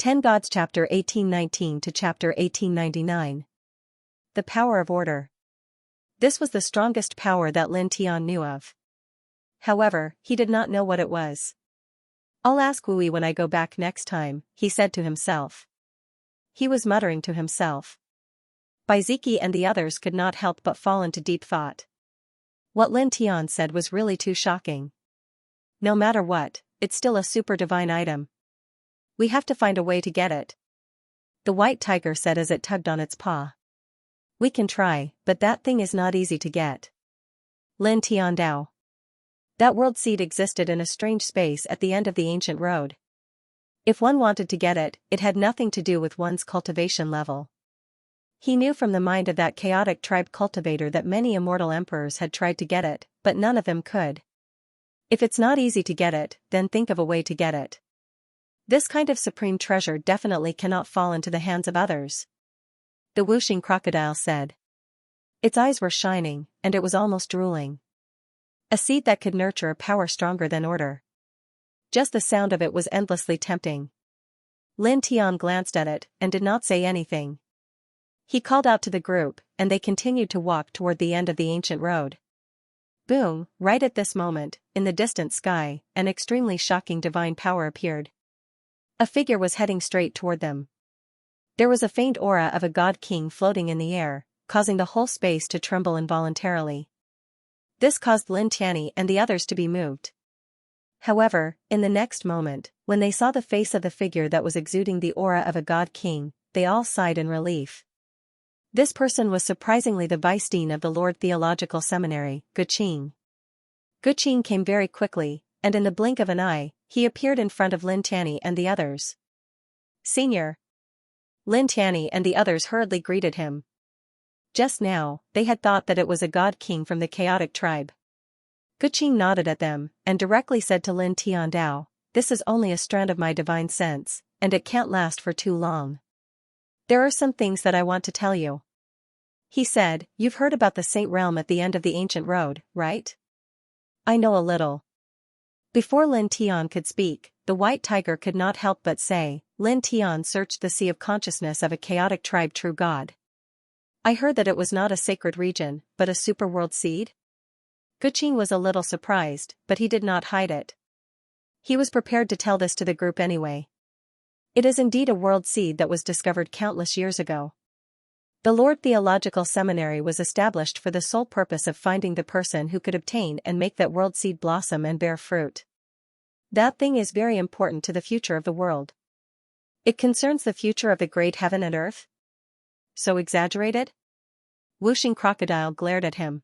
10 Gods Chapter 1819 to Chapter 1899. The Power of Order. This was the strongest power that Lin Tian knew of. However, he did not know what it was. "I'll ask Wu Yi when I go back next time," he said to himself. He was muttering to himself. Baiziki and the others could not help but fall into deep thought. What Lin Tian said was really too shocking. No matter what, it's still a super divine item. We have to find a way to get it. The white tiger said as it tugged on its paw. We can try, but that thing is not easy to get. Lin Tian Dao. That world seed existed in a strange space at the end of the ancient road. If one wanted to get it, it had nothing to do with one's cultivation level. He knew from the mind of that chaotic tribe cultivator that many immortal emperors had tried to get it, but none of them could. If it's not easy to get it, then think of a way to get it. This kind of supreme treasure definitely cannot fall into the hands of others. The whooshing crocodile said. Its eyes were shining, and it was almost drooling. A seed that could nurture a power stronger than order. Just the sound of it was endlessly tempting. Lin Tian glanced at it, and did not say anything. He called out to the group, and they continued to walk toward the end of the ancient road. Boom, right at this moment, in the distant sky, an extremely shocking divine power appeared. A figure was heading straight toward them. There was a faint aura of a god king floating in the air, causing the whole space to tremble involuntarily. This caused Lin Tian and the others to be moved. However, in the next moment, when they saw the face of the figure that was exuding the aura of a god king, they all sighed in relief. This person was surprisingly the vice dean of the Lord Theological Seminary, Guqing. Guqing came very quickly, and in the blink of an eye, he appeared in front of Lin Tian and the others. Senior. Lin Tian and the others hurriedly greeted him. Just now, they had thought that it was a god king from the chaotic tribe. Guqing nodded at them, and directly said to Lin Tian Dao, "This is only a strand of my divine sense, and it can't last for too long. There are some things that I want to tell you." He said, "You've heard about the Saint Realm at the end of the ancient road, right?" "I know a little." Before Lin Tian could speak, the white tiger could not help but say, "Lin Tian searched the sea of consciousness of a chaotic tribe true god. I heard that it was not a sacred region, but a superworld seed?" Guqing was a little surprised, but he did not hide it. He was prepared to tell this to the group anyway. It is indeed a world seed that was discovered countless years ago. The Lord Theological Seminary was established for the sole purpose of finding the person who could obtain and make that world seed blossom and bear fruit. That thing is very important to the future of the world. It concerns the future of the great heaven and earth? So exaggerated? Whooshing crocodile glared at him.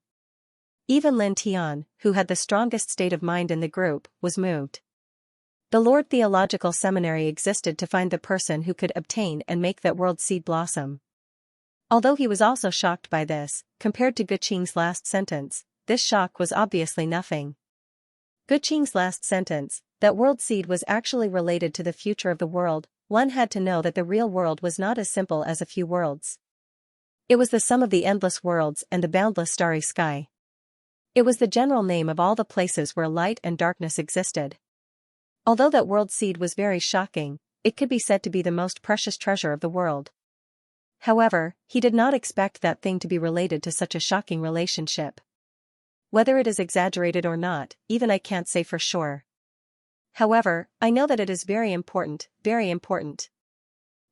Even Lin Tian, who had the strongest state of mind in the group, was moved. The Lord Theological Seminary existed to find the person who could obtain and make that world seed blossom. Although he was also shocked by this, compared to Guqing's last sentence, this shock was obviously nothing. Guqing's last sentence, that world seed was actually related to the future of the world. One had to know that the real world was not as simple as a few worlds. It was the sum of the endless worlds and the boundless starry sky. It was the general name of all the places where light and darkness existed. Although that world seed was very shocking, it could be said to be the most precious treasure of the world. However, he did not expect that thing to be related to such a shocking relationship. Whether it is exaggerated or not, even I can't say for sure. However, I know that it is very important, very important.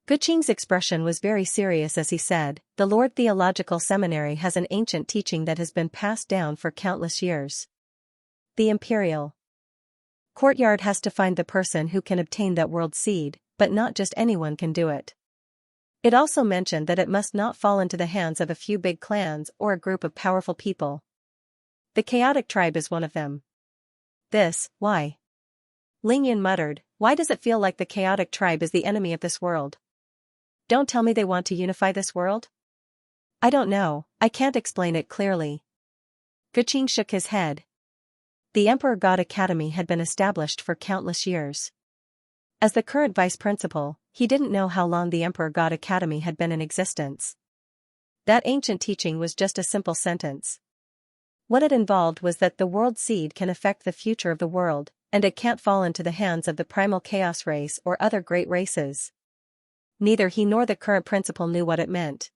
Guqing's expression was very serious as he said, "The Lord Theological Seminary has an ancient teaching that has been passed down for countless years. The Imperial Courtyard has to find the person who can obtain that world seed, but not just anyone can do it. It also mentioned that it must not fall into the hands of a few big clans or a group of powerful people. The chaotic tribe is one of them." Why? Ling Yun muttered, "Why does it feel like the chaotic tribe is the enemy of this world? Don't tell me they want to unify this world?" "I don't know, I can't explain it clearly." Guqing shook his head. The Emperor God Academy had been established for countless years. As the current vice principal, he didn't know how long the Emperor God Academy had been in existence. That ancient teaching was just a simple sentence. What it involved was that the world seed can affect the future of the world, and it can't fall into the hands of the primal chaos race or other great races. Neither he nor the current principal knew what it meant.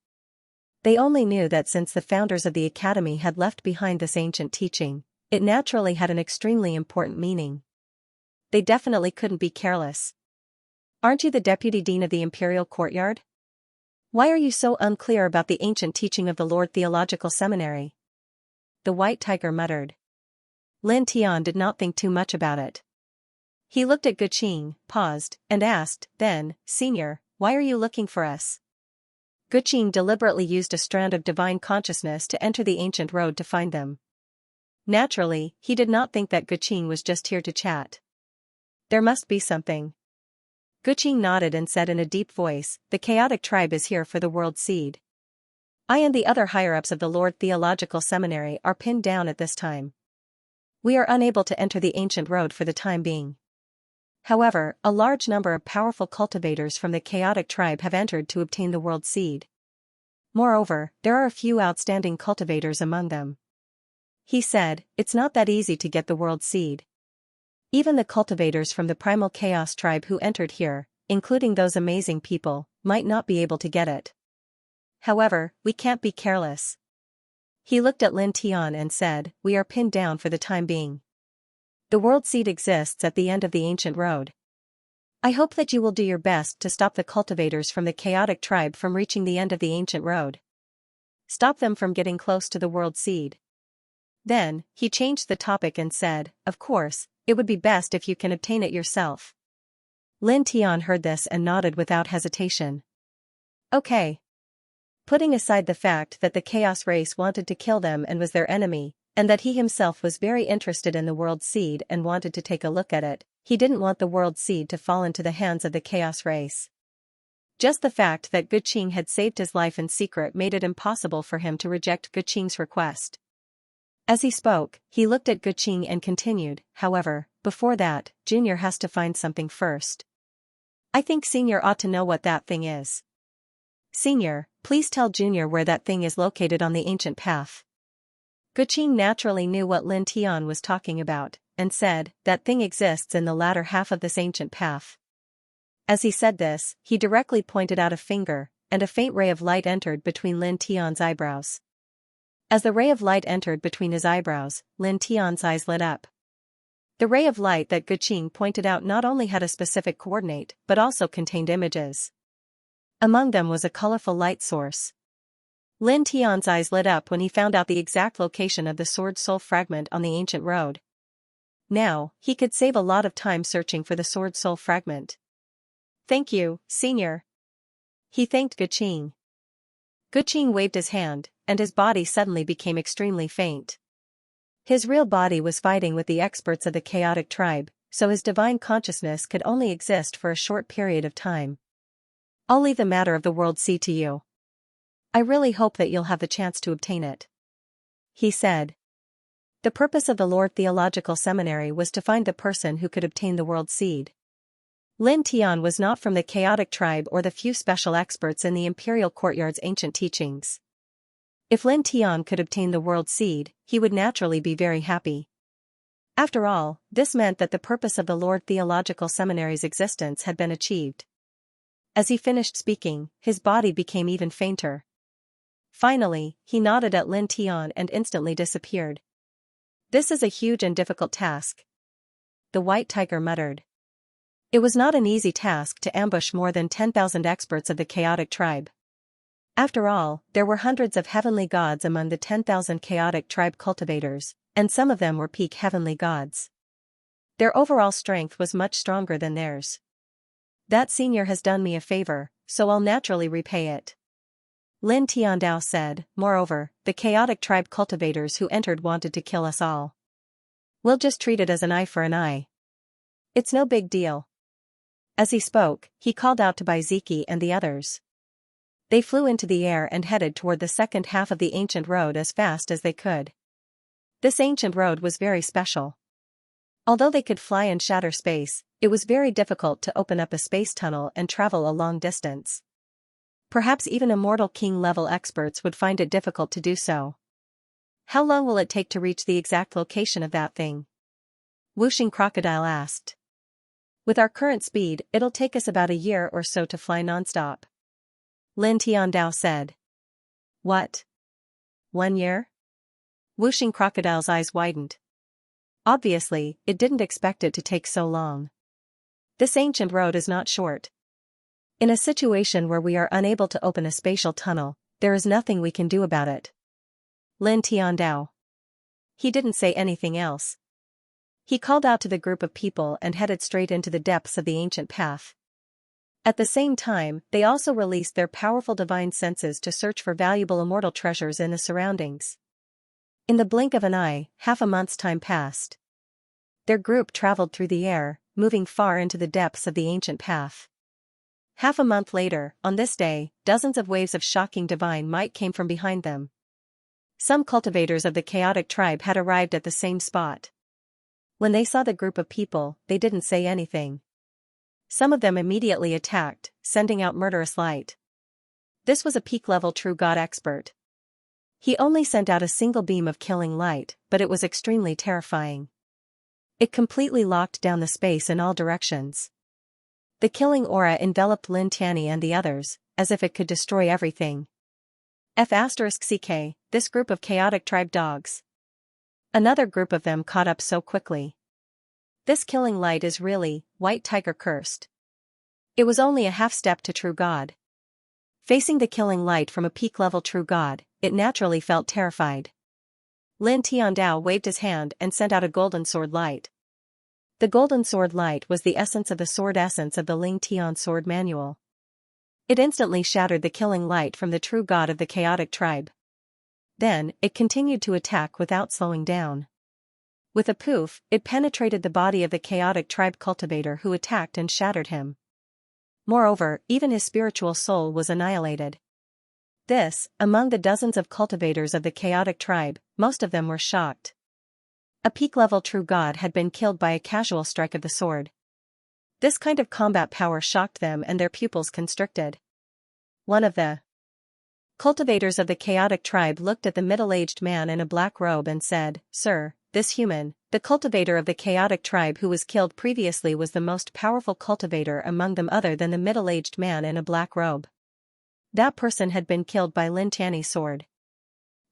They only knew that since the founders of the academy had left behind this ancient teaching, it naturally had an extremely important meaning. They definitely couldn't be careless. Aren't you the deputy dean of the imperial courtyard? Why are you so unclear about the ancient teaching of the Lord Theological Seminary? The white tiger muttered. Lin Tian did not think too much about it. He looked at Guqing, paused, and asked, then, Senior, why are you looking for us? Guqing deliberately used a strand of divine consciousness to enter the ancient road to find them. Naturally, he did not think that Guqing was just here to chat. There must be something. Guqing nodded and said in a deep voice, the chaotic tribe is here for the world seed. I and the other higher-ups of the Lord Theological Seminary are pinned down at this time. We are unable to enter the ancient road for the time being. However, a large number of powerful cultivators from the chaotic tribe have entered to obtain the world seed. Moreover, there are a few outstanding cultivators among them. He said, it's not that easy to get the world seed. Even the cultivators from the primal chaos tribe who entered here, including those amazing people, might not be able to get it. However, we can't be careless. He looked at Lin Tian and said, we are pinned down for the time being. The world seed exists at the end of the ancient road. I hope that you will do your best to stop the cultivators from the chaotic tribe from reaching the end of the ancient road. Stop them from getting close to the world seed. Then, he changed the topic and said, of course, it would be best if you can obtain it yourself. Lin Tian heard this and nodded without hesitation. Okay. Putting aside the fact that the chaos race wanted to kill them and was their enemy, and that he himself was very interested in the world seed and wanted to take a look at it, he didn't want the world seed to fall into the hands of the chaos race. Just the fact that Guqing had saved his life in secret made it impossible for him to reject Guqing's request. As he spoke, he looked at Guqing and continued, however, before that, Junior has to find something first. I think Senior ought to know what that thing is. Senior, please tell Junior where that thing is located on the ancient path. Guqing naturally knew what Lin Tian was talking about, and said, that thing exists in the latter half of this ancient path. As he said this, he directly pointed out a finger, and a faint ray of light entered between Lin Tian's eyebrows. As the ray of light entered between his eyebrows, Lin Tian's eyes lit up. The ray of light that Guqing pointed out not only had a specific coordinate but also contained images. Among them was a colorful light source. Lin Tian's eyes lit up when he found out the exact location of the sword soul fragment on the ancient road. Now, he could save a lot of time searching for the sword soul fragment. Thank you, Senior. He thanked Guqing. Guqing waved his hand, and his body suddenly became extremely faint. His real body was fighting with the experts of the chaotic tribe, so his divine consciousness could only exist for a short period of time. I'll leave the matter of the world seed to you. I really hope that you'll have the chance to obtain it. He said. The purpose of the Lord Theological Seminary was to find the person who could obtain the world seed. Lin Tian was not from the chaotic tribe or the few special experts in the imperial courtyard's ancient teachings. If Lin Tian could obtain the world seed, he would naturally be very happy. After all, this meant that the purpose of the Lord Theological Seminary's existence had been achieved. As he finished speaking, his body became even fainter. Finally, he nodded at Lin Tian and instantly disappeared. This is a huge and difficult task. The white tiger muttered. It was not an easy task to ambush more than 10,000 experts of the chaotic tribe. After all, there were hundreds of heavenly gods among the 10,000 chaotic tribe cultivators, and some of them were peak heavenly gods. Their overall strength was much stronger than theirs. That senior has done me a favor, so I'll naturally repay it. Lin Tiandao said, moreover, the chaotic tribe cultivators who entered wanted to kill us all. We'll just treat it as an eye for an eye. It's no big deal. As he spoke, he called out to Baiziki and the others. They flew into the air and headed toward the second half of the ancient road as fast as they could. This ancient road was very special. Although they could fly and shatter space, it was very difficult to open up a space tunnel and travel a long distance. Perhaps even immortal king-level experts would find it difficult to do so. How long will it take to reach the exact location of that thing? Wuxing Crocodile asked. With our current speed, it'll take us about a year or so to fly nonstop. Lin Tiandao said. What? 1 year? Wuxing Crocodile's eyes widened. Obviously, it didn't expect it to take so long. This ancient road is not short. In a situation where we are unable to open a spatial tunnel, there is nothing we can do about it. Lin Tiandao. He didn't say anything else. He called out to the group of people and headed straight into the depths of the ancient path. At the same time, they also released their powerful divine senses to search for valuable immortal treasures in the surroundings. In the blink of an eye, half a month's time passed. Their group traveled through the air, moving far into the depths of the ancient path. Half a month later, on this day, dozens of waves of shocking divine might came from behind them. Some cultivators of the chaotic tribe had arrived at the same spot. When they saw the group of people, they didn't say anything. Some of them immediately attacked, sending out murderous light. This was a peak-level true god expert. He only sent out a single beam of killing light, but it was extremely terrifying. It completely locked down the space in all directions. The killing aura enveloped Lin Tianyi and the others, as if it could destroy everything. F***ck, this group of chaotic tribe dogs. Another group of them caught up so quickly. This killing light is really, White Tiger cursed. It was only a half-step to true god. Facing the killing light from a peak-level true god, it naturally felt terrified. Lin Tiandao waved his hand and sent out a golden sword light. The golden sword light was the essence of the sword essence of the Ling Tian sword manual. It instantly shattered the killing light from the true god of the chaotic tribe. Then, it continued to attack without slowing down. With a poof, it penetrated the body of the chaotic tribe cultivator who attacked and shattered him. Moreover, even his spiritual soul was annihilated. This, among the dozens of cultivators of the chaotic tribe, most of them were shocked. A peak-level true god had been killed by a casual strike of the sword. This kind of combat power shocked them and their pupils constricted. One of the cultivators of the chaotic tribe looked at the middle-aged man in a black robe and said, "Sir, this human, the cultivator of the chaotic tribe who was killed previously was the most powerful cultivator among them other than the middle-aged man in a black robe. That person had been killed by Lin Tianyi's sword."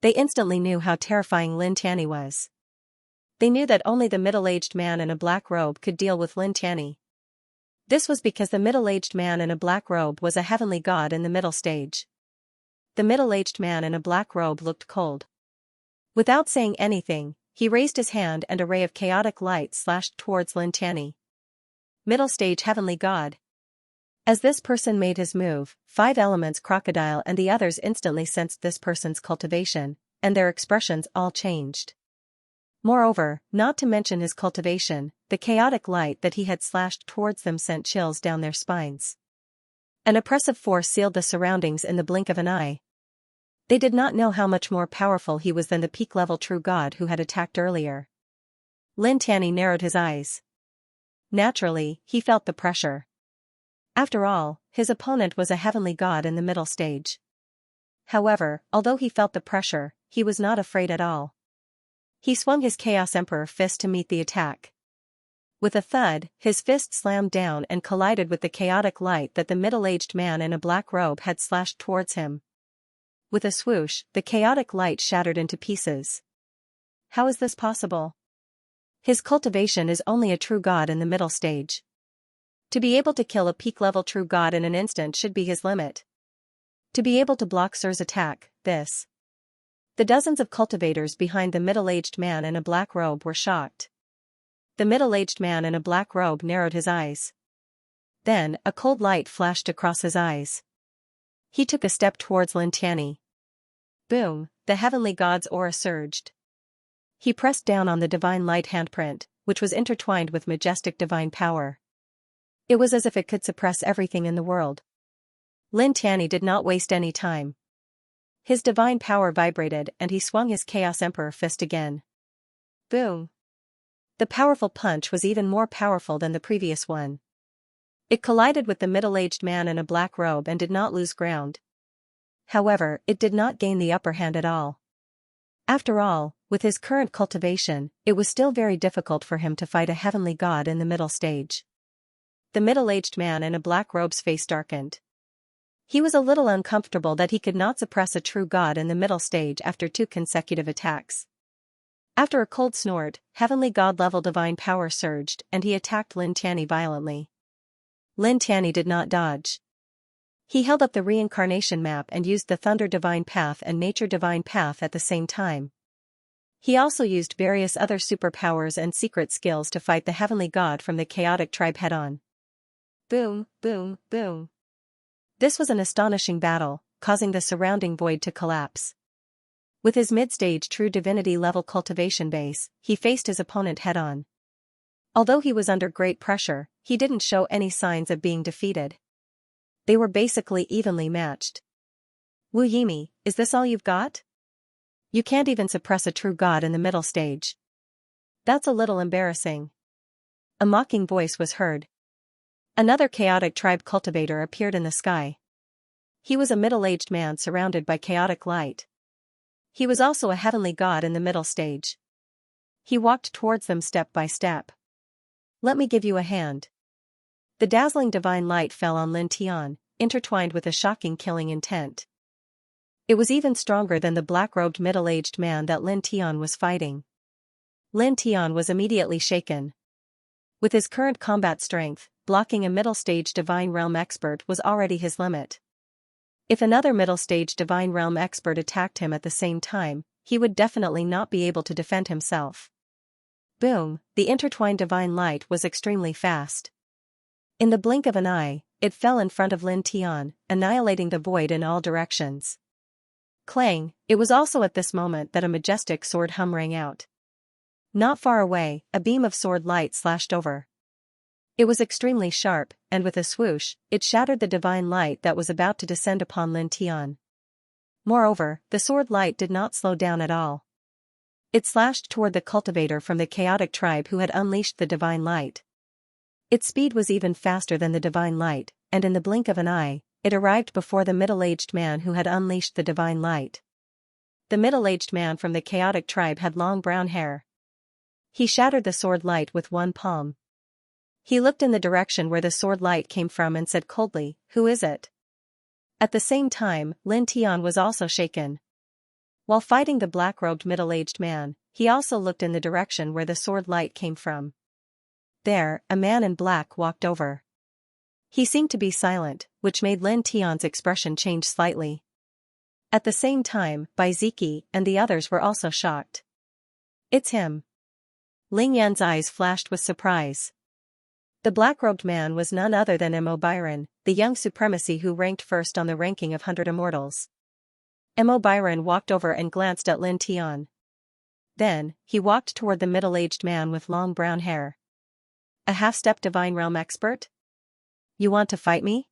They instantly knew how terrifying Lin Tianyi was. They knew that only the middle-aged man in a black robe could deal with Lin Tianyi. This was because the middle-aged man in a black robe was a heavenly god in the middle stage. The middle-aged man in a black robe looked cold. Without saying anything, he raised his hand and a ray of chaotic light slashed towards Lin Tianyi. Middle stage heavenly god. As this person made his move, 5 elements crocodile and the others instantly sensed this person's cultivation, and their expressions all changed. Moreover, not to mention his cultivation, the chaotic light that he had slashed towards them sent chills down their spines. An oppressive force sealed the surroundings in the blink of an eye. They did not know how much more powerful he was than the peak-level true god who had attacked earlier. Lin Tianyi narrowed his eyes. Naturally, he felt the pressure. After all, his opponent was a heavenly god in the middle stage. However, although he felt the pressure, he was not afraid at all. He swung his Chaos Emperor fist to meet the attack. With a thud, his fist slammed down and collided with the chaotic light that the middle-aged man in a black robe had slashed towards him. With a swoosh, the chaotic light shattered into pieces. How is this possible? His cultivation is only a true god in the middle stage. To be able to kill a peak-level true god in an instant should be his limit. To be able to block Sir's attack, this. The dozens of cultivators behind the middle-aged man in a black robe were shocked. The middle-aged man in a black robe narrowed his eyes. Then, a cold light flashed across his eyes. He took a step towards Lin Tianyi. Boom, the heavenly god's aura surged. He pressed down on the divine light handprint, which was intertwined with majestic divine power. It was as if it could suppress everything in the world. Lin Tianyi did not waste any time. His divine power vibrated and he swung his Chaos Emperor fist again. Boom. The powerful punch was even more powerful than the previous one. It collided with the middle-aged man in a black robe and did not lose ground. However, it did not gain the upper hand at all. After all, with his current cultivation, it was still very difficult for him to fight a heavenly god in the middle stage. The middle-aged man in a black robe's face darkened. He was a little uncomfortable that he could not suppress a true god in the middle stage after 2 consecutive attacks. After a cold snort, heavenly god-level divine power surged and he attacked Lin Tianyi violently. Lin Tianyi did not dodge. He held up the reincarnation map and used the Thunder Divine Path and Nature Divine Path at the same time. He also used various other superpowers and secret skills to fight the heavenly god from the chaotic tribe head-on. Boom, boom, boom. This was an astonishing battle, causing the surrounding void to collapse. With his mid-stage true divinity-level cultivation base, he faced his opponent head-on. Although he was under great pressure, he didn't show any signs of being defeated. They were basically evenly matched. Wu Yimi, is this all you've got? You can't even suppress a true god in the middle stage. That's a little embarrassing. A mocking voice was heard. Another chaotic tribe cultivator appeared in the sky. He was a middle-aged man surrounded by chaotic light. He was also a heavenly god in the middle stage. He walked towards them step by step. Let me give you a hand. The dazzling divine light fell on Lin Tian, intertwined with a shocking killing intent. It was even stronger than the black-robed middle-aged man that Lin Tian was fighting. Lin Tian was immediately shaken. With his current combat strength, blocking a middle-stage divine realm expert was already his limit. If another middle-stage divine realm expert attacked him at the same time, he would definitely not be able to defend himself. Boom, the intertwined divine light was extremely fast. In the blink of an eye, it fell in front of Lin Tian, annihilating the void in all directions. Clang, it was also at this moment that a majestic sword hum rang out. Not far away, a beam of sword light slashed over. It was extremely sharp, and with a swoosh, it shattered the divine light that was about to descend upon Lin Tian. Moreover, the sword light did not slow down at all. It slashed toward the cultivator from the chaotic tribe who had unleashed the divine light. Its speed was even faster than the divine light, and in the blink of an eye, it arrived before the middle-aged man who had unleashed the divine light. The middle-aged man from the chaotic tribe had long brown hair. He shattered the sword light with one palm. He looked in the direction where the sword light came from and said coldly, "Who is it?" At the same time, Lin Tian was also shaken. While fighting the black-robed middle-aged man, he also looked in the direction where the sword light came from. There, a man in black walked over. He seemed to be silent, which made Lin Tian's expression change slightly. At the same time, Bai Ziki and the others were also shocked. It's him. Ling Yan's eyes flashed with surprise. The black-robed man was none other than Mo Byron, the young supremacy who ranked first on the ranking of 100 immortals. Mo Byron walked over and glanced at Lin Tian. Then, he walked toward the middle-aged man with long brown hair. A half-step divine realm expert? You want to fight me?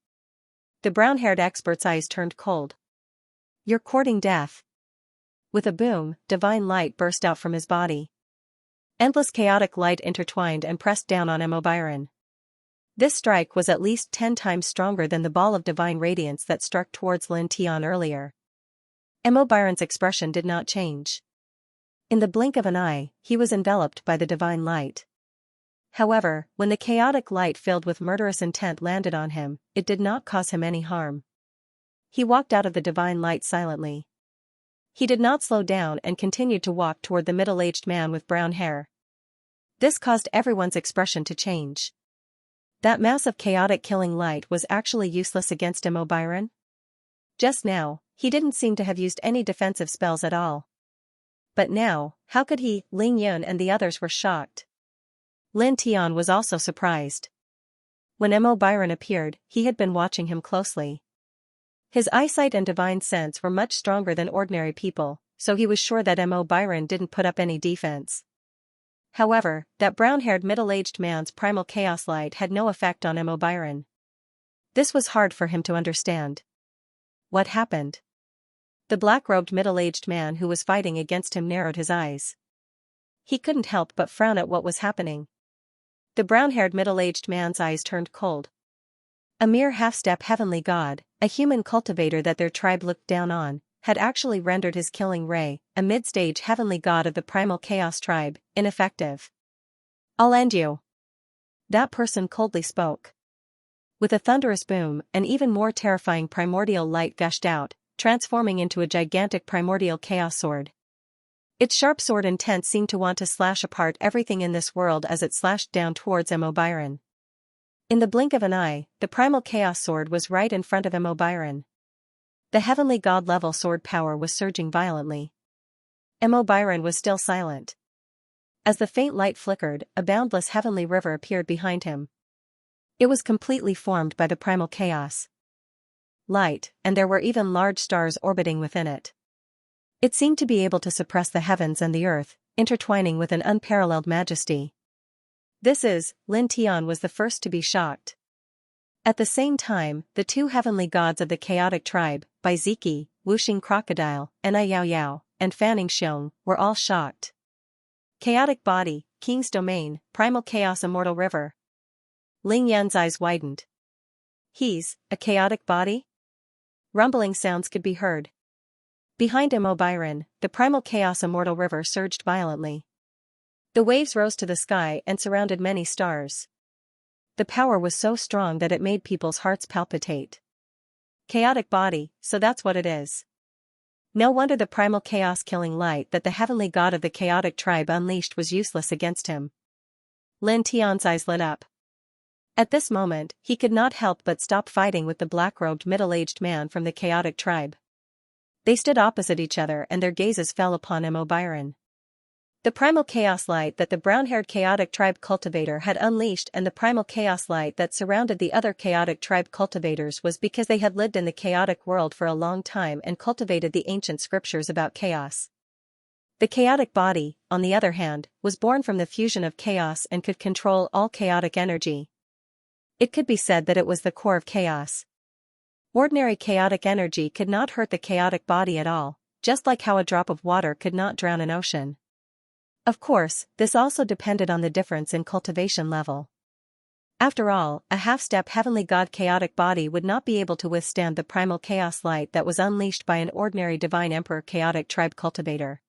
The brown-haired expert's eyes turned cold. You're courting death. With a boom, divine light burst out from his body. Endless chaotic light intertwined and pressed down on Mo Byron. This strike was at least 10 times stronger than the ball of divine radiance that struck towards Lin Tian earlier. Mo Byron's expression did not change. In the blink of an eye, he was enveloped by the divine light. However, when the chaotic light filled with murderous intent landed on him, it did not cause him any harm. He walked out of the divine light silently. He did not slow down and continued to walk toward the middle-aged man with brown hair. This caused everyone's expression to change. That massive chaotic killing light was actually useless against Mo Byron? Just now, he didn't seem to have used any defensive spells at all. But now, how could he? Ling Yun and the others were shocked. Lin Tian was also surprised. When Mo Byron appeared, he had been watching him closely. His eyesight and divine sense were much stronger than ordinary people, so he was sure that Mo Byron didn't put up any defense. However, that brown-haired middle-aged man's primal chaos light had no effect on Mo Byron. This was hard for him to understand. What happened? The black-robed middle-aged man who was fighting against him narrowed his eyes. He couldn't help but frown at what was happening. The brown-haired middle-aged man's eyes turned cold. A mere half-step heavenly god, a human cultivator that their tribe looked down on, had actually rendered his killing ray, a mid-stage heavenly god of the primal chaos tribe, ineffective. I'll end you. That person coldly spoke. With a thunderous boom, an even more terrifying primordial light gushed out, transforming into a gigantic primordial chaos sword. Its sharp sword intent seemed to want to slash apart everything in this world as it slashed down towards Emo Byron. In the blink of an eye, the primal chaos sword was right in front of Emo Byron. The heavenly god-level sword power was surging violently. Emo Byron was still silent. As the faint light flickered, a boundless heavenly river appeared behind him. It was completely formed by the primal chaos light, and there were even large stars orbiting within it. It seemed to be able to suppress the heavens and the earth, intertwining with an unparalleled majesty. Lin Tian was the first to be shocked. At the same time, the two heavenly gods of the chaotic tribe, Bai Ziki, Wuxing Crocodile, and Ai Yao Yao, and Fanning Xiong, were all shocked. Chaotic body, King's domain, primal chaos immortal river. Ling Yan's eyes widened. He's a chaotic body? Rumbling sounds could be heard. Behind Emo Byron, the primal chaos immortal river surged violently. The waves rose to the sky and surrounded many stars. The power was so strong that it made people's hearts palpitate. Chaotic body, so that's what it is. No wonder the primal chaos-killing light that the heavenly god of the chaotic tribe unleashed was useless against him. Lin Tian's eyes lit up. At this moment, he could not help but stop fighting with the black-robed middle-aged man from the chaotic tribe. They stood opposite each other and their gazes fell upon Emo Byron. The primal chaos light that the brown-haired chaotic tribe cultivator had unleashed and the primal chaos light that surrounded the other chaotic tribe cultivators was because they had lived in the chaotic world for a long time and cultivated the ancient scriptures about chaos. The chaotic body, on the other hand, was born from the fusion of chaos and could control all chaotic energy. It could be said that it was the core of chaos. Ordinary chaotic energy could not hurt the chaotic body at all, just like how a drop of water could not drown an ocean. Of course, this also depended on the difference in cultivation level. After all, a half-step heavenly god chaotic body would not be able to withstand the primal chaos light that was unleashed by an ordinary divine emperor chaotic tribe cultivator.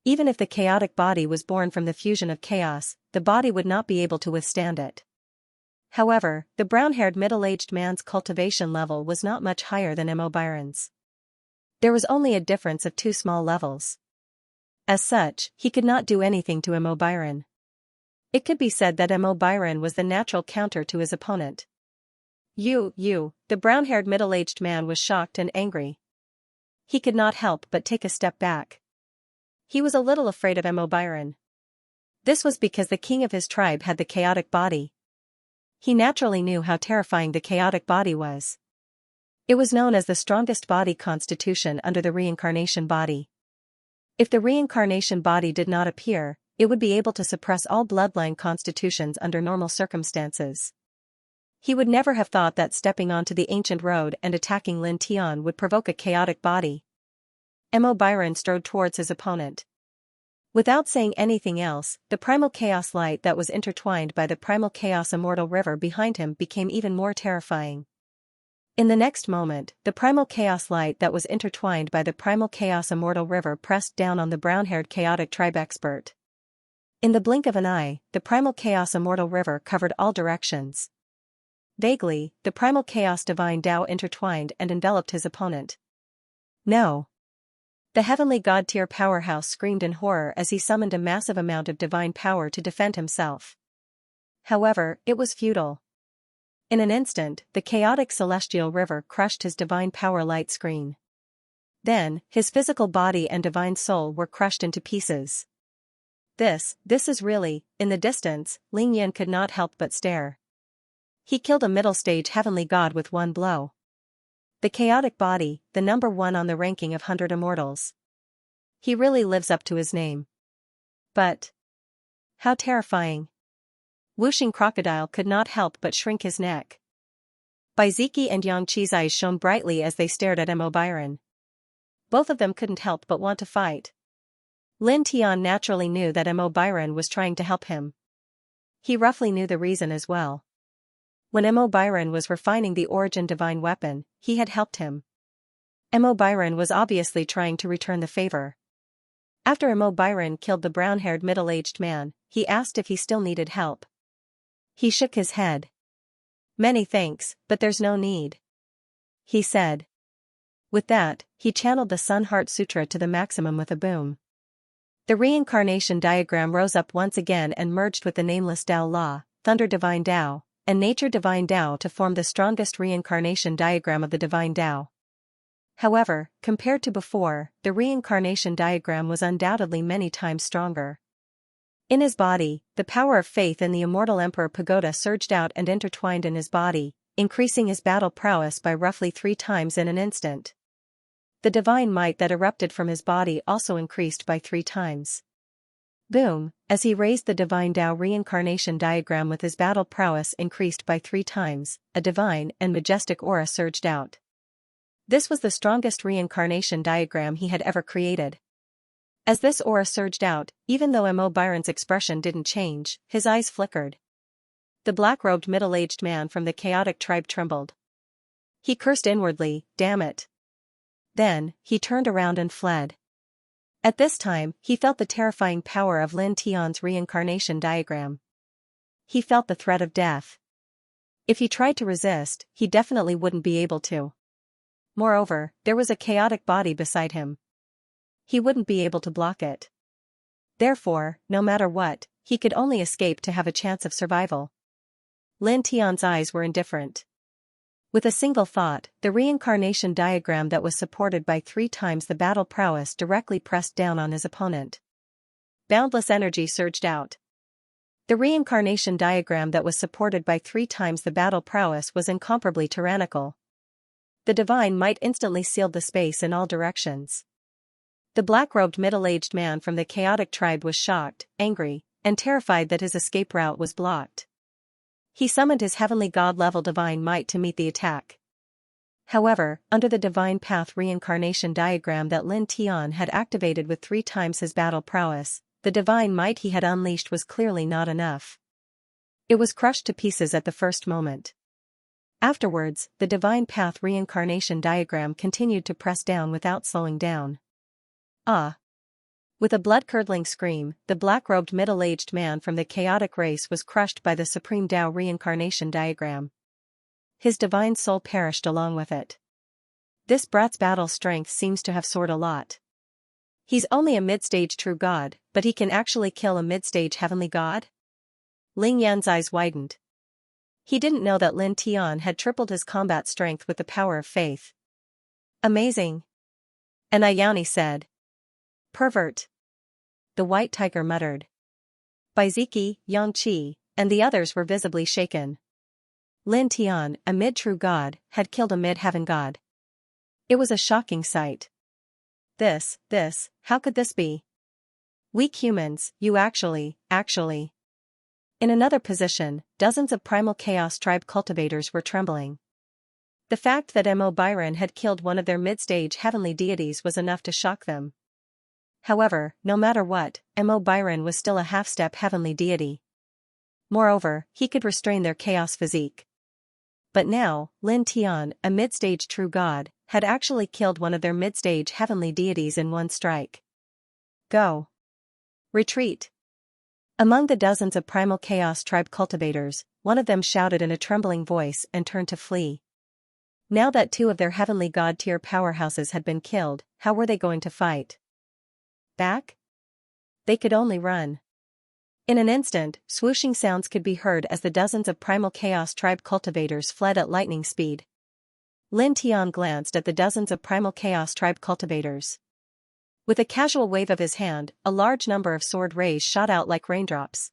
Even if the chaotic body was born from the fusion of chaos, the body would not be able to withstand it. However, the brown-haired middle-aged man's cultivation level was not much higher than Emo Byron's. There was only a difference of 2 small levels. As such, he could not do anything to Emo Byron. It could be said that Emo Byron was the natural counter to his opponent. The brown-haired middle-aged man was shocked and angry. He could not help but take a step back. He was a little afraid of Emo Byron. This was because the king of his tribe had the chaotic body. He naturally knew how terrifying the chaotic body was. It was known as the strongest body constitution under the reincarnation body. If the reincarnation body did not appear, it would be able to suppress all bloodline constitutions under normal circumstances. He would never have thought that stepping onto the ancient road and attacking Lin Tian would provoke a chaotic body. Emo Byron strode towards his opponent. Without saying anything else, the primal chaos light that was intertwined by the primal chaos immortal river behind him became even more terrifying. In the next moment, the primal chaos light that was intertwined by the primal chaos immortal river pressed down on the brown-haired chaotic tribe expert. In the blink of an eye, the primal chaos immortal river covered all directions. Vaguely, the primal chaos divine Tao intertwined and enveloped his opponent. No! The heavenly god-tier powerhouse screamed in horror as he summoned a massive amount of divine power to defend himself. However, it was futile. In an instant, the chaotic celestial river crushed his divine power light screen. Then, his physical body and divine soul were crushed into pieces. This is really, in the distance, Ling Yan could not help but stare. He killed a middle-stage heavenly god with one blow. The chaotic body, the number 1 on the ranking of 100 immortals. He really lives up to his name. But how terrifying. Wuxing Crocodile could not help but shrink his neck. Bai Ziki and Xianxia's eyes shone brightly as they stared at Emo Byron. Both of them couldn't help but want to fight. Lin Tian naturally knew that Emo Byron was trying to help him. He roughly knew the reason as well. When Emo Byron was refining the origin divine weapon, he had helped him. Emo Byron was obviously trying to return the favor. After Emo Byron killed the brown-haired middle-aged man, he asked if he still needed help. He shook his head. Many thanks, but there's no need, he said. With that, he channeled the Sun Heart Sutra to the maximum with a boom. The reincarnation diagram rose up once again and merged with the nameless Tao Law, Thunder Divine Tao, and Nature Divine Tao to form the strongest reincarnation diagram of the Divine Tao. However, compared to before, the reincarnation diagram was undoubtedly many times stronger. In his body, the power of faith in the immortal Emperor Pagoda surged out and intertwined in his body, increasing his battle prowess by roughly 3 times in an instant. The divine might that erupted from his body also increased by 3 times. Boom, as he raised the divine Tao reincarnation diagram with his battle prowess increased by 3 times, a divine and majestic aura surged out. This was the strongest reincarnation diagram he had ever created. As this aura surged out, even though M.O. Byron's expression didn't change, his eyes flickered. The black-robed middle-aged man from the chaotic tribe trembled. He cursed inwardly, "Damn it." Then, he turned around and fled. At this time, he felt the terrifying power of Lin Tian's reincarnation diagram. He felt the threat of death. If he tried to resist, he definitely wouldn't be able to. Moreover, there was a chaotic body beside him. He wouldn't be able to block it. Therefore, no matter what, he could only escape to have a chance of survival. Lin Tian's eyes were indifferent. With a single thought, the reincarnation diagram that was supported by 3 times the battle prowess directly pressed down on his opponent. Boundless energy surged out. The reincarnation diagram that was supported by 3 times the battle prowess was incomparably tyrannical. The divine might instantly sealed the space in all directions. The black-robed middle-aged man from the chaotic tribe was shocked, angry, and terrified that his escape route was blocked. He summoned his heavenly god-level divine might to meet the attack. However, under the divine path reincarnation diagram that Lin Tian had activated with 3 times his battle prowess, the divine might he had unleashed was clearly not enough. It was crushed to pieces at the first moment. Afterwards, the divine path reincarnation diagram continued to press down without slowing down. Ah! With a blood-curdling scream, the black-robed middle-aged man from the chaotic race was crushed by the supreme Tao reincarnation diagram. His divine soul perished along with it. This brat's battle strength seems to have soared a lot. He's only a mid-stage true god, but he can actually kill a mid-stage heavenly god? Ling Yan's eyes widened. He didn't know that Lin Tian had tripled his combat strength with the power of faith. Amazing. And Ayani said. Pervert. The white tiger muttered. Baiziki, Yangqi, and the others were visibly shaken. Lin Tian, a mid-true god, had killed a mid-heaven god. It was a shocking sight. How could this be? Weak humans, you actually. In another position, dozens of primal chaos tribe cultivators were trembling. The fact that M.O. Byron had killed one of their mid-stage heavenly deities was enough to shock them. However, no matter what, M.O. Byron was still a half-step heavenly deity. Moreover, he could restrain their chaos physique. But now, Lin Tian, a mid-stage true god, had actually killed one of their mid-stage heavenly deities in one strike. Go. Retreat. Among the dozens of primal chaos tribe cultivators, one of them shouted in a trembling voice and turned to flee. Now that 2 of their heavenly god-tier powerhouses had been killed, how were they going to fight? Back? They could only run. In an instant, swooshing sounds could be heard as the dozens of primal chaos tribe cultivators fled at lightning speed. Lin Tian glanced at the dozens of primal chaos tribe cultivators. With a casual wave of his hand, a large number of sword rays shot out like raindrops.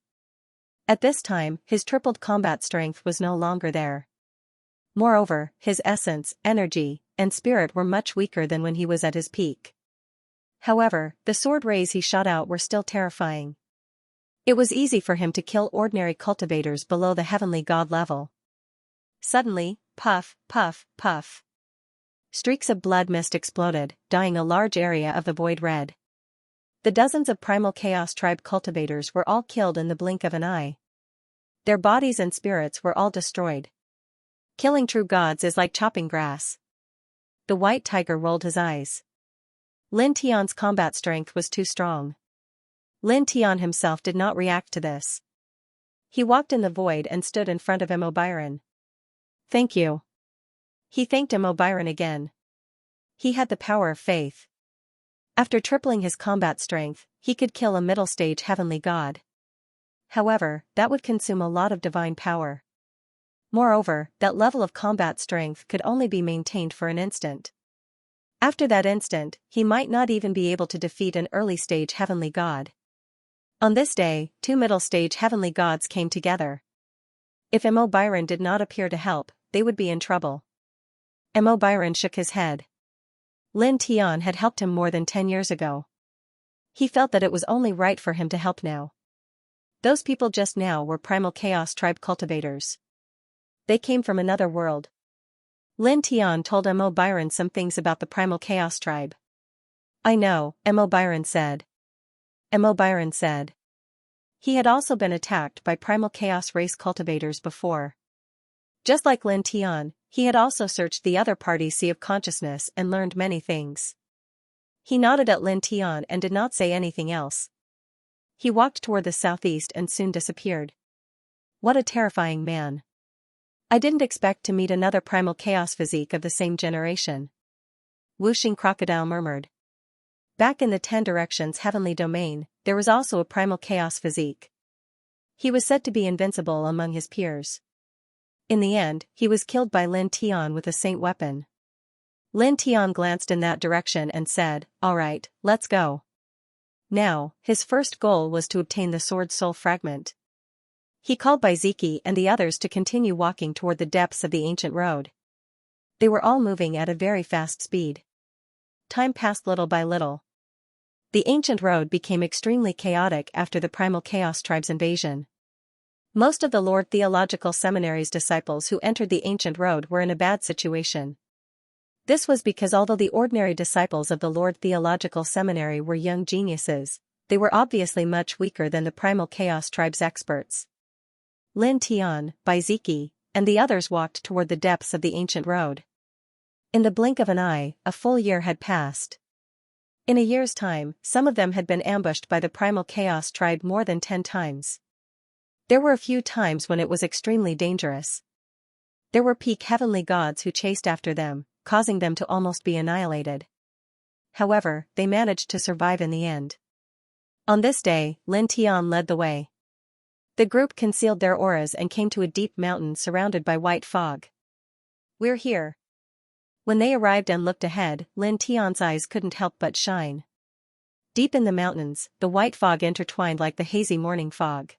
At this time, his tripled combat strength was no longer there. Moreover, his essence, energy, and spirit were much weaker than when he was at his peak. However, the sword rays he shot out were still terrifying. It was easy for him to kill ordinary cultivators below the heavenly god level. Suddenly, puff, puff, puff. Streaks of blood mist exploded, dyeing a large area of the void red. The dozens of primal chaos tribe cultivators were all killed in the blink of an eye. Their bodies and spirits were all destroyed. Killing true gods is like chopping grass. The white tiger rolled his eyes. Lin Tian's combat strength was too strong. Lin Tian himself did not react to this. He walked in the void and stood in front of M.O. Byron. Thank you. He thanked Mo Byron again. He had the power of faith. After tripling his combat strength, he could kill a middle-stage heavenly god. However, that would consume a lot of divine power. Moreover, that level of combat strength could only be maintained for an instant. After that instant, he might not even be able to defeat an early-stage heavenly god. On this day, two middle-stage heavenly gods came together. If Mo Byron did not appear to help, they would be in trouble. Mo Byron shook his head. Lin Tian had helped him more than 10 years ago. He felt that it was only right for him to help now. Those people just now were Primal Chaos Tribe cultivators. They came from another world. Lin Tian told Mo Byron some things about the Primal Chaos Tribe. I know, Mo Byron said. Mo Byron said. He had also been attacked by Primal Chaos race cultivators before. Just like Lin Tian, he had also searched the other party's sea of consciousness and learned many things. He nodded at Lin Tian and did not say anything else. He walked toward the southeast and soon disappeared. What a terrifying man. I didn't expect to meet another Primal Chaos physique of the same generation. Whooshing Crocodile murmured. Back in the 10 Directions heavenly domain, there was also a Primal Chaos physique. He was said to be invincible among his peers. In the end, he was killed by Lin Tian with a saint weapon. Lin Tian glanced in that direction and said, "All right, let's go." Now, his first goal was to obtain the Sword Soul Fragment. He called Baiziki and the others to continue walking toward the depths of the ancient road. They were all moving at a very fast speed. Time passed little by little. The ancient road became extremely chaotic after the Primal Chaos Tribe's invasion. Most of the Lord Theological Seminary's disciples who entered the ancient road were in a bad situation. This was because although the ordinary disciples of the Lord Theological Seminary were young geniuses, they were obviously much weaker than the Primal Chaos Tribe's experts. Lin Tian, Baiziki, and the others walked toward the depths of the ancient road. In the blink of an eye, a full year had passed. In a year's time, some of them had been ambushed by the Primal Chaos Tribe more than 10 times. There were a few times when it was extremely dangerous. There were peak heavenly gods who chased after them, causing them to almost be annihilated. However, they managed to survive in the end. On this day, Lin Tian led the way. The group concealed their auras and came to a deep mountain surrounded by white fog. "We're here." When they arrived and looked ahead, Lin Tian's eyes couldn't help but shine. Deep in the mountains, the white fog intertwined like the hazy morning fog.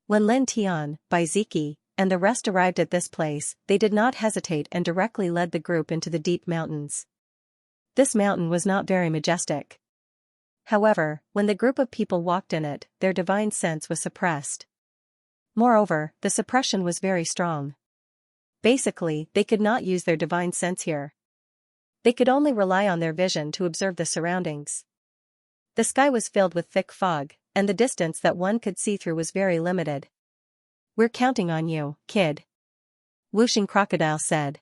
When Lin Tian, Baiziki, and the rest arrived at this place, they did not hesitate and directly led the group into the deep mountains. This mountain was not very majestic. However, when the group of people walked in it, their divine sense was suppressed. Moreover, the suppression was very strong. Basically, they could not use their divine sense here. They could only rely on their vision to observe the surroundings. The sky was filled with thick fog, and the distance that one could see through was very limited. "We're counting on you, kid," Whooshing Crocodile said.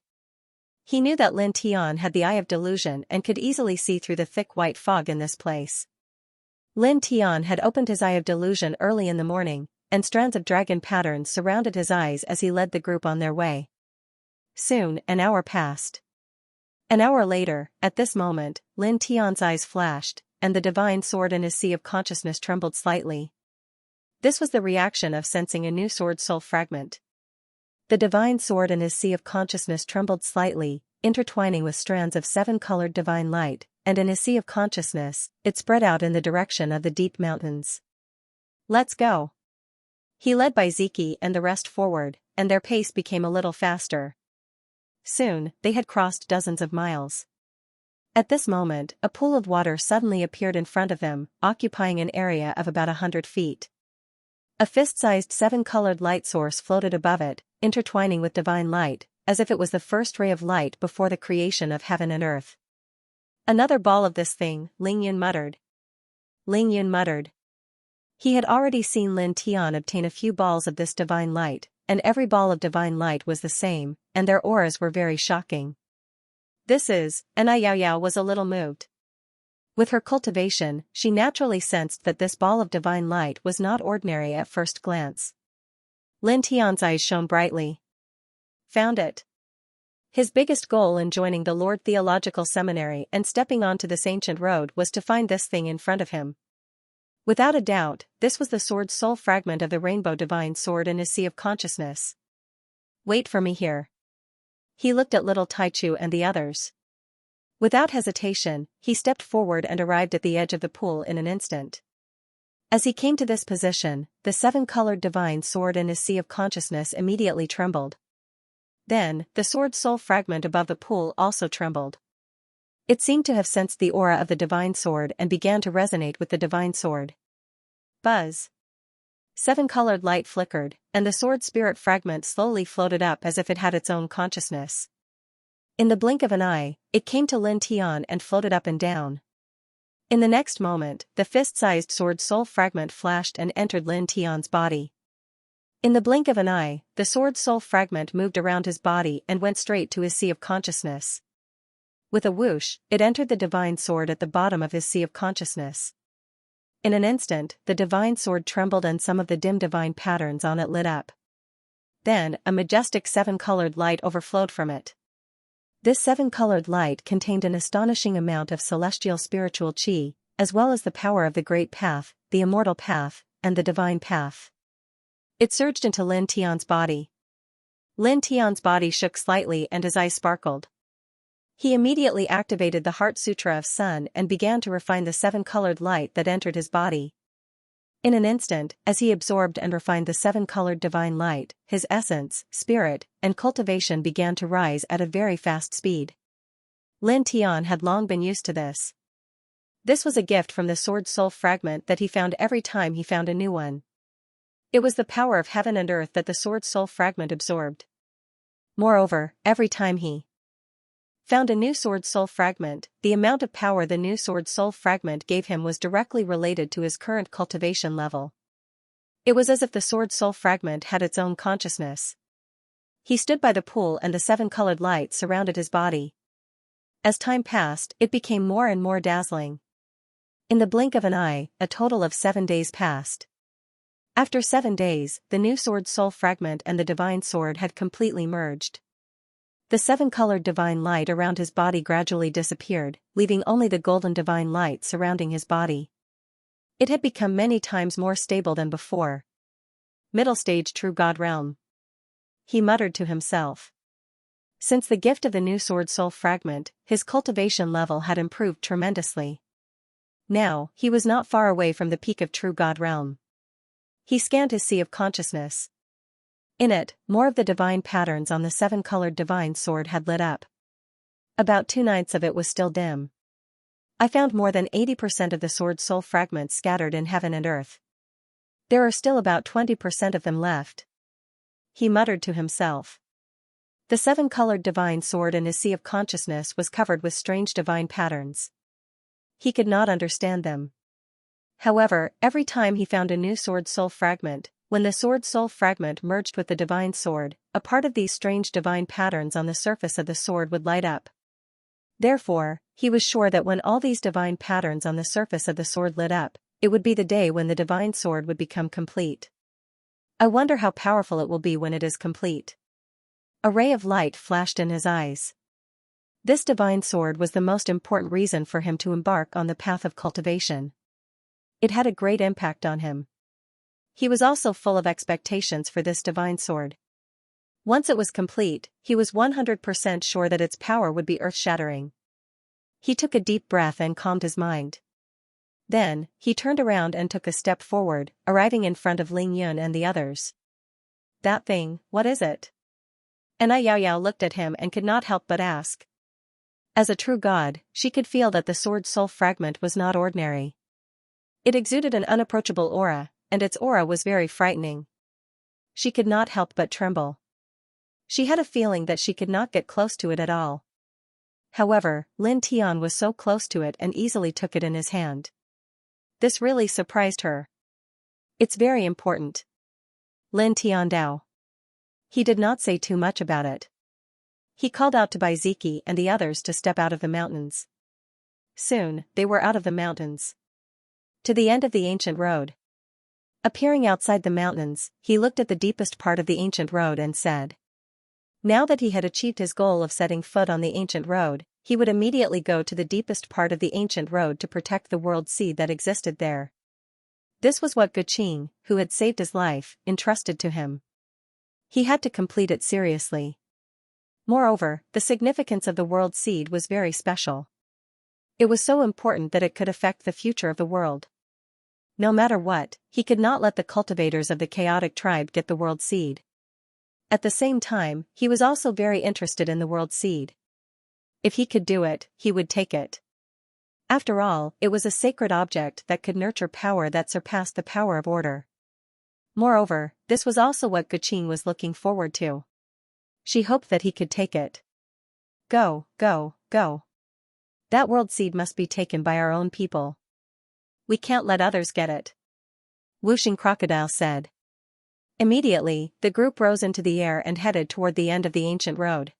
He knew that Lin Tian had the eye of delusion and could easily see through the thick white fog in this place. Lin Tian had opened his eye of delusion early in the morning, and strands of dragon patterns surrounded his eyes as he led the group on their way. Soon, an hour passed. An hour later, at this moment, Lin Tian's eyes flashed, and the divine sword in his sea of consciousness trembled slightly. This was the reaction of sensing a new sword soul fragment. The divine sword in his sea of consciousness trembled slightly, intertwining with strands of 7-colored divine light, and in his sea of consciousness, it spread out in the direction of the deep mountains. "Let's go." He led Baiziki and the rest forward, and their pace became a little faster. Soon, they had crossed dozens of miles. At this moment, a pool of water suddenly appeared in front of them, occupying an area of about 100 feet. A fist-sized 7-colored light source floated above it, intertwining with divine light, as if it was the first ray of light before the creation of heaven and earth. "Another ball of this thing," Ling Yun muttered. Ling Yun muttered. He had already seen Lin Tian obtain a few balls of this divine light, and every ball of divine light was the same, and their auras were very shocking. "This is," and Yao Yao was a little moved. With her cultivation, she naturally sensed that this ball of divine light was not ordinary at first glance. Lin Tian's eyes shone brightly. Found it. His biggest goal in joining the Lord Theological Seminary and stepping onto this ancient road was to find this thing in front of him. Without a doubt, this was the sword's soul fragment of the rainbow divine sword in his sea of consciousness. Wait for me here. He looked at little Taichu and the others. Without hesitation, he stepped forward and arrived at the edge of the pool in an instant. As he came to this position, the seven-colored divine sword in his sea of consciousness immediately trembled. Then, the sword's soul fragment above the pool also trembled. It seemed to have sensed the aura of the divine sword and began to resonate with the divine sword. Buzz. Seven-colored light flickered, and the sword spirit fragment slowly floated up as if it had its own consciousness. In the blink of an eye, it came to Lin Tian and floated up and down. In the next moment, the fist-sized sword soul fragment flashed and entered Lin Tian's body. In the blink of an eye, the sword soul fragment moved around his body and went straight to his sea of consciousness. With a whoosh, it entered the divine sword at the bottom of his sea of consciousness. In an instant, the divine sword trembled and some of the dim divine patterns on it lit up. Then, a majestic seven-colored light overflowed from it. This seven-colored light contained an astonishing amount of celestial spiritual qi, as well as the power of the Great Path, the Immortal Path, and the Divine Path. It surged into Lin Tian's body. Lin Tian's body shook slightly and his eyes sparkled. He immediately activated the Heart Sutra of Sun and began to refine the seven-colored light that entered his body. In an instant, as he absorbed and refined the seven-colored divine light, his essence, spirit, and cultivation began to rise at a very fast speed. Lin Tian had long been used to this. This was a gift from the sword soul fragment that he found every time he found a new one. It was the power of heaven and earth that the sword soul fragment absorbed. Moreover, every time he found a new sword soul fragment, the amount of power the new sword soul fragment gave him was directly related to his current cultivation level. It was as if the sword soul fragment had its own consciousness. He stood by the pool and the seven-colored light surrounded his body. As time passed, it became more and more dazzling. In the blink of an eye, a total of 7 days passed. After 7 days, the new sword soul fragment and the divine sword had completely merged. The seven-colored divine light around his body gradually disappeared, leaving only the golden divine light surrounding his body. It had become many times more stable than before. Middle stage true God realm. He muttered to himself. Since the gift of the new sword soul fragment, his cultivation level had improved tremendously. Now, he was not far away from the peak of true God realm. He scanned his sea of consciousness. In it, more of the divine patterns on the seven-colored divine sword had lit up. About 2/9 of it was still dim. I found more than 80% of the sword soul fragments scattered in heaven and earth. There are still about 20% of them left. He muttered to himself. The seven-colored divine sword in his sea of consciousness was covered with strange divine patterns. He could not understand them. However, every time he found a new sword soul fragment, when the sword soul fragment merged with the divine sword, a part of these strange divine patterns on the surface of the sword would light up. Therefore, he was sure that when all these divine patterns on the surface of the sword lit up, it would be the day when the divine sword would become complete. I wonder how powerful it will be when it is complete. A ray of light flashed in his eyes. This divine sword was the most important reason for him to embark on the path of cultivation. It had a great impact on him. He was also full of expectations for this divine sword. Once it was complete, he was 100% sure that its power would be earth-shattering. He took a deep breath and calmed his mind. Then, he turned around and took a step forward, arriving in front of Ling Yun and the others. That thing, what is it? And Yao Yao looked at him and could not help but ask. As a true god, she could feel that the sword soul fragment was not ordinary. It exuded an unapproachable aura, and its aura was very frightening. She could not help but tremble. She had a feeling that she could not get close to it at all. However, Lin Tian was so close to it and easily took it in his hand. This really surprised her. It's very important. Lin Tian Dao. He did not say too much about it. He called out to Baiziki and the others to step out of the mountains. Soon, they were out of the mountains. To the end of the ancient road. Appearing outside the mountains, he looked at the deepest part of the ancient road and said. Now that he had achieved his goal of setting foot on the ancient road, he would immediately go to the deepest part of the ancient road to protect the world seed that existed there. This was what Guqing, who had saved his life, entrusted to him. He had to complete it seriously. Moreover, the significance of the world seed was very special. It was so important that it could affect the future of the world. No matter what, he could not let the cultivators of the chaotic tribe get the world seed. At the same time, he was also very interested in the world seed. If he could do it, he would take it. After all, it was a sacred object that could nurture power that surpassed the power of order. Moreover, this was also what Guqing was looking forward to. She hoped that he could take it. Go, go, go. That world seed must be taken by our own people. We can't let others get it. Whooshing Crocodile said. Immediately, the group rose into the air and headed toward the end of the ancient road.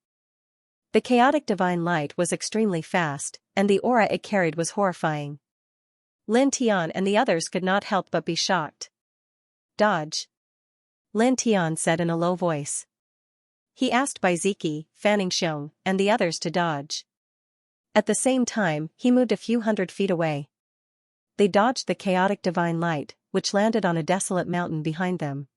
The chaotic divine light was extremely fast, and the aura it carried was horrifying. Lin Tian and the others could not help but be shocked. Dodge. Lin Tian said in a low voice. He asked Baiziki, Fanning Xiong, and the others to dodge. At the same time, he moved a few hundred feet away. They dodged the chaotic divine light, which landed on a desolate mountain behind them.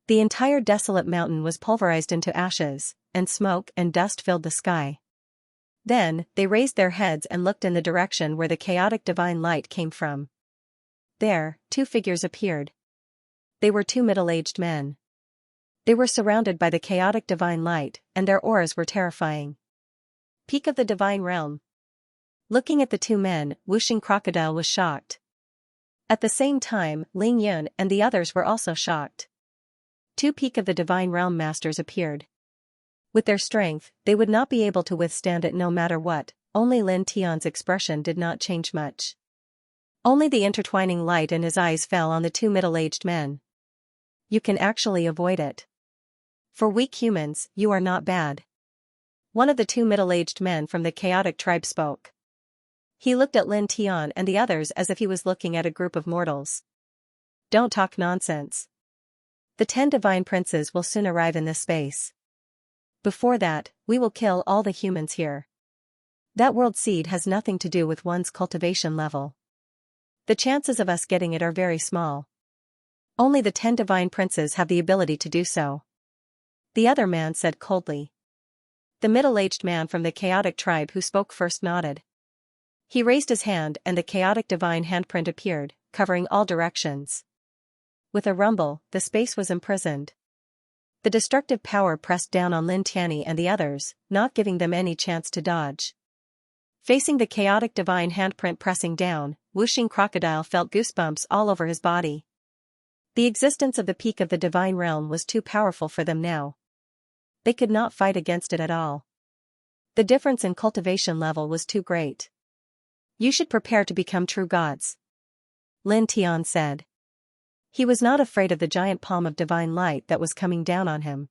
The entire desolate mountain was pulverized into ashes, and smoke and dust filled the sky. Then, they raised their heads and looked in the direction where the chaotic divine light came from. There, two figures appeared. They were two middle-aged men. They were surrounded by the chaotic divine light, and their auras were terrifying. Peak of the divine realm. Looking at the two men, Whooshing Crocodile was shocked. At the same time, Ling Yun and the others were also shocked. Two Peak of the Divine Realm Masters appeared. With their strength, they would not be able to withstand it no matter what. Only Lin Tian's expression did not change much. Only the intertwining light in his eyes fell on the two middle-aged men. You can actually avoid it. For weak humans, you are not bad. One of the two middle-aged men from the chaotic tribe spoke. He looked at Lin Tian and the others as if he was looking at a group of mortals. Don't talk nonsense. The 10 divine princes will soon arrive in this space. Before that, we will kill all the humans here. That world seed has nothing to do with one's cultivation level. The chances of us getting it are very small. Only the 10 divine princes have the ability to do so. The other man said coldly. The middle-aged man from the chaotic tribe who spoke first nodded. He raised his hand and the chaotic divine handprint appeared, covering all directions. With a rumble, the space was imprisoned. The destructive power pressed down on Lin Tianyi and the others, not giving them any chance to dodge. Facing the chaotic divine handprint pressing down, Whooshing Crocodile felt goosebumps all over his body. The existence of the peak of the divine realm was too powerful for them now. They could not fight against it at all. The difference in cultivation level was too great. You should prepare to become true gods. Lin Tian said. He was not afraid of the giant palm of divine light that was coming down on him.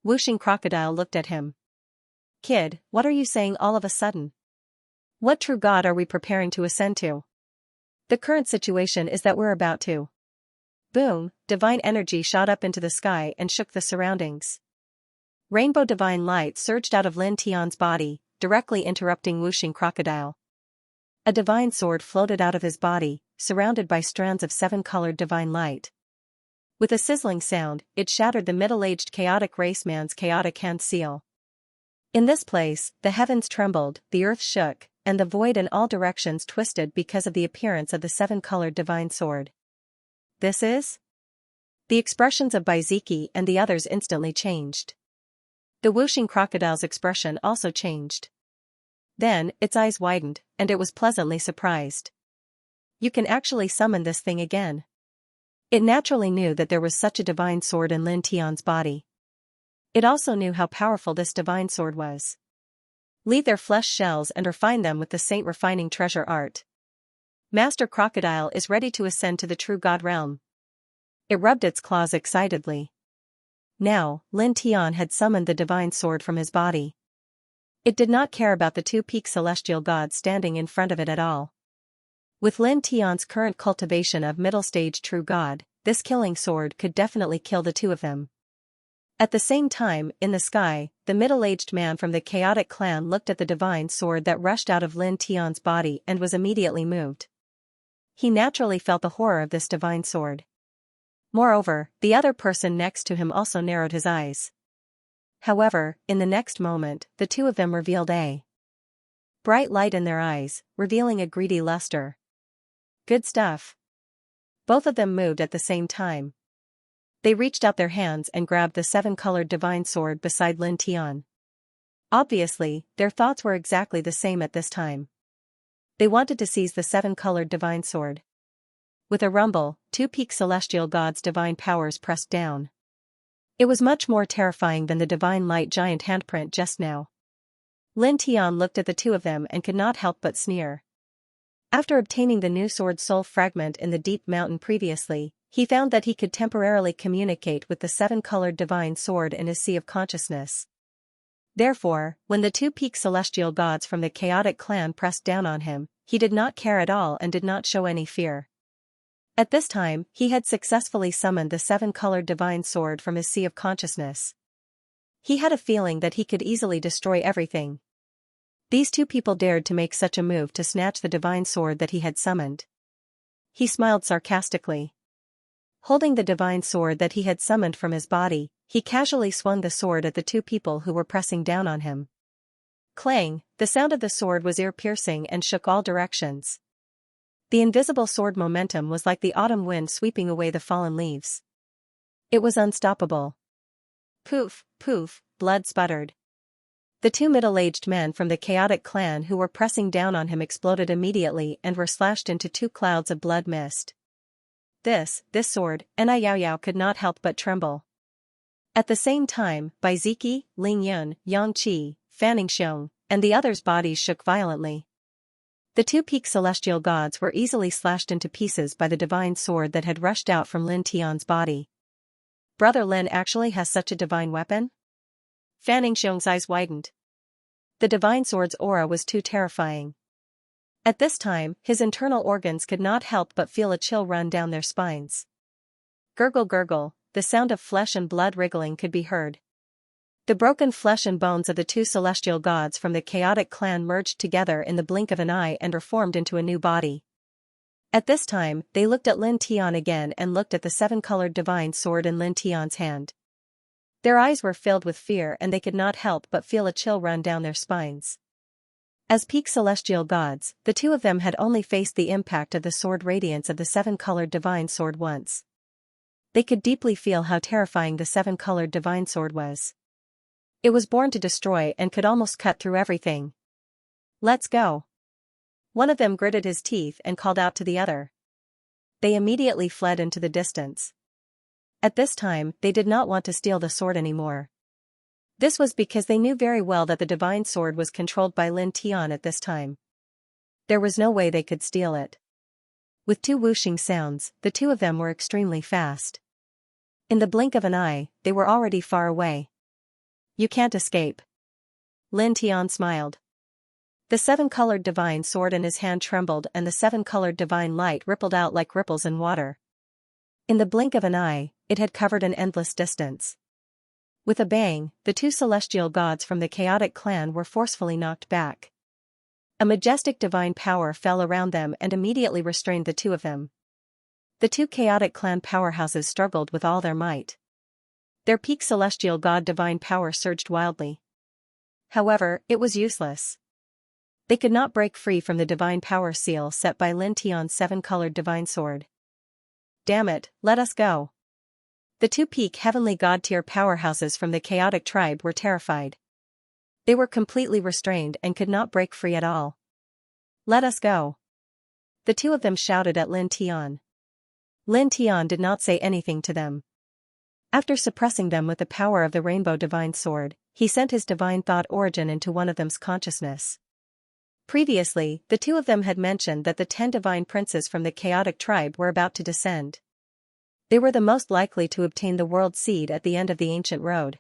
Whooshing Crocodile looked at him. Kid, what are you saying all of a sudden? What true god are we preparing to ascend to? The current situation is that we're about to. Boom, divine energy shot up into the sky and shook the surroundings. Rainbow divine light surged out of Lin Tian's body, directly interrupting Whooshing Crocodile. A divine sword floated out of his body, surrounded by strands of 7-colored divine light. With a sizzling sound, it shattered the middle-aged chaotic race man's chaotic hand seal. In this place, the heavens trembled, the earth shook, and the void in all directions twisted because of the appearance of the 7-colored divine sword. This is? The expressions of Baiziki and the others instantly changed. The Whooshing Crocodile's expression also changed. Then, its eyes widened, and it was pleasantly surprised. You can actually summon this thing again. It naturally knew that there was such a divine sword in Lin Tian's body. It also knew how powerful this divine sword was. Leave their flesh shells and refine them with the saint refining treasure art. Master Crocodile is ready to ascend to the true god realm. It rubbed its claws excitedly. Now, Lin Tian had summoned the divine sword from his body. It did not care about the two peak celestial gods standing in front of it at all. With Lin Tian's current cultivation of middle stage true god, this killing sword could definitely kill the two of them. At the same time, in the sky, the middle-aged man from the chaotic clan looked at the divine sword that rushed out of Lin Tian's body and was immediately moved. He naturally felt the horror of this divine sword. Moreover, the other person next to him also narrowed his eyes. However, in the next moment, the two of them revealed a bright light in their eyes, revealing a greedy luster. Good stuff. Both of them moved at the same time. They reached out their hands and grabbed the seven-colored divine sword beside Lin Tian. Obviously, their thoughts were exactly the same at this time. They wanted to seize the seven-colored divine sword. With a rumble, two peak celestial gods' divine powers pressed down. It was much more terrifying than the divine light giant handprint just now. Lin Tian looked at the two of them and could not help but sneer. After obtaining the new sword soul fragment in the deep mountain previously, he found that he could temporarily communicate with the seven-colored divine sword in his sea of consciousness. Therefore, when the two peak celestial gods from the chaotic clan pressed down on him, he did not care at all and did not show any fear. At this time, he had successfully summoned the seven-colored divine sword from his sea of consciousness. He had a feeling that he could easily destroy everything. These two people dared to make such a move to snatch the divine sword that he had summoned. He smiled sarcastically. Holding the divine sword that he had summoned from his body, he casually swung the sword at the two people who were pressing down on him. Clang, the sound of the sword was ear-piercing and shook all directions. The invisible sword momentum was like the autumn wind sweeping away the fallen leaves. It was unstoppable. Poof, poof, blood sputtered. The two middle-aged men from the chaotic clan who were pressing down on him exploded immediately and were slashed into two clouds of blood mist. This sword, Enai Yao Yao could not help but tremble. At the same time, Bai Ziki, Ling Yun, Yang Qi, Fanning Xiong, and the others' bodies shook violently. The two peak celestial gods were easily slashed into pieces by the divine sword that had rushed out from Lin Tian's body. Brother Lin actually has such a divine weapon? Fanning Xiong's eyes widened. The divine sword's aura was too terrifying. At this time, his internal organs could not help but feel a chill run down their spines. Gurgle gurgle, the sound of flesh and blood wriggling could be heard. The broken flesh and bones of the two celestial gods from the chaotic clan merged together in the blink of an eye and reformed into a new body. At this time, they looked at Lin Tian again and looked at the seven-colored divine sword in Lin Tian's hand. Their eyes were filled with fear and they could not help but feel a chill run down their spines. As peak celestial gods, the two of them had only faced the impact of the sword radiance of the seven-colored divine sword once. They could deeply feel how terrifying the seven-colored divine sword was. It was born to destroy and could almost cut through everything. Let's go. One of them gritted his teeth and called out to the other. They immediately fled into the distance. At this time, they did not want to steal the sword anymore. This was because they knew very well that the divine sword was controlled by Lin Tian at this time. There was no way they could steal it. With two whooshing sounds, the two of them were extremely fast. In the blink of an eye, they were already far away. You can't escape. Lin Tian smiled. The seven-colored divine sword in his hand trembled and the seven-colored divine light rippled out like ripples in water. In the blink of an eye, it had covered an endless distance. With a bang, the two celestial gods from the chaotic clan were forcefully knocked back. A majestic divine power fell around them and immediately restrained the two of them. The two chaotic clan powerhouses struggled with all their might. Their peak celestial god divine power surged wildly. However, it was useless. They could not break free from the divine power seal set by Lin Tian's seven-colored divine sword. Damn it, let us go. The two peak heavenly god-tier powerhouses from the chaotic tribe were terrified. They were completely restrained and could not break free at all. Let us go. The two of them shouted at Lin Tian. Lin Tian did not say anything to them. After suppressing them with the power of the rainbow divine sword, he sent his divine thought origin into one of them's consciousness. Previously, the two of them had mentioned that the 10 divine princes from the chaotic tribe were about to descend. They were the most likely to obtain the world seed at the end of the ancient road.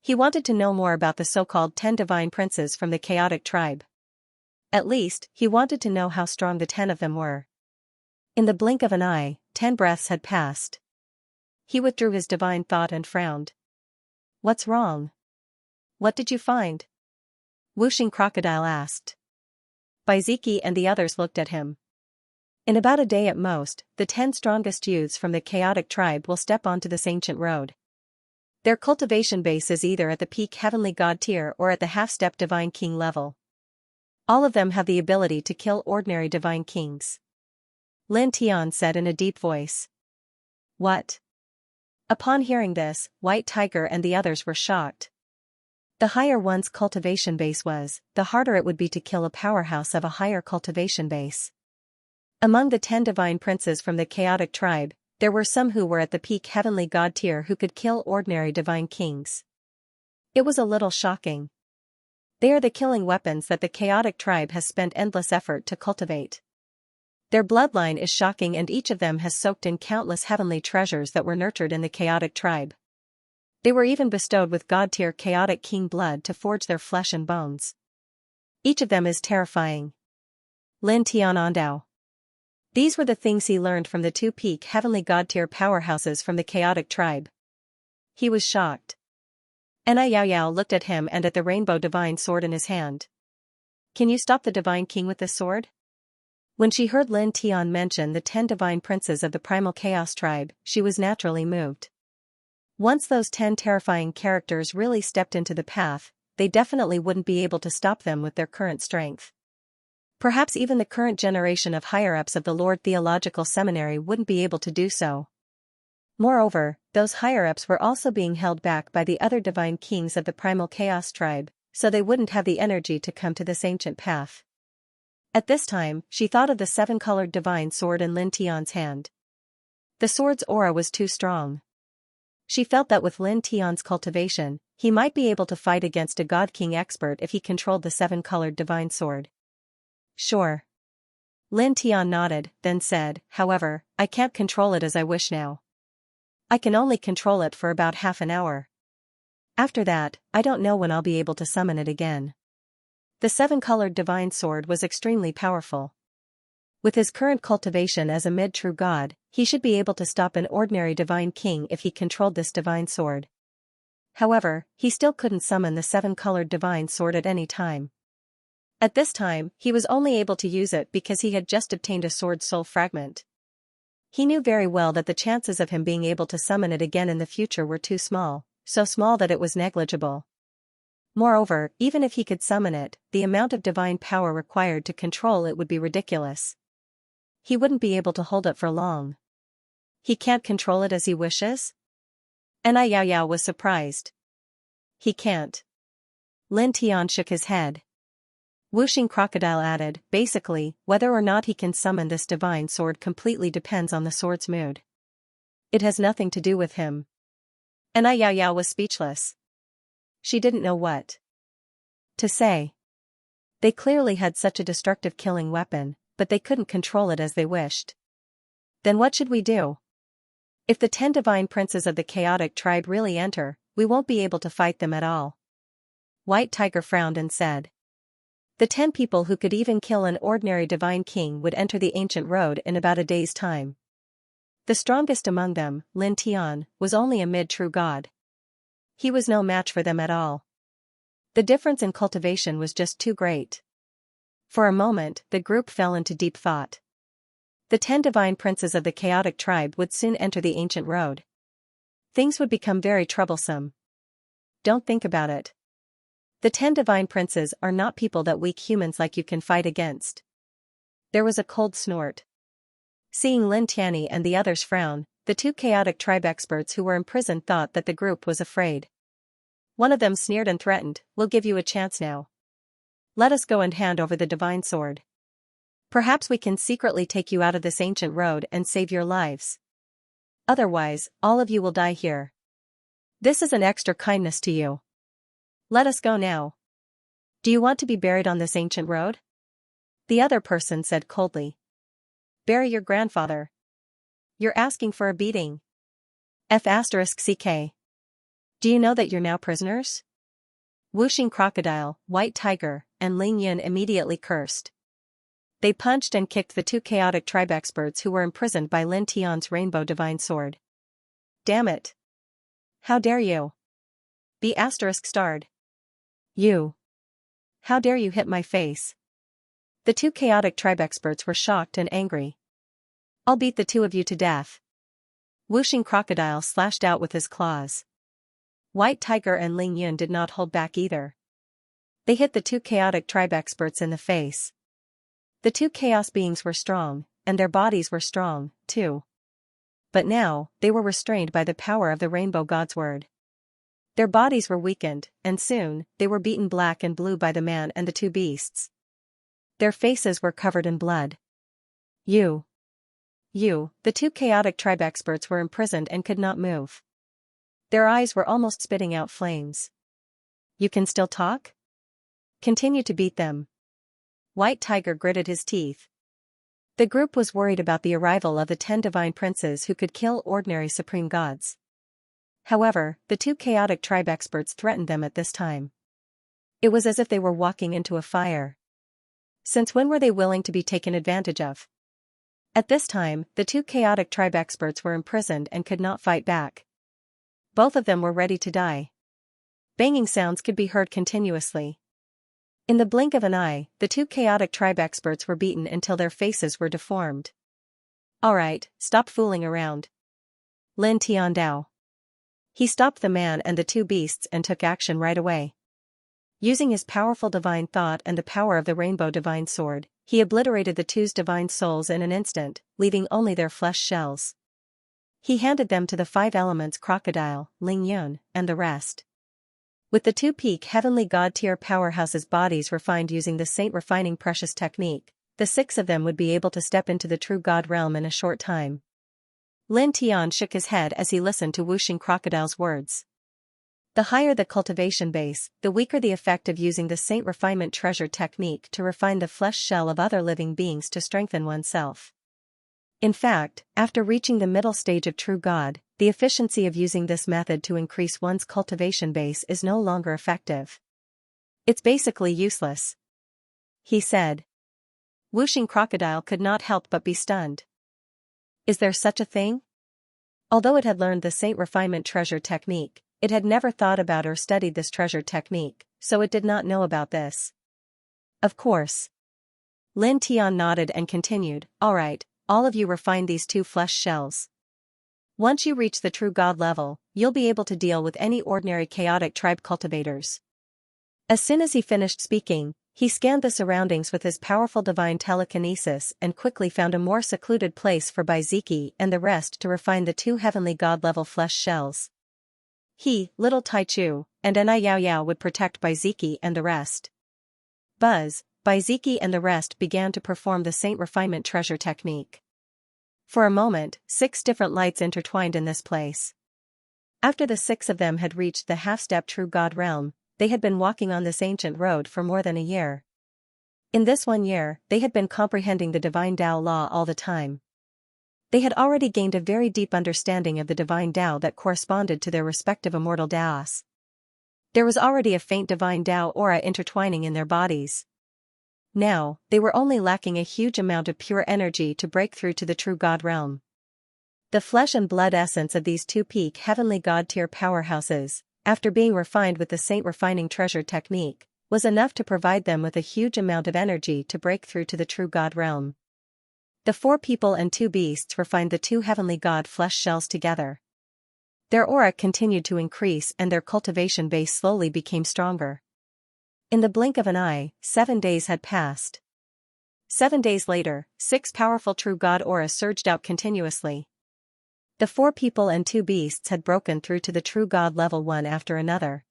He wanted to know more about the so-called 10 divine princes from the chaotic tribe. At least, he wanted to know how strong the 10 of them were. In the blink of an eye, 10 breaths had passed. He withdrew his divine thought and frowned. What's wrong? What did you find? Whooshing Crocodile asked. Baiziki and the others looked at him. In about a day at most, the 10 strongest youths from the chaotic tribe will step onto this ancient road. Their cultivation base is either at the peak heavenly god tier or at the half-step divine king level. All of them have the ability to kill ordinary divine kings. Lin Tian said in a deep voice. What? Upon hearing this, White Tiger and the others were shocked. The higher one's cultivation base was, the harder it would be to kill a powerhouse of a higher cultivation base. Among the 10 divine princes from the chaotic tribe, there were some who were at the peak heavenly god tier who could kill ordinary divine kings. It was a little shocking. They are the killing weapons that the chaotic tribe has spent endless effort to cultivate. Their bloodline is shocking, and each of them has soaked in countless heavenly treasures that were nurtured in the chaotic tribe. They were even bestowed with god-tier chaotic king blood to forge their flesh and bones. Each of them is terrifying. Lin Tianandao. These were the things he learned from the 2 peak heavenly god-tier powerhouses from the chaotic tribe. He was shocked. Enai Yao Yao looked at him and at the rainbow divine sword in his hand. Can you stop the divine king with this sword? When she heard Lin Tian mention the 10 divine princes of the primal chaos tribe, she was naturally moved. Once those 10 terrifying characters really stepped into the path, they definitely wouldn't be able to stop them with their current strength. Perhaps even the current generation of higher-ups of the Lord Theological Seminary wouldn't be able to do so. Moreover, those higher-ups were also being held back by the other divine kings of the primal chaos tribe, so they wouldn't have the energy to come to this ancient path. At this time, she thought of the 7-colored divine sword in Lin Tian's hand. The sword's aura was too strong. She felt that with Lin Tian's cultivation, he might be able to fight against a God King expert if he controlled the 7-colored divine sword. Sure. Lin Tian nodded, then said, however, I can't control it as I wish now. I can only control it for about half an hour. After that, I don't know when I'll be able to summon it again. The 7-colored divine sword was extremely powerful. With his current cultivation as a mid-true god, he should be able to stop an ordinary divine king if he controlled this divine sword. However, he still couldn't summon the 7-colored divine sword at any time. At this time, he was only able to use it because he had just obtained a sword soul fragment. He knew very well that the chances of him being able to summon it again in the future were too small, so small that it was negligible. Moreover, even if he could summon it, the amount of divine power required to control it would be ridiculous. He wouldn't be able to hold it for long. He can't control it as he wishes? Enai Yao Yao was surprised. He can't. Lin Tian shook his head. Whooshing Crocodile added, basically, whether or not he can summon this divine sword completely depends on the sword's mood. It has nothing to do with him. Enai Yao Yao was speechless. She didn't know what to say. They clearly had such a destructive killing weapon, but they couldn't control it as they wished. Then what should we do? If the 10 divine princes of the chaotic tribe really enter, we won't be able to fight them at all. White Tiger frowned and said. The 10 people who could even kill an ordinary divine king would enter the ancient road in about a day's time. The strongest among them, Lin Tian, was only a mid-true god. He was no match for them at all. The difference in cultivation was just too great. For a moment, the group fell into deep thought. The 10 divine princes of the chaotic tribe would soon enter the ancient road. Things would become very troublesome. Don't think about it. The 10 divine princes are not people that weak humans like you can fight against. There was a cold snort. Seeing Lin Tianyi and the others frown, the 2 chaotic tribe experts who were imprisoned thought that the group was afraid. One of them sneered and threatened, "We'll give you a chance now. Let us go and hand over the divine sword. Perhaps we can secretly take you out of this ancient road and save your lives. Otherwise, all of you will die here. This is an extra kindness to you. Let us go now. Do you want to be buried on this ancient road?" The other person said coldly. "Bury your grandfather. You're asking for a beating. F***ck. Do you know that you're now prisoners?" Whooshing Crocodile, White Tiger, and Ling Yin immediately cursed. They punched and kicked the 2 chaotic tribe experts who were imprisoned by Lin Tian's rainbow divine sword. "Damn it! How dare you! B asterisk starred. You. How dare you hit my face? The two chaotic tribe experts were shocked and angry. I'll beat the two of you to death. Whooshing Crocodile slashed out with his claws. White Tiger and Ling Yun did not hold back either. They hit the two chaotic tribe experts in the face. The two chaos beings were strong, and their bodies were strong, too. But now, they were restrained by the power of the Rainbow God's word. Their bodies were weakened, and soon, they were beaten black and blue by the man and the two beasts. Their faces were covered in blood. You, the two chaotic tribe experts were imprisoned and could not move. Their eyes were almost spitting out flames. You can still talk? Continue to beat them. White Tiger gritted his teeth. The group was worried about the arrival of the 10 divine princes who could kill ordinary supreme gods. However, the two chaotic tribe experts threatened them at this time. It was as if they were walking into a fire. Since when were they willing to be taken advantage of? At this time, the two chaotic tribe experts were imprisoned and could not fight back. Both of them were ready to die. Banging sounds could be heard continuously. In the blink of an eye, the two chaotic tribe experts were beaten until their faces were deformed. Alright, stop fooling around. Lin Tiandao. He stopped the man and the two beasts and took action right away. Using his powerful divine thought and the power of the rainbow divine sword, he obliterated the two's divine souls in an instant, leaving only their flesh shells. He handed them to the 5 elements Crocodile, Ling Yun, and the rest. With the two peak heavenly god-tier powerhouses' bodies refined using the Saint Refining Precious technique, the 6 of them would be able to step into the true god realm in a short time. Lin Tian shook his head as he listened to Whooshing Crocodile's words. The higher the cultivation base, the weaker the effect of using the Saint Refinement Treasure technique to refine the flesh shell of other living beings to strengthen oneself. In fact, after reaching the middle stage of true god, the efficiency of using this method to increase one's cultivation base is no longer effective. It's basically useless. He said. Whooshing Crocodile could not help but be stunned. Is there such a thing? Although it had learned the Saint Refinement Treasure technique, it had never thought about or studied this treasure technique, so it did not know about this. Of course. Lin Tian nodded and continued, alright, all of you refine these 2 flesh shells. Once you reach the true god level, you'll be able to deal with any ordinary chaotic tribe cultivators. As soon as he finished speaking, he scanned the surroundings with his powerful divine telekinesis and quickly found a more secluded place for Baiziki and the rest to refine the 2 heavenly god-level flesh shells. He, Little Taichu, and Enai Yao Yao would protect Baiziki and the rest. Buzz, Baiziki and the rest began to perform the Saint Refinement Treasure technique. For a moment, 6 different lights intertwined in this place. After the 6 of them had reached the half-step true god realm, they had been walking on this ancient road for more than a year. In this 1 year, they had been comprehending the divine Tao law all the time. They had already gained a very deep understanding of the divine Tao that corresponded to their respective immortal Taos. There was already a faint divine Tao aura intertwining in their bodies. Now, they were only lacking a huge amount of pure energy to break through to the true god realm. The flesh and blood essence of these 2 peak heavenly god-tier powerhouses, after being refined with the Saint Refining Treasure technique, was enough to provide them with a huge amount of energy to break through to the true god realm. The 4 people and 2 beasts refined the 2 heavenly god flesh shells together. Their aura continued to increase and their cultivation base slowly became stronger. In the blink of an eye, 7 days had passed. 7 days later, 6 powerful true god auras surged out continuously. The 4 people and 2 beasts had broken through to the true god level one after another.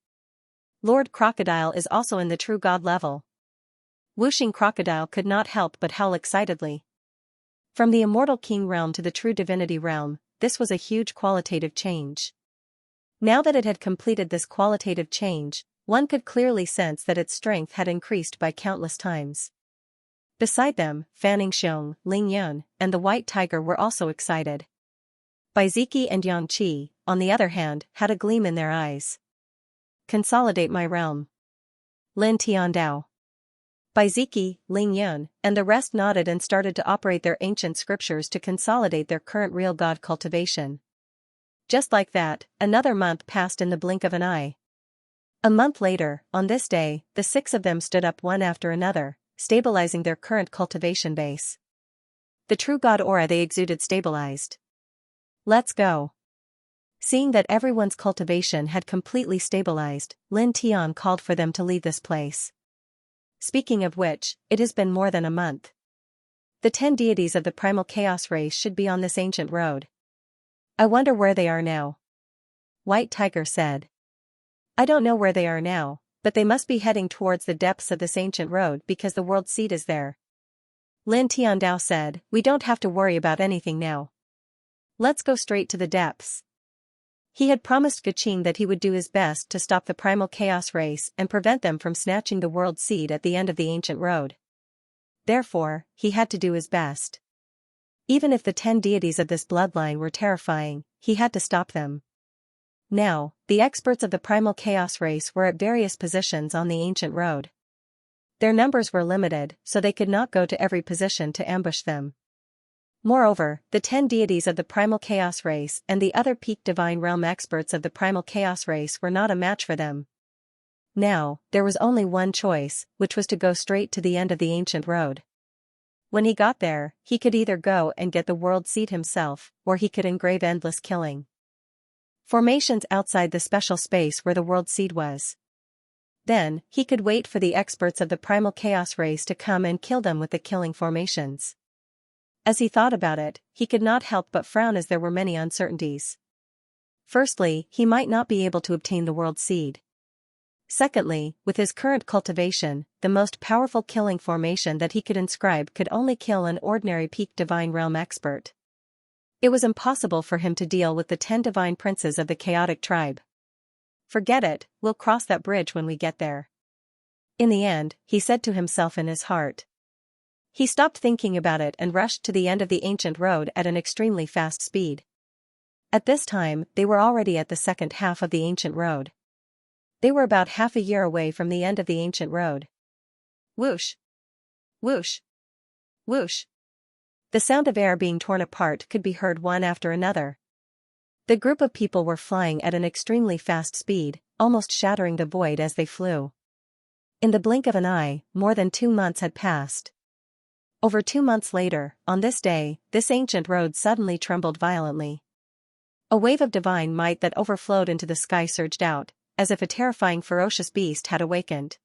Lord Crocodile is also in the true god level. Whooshing Crocodile could not help but howl excitedly. From the immortal king realm to the true divinity realm, this was a huge qualitative change. Now that it had completed this qualitative change, one could clearly sense that its strength had increased by countless times. Beside them, Fanning Xiong, Ling Yun, and the White Tiger were also excited. Baiziki and Yang Qi, on the other hand, had a gleam in their eyes. Consolidate my realm. Lin Tiandao. Baiziki, Ling Yun, and the rest nodded and started to operate their ancient scriptures to consolidate their current real god cultivation. Just like that, another month passed in the blink of an eye. A month later, on this day, the 6 of them stood up one after another, stabilizing their current cultivation base. The true god aura they exuded stabilized. Let's go. Seeing that everyone's cultivation had completely stabilized, Lin Tian called for them to leave this place. Speaking of which, it has been more than a month. The 10 deities of the primal chaos race should be on this ancient road. I wonder where they are now. White Tiger said. I don't know where they are now, but they must be heading towards the depths of this ancient road because the world seed is there. Lin Tiandao said, we don't have to worry about anything now. Let's go straight to the depths. He had promised Guqing that he would do his best to stop the primal chaos race and prevent them from snatching the world seed at the end of the ancient road. Therefore, he had to do his best. Even if the 10 deities of this bloodline were terrifying, he had to stop them. Now, the experts of the primal chaos race were at various positions on the ancient road. Their numbers were limited, so they could not go to every position to ambush them. Moreover, the 10 deities of the primal chaos race and the other peak divine realm experts of the primal chaos race were not a match for them. Now, there was only one choice, which was to go straight to the end of the ancient road. When he got there, he could either go and get the world seed himself, or he could engrave endless killing formations outside the special space where the world seed was. Then, he could wait for the experts of the primal chaos race to come and kill them with the killing formations. As he thought about it, he could not help but frown as there were many uncertainties. Firstly, he might not be able to obtain the world seed. Secondly, with his current cultivation, the most powerful killing formation that he could inscribe could only kill an ordinary peak divine realm expert. It was impossible for him to deal with the 10 divine princes of the chaotic tribe. Forget it, we'll cross that bridge when we get there. In the end, he said to himself in his heart. He stopped thinking about it and rushed to the end of the ancient road at an extremely fast speed. At this time, they were already at the second half of the ancient road. They were about half a year away from the end of the ancient road. Whoosh! Whoosh! Whoosh! The sound of air being torn apart could be heard one after another. The group of people were flying at an extremely fast speed, almost shattering the void as they flew. In the blink of an eye, more than 2 months had passed. Over 2 months later, on this day, this ancient road suddenly trembled violently. A wave of divine might that overflowed into the sky surged out, as if a terrifying ferocious beast had awakened.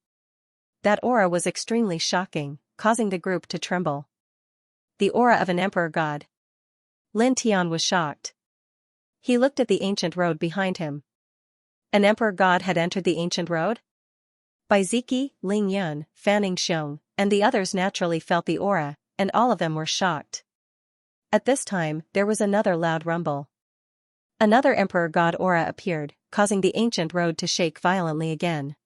That aura was extremely shocking, causing the group to tremble. The aura of an emperor god. Lin Tian was shocked. He looked at the ancient road behind him. An emperor god had entered the ancient road? Bai Ziki, Ling Yun, Fanning Xiong, and the others naturally felt the aura, and all of them were shocked. At this time, there was another loud rumble. Another emperor god aura appeared, causing the ancient road to shake violently again.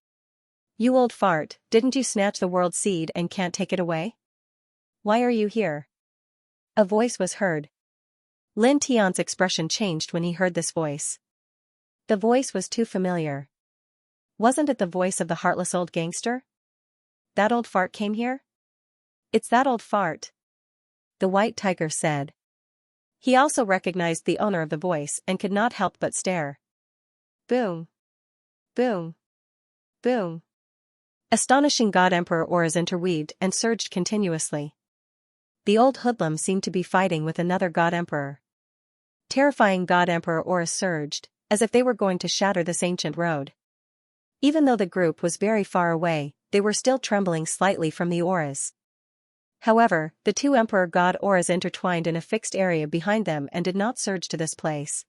You old fart, didn't you snatch the world seed and can't take it away? Why are you here? A voice was heard. Lin Tian's expression changed when he heard this voice. The voice was too familiar. Wasn't it the voice of the heartless old gangster? That old fart came here? It's that old fart. The White Tiger said. He also recognized the owner of the voice and could not help but stare. Boom. Boom. Boom. Astonishing God Emperor auras interweaved and surged continuously. The old hoodlum seemed to be fighting with another God Emperor. Terrifying God Emperor auras surged, as if they were going to shatter this ancient road. Even though the group was very far away, they were still trembling slightly from the auras. However, the 2 Emperor God auras intertwined in a fixed area behind them and did not surge to this place.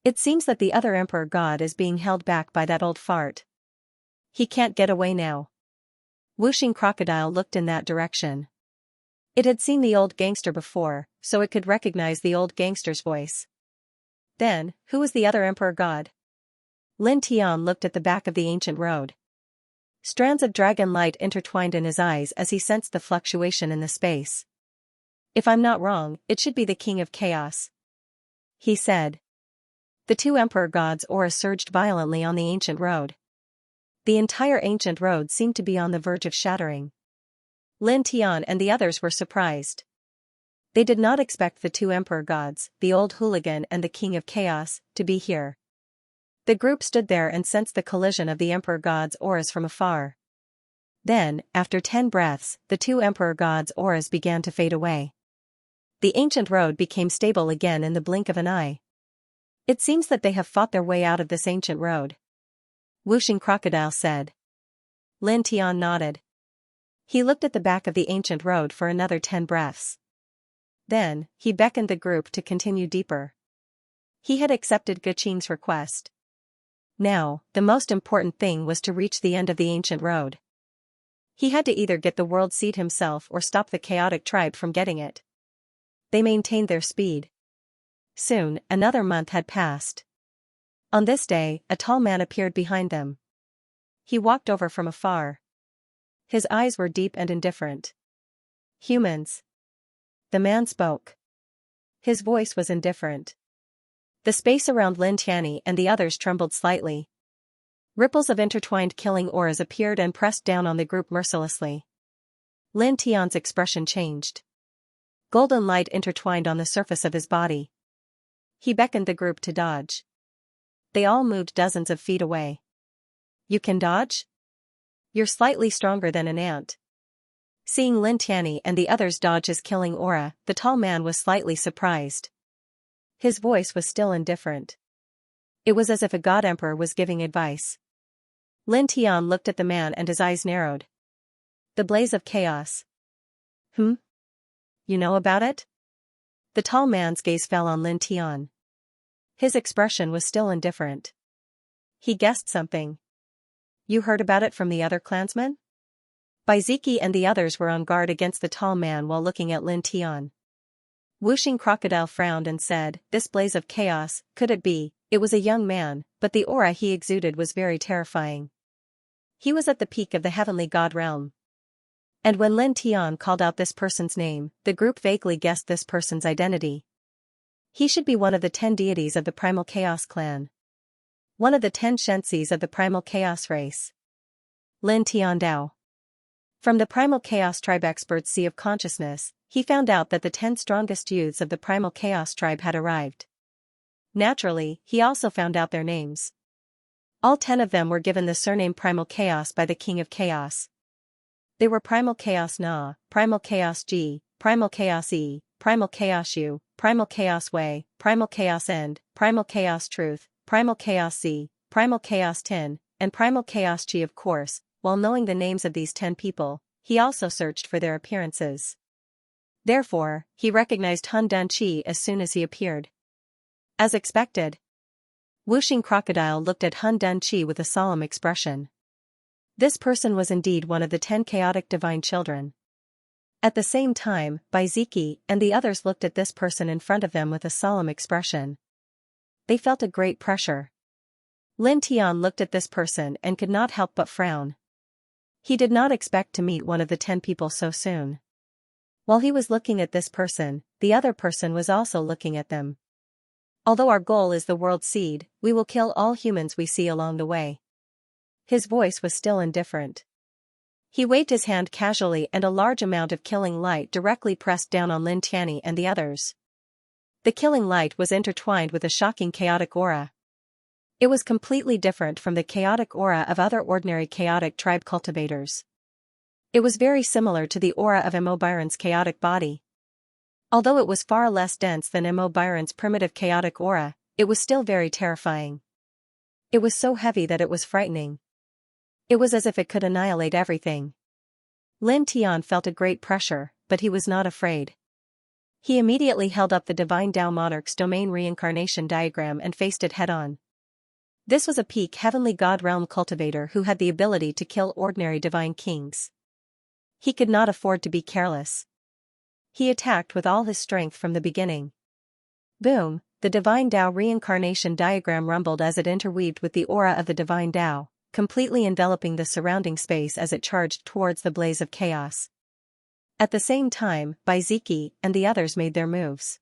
It seems that the other Emperor God is being held back by that old fart. He can't get away now. Whooshing Crocodile looked in that direction. It had seen the old gangster before, so it could recognize the old gangster's voice. Then, who was the other Emperor God? Lin Tian looked at the back of the ancient road. Strands of dragon light intertwined in his eyes as he sensed the fluctuation in the space. If I'm not wrong, it should be the King of Chaos, he said. The 2 Emperor Gods' aura surged violently on the ancient road. The entire ancient road seemed to be on the verge of shattering. Lin Tian and the others were surprised. They did not expect the 2 Emperor Gods, the old hooligan and the King of Chaos, to be here. The group stood there and sensed the collision of the Emperor God's auras from afar. Then, after 10 breaths, the 2 Emperor God's auras began to fade away. The ancient road became stable again in the blink of an eye. It seems that they have fought their way out of this ancient road. Whooshing Crocodile said. Lin Tian nodded. He looked at the back of the ancient road for another 10 breaths. Then, he beckoned the group to continue deeper. He had accepted Guqing's request. Now, the most important thing was to reach the end of the ancient road. He had to either get the world seed himself or stop the chaotic tribe from getting it. They maintained their speed. Soon, another month had passed. On this day, a tall man appeared behind them. He walked over from afar. His eyes were deep and indifferent. Humans. The man spoke. His voice was indifferent. The space around Lin Tianyi and the others trembled slightly. Ripples of intertwined killing auras appeared and pressed down on the group mercilessly. Lin Tian's expression changed. Golden light intertwined on the surface of his body. He beckoned the group to dodge. They all moved dozens of feet away. You can dodge? You're slightly stronger than an ant. Seeing Lin Tianyi and the others dodge his killing aura, the tall man was slightly surprised. His voice was still indifferent. It was as if a god emperor was giving advice. Lin Tian looked at the man and his eyes narrowed. The blaze of chaos. You know about it? The tall man's gaze fell on Lin Tian. His expression was still indifferent. He guessed something. You heard about it from the other clansmen? Baiziki and the others were on guard against the tall man while looking at Lin Tian. Whooshing Crocodile frowned and said, This blaze of chaos, could it be? It was a young man, but the aura he exuded was very terrifying. He was at the peak of the heavenly god realm. And when Lin Tian called out this person's name, the group vaguely guessed this person's identity. He should be one of the 10 deities of the Primal Chaos clan. One of the 10 Xianxias of the Primal Chaos race. Lin Tian Dao. From the Primal Chaos tribe expert's Sea of Consciousness, he found out that the 10 strongest youths of the Primal Chaos tribe had arrived. Naturally, he also found out their names. All 10 of them were given the surname Primal Chaos by the King of Chaos. They were Primal Chaos Na, Primal Chaos Ji, Primal Chaos E, Primal Chaos Yu, Primal Chaos Wei, Primal Chaos End, Primal Chaos Truth, Primal Chaos Z, Primal Chaos Tin, and Primal Chaos Chi. Of course, while knowing the names of these 10 people, he also searched for their appearances. Therefore, he recognized Hun Danqi as soon as he appeared. As expected. Whooshing Crocodile looked at Hun Danqi with a solemn expression. This person was indeed one of the 10 chaotic divine children. At the same time, Baiziki and the others looked at this person in front of them with a solemn expression. They felt a great pressure. Lin Tian looked at this person and could not help but frown. He did not expect to meet one of the 10 people so soon. While he was looking at this person, the other person was also looking at them. Although our goal is the world seed, we will kill all humans we see along the way. His voice was still indifferent. He waved his hand casually and a large amount of killing light directly pressed down on Lin Tianyi and the others. The killing light was intertwined with a shocking chaotic aura. It was completely different from the chaotic aura of other ordinary chaotic tribe cultivators. It was very similar to the aura of Mo Byron's chaotic body. Although it was far less dense than Mo Byron's primitive chaotic aura, it was still very terrifying. It was so heavy that it was frightening. It was as if it could annihilate everything. Lin Tian felt a great pressure, but he was not afraid. He immediately held up the Divine Tao Monarch's domain reincarnation diagram and faced it head-on. This was a peak heavenly god realm cultivator who had the ability to kill ordinary divine kings. He could not afford to be careless. He attacked with all his strength from the beginning. Boom, the Divine Tao reincarnation diagram rumbled as it interweaved with the aura of the Divine Tao, completely enveloping the surrounding space as it charged towards the blaze of chaos. At the same time, Baiziki and the others made their moves.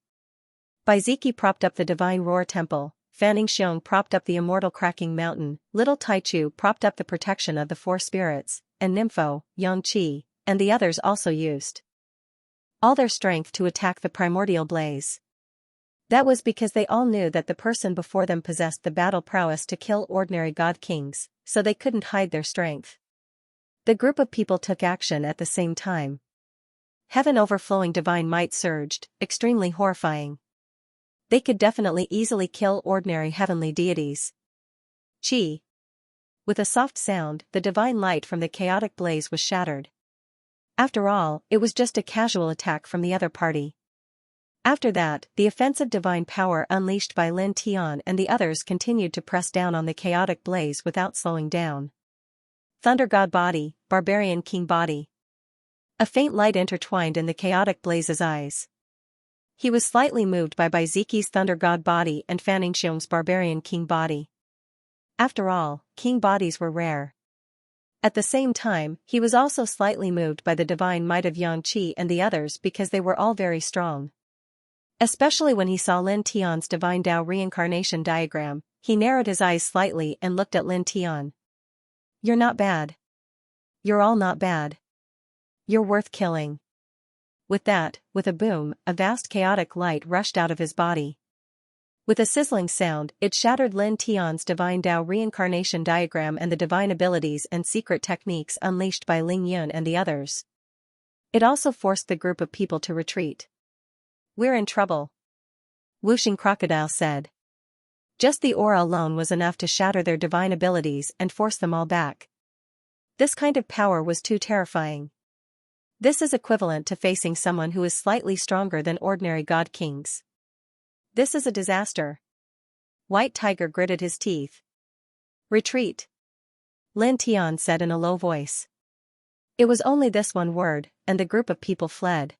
Baiziki propped up the Divine Roar Temple, Fanning Xiong propped up the Immortal Cracking Mountain, Little Taichu propped up the protection of the Four Spirits, and Nympho, Yangqi, and the others also used all their strength to attack the primordial blaze. That was because they all knew that the person before them possessed the battle prowess to kill ordinary god kings, so they couldn't hide their strength. The group of people took action at the same time. Heaven overflowing divine might surged, extremely horrifying. They could definitely easily kill ordinary heavenly deities. Chi. With a soft sound, the divine light from the chaotic blaze was shattered. After all, it was just a casual attack from the other party. After that, the offensive divine power unleashed by Lin Tian and the others continued to press down on the chaotic blaze without slowing down. Thunder God body, barbarian king body. A faint light intertwined in the chaotic blaze's eyes. He was slightly moved by Ziki's thunder god body and Fanning Xiong's barbarian king body. After all, king bodies were rare. At the same time, he was also slightly moved by the divine might of Yang Qi and the others because they were all very strong. Especially when he saw Lin Tian's divine Dao reincarnation diagram, he narrowed his eyes slightly and looked at Lin Tian. You're not bad. You're all not bad. You're worth killing. With that, with a boom, a vast chaotic light rushed out of his body. With a sizzling sound, it shattered Lin Tian's divine Dao reincarnation diagram and the divine abilities and secret techniques unleashed by Ling Yun and the others. It also forced the group of people to retreat. We're in trouble. Whooshing Crocodile said. Just the aura alone was enough to shatter their divine abilities and force them all back. This kind of power was too terrifying. This is equivalent to facing someone who is slightly stronger than ordinary god kings. This is a disaster. White Tiger gritted his teeth. Retreat. Lin Tian said in a low voice. It was only this one word, and the group of people fled.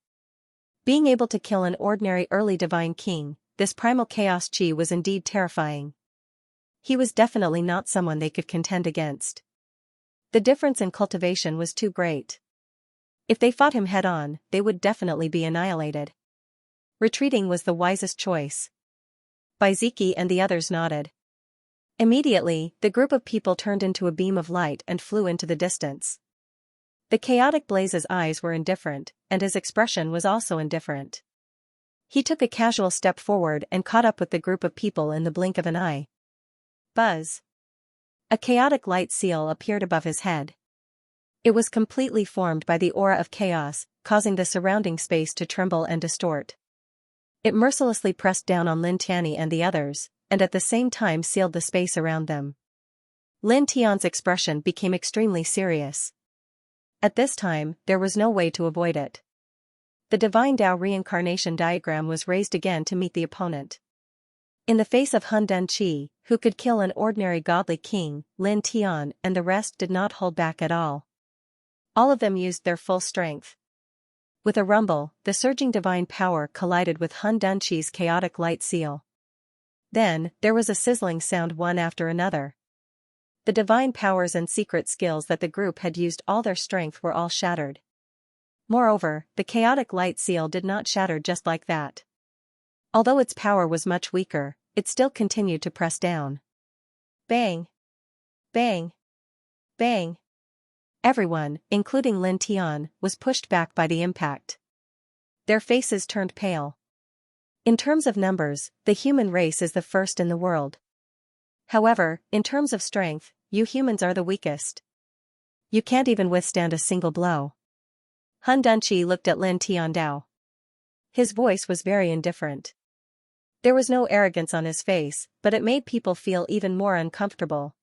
Being able to kill an ordinary early divine king, this primal chaos chi was indeed terrifying. He was definitely not someone they could contend against. The difference in cultivation was too great. If they fought him head-on, they would definitely be annihilated. Retreating was the wisest choice. Ziki and the others nodded. Immediately, the group of people turned into a beam of light and flew into the distance. The chaotic blaze's eyes were indifferent, and his expression was also indifferent. He took a casual step forward and caught up with the group of people in the blink of an eye. Buzz. A chaotic light seal appeared above his head. It was completely formed by the aura of chaos, causing the surrounding space to tremble and distort. It mercilessly pressed down on Lin Tianyi and the others, and at the same time sealed the space around them. Lin Tian's expression became extremely serious. At this time, there was no way to avoid it. The divine Dao reincarnation diagram was raised again to meet the opponent. In the face of Hun Denqi, who could kill an ordinary godly king, Lin Tian and the rest did not hold back at all. All of them used their full strength. With a rumble, the surging divine power collided with Hun Denqi's chaotic light seal. Then, there was a sizzling sound one after another. The divine powers and secret skills that the group had used all their strength were all shattered. Moreover, the chaotic light seal did not shatter just like that. Although its power was much weaker, it still continued to press down. Bang! Bang! Bang! Everyone, including Lin Tian, was pushed back by the impact. Their faces turned pale. In terms of numbers, the human race is the first in the world. However, in terms of strength, you humans are the weakest. You can't even withstand a single blow. Hun Denqi looked at Lin Tiandao. His voice was very indifferent. There was no arrogance on his face, but it made people feel even more uncomfortable.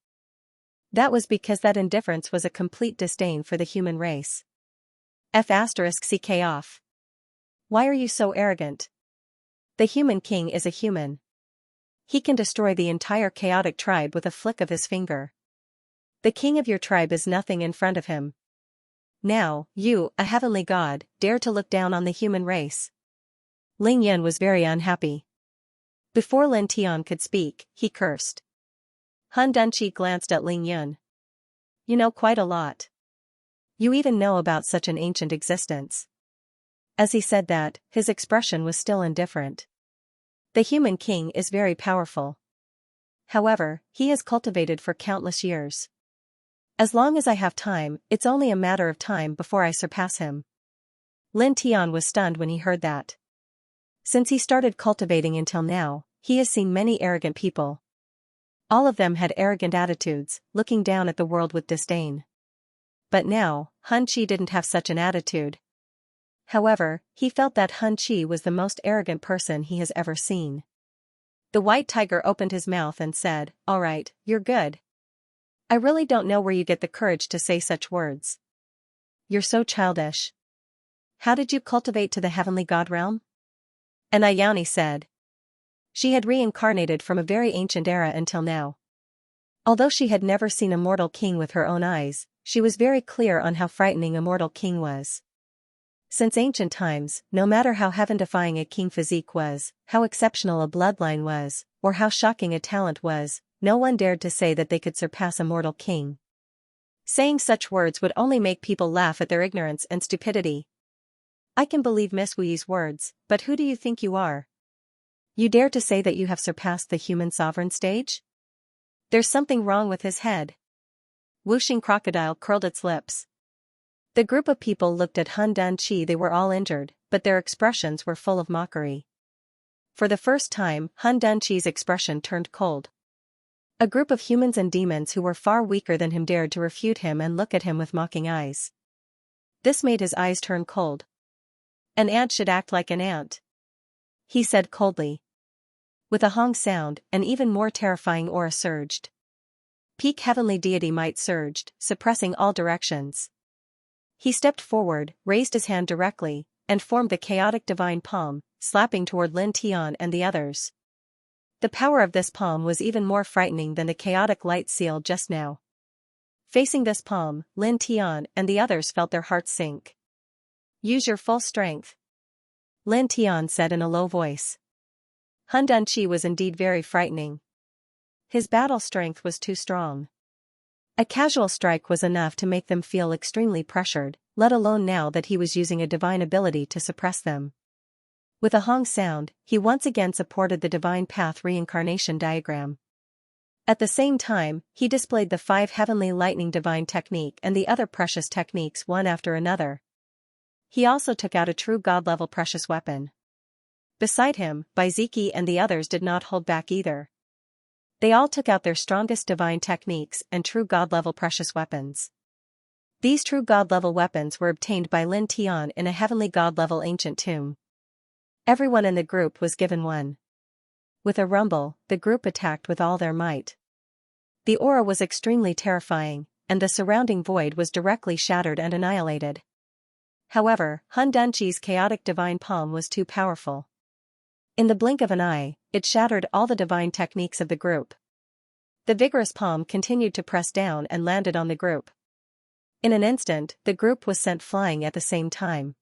That was because that indifference was a complete disdain for the human race. F***ck off. Why are you so arrogant? The human king is a human. He can destroy the entire chaotic tribe with a flick of his finger. The king of your tribe is nothing in front of him. Now, you, a heavenly god, dare to look down on the human race. Ling Yun was very unhappy. Before Lin Tian could speak, he cursed. Hun Denqi glanced at Ling Yun. You know quite a lot. You even know about such an ancient existence. As he said that, his expression was still indifferent. The human king is very powerful. However, he has cultivated for countless years. As long as I have time, it's only a matter of time before I surpass him. Lin Tian was stunned when he heard that. Since he started cultivating until now, he has seen many arrogant people. All of them had arrogant attitudes, looking down at the world with disdain. But now, Hun Chi didn't have such an attitude. However, he felt that Hun Chi was the most arrogant person he has ever seen. The white tiger opened his mouth and said, "All right, you're good. I really don't know where you get the courage to say such words. You're so childish. How did you cultivate to the heavenly god realm?" And Ayani said. She had reincarnated from a very ancient era until now. Although she had never seen a mortal king with her own eyes, she was very clear on how frightening a mortal king was. Since ancient times, no matter how heaven-defying a king physique was, how exceptional a bloodline was, or how shocking a talent was, no one dared to say that they could surpass a mortal king. Saying such words would only make people laugh at their ignorance and stupidity. I can believe Miss Wuyi's words, but who do you think you are? You dare to say that you have surpassed the human sovereign stage? There's something wrong with his head. Wuxing Crocodile curled its lips. The group of people looked at Hun Danqi. They were all injured, but their expressions were full of mockery. For the first time, Hun Danqi's expression turned cold. A group of humans and demons who were far weaker than him dared to refute him and look at him with mocking eyes. This made his eyes turn cold. An ant should act like an ant, he said coldly. With a hong sound, an even more terrifying aura surged. Peak heavenly deity might surged, suppressing all directions. He stepped forward, raised his hand directly, and formed the chaotic divine palm, slapping toward Lin Tian and the others. The power of this palm was even more frightening than the chaotic light seal just now. Facing this palm, Lin Tian and the others felt their hearts sink. Use your full strength, Lin Tian said in a low voice. Hun Danqi was indeed very frightening. His battle strength was too strong. A casual strike was enough to make them feel extremely pressured, let alone now that he was using a divine ability to suppress them. With a hong sound, he once again supported the divine path reincarnation diagram. At the same time, he displayed the 5 heavenly lightning divine technique and the other precious techniques one after another. He also took out a true god-level precious weapon. Beside him, Baiziki and the others did not hold back either. They all took out their strongest divine techniques and true god-level precious weapons. These true god-level weapons were obtained by Lin Tian in a heavenly god-level ancient tomb. Everyone in the group was given one. With a rumble, the group attacked with all their might. The aura was extremely terrifying, and the surrounding void was directly shattered and annihilated. However, Hun Danqi's chaotic divine palm was too powerful. In the blink of an eye, it shattered all the divine techniques of the group. The vigorous palm continued to press down and landed on the group. In an instant, the group was sent flying at the same time.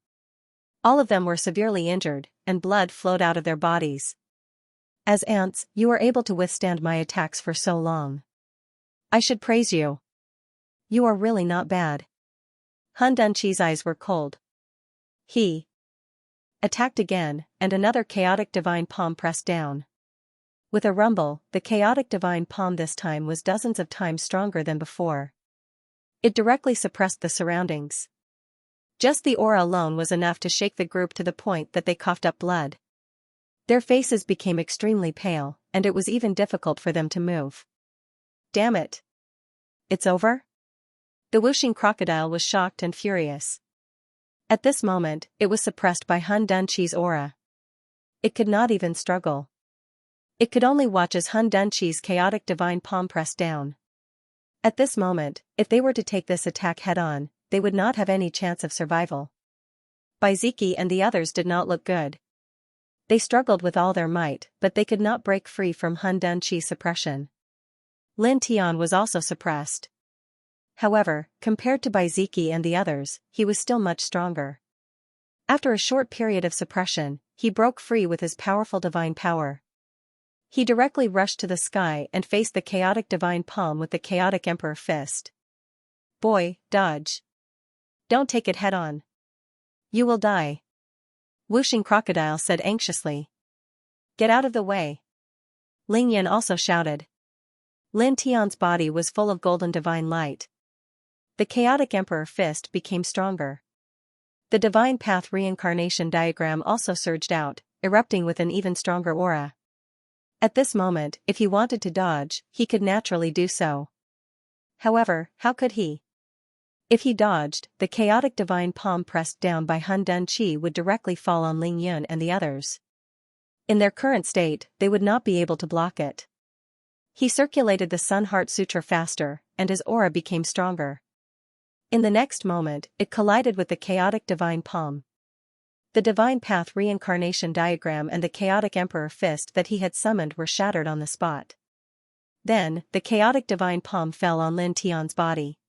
All of them were severely injured, and blood flowed out of their bodies. As ants, you were able to withstand my attacks for so long. I should praise you. You are really not bad. Hun Danqi's eyes were cold. He attacked again, and another chaotic divine palm pressed down. With a rumble, the chaotic divine palm this time was dozens of times stronger than before. It directly suppressed the surroundings. Just the aura alone was enough to shake the group to the point that they coughed up blood. Their faces became extremely pale, and it was even difficult for them to move. Damn it! It's over? The Wuxing Crocodile was shocked and furious. At this moment, it was suppressed by Hun Danqi's aura. It could not even struggle. It could only watch as Hun Danqi's chaotic divine palm pressed down. At this moment, if they were to take this attack head-on, they would not have any chance of survival. Baiziki and the others did not look good. They struggled with all their might, but they could not break free from Hun Danqi's suppression. Lin Tian was also suppressed. However, compared to Baiziki and the others, he was still much stronger. After a short period of suppression, he broke free with his powerful divine power. He directly rushed to the sky and faced the chaotic divine palm with the chaotic emperor fist. Boy, dodge. Don't take it head-on. You will die. Wuxing Crocodile said anxiously. Get out of the way. Ling Yan also shouted. Lin Tian's body was full of golden divine light. The chaotic emperor fist became stronger. The divine path reincarnation diagram also surged out, erupting with an even stronger aura. At this moment, if he wanted to dodge, he could naturally do so. However, how could he? If he dodged, the chaotic divine palm pressed down by Hun Dunqi would directly fall on Ling Yun and the others. In their current state, they would not be able to block it. He circulated the Sun Heart Sutra faster, and his aura became stronger. In the next moment, it collided with the chaotic divine palm. The divine path reincarnation diagram and the chaotic emperor fist that he had summoned were shattered on the spot. Then, the chaotic divine palm fell on Lin Tian's body.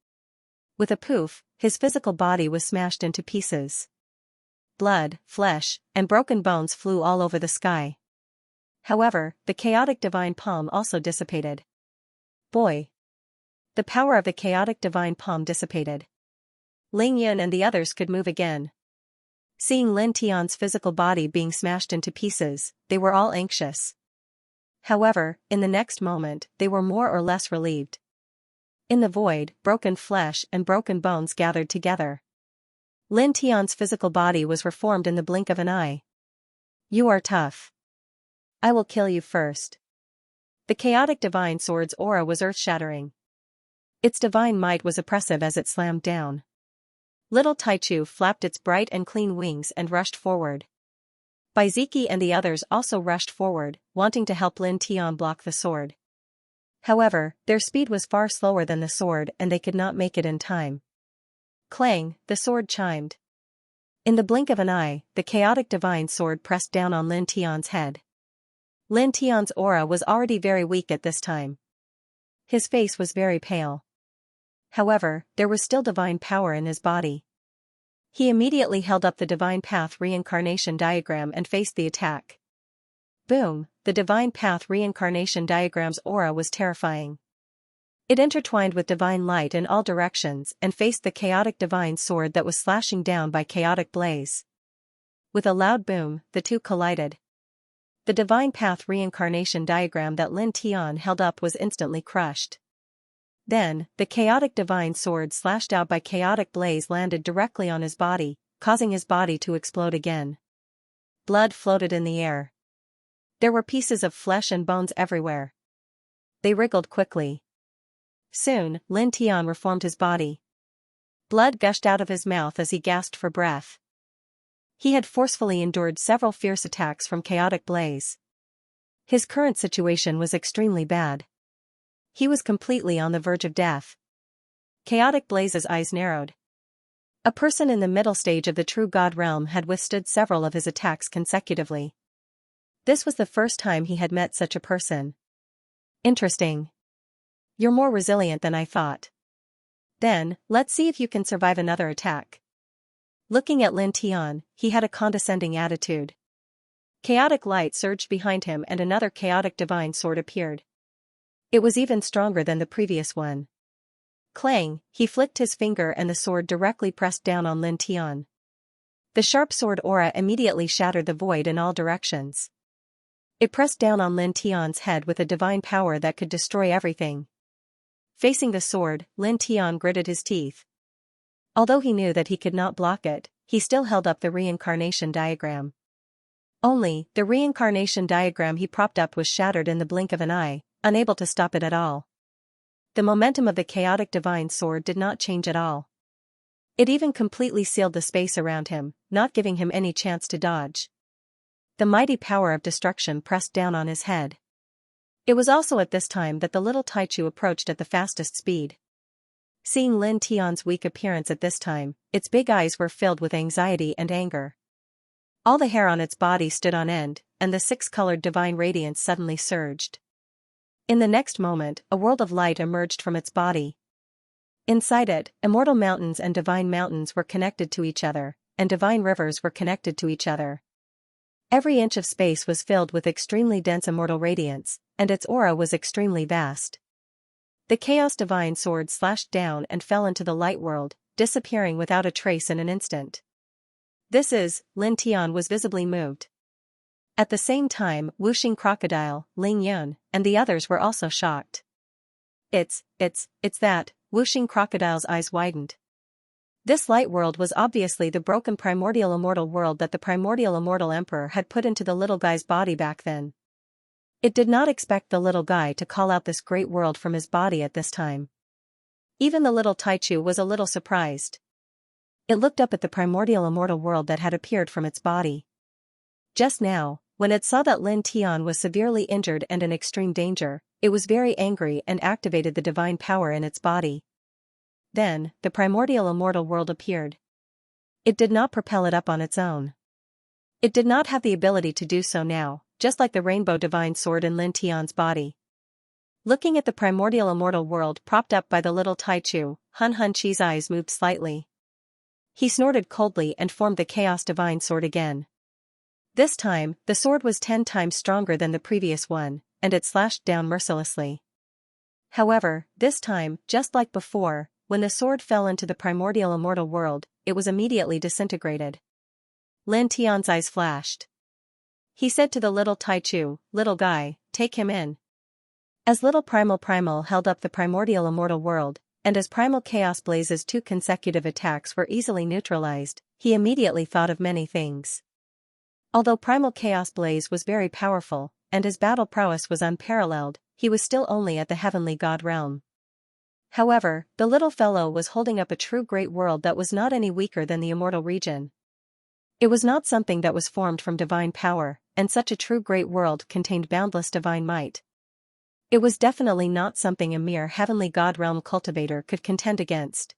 With a poof, his physical body was smashed into pieces. Blood, flesh, and broken bones flew all over the sky. However, the chaotic divine palm also dissipated. Boy! The power of the chaotic divine palm dissipated. Ling Yun and the others could move again. Seeing Lin Tian's physical body being smashed into pieces, they were all anxious. However, in the next moment, they were more or less relieved. In the void, broken flesh and broken bones gathered together. Lin Tian's physical body was reformed in the blink of an eye. You are tough. I will kill you first. The chaotic divine sword's aura was earth-shattering. Its divine might was oppressive as it slammed down. Little Taichu flapped its bright and clean wings and rushed forward. Baiziki and the others also rushed forward, wanting to help Lin Tian block the sword. However, their speed was far slower than the sword and they could not make it in time. Clang, the sword chimed. In the blink of an eye, the chaotic divine sword pressed down on Lin Tian's head. Lin Tian's aura was already very weak at this time. His face was very pale. However, there was still divine power in his body. He immediately held up the divine path reincarnation diagram and faced the attack. Boom, the divine path reincarnation diagram's aura was terrifying. It intertwined with divine light in all directions and faced the chaotic divine sword that was slashing down by chaotic blaze. With a loud boom, the two collided. The divine path reincarnation diagram that Lin Tian held up was instantly crushed. Then, the chaotic divine sword slashed out by chaotic blaze landed directly on his body, causing his body to explode again. Blood floated in the air. There were pieces of flesh and bones everywhere. They wriggled quickly. Soon, Lin Tian reformed his body. Blood gushed out of his mouth as he gasped for breath. He had forcefully endured several fierce attacks from chaotic blaze. His current situation was extremely bad. He was completely on the verge of death. Chaotic blaze's eyes narrowed. A person in the middle stage of the true god realm had withstood several of his attacks consecutively. This was the first time he had met such a person. Interesting. You're more resilient than I thought. Then, let's see if you can survive another attack. Looking at Lin Tian, he had a condescending attitude. Chaotic light surged behind him and another chaotic divine sword appeared. It was even stronger than the previous one. Clang, he flicked his finger and the sword directly pressed down on Lin Tian. The sharp sword aura immediately shattered the void in all directions. It pressed down on Lin Tian's head with a divine power that could destroy everything. Facing the sword, Lin Tian gritted his teeth. Although he knew that he could not block it, he still held up the reincarnation diagram. Only, the reincarnation diagram he propped up was shattered in the blink of an eye, unable to stop it at all. The momentum of the chaotic divine sword did not change at all. It even completely sealed the space around him, not giving him any chance to dodge. The mighty power of destruction pressed down on his head. It was also at this time that the little Taichu approached at the fastest speed. Seeing Lin Tian's weak appearance at this time, its big eyes were filled with anxiety and anger. All the hair on its body stood on end, and the six-colored divine radiance suddenly surged. In the next moment, a world of light emerged from its body. Inside it, immortal mountains and divine mountains were connected to each other, and divine rivers were connected to each other. Every inch of space was filled with extremely dense immortal radiance, and its aura was extremely vast. The Chaos Divine Sword slashed down and fell into the light world, disappearing without a trace in an instant. Lin Tian was visibly moved. At the same time, Wuxing Crocodile, Ling Yun, and the others were also shocked. It's that, Wuxing Crocodile's eyes widened. This light world was obviously the broken primordial immortal world that the primordial immortal emperor had put into the little guy's body back then. It did not expect the little guy to call out this great world from his body at this time. Even the little Taichu was a little surprised. It looked up at the primordial immortal world that had appeared from its body. Just now, when it saw that Lin Tian was severely injured and in extreme danger, it was very angry and activated the divine power in its body. Then, the primordial immortal world appeared. It did not propel it up on its own. It did not have the ability to do so now, just like the rainbow divine sword in Lin Tian's body. Looking at the primordial immortal world propped up by the little Taichu, Hun Chi's eyes moved slightly. He snorted coldly and formed the chaos divine sword again. This time, the sword was 10 times stronger than the previous one, and it slashed down mercilessly. However, this time, just like before, when the sword fell into the primordial immortal world, it was immediately disintegrated. Lin Tian's eyes flashed. He said to the little Taichu, "Little guy, take him in." As little Primal held up the primordial immortal world, and as Primal Chaos Blaze's 2 consecutive attacks were easily neutralized, he immediately thought of many things. Although Primal Chaos Blaze was very powerful, and his battle prowess was unparalleled, he was still only at the heavenly god realm. However, the little fellow was holding up a true great world that was not any weaker than the immortal region. It was not something that was formed from divine power, and such a true great world contained boundless divine might. It was definitely not something a mere heavenly god realm cultivator could contend against.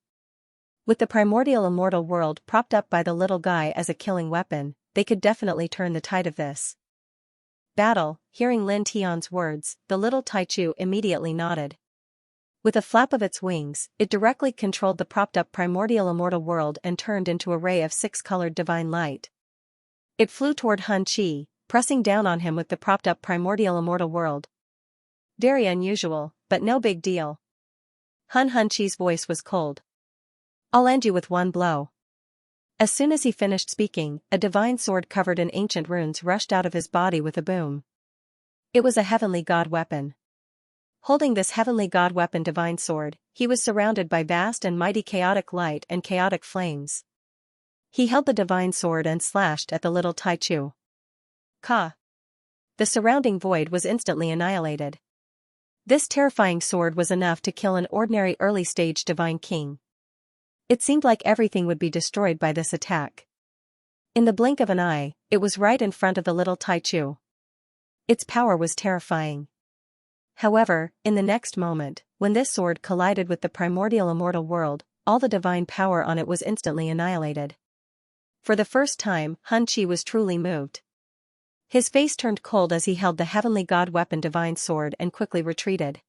With the primordial immortal world propped up by the little guy as a killing weapon, they could definitely turn the tide of this battle. Hearing Lin Tian's words, the little Taichu immediately nodded. With a flap of its wings, it directly controlled the propped-up primordial immortal world and turned into a ray of 6-colored divine light. It flew toward Hun Chi, pressing down on him with the propped-up primordial immortal world. Very unusual, but no big deal. Hun Chi's voice was cold. "I'll end you with one blow." As soon as he finished speaking, a divine sword covered in ancient runes rushed out of his body with a boom. It was a heavenly god weapon. Holding this heavenly god weapon divine sword, he was surrounded by vast and mighty chaotic light and chaotic flames. He held the divine sword and slashed at the little Taichu. Ka! The surrounding void was instantly annihilated. This terrifying sword was enough to kill an ordinary early-stage divine king. It seemed like everything would be destroyed by this attack. In the blink of an eye, it was right in front of the little Taichu. Its power was terrifying. However, in the next moment, when this sword collided with the primordial immortal world, all the divine power on it was instantly annihilated. For the first time, Hun Chi was truly moved. His face turned cold as he held the heavenly god weapon divine sword and quickly retreated.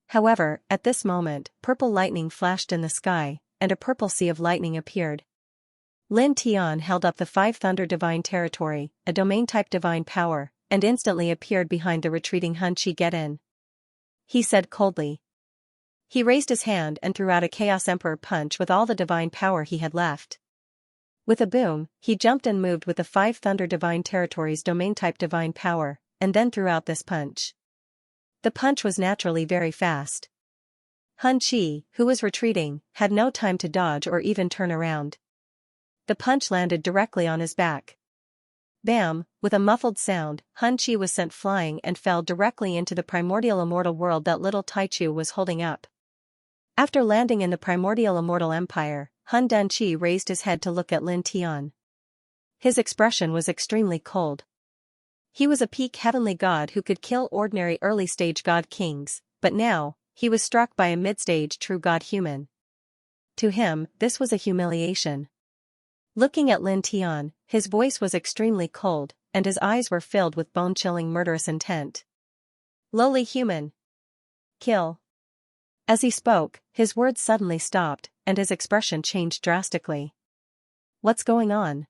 However, at this moment, purple lightning flashed in the sky, and a purple sea of lightning appeared. Lin Tian held up the 5 thunder divine territory, a domain-type divine power, and instantly appeared behind the retreating Hun Chi. "Get in," he said coldly. He raised his hand and threw out a Chaos Emperor punch with all the divine power he had left. With a boom, he jumped and moved with the 5 thunder divine territories domain-type divine power, and then threw out this punch. The punch was naturally very fast. Hun Chi, who was retreating, had no time to dodge or even turn around. The punch landed directly on his back. Bam! With a muffled sound, Hun Chi was sent flying and fell directly into the primordial immortal world that little Taichu was holding up. After landing in the primordial immortal empire, Hun Chi raised his head to look at Lin Tian. His expression was extremely cold. He was a peak heavenly god who could kill ordinary early-stage god kings, but now, he was struck by a mid-stage true god human. To him, this was a humiliation. Looking at Lin Tian, his voice was extremely cold, and his eyes were filled with bone-chilling murderous intent. "Lowly human. Kill." As he spoke, his words suddenly stopped, and his expression changed drastically. What's going on?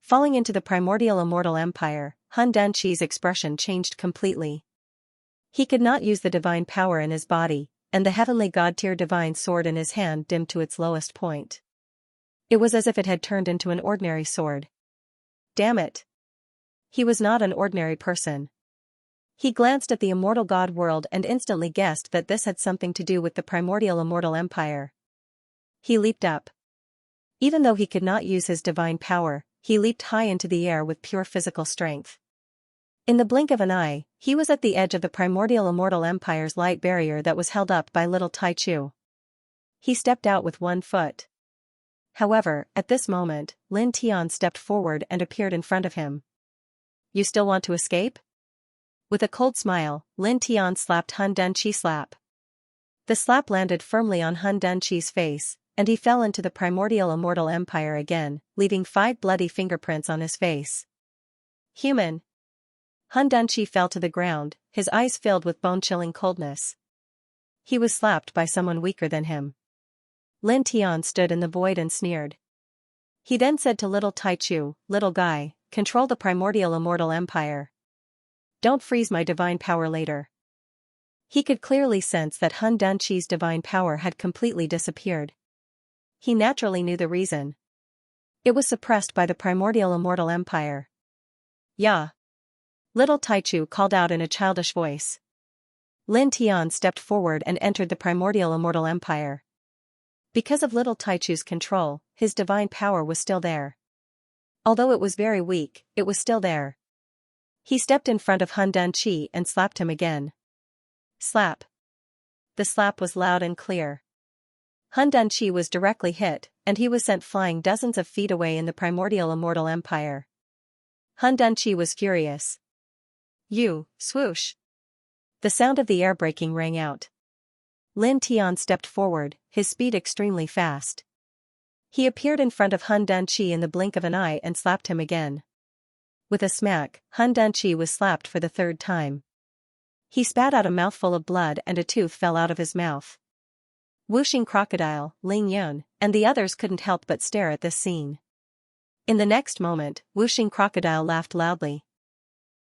Falling into the primordial immortal empire, Hun Chi's expression changed completely. He could not use the divine power in his body, and the heavenly god-tier divine sword in his hand dimmed to its lowest point. It was as if it had turned into an ordinary sword. Damn it! He was not an ordinary person. He glanced at the immortal god world and instantly guessed that this had something to do with the primordial immortal empire. He leaped up. Even though he could not use his divine power, he leaped high into the air with pure physical strength. In the blink of an eye, he was at the edge of the primordial immortal empire's light barrier that was held up by little Taichu. He stepped out with one foot. However, at this moment, Lin Tian stepped forward and appeared in front of him. You still want to escape? With a cold smile, Lin Tian slapped Hun Denqi slap. The slap landed firmly on Hun Denqi's face, and he fell into the primordial immortal empire again, leaving 5 bloody fingerprints on his face. Human! Hun Denqi fell to the ground, his eyes filled with bone-chilling coldness. He was slapped by someone weaker than him. Lin Tian stood in the void and sneered. He then said to little Taichu, little guy, control the primordial immortal empire. Don't freeze my divine power later. He could clearly sense that Hun Denqi's divine power had completely disappeared. He naturally knew the reason. It was suppressed by the primordial immortal empire. Yeah. Little Taichu called out in a childish voice. Lin Tian stepped forward and entered the primordial immortal empire. Because of little Taichu's control, his divine power was still there. Although it was very weak, it was still there. He stepped in front of Hun Denqi and slapped him again. Slap. The slap was loud and clear. Hun Denqi was directly hit, and he was sent flying dozens of feet away in the primordial immortal empire. Hun Denqi was furious. You, swoosh. The sound of the air breaking rang out. Lin Tian stepped forward, his speed extremely fast. He appeared in front of Hun Denqi in the blink of an eye and slapped him again. With a smack, Hun Denqi was slapped for the 3rd time. He spat out a mouthful of blood and a tooth fell out of his mouth. Wuxing Crocodile, Ling Yun, and the others couldn't help but stare at this scene. In the next moment, Wuxing Crocodile laughed loudly.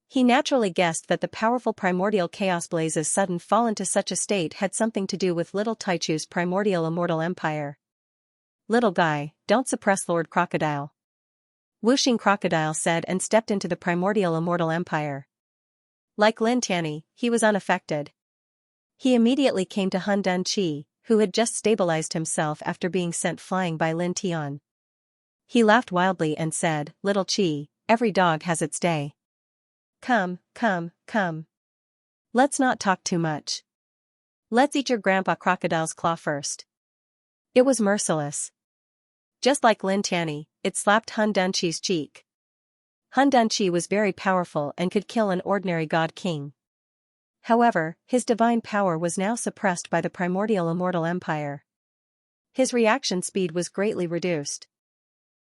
He naturally guessed that the powerful primordial chaos blaze's sudden fall into such a state had something to do with little Taichu's primordial immortal empire. Little guy, don't suppress Lord Crocodile. Wuxing Crocodile said and stepped into the primordial immortal empire. Like Lin Tian, he was unaffected. He immediately came to Hun Denqi, who had just stabilized himself after being sent flying by Lin Tian. He laughed wildly and said, Little Qi, every dog has its day. Come. Let's not talk too much. Let's eat your grandpa crocodile's claw first. It was merciless. Just like Lin Tian, it slapped Hun Denqi's cheek. Hun Denqi was very powerful and could kill an ordinary god king. However, his divine power was now suppressed by the primordial immortal empire. His reaction speed was greatly reduced.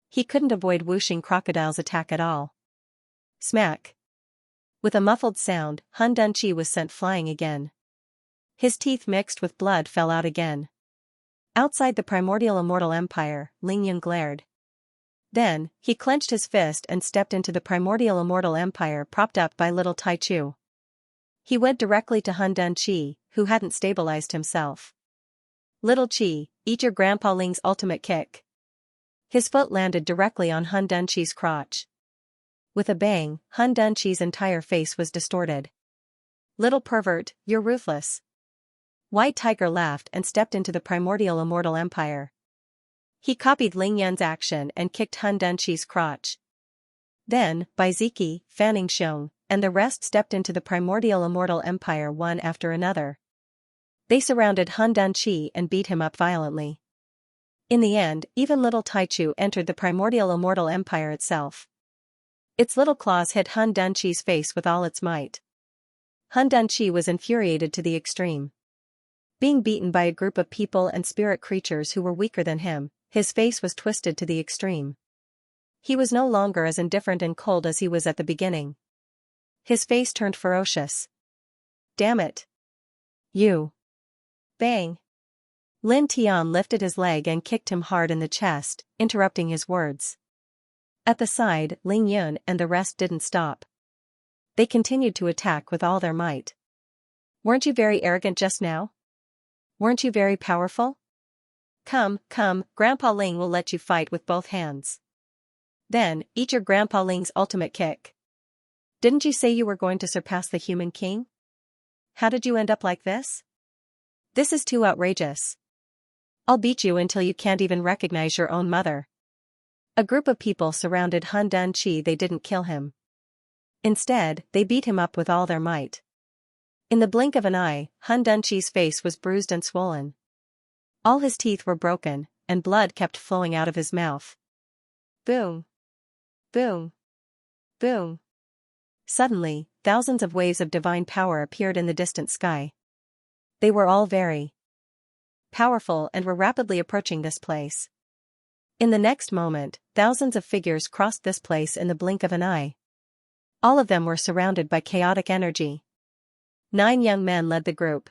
He couldn't avoid Wuxing Crocodile's attack at all. Smack. With a muffled sound, Hun Denqi was sent flying again. His teeth mixed with blood fell out again. Outside the primordial immortal empire, Ling Yun glared. Then, he clenched his fist and stepped into the primordial immortal empire propped up by little Taichu. He went directly to Hun Denqi, who hadn't stabilized himself. Little Qi, eat your grandpa Ling's ultimate kick. His foot landed directly on Hun Denqi's crotch. With a bang, Hun Denqi's entire face was distorted. Little pervert, you're ruthless. White Tiger laughed and stepped into the primordial immortal empire. He copied Ling Yun's action and kicked Hun Denqi's crotch. Then, Bai Ziki, Fanning Xiong, and the rest stepped into the primordial immortal empire one after another. They surrounded Hun Denqi and beat him up violently. In the end, even little Taichu entered the primordial immortal empire itself. Its little claws hit Hun Denqi's face with all its might. Hun Denqi was infuriated to the extreme. Being beaten by a group of people and spirit creatures who were weaker than him, his face was twisted to the extreme. He was no longer as indifferent and cold as he was at the beginning. His face turned ferocious. Damn it. You. Bang. Lin Tian lifted his leg and kicked him hard in the chest, interrupting his words. At the side, Ling Yun and the rest didn't stop. They continued to attack with all their might. Weren't you very arrogant just now? Weren't you very powerful? Come, Grandpa Ling will let you fight with both hands. Then, eat your Grandpa Ling's ultimate kick. Didn't you say you were going to surpass the human king? How did you end up like this? This is too outrageous. I'll beat you until you can't even recognize your own mother. A group of people surrounded Han Dunqi. They didn't kill him. Instead, they beat him up with all their might. In the blink of an eye, Han Dunqi's face was bruised and swollen. All his teeth were broken, and blood kept flowing out of his mouth. Boom! Boom! Boom! Suddenly, thousands of waves of divine power appeared in the distant sky. They were all very powerful and were rapidly approaching this place. In the next moment, thousands of figures crossed this place in the blink of an eye. All of them were surrounded by chaotic energy. 9 young men led the group.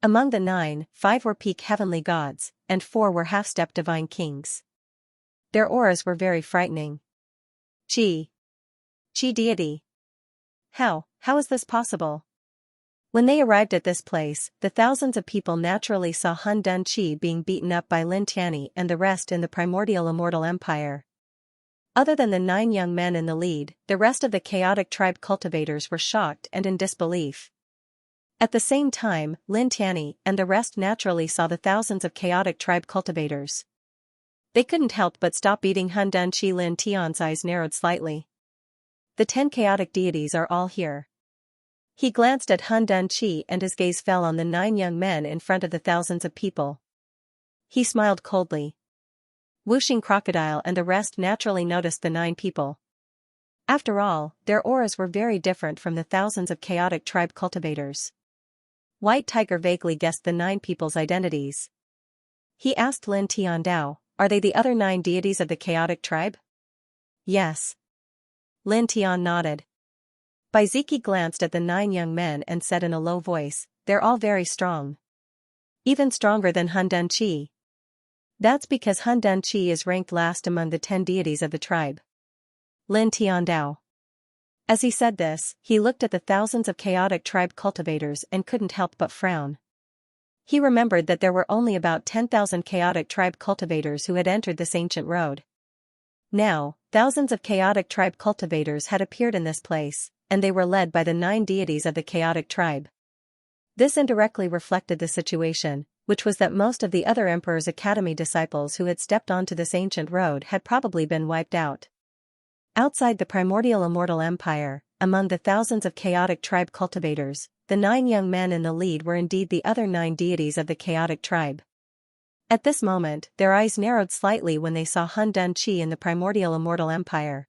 Among the 9, 5 were peak heavenly gods, and 4 were half-step divine kings. Their auras were very frightening. Chi deity. How is this possible? When they arrived at this place, the thousands of people naturally saw Han Dunqi being beaten up by Lin Tianyi and the rest in the primordial immortal empire. Other than the 9 young men in the lead, the rest of the chaotic tribe cultivators were shocked and in disbelief. At the same time, Lin Tianyi and the rest naturally saw the thousands of chaotic tribe cultivators. They couldn't help but stop beating Han Dunqi. Lin Tianyi's eyes narrowed slightly. The 10 chaotic deities are all here. He glanced at Han Dunqi and his gaze fell on the 9 young men in front of the thousands of people. He smiled coldly. Whooshing Crocodile and the rest naturally noticed the 9 people. After all, their auras were very different from the thousands of chaotic tribe cultivators. White Tiger vaguely guessed the 9 people's identities. He asked Lin Tiandao, "Are they the other 9 deities of the chaotic tribe?" "Yes." Lin Tian nodded. Baiziki glanced at the 9 young men and said in a low voice, "They're all very strong. Even stronger than Han Dunqi." "That's because Han Dunqi is ranked last among the 10 deities of the tribe." Lin Tiandao. As he said this, he looked at the thousands of chaotic tribe cultivators and couldn't help but frown. He remembered that there were only about 10,000 chaotic tribe cultivators who had entered this ancient road. Now, thousands of chaotic tribe cultivators had appeared in this place, and they were led by the 9 deities of the chaotic tribe. This indirectly reflected the situation, which was that most of the other Emperor's Academy disciples who had stepped onto this ancient road had probably been wiped out. Outside the primordial immortal empire, among the thousands of chaotic tribe cultivators, the 9 young men in the lead were indeed the other 9 deities of the chaotic tribe. At this moment, their eyes narrowed slightly when they saw Han Dunqi in the primordial immortal empire.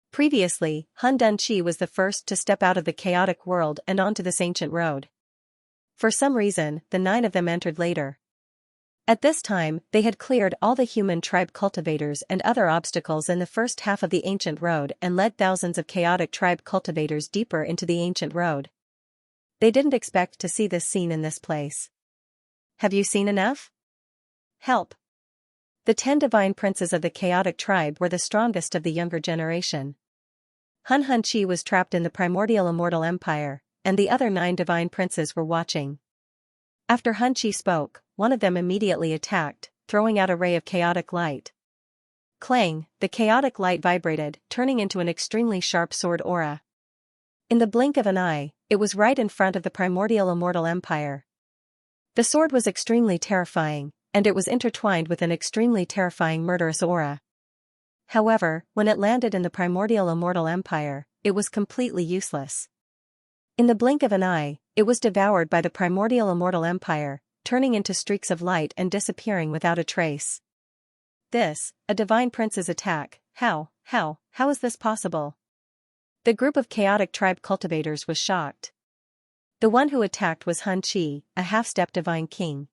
Previously, Han Dunqi was the first to step out of the chaotic world and onto this ancient road. For some reason, the 9 of them entered later. At this time, they had cleared all the human tribe cultivators and other obstacles in the first half of the ancient road and led thousands of chaotic tribe cultivators deeper into the ancient road. They didn't expect to see this scene in this place. "Have you seen enough? Help." The 10 divine princes of the chaotic tribe were the strongest of the younger generation. Han Dunqi was trapped in the primordial immortal empire, and the other 9 divine princes were watching. After Dunqi spoke, one of them immediately attacked, throwing out a ray of chaotic light. Clang, the chaotic light vibrated, turning into an extremely sharp sword aura. In the blink of an eye, it was right in front of the primordial immortal empire. The sword was extremely terrifying, and it was intertwined with an extremely terrifying murderous aura. However, when it landed in the primordial immortal empire, it was completely useless. In the blink of an eye, it was devoured by the primordial immortal empire, turning into streaks of light and disappearing without a trace. This, a divine prince's attack, how is this possible? The group of chaotic tribe cultivators was shocked. The one who attacked was Dunqi, a half-step divine king.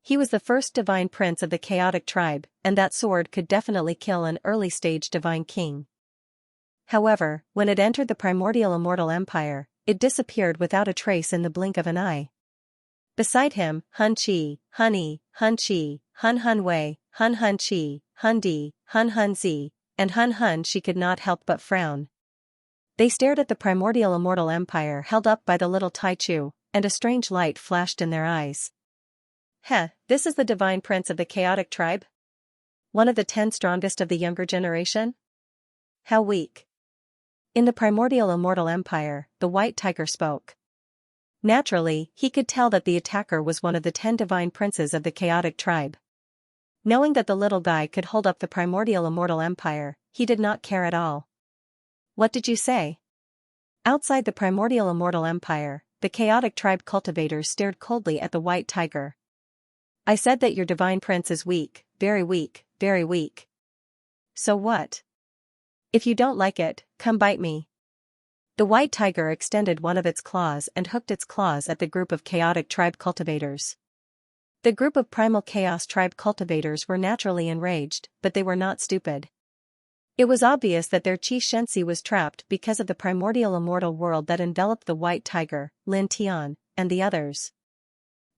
He was the first divine prince of the chaotic tribe, and that sword could definitely kill an early-stage divine king. However, when it entered the primordial immortal empire, it disappeared without a trace in the blink of an eye. Beside him, Dunqi, Hunyi, Hunqi, Hunwei, Hunqi, Hundi, Hunzi, and Hun she could not help but frown. They stared at the primordial immortal empire held up by the little Taichu, and a strange light flashed in their eyes. This is the divine prince of the chaotic tribe? One of the 10 strongest of the younger generation? How weak. In the primordial immortal empire, the white tiger spoke. Naturally, he could tell that the attacker was one of the 10 divine princes of the chaotic tribe. Knowing that the little guy could hold up the primordial immortal empire, he did not care at all. What did you say? Outside the primordial immortal empire, the chaotic tribe cultivators stared coldly at the white tiger. I said that your divine prince is weak, very weak, very weak. So what? If you don't like it, come bite me. The white tiger extended one of its claws and hooked its claws at the group of chaotic tribe cultivators. The group of primal chaos tribe cultivators were naturally enraged, but they were not stupid. It was obvious that their chief Xianxia was trapped because of the primordial immortal world that enveloped the white tiger, Lin Tian, and the others.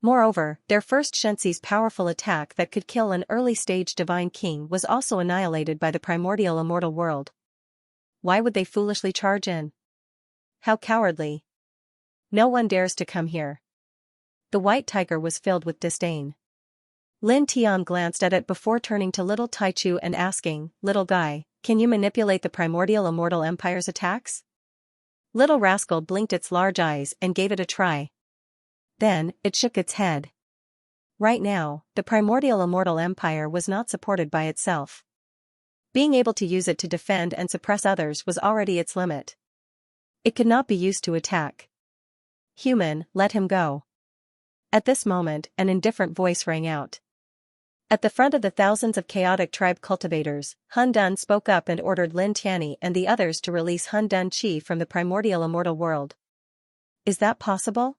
Moreover, their first Xianxia's powerful attack that could kill an early-stage divine king was also annihilated by the primordial immortal world. Why would they foolishly charge in? How cowardly. No one dares to come here. The white tiger was filled with disdain. Lin Tian glanced at it before turning to little Taichu and asking, "Little guy, can you manipulate the primordial immortal empire's attacks?" Little rascal blinked its large eyes and gave it a try. Then, it shook its head. Right now, the primordial immortal empire was not supported by itself. Being able to use it to defend and suppress others was already its limit. It could not be used to attack. Human, let him go. At this moment, an indifferent voice rang out. At the front of the thousands of chaotic tribe cultivators, Hun Dun spoke up and ordered Lin Tianyi and the others to release Hun Dun Qi from the primordial immortal world. Is that possible?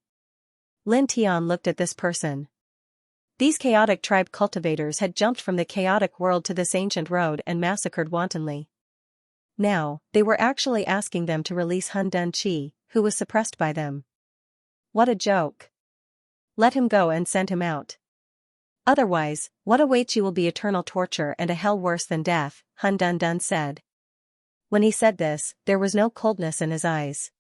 Lin Tian looked at this person. These chaotic tribe cultivators had jumped from the chaotic world to this ancient road and massacred wantonly. Now, they were actually asking them to release Hun Dun Qi, who was suppressed by them. What a joke. Let him go and send him out. Otherwise, what awaits you will be eternal torture and a hell worse than death, Hun Dun Dun said. When he said this, there was no coldness in his eyes.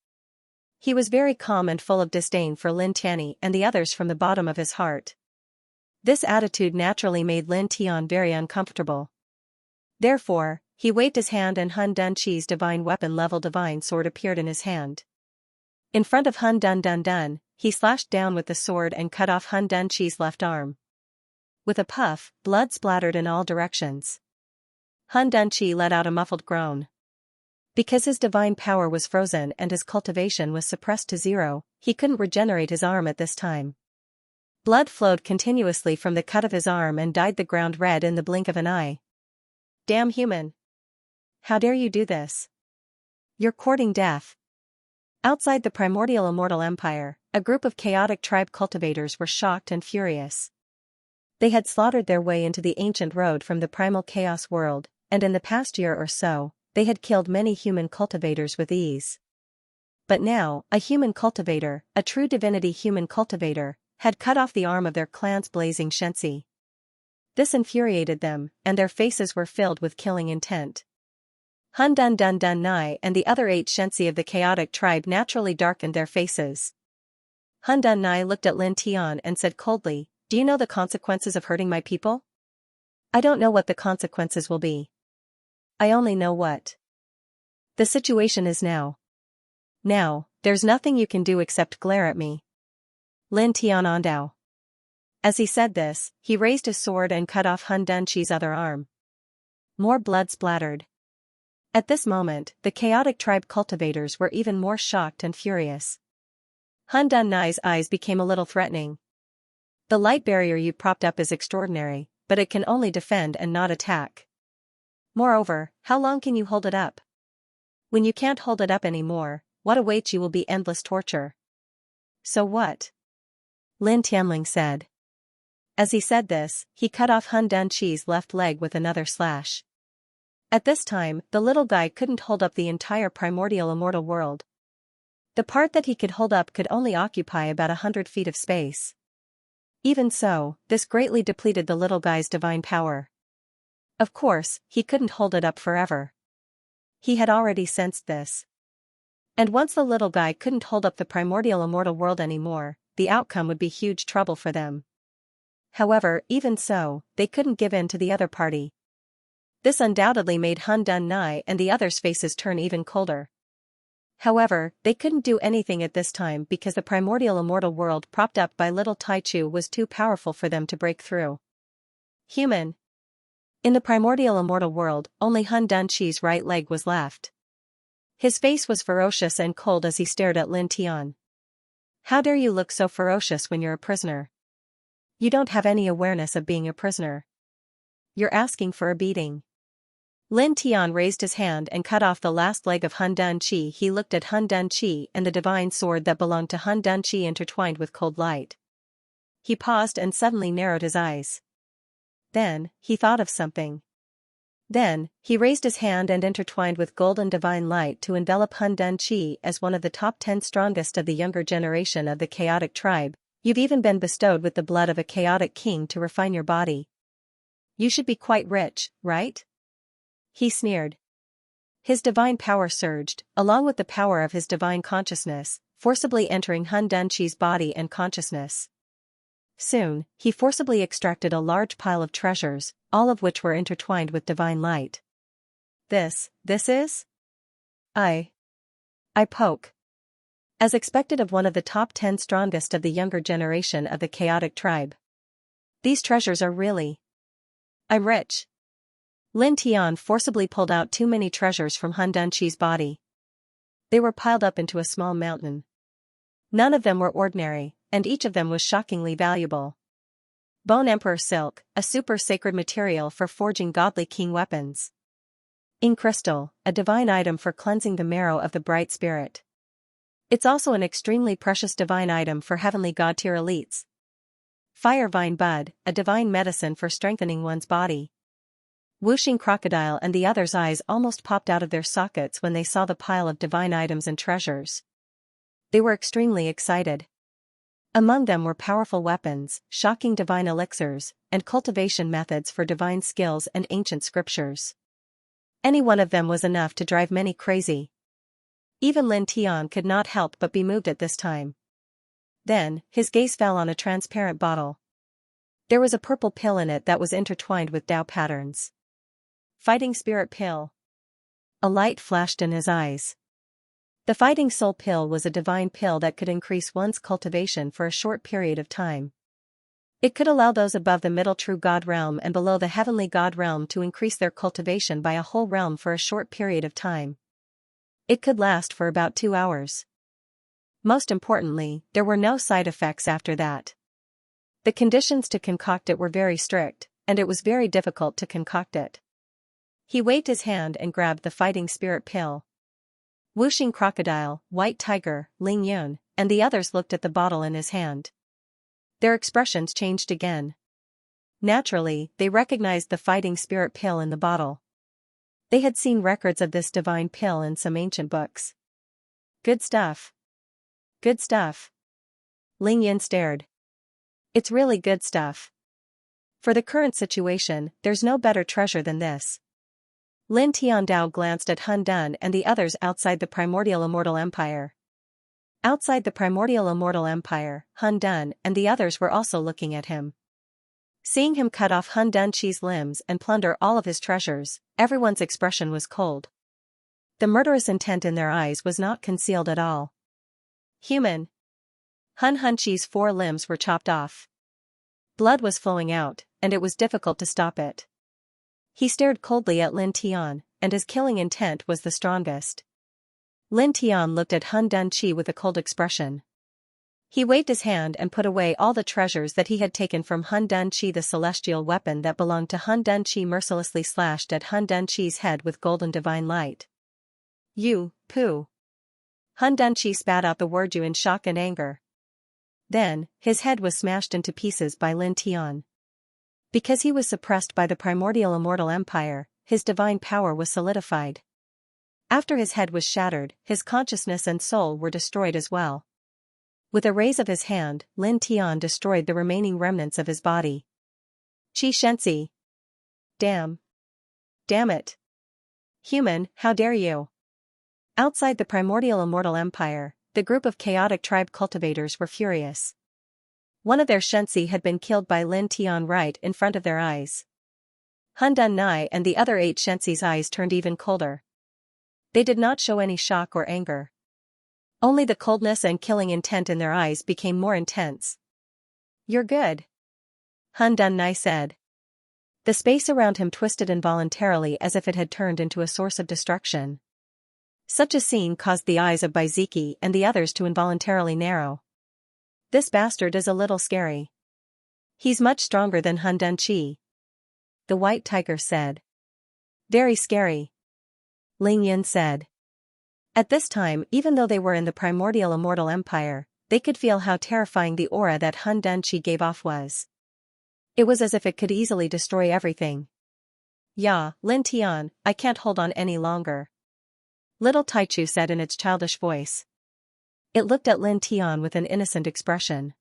He was very calm and full of disdain for Lin Tianyi and the others from the bottom of his heart. This attitude naturally made Lin Tian very uncomfortable. Therefore, he waved his hand and Hun Dun Qi's divine weapon level divine sword appeared in his hand. In front of Hun Dun Dun Dun, he slashed down with the sword and cut off Hun Dun Qi's left arm. With a puff, blood splattered in all directions. Hun Dun Qi let out a muffled groan. Because his divine power was frozen and his cultivation was suppressed to zero, he couldn't regenerate his arm at this time. Blood flowed continuously from the cut of his arm and dyed the ground red in the blink of an eye. Damn human! How dare you do this? You're courting death. Outside the primordial immortal empire, a group of chaotic tribe cultivators were shocked and furious. They had slaughtered their way into the ancient road from the primal chaos world, and in the past year or so, they had killed many human cultivators with ease. But now, a human cultivator, a true divinity human cultivator, had cut off the arm of their clan's blazing Xianxia. This infuriated them, and their faces were filled with killing intent. Hun Dun Dun Dun Nai and the other 8 Xianxia of the chaotic tribe naturally darkened their faces. Hun Dun Nai looked at Lin Tian and said coldly, "Do you know the consequences of hurting my people?" "I don't know what the consequences will be. I only know what the situation is now. Now, there's nothing you can do except glare at me." Lin Tian Ondao. As he said this, he raised his sword and cut off Hun Dun Qi's other arm. More blood splattered. At this moment, the chaotic tribe cultivators were even more shocked and furious. Hun Dun Nai's eyes became a little threatening. The light barrier you propped up is extraordinary, but it can only defend and not attack. Moreover, how long can you hold it up? When you can't hold it up anymore, what awaits you will be endless torture. So what? Lin Tianling said. As he said this, he cut off Hun Dun Qi's left leg with another slash. At this time, the little guy couldn't hold up the entire primordial immortal world. The part that he could hold up could only occupy about 100 feet of space. Even so, this greatly depleted the little guy's divine power. Of course, he couldn't hold it up forever. He had already sensed this. And once the little guy couldn't hold up the primordial immortal world anymore, the outcome would be huge trouble for them. However, even so, they couldn't give in to the other party. This undoubtedly made Hun Dun Nai and the others' faces turn even colder. However, they couldn't do anything at this time because the primordial immortal world propped up by little Taichu was too powerful for them to break through. Human. In the primordial immortal world, only Hun Dunqi's right leg was left. His face was ferocious and cold as he stared at Lin Tian. How dare you look so ferocious when you're a prisoner? You don't have any awareness of being a prisoner. You're asking for a beating. Lin Tian raised his hand and cut off the last leg of Hun Dunqi. He looked at Hun Dunqi and the divine sword that belonged to Hun Dunqi intertwined with cold light. He paused and suddenly narrowed his eyes. Then, he thought of something. Then, he raised his hand and intertwined with golden divine light to envelop Hun Dunqi as one of the top 10 strongest of the younger generation of the chaotic tribe. You've even been bestowed with the blood of a chaotic king to refine your body. You should be quite rich, right? He sneered. His divine power surged, along with the power of his divine consciousness, forcibly entering Hun Dunqi's body and consciousness. Soon, he forcibly extracted a large pile of treasures, all of which were intertwined with divine light. This is? I poke. As expected of one of the top 10 strongest of the younger generation of the chaotic tribe. These treasures are really. I'm rich. Lin Tian forcibly pulled out too many treasures from Hun Dunqi's body. They were piled up into a small mountain. None of them were ordinary, and each of them was shockingly valuable. Bone Emperor Silk, a super sacred material for forging godly king weapons. Ink Crystal, a divine item for cleansing the marrow of the bright spirit. It's also an extremely precious divine item for heavenly god tier elites. Fire Vine Bud, a divine medicine for strengthening one's body. Whooshing Crocodile and the others' eyes almost popped out of their sockets when they saw the pile of divine items and treasures. They were extremely excited. Among them were powerful weapons, shocking divine elixirs, and cultivation methods for divine skills and ancient scriptures. Any one of them was enough to drive many crazy. Even Lin Tian could not help but be moved at this time. Then, his gaze fell on a transparent bottle. There was a purple pill in it that was intertwined with Tao patterns. Fighting Spirit Pill. A light flashed in his eyes. The Fighting Soul Pill was a divine pill that could increase one's cultivation for a short period of time. It could allow those above the middle true god realm and below the heavenly god realm to increase their cultivation by a whole realm for a short period of time. It could last for about 2 hours. Most importantly, there were no side effects after that. The conditions to concoct it were very strict, and it was very difficult to concoct it. He waved his hand and grabbed the Fighting Spirit Pill. Whooshing Crocodile, White Tiger, Ling Yun, and the others looked at the bottle in his hand. Their expressions changed again. Naturally, they recognized the Fighting Spirit Pill in the bottle. They had seen records of this divine pill in some ancient books. Good stuff. Good stuff. Ling Yun stared. It's really good stuff. For the current situation, there's no better treasure than this. Lin Tiandao glanced at Hun Dun and the others outside the primordial immortal empire. Outside the primordial immortal empire, Hun Dun and the others were also looking at him. Seeing him cut off Hun Dunqi's limbs and plunder all of his treasures, everyone's expression was cold. The murderous intent in their eyes was not concealed at all. Human. Hun Dunqi's 4 limbs were chopped off. Blood was flowing out, and it was difficult to stop it. He stared coldly at Lin Tian, and his killing intent was the strongest. Lin Tian looked at Hun Dunqi with a cold expression. He waved his hand and put away all the treasures that he had taken from Hun Dunqi. The celestial weapon that belonged to Hun Dunqi mercilessly slashed at Hun Dunqi's head with golden divine light. You, pooh. Hun Dunqi spat out the word you in shock and anger. Then, his head was smashed into pieces by Lin Tian. Because he was suppressed by the primordial immortal empire, his divine power was solidified. After his head was shattered, his consciousness and soul were destroyed as well. With a raise of his hand, Lin Tian destroyed the remaining remnants of his body. Xianxia. Damn. Damn it. Human, how dare you? Outside the primordial immortal empire, the group of chaotic tribe cultivators were furious. One of their Xianxia had been killed by Lin Tian right in front of their eyes. Hun Dun Nai and the other 8 Xianxia's eyes turned even colder. They did not show any shock or anger. Only the coldness and killing intent in their eyes became more intense. You're good. Hun Dun Nai said. The space around him twisted involuntarily as if it had turned into a source of destruction. Such a scene caused the eyes of Baiziki and the others to involuntarily narrow. This bastard is a little scary. He's much stronger than Hun Dunqi, the white tiger said. Very scary, Ling Yin said. At this time, even though they were in the primordial immortal empire, they could feel how terrifying the aura that Hun Dunqi gave off was. It was as if it could easily destroy everything. Ya, Lin Tian, I can't hold on any longer, little Taichu said in its childish voice. It looked at Lin Tian with an innocent expression.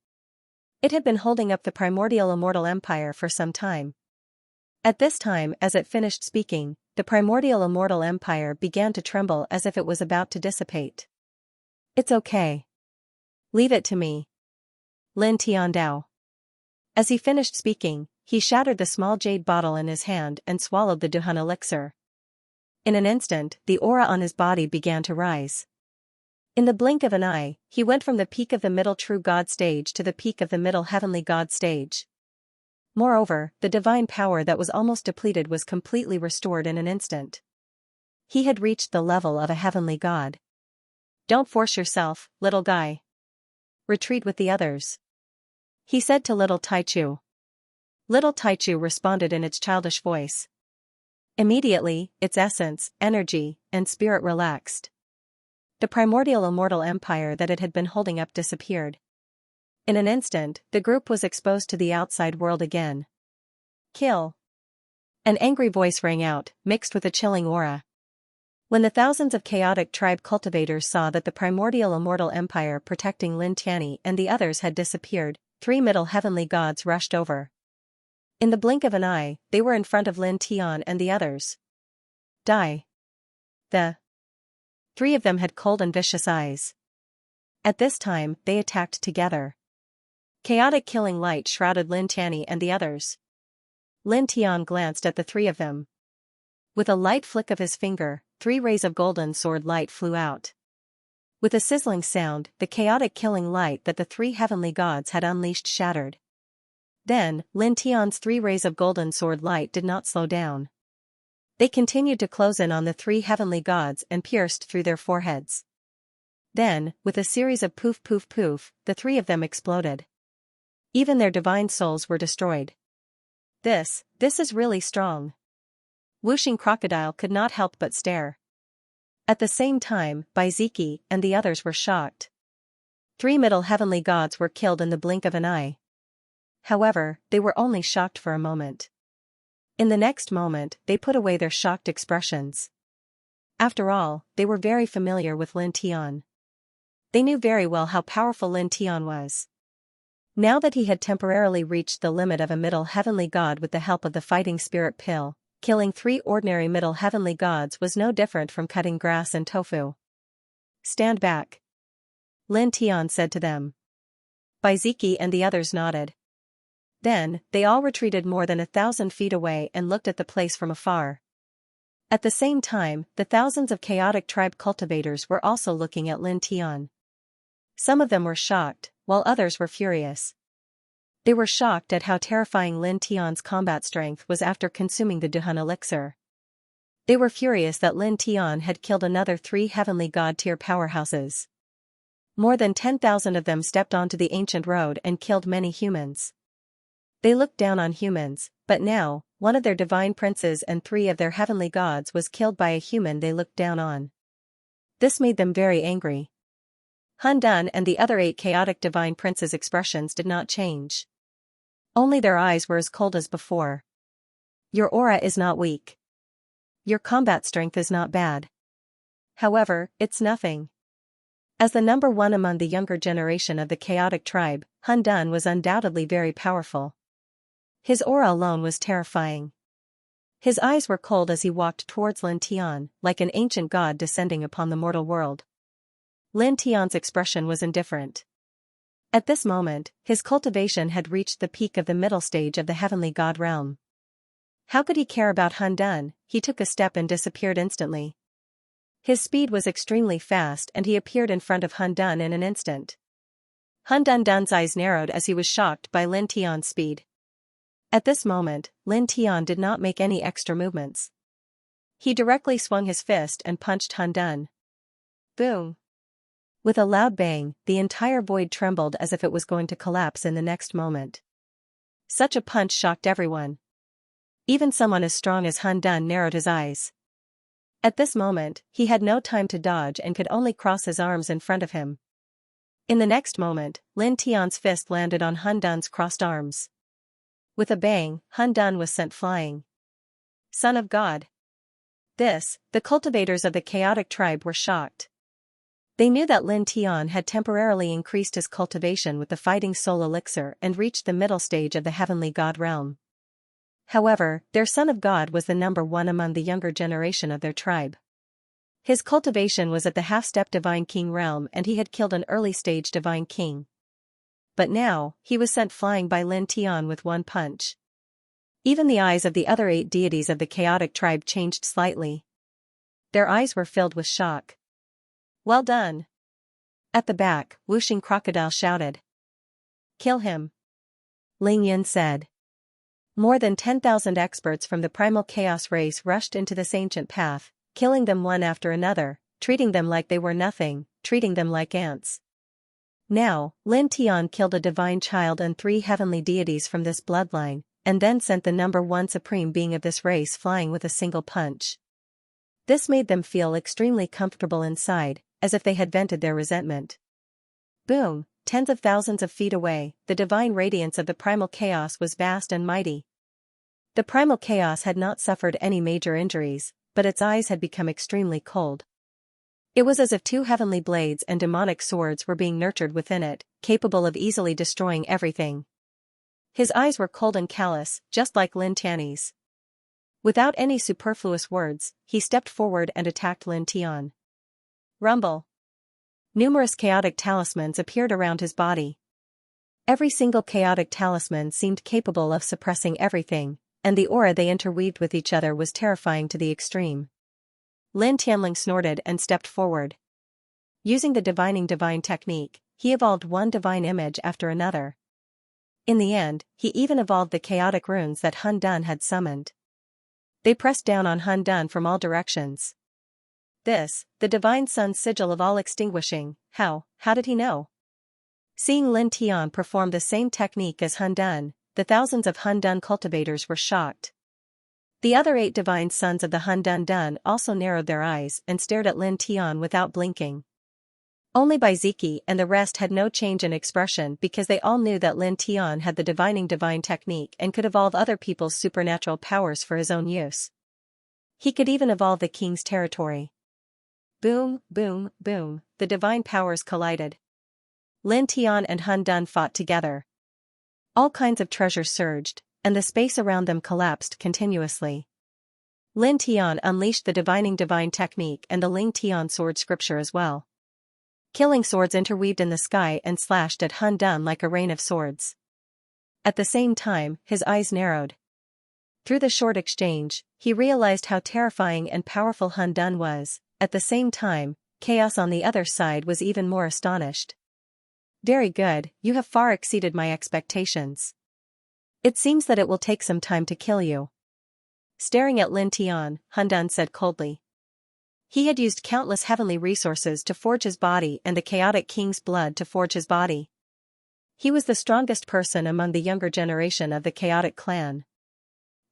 It had been holding up the primordial immortal empire for some time. At this time, as it finished speaking, the primordial immortal empire began to tremble as if it was about to dissipate. It's okay. Leave it to me, Lin Tian Dao. As he finished speaking, he shattered the small jade bottle in his hand and swallowed the Duhun elixir. In an instant, the aura on his body began to rise. In the blink of an eye, he went from the peak of the middle true God stage to the peak of the middle heavenly God stage. Moreover, the divine power that was almost depleted was completely restored in an instant. He had reached the level of a heavenly god. Don't force yourself, little guy. Retreat with the others, he said to little Taichu. Little Taichu responded in its childish voice. Immediately, its essence, energy, and spirit relaxed. The primordial immortal empire that it had been holding up disappeared. In an instant, the group was exposed to the outside world again. Kill! An angry voice rang out, mixed with a chilling aura. When the thousands of chaotic tribe cultivators saw that the primordial immortal empire protecting Lin Tianyi and the others had disappeared, 3 middle heavenly gods rushed over. In the blink of an eye, they were in front of Lin Tian and the others. Die! The 3 of them had cold and vicious eyes. At this time, they attacked together. Chaotic killing light shrouded Lin Tianyi and the others. Lin Tian glanced at the 3 of them. With a light flick of his finger, 3 rays of golden sword light flew out. With a sizzling sound, the chaotic killing light that the 3 heavenly gods had unleashed shattered. Then, Lin Tian's 3 rays of golden sword light did not slow down. They continued to close in on the 3 heavenly gods and pierced through their foreheads. Then, with a series of poof poof poof, the 3 of them exploded. Even their divine souls were destroyed. This is really strong. Wuxing Crocodile could not help but stare. At the same time, Baiziki and the others were shocked. 3 middle heavenly gods were killed in the blink of an eye. However, they were only shocked for a moment. In the next moment, they put away their shocked expressions. After all, they were very familiar with Lin Tian. They knew very well how powerful Lin Tian was. Now that he had temporarily reached the limit of a middle heavenly god with the help of the fighting spirit pill, killing 3 ordinary middle heavenly gods was no different from cutting grass and tofu. Stand back, Lin Tian said to them. Baiziki and the others nodded. Then, they all retreated more than 1,000 feet away and looked at the place from afar. At the same time, the thousands of chaotic tribe cultivators were also looking at Lin Tian. Some of them were shocked, while others were furious. They were shocked at how terrifying Lin Tian's combat strength was after consuming the Duhun elixir. They were furious that Lin Tian had killed another 3 heavenly god-tier powerhouses. More than 10,000 of them stepped onto the ancient road and killed many humans. They looked down on humans, but now, one of their divine princes and 3 of their heavenly gods was killed by a human they looked down on. This made them very angry. Hun Dun and the other 8 chaotic divine princes' expressions did not change. Only their eyes were as cold as before. Your aura is not weak. Your combat strength is not bad. However, it's nothing. As the number 1 among the younger generation of the chaotic tribe, Hun Dun was undoubtedly very powerful. His aura alone was terrifying. His eyes were cold as he walked towards Lin Tian, like an ancient god descending upon the mortal world. Lin Tian's expression was indifferent. At this moment, his cultivation had reached the peak of the middle stage of the heavenly god realm. How could he care about Hun Dun? He took a step and disappeared instantly. His speed was extremely fast and he appeared in front of Hun Dun in an instant. Hun Dun's eyes narrowed as he was shocked by Lin Tian's speed. At this moment, Lin Tian did not make any extra movements. He directly swung his fist and punched Han Dan. Boom! With a loud bang, the entire void trembled as if it was going to collapse in the next moment. Such a punch shocked everyone. Even someone as strong as Han Dan narrowed his eyes. At this moment, he had no time to dodge and could only cross his arms in front of him. In the next moment, Lin Tian's fist landed on Han Dan's crossed arms. With a bang, Han Dan was sent flying. Son of God! The cultivators of the chaotic tribe were shocked. They knew that Lin Tian had temporarily increased his cultivation with the fighting soul elixir and reached the middle stage of the heavenly god realm. However, their son of God was the number one among the younger generation of their tribe. His cultivation was at the half-step divine king realm and he had killed an early-stage divine king. But now, he was sent flying by Lin Tian with one punch. Even the eyes of the other 8 deities of the chaotic tribe changed slightly. Their eyes were filled with shock. Well done! At the back, Whooshing Crocodile shouted. Kill him! Ling Yin said. More than 10,000 experts from the primal chaos race rushed into this ancient path, killing them one after another, treating them like they were nothing, treating them like ants. Now, Lin Tian killed a divine child and 3 heavenly deities from this bloodline, and then sent the number 1 supreme being of this race flying with a single punch. This made them feel extremely comfortable inside, as if they had vented their resentment. Boom! Tens of thousands of feet away, the divine radiance of the primal chaos was vast and mighty. The primal chaos had not suffered any major injuries, but its eyes had become extremely cold. It was as if 2 heavenly blades and demonic swords were being nurtured within it, capable of easily destroying everything. His eyes were cold and callous, just like Lin Tian's. Without any superfluous words, he stepped forward and attacked Lin Tian. Rumble! Numerous chaotic talismans appeared around his body. Every single chaotic talisman seemed capable of suppressing everything, and the aura they interweaved with each other was terrifying to the extreme. Lin Tianling snorted and stepped forward. Using the divining divine technique, he evolved one divine image after another. In the end, he even evolved the chaotic runes that Han Dan had summoned. They pressed down on Han Dan from all directions. The divine sun's sigil of all extinguishing, how did he know? Seeing Lin Tian perform the same technique as Han Dan, the thousands of Han Dan cultivators were shocked. The other 8 divine sons of the Han Dan also narrowed their eyes and stared at Lin Tian without blinking. Only Bai Ziki and the rest had no change in expression because they all knew that Lin Tian had the divining divine technique and could evolve other people's supernatural powers for his own use. He could even evolve the king's territory. Boom, boom, boom, the divine powers collided. Lin Tian and Han Dan fought together. All kinds of treasures surged, and the space around them collapsed continuously. Lin Tian unleashed the divining divine technique and the Ling Tian sword scripture as well. Killing swords interweaved in the sky and slashed at Han Dan like a rain of swords. At the same time, his eyes narrowed. Through the short exchange, he realized how terrifying and powerful Han Dan was. At the same time, chaos on the other side was even more astonished. Very good, you have far exceeded my expectations. It seems that it will take some time to kill you. Staring at Lin Tian, Han Dan said coldly. He had used countless heavenly resources to forge his body and the chaotic king's blood to forge his body. He was the strongest person among the younger generation of the chaotic clan.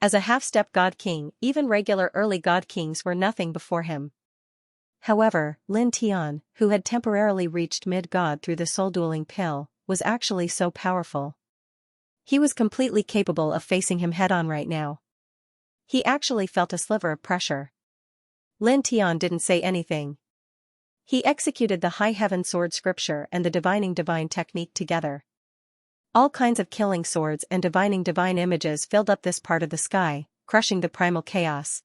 As a half-step god king, even regular early god kings were nothing before him. However, Lin Tian, who had temporarily reached mid-god through the soul-dueling pill, was actually so powerful. He was completely capable of facing him head-on right now. He actually felt a sliver of pressure. Lin Tian didn't say anything. He executed the High Heaven Sword scripture and the divining divine technique together. All kinds of killing swords and divining divine images filled up this part of the sky, crushing the primal chaos.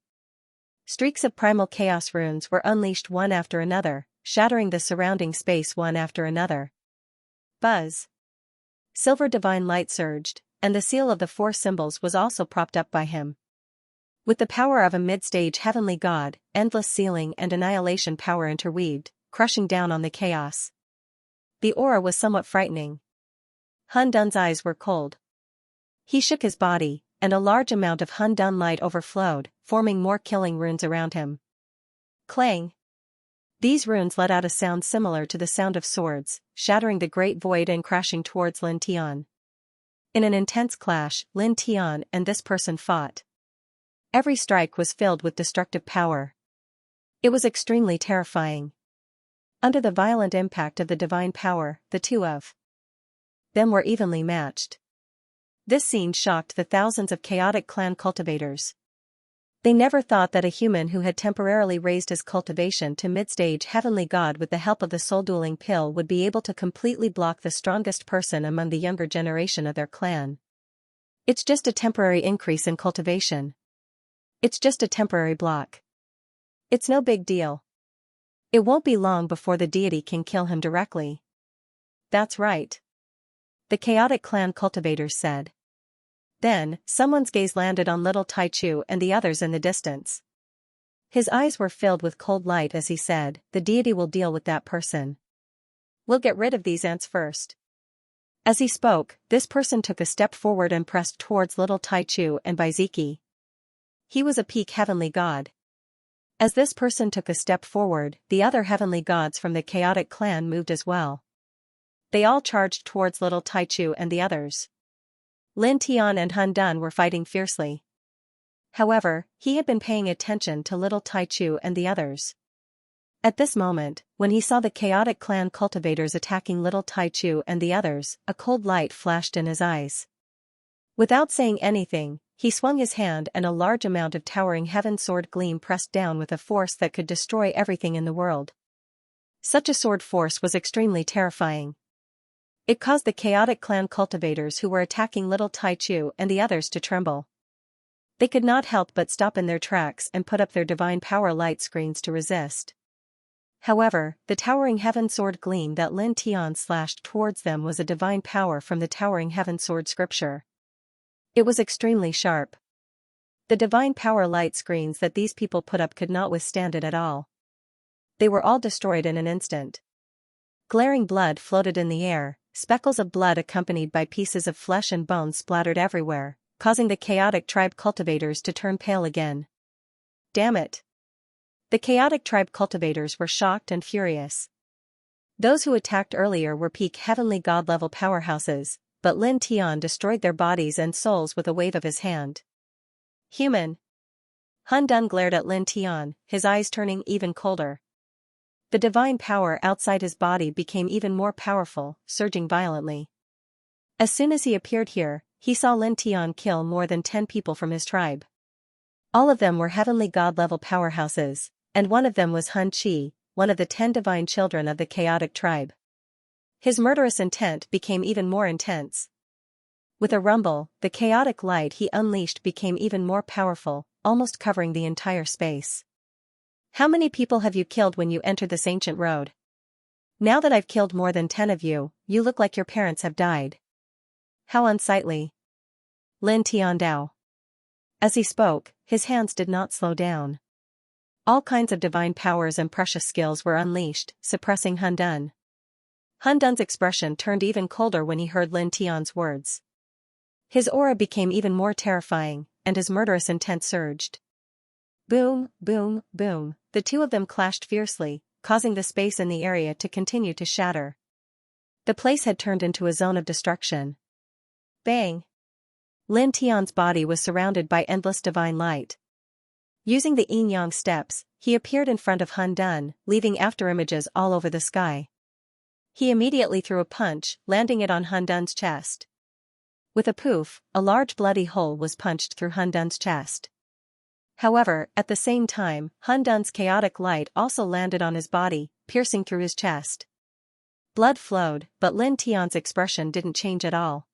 Streaks of primal chaos runes were unleashed one after another, shattering the surrounding space one after another. Buzz! Silver divine light surged, and the seal of the 4 symbols was also propped up by him. With the power of a mid-stage heavenly god, endless sealing and annihilation power interweaved, crushing down on the chaos. The aura was somewhat frightening. Han Dan's eyes were cold. He shook his body, and a large amount of Han Dan light overflowed, forming more killing runes around him. Clang! These runes let out a sound similar to the sound of swords, shattering the great void and crashing towards Lin Tian. In an intense clash, Lin Tian and this person fought. Every strike was filled with destructive power. It was extremely terrifying. Under the violent impact of the divine power, the two of them were evenly matched. This scene shocked the thousands of chaotic clan cultivators. They never thought that a human who had temporarily raised his cultivation to mid-stage heavenly god with the help of the soul-dueling pill would be able to completely block the strongest person among the younger generation of their clan. It's just a temporary increase in cultivation. It's just a temporary block. It's no big deal. It won't be long before the deity can kill him directly. That's right. The chaotic clan cultivators said. Then, someone's gaze landed on little Taichu and the others in the distance. His eyes were filled with cold light as he said, "The deity will deal with that person. We'll get rid of these ants first." As he spoke, this person took a step forward and pressed towards little Taichu and Baiziki. He was a peak heavenly god. As this person took a step forward, the other heavenly gods from the chaotic clan moved as well. They all charged towards little Taichu and the others. Lin Tian and Han Dan were fighting fiercely. However, he had been paying attention to little Taichu and the others. At this moment, when he saw the chaotic clan cultivators attacking little Taichu and the others, a cold light flashed in his eyes. Without saying anything, he swung his hand and a large amount of towering heaven sword gleam pressed down with a force that could destroy everything in the world. Such a sword force was extremely terrifying. It caused the chaotic clan cultivators who were attacking little Taichu and the others to tremble. They could not help but stop in their tracks and put up their divine power light screens to resist. However, the towering heaven sword gleam that Lin Tian slashed towards them was a divine power from the towering heaven sword scripture. It was extremely sharp. The divine power light screens that these people put up could not withstand it at all. They were all destroyed in an instant. Glaring blood floated in the air. Speckles of blood accompanied by pieces of flesh and bones splattered everywhere, causing the chaotic tribe cultivators to turn pale again. Damn it! The chaotic tribe cultivators were shocked and furious. Those who attacked earlier were peak heavenly god-level powerhouses, but Lin Tian destroyed their bodies and souls with a wave of his hand. Human! Han Dan glared at Lin Tian, his eyes turning even colder. The divine power outside his body became even more powerful, surging violently. As soon as he appeared here, he saw Lin Tian kill more than 10 people from his tribe. All of them were heavenly god-level powerhouses, and one of them was Hun Chi, one of the 10 divine children of the chaotic tribe. His murderous intent became even more intense. With a rumble, the chaotic light he unleashed became even more powerful, almost covering the entire space. How many people have you killed when you entered this ancient road? Now that I've killed more than 10 of you, you look like your parents have died. How unsightly. Lin Tian Dao. As he spoke, his hands did not slow down. All kinds of divine powers and precious skills were unleashed, suppressing Han Dan. Han Dan's expression turned even colder when he heard Lin Tian's words. His aura became even more terrifying, and his murderous intent surged. Boom, boom, boom, the two of them clashed fiercely, causing the space in the area to continue to shatter. The place had turned into a zone of destruction. Bang! Lin Tian's body was surrounded by endless divine light. Using the yin-yang steps, he appeared in front of Han Dan, leaving afterimages all over the sky. He immediately threw a punch, landing it on Han Dan's chest. With a poof, a large bloody hole was punched through Han Dan's chest. However, at the same time, Han Dan's chaotic light also landed on his body, piercing through his chest. Blood flowed, but Lin Tian's expression didn't change at all.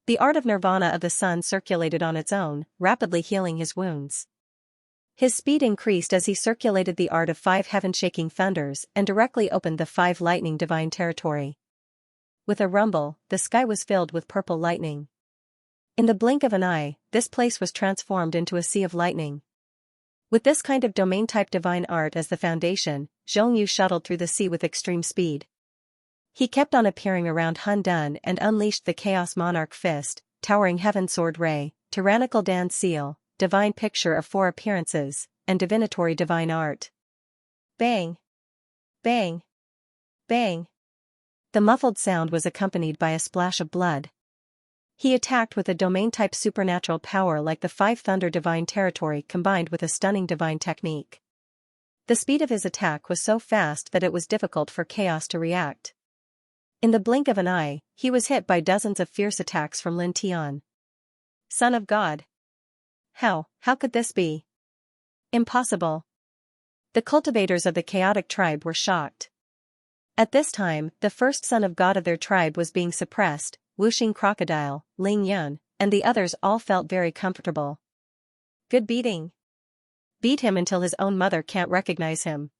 The art of nirvana of the sun circulated on its own, rapidly healing his wounds. His speed increased as he circulated the art of 5 heaven-shaking thunders and directly opened the 5 lightning divine territory. With a rumble, the sky was filled with purple lightning. In the blink of an eye, this place was transformed into a sea of lightning. With this kind of domain-type divine art as the foundation, Zhongyu shuttled through the sea with extreme speed. He kept on appearing around Han Dan and unleashed the Chaos Monarch Fist, towering heaven sword ray, to tyrannical Dan seal, divine picture of four appearances, and divinatory divine art. Bang! Bang! Bang! The muffled sound was accompanied by a splash of blood. He attacked with a domain-type supernatural power like the Five Thunder divine territory combined with a stunning divine technique. The speed of his attack was so fast that it was difficult for Chaos to react. In the blink of an eye, he was hit by dozens of fierce attacks from Lin Tian. Son of God! How could this be? Impossible. The cultivators of the chaotic tribe were shocked. At this time, the first son of God of their tribe was being suppressed, Wuxing Crocodile, Ling Yun, and the others all felt very comfortable. Good beating. Beat him until his own mother can't recognize him.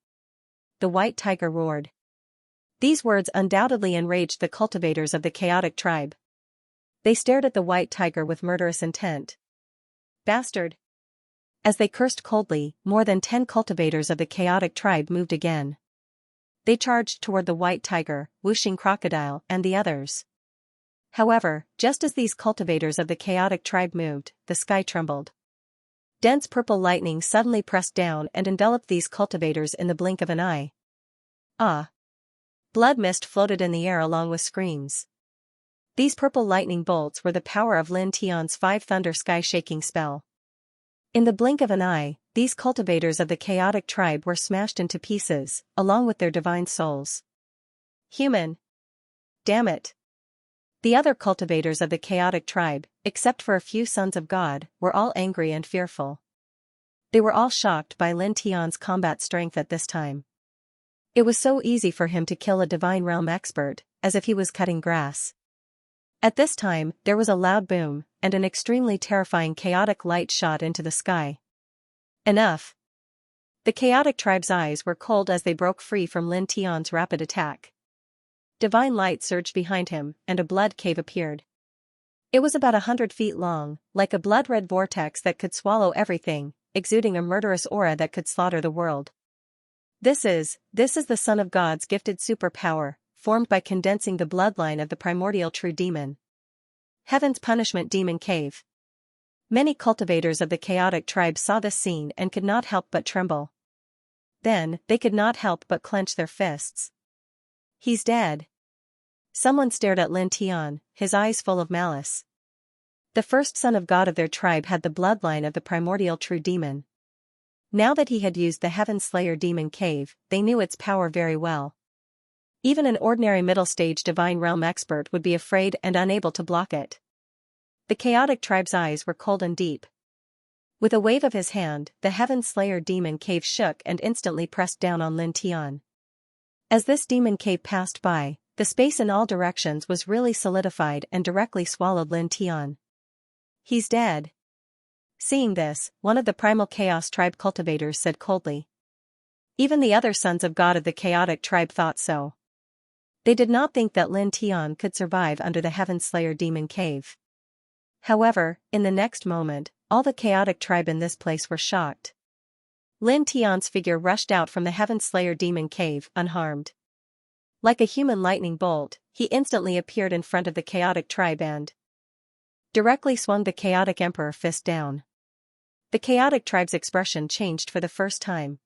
The White Tiger roared. These words undoubtedly enraged the cultivators of the chaotic tribe. They stared at the White Tiger with murderous intent. Bastard! As they cursed coldly, more than 10 cultivators of the chaotic tribe moved again. They charged toward the White Tiger, Wuxing Crocodile, and the others. However, just as these cultivators of the chaotic tribe moved, the sky trembled. Dense purple lightning suddenly pressed down and enveloped these cultivators in the blink of an eye. Ah! Blood mist floated in the air along with screams. These purple lightning bolts were the power of Lin Tian's Five Thunder sky-shaking spell. In the blink of an eye, these cultivators of the chaotic tribe were smashed into pieces, along with their divine souls. Human! Damn it! The other cultivators of the chaotic tribe, except for a few sons of God, were all angry and fearful. They were all shocked by Lin Tian's combat strength at this time. It was so easy for him to kill a divine realm expert, as if he was cutting grass. At this time, there was a loud boom, and an extremely terrifying chaotic light shot into the sky. Enough! The chaotic tribe's eyes were cold as they broke free from Lin Tian's rapid attack. Divine light surged behind him, and a blood cave appeared. It was about 100 feet long, like a blood-red vortex that could swallow everything, exuding a murderous aura that could slaughter the world. This is the Son of God's gifted superpower, formed by condensing the bloodline of the primordial true demon. Heaven's Punishment Demon Cave. Many cultivators of the chaotic tribe saw this scene and could not help but tremble. Then, they could not help but clench their fists. He's dead. Someone stared at Lin Tian, his eyes full of malice. The first son of God of their tribe had the bloodline of the primordial true demon. Now that he had used the Heaven Slayer Demon Cave, they knew its power very well. Even an ordinary middle-stage divine realm expert would be afraid and unable to block it. The chaotic tribe's eyes were cold and deep. With a wave of his hand, the Heaven Slayer Demon Cave shook and instantly pressed down on Lin Tian. As this demon cave passed by, the space in all directions was really solidified and directly swallowed Lin Tian. He's dead. Seeing this, one of the primal chaos tribe cultivators said coldly. Even the other sons of God of the chaotic tribe thought so. They did not think that Lin Tian could survive under the Heaven Slayer Demon Cave. However, in the next moment, all the chaotic tribe in this place were shocked. Lin Tian's figure rushed out from the Heaven Slayer Demon Cave, unharmed. Like a human lightning bolt, he instantly appeared in front of the chaotic tribe and directly swung the chaotic emperor fist down. The chaotic tribe's expression changed for the first time.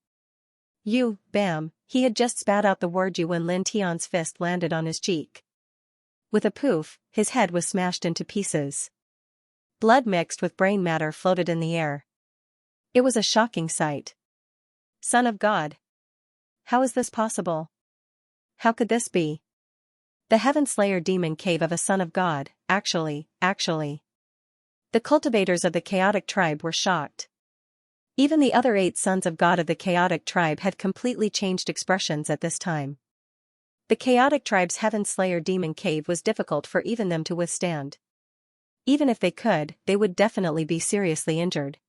You, bam, he had just spat out the word you when Lin Tian's fist landed on his cheek. With a poof, his head was smashed into pieces. Blood mixed with brain matter floated in the air. It was a shocking sight. Son of God! How is this possible? How could this be? The Heaven Slayer Demon Cave of a Son of God, actually. The cultivators of the chaotic tribe were shocked. Even the other 8 sons of God of the chaotic tribe had completely changed expressions at this time. The chaotic tribe's Heaven Slayer Demon Cave was difficult for even them to withstand. Even if they could, they would definitely be seriously injured.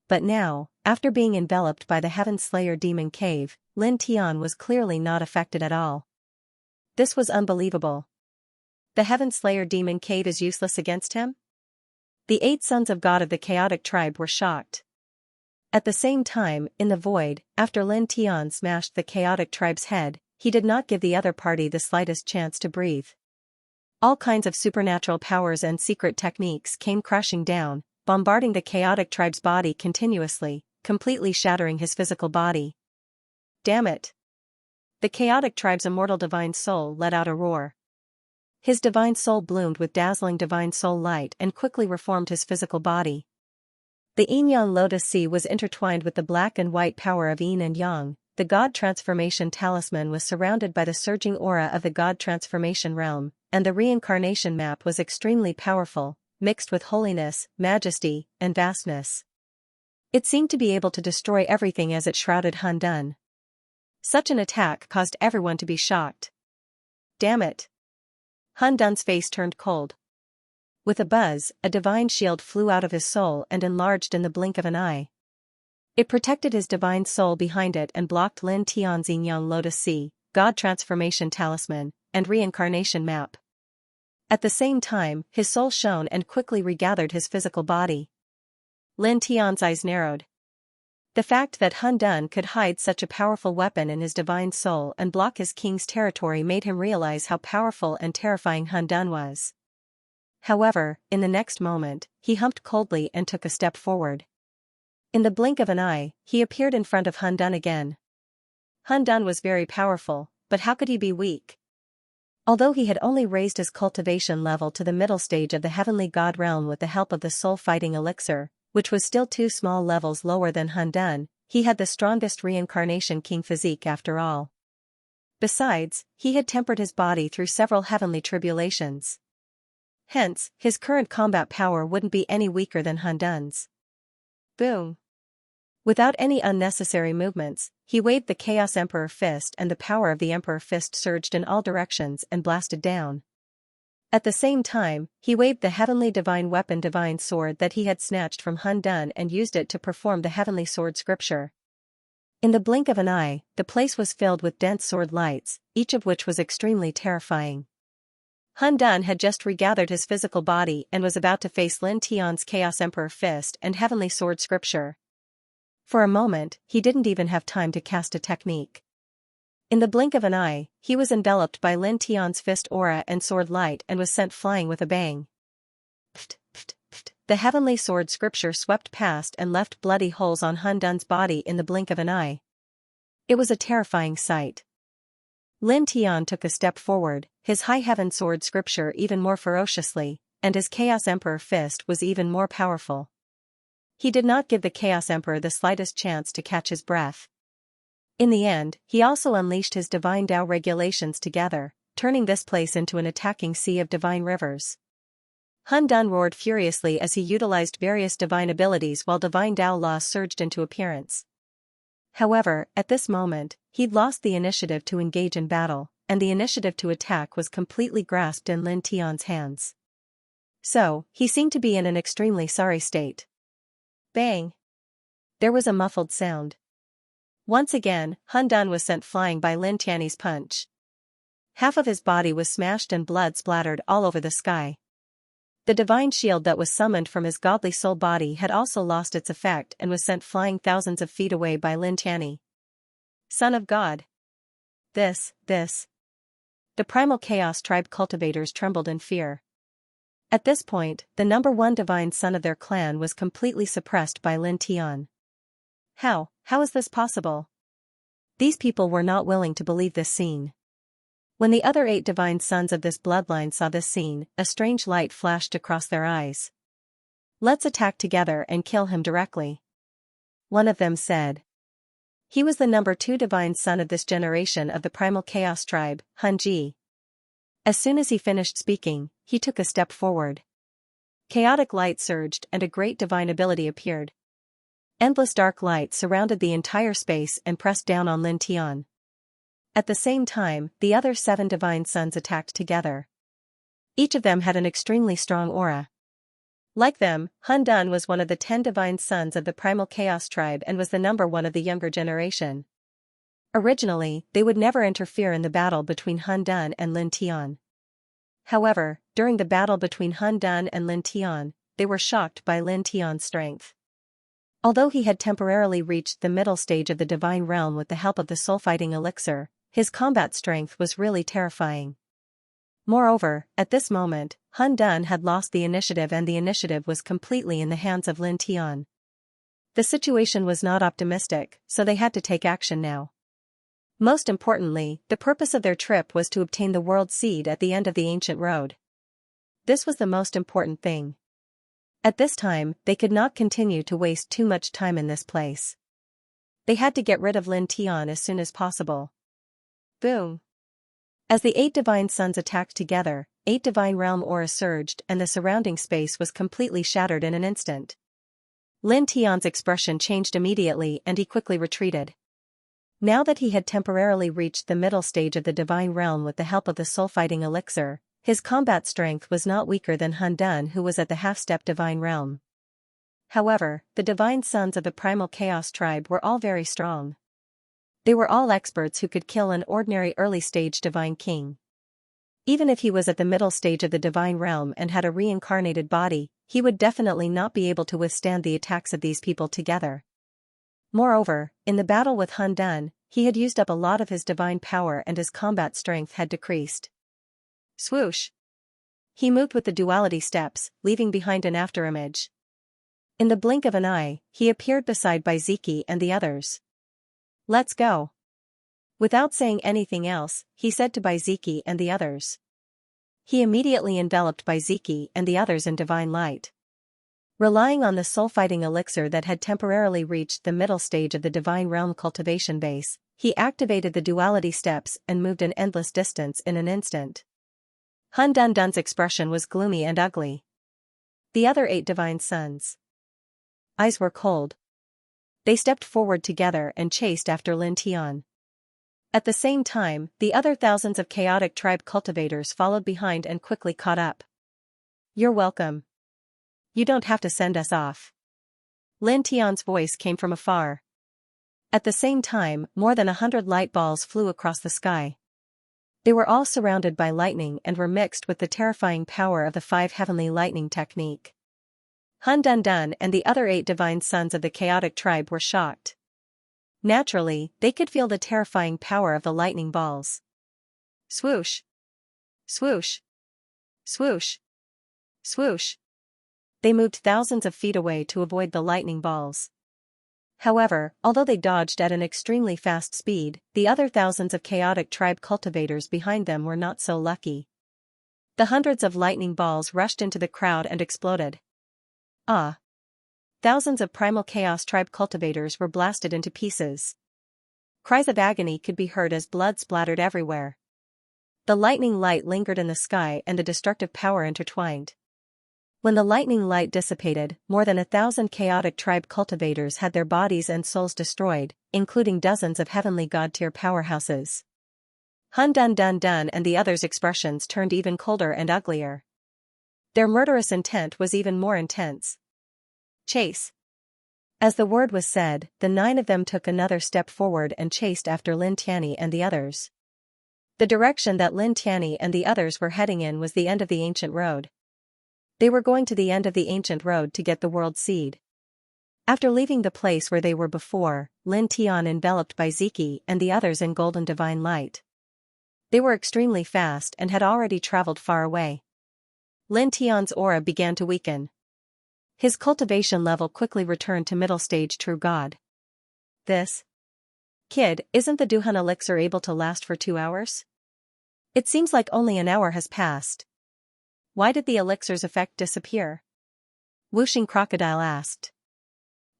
But now, after being enveloped by the Heaven Slayer Demon Cave, Lin Tian was clearly not affected at all. This was unbelievable. The Heaven Slayer Demon Cave is useless against him? The 8 sons of God of the chaotic tribe were shocked. At the same time, in the void, after Lin Tian smashed the chaotic tribe's head, he did not give the other party the slightest chance to breathe. All kinds of supernatural powers and secret techniques came crashing down, bombarding the chaotic tribe's body continuously, completely shattering his physical body. Damn it! The chaotic tribe's immortal divine soul let out a roar. His divine soul bloomed with dazzling divine soul light and quickly reformed his physical body. The Yin-Yang Lotus Sea was intertwined with the black and white power of Yin and Yang. The God Transformation Talisman was surrounded by the surging aura of the God Transformation Realm, and the reincarnation map was extremely powerful, mixed with holiness, majesty, and vastness. It seemed to be able to destroy everything as it shrouded Han Dun. Such an attack caused everyone to be shocked. Damn it! Han Dun's face turned cold. With a buzz, a divine shield flew out of his soul and enlarged in the blink of an eye. It protected his divine soul behind it and blocked Lin Tian's Yin-Yang Lotus Sea, God Transformation Talisman, and Reincarnation Map. At the same time, his soul shone and quickly regathered his physical body. Lin Tian's eyes narrowed. The fact that Han Dun could hide such a powerful weapon in his divine soul and block his king's territory made him realize how powerful and terrifying Han Dun was. However, in the next moment, he humped coldly and took a step forward. In the blink of an eye, he appeared in front of Han Dun again. Han Dun was very powerful, but how could he be weak? Although he had only raised his cultivation level to the middle stage of the heavenly god realm with the help of the soul-fighting elixir, which was still 2 small levels lower than Han Dun, he had the strongest reincarnation king physique after all. Besides, he had tempered his body through several heavenly tribulations. Hence, his current combat power wouldn't be any weaker than Han Dun's. Boom! Without any unnecessary movements, he waved the Chaos Emperor Fist and the power of the Emperor Fist surged in all directions and blasted down. At the same time, he waved the heavenly divine weapon divine sword that he had snatched from Han Dun and used it to perform the heavenly sword scripture. In the blink of an eye, the place was filled with dense sword lights, each of which was extremely terrifying. Han Dun had just regathered his physical body and was about to face Lin Tian's Chaos Emperor Fist and heavenly sword scripture. For a moment, he didn't even have time to cast a technique. In the blink of an eye, he was enveloped by Lin Tian's fist aura and sword light and was sent flying with a bang. Pft, pft, pft. The heavenly sword scripture swept past and left bloody holes on Han Dun's body in the blink of an eye. It was a terrifying sight. Lin Tian took a step forward, his high heaven sword scripture even more ferociously, and his Chaos Emperor Fist was even more powerful. He did not give the Chaos Emperor the slightest chance to catch his breath. In the end, he also unleashed his divine Tao regulations together, turning this place into an attacking sea of divine rivers. Han Dun roared furiously as he utilized various divine abilities while divine Tao laws surged into appearance. However, at this moment, he'd lost the initiative to engage in battle, and the initiative to attack was completely grasped in Lin Tian's hands. So, he seemed to be in an extremely sorry state. Bang! There was a muffled sound. Once again, Han Dun was sent flying by Lin Tian's punch. Half of his body was smashed and blood splattered all over the sky. The divine shield that was summoned from his godly soul body had also lost its effect and was sent flying thousands of feet away by Lin Tian. Son of God! This. The primal chaos tribe cultivators trembled in fear. At this point, the number 1 divine son of their clan was completely suppressed by Lin Tian. How is this possible? These people were not willing to believe this scene. When the other 8 divine sons of this bloodline saw this scene, a strange light flashed across their eyes. Let's attack together and kill him directly. One of them said. He was the number 2 divine son of this generation of the primal chaos tribe, Han Ji. As soon as he finished speaking, he took a step forward. Chaotic light surged and a great divine ability appeared. Endless dark light surrounded the entire space and pressed down on Lin Tian. At the same time, the other 7 divine sons attacked together. Each of them had an extremely strong aura. Like them, Han Dun was one of the 10 divine sons of the primal chaos tribe and was the number 1 of the younger generation. Originally, they would never interfere in the battle between Han Dun and Lin Tian. However, during the battle between Han Dun and Lin Tian, they were shocked by Lin Tian's strength. Although he had temporarily reached the middle stage of the divine realm with the help of the soul-fighting elixir, his combat strength was really terrifying. Moreover, at this moment, Han Dun had lost the initiative and the initiative was completely in the hands of Lin Tian. The situation was not optimistic, so they had to take action now. Most importantly, the purpose of their trip was to obtain the world seed at the end of the ancient road. This was the most important thing. At this time, they could not continue to waste too much time in this place. They had to get rid of Lin Tian as soon as possible. Boom! As the 8 divine suns attacked together, 8 divine realm auras surged and the surrounding space was completely shattered in an instant. Lin Tian's expression changed immediately and he quickly retreated. Now that he had temporarily reached the middle stage of the divine realm with the help of the soul-fighting elixir, his combat strength was not weaker than Han Dun, who was at the half-step divine realm. However, the divine sons of the primal chaos tribe were all very strong. They were all experts who could kill an ordinary early-stage divine king. Even if he was at the middle stage of the divine realm and had a reincarnated body, he would definitely not be able to withstand the attacks of these people together. Moreover, in the battle with Han Dun, he had used up a lot of his divine power and his combat strength had decreased. Swoosh! He moved with the duality steps, leaving behind an afterimage. In the blink of an eye, he appeared beside Baiziki and the others. Let's go. Without saying anything else, he said to Baiziki and the others. He immediately enveloped Baiziki and the others in divine light. Relying on the soul-fighting elixir that had temporarily reached the middle stage of the divine realm cultivation base, he activated the duality steps and moved an endless distance in an instant. Han Dun's expression was gloomy and ugly. The other 8 divine sons' eyes were cold. They stepped forward together and chased after Lin Tian. At the same time, the other thousands of chaotic tribe cultivators followed behind and quickly caught up. You're welcome. You don't have to send us off. Lin Tian's voice came from afar. At the same time, more than 100 light balls flew across the sky. They were all surrounded by lightning and were mixed with the terrifying power of the 5 heavenly lightning technique. Han Dun and the other 8 divine sons of the chaotic tribe were shocked. Naturally, they could feel the terrifying power of the lightning balls. Swoosh! Swoosh! Swoosh! Swoosh! They moved thousands of feet away to avoid the lightning balls. However, although they dodged at an extremely fast speed, the other thousands of chaotic tribe cultivators behind them were not so lucky. The hundreds of lightning balls rushed into the crowd and exploded. Ah! Thousands of primal chaos tribe cultivators were blasted into pieces. Cries of agony could be heard as blood splattered everywhere. The lightning light lingered in the sky and the destructive power intertwined. When the lightning light dissipated, more than 1,000 chaotic tribe cultivators had their bodies and souls destroyed, including dozens of heavenly god-tier powerhouses. Han Dun and the others' expressions turned even colder and uglier. Their murderous intent was even more intense. Chase! As the word was said, the 9 of them took another step forward and chased after Lin Tian and the others. The direction that Lin Tian and the others were heading in was the end of the ancient road. They were going to the end of the ancient road to get the world seed. After leaving the place where they were before, Lin Tian enveloped Baiziki and the others in golden divine light. They were extremely fast and had already traveled far away. Lin Tian's aura began to weaken. His cultivation level quickly returned to middle stage true god. This kid, isn't the Duhan elixir able to last for 2 hours? It seems like only an hour has passed. Why did the elixir's effect disappear? Whooshing Crocodile asked.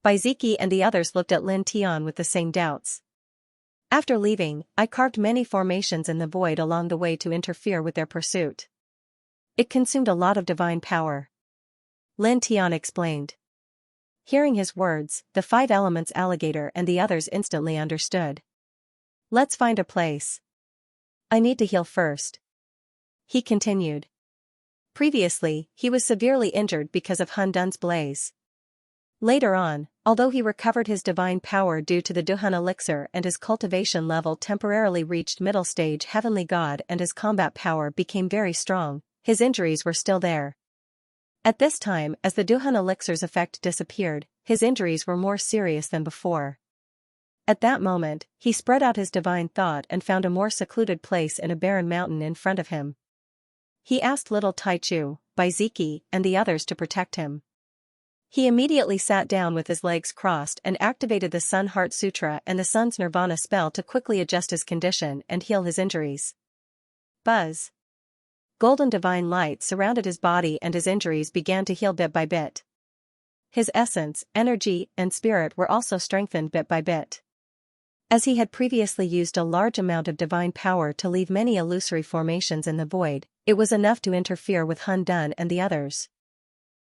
Baiziki and the others looked at Lin Tian with the same doubts. After leaving, I carved many formations in the void along the way to interfere with their pursuit. It consumed a lot of divine power. Lin Tian explained. Hearing his words, the 5 elements alligator and the others instantly understood. Let's find a place. I need to heal first. He continued. Previously, he was severely injured because of Han Dun's blaze. Later on, although he recovered his divine power due to the Duhan elixir and his cultivation level temporarily reached middle stage heavenly god and his combat power became very strong, his injuries were still there. At this time, as the Duhan elixir's effect disappeared, his injuries were more serious than before. At that moment, he spread out his divine thought and found a more secluded place in a barren mountain in front of him. he asked little Taichu, Baiziki, and the others to protect him. He immediately sat down with his legs crossed and activated the Sun Heart Sutra and the Sun's Nirvana spell to quickly adjust his condition and heal his injuries. Buzz. Golden divine light surrounded his body and his injuries began to heal bit by bit. His essence, energy, and spirit were also strengthened bit by bit. As he had previously used a large amount of divine power to leave many illusory formations in the void, it was enough to interfere with Hun Dun and the others.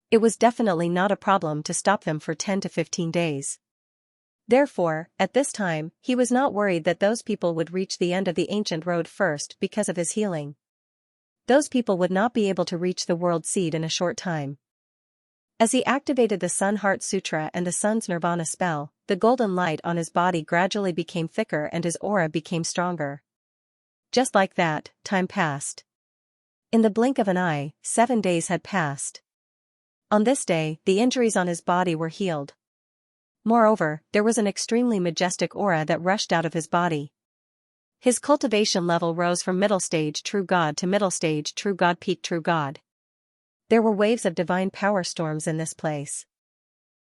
It was definitely not a problem to stop them for 10 to 15 days. Therefore, at this time, he was not worried that those people would reach the end of the ancient road first because of his healing. Those people would not be able to reach the world seed in a short time. As he activated the Sun Heart Sutra and the Sun's Nirvana spell, the golden light on his body gradually became thicker and his aura became stronger. Just like that, time passed. In the blink of an eye, 7 days had passed. On this day, the injuries on his body were healed. Moreover, there was an extremely majestic aura that rushed out of his body. His cultivation level rose from middle stage true god to middle stage true god peak true god. There were waves of divine power storms in this place.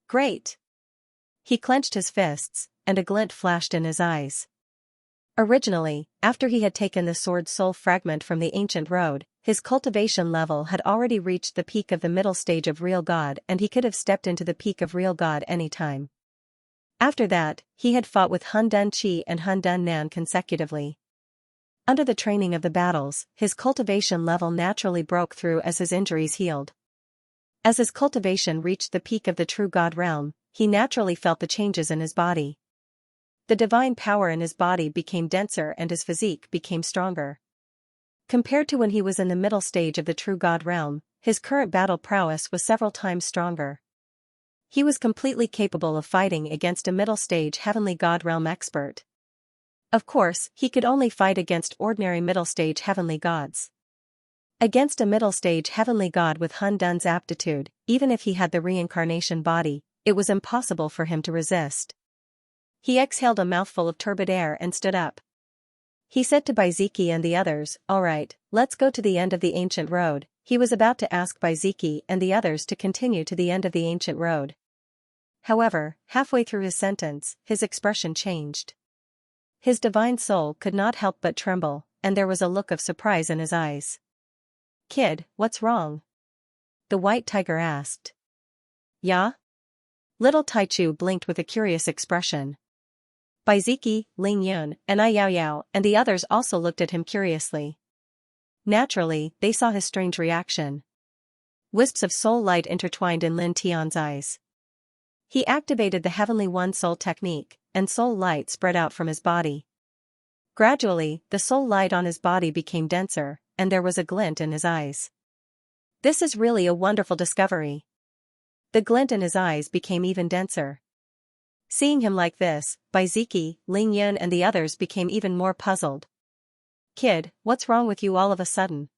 Great! He clenched his fists, and a glint flashed in his eyes. Originally, after he had taken the sword soul fragment from the ancient road, his cultivation level had already reached the peak of the middle stage of real god and he could have stepped into the peak of real god any time. After that, he had fought with Hun Dun Chi and Hun Dun Nan consecutively. Under the training of the battles, his cultivation level naturally broke through as his injuries healed. As his cultivation reached the peak of the true god realm, he naturally felt the changes in his body. The divine power in his body became denser and his physique became stronger. Compared to when he was in the middle stage of the true god realm, his current battle prowess was several times stronger. He was completely capable of fighting against a middle stage heavenly god realm expert. Of course, he could only fight against ordinary middle stage heavenly gods. Against a middle stage heavenly god with Hun Dun's aptitude, even if he had the reincarnation body, it was impossible for him to resist. He exhaled a mouthful of turbid air and stood up. He said to Baiziki and the others, "Alright, let's go to the end of the ancient road." He was about to ask Baiziki and the others to continue to the end of the ancient road. However, halfway through his sentence, his expression changed. His divine soul could not help but tremble, and there was a look of surprise in his eyes. "Kid, what's wrong?" the white tiger asked. "Yeah?" Little Taichu blinked with a curious expression. Baiziki, Ling Yun, and I Yao Yao and the others also looked at him curiously. Naturally, they saw his strange reaction. Wisps of soul light intertwined in Lin Tian's eyes. He activated the Heavenly One Soul technique, and soul light spread out from his body. Gradually, the soul light on his body became denser, and there was a glint in his eyes. "This is really a wonderful discovery." The glint in his eyes became even denser. Seeing him like this, Baiziki, Ling Yun and the others became even more puzzled. "Kid, what's wrong with you all of a sudden?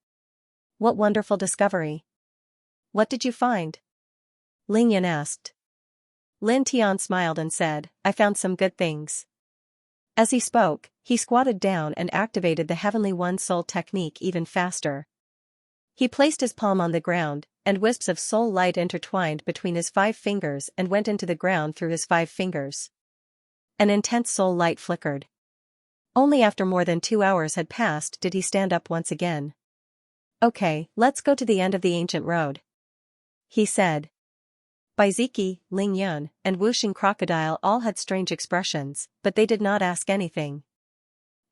What wonderful discovery. What did you find?" Ling Yun asked. Lin Tian smiled and said, "I found some good things." As he spoke, he squatted down and activated the Heavenly One Soul technique even faster. He placed his palm on the ground, and wisps of soul light intertwined between his 5 fingers and went into the ground through his 5 fingers. An intense soul light flickered. Only after more than 2 hours had passed did he stand up once again. "Okay, let's go to the end of the ancient road," he said. Baiziki, Ling Yun, and Wuxing Crocodile all had strange expressions, but they did not ask anything.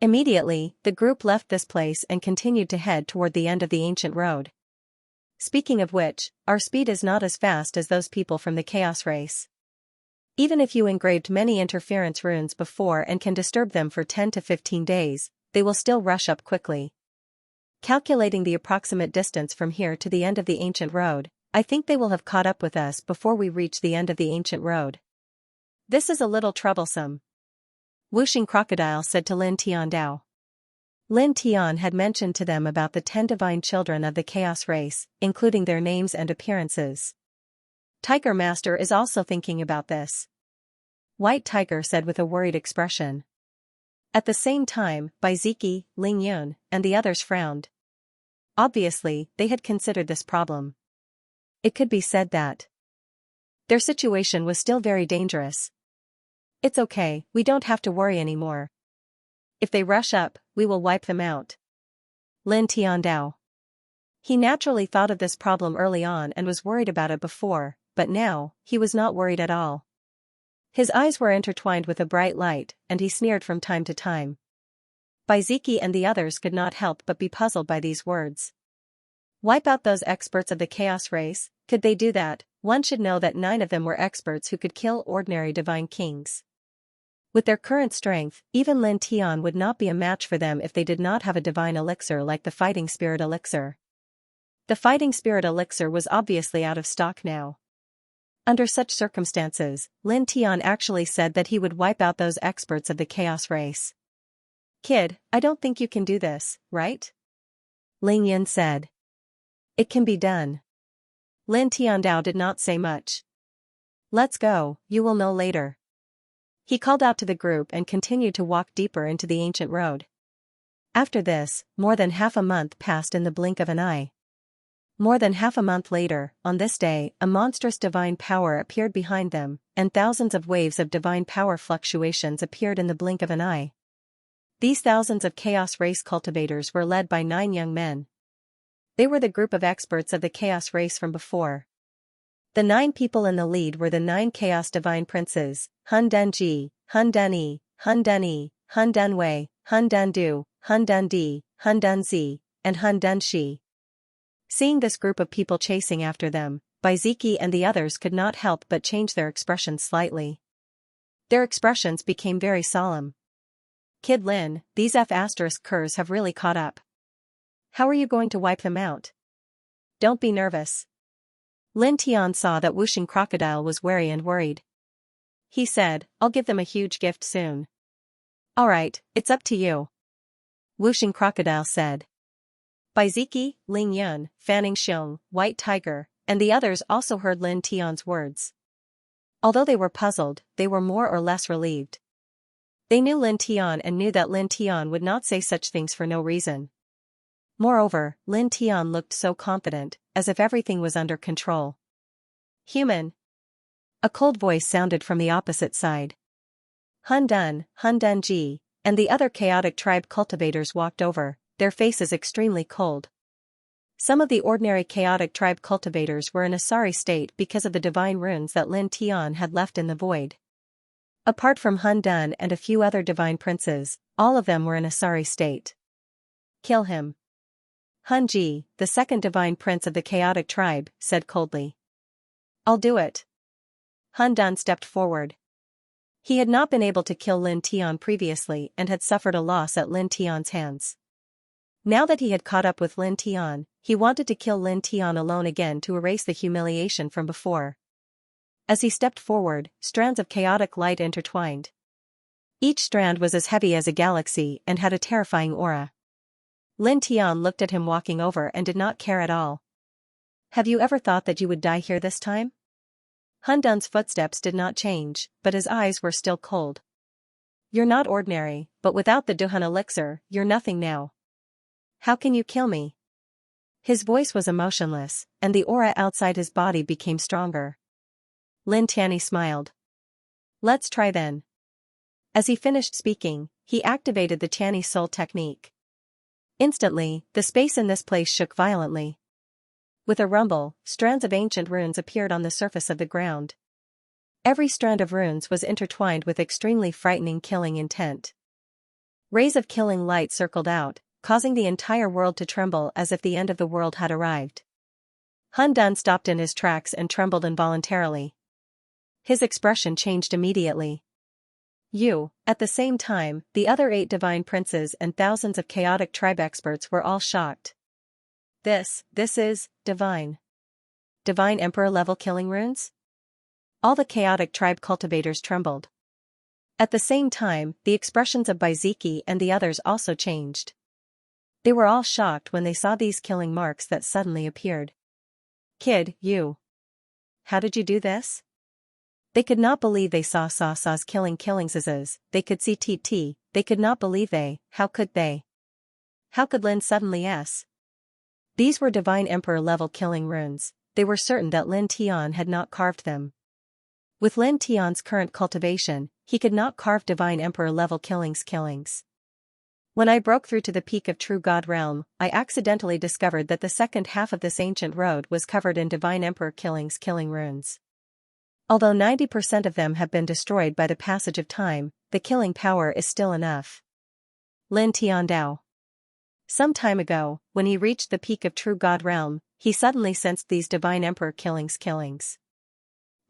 Immediately, the group left this place and continued to head toward the end of the ancient road. Speaking of which, our speed is not as fast as those people from the Chaos race. Even if you engraved many interference runes before and can disturb them for 10 to 15 days, they will still rush up quickly. Calculating the approximate distance from here to the end of the ancient road, I think they will have caught up with us before we reach the end of the ancient road. This is a little troublesome, Wuxing Crocodile said to Lin Tian Dao. Lin Tian had mentioned to them about the 10 divine children of the Chaos race, including their names and appearances. Tiger Master is also thinking about this, White Tiger said with a worried expression. At the same time, Baiziki, Ling Yun, and the others frowned. Obviously, they had considered this problem. It could be said that their situation was still very dangerous. It's okay, we don't have to worry anymore. If they rush up, we will wipe them out. Lin Tiandao. He naturally thought of this problem early on and was worried about it before, but now, he was not worried at all. His eyes were intertwined with a bright light, and he sneered from time to time. Baiziki and the others could not help but be puzzled by these words. Wipe out those experts of the chaos race? Could they do that? One should know that 9 of them were experts who could kill ordinary divine kings. With their current strength, even Lin Tian would not be a match for them if they did not have a divine elixir like the fighting spirit elixir. The fighting spirit elixir was obviously out of stock now. Under such circumstances, Lin Tian actually said that he would wipe out those experts of the chaos race. Kid, I don't think you can do this, right? Ling Yin said. It can be done. Lin Tiandao did not say much. Let's go, you will know later. He called out to the group and continued to walk deeper into the ancient road. After this, more than half a month passed in the blink of an eye. More than half a month later, on this day, a monstrous divine power appeared behind them, and thousands of waves of divine power fluctuations appeared in the blink of an eye. These thousands of chaos race cultivators were led by 9 young men. They were the group of experts of the chaos race from before. The 9 people in the lead were the 9 chaos divine princes, Hun Denji, Hun Denyi, Hun Denyi, Hun Denwei, Hun Dendu, Hun Dendi, Hun Denzi, and Hun Denshi. Seeing this group of people chasing after them, Baiziki and the others could not help but change their expressions slightly. Their expressions became very solemn. Kid Lin, these F***curs have really caught up. How are you going to wipe them out? Don't be nervous. Lin Tian saw that Wuxing Crocodile was wary and worried. He said, I'll give them a huge gift soon. Alright, it's up to you. Wuxing Crocodile said. Baiziki, Ling Yun, Fanning Xiong, White Tiger, and the others also heard Lin Tian's words. Although they were puzzled, they were more or less relieved. They knew Lin Tian and knew that Lin Tian would not say such things for no reason. Moreover, Lin Tian looked so confident, as if everything was under control. Human. A cold voice sounded from the opposite side. Hun Denji, and the other chaotic tribe cultivators walked over, their faces extremely cold. Some of the ordinary chaotic tribe cultivators were in a sorry state because of the divine runes that Lin Tian had left in the void. Apart from Hun Den and a few other divine princes, all of them were in a sorry state. Kill him. Hun Ji, the second divine prince of the chaotic tribe, said coldly. I'll do it. Hun Den stepped forward. He had not been able to kill Lin Tian previously and had suffered a loss at Lin Tian's hands. Now that he had caught up with Lin Tian, he wanted to kill Lin Tian alone again to erase the humiliation from before. As he stepped forward, strands of chaotic light intertwined. Each strand was as heavy as a galaxy and had a terrifying aura. Lin Tian looked at him walking over and did not care at all. Have you ever thought that you would die here this time? Hun Dun's footsteps did not change, but his eyes were still cold. You're not ordinary, but without the Duhun elixir, you're nothing now. How can you kill me? His voice was emotionless, and the aura outside his body became stronger. Lin Tianyi smiled. Let's try then. As he finished speaking, he activated the Tianyi soul technique. Instantly, the space in this place shook violently. With a rumble, strands of ancient runes appeared on the surface of the ground. Every strand of runes was intertwined with extremely frightening killing intent. Rays of killing light circled out, causing the entire world to tremble as if the end of the world had arrived. Hun Dun stopped in his tracks and trembled involuntarily. His expression changed immediately. At the same time, the other 8 divine princes and thousands of chaotic tribe experts were all shocked. This is divine. Divine Emperor level killing runes? All the chaotic tribe cultivators trembled. At the same time, the expressions of Baiziki and the others also changed. They were all shocked when they saw these killing marks that suddenly appeared. Kid, how did you do this? They could not believe they saw Sa's killings. They could see they could not believe how could they? How could Lin suddenly These were Divine Emperor-level killing runes. They were certain that Lin Tian had not carved them. With Lin Tian's current cultivation, he could not carve Divine Emperor-level killings. When I broke through to the peak of True God Realm, I accidentally discovered that the second half of this ancient road was covered in Divine Emperor killing runes. Although 90% of them have been destroyed by the passage of time, the killing power is still enough. Lin Tiandao. Some time ago, when he reached the peak of True God Realm, he suddenly sensed these Divine Emperor killings.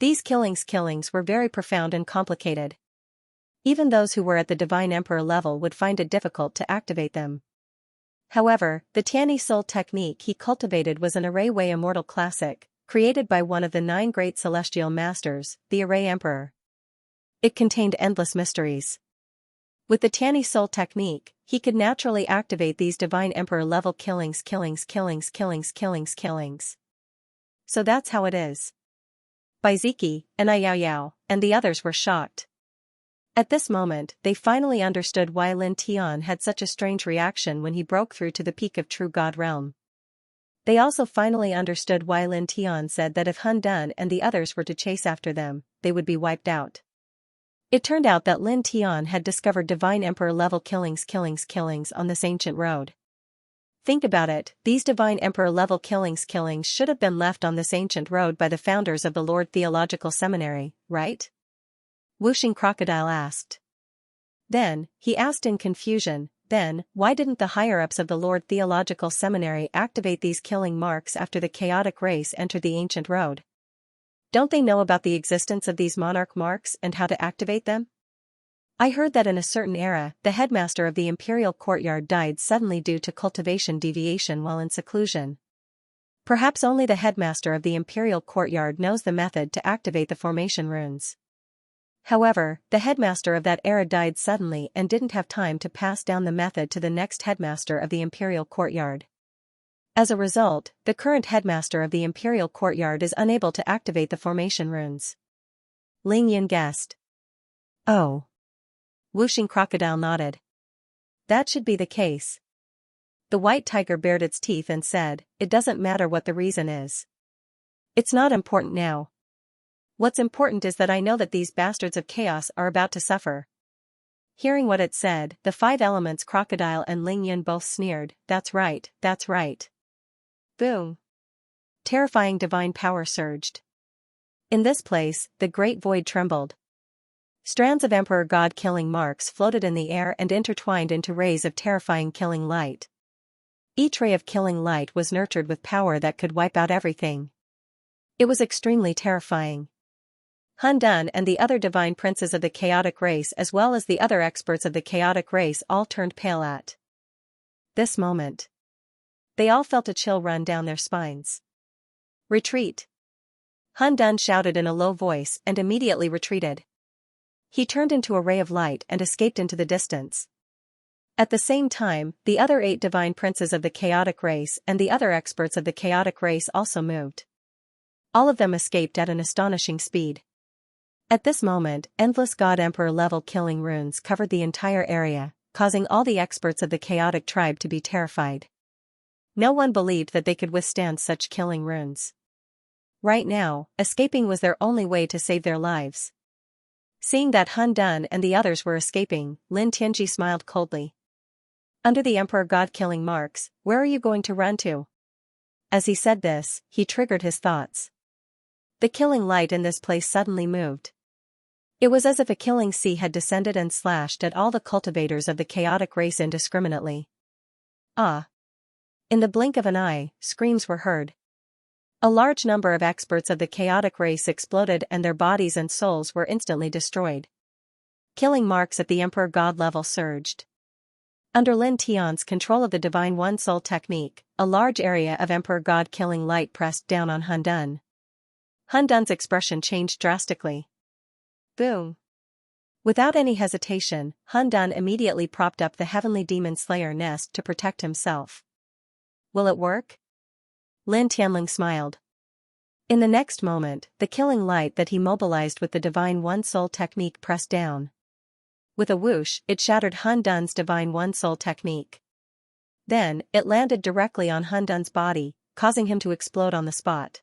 These killings were very profound and complicated. Even those who were at the Divine Emperor level would find it difficult to activate them. However, the Tianyi Soul technique he cultivated was an Array Way Immortal Classic, created by one of the 9 great celestial masters, the Array Emperor. It contained endless mysteries. With the Tianyi Soul technique, he could naturally activate these Divine Emperor level killings. So that's how it is. Bai Ziki, and Ai Yao, and the others were shocked. At this moment, they finally understood why Lin Tian had such a strange reaction when he broke through to the peak of True God Realm. They also finally understood why Lin Tian said that if Hun Dan and the others were to chase after them, they would be wiped out. It turned out that Lin Tian had discovered Divine Emperor level killings on this ancient road. Think about it, these Divine Emperor level killings should have been left on this ancient road by the founders of the Lord Theological Seminary, right? Wuxing Crocodile asked. Then, he asked in confusion, then, why didn't the higher-ups of the Lord Theological Seminary activate these killing marks after the chaotic race entered the ancient road? Don't they know about the existence of these monarch marks and how to activate them? I heard that in a certain era, the headmaster of the imperial courtyard died suddenly due to cultivation deviation while in seclusion. Perhaps only the headmaster of the imperial courtyard knows the method to activate the formation runes. However, the headmaster of that era died suddenly and didn't have time to pass down the method to the next headmaster of the imperial courtyard. As a result, the current headmaster of the imperial courtyard is unable to activate the formation runes. Ling Yin guessed. Oh. Wuxing Crocodile nodded. That should be the case. The white tiger bared its teeth and said, it doesn't matter what the reason is. It's not important now. What's important is that I know that these bastards of chaos are about to suffer. Hearing what it said, the 5 elements Crocodile and Ling Yin both sneered, that's right. Boom. Terrifying divine power surged. In this place, the great void trembled. Strands of Emperor God killing marks floated in the air and intertwined into rays of terrifying killing light. Each ray of killing light was nurtured with power that could wipe out everything. It was extremely terrifying. Hun Dan and the other divine princes of the chaotic race as well as the other experts of the chaotic race all turned pale at this moment. They all felt a chill run down their spines. Retreat! Hun Dan shouted in a low voice and immediately retreated. He turned into a ray of light and escaped into the distance. At the same time, the other 8 divine princes of the chaotic race and the other experts of the chaotic race also moved. All of them escaped at an astonishing speed. At this moment, endless God Emperor level killing runes covered the entire area, causing all the experts of the chaotic tribe to be terrified. No one believed that they could withstand such killing runes. Right now, escaping was their only way to save their lives. Seeing that Hun Dan and the others were escaping, Lin Tianji smiled coldly. Under the Emperor God killing marks, where are you going to run to? As he said this, he triggered his thoughts. The killing light in this place suddenly moved. It was as if a killing sea had descended and slashed at all the cultivators of the chaotic race indiscriminately. Ah! In the blink of an eye, screams were heard. A large number of experts of the chaotic race exploded and their bodies and souls were instantly destroyed. Killing marks at the Emperor God level surged. Under Lin Tian's control of the Divine One Soul technique, a large area of Emperor God killing light pressed down on Hun Dan. Hun Dan's expression changed drastically. Boom. Without any hesitation, Hun Dan immediately propped up the Heavenly Demon Slayer nest to protect himself. Will it work? Lin Tianling smiled. In the next moment, the killing light that he mobilized with the Divine One Soul technique pressed down. With a whoosh, it shattered Hun Dan's Divine One Soul technique. Then, it landed directly on Hun Dun's body, causing him to explode on the spot.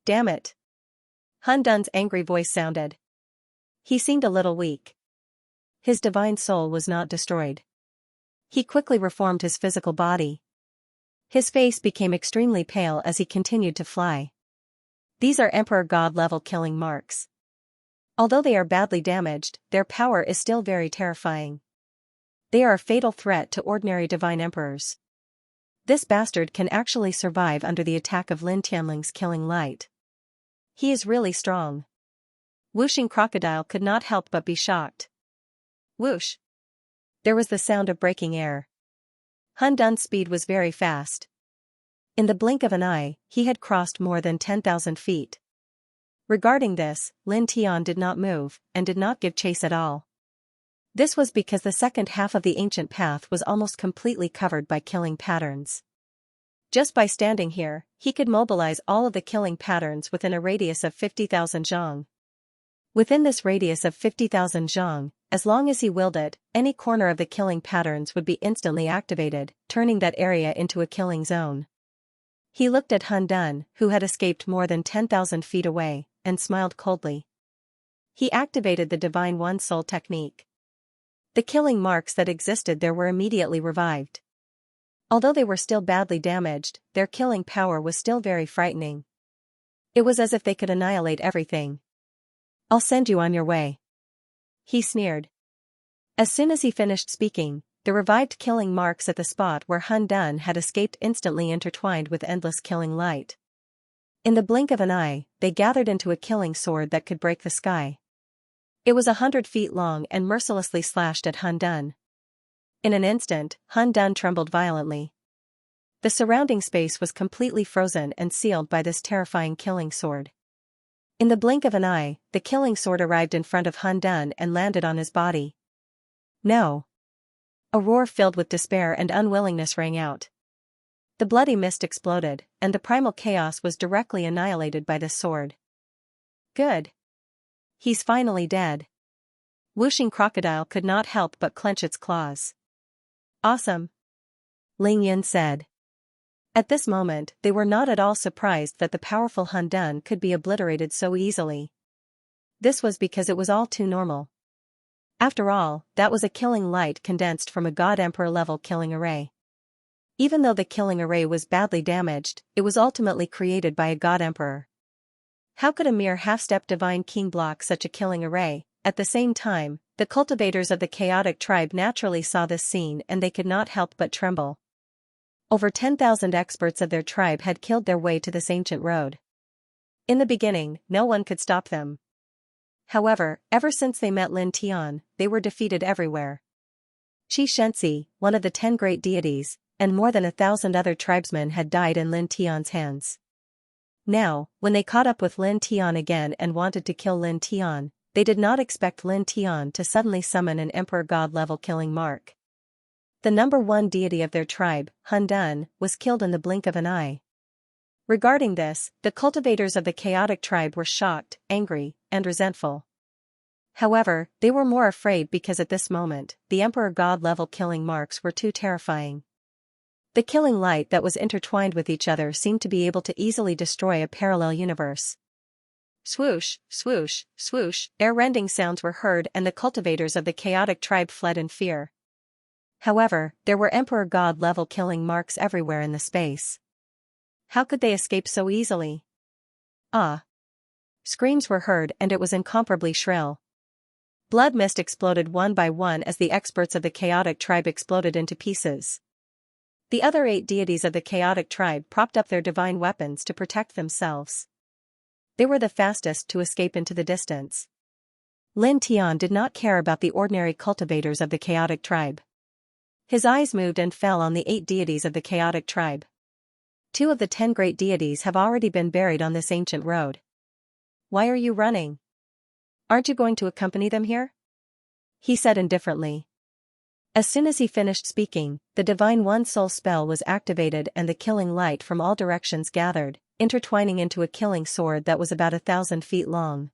Damn it! Hun Dun's angry voice sounded. He seemed a little weak. His divine soul was not destroyed. He quickly reformed his physical body. His face became extremely pale as he continued to fly. These are Emperor God level killing marks. Although they are badly damaged, their power is still very terrifying. They are a fatal threat to ordinary divine emperors. This bastard can actually survive under the attack of Lin Tianling's killing light. He is really strong. Whooshing Crocodile could not help but be shocked. Whoosh! There was the sound of breaking air. Hun Dun's speed was very fast. In the blink of an eye, he had crossed more than 10,000 feet. Regarding this, Lin Tian did not move, and did not give chase at all. This was because the second half of the ancient path was almost completely covered by killing patterns. Just by standing here, he could mobilize all of the killing patterns within a radius of 50,000 zhang. Within this radius of 50,000 zhang, as long as he willed it, any corner of the killing patterns would be instantly activated, turning that area into a killing zone. He looked at Hun Dun, who had escaped more than 10,000 feet away, and smiled coldly. He activated the Divine One Soul technique. The killing marks that existed there were immediately revived. Although they were still badly damaged, their killing power was still very frightening. It was as if they could annihilate everything. I'll send you on your way. He sneered. As soon as he finished speaking, the revived killing marks at the spot where Hun Dun had escaped instantly intertwined with endless killing light. In the blink of an eye, they gathered into a killing sword that could break the sky. It was 100 feet long and mercilessly slashed at Hun Dun. In an instant, Hun Dun trembled violently. The surrounding space was completely frozen and sealed by this terrifying killing sword. In the blink of an eye, the killing sword arrived in front of Hun Dun and landed on his body. No! A roar filled with despair and unwillingness rang out. The bloody mist exploded, and the primal chaos was directly annihilated by this sword. Good! He's finally dead. Whooshing Crocodile could not help but clench its claws. Awesome! Ling Yin said. At this moment, they were not at all surprised that the powerful Hun Dun could be obliterated so easily. This was because it was all too normal. After all, that was a killing light condensed from a God Emperor level killing array. Even though the killing array was badly damaged, it was ultimately created by a God Emperor. How could a mere half-step divine king block such a killing array? At the same time, the cultivators of the chaotic tribe naturally saw this scene and they could not help but tremble. Over 10,000 experts of their tribe had killed their way to this ancient road. In the beginning, no one could stop them. However, ever since they met Lin Tian, they were defeated everywhere. Xianxia, one of the 10 great deities, and more than 1,000 other tribesmen had died in Lin Tian's hands. Now, when they caught up with Lin Tian again and wanted to kill Lin Tian, they did not expect Lin Tian to suddenly summon an Emperor God level killing mark. The number one deity of their tribe, Hun Dun, was killed in the blink of an eye. Regarding this, the cultivators of the chaotic tribe were shocked, angry, and resentful. However, they were more afraid because at this moment, the Emperor God level killing marks were too terrifying. The killing light that was intertwined with each other seemed to be able to easily destroy a parallel universe. Swoosh, swoosh, swoosh, air-rending sounds were heard and the cultivators of the chaotic tribe fled in fear. However, there were Emperor God level killing marks everywhere in the space. How could they escape so easily? Ah! Screams were heard and it was incomparably shrill. Blood mist exploded one by one as the experts of the chaotic tribe exploded into pieces. The other 8 deities of the chaotic tribe propped up their divine weapons to protect themselves. They were the fastest to escape into the distance. Lin Tian did not care about the ordinary cultivators of the chaotic tribe. His eyes moved and fell on the 8 deities of the chaotic tribe. 2 of the 10 great deities have already been buried on this ancient road. Why are you running? Aren't you going to accompany them here? He said indifferently. As soon as he finished speaking, the Divine One Soul spell was activated and the killing light from all directions gathered, intertwining into a killing sword that was about 1,000 feet long.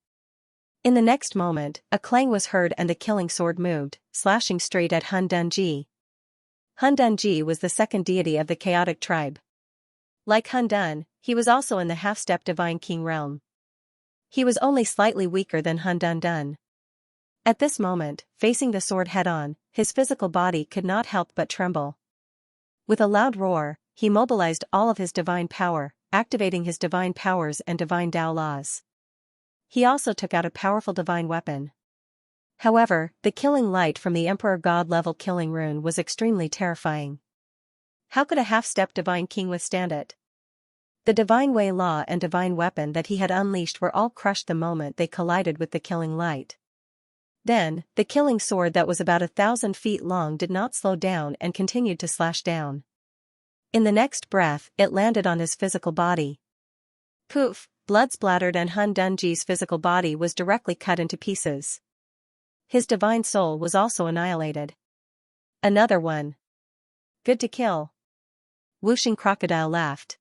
In the next moment, a clang was heard and the killing sword moved, slashing straight at Hun Dunji. Hundunji was the second deity of the chaotic tribe. Like Hundun, he was also in the half-step divine king realm. He was only slightly weaker than Hundundun. At this moment, facing the sword head-on, his physical body could not help but tremble. With a loud roar, he mobilized all of his divine power, activating his divine powers and divine Tao laws. He also took out a powerful divine weapon. However, the killing light from the Emperor God-level killing rune was extremely terrifying. How could a half-step divine king withstand it? The divine way law and divine weapon that he had unleashed were all crushed the moment they collided with the killing light. Then, the killing sword that was about 1,000 feet long did not slow down and continued to slash down. In the next breath, it landed on his physical body. Poof, blood splattered and Hundunji's physical body was directly cut into pieces. His divine soul was also annihilated. Another one. Good to kill. Whooshing Crocodile laughed.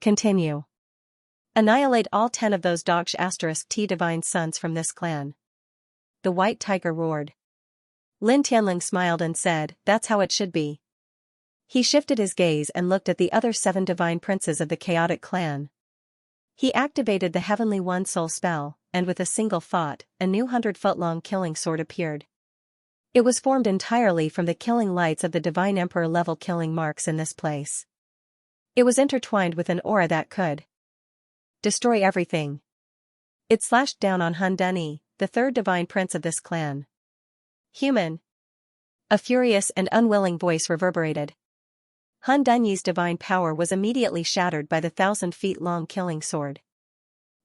Continue. Annihilate all 10 of those Dogsh *T divine sons from this clan. The White Tiger roared. Lin Tianling smiled and said, that's how it should be. He shifted his gaze and looked at the other 7 divine princes of the chaotic clan. He activated the Heavenly One Soul spell, and with a single thought, a new 100-foot-long killing sword appeared. It was formed entirely from the killing lights of the Divine Emperor-level killing marks in this place. It was intertwined with an aura that could destroy everything. It slashed down on Hunduni, the 3rd divine prince of this clan. Human. A furious and unwilling voice reverberated. Hundunyi's divine power was immediately shattered by the 1,000-feet-long killing sword.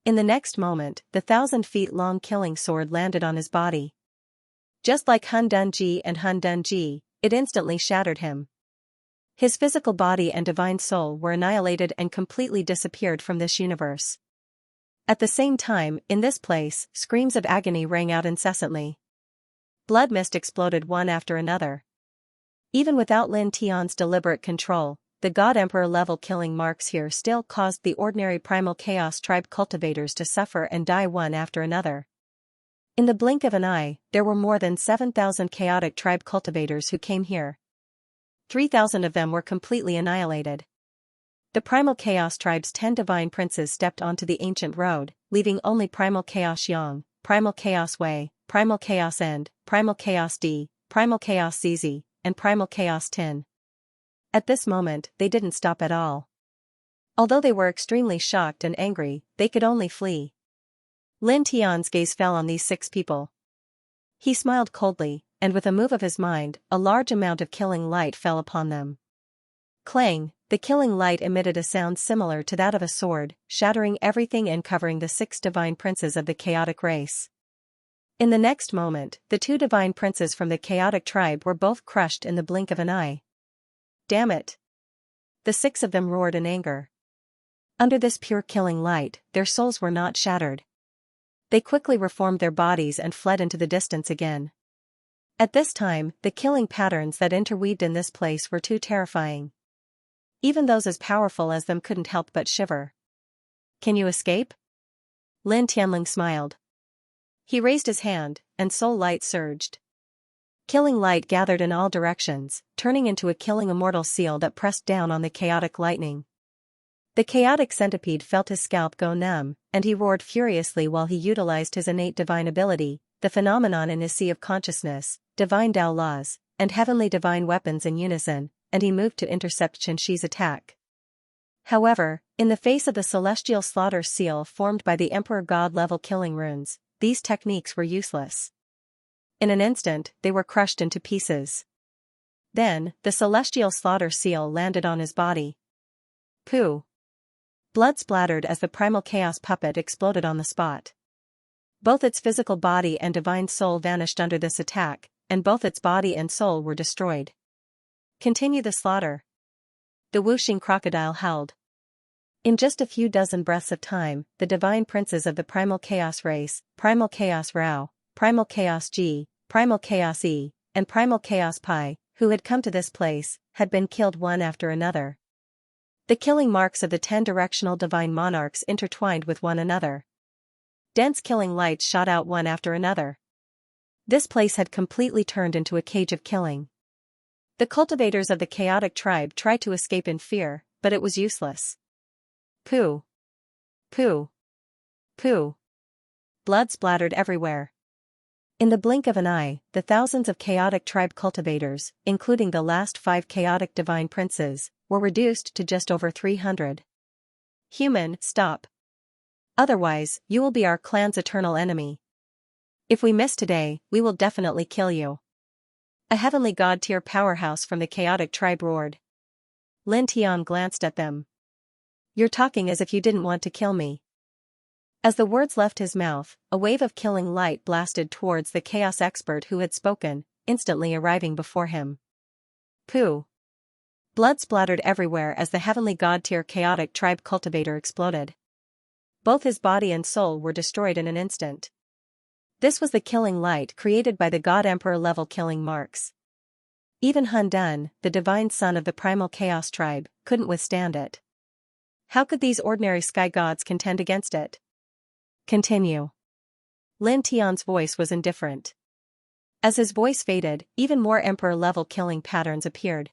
In the next moment, the 1,000-feet-long killing sword landed on his body. Just like Hundunji and Hundunji, it instantly shattered him. His physical body and divine soul were annihilated and completely disappeared from this universe. At the same time, in this place, screams of agony rang out incessantly. Blood mist exploded one after another. Even without Lin Tian's deliberate control, the God Emperor level killing marks here still caused the ordinary primal chaos tribe cultivators to suffer and die one after another. In the blink of an eye, there were more than 7,000 chaotic tribe cultivators who came here. 3,000 of them were completely annihilated. The primal chaos tribe's 10 divine princes stepped onto the ancient road, leaving only primal chaos Yang, primal chaos Wei, primal chaos End, primal chaos D, primal chaos ZZ, and primal chaos Tin. At this moment, they didn't stop at all. Although they were extremely shocked and angry, they could only flee. Lin Tian's gaze fell on these 6 people. He smiled coldly, and with a move of his mind, a large amount of killing light fell upon them. Clang, the killing light emitted a sound similar to that of a sword, shattering everything and covering the 6 divine princes of the chaotic race. In the next moment, the 2 divine princes from the chaotic tribe were both crushed in the blink of an eye. Damn it! The 6 of them roared in anger. Under this pure killing light, their souls were not shattered. They quickly reformed their bodies and fled into the distance again. At this time, the killing patterns that interweaved in this place were too terrifying. Even those as powerful as them couldn't help but shiver. Can you escape? Lin Tianling smiled. He raised his hand, and soul light surged. Killing light gathered in all directions, turning into a killing immortal seal that pressed down on the chaotic lightning. The chaotic centipede felt his scalp go numb, and he roared furiously while he utilized his innate divine ability, the phenomenon in his sea of consciousness, divine Tao laws, and heavenly divine weapons in unison, and he moved to intercept Xianxia's attack. However, in the face of the celestial slaughter seal formed by the Emperor God-level killing runes, these techniques were useless. In an instant, they were crushed into pieces. Then, the celestial slaughter seal landed on his body. Pooh! Blood splattered as the primal chaos puppet exploded on the spot. Both its physical body and divine soul vanished under this attack, and both its body and soul were destroyed. Continue the slaughter. The whooshing crocodile howled. In just a few dozen breaths of time, the divine princes of the primal chaos race, primal chaos Rao, primal chaos G, primal chaos E, and primal chaos Pi, who had come to this place, had been killed one after another. The killing marks of the 10 directional divine monarchs intertwined with one another. Dense killing lights shot out one after another. This place had completely turned into a cage of killing. The cultivators of the chaotic tribe tried to escape in fear, but it was useless. Pooh! Pooh! Pooh! Blood splattered everywhere. In the blink of an eye, the thousands of chaotic tribe cultivators, including the last 5 chaotic divine princes, were reduced to just over 300. Human, stop. Otherwise, you will be our clan's eternal enemy. If we miss today, we will definitely kill you. A heavenly god-tier powerhouse from the chaotic tribe roared. Lin Tian glanced at them. You're talking as if you didn't want to kill me. As the words left his mouth, a wave of killing light blasted towards the chaos expert who had spoken, instantly arriving before him. Pooh! Blood splattered everywhere as the heavenly god-tier chaotic tribe cultivator exploded. Both his body and soul were destroyed in an instant. This was the killing light created by the God Emperor level killing marks. Even Hun Dun, the divine son of the primal chaos tribe, couldn't withstand it. How could these ordinary sky gods contend against it? Continue. Lin Tian's voice was indifferent. As his voice faded, even more Emperor-level killing patterns appeared.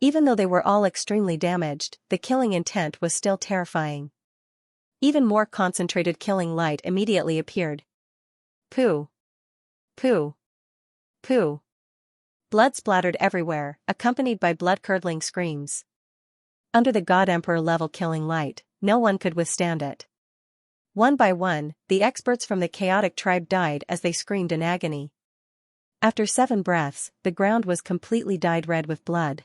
Even though they were all extremely damaged, the killing intent was still terrifying. Even more concentrated killing light immediately appeared. Pooh! Pooh! Pooh! Blood splattered everywhere, accompanied by blood-curdling screams. Under the God Emperor-level killing light, no one could withstand it. One by one, the experts from the chaotic tribe died as they screamed in agony. After 7 breaths, the ground was completely dyed red with blood.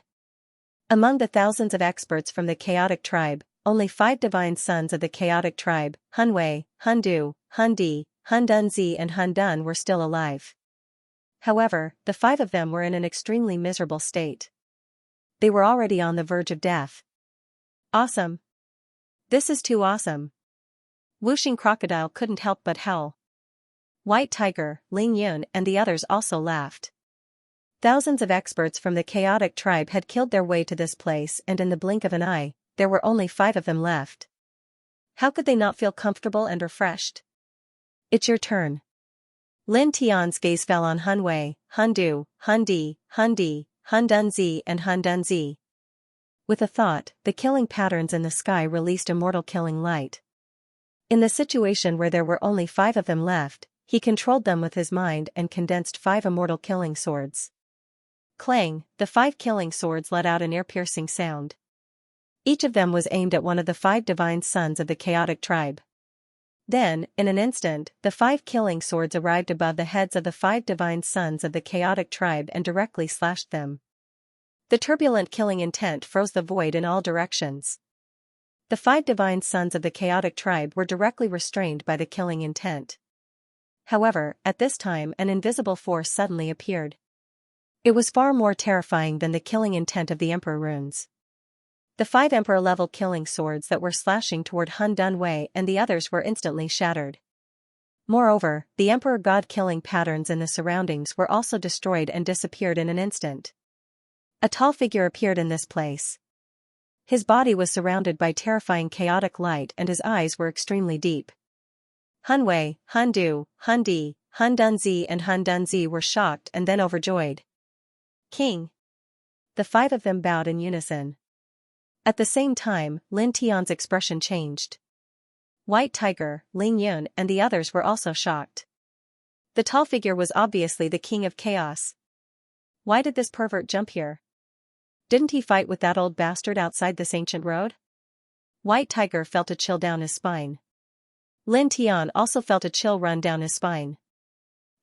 Among the thousands of experts from the chaotic tribe, only 5 divine sons of the chaotic tribe, Hun Wei, Hun Du, Hun Di, Hun Dunzi and Hun Dun were still alive. However, the 5 of them were in an extremely miserable state. They were already on the verge of death. Awesome! This is too awesome! Whooshing Crocodile couldn't help but howl. White Tiger, Ling Yun and the others also laughed. Thousands of experts from the chaotic tribe had killed their way to this place and in the blink of an eye, there were only 5 of them left. How could they not feel comfortable and refreshed? It's your turn. Lin Tian's gaze fell on Hun Wei, Hun Du, Hun Di, Hun Dunzi and Hun Dunzi. With a thought, the killing patterns in the sky released immortal killing light. In the situation where there were only 5 of them left, he controlled them with his mind and condensed 5 immortal killing swords. Clang, the 5 killing swords let out an ear-piercing sound. Each of them was aimed at one of the 5 divine sons of the chaotic tribe. Then, in an instant, the 5 killing swords arrived above the heads of the 5 divine sons of the chaotic tribe and directly slashed them. The turbulent killing intent froze the void in all directions. The 5 divine sons of the chaotic tribe were directly restrained by the killing intent. However, at this time an invisible force suddenly appeared. It was far more terrifying than the killing intent of the Emperor runes. The 5 Emperor-level killing swords that were slashing toward Hun Dun Wei and the others were instantly shattered. Moreover, the Emperor God killing patterns in the surroundings were also destroyed and disappeared in an instant. A tall figure appeared in this place. His body was surrounded by terrifying chaotic light and his eyes were extremely deep. Hun Wei, Hun Du, Hun Di, Hun Dunzi and Hun Dunzi were shocked and then overjoyed. King! The 5 of them bowed in unison. At the same time, Lin Tian's expression changed. White Tiger, Ling Yun and the others were also shocked. The tall figure was obviously the King of Chaos. Why did this pervert jump here? Didn't he fight with that old bastard outside this ancient road? White Tiger felt a chill down his spine. Lin Tian also felt a chill run down his spine.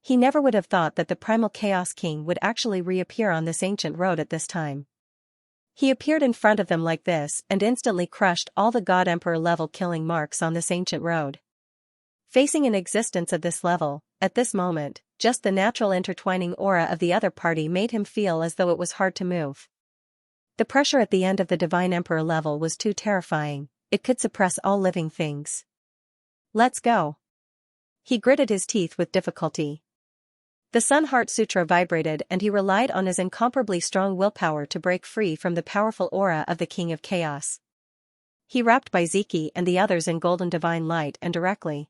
He never would have thought that the primal Chaos King would actually reappear on this ancient road at this time. He appeared in front of them like this and instantly crushed all the God Emperor level killing marks on this ancient road. Facing an existence at this level, at this moment, just the natural intertwining aura of the other party made him feel as though it was hard to move. The pressure at the end of the Divine Emperor level was too terrifying, it could suppress all living things. Let's go. He gritted his teeth with difficulty. The Sun Heart Sutra vibrated and he relied on his incomparably strong willpower to break free from the powerful aura of the King of Chaos. He wrapped by Zeki and the others in golden divine light and directly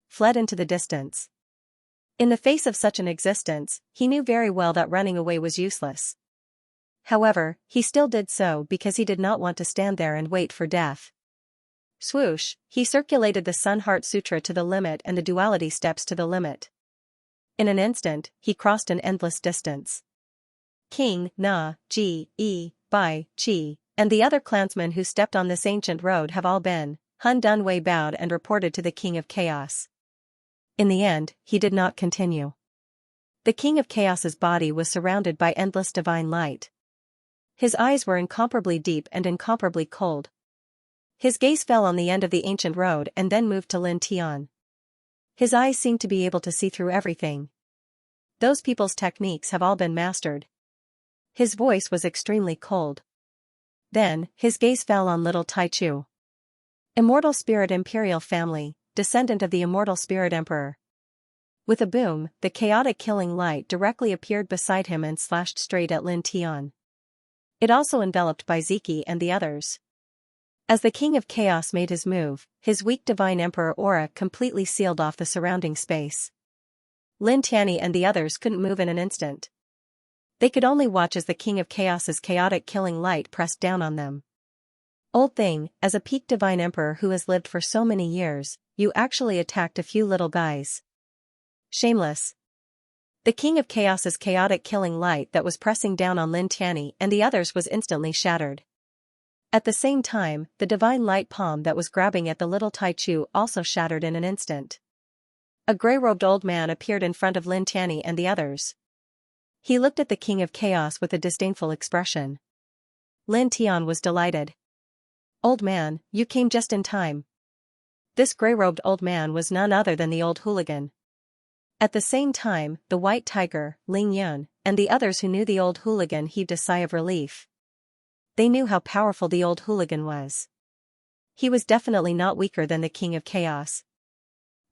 fled into the distance. In the face of such an existence, he knew very well that running away was useless. However, he still did so because he did not want to stand there and wait for death. Swoosh, he circulated the Sun Heart Sutra to the limit and the duality steps to the limit. In an instant, he crossed an endless distance. King Na, Ji, Bai, Chi, and the other clansmen who stepped on this ancient road have all been. Hun Dunwei bowed and reported to the King of Chaos. In the end, he did not continue. The King of Chaos's body was surrounded by endless divine light. His eyes were incomparably deep and incomparably cold. His gaze fell on the end of the ancient road and then moved to Lin Tian. His eyes seemed to be able to see through everything. Those people's techniques have all been mastered. His voice was extremely cold. Then, his gaze fell on little Tai Chu. Immortal Spirit Imperial Family, descendant of the Immortal Spirit Emperor. With a boom, the chaotic killing light directly appeared beside him and slashed straight at Lin Tian. It also enveloped Bai Ziki and the others. As the King of Chaos made his move, his weak Divine Emperor aura completely sealed off the surrounding space. Lin Tianyi and the others couldn't move in an instant. They could only watch as the King of Chaos's chaotic killing light pressed down on them. Old thing, as a peak Divine Emperor who has lived for so many years, you actually attacked a few little guys. Shameless. The King of Chaos's chaotic killing light that was pressing down on Lin Tianyi and the others was instantly shattered. At the same time, the divine light palm that was grabbing at the little Tai Chu also shattered in an instant. A grey-robed old man appeared in front of Lin Tianyi and the others. He looked at the King of Chaos with a disdainful expression. Lin Tian was delighted. Old man, you came just in time. This grey-robed old man was none other than the old hooligan. At the same time, the white tiger, Ling Yun, and the others who knew the old hooligan heaved a sigh of relief. They knew how powerful the old hooligan was. He was definitely not weaker than the King of Chaos.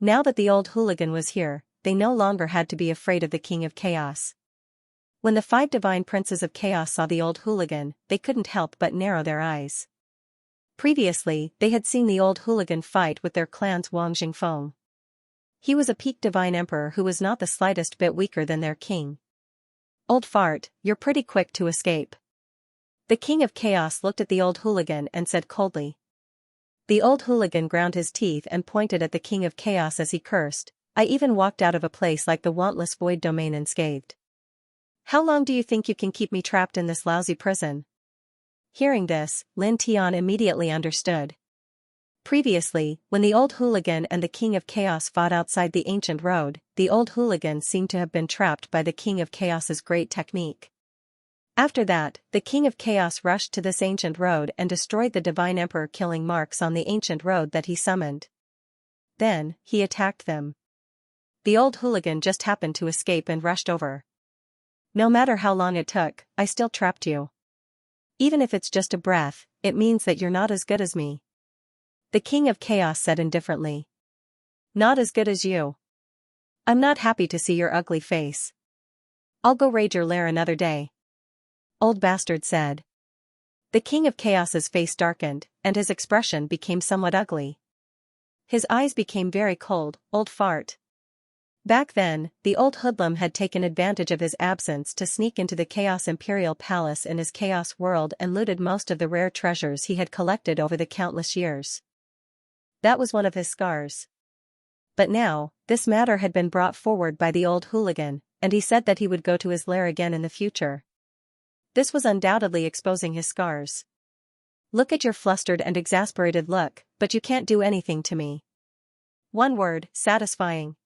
Now that the old hooligan was here, they no longer had to be afraid of the King of Chaos. When the 5 divine princes of chaos saw the old hooligan, they couldn't help but narrow their eyes. Previously, they had seen the old hooligan fight with their clan's Wang Jingfeng. He was a peak divine emperor who was not the slightest bit weaker than their king. Old fart, you're pretty quick to escape. The King of Chaos looked at the old hooligan and said coldly. The old hooligan ground his teeth and pointed at the King of Chaos as he cursed, I even walked out of a place like the wantless void domain unscathed. How long do you think you can keep me trapped in this lousy prison? Hearing this, Lin Tian immediately understood. Previously, when the old hooligan and the King of Chaos fought outside the ancient road, the old hooligan seemed to have been trapped by the King of Chaos's great technique. After that, the King of Chaos rushed to this ancient road and destroyed the Divine Emperor killing marks on the ancient road that he summoned. Then, he attacked them. The old hooligan just happened to escape and rushed over. No matter how long it took, I still trapped you. Even if it's just a breath, it means that you're not as good as me. The King of Chaos said indifferently. Not as good as you. I'm not happy to see your ugly face. I'll go raid your lair another day. Old bastard said. The King of Chaos's face darkened, and his expression became somewhat ugly. His eyes became very cold. Old fart. Back then, the old hoodlum had taken advantage of his absence to sneak into the Chaos Imperial Palace in his Chaos world and looted most of the rare treasures he had collected over the countless years. That was one of his scars. But now, this matter had been brought forward by the old hooligan, and he said that he would go to his lair again in the future. This was undoubtedly exposing his scars. Look at your flustered and exasperated look, but you can't do anything to me. One word, satisfying.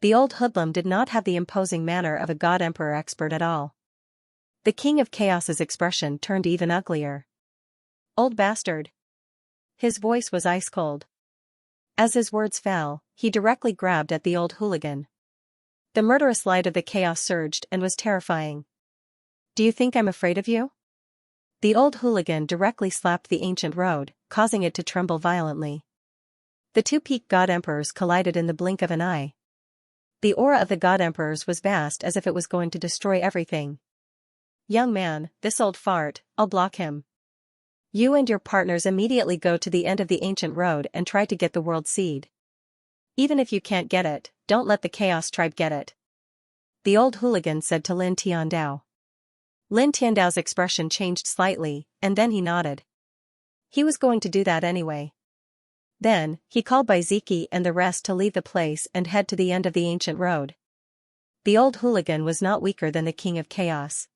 The old hoodlum did not have the imposing manner of a god emperor expert at all. The King of Chaos's expression turned even uglier. Old bastard. His voice was ice cold. As his words fell, he directly grabbed at the old hooligan. The murderous light of the chaos surged and was terrifying. Do you think I'm afraid of you? The old hooligan directly slapped the ancient road, causing it to tremble violently. The two peak god emperors collided in the blink of an eye. The aura of the god emperors was vast as if it was going to destroy everything. Young man, this old fart, I'll block him. You and your partners immediately go to the end of the ancient road and try to get the world seed. Even if you can't get it, don't let the Chaos tribe get it. The old hooligan said to Lin Tiandao. Lin Tiandao's expression changed slightly, and then he nodded. He was going to do that anyway. Then, he called Baiziki and the rest to leave the place and head to the end of the ancient road. The old hooligan was not weaker than the King of Chaos.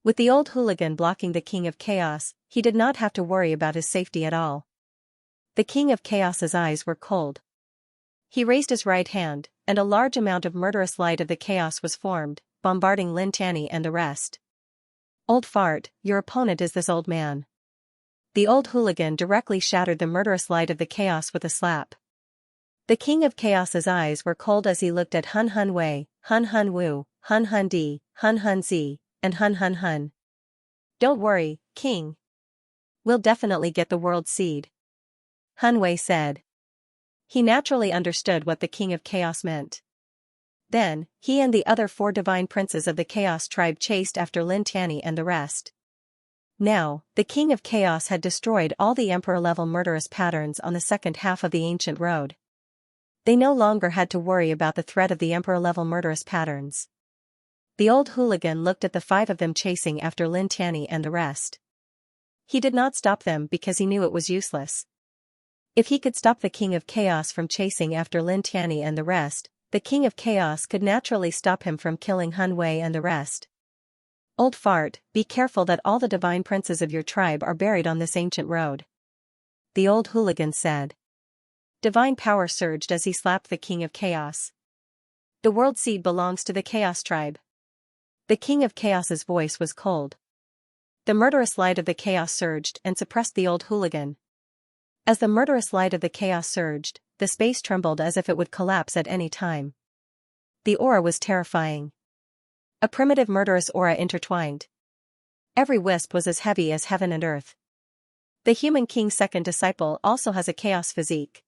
With the old hooligan blocking the King of Chaos, he did not have to worry about his safety at all. The King of Chaos's eyes were cold. He raised his right hand, and a large amount of murderous light of the chaos was formed, bombarding Lin Tianyi and the rest. Old fart, your opponent is this old man. The old hooligan directly shattered the murderous light of the chaos with a slap. The King of Chaos's eyes were cold as he looked at Hun Hun Wei, Hun Hun Wu, Hun Hun Di, Hun Hun Zi, and Hun Hun Hun. Don't worry, King. We'll definitely get the world seed. Hun Wei said. He naturally understood what the King of Chaos meant. Then, he and the other 4 divine princes of the Chaos tribe chased after Lin Tianyi and the rest. Now, the King of Chaos had destroyed all the Emperor-level murderous patterns on the second half of the ancient road. They no longer had to worry about the threat of the Emperor-level murderous patterns. The old hooligan looked at the 5 of them chasing after Lin Tianyi and the rest. He did not stop them because he knew it was useless. If he could stop the King of Chaos from chasing after Lin Tianyi and the rest, the King of Chaos could naturally stop him from killing Hun Wei and the rest. Old fart, be careful that all the divine princes of your tribe are buried on this ancient road. The old hooligan said. Divine power surged as he slapped the King of Chaos. The world seed belongs to the Chaos tribe. The King of Chaos's voice was cold. The murderous light of the chaos surged and suppressed the old hooligan. As the murderous light of the chaos surged, the space trembled as if it would collapse at any time. The aura was terrifying. A primitive murderous aura intertwined. Every wisp was as heavy as heaven and earth. The human king's second disciple also has a chaos physique.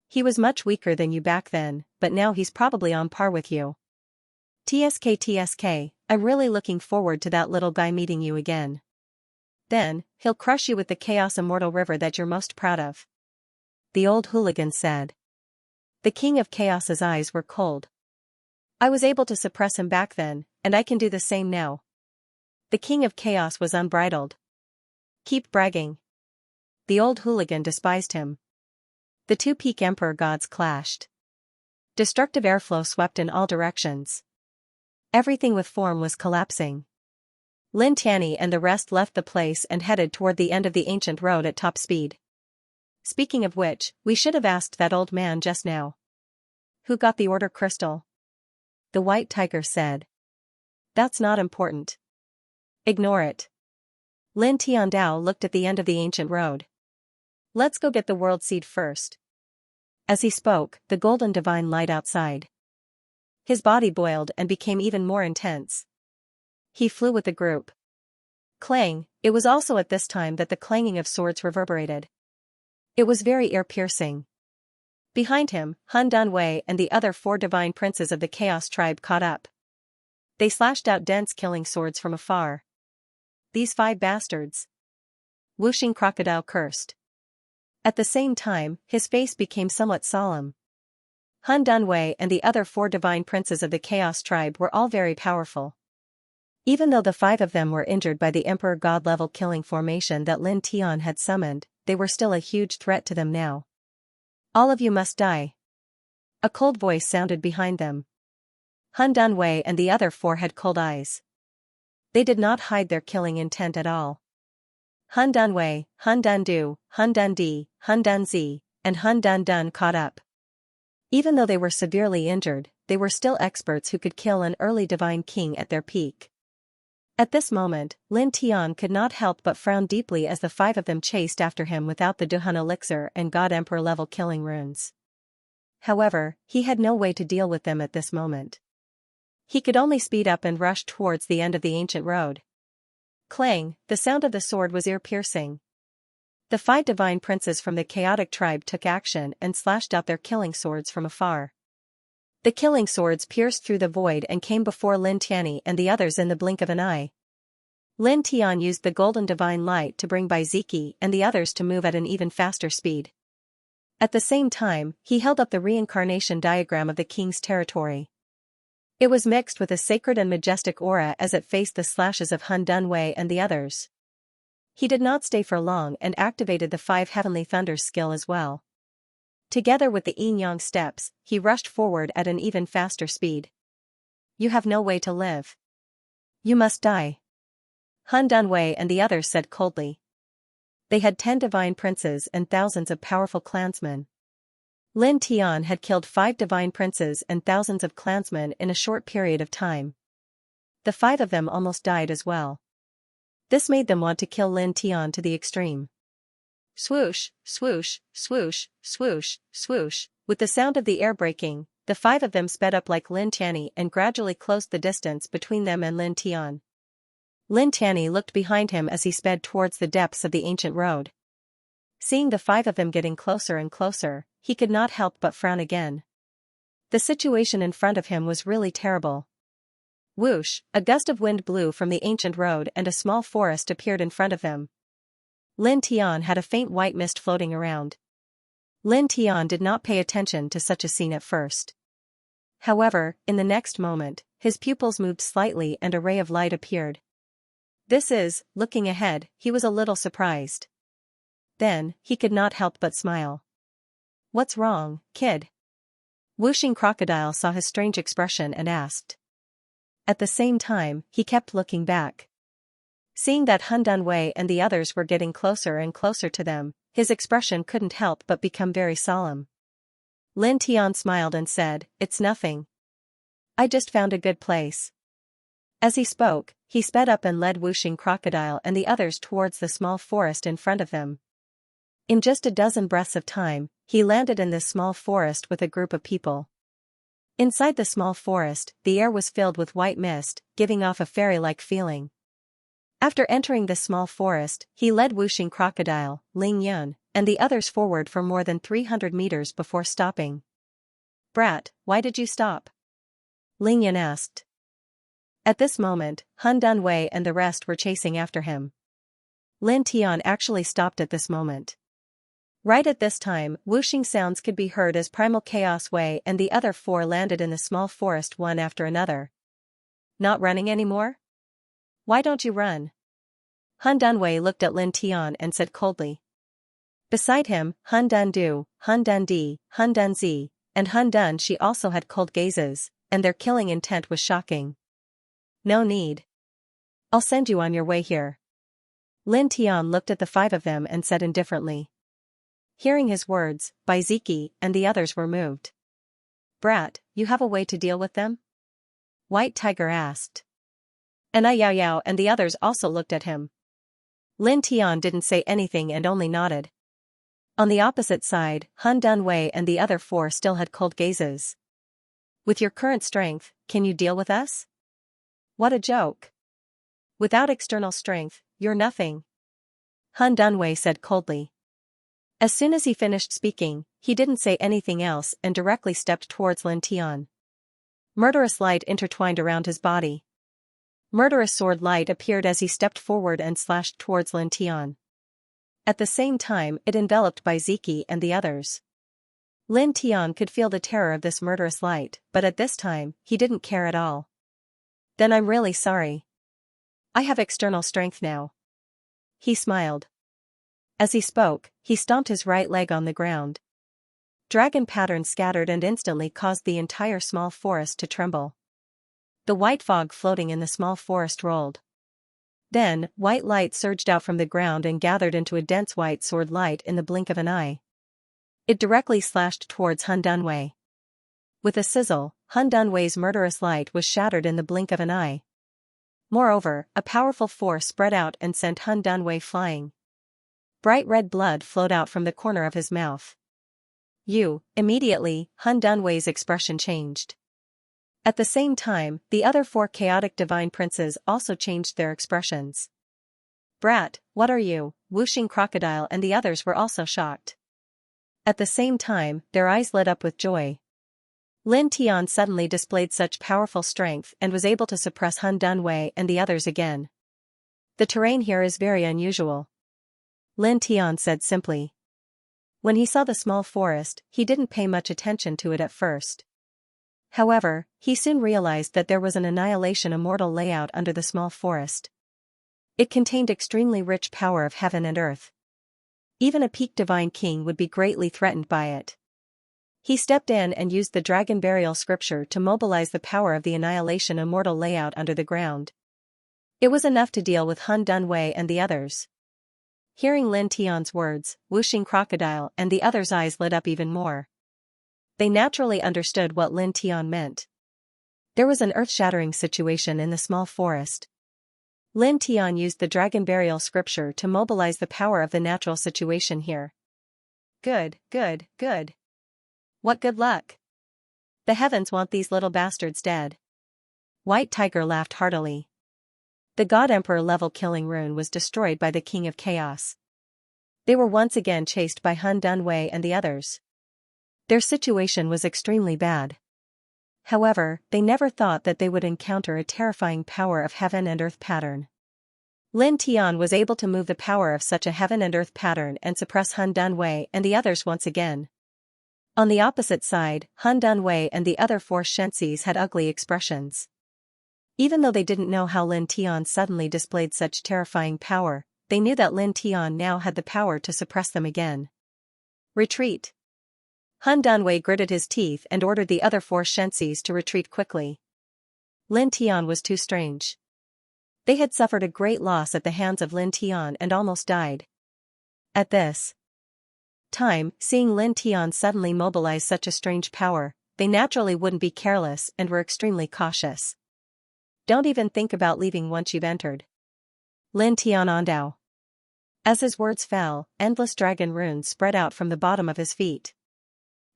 He was much weaker than you back then, but now he's probably on par with you. TSK, I'm really looking forward to that little guy meeting you again. Then, he'll crush you with the chaos immortal river that you're most proud of. The old hooligan said. The King of Chaos's eyes were cold. I was able to suppress him back then, and I can do the same now. The King of Chaos was unbridled. Keep bragging. The old hooligan despised him. The 2 peak emperor gods clashed. Destructive airflow swept in all directions. Everything with form was collapsing. Lin Tianyi and the rest left the place and headed toward the end of the ancient road at top speed. Speaking of which, we should have asked that old man just now. Who got the order crystal? The white tiger said. That's not important. Ignore it. Lin Tiandao looked at the end of the ancient road. Let's go get the world seed first. As he spoke, the golden divine light outside. His body boiled and became even more intense. He flew with the group. Clang, it was also at this time that the clanging of swords reverberated. It was very ear-piercing. Behind him, Hun Dunwei and the other 4 divine princes of the Chaos tribe caught up. They slashed out dense killing swords from afar. These 5 bastards. Wuxing Crocodile cursed. At the same time, his face became somewhat solemn. Hun Dunwei and the other 4 divine princes of the Chaos tribe were all very powerful. Even though the 5 of them were injured by the Emperor God-level killing formation that Lin Tian had summoned, they were still a huge threat to them now. All of you must die. A cold voice sounded behind them. Hun Dunwei and the other 4 had cold eyes. They did not hide their killing intent at all. Hun Dunwei, Hun Dundu, Hun Dundi, Hun Dunzi, and Hun Dun caught up. Even though they were severely injured, they were still experts who could kill an early divine king at their peak. At this moment, Lin Tian could not help but frown deeply as the 5 of them chased after him without the Duhun elixir and God Emperor level killing runes. However, he had no way to deal with them at this moment. He could only speed up and rush towards the end of the ancient road. Clang, the sound of the sword was ear-piercing. The 5 divine princes from the chaotic tribe took action and slashed out their killing swords from afar. The killing swords pierced through the void and came before Lin Tianyi and the others in the blink of an eye. Lin Tian used the golden divine light to bring Baiziki and the others to move at an even faster speed. At the same time, he held up the reincarnation diagram of the king's territory. It was mixed with a sacred and majestic aura as it faced the slashes of Han Dunwei and the others. He did not stay for long and activated the 5 Heavenly Thunders skill as well. Together with the Yin Yang steps, he rushed forward at an even faster speed. You have no way to live. You must die. Han Dunwei and the others said coldly. They had 10 divine princes and thousands of powerful clansmen. Lin Tian had killed 5 divine princes and thousands of clansmen in a short period of time. The 5 of them almost died as well. This made them want to kill Lin Tian to the extreme. Swoosh, swoosh, swoosh, swoosh, swoosh. With the sound of the air breaking, the 5 of them sped up like Lin Tianyi and gradually closed the distance between them and Lin Tian. Lin Tianyi looked behind him as he sped towards the depths of the ancient road. Seeing the 5 of them getting closer and closer, he could not help but frown again. The situation in front of him was really terrible. Whoosh, a gust of wind blew from the ancient road and a small forest appeared in front of them. Lin Tian had a faint white mist floating around. Lin Tian did not pay attention to such a scene at first. However, in the next moment, his pupils moved slightly and a ray of light appeared. Looking ahead, he was a little surprised. Then, he could not help but smile. What's wrong, kid? Whooshing Crocodile saw his strange expression and asked. At the same time, he kept looking back. Seeing that Han Dunwei and the others were getting closer and closer to them, his expression couldn't help but become very solemn. Lin Tian smiled and said, "It's nothing. I just found a good place." As he spoke, he sped up and led Whooshing Crocodile and the others towards the small forest in front of them. In just a dozen breaths of time, he landed in this small forest with a group of people. Inside the small forest, the air was filled with white mist, giving off a fairy-like feeling. After entering this small forest, he led Whooshing Crocodile, Ling Yun, and the others forward for more than 300 meters before stopping. "Brat, why did you stop?" Ling Yun asked. At this moment, Han Dunwei and the rest were chasing after him. Lin Tian actually stopped at this moment. Right at this time, whooshing sounds could be heard as Primal Chaos Wei and the other 4 landed in the small forest one after another. "Not running anymore? Why don't you run?" Han Dunwei looked at Lin Tian and said coldly. Beside him, Han Dundu, Han Dundi, Han Dunzi, and Han Dunshi also had cold gazes, and their killing intent was shocking. "No need. I'll send you on your way here." Lin Tian looked at the 5 of them and said indifferently. Hearing his words, Baiziki and the others were moved. "Brat, you have a way to deal with them?" White Tiger asked. And Yao Yao and the others also looked at him. Lin Tian didn't say anything and only nodded. On the opposite side, Han Dunwei and the other 4 still had cold gazes. "With your current strength, can you deal with us?" "What a joke. Without external strength, you're nothing," Han Dunwei said coldly. As soon as he finished speaking, he didn't say anything else and directly stepped towards Lin Tian. Murderous light intertwined around his body. Murderous sword light appeared as he stepped forward and slashed towards Lin Tian. At the same time, it enveloped Baiziki and the others. Lin Tian could feel the terror of this murderous light, but at this time, he didn't care at all. "Then I'm really sorry. I have external strength now." He smiled. As he spoke, he stomped his right leg on the ground. Dragon patterns scattered and instantly caused the entire small forest to tremble. The white fog floating in the small forest rolled. Then, white light surged out from the ground and gathered into a dense white sword light in the blink of an eye. It directly slashed towards Han Dunwei. With a sizzle, Han Dunwei's murderous light was shattered in the blink of an eye. Moreover, a powerful force spread out and sent Han Dunwei flying. Bright red blood flowed out from the corner of his mouth. Immediately, Han Dunwei's expression changed. At the same time, the other 4 chaotic divine princes also changed their expressions. "Brat, what are you?" Whooshing Crocodile and the others were also shocked. At the same time, their eyes lit up with joy. Lin Tian suddenly displayed such powerful strength and was able to suppress Han Dunwei and the others again. "The terrain here is very unusual," Lin Tian said simply. When he saw the small forest, he didn't pay much attention to it at first. However, he soon realized that there was an annihilation immortal layout under the small forest. It contained extremely rich power of heaven and earth. Even a peak divine king would be greatly threatened by it. He stepped in and used the dragon burial scripture to mobilize the power of the annihilation immortal layout under the ground. It was enough to deal with Hun Dunwei and the others. Hearing Lin Tian's words, Wuxing Crocodile and the others' eyes lit up even more. They naturally understood what Lin Tian meant. There was an earth-shattering situation in the small forest. Lin Tian used the dragon burial scripture to mobilize the power of the natural situation here. Good, good, good. What good luck! The heavens want these little bastards dead. White Tiger laughed heartily. The God Emperor level killing rune was destroyed by the King of Chaos. They were once again chased by Hun Dunwei and the others. Their situation was extremely bad. However, they never thought that they would encounter a terrifying power of heaven and earth pattern. Lin Tian was able to move the power of such a heaven and earth pattern and suppress Hun Dunwei and the others once again. On the opposite side, Hun Dunwei and the other four Xianxias had ugly expressions. Even though they didn't know how Lin Tian suddenly displayed such terrifying power, they knew that Lin Tian now had the power to suppress them again. Retreat! Hun Dunwei gritted his teeth and ordered the other four Xianxias to retreat quickly. Lin Tian was too strange. They had suffered a great loss at the hands of Lin Tian and almost died. At this time, seeing Lin Tian suddenly mobilize such a strange power, they naturally wouldn't be careless and were extremely cautious. Don't even think about leaving once you've entered. Lin Tian Ondao. As his words fell, endless dragon runes spread out from the bottom of his feet.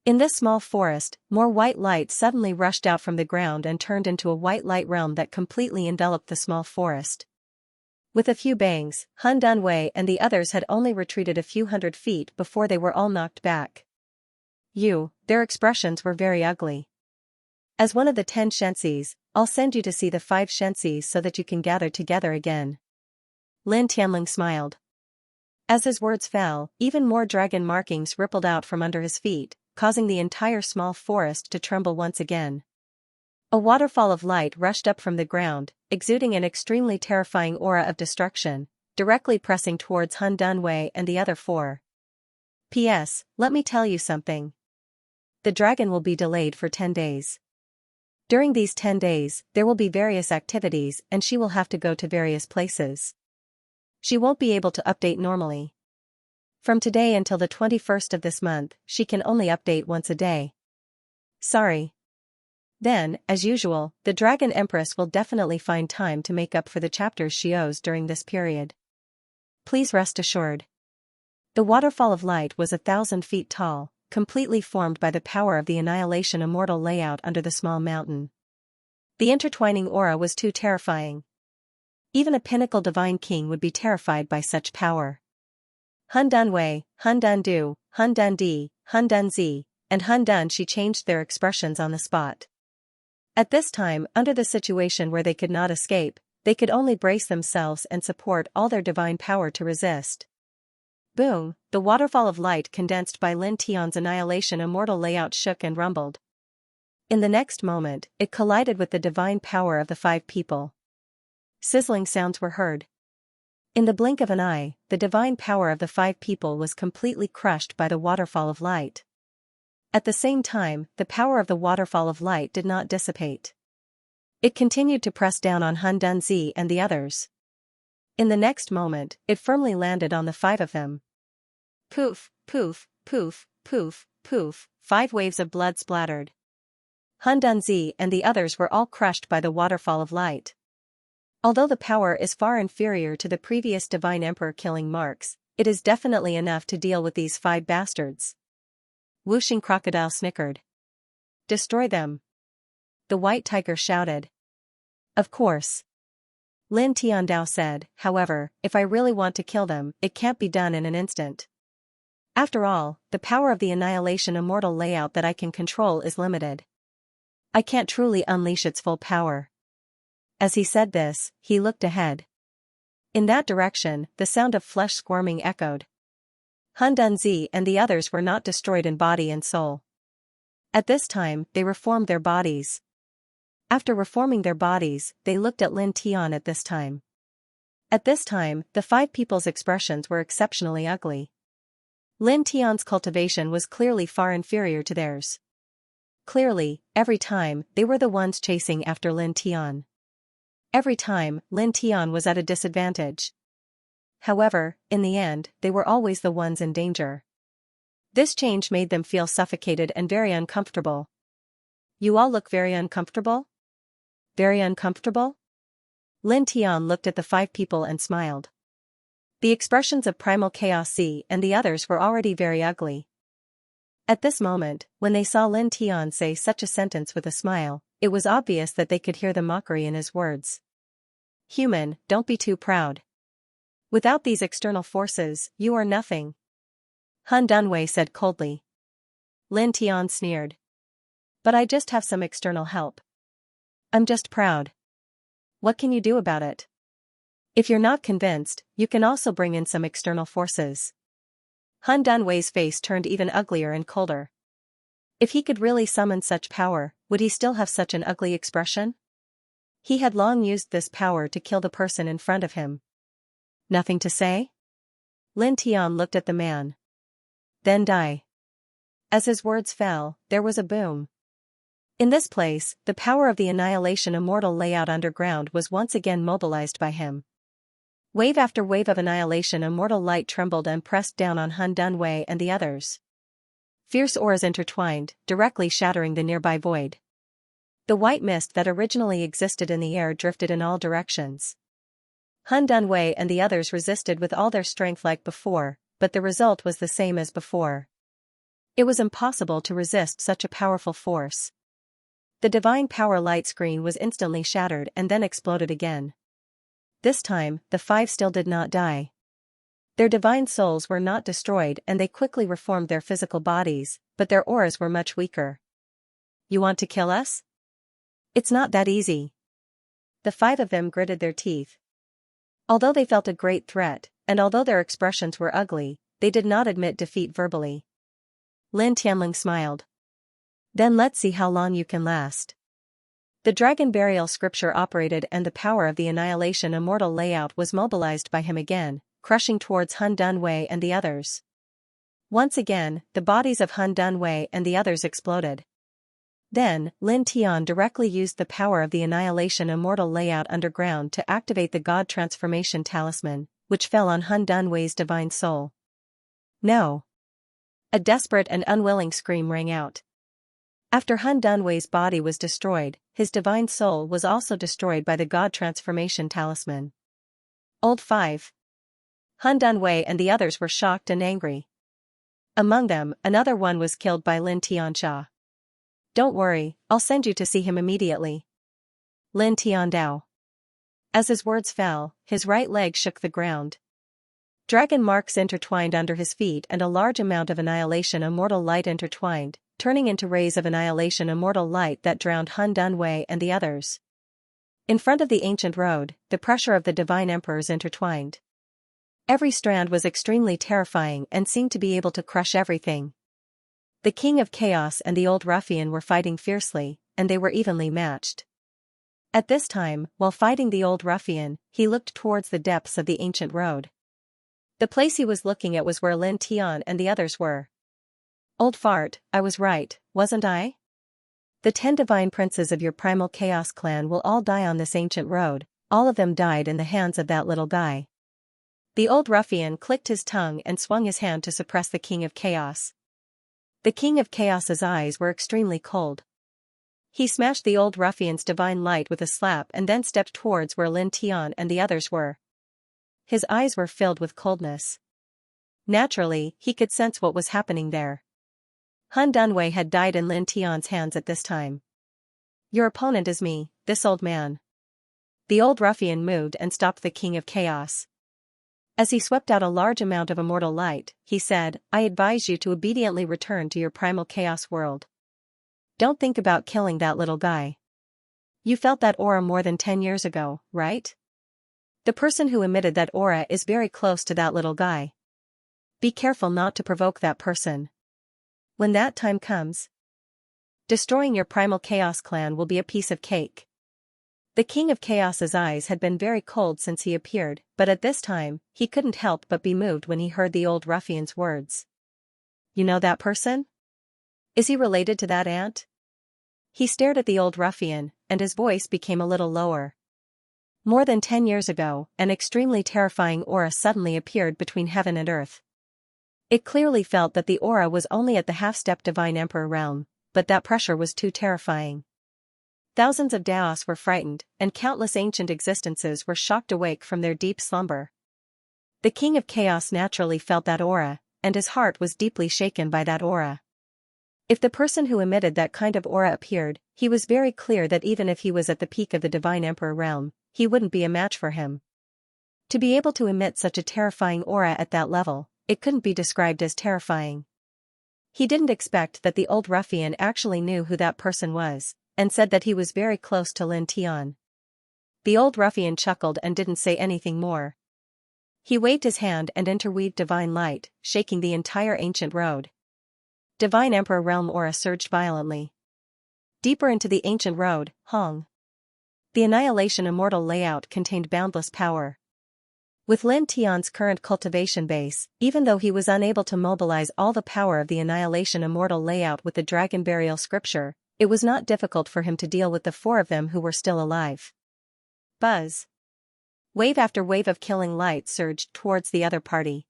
In this small forest, more white light suddenly rushed out from the ground and turned into a white light realm that completely enveloped the small forest. With a few bangs, Hun Dunwei and the others had only retreated a few hundred feet before they were all knocked back. Their expressions were very ugly. As one of the 10 Xianxias, I'll send you to see the 5 Xianxias so that you can gather together again. Lin Tianling smiled. As his words fell, even more dragon markings rippled out from under his feet, causing the entire small forest to tremble once again. A waterfall of light rushed up from the ground, exuding an extremely terrifying aura of destruction, directly pressing towards Hun Dunwei and the other four. P.S. Let me tell you something. The dragon will be delayed for 10 days. During these 10 days, there will be various activities and she will have to go to various places. She won't be able to update normally. From today until the 21st of this month, she can only update once a day. Sorry. Then, as usual, the Dragon Empress will definitely find time to make up for the chapters she owes during this period. Please rest assured. The waterfall of light was 1,000 feet tall, completely formed by the power of the annihilation immortal layout under the small mountain. The intertwining aura was too terrifying. Even a pinnacle divine king would be terrified by such power. Hun Dunwei, Hun Dundu, Hun Dundi, Hun Dunzi, and Hun Dun she changed their expressions on the spot. At this time, under the situation where they could not escape, they could only brace themselves and support all their divine power to resist. Boom, the waterfall of light condensed by Lin Tian's annihilation immortal layout shook and rumbled. In the next moment, it collided with the divine power of the 5 people. Sizzling sounds were heard. In the blink of an eye, the divine power of the 5 people was completely crushed by the waterfall of light. At the same time, the power of the waterfall of light did not dissipate. It continued to press down on Hun Dunzi and the others. In the next moment, it firmly landed on the 5 of them. Poof, poof, poof, poof, poof, 5 waves of blood splattered. Hun Dunzi and the others were all crushed by the waterfall of light. Although the power is far inferior to the previous divine emperor killing marks, it is definitely enough to deal with these 5 bastards. Wuxing Crocodile snickered. Destroy them. The White Tiger shouted. Of course. Lin Tiandao said, however, if I really want to kill them, it can't be done in an instant. After all, the power of the annihilation immortal layout that I can control is limited. I can't truly unleash its full power. As he said this, he looked ahead. In that direction, the sound of flesh squirming echoed. Hun Dunzi and the others were not destroyed in body and soul. At this time, they reformed their bodies. After reforming their bodies, they looked at Lin Tian at this time. At this time, the five people's expressions were exceptionally ugly. Lin Tian's cultivation was clearly far inferior to theirs. Clearly, every time, they were the ones chasing after Lin Tian. Every time, Lin Tian was at a disadvantage. However, in the end, they were always the ones in danger. This change made them feel suffocated and very uncomfortable. You all look very uncomfortable? Very uncomfortable? Lin Tian looked at the five people and smiled. The expressions of primal chaos and the others were already very ugly. At this moment, when they saw Lin Tian say such a sentence with a smile, it was obvious that they could hear the mockery in his words. Human, don't be too proud. Without these external forces, you are nothing. Han Dunwei said coldly. Lin Tian sneered. But I just have some external help. I'm just proud. What can you do about it? If you're not convinced, you can also bring in some external forces. Han Dunwei's face turned even uglier and colder. If he could really summon such power, would he still have such an ugly expression? He had long used this power to kill the person in front of him. Nothing to say? Lin Tian looked at the man. Then die. As his words fell, there was a boom. In this place, the power of the Annihilation Immortal layout underground was once again mobilized by him. Wave after wave of Annihilation Immortal light trembled and pressed down on Han Dunwei and the others. Fierce auras intertwined, directly shattering the nearby void. The white mist that originally existed in the air drifted in all directions. Han Dunwei and the others resisted with all their strength like before, but the result was the same as before. It was impossible to resist such a powerful force. The divine power light screen was instantly shattered and then exploded again. This time, the five still did not die. Their divine souls were not destroyed and they quickly reformed their physical bodies, but their auras were much weaker. You want to kill us? It's not that easy. The five of them gritted their teeth. Although they felt a great threat, and although their expressions were ugly, they did not admit defeat verbally. Lin Tianling smiled. Then let's see how long you can last. The dragon burial scripture operated and the power of the Annihilation Immortal layout was mobilized by him again, crushing towards Han Dunwei and the others. Once again, the bodies of Han Dunwei and the others exploded. Then, Lin Tian directly used the power of the Annihilation Immortal layout underground to activate the God Transformation Talisman, which fell on Han Dunwei's divine soul. No! A desperate and unwilling scream rang out. After Han Dunwei's body was destroyed, his divine soul was also destroyed by the God Transformation Talisman. Old 5. Han Dunwei and the others were shocked and angry. Among them, another one was killed by Lin Tianxia. Don't worry, I'll send you to see him immediately. Lin Tiandao. As his words fell, his right leg shook the ground. Dragon marks intertwined under his feet and a large amount of Annihilation Immortal light intertwined, turning into rays of Annihilation Immortal light that drowned Han Dunwei and the others. In front of the ancient road, the pressure of the divine emperors intertwined. Every strand was extremely terrifying and seemed to be able to crush everything. The King of Chaos and the old ruffian were fighting fiercely, and they were evenly matched. At this time, while fighting the old ruffian, he looked towards the depths of the ancient road. The place he was looking at was where Lin Tian and the others were. Old fart, I was right, wasn't I? The 10 divine princes of your primal chaos clan will all die on this ancient road, all of them died in the hands of that little guy. The old ruffian clicked his tongue and swung his hand to suppress the King of Chaos. The King of Chaos's eyes were extremely cold. He smashed the old ruffian's divine light with a slap and then stepped towards where Lin Tian and the others were. His eyes were filled with coldness. Naturally, he could sense what was happening there. Han Dunwei had died in Lin Tian's hands at this time. Your opponent is me, this old man. The old ruffian moved and stopped the King of Chaos. As he swept out a large amount of immortal light, he said, I advise you to obediently return to your primal chaos world. Don't think about killing that little guy. You felt that aura more than 10 years ago, right? The person who emitted that aura is very close to that little guy. Be careful not to provoke that person. When that time comes, Destroying your primal chaos clan will be a piece of cake. The King of Chaos's eyes had been very cold since he appeared, but at this time, he couldn't help but be moved when he heard the old ruffian's words. You know that person? Is he related to that ant? He stared at the old ruffian, and his voice became a little lower. More than 10 years ago, an extremely terrifying aura suddenly appeared between heaven and earth. It clearly felt that the aura was only at the half-step Divine Emperor realm, but that pressure was too terrifying. Thousands of Daos were frightened, and countless ancient existences were shocked awake from their deep slumber. The King of Chaos naturally felt that aura, and his heart was deeply shaken by that aura. If the person who emitted that kind of aura appeared, he was very clear that even if he was at the peak of the Divine Emperor realm, he wouldn't be a match for him. To be able to emit such a terrifying aura at that level, it couldn't be described as terrifying. He didn't expect that the old ruffian actually knew who that person was, and said that he was very close to Lin Tian. The old ruffian chuckled and didn't say anything more. He waved his hand and interweaved divine light, shaking the entire ancient road. Divine Emperor realm aura surged violently. Deeper into the ancient road, Hong. The Annihilation Immortal layout contained boundless power. With Lin Tian's current cultivation base, even though he was unable to mobilize all the power of the Annihilation Immortal layout with the Dragon Burial Scripture, it was not difficult for him to deal with the 4 of them who were still alive. Buzz. Wave after wave of killing light surged towards the other party.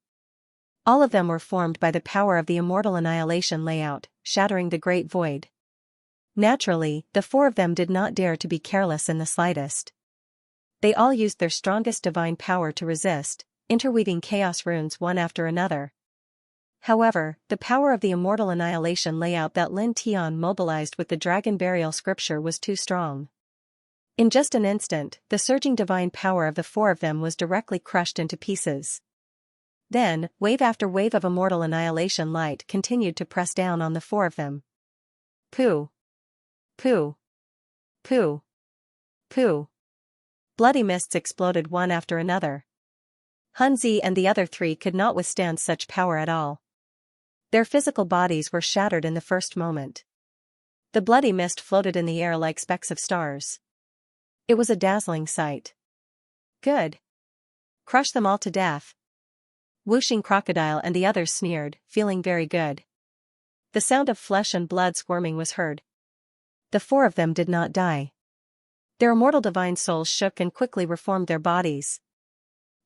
All of them were formed by the power of the Immortal Annihilation layout, shattering the Great Void. Naturally, the 4 of them did not dare to be careless in the slightest. They all used their strongest divine power to resist, interweaving chaos runes one after another. However, the power of the Immortal Annihilation layout that Lin Tian mobilized with the Dragon Burial Scripture was too strong. In just an instant, the surging divine power of the 4 of them was directly crushed into pieces. Then, wave after wave of Immortal Annihilation light continued to press down on the 4 of them. Pooh. Pooh. Pooh. Pooh. Bloody mists exploded one after another. Hunzi and the other 3 could not withstand such power at all. Their physical bodies were shattered in the first moment. The bloody mist floated in the air like specks of stars. It was a dazzling sight. Good. Crush them all to death. Whooshing Crocodile and the others sneered, feeling very good. The sound of flesh and blood squirming was heard. The 4 of them did not die. Their immortal divine souls shook and quickly reformed their bodies.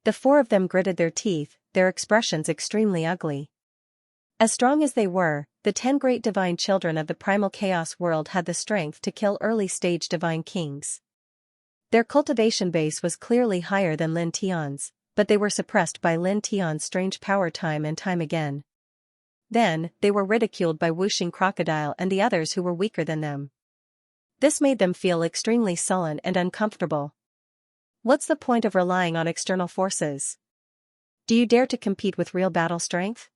The 4 of them gritted their teeth, their expressions extremely ugly. As strong as they were, the 10 great divine children of the primal chaos world had the strength to kill early-stage divine kings. Their cultivation base was clearly higher than Lin Tian's, but they were suppressed by Lin Tian's strange power time and time again. Then, they were ridiculed by Whooshing Crocodile and the others who were weaker than them. This made them feel extremely sullen and uncomfortable. What's the point of relying on external forces? Do you dare to compete with real battle strength?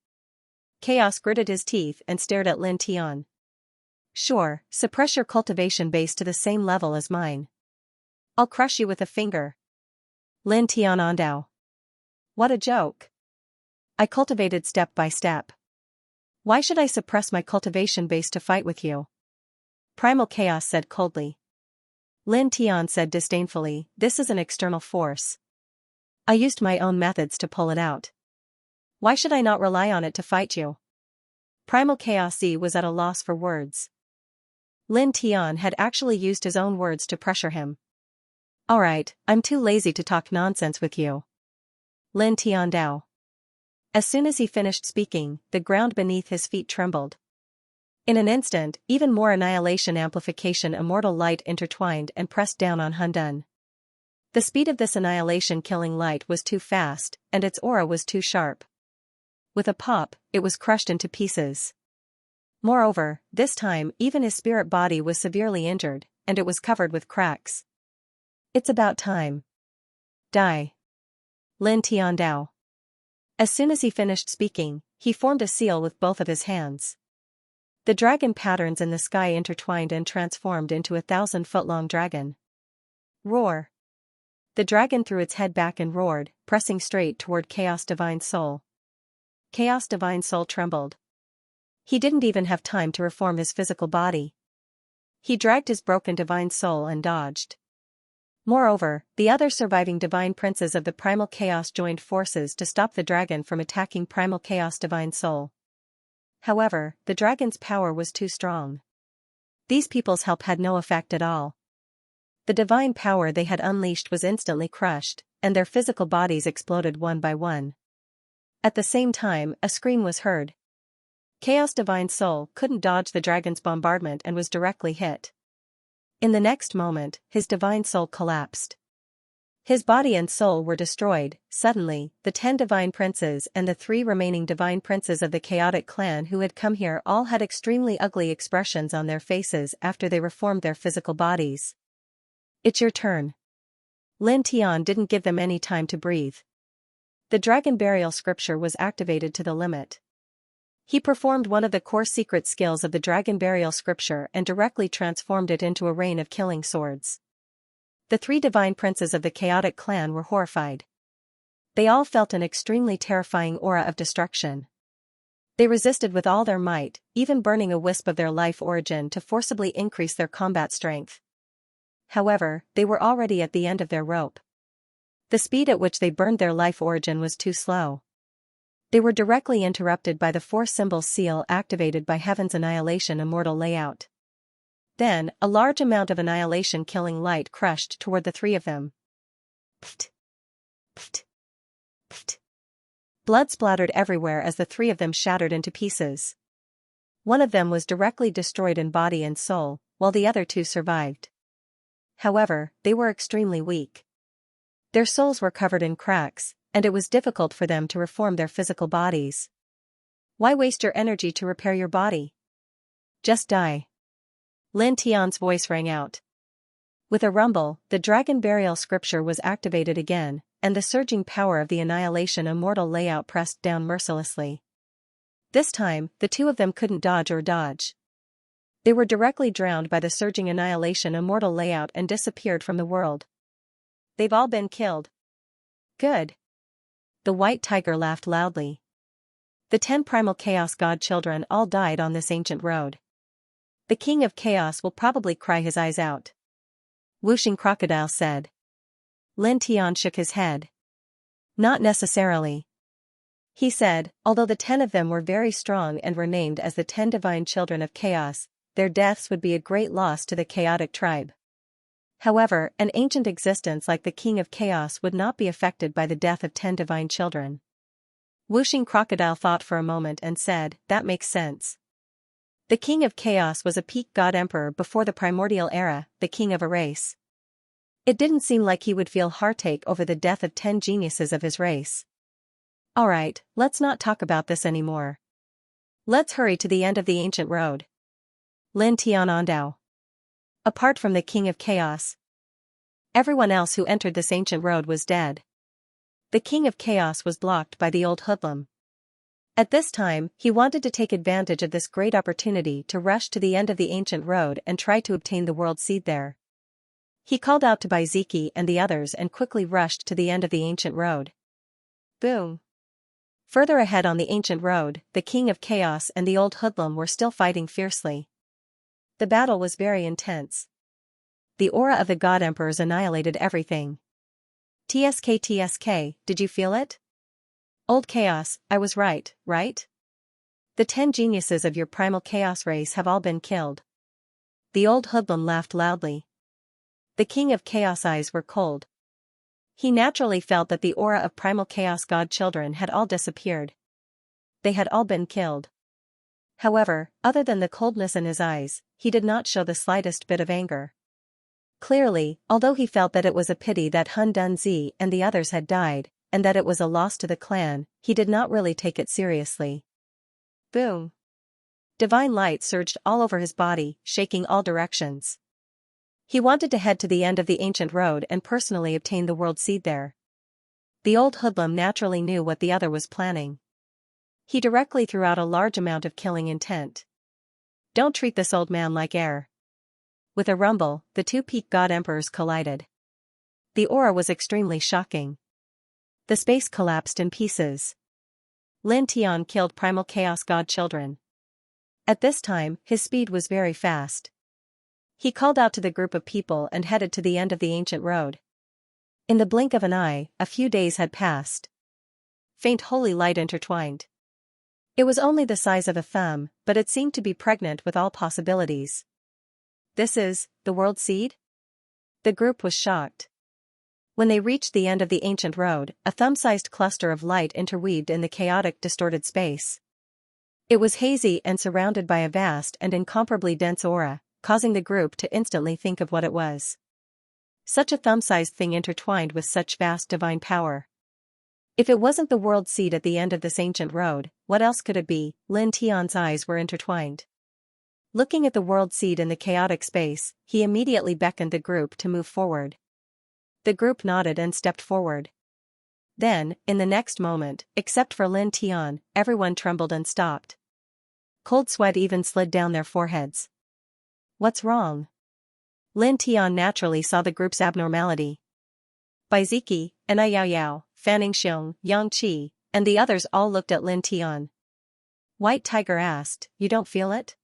Chaos gritted his teeth and stared at Lin Tian. Sure, suppress your cultivation base to the same level as mine. I'll crush you with a finger. Lin Tian Ondao. What a joke. I cultivated step by step. Why should I suppress my cultivation base to fight with you? Primal Chaos said coldly. Lin Tian said disdainfully, this is an external force. I used my own methods to pull it out. Why should I not rely on it to fight you? Primal Chaos Z was at a loss for words. Lin Tian had actually used his own words to pressure him. Alright, I'm too lazy to talk nonsense with you. Lin Tian Dao. As soon as he finished speaking, the ground beneath his feet trembled. In an instant, even more annihilation amplification immortal light intertwined and pressed down on Hundun. The speed of this annihilation killing light was too fast, and its aura was too sharp. With a pop, it was crushed into pieces. Moreover, this time even his spirit body was severely injured, and it was covered with cracks. It's about time. Die. Lin Tian Dao. As soon as he finished speaking, he formed a seal with both of his hands. The dragon patterns in the sky intertwined and transformed into a 1,000-foot-long dragon. Roar. The dragon threw its head back and roared, pressing straight toward Chaos Divine Soul. Chaos Divine Soul trembled. He didn't even have time to reform his physical body. He dragged his broken divine soul and dodged. Moreover, the other surviving divine princes of the primal chaos joined forces to stop the dragon from attacking primal chaos divine soul. However, the dragon's power was too strong. These people's help had no effect at all. The divine power they had unleashed was instantly crushed, and their physical bodies exploded one by one. At the same time, a scream was heard. Chaos Divine Soul couldn't dodge the dragon's bombardment and was directly hit. In the next moment, his divine soul collapsed. His body and soul were destroyed. Suddenly, the 10 divine princes and the 3 remaining divine princes of the chaotic clan who had come here all had extremely ugly expressions on their faces after they reformed their physical bodies. It's your turn. Lin Tian didn't give them any time to breathe. The dragon burial scripture was activated to the limit. He performed one of the core secret skills of the dragon burial scripture and directly transformed it into a rain of killing swords. The 3 divine princes of the chaotic clan were horrified. They all felt an extremely terrifying aura of destruction. They resisted with all their might, even burning a wisp of their life origin to forcibly increase their combat strength. However, they were already at the end of their rope. The speed at which they burned their life origin was too slow. They were directly interrupted by the 4-symbol seal activated by Heaven's Annihilation Immortal Layout. Then, a large amount of annihilation-killing light crushed toward the 3 of them. Pft! Pft! Pft! Blood splattered everywhere as the 3 of them shattered into pieces. One of them was directly destroyed in body and soul, while the other 2 survived. However, they were extremely weak. Their souls were covered in cracks, and it was difficult for them to reform their physical bodies. Why waste your energy to repair your body? Just die. Lin Tian's voice rang out. With a rumble, the dragon burial scripture was activated again, and the surging power of the annihilation immortal layout pressed down mercilessly. This time, the 2 of them couldn't dodge or dodge. They were directly drowned by the surging annihilation immortal layout and disappeared from the world. They've all been killed. Good. The white tiger laughed loudly. The 10 primal chaos god children all died on this ancient road. The king of chaos will probably cry his eyes out. Whooshing crocodile said. Lin Tian shook his head. Not necessarily. He said, although the 10 of them were very strong and were named as the 10 divine children of chaos, their deaths would be a great loss to the chaotic tribe. However, an ancient existence like the King of Chaos would not be affected by the death of 10 divine children. Whooshing Crocodile thought for a moment and said, that makes sense. The King of Chaos was a peak god emperor before the primordial era, the king of a race. It didn't seem like he would feel heartache over the death of 10 geniuses of his race. Alright, let's not talk about this anymore. Let's hurry to the end of the ancient road. Lin Tianandao. Apart from the King of Chaos, everyone else who entered this ancient road was dead. The King of Chaos was blocked by the old hoodlum. At this time, he wanted to take advantage of this great opportunity to rush to the end of the ancient road and try to obtain the world seed there. He called out to Baiziki and the others and quickly rushed to the end of the ancient road. Boom! Further ahead on the ancient road, the King of Chaos and the old hoodlum were still fighting fiercely. The battle was very intense. The aura of the God Emperors annihilated everything. TSK, did you feel it? Old Chaos, I was right, right? The 10 geniuses of your primal chaos race have all been killed. The old hoodlum laughed loudly. The King of Chaos eyes were cold. He naturally felt that the aura of primal chaos god children had all disappeared. They had all been killed. However, other than the coldness in his eyes, he did not show the slightest bit of anger. Clearly, although he felt that it was a pity that Hun Dunzi and the others had died, and that it was a loss to the clan, he did not really take it seriously. Boom! Divine light surged all over his body, shaking all directions. He wanted to head to the end of the ancient road and personally obtain the world seed there. The old hoodlum naturally knew what the other was planning. He directly threw out a large amount of killing intent. Don't treat this old man like air. With a rumble, the 2 peak god emperors collided. The aura was extremely shocking. The space collapsed in pieces. Lin Tian killed primal chaos god children. At this time, his speed was very fast. He called out to the group of people and headed to the end of the ancient road. In the blink of an eye, a few days had passed. Faint holy light intertwined. It was only the size of a thumb, but it seemed to be pregnant with all possibilities. This is the world seed? The group was shocked. When they reached the end of the ancient road, a thumb-sized cluster of light interweaved in the chaotic, distorted space. It was hazy and surrounded by a vast and incomparably dense aura, causing the group to instantly think of what it was. Such a thumb-sized thing intertwined with such vast divine power. If it wasn't the world seed at the end of this ancient road, what else could it be? Lin Tian's eyes were intertwined. Looking at the world seed in the chaotic space, he immediately beckoned the group to move forward. The group nodded and stepped forward. Then, in the next moment, except for Lin Tian, everyone trembled and stopped. Cold sweat even slid down their foreheads. What's wrong? Lin Tian naturally saw the group's abnormality. Baiziki, and Yao Yao, Fanning Xiong, Yang Qi, and the others all looked at Lin Tian. White Tiger asked, "You don't feel it?"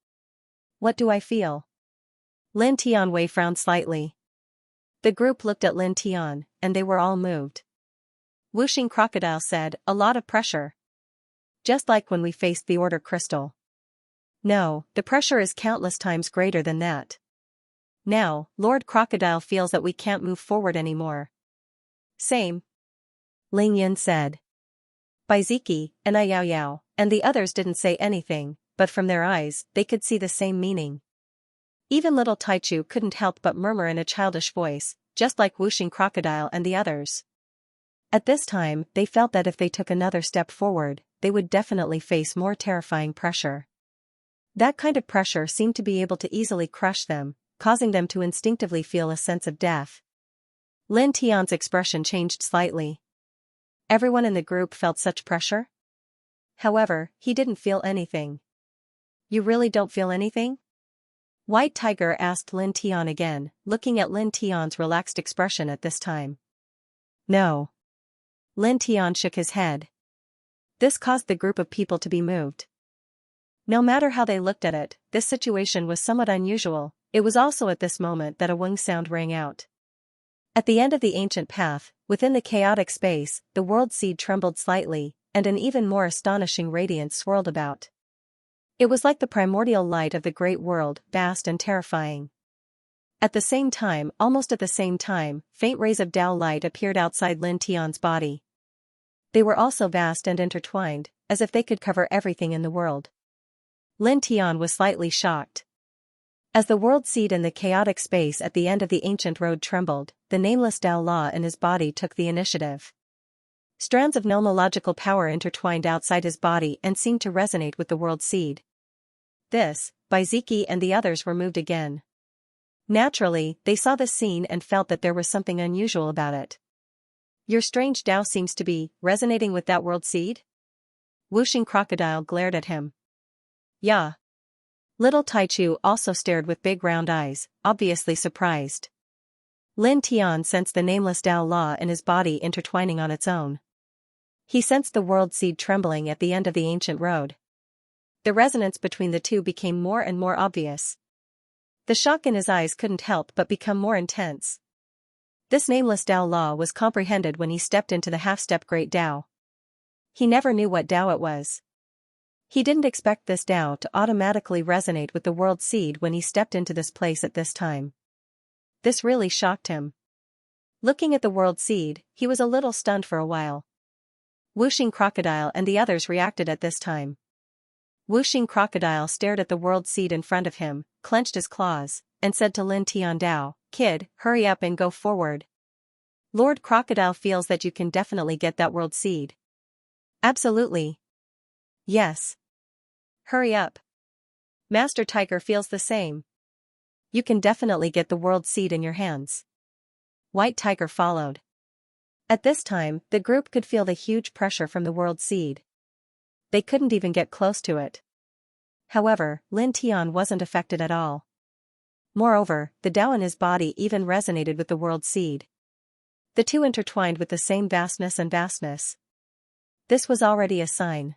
"What do I feel?" Lin Tian Wei frowned slightly. The group looked at Lin Tian, and they were all moved. Wuxing Crocodile said, "A lot of pressure. Just like when we faced the Order Crystal." "No, the pressure is countless times greater than that. Now, Lord Crocodile feels that we can't move forward anymore." "Same," Ling Yin said. Baiziki, and Yao Yao, and the others didn't say anything, but from their eyes, they could see the same meaning. Even little Taichu couldn't help but murmur in a childish voice, just like Wuxing Crocodile and the others. At this time, they felt that if they took another step forward, they would definitely face more terrifying pressure. That kind of pressure seemed to be able to easily crush them, causing them to instinctively feel a sense of death. Lin Tian's expression changed slightly. Everyone in the group felt such pressure? However, he didn't feel anything. "You really don't feel anything?" White Tiger asked Lin Tian again, looking at Lin Tian's relaxed expression at this time. "No." Lin Tian shook his head. This caused the group of people to be moved. No matter how they looked at it, this situation was somewhat unusual. It was also at this moment that a wing sound rang out. At the end of the ancient path, within the chaotic space, the world seed trembled slightly, and an even more astonishing radiance swirled about. It was like the primordial light of the great world, vast and terrifying. At the same time, almost at the same time, faint rays of Tao light appeared outside Lin Tian's body. They were also vast and intertwined, as if they could cover everything in the world. Lin Tian was slightly shocked. As the world seed in the chaotic space at the end of the ancient road trembled, the nameless Tao Law in his body took the initiative. Strands of nomological power intertwined outside his body and seemed to resonate with the world seed. This, Baiziki and the others were moved again. Naturally, they saw the scene and felt that there was something unusual about it. "Your strange Tao seems to be resonating with that world seed?" Wuxing Crocodile glared at him. "Yeah." Little Taichu also stared with big round eyes, obviously surprised. Lin Tian sensed the nameless Tao Law in his body intertwining on its own. He sensed the world seed trembling at the end of the ancient road. The resonance between the two became more and more obvious. The shock in his eyes couldn't help but become more intense. This nameless Tao Law was comprehended when he stepped into the half-step Great Tao. He never knew what Tao it was. He didn't expect this Tao to automatically resonate with the world seed when he stepped into this place at this time. This really shocked him. Looking at the world seed, he was a little stunned for a while. Wuxing Crocodile and the others reacted at this time. Wuxing Crocodile stared at the world seed in front of him, clenched his claws, and said to Lin Tian Dao, "Kid, hurry up and go forward. Lord Crocodile feels that you can definitely get that world seed." "Absolutely. Yes. Hurry up. Master Tiger feels the same. You can definitely get the world seed in your hands." White Tiger followed. At this time, the group could feel the huge pressure from the world seed. They couldn't even get close to it. However, Lin Tian wasn't affected at all. Moreover, the Tao in his body even resonated with the world seed. The two intertwined with the same vastness. This was already a sign.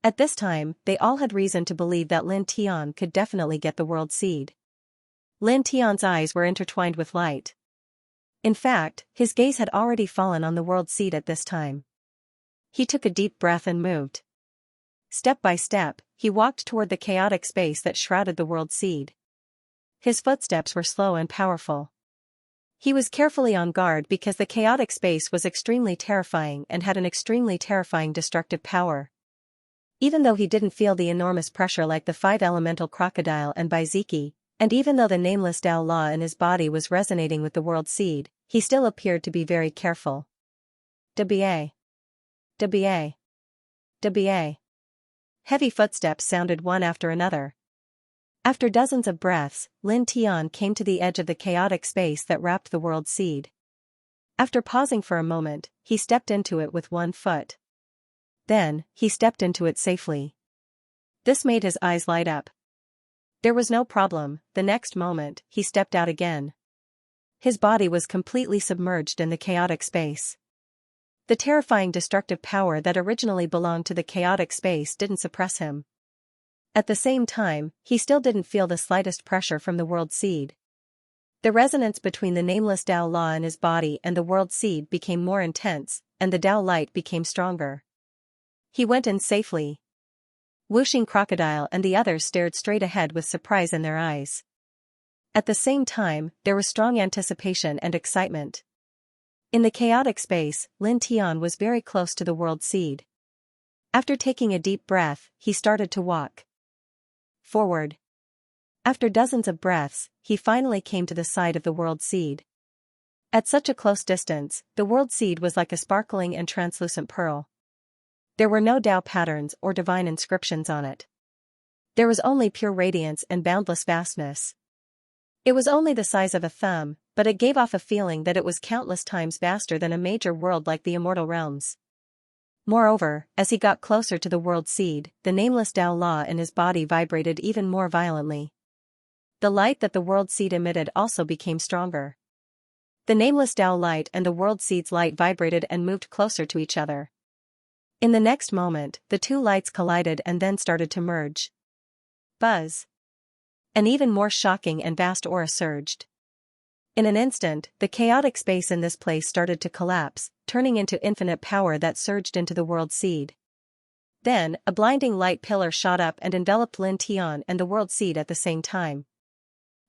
At this time, they all had reason to believe that Lin Tian could definitely get the world seed. Lin Tian's eyes were intertwined with light. In fact, his gaze had already fallen on the world seed at this time. He took a deep breath and moved. Step by step, he walked toward the chaotic space that shrouded the world seed. His footsteps were slow and powerful. He was carefully on guard because the chaotic space was extremely terrifying and had an extremely terrifying destructive power. Even though he didn't feel the enormous pressure like the five elemental crocodile and Baiziki, and even though the nameless Tao Law in his body was resonating with the world seed, he still appeared to be very careful. WA. WA. WA. Heavy footsteps sounded one after another. After dozens of breaths, Lin Tian came to the edge of the chaotic space that wrapped the world seed. After pausing for a moment, he stepped into it with one foot. Then, he stepped into it safely. This made his eyes light up. There was no problem. The next moment, he stepped out again. His body was completely submerged in the chaotic space. The terrifying destructive power that originally belonged to the chaotic space didn't suppress him. At the same time, he still didn't feel the slightest pressure from the world seed. The resonance between the nameless Tao Law in his body and the world seed became more intense, and the Tao light became stronger. He went in safely. Whooshing Crocodile and the others stared straight ahead with surprise in their eyes. At the same time, there was strong anticipation and excitement. In the chaotic space, Lin Tian was very close to the world seed. After taking a deep breath, he started to walk forward. After dozens of breaths, he finally came to the side of the world seed. At such a close distance, the world seed was like a sparkling and translucent pearl. There were no Tao patterns or divine inscriptions on it. There was only pure radiance and boundless vastness. It was only the size of a thumb, but it gave off a feeling that it was countless times vaster than a major world like the Immortal Realms. Moreover, as he got closer to the world seed, the nameless Tao Law in his body vibrated even more violently. The light that the world seed emitted also became stronger. The nameless Tao light and the world seed's light vibrated and moved closer to each other. In the next moment, the two lights collided and then started to merge. Buzz. An even more shocking and vast aura surged. In an instant, the chaotic space in this place started to collapse, turning into infinite power that surged into the world seed. Then, a blinding light pillar shot up and enveloped Lin Tian and the world seed at the same time.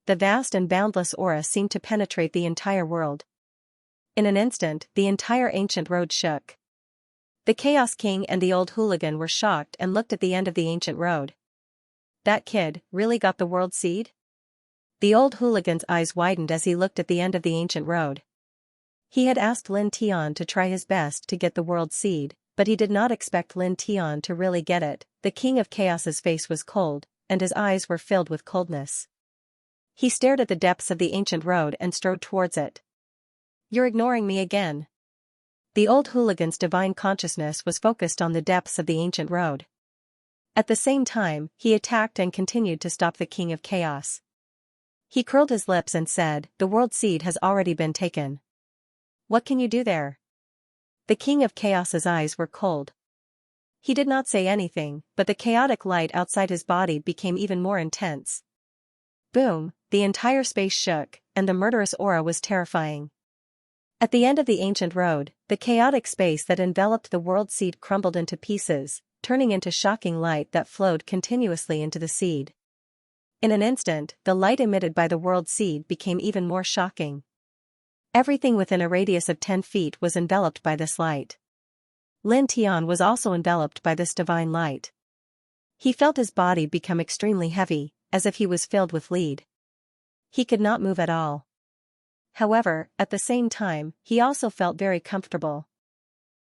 The vast and boundless aura seemed to penetrate the entire world. In an instant, the entire ancient road shook. The Chaos King and the old hooligan were shocked and looked at the end of the ancient road. That kid really got the world seed? The old hooligan's eyes widened as he looked at the end of the ancient road. He had asked Lin Tian to try his best to get the world seed, but he did not expect Lin Tian to really get it. The King of Chaos's face was cold, and his eyes were filled with coldness. He stared at the depths of the ancient road and strode towards it. "You're ignoring me again." The old hooligan's divine consciousness was focused on the depths of the ancient road. At the same time, he attacked and continued to stop the King of Chaos. He curled his lips and said, "The world seed has already been taken. What can you do there?" The King of Chaos's eyes were cold. He did not say anything, but the chaotic light outside his body became even more intense. Boom, the entire space shook, and the murderous aura was terrifying. At the end of the ancient road, the chaotic space that enveloped the world seed crumbled into pieces, turning into shocking light that flowed continuously into the seed. In an instant, the light emitted by the world seed became even more shocking. Everything within a radius of 10 feet was enveloped by this light. Lin Tian was also enveloped by this divine light. He felt his body become extremely heavy, as if he was filled with lead. He could not move at all. However, at the same time, he also felt very comfortable.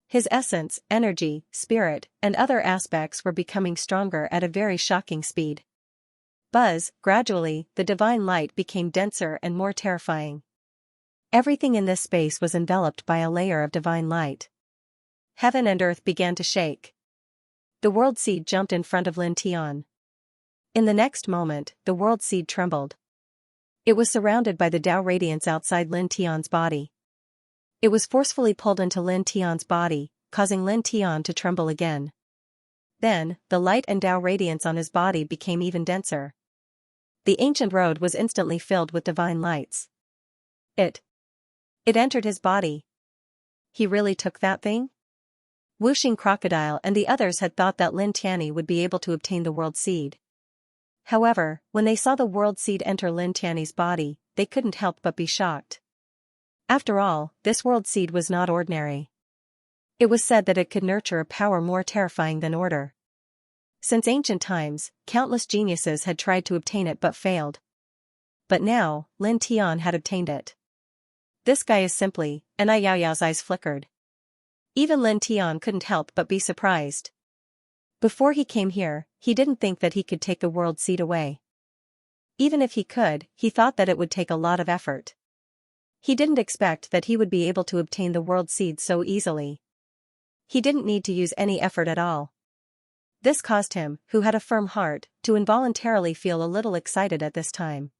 His essence, energy, spirit, and other aspects were becoming stronger at a very shocking speed. Buzz, gradually, the divine light became denser and more terrifying. Everything in this space was enveloped by a layer of divine light. Heaven and earth began to shake. The world seed jumped in front of Lin Tian. In the next moment, the world seed trembled. It was surrounded by the Tao radiance outside Lin Tian's body. It was forcefully pulled into Lin Tian's body, causing Lin Tian to tremble again. Then, the light and Tao radiance on his body became even denser. The ancient road was instantly filled with divine lights. It entered his body. He really took that thing? Wuxing Crocodile and the others had thought that Lin Tianyi would be able to obtain the world seed. However, when they saw the world seed enter Lin Tianyi's body, they couldn't help but be shocked. After all, this world seed was not ordinary. It was said that it could nurture a power more terrifying than order. Since ancient times, countless geniuses had tried to obtain it but failed. But now, Lin Tian had obtained it. This guy is simply, and Ai Yaoyao's eyes flickered. Even Lin Tian couldn't help but be surprised. Before he came here, he didn't think that he could take the world seed away. Even if he could, he thought that it would take a lot of effort. He didn't expect that he would be able to obtain the world seed so easily. He didn't need to use any effort at all. This caused him, who had a firm heart, to involuntarily feel a little excited at this time.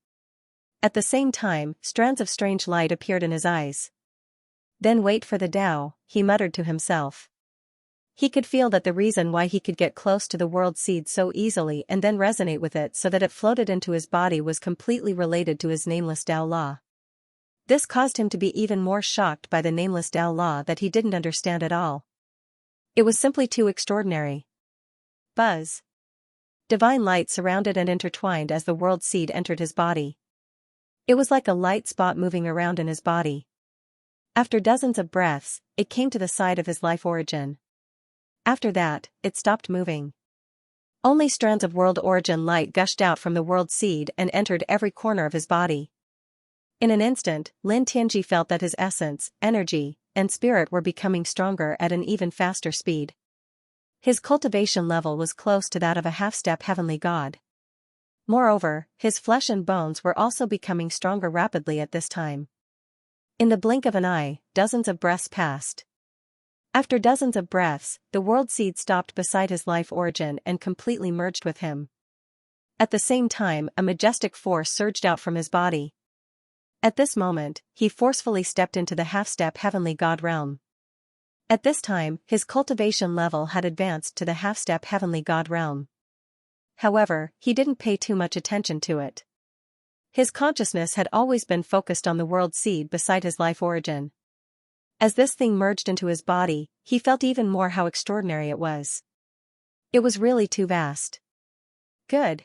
At the same time, strands of strange light appeared in his eyes. Then wait for the Tao, he muttered to himself. He could feel that the reason why he could get close to the world seed so easily and then resonate with it so that it floated into his body was completely related to his nameless Tao law. This caused him to be even more shocked by the nameless Tao law that he didn't understand at all. It was simply too extraordinary. Buzz. Divine light surrounded and intertwined as the world seed entered his body. It was like a light spot moving around in his body. After dozens of breaths, it came to the side of his life origin. After that, it stopped moving. Only strands of world origin light gushed out from the world seed and entered every corner of his body. In an instant, Lin Tianyi felt that his essence, energy, and spirit were becoming stronger at an even faster speed. His cultivation level was close to that of a half-step heavenly god. Moreover, his flesh and bones were also becoming stronger rapidly at this time. In the blink of an eye, dozens of breaths passed. After dozens of breaths, the world seed stopped beside his life origin and completely merged with him. At the same time, a majestic force surged out from his body. At this moment, he forcefully stepped into the half-step heavenly god realm. At this time, his cultivation level had advanced to the half-step heavenly god realm. However, he didn't pay too much attention to it. His consciousness had always been focused on the world seed beside his life origin. As this thing merged into his body, he felt even more how extraordinary it was. It was really too vast. Good.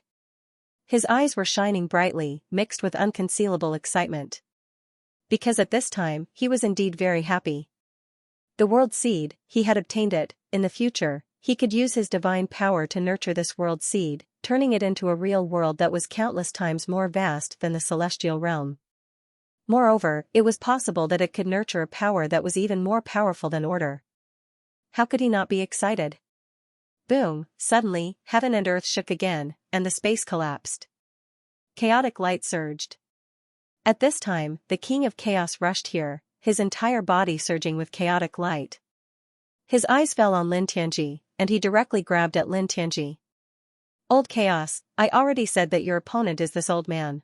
His eyes were shining brightly, mixed with unconcealable excitement. Because at this time, he was indeed very happy. The world seed, he had obtained it. In the future, he could use his divine power to nurture this world seed, turning it into a real world that was countless times more vast than the celestial realm. Moreover, it was possible that it could nurture a power that was even more powerful than order. How could he not be excited? Boom, suddenly, heaven and earth shook again, and the space collapsed. Chaotic light surged. At this time, the king of chaos rushed here, his entire body surging with chaotic light. His eyes fell on Lin Tianyi, and he directly grabbed at Lin Tianyi. Old Chaos, I already said that your opponent is this old man.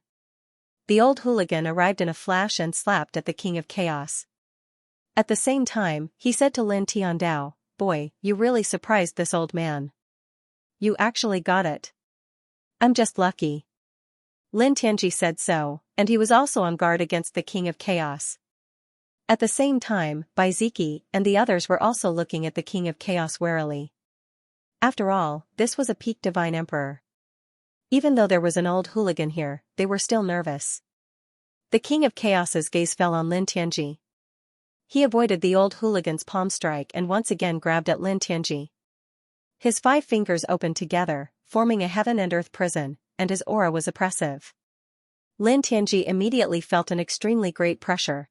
The old hooligan arrived in a flash and slapped at the king of chaos. At the same time, he said to Lin Tiandao, boy, you really surprised this old man. You actually got it. I'm just lucky. Lin Tianyi said so, and he was also on guard against the king of chaos. At the same time, Bai Ziki and the others were also looking at the king of chaos warily. After all, this was a peak divine emperor. Even though there was an old hooligan here, they were still nervous. The king of chaos's gaze fell on Lin Tianyi. He avoided the old hooligan's palm strike and once again grabbed at Lin Tianyi. His 5 fingers opened together, forming a heaven and earth prison, and his aura was oppressive. Lin Tianyi immediately felt an extremely great pressure.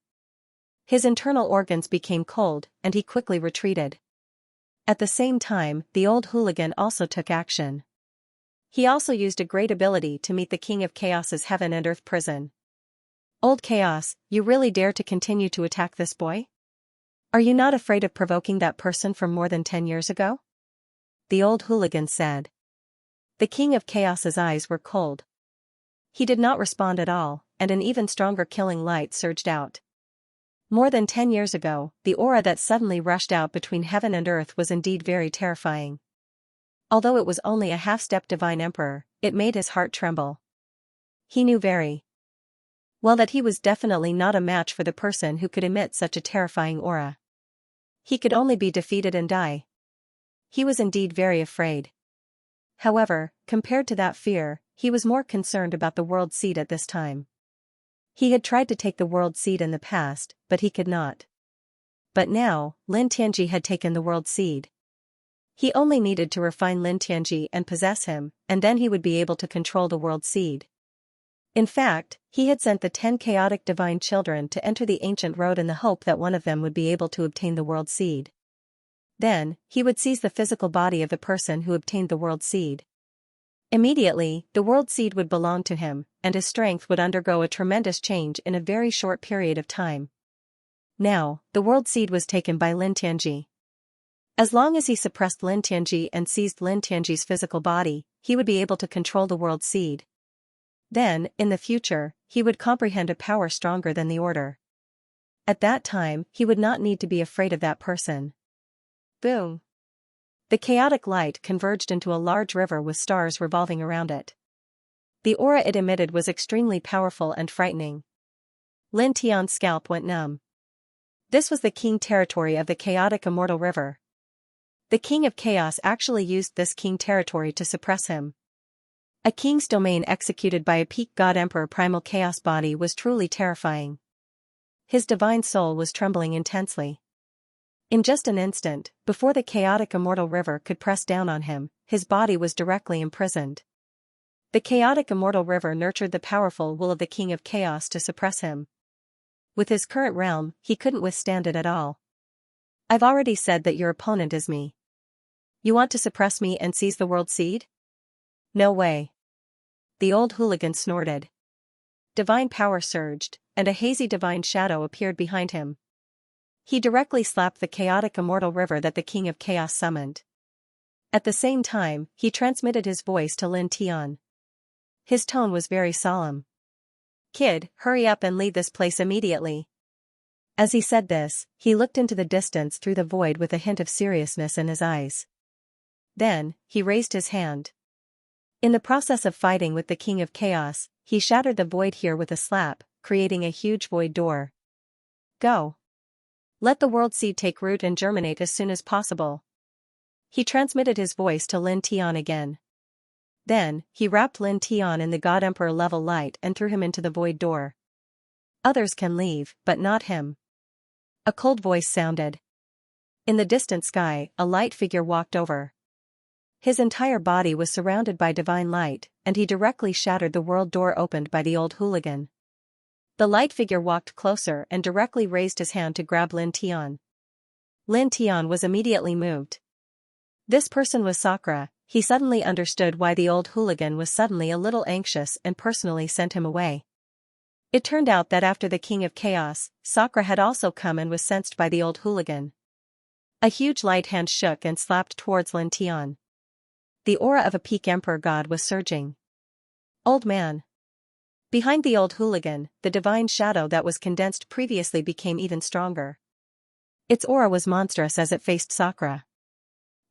His internal organs became cold, and he quickly retreated. At the same time, the old hooligan also took action. He also used a great ability to meet the king of chaos's heaven and earth prison. Old Chaos, you really dare to continue to attack this boy? Are you not afraid of provoking that person from more than 10 years ago? The old hooligan said. The king of chaos's eyes were cold. He did not respond at all, and an even stronger killing light surged out. More than 10 years ago, the aura that suddenly rushed out between heaven and earth was indeed very terrifying. Although it was only a half-step divine emperor, it made his heart tremble. He knew very well that he was definitely not a match for the person who could emit such a terrifying aura. He could only be defeated and die. He was indeed very afraid. However, compared to that fear, he was more concerned about the world seed at this time. He had tried to take the world seed in the past, but he could not. But now, Lin Tianji had taken the world seed. He only needed to refine Lin Tianji and possess him, and then he would be able to control the world seed. In fact, he had sent the 10 chaotic divine children to enter the ancient road in the hope that one of them would be able to obtain the world seed. Then, he would seize the physical body of the person who obtained the world seed. Immediately, the world seed would belong to him, and his strength would undergo a tremendous change in a very short period of time. Now, the world seed was taken by Lin Tianji. As long as he suppressed Lin Tianji and seized Lin Tianji's physical body, he would be able to control the world seed. Then, in the future, he would comprehend a power stronger than the order. At that time, he would not need to be afraid of that person. Boom! The chaotic light converged into a large river with stars revolving around it. The aura it emitted was extremely powerful and frightening. Lin Tian's scalp went numb. This was the king territory of the chaotic immortal river. The king of chaos actually used this king territory to suppress him. A king's domain executed by a peak god emperor primal chaos body was truly terrifying. His divine soul was trembling intensely. In just an instant, before the chaotic immortal river could press down on him, his body was directly imprisoned. The chaotic immortal river nurtured the powerful will of the king of chaos to suppress him. With his current realm, he couldn't withstand it at all. I've already said that your opponent is me. You want to suppress me and seize the world seed? No way. The old hooligan snorted. Divine power surged, and a hazy divine shadow appeared behind him. He directly slapped the chaotic immortal river that the king of chaos summoned. At the same time, he transmitted his voice to Lin Tian. His tone was very solemn. Kid, hurry up and leave this place immediately. As he said this, he looked into the distance through the void with a hint of seriousness in his eyes. Then, he raised his hand. In the process of fighting with the king of chaos, he shattered the void here with a slap, creating a huge void door. Go. Let the world seed take root and germinate as soon as possible. He transmitted his voice to Lin Tian again. Then, he wrapped Lin Tian in the God Emperor level light and threw him into the void door. Others can leave, but not him. A cold voice sounded. In the distant sky, a light figure walked over. His entire body was surrounded by divine light, and he directly shattered the world door opened by the old hooligan. The light figure walked closer and directly raised his hand to grab Lin Tian. Lin Tian was immediately moved. This person was Sakura. He suddenly understood why the old hooligan was suddenly a little anxious and personally sent him away. It turned out that after the king of chaos, Sakura had also come and was sensed by the old hooligan. A huge light hand shook and slapped towards Lin Tian. The aura of a peak emperor god was surging. Old man. Behind the old hooligan, the divine shadow that was condensed previously became even stronger. Its aura was monstrous as it faced Sakura.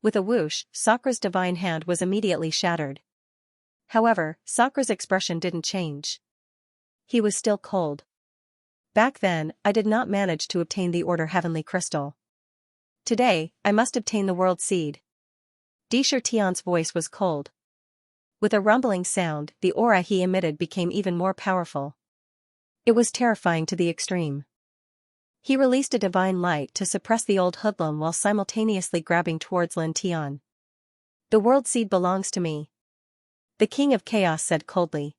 With a whoosh, Sakura's divine hand was immediately shattered. However, Sakura's expression didn't change. He was still cold. Back then, I did not manage to obtain the Order Heavenly Crystal. Today, I must obtain the World Seed. Disher Tian's voice was cold. With a rumbling sound, the aura he emitted became even more powerful. It was terrifying to the extreme. He released a divine light to suppress the old hoodlum while simultaneously grabbing towards Lin Tian. The world seed belongs to me. The king of chaos said coldly.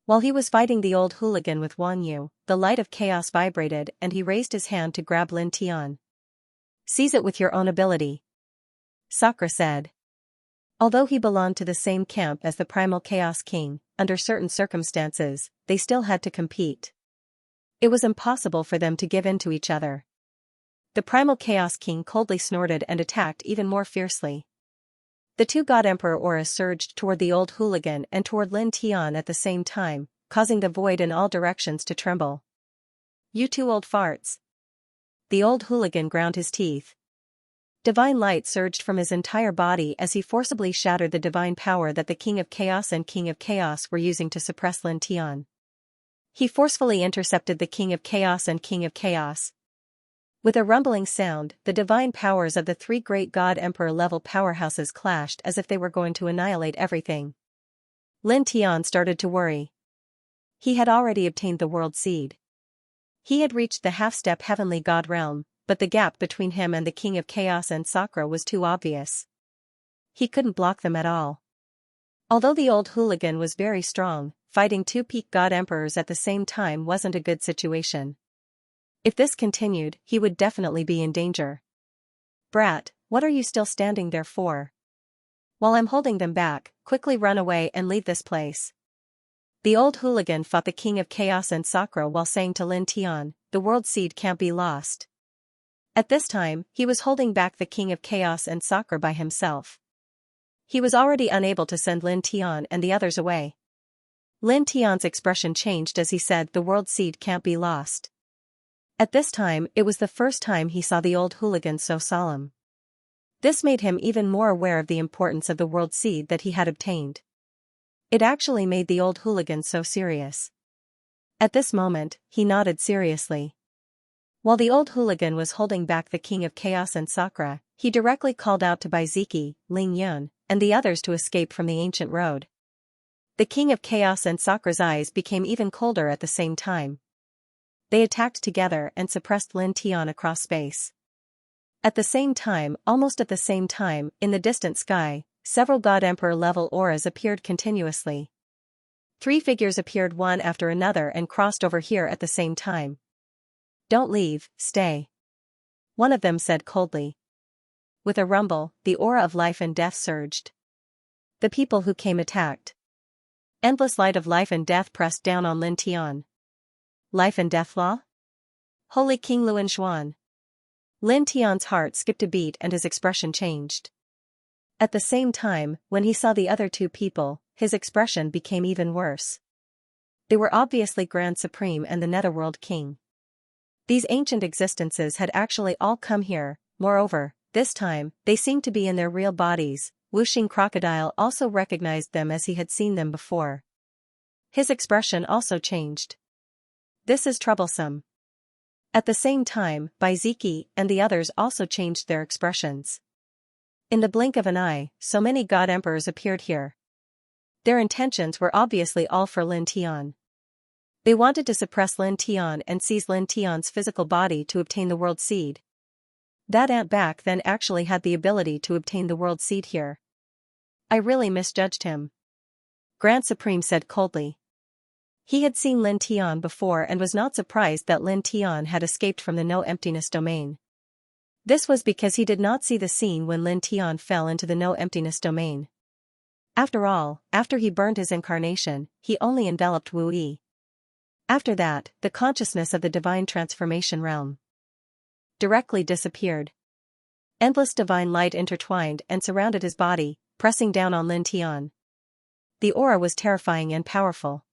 While he was fighting the old hooligan with Wan Yu, the light of chaos vibrated and he raised his hand to grab Lin Tian. Seize it with your own ability. Sakura said. Although he belonged to the same camp as the primal chaos king, under certain circumstances, they still had to compete. It was impossible for them to give in to each other. The primal chaos king coldly snorted and attacked even more fiercely. The two god emperor auras surged toward the old hooligan and toward Lin Tian at the same time, causing the void in all directions to tremble. You two old farts. The old hooligan ground his teeth. Divine light surged from his entire body as he forcibly shattered the divine power that the King of Chaos and King of Chaos were using to suppress Lin Tian. He forcefully intercepted the King of Chaos and King of Chaos. With a rumbling sound, the divine powers of the three great God Emperor level powerhouses clashed as if they were going to annihilate everything. Lin Tian started to worry. He had already obtained the world seed. He had reached the half-step heavenly god realm, but the gap between him and the King of Chaos and Sakura was too obvious. He couldn't block them at all. Although the old hooligan was very strong, fighting two peak god emperors at the same time wasn't a good situation. If this continued, he would definitely be in danger. Brat, what are you still standing there for? While I'm holding them back, quickly run away and leave this place. The old hooligan fought the King of Chaos and Sakura while saying to Lin Tian, the world seed can't be lost. At this time, he was holding back the King of Chaos and Sakura by himself. He was already unable to send Lin Tian and the others away. Lin Tian's expression changed as he said the world seed can't be lost. At this time, it was the first time he saw the old hooligan so solemn. This made him even more aware of the importance of the world seed that he had obtained. It actually made the old hooligan so serious. At this moment, he nodded seriously. While the old hooligan was holding back the King of Chaos and Sakura, he directly called out to Baiziki, Ling Yun, and the others to escape from the ancient road. The King of Chaos and Sakura's eyes became even colder at the same time. They attacked together and suppressed Lin Tian across space. At the same time, almost at the same time, in the distant sky, several God Emperor level auras appeared continuously. 3 figures appeared one after another and crossed over here at the same time. Don't leave, stay. One of them said coldly. With a rumble, the aura of life and death surged. The people who came attacked. Endless light of life and death pressed down on Lin Tian. Life and death law? Holy King Luan Xuan. Lin Tian's heart skipped a beat and his expression changed. At the same time, when he saw the other 2 people, his expression became even worse. They were obviously Grand Supreme and the Netherworld King. These ancient existences had actually all come here, moreover, this time, they seemed to be in their real bodies. Wuxing Crocodile also recognized them as he had seen them before. His expression also changed. This is troublesome. At the same time, Baiziki and the others also changed their expressions. In the blink of an eye, so many God Emperors appeared here. Their intentions were obviously all for Lin Tian. They wanted to suppress Lin Tian and seize Lin Tian's physical body to obtain the world seed. That ant back then actually had the ability to obtain the world seed here. I really misjudged him. Grand Supreme said coldly. He had seen Lin Tian before and was not surprised that Lin Tian had escaped from the no-emptiness domain. This was because he did not see the scene when Lin Tian fell into the no-emptiness domain. After all, after he burned his incarnation, he only enveloped Wu Yi. After that, the consciousness of the divine transformation realm directly disappeared. Endless divine light intertwined and surrounded his body, pressing down on Lin Tian. The aura was terrifying and powerful.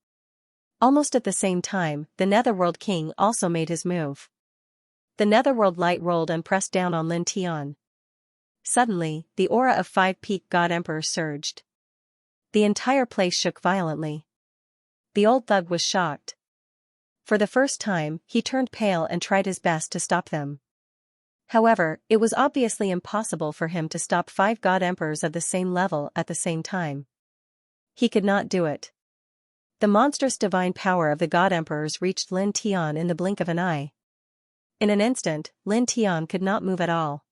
Almost at the same time, the Netherworld King also made his move. The Netherworld light rolled and pressed down on Lin Tian. Suddenly, the aura of 5 peak God Emperors surged. The entire place shook violently. The old thug was shocked. For the first time, he turned pale and tried his best to stop them. However, it was obviously impossible for him to stop 5 God Emperors of the same level at the same time. He could not do it. The monstrous divine power of the God Emperors reached Lin Tian in the blink of an eye. In an instant, Lin Tian could not move at all.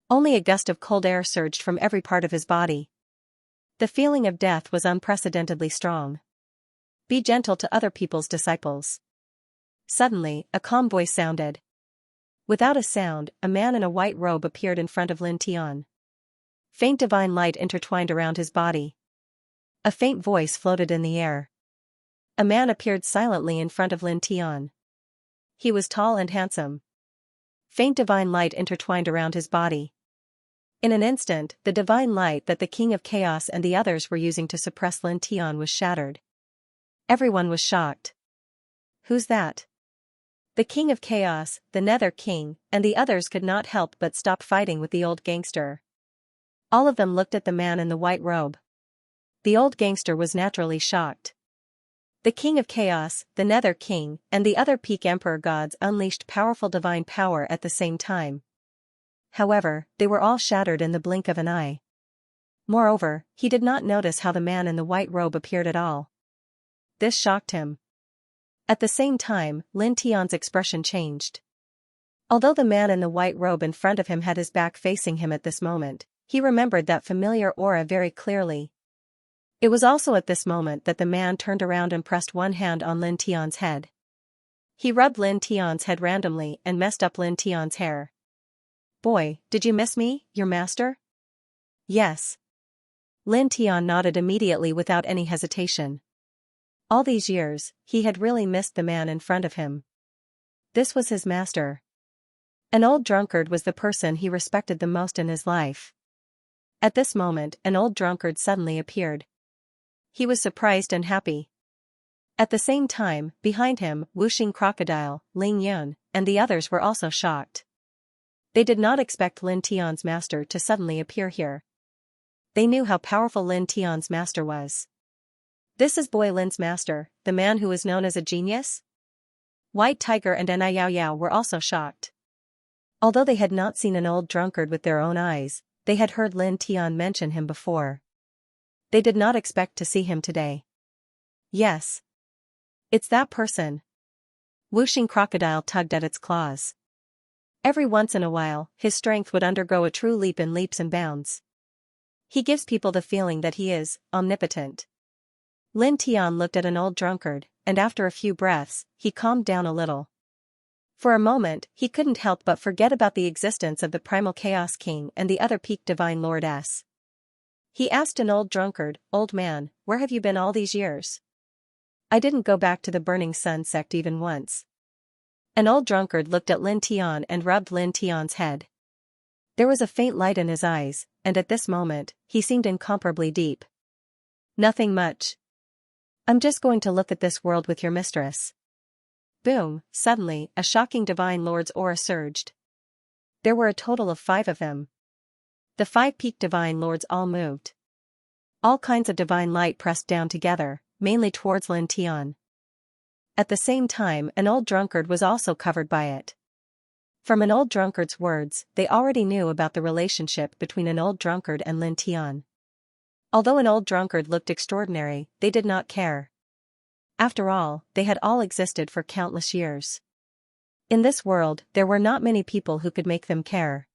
Only a gust of cold air surged from every part of his body. The feeling of death was unprecedentedly strong. Be gentle to other people's disciples. Suddenly, a calm voice sounded. Without a sound, a man in a white robe appeared in front of Lin Tian. Faint divine light intertwined around his body. A faint voice floated in the air. A man appeared silently in front of Lin Tian. He was tall and handsome. Faint divine light intertwined around his body. In an instant, the divine light that the King of Chaos and the others were using to suppress Lin Tian was shattered. Everyone was shocked. Who's that? The King of Chaos, the Nether King, and the others could not help but stop fighting with the old gangster. All of them looked at the man in the white robe. The old gangster was naturally shocked. The King of Chaos, the Nether King, and the other peak Emperor gods unleashed powerful divine power at the same time. However, they were all shattered in the blink of an eye. Moreover, he did not notice how the man in the white robe appeared at all. This shocked him. At the same time, Lin Tian's expression changed. Although the man in the white robe in front of him had his back facing him at this moment, he remembered that familiar aura very clearly. It was also at this moment that the man turned around and pressed one hand on Lin Tian's head. He rubbed Lin Tian's head randomly and messed up Lin Tian's hair. "Boy, did you miss me, your master?" "Yes." Lin Tian nodded immediately without any hesitation. All these years, he had really missed the man in front of him. This was his master. An old drunkard was the person he respected the most in his life. At this moment, an old drunkard suddenly appeared. He was surprised and happy. At the same time, behind him, Wuxing Crocodile, Ling Yun, and the others were also shocked. They did not expect Lin Tian's master to suddenly appear here. They knew how powerful Lin Tian's master was. This is Boy Lin's master, the man who is known as a genius? White Tiger and Ni Yao Yao were also shocked. Although they had not seen an old drunkard with their own eyes, they had heard Lin Tian mention him before. They did not expect to see him today. Yes. It's that person. Wuxing Crocodile tugged at its claws. Every once in a while, his strength would undergo a true leap in leaps and bounds. He gives people the feeling that he is omnipotent. Lin Tian looked at an old drunkard, and after a few breaths, he calmed down a little. For a moment, he couldn't help but forget about the existence of the Primal Chaos King and the other peak Divine Lordess. He asked an old drunkard, "Old man, where have you been all these years?" "I didn't go back to the Burning Sun sect even once." An old drunkard looked at Lin Tian and rubbed Lin Tian's head. There was a faint light in his eyes, and at this moment, he seemed incomparably deep. "Nothing much. I'm just going to look at this world with your mistress." Boom, suddenly, a shocking Divine Lord's aura surged. There were a total of 5 of them. The 5 peak Divine Lords all moved. All kinds of divine light pressed down together, mainly towards Lin Tian. At the same time, an old drunkard was also covered by it. From an old drunkard's words, they already knew about the relationship between an old drunkard and Lin Tian. Although an old drunkard looked extraordinary, they did not care. After all, they had all existed for countless years. In this world, there were not many people who could make them care.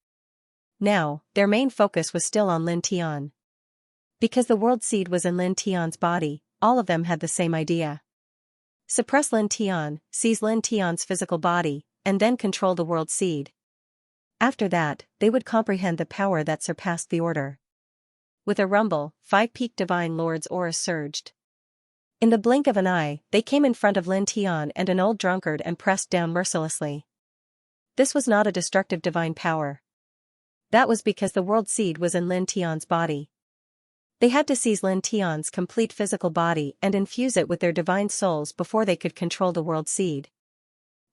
Now, their main focus was still on Lin Tian. Because the world seed was in Lin Tian's body, all of them had the same idea. Suppress Lin Tian, seize Lin Tian's physical body, and then control the world seed. After that, they would comprehend the power that surpassed the order. With a rumble, 5 peak Divine Lords' auras surged. In the blink of an eye, they came in front of Lin Tian and an old drunkard and pressed down mercilessly. This was not a destructive divine power. That was because the world seed was in Lin Tian's body. They had to seize Lin Tian's complete physical body and infuse it with their divine souls before they could control the world seed.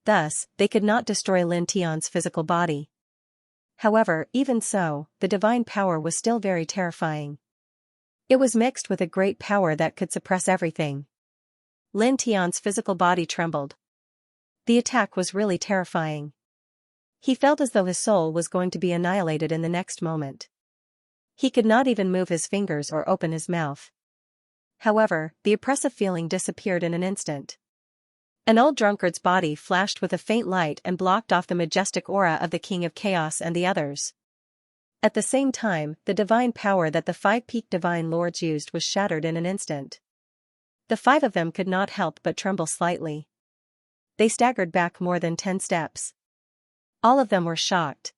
Thus, they could not destroy Lin Tian's physical body. However, even so, the divine power was still very terrifying. It was mixed with a great power that could suppress everything. Lin Tian's physical body trembled. The attack was really terrifying. He felt as though his soul was going to be annihilated in the next moment. He could not even move his fingers or open his mouth. However, the oppressive feeling disappeared in an instant. An old drunkard's body flashed with a faint light and blocked off the majestic aura of the King of Chaos and the others. At the same time, the divine power that the 5 peak Divine Lords used was shattered in an instant. The 5 of them could not help but tremble slightly. They staggered back more than 10 steps. All of them were shocked.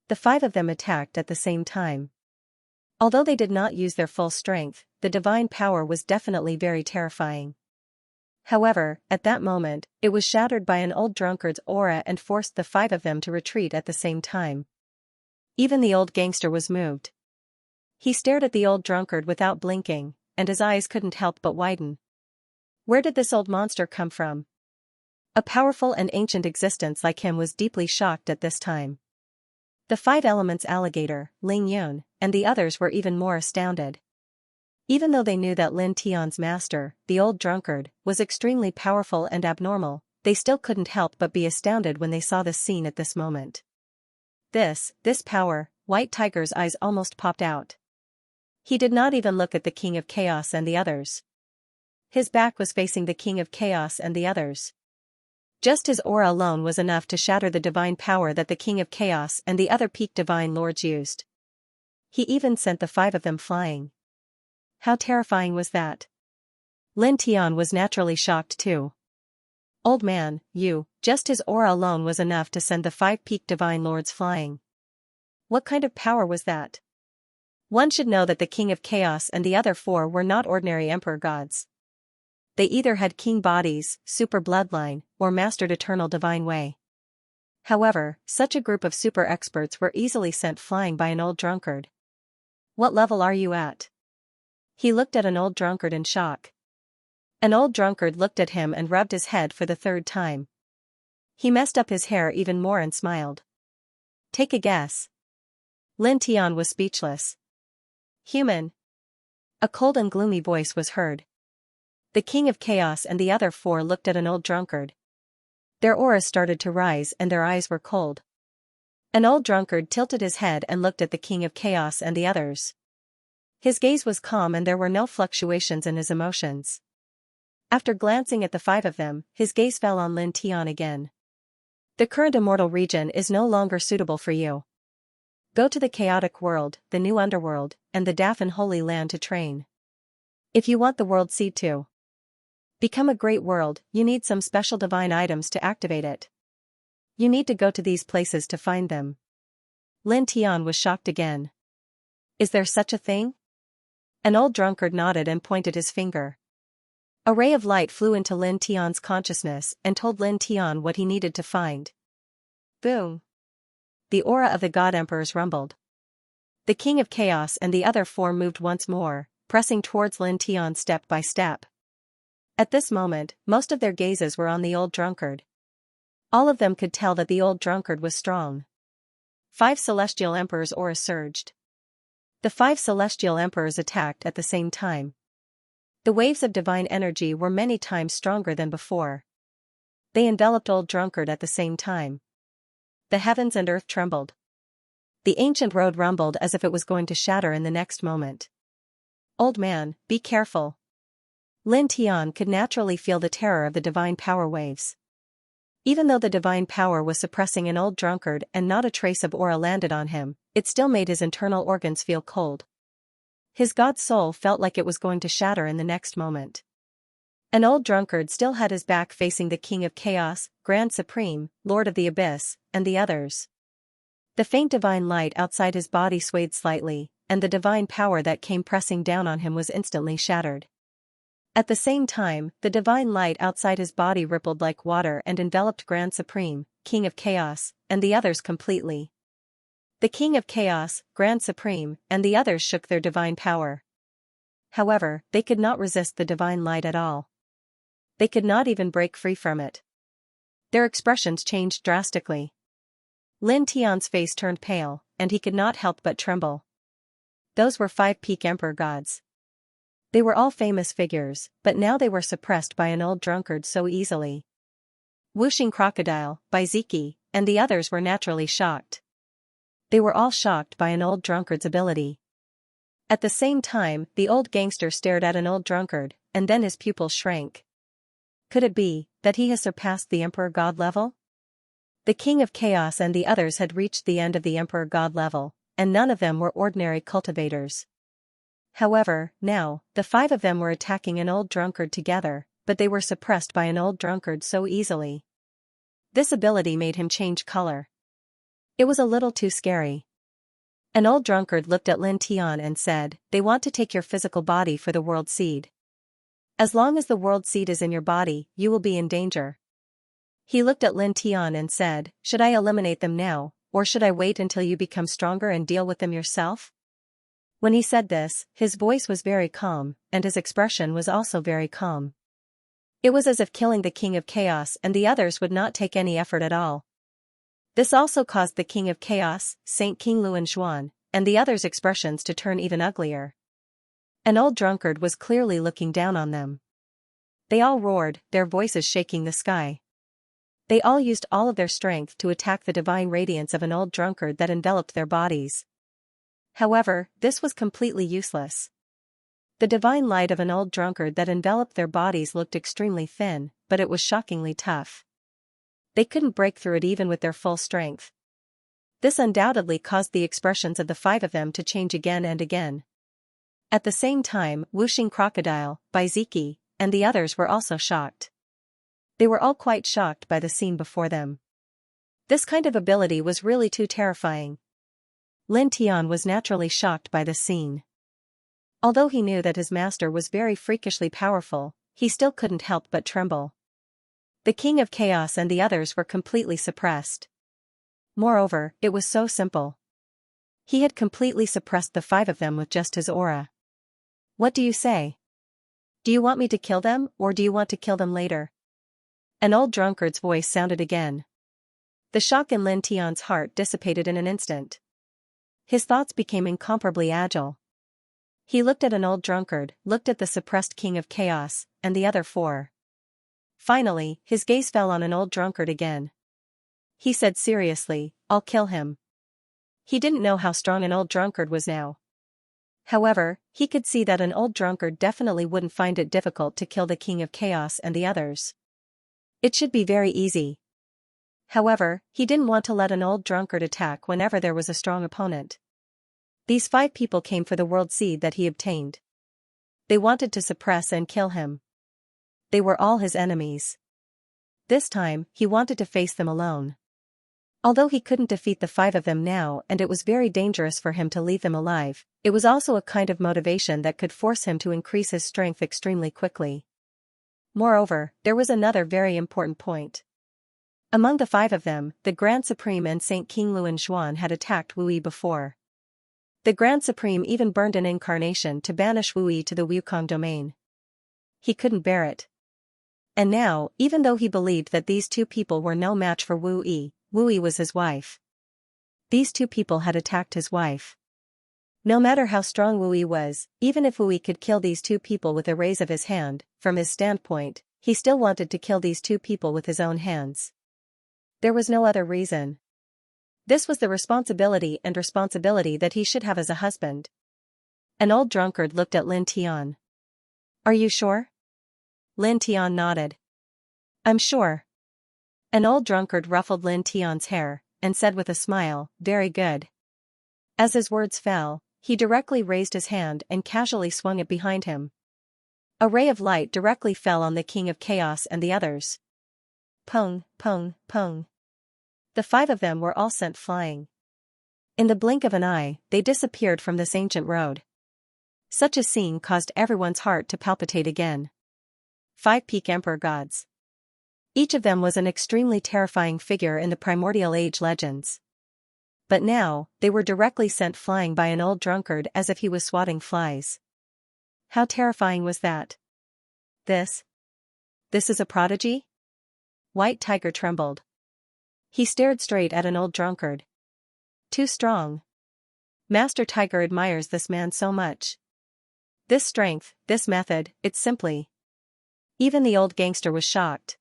The 5 of them attacked at the same time. Although they did not use their full strength, the divine power was definitely very terrifying. However, at that moment, it was shattered by an old drunkard's aura and forced the 5 of them to retreat at the same time. Even the old gangster was moved. He stared at the old drunkard without blinking, and his eyes couldn't help but widen. Where did this old monster come from? A powerful and ancient existence like him was deeply shocked at this time. The Five Elements alligator, Ling Yun, and the others were even more astounded. Even though they knew that Lin Tian's master, the old drunkard, was extremely powerful and abnormal, they still couldn't help but be astounded when they saw this scene at this moment. This power, White Tiger's eyes almost popped out. He did not even look at the King of Chaos and the others. His back was facing the King of Chaos and the others. Just his aura alone was enough to shatter the divine power that the King of Chaos and the other peak divine lords used. He even sent the five of them flying. How terrifying was that? Lin Tian was naturally shocked too. Old man, just his aura alone was enough to send the five peak divine lords flying. What kind of power was that? One should know that the King of Chaos and the other four were not ordinary emperor gods. They either had king bodies, super bloodline, or mastered eternal divine way. However, such a group of super experts were easily sent flying by an old drunkard. What level are you at? He looked at an old drunkard in shock. An old drunkard looked at him and rubbed his head for the third time. He messed up his hair even more and smiled. Take a guess. Lin Tian was speechless. Human. A cold and gloomy voice was heard. The King of Chaos and the other four looked at an old drunkard. Their auras started to rise and their eyes were cold. An old drunkard tilted his head and looked at the King of Chaos and the others. His gaze was calm and there were no fluctuations in his emotions. After glancing at the five of them, his gaze fell on Lin Tian again. The current immortal region is no longer suitable for you. Go to the chaotic world, the new underworld, and the Dafan Holy Land to train. If you want the world seed to become a great world, you need some special divine items to activate it. You need to go to these places to find them. Lin Tian was shocked again. Is there such a thing? An old drunkard nodded and pointed his finger. A ray of light flew into Lin Tian's consciousness and told Lin Tian what he needed to find. Boom! The aura of the God Emperors rumbled. The King of Chaos and the other four moved once more, pressing towards Lin Tian step by step. At this moment, most of their gazes were on the old drunkard. All of them could tell that the old drunkard was strong. 5 celestial emperors' auras surged. The 5 celestial emperors attacked at the same time. The waves of divine energy were many times stronger than before. They enveloped old drunkard at the same time. The heavens and earth trembled. The ancient road rumbled as if it was going to shatter in the next moment. Old man, be careful. Lin Tian could naturally feel the terror of the divine power waves. Even though the divine power was suppressing an old drunkard and not a trace of aura landed on him, it still made his internal organs feel cold. His god soul felt like it was going to shatter in the next moment. An old drunkard still had his back facing the King of Chaos, Grand Supreme, Lord of the Abyss, and the others. The faint divine light outside his body swayed slightly, and the divine power that came pressing down on him was instantly shattered. At the same time, the divine light outside his body rippled like water and enveloped Grand Supreme, King of Chaos, and the others completely. The King of Chaos, Grand Supreme, and the others shook their divine power. However, they could not resist the divine light at all. They could not even break free from it. Their expressions changed drastically. Lin Tian's face turned pale, and he could not help but tremble. Those were 5 peak emperor gods. They were all famous figures, but now they were suppressed by an old drunkard so easily. Whooshing Crocodile, by Ziki, and the others were naturally shocked. They were all shocked by an old drunkard's ability. At the same time, the old gangster stared at an old drunkard, and then his pupils shrank. Could it be that he has surpassed the Emperor God level? The King of Chaos and the others had reached the end of the Emperor God level, and none of them were ordinary cultivators. However, now, the 5 of them were attacking an old drunkard together, but they were suppressed by an old drunkard so easily. This ability made him change color. It was a little too scary. An old drunkard looked at Lin Tian and said, "They want to take your physical body for the world seed. As long as the world seed is in your body, you will be in danger." He looked at Lin Tian and said, "Should I eliminate them now, or should I wait until you become stronger and deal with them yourself?" When he said this, his voice was very calm, and his expression was also very calm. It was as if killing the King of Chaos and the others would not take any effort at all. This also caused the King of Chaos, Saint King Luan Xuan, and the others' expressions to turn even uglier. An old drunkard was clearly looking down on them. They all roared, their voices shaking the sky. They all used all of their strength to attack the divine radiance of an old drunkard that enveloped their bodies. However, this was completely useless. The divine light of an old drunkard that enveloped their bodies looked extremely thin, but it was shockingly tough. They couldn't break through it even with their full strength. This undoubtedly caused the expressions of the five of them to change again and again. At the same time, Wuxing Crocodile, Baiziki, and the others were also shocked. They were all quite shocked by the scene before them. This kind of ability was really too terrifying. Lin Tian was naturally shocked by the scene. Although he knew that his master was very freakishly powerful, he still couldn't help but tremble. The King of Chaos and the others were completely suppressed. Moreover, it was so simple. He had completely suppressed the five of them with just his aura. What do you say? Do you want me to kill them, or do you want to kill them later? An old drunkard's voice sounded again. The shock in Lin Tian's heart dissipated in an instant. His thoughts became incomparably agile. He looked at an old drunkard, looked at the suppressed King of Chaos, and the other four. Finally, his gaze fell on an old drunkard again. He said seriously, "I'll kill him." He didn't know how strong an old drunkard was now. However, he could see that an old drunkard definitely wouldn't find it difficult to kill the King of Chaos and the others. It should be very easy. However, he didn't want to let an old drunkard attack whenever there was a strong opponent. These five people came for the world seed that he obtained. They wanted to suppress and kill him. They were all his enemies. This time, he wanted to face them alone. Although he couldn't defeat the five of them now and it was very dangerous for him to leave them alive, it was also a kind of motivation that could force him to increase his strength extremely quickly. Moreover, there was another very important point. Among the five of them, the Grand Supreme and Saint King Luan Xuan had attacked Wu Yi before. The Grand Supreme even burned an incarnation to banish Wu Yi to the Wukong domain. He couldn't bear it. And now, even though he believed that these two people were no match for Wu Yi was his wife. These two people had attacked his wife. No matter how strong Wu Yi was, even if Wu Yi could kill these two people with a raise of his hand, from his standpoint, he still wanted to kill these two people with his own hands. There was no other reason. This was the responsibility that he should have as a husband. An old drunkard looked at Lin Tian. "Are you sure?" Lin Tian nodded. "I'm sure." An old drunkard ruffled Lin Tian's hair, and said with a smile, "Very good." As his words fell, he directly raised his hand and casually swung it behind him. A ray of light directly fell on the King of Chaos and the others. Pung, pung, pung. The five of them were all sent flying. In the blink of an eye, they disappeared from this ancient road. Such a scene caused everyone's heart to palpitate again. 5 peak emperor gods. Each of them was an extremely terrifying figure in the primordial age legends. But now, they were directly sent flying by an old drunkard as if he was swatting flies. How terrifying was that? This is a prodigy? White Tiger trembled. He stared straight at an old drunkard. Too strong. Master Tiger admires this man so much. This strength, this method, it's simply. Even the old gangster was shocked.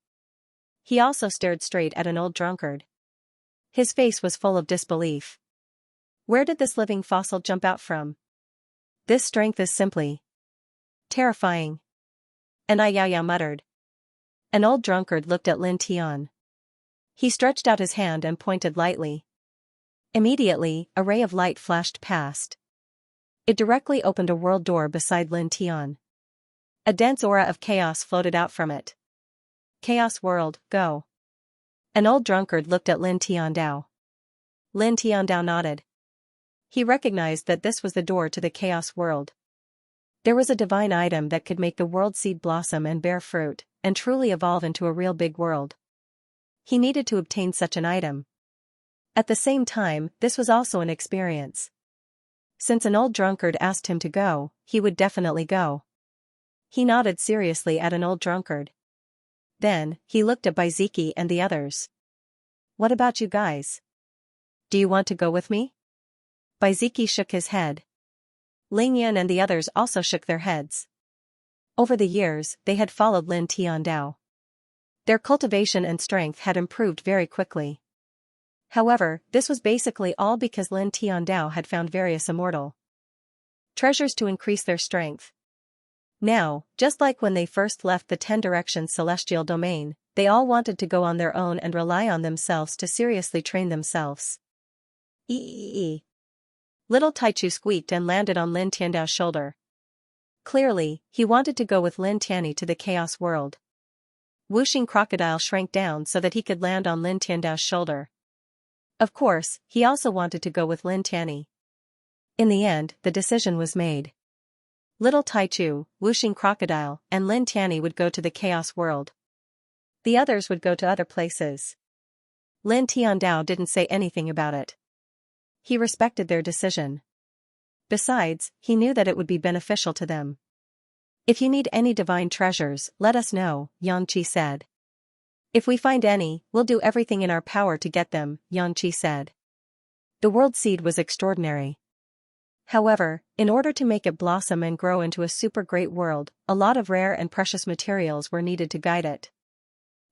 He also stared straight at an old drunkard. His face was full of disbelief. Where did this living fossil jump out from? This strength is simply terrifying. And Yao muttered. An old drunkard looked at Lin Tian. He stretched out his hand and pointed lightly. Immediately, a ray of light flashed past. It directly opened a world door beside Lin Tian. A dense aura of chaos floated out from it. Chaos world, go. An old drunkard looked at Lin Tiandao. Lin Tiandao nodded. He recognized that this was the door to the chaos world. There was a divine item that could make the world seed blossom and bear fruit, and truly evolve into a real big world. He needed to obtain such an item. At the same time, this was also an experience. Since an old drunkard asked him to go, he would definitely go. He nodded seriously at an old drunkard. Then, he looked at Baiziki and the others. What about you guys? Do you want to go with me? Baiziki shook his head. Ling Yan and the others also shook their heads. Over the years, they had followed Lin Tiandao. Their cultivation and strength had improved very quickly. However, this was basically all because Lin Tiandao had found various immortal treasures to increase their strength. Now, just like when they first left the 10 Directions Celestial Domain, they all wanted to go on their own and rely on themselves to seriously train themselves. Eee. Little Taichu squeaked and landed on Lin Tiandao's shoulder. Clearly, he wanted to go with Lin Tianyi to the Chaos World. Whooshing Crocodile shrank down so that he could land on Lin Tiandao's shoulder. Of course, he also wanted to go with Lin Tianyi. In the end, the decision was made. Little Taichu, Whooshing Crocodile, and Lin Tianyi would go to the Chaos World. The others would go to other places. Lin Tiandao didn't say anything about it. He respected their decision. Besides, he knew that it would be beneficial to them. If you need any divine treasures, let us know, Xianxia said. If we find any, we'll do everything in our power to get them, Xianxia said. The world seed was extraordinary. However, in order to make it blossom and grow into a super great world, a lot of rare and precious materials were needed to guide it.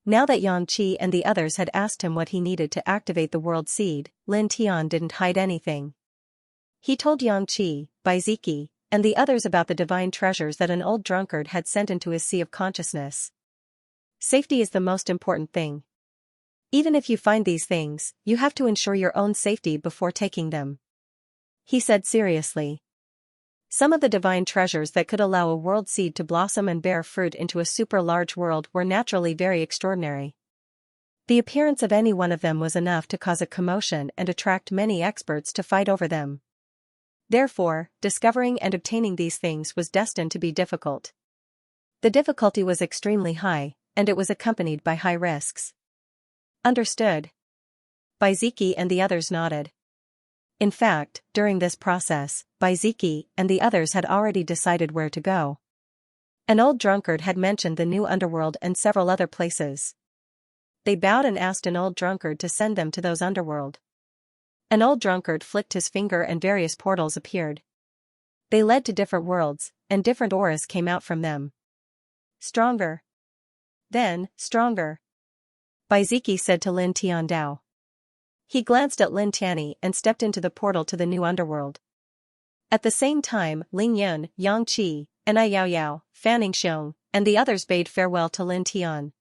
Now that Xianxia and the others had asked him what he needed to activate the world seed, Lin Tian didn't hide anything. He told Xianxia, Baiziki, and the others about the divine treasures that an old drunkard had sent into his sea of consciousness. Safety is the most important thing. Even if you find these things, you have to ensure your own safety before taking them. He said seriously. Some of the divine treasures that could allow a world seed to blossom and bear fruit into a super large world were naturally very extraordinary. The appearance of any one of them was enough to cause a commotion and attract many experts to fight over them. Therefore, discovering and obtaining these things was destined to be difficult. The difficulty was extremely high, and it was accompanied by high risks. Understood. Baiziki and the others nodded. In fact, during this process, Baiziki and the others had already decided where to go. An old drunkard had mentioned the new underworld and several other places. They bowed and asked an old drunkard to send them to those underworld. An old drunkard flicked his finger and various portals appeared. They led to different worlds, and different auras came out from them. Stronger. Then, stronger. Baiziki said to Lin Tiandao. He glanced at Lin Tianyi and stepped into the portal to the new underworld. At the same time, Ling Yun, Yang Qi, and Ai Yao Yao, Fanning Xiong, and the others bade farewell to Lin Tian.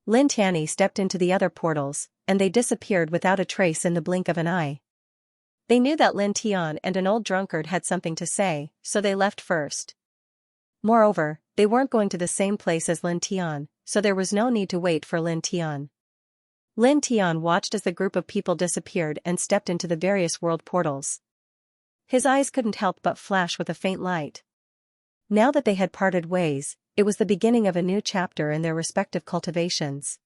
Lin Tianyi stepped into the other portals, and they disappeared without a trace in the blink of an eye. They knew that Lin Tian and an old drunkard had something to say, so they left first. Moreover, they weren't going to the same place as Lin Tian, so there was no need to wait for Lin Tian. Lin Tian watched as the group of people disappeared and stepped into the various world portals. His eyes couldn't help but flash with a faint light. Now that they had parted ways, it was the beginning of a new chapter in their respective cultivations.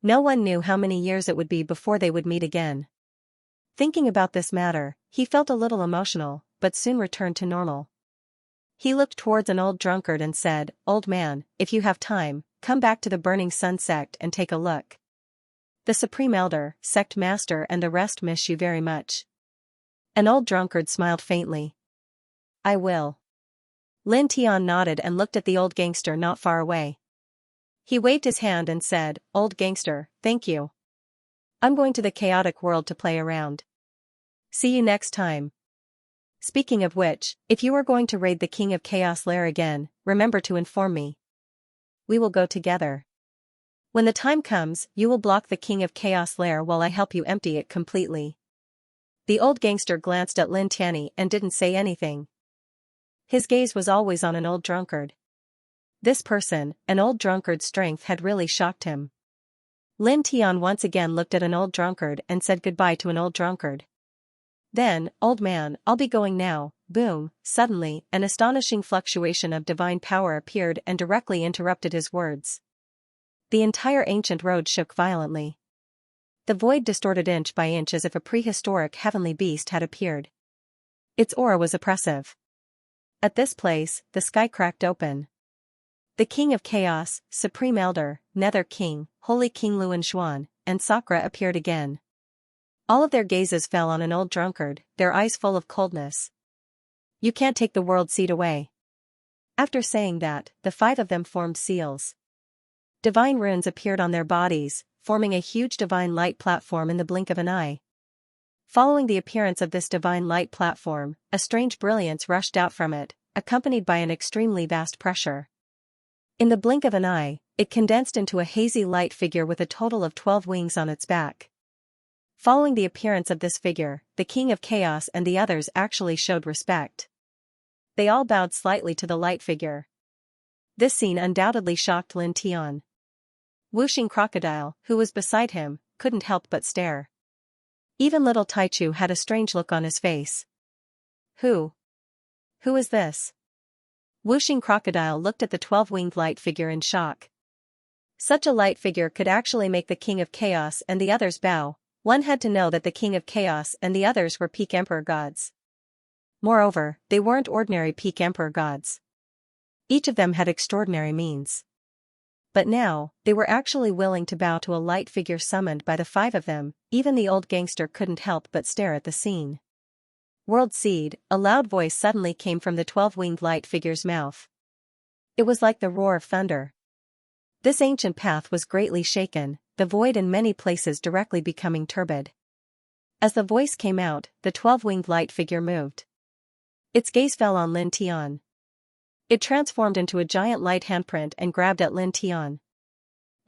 No one knew how many years it would be before they would meet again. Thinking about this matter, he felt a little emotional, but soon returned to normal. He looked towards an old drunkard and said, "Old man, if you have time, come back to the Burning Sun sect and take a look. The Supreme Elder, Sect Master and the rest miss you very much." An old drunkard smiled faintly. "I will." Lin Tian nodded and looked at the old gangster not far away. He waved his hand and said, "Old gangster, thank you. I'm going to the chaotic world to play around. See you next time. Speaking of which, if you are going to raid the King of Chaos Lair again, remember to inform me. We will go together. When the time comes, you will block the King of Chaos Lair while I help you empty it completely." The old gangster glanced at Lin Tianyi and didn't say anything. His gaze was always on an old drunkard. This person, an old drunkard's strength had really shocked him. Lin Tian once again looked at an old drunkard and said goodbye to an old drunkard. Then, "Old man, I'll be going now." Boom, suddenly, an astonishing fluctuation of divine power appeared and directly interrupted his words. The entire ancient road shook violently. The void distorted inch by inch as if a prehistoric heavenly beast had appeared. Its aura was oppressive. At this place, the sky cracked open. The King of Chaos, Supreme Elder, Nether King, Holy King Luan Xuan, and Sakra appeared again. All of their gazes fell on an old drunkard, their eyes full of coldness. "You can't take the world seed away." After saying that, the 5 of them formed seals. Divine runes appeared on their bodies, forming a huge divine light platform in the blink of an eye. Following the appearance of this divine light platform, a strange brilliance rushed out from it, accompanied by an extremely vast pressure. In the blink of an eye, it condensed into a hazy light figure with a total of 12 wings on its back. Following the appearance of this figure, the King of Chaos and the others actually showed respect. They all bowed slightly to the light figure. This scene undoubtedly shocked Lin Tian. Wuxing Crocodile, who was beside him, couldn't help but stare. Even little Taichu had a strange look on his face. Who is this?" Wuxing Crocodile looked at the 12-winged light figure in shock. Such a light figure could actually make the King of Chaos and the others bow. One had to know that the King of Chaos and the others were peak Emperor gods. Moreover, they weren't ordinary peak Emperor gods. Each of them had extraordinary means. But now, they were actually willing to bow to a light figure summoned by the 5 of them. Even the old gangster couldn't help but stare at the scene. "World Seed," a loud voice suddenly came from the 12-winged light figure's mouth. It was like the roar of thunder. This ancient path was greatly shaken, the void in many places directly becoming turbid. As the voice came out, the 12-winged light figure moved. Its gaze fell on Lin Tian. It transformed into a giant light handprint and grabbed at Lin Tian.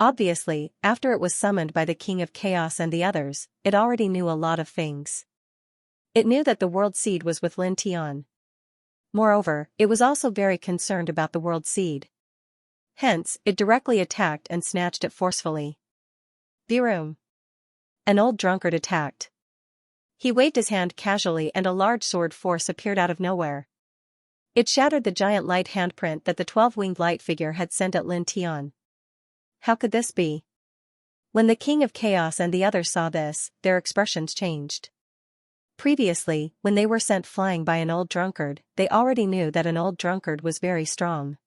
Obviously, after it was summoned by the King of Chaos and the others, it already knew a lot of things. It knew that the World Seed was with Lin Tian. Moreover, it was also very concerned about the World Seed. Hence, it directly attacked and snatched it forcefully. Birum. An old drunkard attacked. He waved his hand casually and a large sword force appeared out of nowhere. It shattered the giant light handprint that the 12-winged light figure had sent at Lin Tian. How could this be? When the King of Chaos and the others saw this, their expressions changed. Previously, when they were sent flying by an old drunkard, they already knew that an old drunkard was very strong.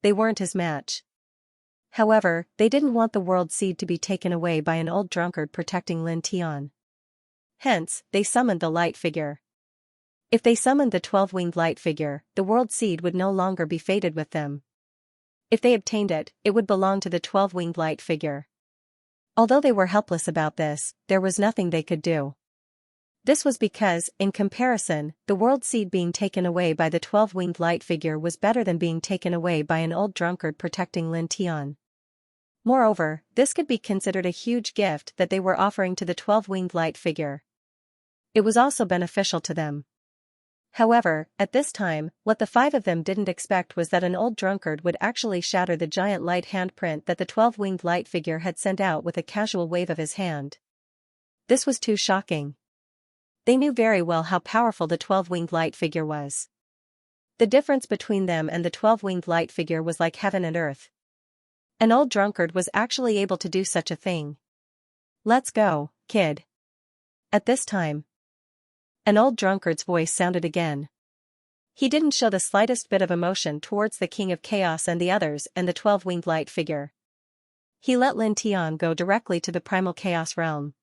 They weren't his match. However, they didn't want the World Seed to be taken away by an old drunkard protecting Lin Tian. Hence, they summoned the light figure. If they summoned the 12-winged light figure, the World Seed would no longer be fated with them. If they obtained it, it would belong to the 12-winged light figure. Although they were helpless about this, there was nothing they could do. This was because, in comparison, the World Seed being taken away by the 12-winged light figure was better than being taken away by an old drunkard protecting Lin Tian. Moreover, this could be considered a huge gift that they were offering to the 12-winged light figure. It was also beneficial to them. However, at this time, what the 5 of them didn't expect was that an old drunkard would actually shatter the giant light handprint that the 12-winged light figure had sent out with a casual wave of his hand. This was too shocking. They knew very well how powerful the 12-winged light figure was. The difference between them and the 12-winged light figure was like heaven and earth. An old drunkard was actually able to do such a thing. "Let's go, kid." At this time, an old drunkard's voice sounded again. He didn't show the slightest bit of emotion towards the King of Chaos and the others and the 12-winged light figure. He let Lin Tian go directly to the primal chaos realm.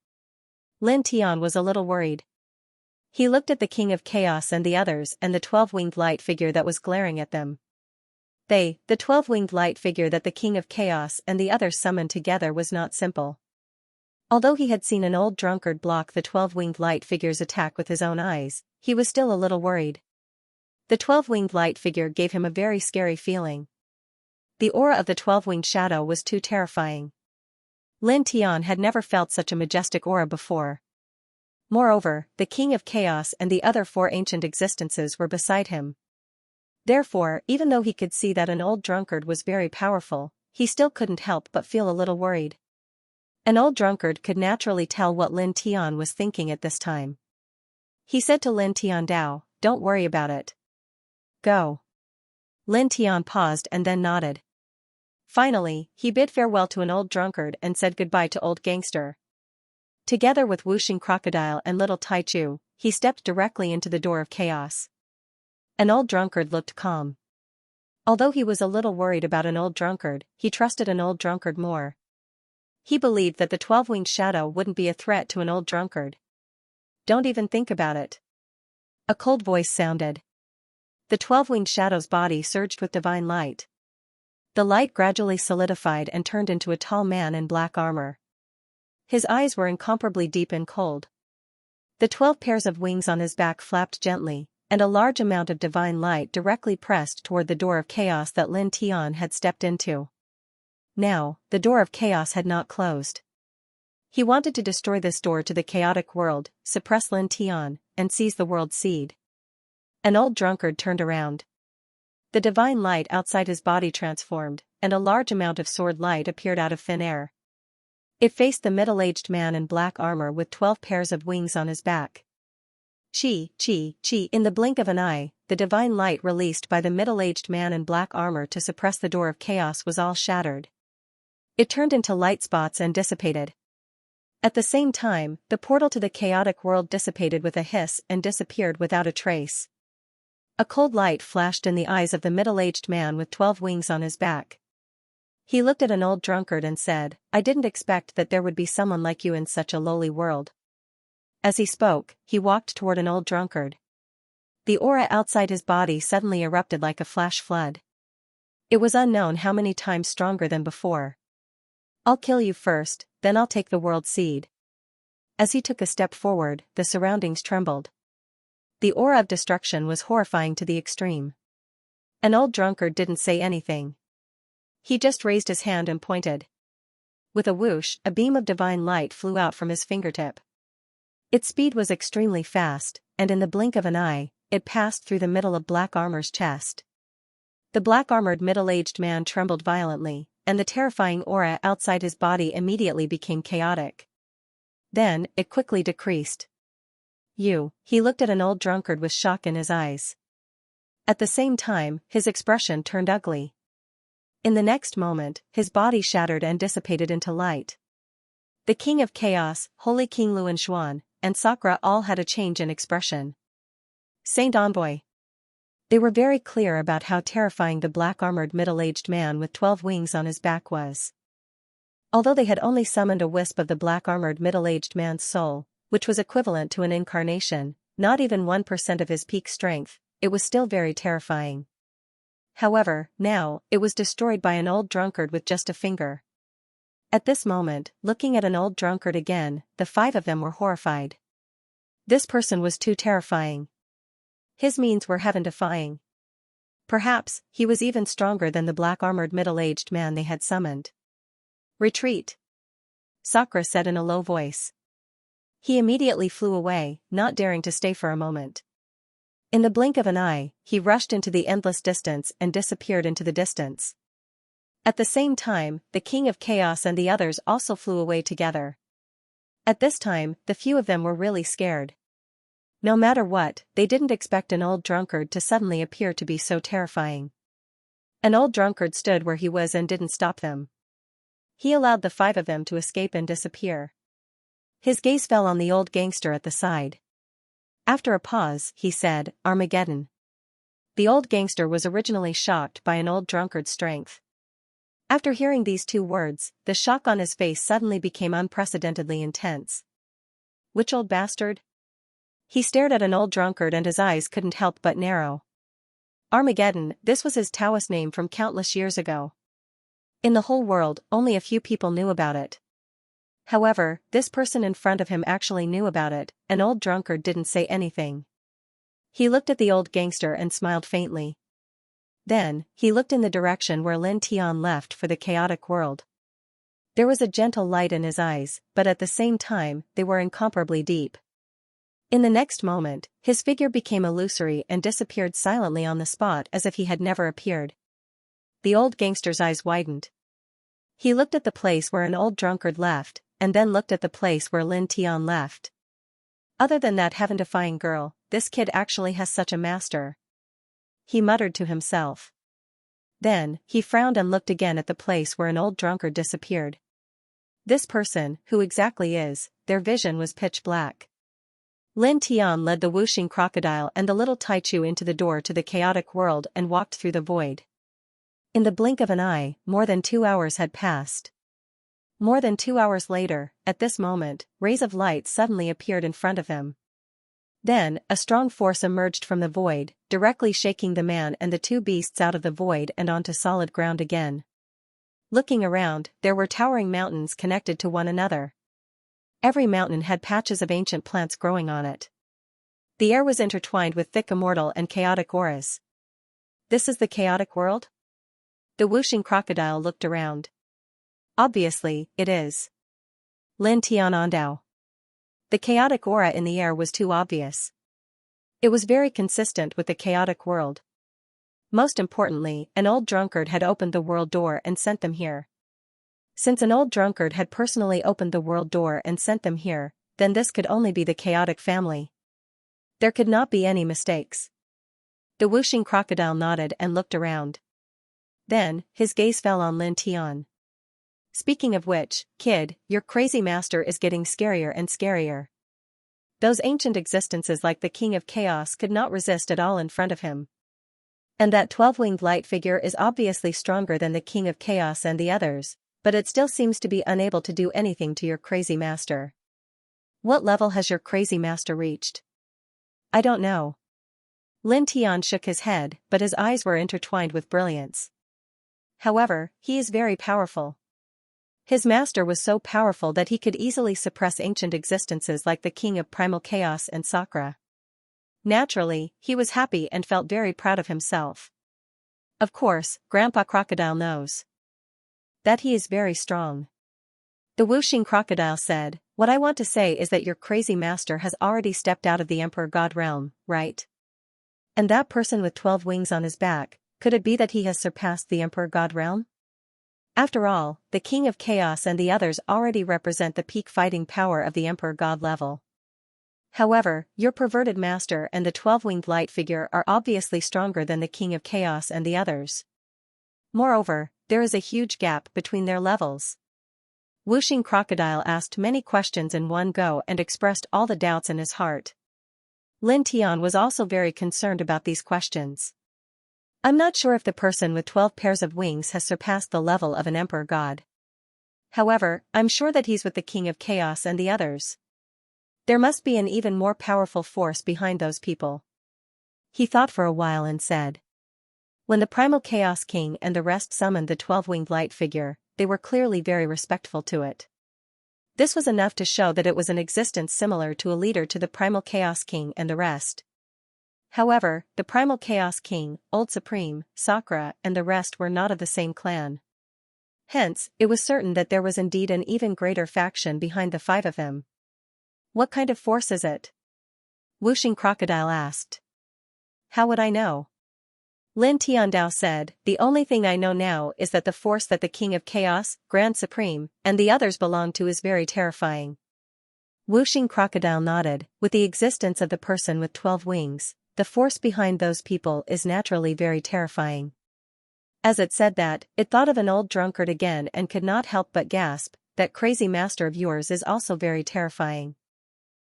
Lin Tian was a little worried. He looked at the King of Chaos and the others and the 12-winged light figure that was glaring at them. The 12-winged light figure that the King of Chaos and the others summoned together was not simple. Although he had seen an old drunkard block the 12-winged light figure's attack with his own eyes, he was still a little worried. The 12-winged light figure gave him a very scary feeling. The aura of the 12-winged shadow was too terrifying. Lin Tian had never felt such a majestic aura before. Moreover, the King of Chaos and the other 4 ancient existences were beside him. Therefore, even though he could see that an old drunkard was very powerful, he still couldn't help but feel a little worried. An old drunkard could naturally tell what Lin Tian was thinking at this time. He said to Lin Tian Dao, "Don't worry about it. Go." Lin Tian paused and then nodded. Finally, he bid farewell to an old drunkard and said goodbye to old gangster. Together with Wuxing Crocodile and little Taichu, he stepped directly into the door of chaos. An old drunkard looked calm. Although he was a little worried about an old drunkard, he trusted an old drunkard more. He believed that the 12-winged shadow wouldn't be a threat to an old drunkard. Don't even think about it. A cold voice sounded. The 12-winged shadow's body surged with divine light. The light gradually solidified and turned into a tall man in black armor. His eyes were incomparably deep and cold. The 12 pairs of wings on his back flapped gently, and a large amount of divine light directly pressed toward the door of chaos that Lin Tian had stepped into. Now, the door of chaos had not closed. He wanted to destroy this door to the chaotic world, suppress Lin Tian, and seize the world seed. An old drunkard turned around. The divine light outside his body transformed, and a large amount of sword light appeared out of thin air. It faced the middle-aged man in black armor with 12 pairs of wings on his back. Chi. In the blink of an eye, the divine light released by the middle-aged man in black armor to suppress the door of chaos was all shattered. It turned into light spots and dissipated. At the same time, the portal to the chaotic world dissipated with a hiss and disappeared without a trace. A cold light flashed in the eyes of the middle-aged man with 12 wings on his back. He looked at an old drunkard and said, "I didn't expect that there would be someone like you in such a lowly world." As he spoke, he walked toward an old drunkard. The aura outside his body suddenly erupted like a flash flood. It was unknown how many times stronger than before. "I'll kill you first, then I'll take the world seed." As he took a step forward, the surroundings trembled. The aura of destruction was horrifying to the extreme. An old drunkard didn't say anything. He just raised his hand and pointed. With a whoosh, a beam of divine light flew out from his fingertip. Its speed was extremely fast, and in the blink of an eye, it passed through the middle of Black Armor's chest. The black-armored middle-aged man trembled violently, and the terrifying aura outside his body immediately became chaotic. Then, it quickly decreased. He looked at an old drunkard with shock in his eyes. At the same time, his expression turned ugly. In the next moment, his body shattered and dissipated into light. The King of Chaos, Holy King Luan Xuan, and Sakura all had a change in expression. Saint Envoy. They were very clear about how terrifying the black-armored middle-aged man with 12 wings on his back was. Although they had only summoned a wisp of the black-armored middle-aged man's soul, which was equivalent to an incarnation, not even 1% of his peak strength, it was still very terrifying. However, now, it was destroyed by an old drunkard with just a finger. At this moment, looking at an old drunkard again, the 5 of them were horrified. This person was too terrifying. His means were heaven-defying. Perhaps, he was even stronger than the black-armored middle-aged man they had summoned. "Retreat," Sakura said in a low voice. He immediately flew away, not daring to stay for a moment. In the blink of an eye, he rushed into the endless distance and disappeared into the distance. At the same time, the King of Chaos and the others also flew away together. At this time, the few of them were really scared. No matter what, they didn't expect an old drunkard to suddenly appear to be so terrifying. An old drunkard stood where he was and didn't stop them. He allowed the 5 of them to escape and disappear. His gaze fell on the old gangster at the side. After a pause, he said, "Armageddon." The old gangster was originally shocked by an old drunkard's strength. After hearing these 2 words, the shock on his face suddenly became unprecedentedly intense. "Which old bastard?" He stared at an old drunkard and his eyes couldn't help but narrow. Armageddon, this was his Taoist name from countless years ago. In the whole world, only a few people knew about it. However, this person in front of him actually knew about it. An old drunkard didn't say anything. He looked at the old gangster and smiled faintly. Then, he looked in the direction where Lin Tian left for the chaotic world. There was a gentle light in his eyes, but at the same time, they were incomparably deep. In the next moment, his figure became illusory and disappeared silently on the spot as if he had never appeared. The old gangster's eyes widened. He looked at the place where an old drunkard left, and then looked at the place where Lin Tian left. Other than that heaven-defying girl, this kid actually has such a master. He muttered to himself. Then, he frowned and looked again at the place where an old drunkard disappeared. This person, who exactly is, their vision was pitch black. Lin Tian led the whooshing crocodile and the little Taichu into the door to the chaotic world and walked through the void. In the blink of an eye, more than 2 hours had passed. More than 2 hours later, at this moment, rays of light suddenly appeared in front of him. Then, a strong force emerged from the void, directly shaking the man and the two beasts out of the void and onto solid ground again. Looking around, there were towering mountains connected to one another. Every mountain had patches of ancient plants growing on it. The air was intertwined with thick immortal and chaotic auras. This is the chaotic world? The whooshing crocodile looked around. Obviously, it is. Lin Tianandao. The chaotic aura in the air was too obvious. It was very consistent with the chaotic world. Most importantly, an old drunkard had opened the world door and sent them here. Since an old drunkard had personally opened the world door and sent them here, then this could only be the chaotic family. There could not be any mistakes. The whooshing crocodile nodded and looked around. Then, his gaze fell on Lin Tian. Speaking of which, kid, your crazy master is getting scarier and scarier. Those ancient existences like the King of Chaos could not resist at all in front of him. And that 12-winged light figure is obviously stronger than the King of Chaos and the others, but it still seems to be unable to do anything to your crazy master. What level has your crazy master reached? I don't know. Lin Tian shook his head, but his eyes were intertwined with brilliance. However, he is very powerful. His master was so powerful that he could easily suppress ancient existences like the King of Primal Chaos and Sakra. Naturally, he was happy and felt very proud of himself. Of course, Grandpa Crocodile knows that he is very strong. The whooshing crocodile said, "What I want to say is that your crazy master has already stepped out of the Emperor God realm, right? And that person with 12 wings on his back, could it be that he has surpassed the Emperor God realm? After all, the King of Chaos and the others already represent the peak fighting power of the Emperor God level. However, your perverted master and the 12-winged light figure are obviously stronger than the King of Chaos and the others. Moreover, there is a huge gap between their levels." Whooshing crocodile asked many questions in one go and expressed all the doubts in his heart. Lin Tian was also very concerned about these questions. I'm not sure if the person with 12 pairs of wings has surpassed the level of an Emperor God. However, I'm sure that he's with the King of Chaos and the others. There must be an even more powerful force behind those people. He thought for a while and said. When the Primal Chaos King and the rest summoned the 12-winged light figure, they were clearly very respectful to it. This was enough to show that it was an existence similar to a leader to the Primal Chaos King and the rest. However, the Primal Chaos King, Old Supreme, Sakra, and the rest were not of the same clan. Hence, it was certain that there was indeed an even greater faction behind the 5 of them. What kind of force is it? Whooshing crocodile asked. How would I know? Lin Tiandao said, the only thing I know now is that the force that the King of Chaos, Grand Supreme, and the others belong to is very terrifying. Whooshing crocodile nodded, with the existence of the person with 12 wings. The force behind those people is naturally very terrifying. As it said that, it thought of an old drunkard again and could not help but gasp, that crazy master of yours is also very terrifying.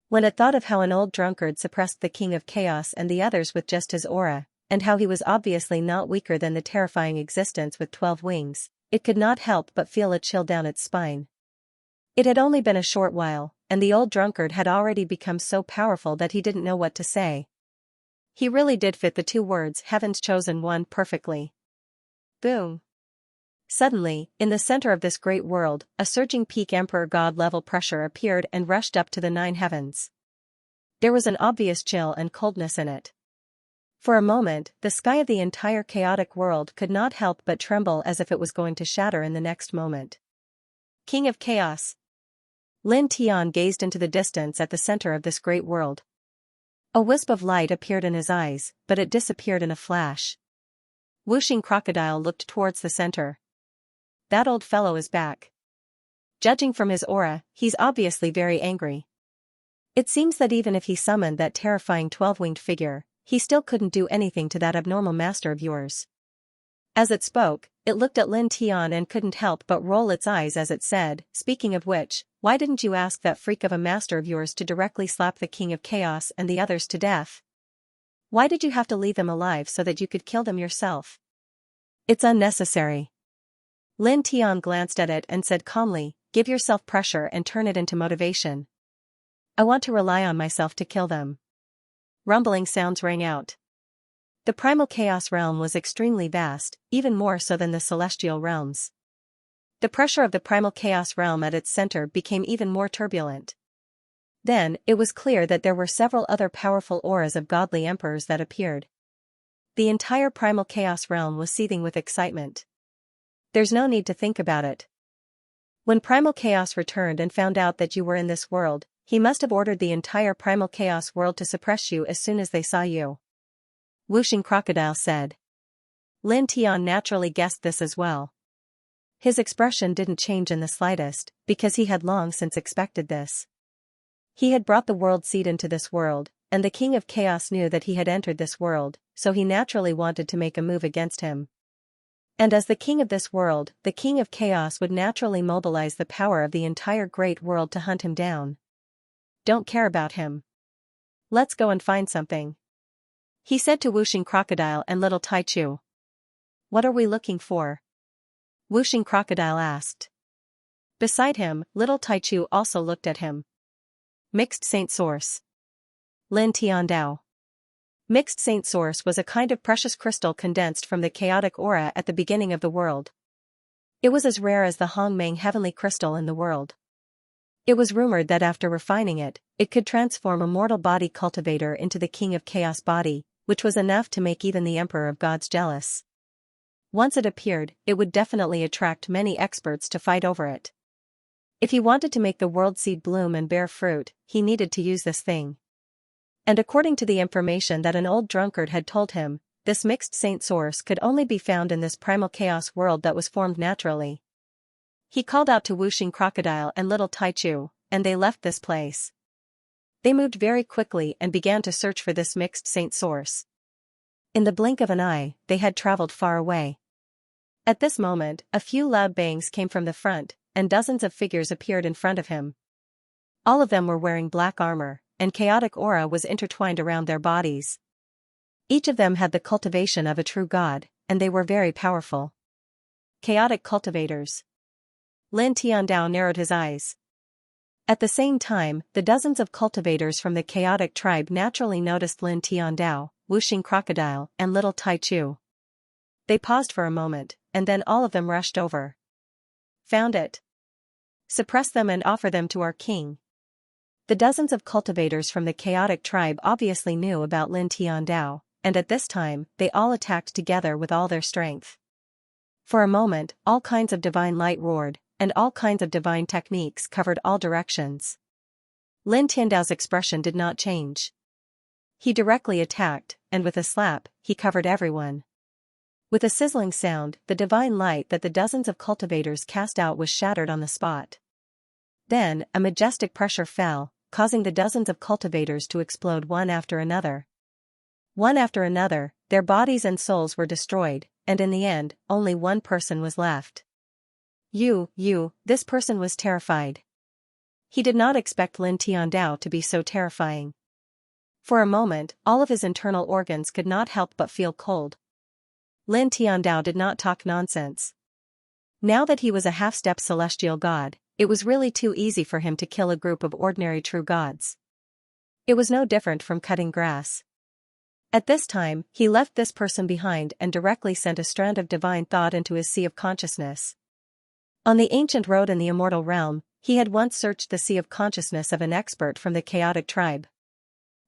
When it thought of how an old drunkard suppressed the King of Chaos and the others with just his aura, and how he was obviously not weaker than the terrifying existence with 12 wings, it could not help but feel a chill down its spine. It had only been a short while, and the old drunkard had already become so powerful that he didn't know what to say. He really did fit the 2 words Heaven's Chosen One perfectly. Boom. Suddenly, in the center of this great world, a surging peak Emperor God level pressure appeared and rushed up to the 9 heavens. There was an obvious chill and coldness in it. For a moment, the sky of the entire chaotic world could not help but tremble as if it was going to shatter in the next moment. King of Chaos. Lin Tian gazed into the distance at the center of this great world. A wisp of light appeared in his eyes, but it disappeared in a flash. Whooshing crocodile looked towards the center. That old fellow is back. Judging from his aura, he's obviously very angry. It seems that even if he summoned that terrifying 12-winged figure, he still couldn't do anything to that abnormal master of yours. As it spoke, it looked at Lin Tian and couldn't help but roll its eyes as it said, speaking of which, why didn't you ask that freak of a master of yours to directly slap the King of Chaos and the others to death? Why did you have to leave them alive so that you could kill them yourself? It's unnecessary. Lin Tian glanced at it and said calmly, give yourself pressure and turn it into motivation. I want to rely on myself to kill them. Rumbling sounds rang out. The primal chaos realm was extremely vast, even more so than the celestial realms. The pressure of the primal chaos realm at its center became even more turbulent. Then, it was clear that there were several other powerful auras of godly emperors that appeared. The entire primal chaos realm was seething with excitement. There's no need to think about it. When primal chaos returned and found out that you were in this world, he must have ordered the entire primal chaos world to suppress you as soon as they saw you. Whooshing Crocodile said. Lin Tian naturally guessed this as well. His expression didn't change in the slightest, because he had long since expected this. He had brought the world seed into this world, and the King of Chaos knew that he had entered this world, so he naturally wanted to make a move against him. And as the king of this world, the King of Chaos would naturally mobilize the power of the entire great world to hunt him down. Don't care about him. Let's go and find something. He said to Whooshing Crocodile and Little Taichu. What are we looking for? Whooshing Crocodile asked. Beside him, Little Taichu also looked at him. Mixed Saint Source. Lin Tiandao. Mixed Saint Source was a kind of precious crystal condensed from the chaotic aura at the beginning of the world. It was as rare as the Hongmeng heavenly crystal in the world. It was rumored that after refining it, it could transform a mortal body cultivator into the King of Chaos body, which was enough to make even the Emperor of Gods jealous. Once it appeared, it would definitely attract many experts to fight over it. If he wanted to make the world seed bloom and bear fruit, he needed to use this thing. And according to the information that an old drunkard had told him, this mixed saint source could only be found in this primal chaos world that was formed naturally. He called out to Whooshing Crocodile and Little Taichu, and they left this place. They moved very quickly and began to search for this mixed saint source. In the blink of an eye, they had traveled far away. At this moment, a few loud bangs came from the front, and dozens of figures appeared in front of him. All of them were wearing black armor, and chaotic aura was intertwined around their bodies. Each of them had the cultivation of a true god, and they were very powerful. Chaotic cultivators. Lin Tiandao narrowed his eyes. At the same time, the dozens of cultivators from the chaotic tribe naturally noticed Lin Tiandao, Whooshing Crocodile, and Little Taichu. They paused for a moment, and then all of them rushed over. Found it. Suppress them and offer them to our king. The dozens of cultivators from the chaotic tribe obviously knew about Lin Tiandao, and at this time, they all attacked together with all their strength. For a moment, all kinds of divine light roared, and all kinds of divine techniques covered all directions. Lin Tiandao's expression did not change. He directly attacked, and with a slap, he covered everyone. With a sizzling sound, the divine light that the dozens of cultivators cast out was shattered on the spot. Then, a majestic pressure fell, causing the dozens of cultivators to explode one after another. One after another, their bodies and souls were destroyed, and in the end, only one person was left. This person was terrified. He did not expect Lin Tiandao to be so terrifying. For a moment, all of his internal organs could not help but feel cold. Lin Tiandao did not talk nonsense. Now that he was a half-step celestial god, it was really too easy for him to kill a group of ordinary true gods. It was no different from cutting grass. At this time, he left this person behind and directly sent a strand of divine thought into his sea of consciousness. On the ancient road in the immortal realm, he had once searched the sea of consciousness of an expert from the chaotic tribe.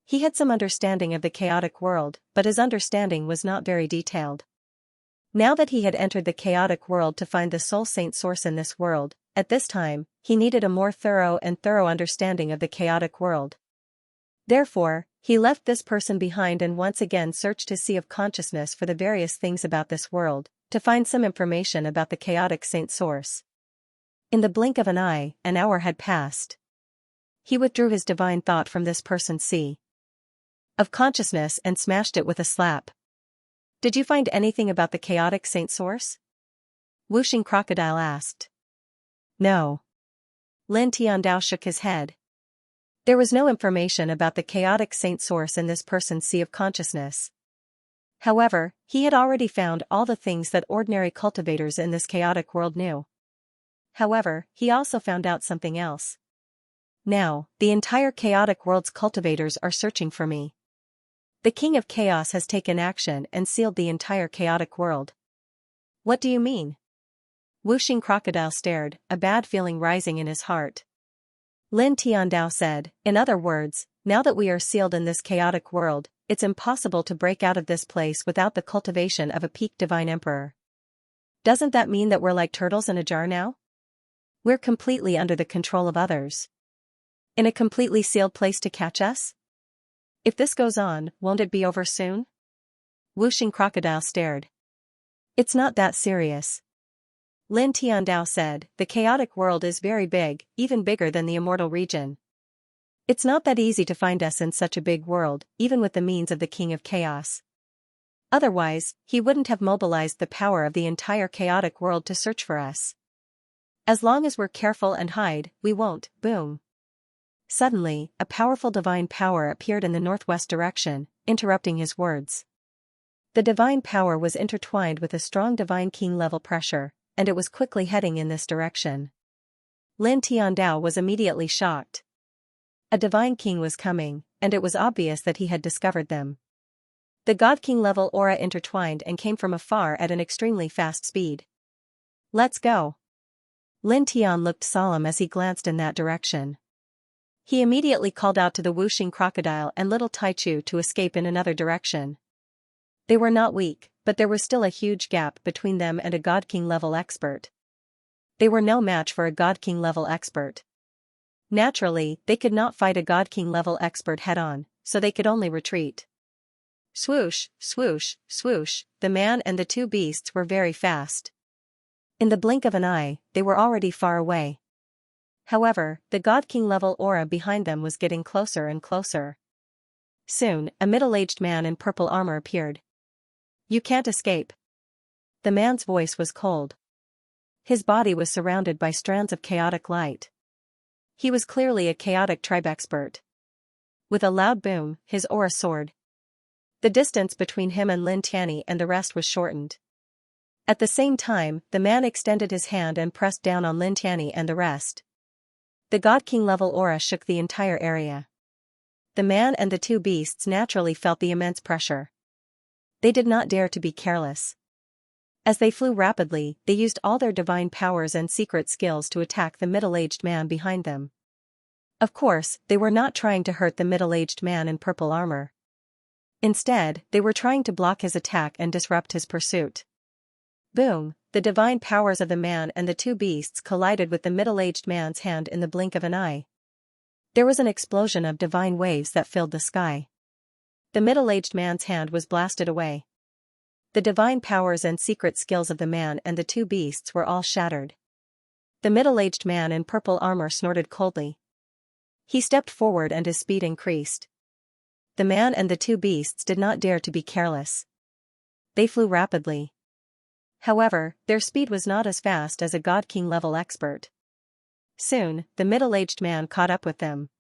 He had some understanding of the chaotic world, but his understanding was not very detailed. Now that he had entered the chaotic world to find the soul saint source in this world, at this time, he needed a more thorough understanding of the chaotic world. Therefore, he left this person behind and once again searched his sea of consciousness for the various things about this world, to find some information about the chaotic saint source. In the blink of an eye, an hour had passed. He withdrew his divine thought from this person's sea of consciousness and smashed it with a slap. Did you find anything about the chaotic saint source? Whooshing Crocodile asked. No. Lin Tiandao shook his head. There was no information about the chaotic saint source in this person's sea of consciousness. However, he had already found all the things that ordinary cultivators in this chaotic world knew. However, he also found out something else. Now, the entire chaotic world's cultivators are searching for me. The King of Chaos has taken action and sealed the entire chaotic world. What do you mean? Wuxing Crocodile stared, a bad feeling rising in his heart. Lin Tiandao said, in other words, now that we are sealed in this chaotic world, it's impossible to break out of this place without the cultivation of a peak divine emperor. Doesn't that mean that we're like turtles in a jar now? We're completely under the control of others. In a completely sealed place to catch us? If this goes on, won't it be over soon? Wuxing Crocodile stared. It's not that serious. Lin Tiandao said, the chaotic world is very big, even bigger than the immortal region. It's not that easy to find us in such a big world, even with the means of the King of Chaos. Otherwise, he wouldn't have mobilized the power of the entire chaotic world to search for us. As long as we're careful and hide, we won't. Boom. Suddenly, a powerful divine power appeared in the northwest direction, interrupting his words. The divine power was intertwined with a strong divine king-level pressure, and it was quickly heading in this direction. Lin Tiandao was immediately shocked. A divine king was coming, and it was obvious that he had discovered them. The God King-level aura intertwined and came from afar at an extremely fast speed. Let's go. Lin Tian looked solemn as he glanced in that direction. He immediately called out to the Wuxing Crocodile and little Taichu to escape in another direction. They were not weak, but there was still a huge gap between them and a God King-level expert. They were no match for a God King-level expert. Naturally, they could not fight a God King-level expert head-on, so they could only retreat. Swoosh, swoosh, swoosh, the man and the two beasts were very fast. In the blink of an eye, they were already far away. However, the God King-level aura behind them was getting closer and closer. Soon, a middle-aged man in purple armor appeared. You can't escape. The man's voice was cold. His body was surrounded by strands of chaotic light. He was clearly a chaotic tribe expert. With a loud boom, his aura soared. The distance between him and Lin Tianyi and the rest was shortened. At the same time, the man extended his hand and pressed down on Lin Tianyi and the rest. The God King-level aura shook the entire area. The man and the two beasts naturally felt the immense pressure. They did not dare to be careless. As they flew rapidly, they used all their divine powers and secret skills to attack the middle-aged man behind them. Of course, they were not trying to hurt the middle-aged man in purple armor. Instead, they were trying to block his attack and disrupt his pursuit. Boom, the divine powers of the man and the two beasts collided with the middle-aged man's hand in the blink of an eye. There was an explosion of divine waves that filled the sky. The middle-aged man's hand was blasted away. The divine powers and secret skills of the man and the two beasts were all shattered. The middle-aged man in purple armor snorted coldly. He stepped forward and his speed increased. The man and the two beasts did not dare to be careless. They flew rapidly. However, their speed was not as fast as a God King-level expert. Soon, the middle-aged man caught up with them.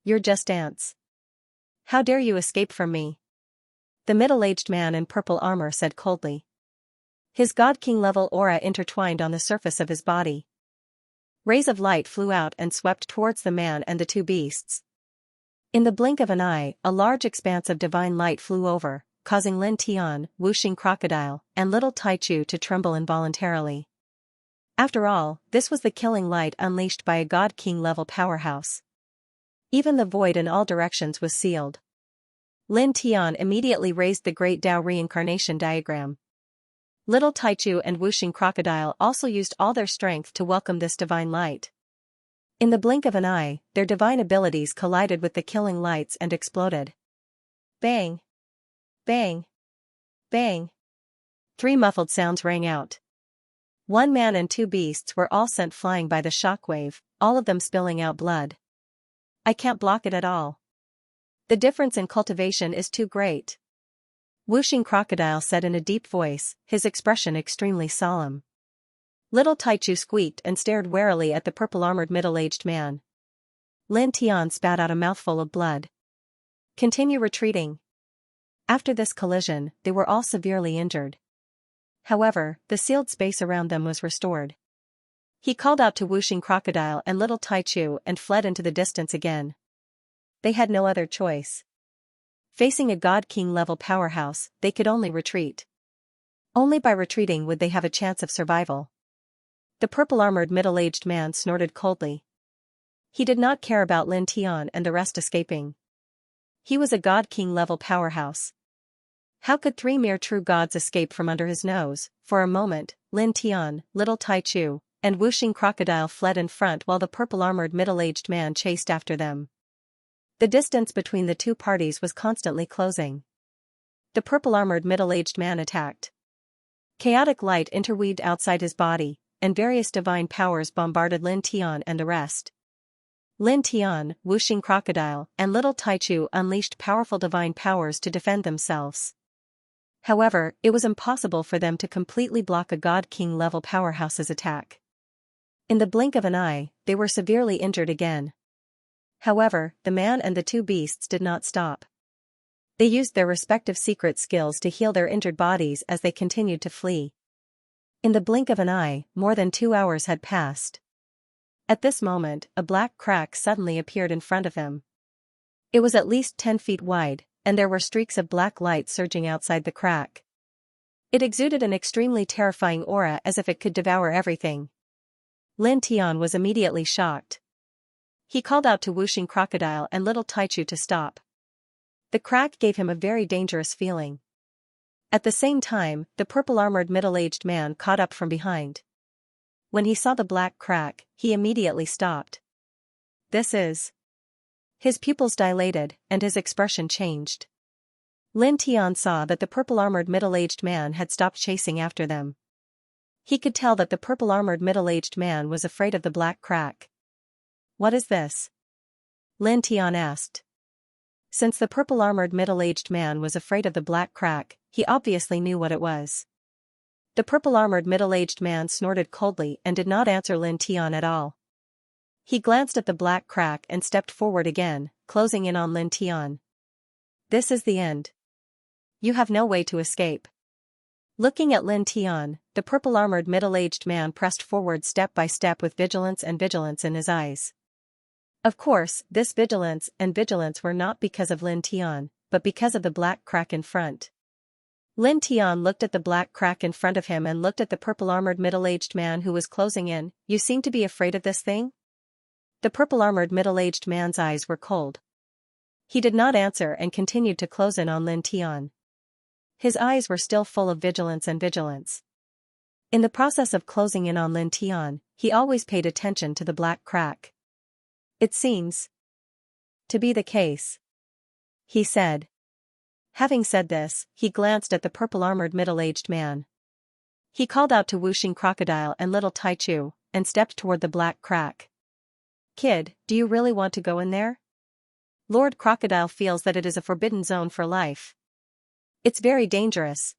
You're just ants. How dare you escape from me? The middle-aged man in purple armor said coldly. His God King-level aura intertwined on the surface of his body. Rays of light flew out and swept towards the man and the two beasts. In the blink of an eye, a large expanse of divine light flew over, causing Lin Tian, Wuxing Crocodile, and little Taichu to tremble involuntarily. After all, this was the killing light unleashed by a God King-level powerhouse. Even the void in all directions was sealed. Lin Tian immediately raised the Great Tao reincarnation diagram. Little Taichu and Wuxing Crocodile also used all their strength to welcome this divine light. In the blink of an eye, their divine abilities collided with the killing lights and exploded. Bang! Bang! Bang! 3 muffled sounds rang out. One man and two beasts were all sent flying by the shockwave, all of them spilling out blood. I can't block it at all. The difference in cultivation is too great. Wuxing Crocodile said in a deep voice, his expression extremely solemn. Little Taichu squeaked and stared warily at the purple-armored middle-aged man. Lin Tian spat out a mouthful of blood. Continue retreating. After this collision, they were all severely injured. However, the sealed space around them was restored. He called out to Wuxing Crocodile and Little Taichu and fled into the distance again. They had no other choice. Facing a God King level powerhouse, they could only retreat. Only by retreating would they have a chance of survival. The purple-armored middle-aged man snorted coldly. He did not care about Lin Tian and the rest escaping. He was a God King level powerhouse. How could three mere true gods escape from under his nose? For a moment, Lin Tian, Little Taichu, and Wuxing Crocodile fled in front while the purple-armored middle-aged man chased after them. The distance between the two parties was constantly closing. The purple-armored middle-aged man attacked. Chaotic light interweaved outside his body, and various divine powers bombarded Lin Tian and the rest. Lin Tian, Wuxing Crocodile, and Little Taichu unleashed powerful divine powers to defend themselves. However, it was impossible for them to completely block a God King level powerhouse's attack. In the blink of an eye, they were severely injured again. However, the man and the two beasts did not stop. They used their respective secret skills to heal their injured bodies as they continued to flee. In the blink of an eye, more than 2 hours had passed. At this moment, a black crack suddenly appeared in front of him. It was at least 10 feet wide, and there were streaks of black light surging outside the crack. It exuded an extremely terrifying aura as if it could devour everything. Lin Tian was immediately shocked. He called out to Wuxing Crocodile and Little Taichu to stop. The crack gave him a very dangerous feeling. At the same time, the purple-armored middle-aged man caught up from behind. When he saw the black crack, he immediately stopped. This is... His pupils dilated, and his expression changed. Lin Tian saw that the purple-armored middle-aged man had stopped chasing after them. He could tell that the purple-armored middle-aged man was afraid of the black crack. What is this? Lin Tian asked. Since the purple-armored middle-aged man was afraid of the black crack, he obviously knew what it was. The purple-armored middle-aged man snorted coldly and did not answer Lin Tian at all. He glanced at the black crack and stepped forward again, closing in on Lin Tian. This is the end. You have no way to escape. Looking at Lin Tian, the purple-armored middle-aged man pressed forward step by step with vigilance in his eyes. Of course, this vigilance were not because of Lin Tian, but because of the black crack in front. Lin Tian looked at the black crack in front of him and looked at the purple-armored middle-aged man who was closing in. You seem to be afraid of this thing? The purple-armored middle-aged man's eyes were cold. He did not answer and continued to close in on Lin Tian. His eyes were still full of vigilance. In the process of closing in on Lin Tian, he always paid attention to the black crack. It seems to be the case, he said. Having said this, he glanced at the purple-armored middle-aged man. He called out to Wuxing Crocodile and Little Taichu, and stepped toward the black crack. Kid, do you really want to go in there? Lord Crocodile feels that it is a forbidden zone for life. It's very dangerous.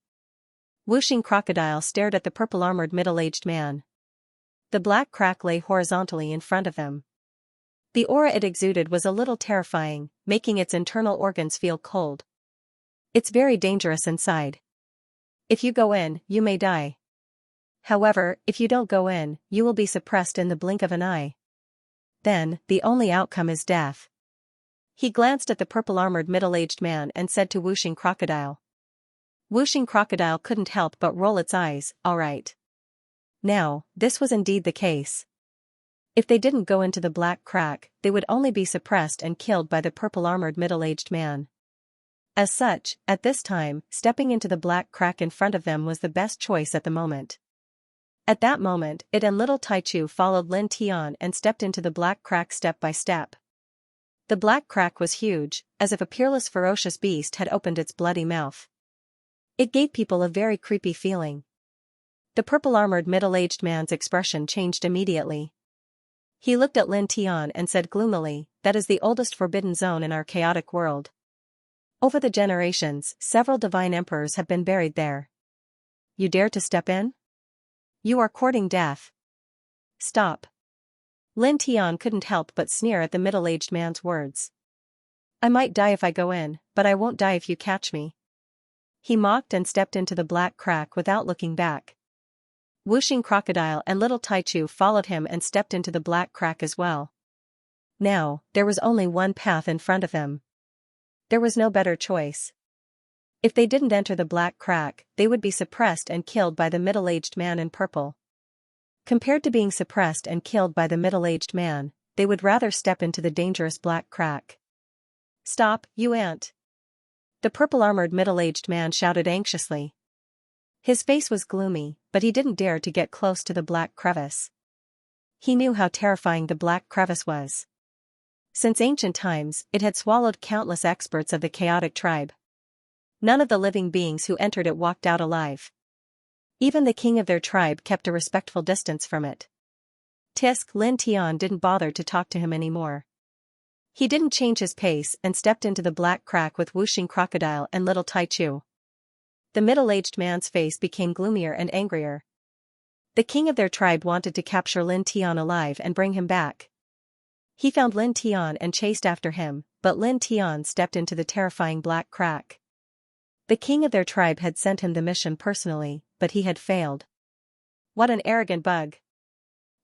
Wuxing Crocodile stared at the purple-armored middle-aged man. The black crack lay horizontally in front of him. The aura it exuded was a little terrifying, making its internal organs feel cold. It's very dangerous inside. If you go in, you may die. However, if you don't go in, you will be suppressed in the blink of an eye. Then, the only outcome is death. He glanced at the purple-armored middle-aged man and said to Wuxing Crocodile. Wuxing Crocodile couldn't help but roll its eyes. All right. Now, this was indeed the case. If they didn't go into the black crack, they would only be suppressed and killed by the purple-armored middle-aged man. As such, at this time, stepping into the black crack in front of them was the best choice at the moment. At that moment, it and Little Taichu followed Lin Tian and stepped into the black crack step by step. The black crack was huge, as if a peerless ferocious beast had opened its bloody mouth. It gave people a very creepy feeling. The purple-armored middle-aged man's expression changed immediately. He looked at Lin Tian and said gloomily, that is the oldest forbidden zone in our chaotic world. Over the generations, several divine emperors have been buried there. You dare to step in? You are courting death. Stop. Lin Tian couldn't help but sneer at the middle-aged man's words. I might die if I go in, but I won't die if you catch me. He mocked and stepped into the black crack without looking back. Whooshing Crocodile and little Taichu followed him and stepped into the black crack as well. Now, there was only one path in front of them. There was no better choice. If they didn't enter the black crack, they would be suppressed and killed by the middle-aged man in purple. Compared to being suppressed and killed by the middle-aged man, they would rather step into the dangerous black crack. "Stop, you ant!" The purple-armored middle-aged man shouted anxiously. His face was gloomy, but he didn't dare to get close to the black crevice. He knew how terrifying the black crevice was. Since ancient times, it had swallowed countless experts of the chaotic tribe. None of the living beings who entered it walked out alive. Even the king of their tribe kept a respectful distance from it. Tisk Lin Tian didn't bother to talk to him anymore. He didn't change his pace and stepped into the black crack with Whooshing Crocodile and little Taichu. The middle-aged man's face became gloomier and angrier. The king of their tribe wanted to capture Lin Tian alive and bring him back. He found Lin Tian and chased after him, but Lin Tian stepped into the terrifying black crack. The king of their tribe had sent him the mission personally, but he had failed. What an arrogant bug!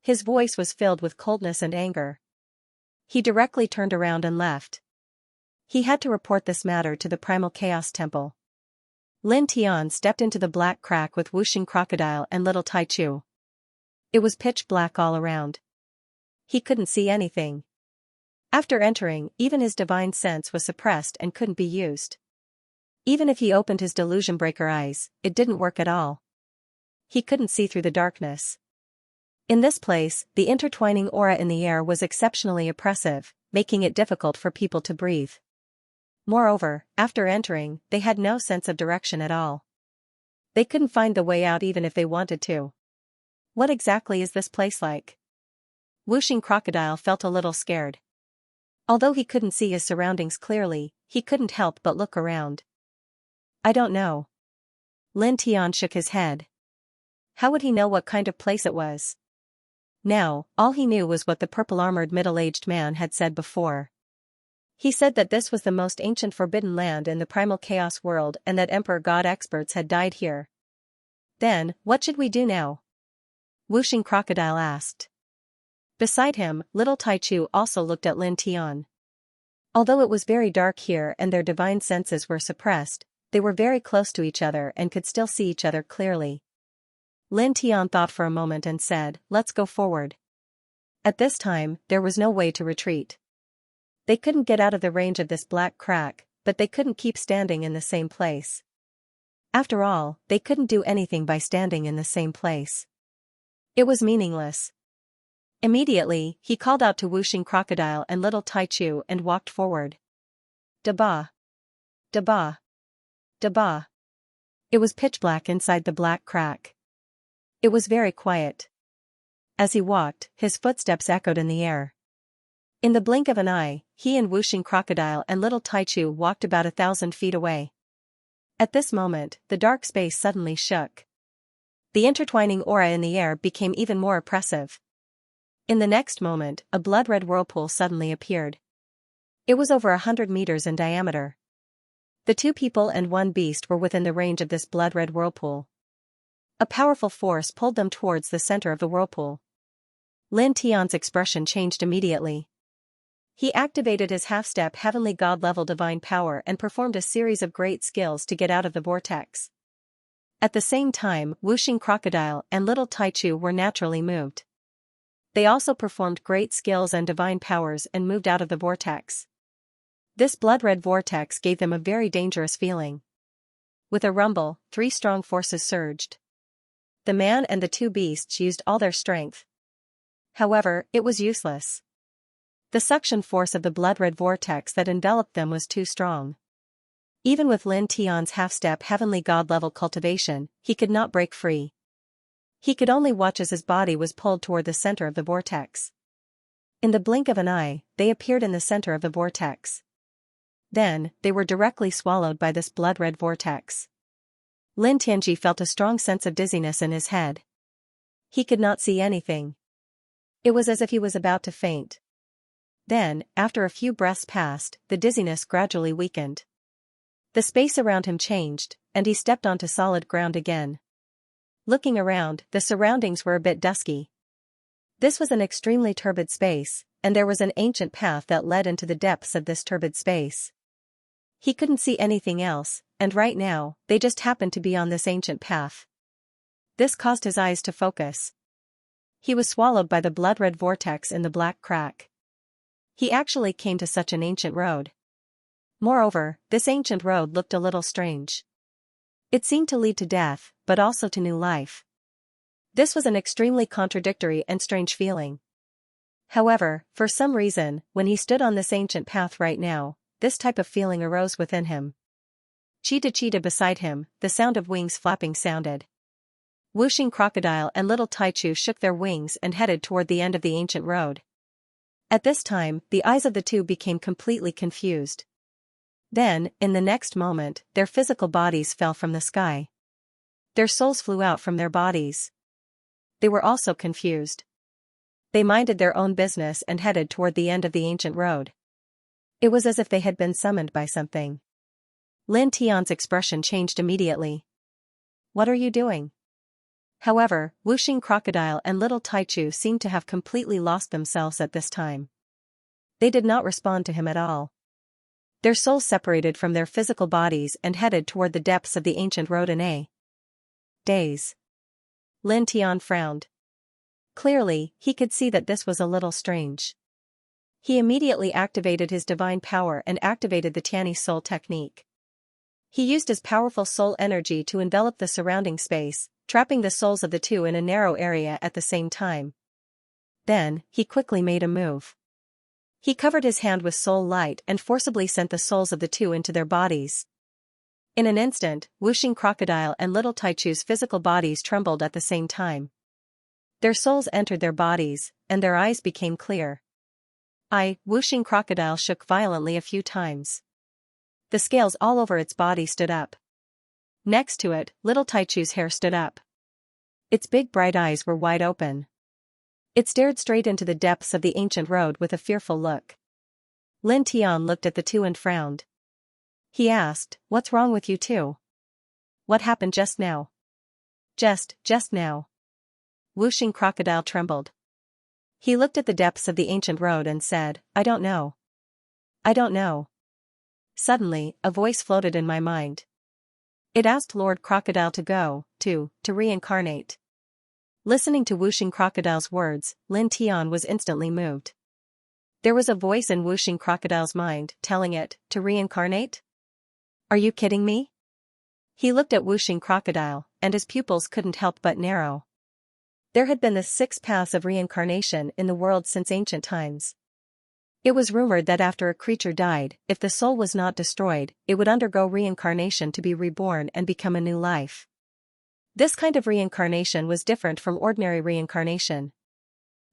His voice was filled with coldness and anger. He directly turned around and left. He had to report this matter to the Primal Chaos Temple. Lin Tian stepped into the black crack with Whooshing Crocodile and little Taichu. It was pitch black all around. He couldn't see anything. After entering, even his divine sense was suppressed and couldn't be used. Even if he opened his delusion breaker eyes, it didn't work at all. He couldn't see through the darkness. In this place, the intertwining aura in the air was exceptionally oppressive, making it difficult for people to breathe. Moreover, after entering, they had no sense of direction at all. They couldn't find the way out even if they wanted to. What exactly is this place like? Whooshing Crocodile felt a little scared. Although he couldn't see his surroundings clearly, he couldn't help but look around. "I don't know." Lin Tian shook his head. How would he know what kind of place it was? Now, all he knew was what the purple-armored middle-aged man had said before. He said that this was the most ancient forbidden land in the primal chaos world and that Emperor God experts had died here. "Then, what should we do now?" Whooshing Crocodile asked. Beside him, little Taichu also looked at Lin Tian. Although it was very dark here and their divine senses were suppressed, they were very close to each other and could still see each other clearly. Lin Tian thought for a moment and said, "Let's go forward." At this time, there was no way to retreat. They couldn't get out of the range of this black crack, but they couldn't keep standing in the same place. After all, they couldn't do anything by standing in the same place. It was meaningless. Immediately, he called out to Whooshing Crocodile and little Taichu and walked forward. Da-ba. Da-ba. Da-ba. It was pitch black inside the black crack. It was very quiet. As he walked, his footsteps echoed in the air. In the blink of an eye, he and Whooshing Crocodile and little Taichu walked about 1,000 feet away. At this moment, the dark space suddenly shook. The intertwining aura in the air became even more oppressive. In the next moment, a blood-red whirlpool suddenly appeared. It was over 100 meters in diameter. The two people and one beast were within the range of this blood-red whirlpool. A powerful force pulled them towards the center of the whirlpool. Lin Tian's expression changed immediately. He activated his half-step heavenly god-level divine power and performed a series of great skills to get out of the vortex. At the same time, Whooshing Crocodile and little Taichu were naturally moved. They also performed great skills and divine powers and moved out of the vortex. This blood-red vortex gave them a very dangerous feeling. With a rumble, 3 strong forces surged. The man and the 2 beasts used all their strength. However, it was useless. The suction force of the blood-red vortex that enveloped them was too strong. Even with Lin Tian's half-step heavenly god-level cultivation, he could not break free. He could only watch as his body was pulled toward the center of the vortex. In the blink of an eye, they appeared in the center of the vortex. Then, they were directly swallowed by this blood-red vortex. Lin Tianji felt a strong sense of dizziness in his head. He could not see anything. It was as if he was about to faint. Then, after a few breaths passed, the dizziness gradually weakened. The space around him changed, and he stepped onto solid ground again. Looking around, the surroundings were a bit dusky. This was an extremely turbid space, and there was an ancient path that led into the depths of this turbid space. He couldn't see anything else, and right now, they just happened to be on this ancient path. This caused his eyes to focus. He was swallowed by the blood-red vortex in the black crack. He actually came to such an ancient road. Moreover, this ancient road looked a little strange. It seemed to lead to death, but also to new life. This was an extremely contradictory and strange feeling. However, for some reason, when he stood on this ancient path right now, this type of feeling arose within him. Cheetah beside him, the sound of wings flapping sounded. Whooshing Crocodile and Little Taichu shook their wings and headed toward the end of the ancient road. At this time, the eyes of the two became completely confused. Then, in the next moment, their physical bodies fell from the sky. Their souls flew out from their bodies. They were also confused. They minded their own business and headed toward the end of the ancient road. It was as if they had been summoned by something. Lin Tian's expression changed immediately. "What are you doing?" However, Whooshing Crocodile and Little Taichu seemed to have completely lost themselves at this time. They did not respond to him at all. Their souls separated from their physical bodies and headed toward the depths of the ancient road in a daze. Lin Tian frowned. Clearly, he could see that this was a little strange. He immediately activated his divine power and activated the Tianyi soul technique. He used his powerful soul energy to envelop the surrounding space, trapping the souls of the two in a narrow area at the same time. Then, he quickly made a move. He covered his hand with soul light and forcibly sent the souls of the two into their bodies. In an instant, Whooshing Crocodile and Little Taichu's physical bodies trembled at the same time. Their souls entered their bodies, and their eyes became clear. Whooshing Crocodile shook violently a few times. The scales all over its body stood up. Next to it, Little Taichu's hair stood up. Its big bright eyes were wide open. It stared straight into the depths of the ancient road with a fearful look. Lin Tian looked at the two and frowned. He asked, "What's wrong with you two? What happened just now?" Just now. Whooshing Crocodile trembled. He looked at the depths of the ancient road and said, "I don't know. I don't know." Suddenly, a voice floated in my mind. It asked Lord Crocodile to reincarnate. Listening to Whooshing Crocodile's words, Lin Tian was instantly moved. There was a voice in Whooshing Crocodile's mind telling it to reincarnate? Are you kidding me? He looked at Whooshing Crocodile, and his pupils couldn't help but narrow. There had been the 6 paths of reincarnation in the world since ancient times. It was rumored that after a creature died, if the soul was not destroyed, it would undergo reincarnation to be reborn and become a new life. This kind of reincarnation was different from ordinary reincarnation.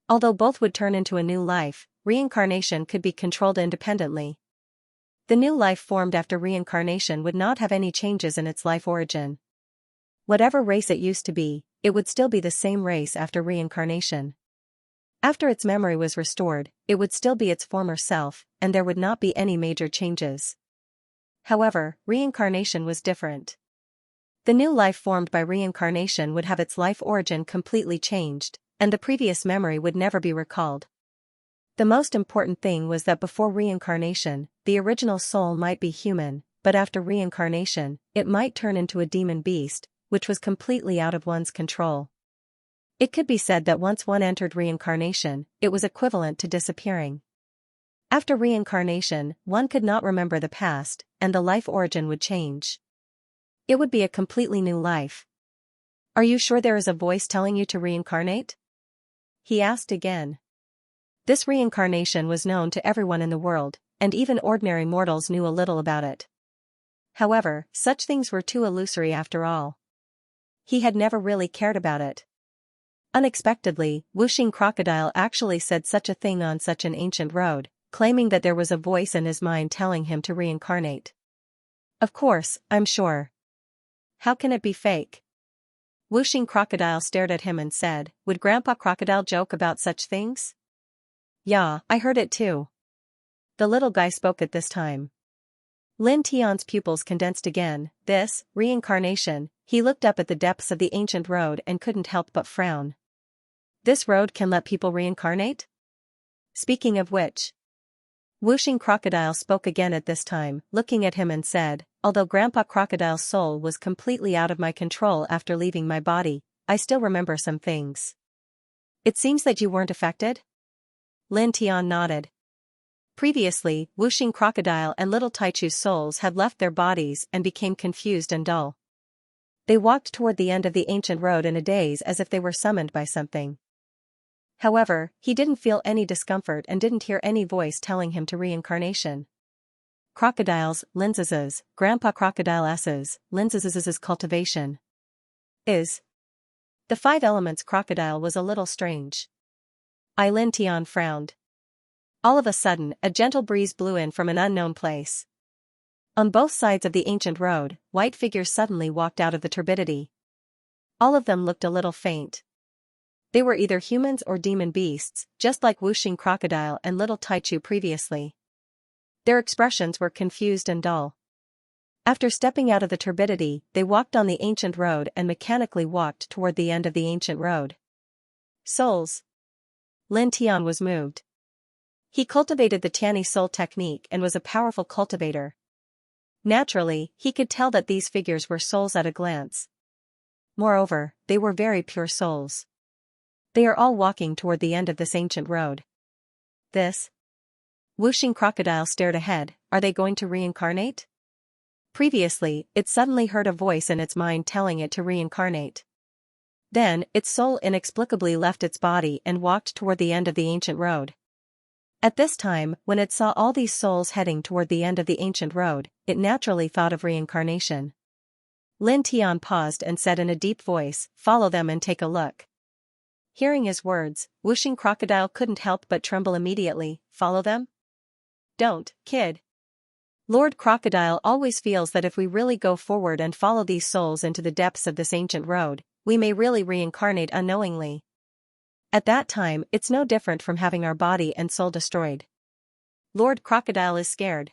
Although both would turn into a new life, reincarnation could be controlled independently. The new life formed after reincarnation would not have any changes in its life origin. Whatever race it used to be, it would still be the same race after reincarnation. After its memory was restored, it would still be its former self, and there would not be any major changes. However, reincarnation was different. The new life formed by reincarnation would have its life origin completely changed, and the previous memory would never be recalled. The most important thing was that before reincarnation, the original soul might be human, but after reincarnation, it might turn into a demon beast, which was completely out of one's control. It could be said that once one entered reincarnation, it was equivalent to disappearing. After reincarnation, one could not remember the past, and the life origin would change. It would be a completely new life. Are you sure there is a voice telling you to reincarnate? He asked again. This reincarnation was known to everyone in the world, and even ordinary mortals knew a little about it. However, such things were too illusory after all. He had never really cared about it. Unexpectedly, Whooshing Crocodile actually said such a thing on such an ancient road, claiming that there was a voice in his mind telling him to reincarnate. Of course, I'm sure. How can it be fake? Whooshing Crocodile stared at him and said, "Would Grandpa Crocodile joke about such things?" "Yeah, I heard it too." The little guy spoke at this time. Lin Tian's pupils condensed again. This, reincarnation, he looked up at the depths of the ancient road and couldn't help but frown. This road can let people reincarnate? Speaking of which. Whooshing Crocodile spoke again at this time, looking at him and said, although Grandpa Crocodile's soul was completely out of my control after leaving my body, I still remember some things. It seems that you weren't affected? Lin Tian nodded. Previously, Whooshing Crocodile and Little Taichu's souls had left their bodies and became confused and dull. They walked toward the end of the ancient road in a daze as if they were summoned by something. However, he didn't feel any discomfort and didn't hear any voice telling him to reincarnation. Crocodiles, Linzes, Grandpa Crocodile S's, Linzes' cultivation. Is. The 5 elements crocodile was a little strange. Lin Tian frowned. All of a sudden, a gentle breeze blew in from an unknown place. On both sides of the ancient road, white figures suddenly walked out of the turbidity. All of them looked a little faint. They were either humans or demon beasts, just like Whooshing Crocodile and Little Taichu previously. Their expressions were confused and dull. After stepping out of the turbidity, they walked on the ancient road and mechanically walked toward the end of the ancient road. Souls. Lin Tian was moved. He cultivated the Tiani soul technique and was a powerful cultivator. Naturally, he could tell that these figures were souls at a glance. Moreover, they were very pure souls. They are all walking toward the end of this ancient road. This? Whooshing Crocodile stared ahead. Are they going to reincarnate? Previously, it suddenly heard a voice in its mind telling it to reincarnate. Then, its soul inexplicably left its body and walked toward the end of the ancient road. At this time, when it saw all these souls heading toward the end of the ancient road, it naturally thought of reincarnation. Lin Tian paused and said in a deep voice, "Follow them and take a look." Hearing his words, Whooshing Crocodile couldn't help but tremble immediately. Follow them? Don't, kid. Lord Crocodile always feels that if we really go forward and follow these souls into the depths of this ancient road, we may really reincarnate unknowingly. At that time, it's no different from having our body and soul destroyed. Lord Crocodile is scared.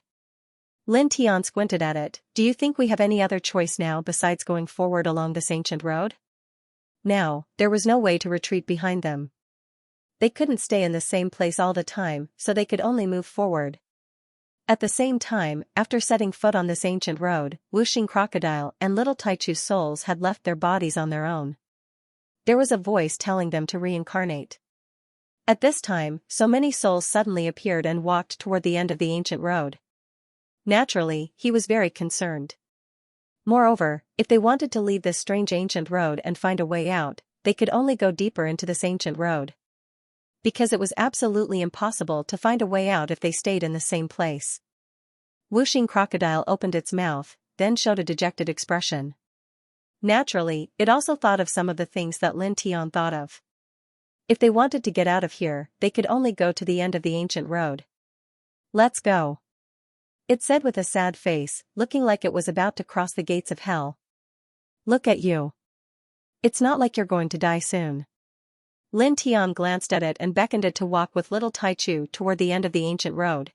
Lin Tian squinted at it. Do you think we have any other choice now besides going forward along this ancient road? Now, there was no way to retreat behind them. They couldn't stay in the same place all the time, so they could only move forward. At the same time, after setting foot on this ancient road, Whooshing Crocodile and Little Taichu's souls had left their bodies on their own. There was a voice telling them to reincarnate. At this time, so many souls suddenly appeared and walked toward the end of the ancient road. Naturally, he was very concerned. Moreover, if they wanted to leave this strange ancient road and find a way out, they could only go deeper into this ancient road. Because it was absolutely impossible to find a way out if they stayed in the same place. Whooshing Crocodile opened its mouth, then showed a dejected expression. Naturally, it also thought of some of the things that Lin Tian thought of. If they wanted to get out of here, they could only go to the end of the ancient road. Let's go. It said with a sad face, looking like it was about to cross the gates of hell. Look at you. It's not like you're going to die soon. Lin Tian glanced at it and beckoned it to walk with Little Taichu toward the end of the ancient road.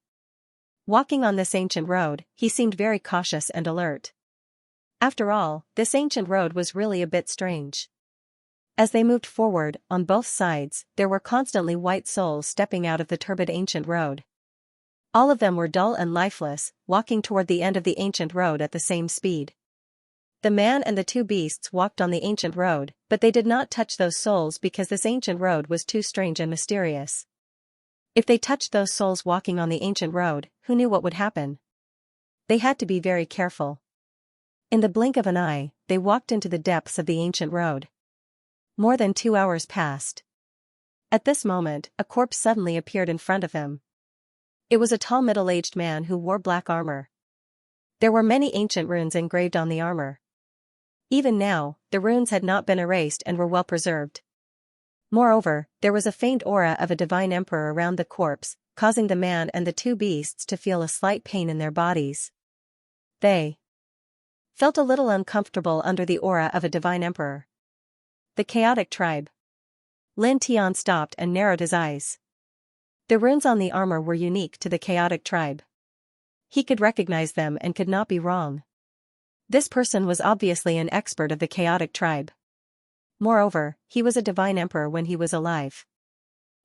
Walking on this ancient road, he seemed very cautious and alert. After all, this ancient road was really a bit strange. As they moved forward, on both sides, there were constantly white souls stepping out of the turbid ancient road. All of them were dull and lifeless, walking toward the end of the ancient road at the same speed. The man and the 2 beasts walked on the ancient road, but they did not touch those souls because this ancient road was too strange and mysterious. If they touched those souls walking on the ancient road, who knew what would happen? They had to be very careful. In the blink of an eye, they walked into the depths of the ancient road. More than 2 hours passed. At this moment, a corpse suddenly appeared in front of him. It was a tall middle-aged man who wore black armor. There were many ancient runes engraved on the armor. Even now, the runes had not been erased and were well preserved. Moreover, there was a faint aura of a divine emperor around the corpse, causing the man and the 2 beasts to feel a slight pain in their bodies. They felt a little uncomfortable under the aura of a divine emperor. The chaotic tribe. Lin Tian stopped and narrowed his eyes. The runes on the armor were unique to the chaotic tribe. He could recognize them and could not be wrong. This person was obviously an expert of the chaotic tribe. Moreover, he was a divine emperor when he was alive.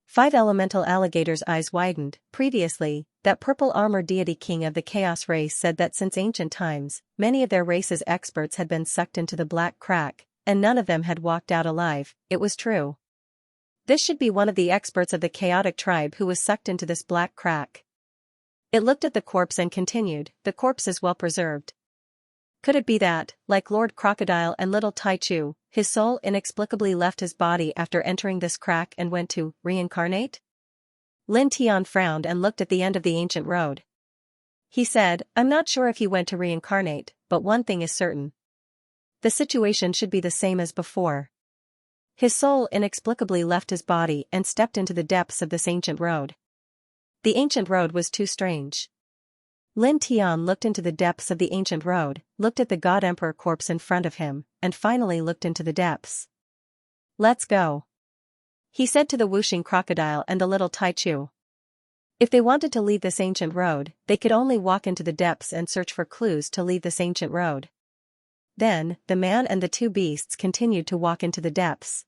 Five elemental alligators' eyes widened. Previously, that purple-armored deity king of the chaos race said that since ancient times, many of their race's experts had been sucked into the black crack, and none of them had walked out alive. It was true. This should be one of the experts of the chaotic tribe who was sucked into this black crack. It looked at the corpse and continued, the corpse is well preserved. Could it be that, like Lord Crocodile and Little Taichu, his soul inexplicably left his body after entering this crack and went to reincarnate? Lin Tian frowned and looked at the end of the ancient road. He said, I'm not sure if he went to reincarnate, but one thing is certain. The situation should be the same as before. His soul inexplicably left his body and stepped into the depths of this ancient road. The ancient road was too strange. Lin Tian looked into the depths of the ancient road, looked at the God Emperor corpse in front of him, and finally looked into the depths. Let's go. He said to the whooshing crocodile and the little Taichu. If they wanted to leave this ancient road, they could only walk into the depths and search for clues to leave this ancient road. Then, the man and the two beasts continued to walk into the depths.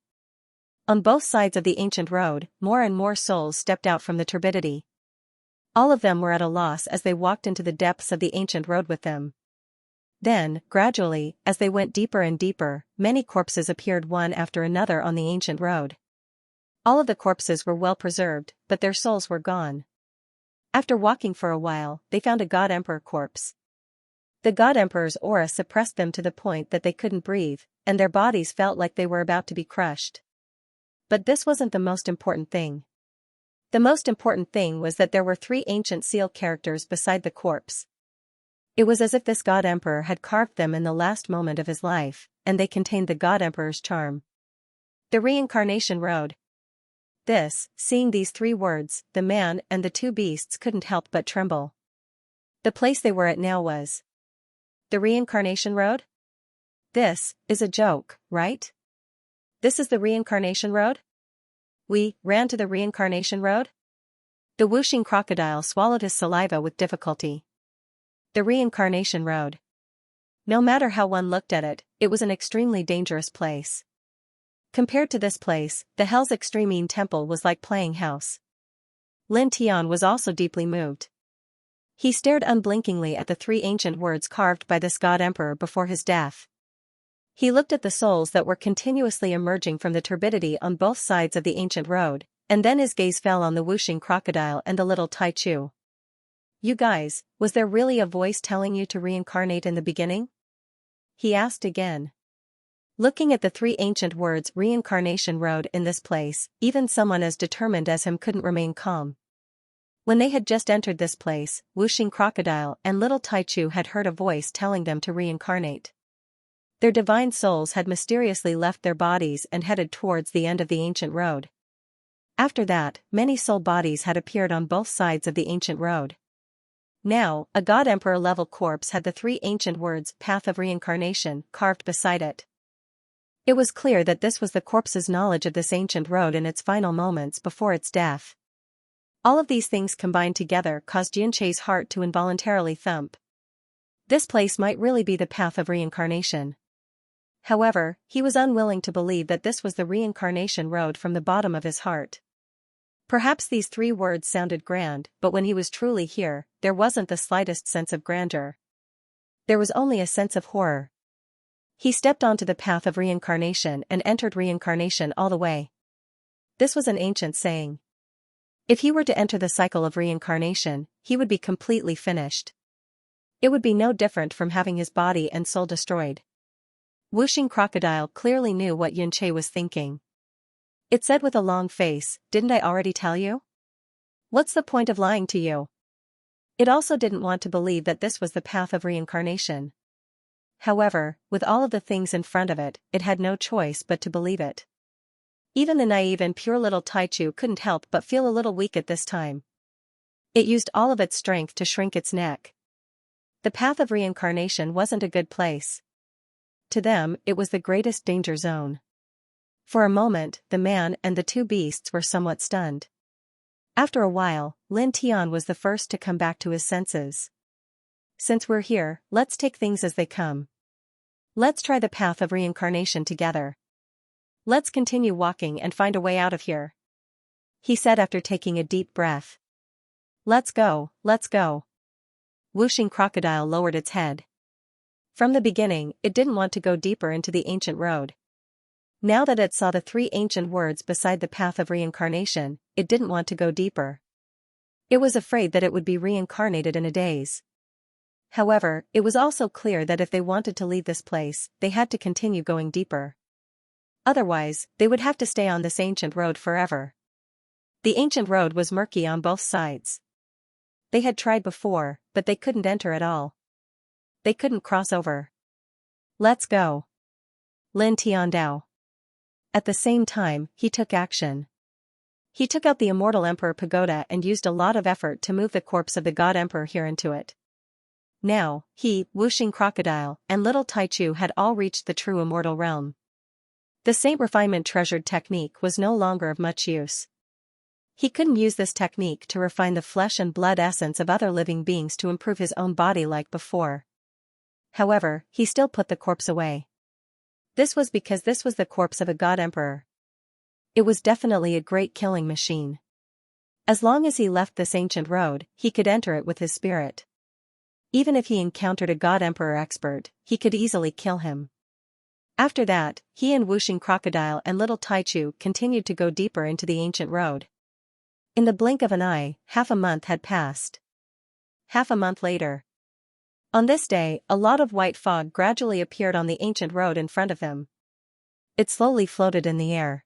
On both sides of the ancient road, more and more souls stepped out from the turbidity. All of them were at a loss as they walked into the depths of the ancient road with them. Then, gradually, as they went deeper and deeper, many corpses appeared one after another on the ancient road. All of the corpses were well preserved, but their souls were gone. After walking for a while, they found a God Emperor corpse. The God Emperor's aura suppressed them to the point that they couldn't breathe, and their bodies felt like they were about to be crushed. But this wasn't the most important thing. The most important thing was that there were 3 ancient seal characters beside the corpse. It was as if this God Emperor had carved them in the last moment of his life, and they contained the God Emperor's charm. The Reincarnation Road. Seeing these 3 words, the man and the 2 beasts couldn't help but tremble. The place they were at now was the Reincarnation Road? This is a joke, right? This is the Reincarnation Road? We ran to the Reincarnation Road? The whooshing crocodile swallowed his saliva with difficulty. The Reincarnation Road. No matter how one looked at it, it was an extremely dangerous place. Compared to this place, the Hell's Extremine Temple was like playing house. Lin Tian was also deeply moved. He stared unblinkingly at the 3 ancient words carved by this God Emperor before his death. He looked at the souls that were continuously emerging from the turbidity on both sides of the ancient road, and then his gaze fell on the whooshing crocodile and the little Taichu. You guys, was there really a voice telling you to reincarnate in the beginning? He asked again. Looking at the 3 ancient words Reincarnation Road in this place, even someone as determined as him couldn't remain calm. When they had just entered this place, whooshing crocodile and little Taichu had heard a voice telling them to reincarnate. Their divine souls had mysteriously left their bodies and headed towards the end of the ancient road. After that, many soul bodies had appeared on both sides of the ancient road. Now, a God Emperor level corpse had the 3 ancient words Path of Reincarnation carved beside it. It was clear that this was the corpse's knowledge of this ancient road in its final moments before its death. All of these things combined together caused Xianxia's heart to involuntarily thump. This place might really be the path of reincarnation. However, he was unwilling to believe that this was the reincarnation road from the bottom of his heart. Perhaps these 3 words sounded grand, but when he was truly here, there wasn't the slightest sense of grandeur. There was only a sense of horror. He stepped onto the path of reincarnation and entered reincarnation all the way. This was an ancient saying. If he were to enter the cycle of reincarnation, he would be completely finished. It would be no different from having his body and soul destroyed. Whooshing crocodile clearly knew what Xianxia was thinking. It said with a long face, didn't I already tell you? What's the point of lying to you? It also didn't want to believe that this was the path of reincarnation. However, with all of the things in front of it, it had no choice but to believe it. Even the naive and pure little Taichu couldn't help but feel a little weak at this time. It used all of its strength to shrink its neck. The path of reincarnation wasn't a good place. To them, it was the greatest danger zone. For a moment, the man and the 2 beasts were somewhat stunned. After a while, Lin Tian was the first to come back to his senses. Since we're here, let's take things as they come. Let's try the path of reincarnation together. Let's continue walking and find a way out of here," he said after taking a deep breath. Let's go, let's go." Whooshing crocodile lowered its head. From the beginning, it didn't want to go deeper into the ancient road. Now that it saw the 3 ancient words beside the path of reincarnation, it didn't want to go deeper. It was afraid that it would be reincarnated in a daze. However, it was also clear that if they wanted to leave this place, they had to continue going deeper. Otherwise, they would have to stay on this ancient road forever. The ancient road was murky on both sides. They had tried before, but they couldn't enter at all. They couldn't cross over. "Let's go." Lin Tiandao. At the same time, he took action. He took out the Immortal Emperor Pagoda and used a lot of effort to move the corpse of the God Emperor here into it. Now, he, Whooshing Crocodile, and Little Taichu had all reached the true immortal realm. The Saint Refinement treasured technique was no longer of much use. He couldn't use this technique to refine the flesh and blood essence of other living beings to improve his own body like before. However, he still put the corpse away. This was because this was the corpse of a God Emperor. It was definitely a great killing machine. As long as he left this ancient road, he could enter it with his spirit. Even if he encountered a God Emperor expert, he could easily kill him. After that, he and Whooshing Crocodile and Little Taichu continued to go deeper into the ancient road. In the blink of an eye, half a month had passed. Half a month later. On this day, a lot of white fog gradually appeared on the ancient road in front of them. It slowly floated in the air.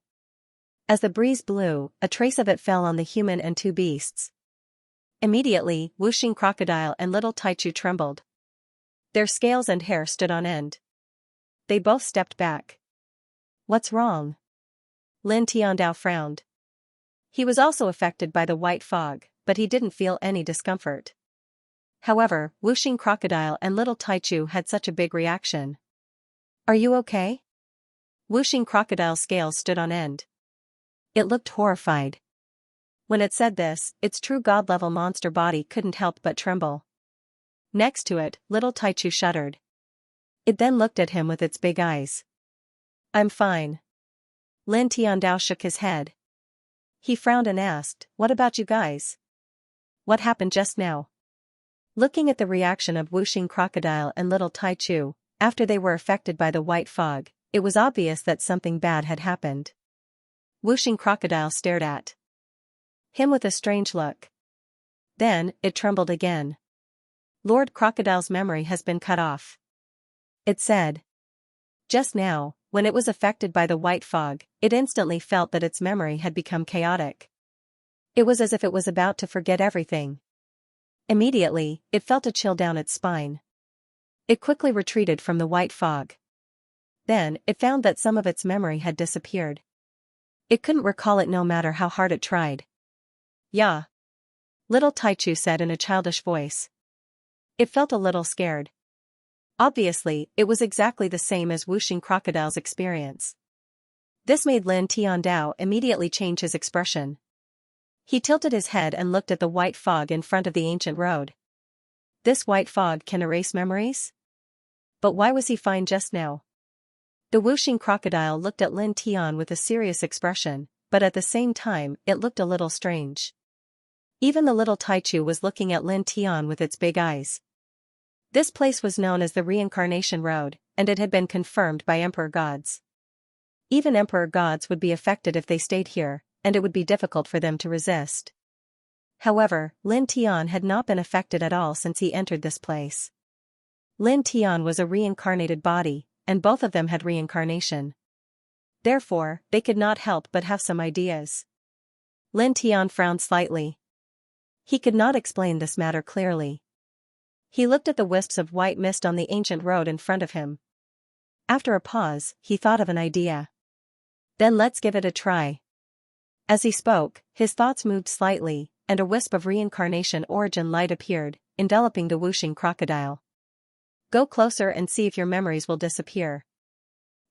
As the breeze blew, a trace of it fell on the human and 2 beasts. Immediately, Whooshing Crocodile and Little Taichu trembled. Their scales and hair stood on end. They both stepped back. "What's wrong?" Lin Tiandao frowned. He was also affected by the white fog, but he didn't feel any discomfort. However, Whooshing Crocodile and Little Taichu had such a big reaction. "Are you okay?" Whooshing Crocodile's scales stood on end. It looked horrified. When it said this, its true god-level monster body couldn't help but tremble. Next to it, Little Taichu shuddered. It then looked at him with its big eyes. "I'm fine." Lin Tiandao shook his head. He frowned and asked, "What about you guys? What happened just now?" Looking at the reaction of Whooshing Crocodile and Little Taichu, after they were affected by the white fog, it was obvious that something bad had happened. Whooshing Crocodile stared at him with a strange look. Then, it trembled again. "Lord Crocodile's memory has been cut off," it said. Just now, when it was affected by the white fog, it instantly felt that its memory had become chaotic. It was as if it was about to forget everything. Immediately, it felt a chill down its spine. It quickly retreated from the white fog. Then, it found that some of its memory had disappeared. It couldn't recall it no matter how hard it tried. "Yeah," Little Taichu said in a childish voice. It felt a little scared. Obviously, it was exactly the same as Whooshing Crocodile's experience. This made Lin Tiandao immediately change his expression. He tilted his head and looked at the white fog in front of the ancient road. This white fog can erase memories? But why was he fine just now? The Whooshing Crocodile looked at Lin Tian with a serious expression, but at the same time, it looked a little strange. Even the Little Taichu was looking at Lin Tian with its big eyes. This place was known as the Reincarnation Road, and it had been confirmed by Emperor Gods. Even Emperor Gods would be affected if they stayed here, and it would be difficult for them to resist. However, Lin Tian had not been affected at all since he entered this place. Lin Tian was a reincarnated body, and both of them had reincarnation. Therefore, they could not help but have some ideas. Lin Tian frowned slightly. He could not explain this matter clearly. He looked at the wisps of white mist on the ancient road in front of him. After a pause, he thought of an idea. "Then let's give it a try." As he spoke, his thoughts moved slightly, and a wisp of reincarnation origin light appeared, enveloping the Whooshing Crocodile. "Go closer and see if your memories will disappear,"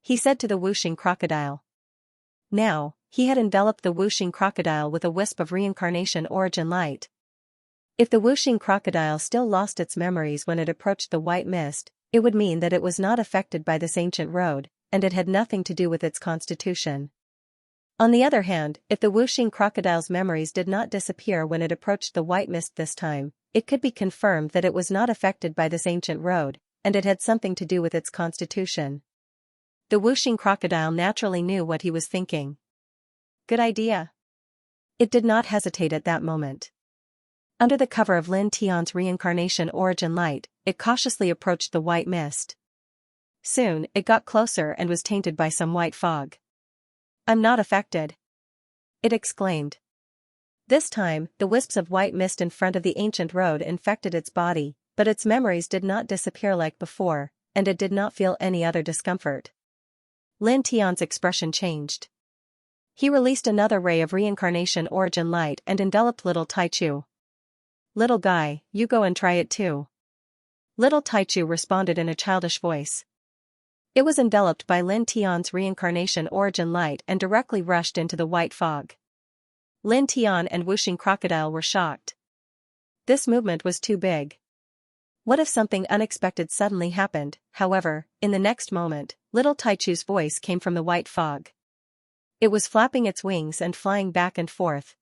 he said to the Whooshing Crocodile. Now, he had enveloped the Whooshing Crocodile with a wisp of reincarnation origin light. If the whooshing crocodile still lost its memories when it approached the white mist, it would mean that it was not affected by this ancient road, and it had nothing to do with its constitution. On the other hand, if the whooshing crocodile's memories did not disappear when it approached the white mist this time, it could be confirmed that it was not affected by this ancient road, and it had something to do with its constitution. The whooshing crocodile naturally knew what he was thinking. Good idea. It did not hesitate at that moment. Under the cover of Lin Tian's reincarnation origin light, it cautiously approached the white mist. Soon, it got closer and was tainted by some white fog. "I'm not affected," it exclaimed. This time, the wisps of white mist in front of the ancient road infected its body, but its memories did not disappear like before, and it did not feel any other discomfort. Lin Tian's expression changed. He released another ray of reincarnation origin light and enveloped little Taichu. "Little guy, you go and try it too." Little Taichu responded in a childish voice. It was enveloped by Lin Tian's reincarnation origin light and directly rushed into the white fog. Lin Tian and whooshing crocodile were shocked. This movement was too big. What if something unexpected suddenly happened? However, in the next moment, little Taichu's voice came from the white fog. It was flapping its wings and flying back and forth.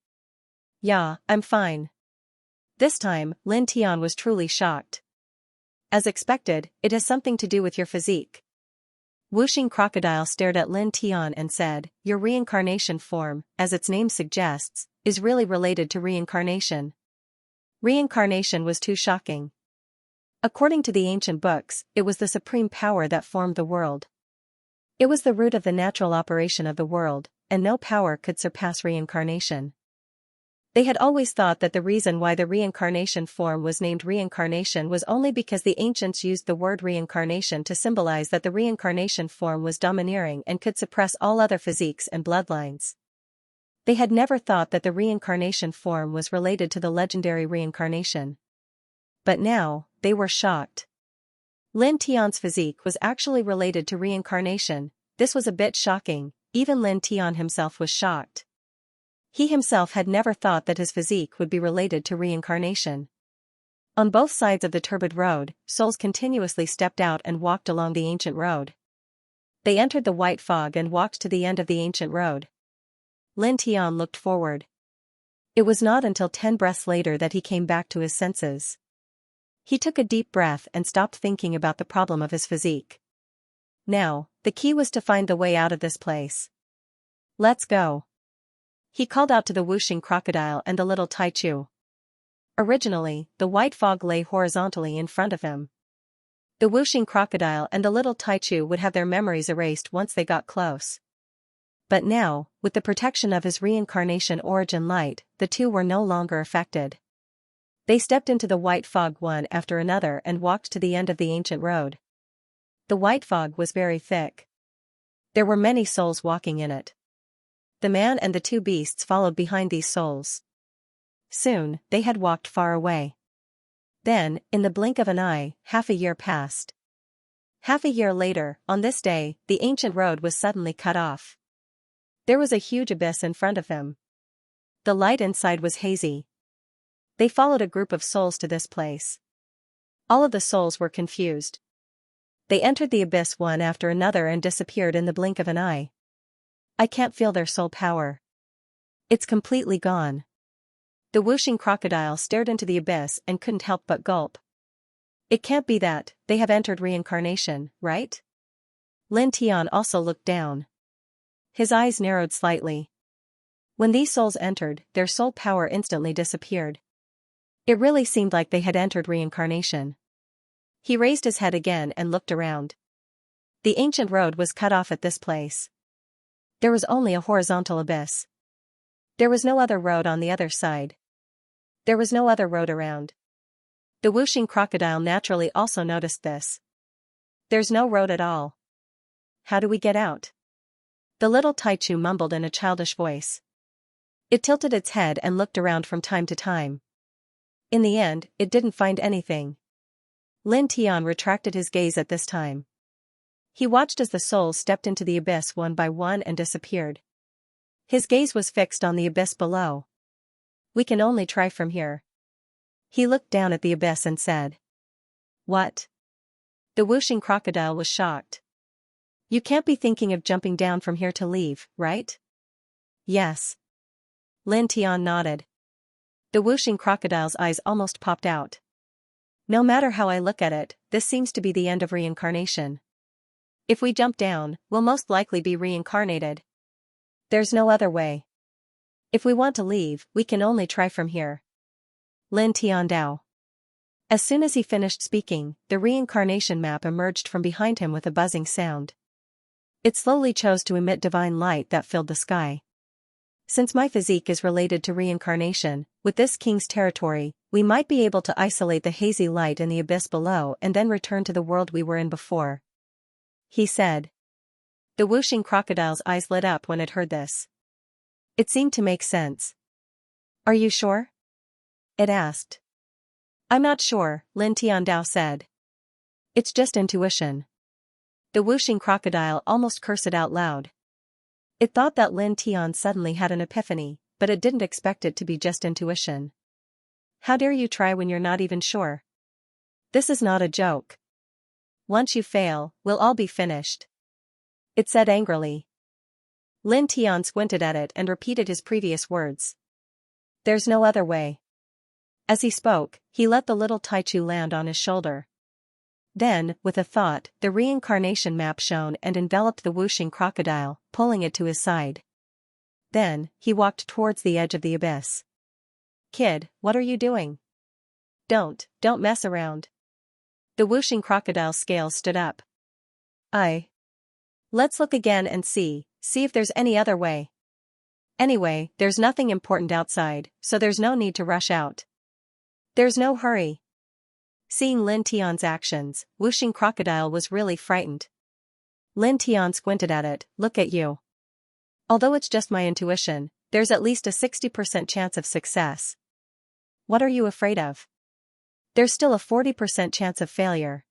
"Yeah, I'm fine." This time, Lin Tian was truly shocked. "As expected, it has something to do with your physique." Whooshing crocodile stared at Lin Tian and said, "Your reincarnation form, as its name suggests, is really related to reincarnation." Reincarnation was too shocking. According to the ancient books, it was the supreme power that formed the world. It was the root of the natural operation of the world, and no power could surpass reincarnation. They had always thought that the reason why the reincarnation form was named reincarnation was only because the ancients used the word reincarnation to symbolize that the reincarnation form was domineering and could suppress all other physiques and bloodlines. They had never thought that the reincarnation form was related to the legendary reincarnation. But now, they were shocked. Lin Tian's physique was actually related to reincarnation. This was a bit shocking. Even Lin Tian himself was shocked. He himself had never thought that his physique would be related to reincarnation. On both sides of the turbid road, souls continuously stepped out and walked along the ancient road. They entered the white fog and walked to the end of the ancient road. Lin Tian looked forward. It was not until 10 breaths later that he came back to his senses. He took a deep breath and stopped thinking about the problem of his physique. Now, the key was to find the way out of this place. "Let's go." He called out to the whooshing crocodile and the little Taichu. Originally, the white fog lay horizontally in front of him. The whooshing crocodile and the little Taichu would have their memories erased once they got close. But now, with the protection of his reincarnation origin light, the two were no longer affected. They stepped into the white fog one after another and walked to the end of the ancient road. The white fog was very thick. There were many souls walking in it. The man and the two beasts followed behind these souls. Soon, they had walked far away. Then, in the blink of an eye, half a year passed. Half a year later, on this day, the ancient road was suddenly cut off. There was a huge abyss in front of him. The light inside was hazy. They followed a group of souls to this place. All of the souls were confused. They entered the abyss one after another and disappeared in the blink of an eye. "I can't feel their soul power. It's completely gone." The whooshing crocodile stared into the abyss and couldn't help but gulp. "It can't be that, they have entered reincarnation, right?" Lin Tian also looked down. His eyes narrowed slightly. When these souls entered, their soul power instantly disappeared. It really seemed like they had entered reincarnation. He raised his head again and looked around. The ancient road was cut off at this place. There was only a horizontal abyss. There was no other road on the other side. There was no other road around. The whooshing crocodile naturally also noticed this. "There's no road at all. How do we get out?" The little Taichu mumbled in a childish voice. It tilted its head and looked around from time to time. In the end, it didn't find anything. Lin Tian retracted his gaze at this time. He watched as the souls stepped into the abyss one by one and disappeared. His gaze was fixed on the abyss below. "We can only try from here." He looked down at the abyss and said. What? The whooshing crocodile was shocked. You can't be thinking of jumping down from here to leave, right? Yes. Lin Tian nodded. The whooshing crocodile's eyes almost popped out. No matter how I look at it, this seems to be the end of reincarnation. If we jump down, we'll most likely be reincarnated. There's no other way. If we want to leave, we can only try from here. Lin Tiandao. As soon as he finished speaking, the reincarnation map emerged from behind him with a buzzing sound. It slowly chose to emit divine light that filled the sky. Since my physique is related to reincarnation, with this king's territory, we might be able to isolate the hazy light in the abyss below and then return to the world we were in before. He said. The whooshing crocodile's eyes lit up when it heard this. It seemed to make sense. Are you sure? It asked. I'm not sure, Lin Tiandao said. It's just intuition. The whooshing crocodile almost cursed it out loud. It thought that Lin Tian suddenly had an epiphany, but it didn't expect it to be just intuition. How dare you try when you're not even sure? This is not a joke. Once you fail, we'll all be finished. It said angrily. Lin Tian squinted at it and repeated his previous words. There's no other way. As he spoke, he let the little Taichu land on his shoulder. Then, with a thought, the reincarnation map shone and enveloped the whooshing crocodile, pulling it to his side. Then, he walked towards the edge of the abyss. Kid, what are you doing? Don't mess around. The whooshing crocodile's scales stood up. Let's look again and see if there's any other way. Anyway, there's nothing important outside, so there's no need to rush out. There's no hurry. Seeing Lin Tian's actions, whooshing crocodile was really frightened. Lin Tian squinted at it. Look at you. Although it's just my intuition, there's at least a 60% chance of success. What are you afraid of? There's still a 40% chance of failure.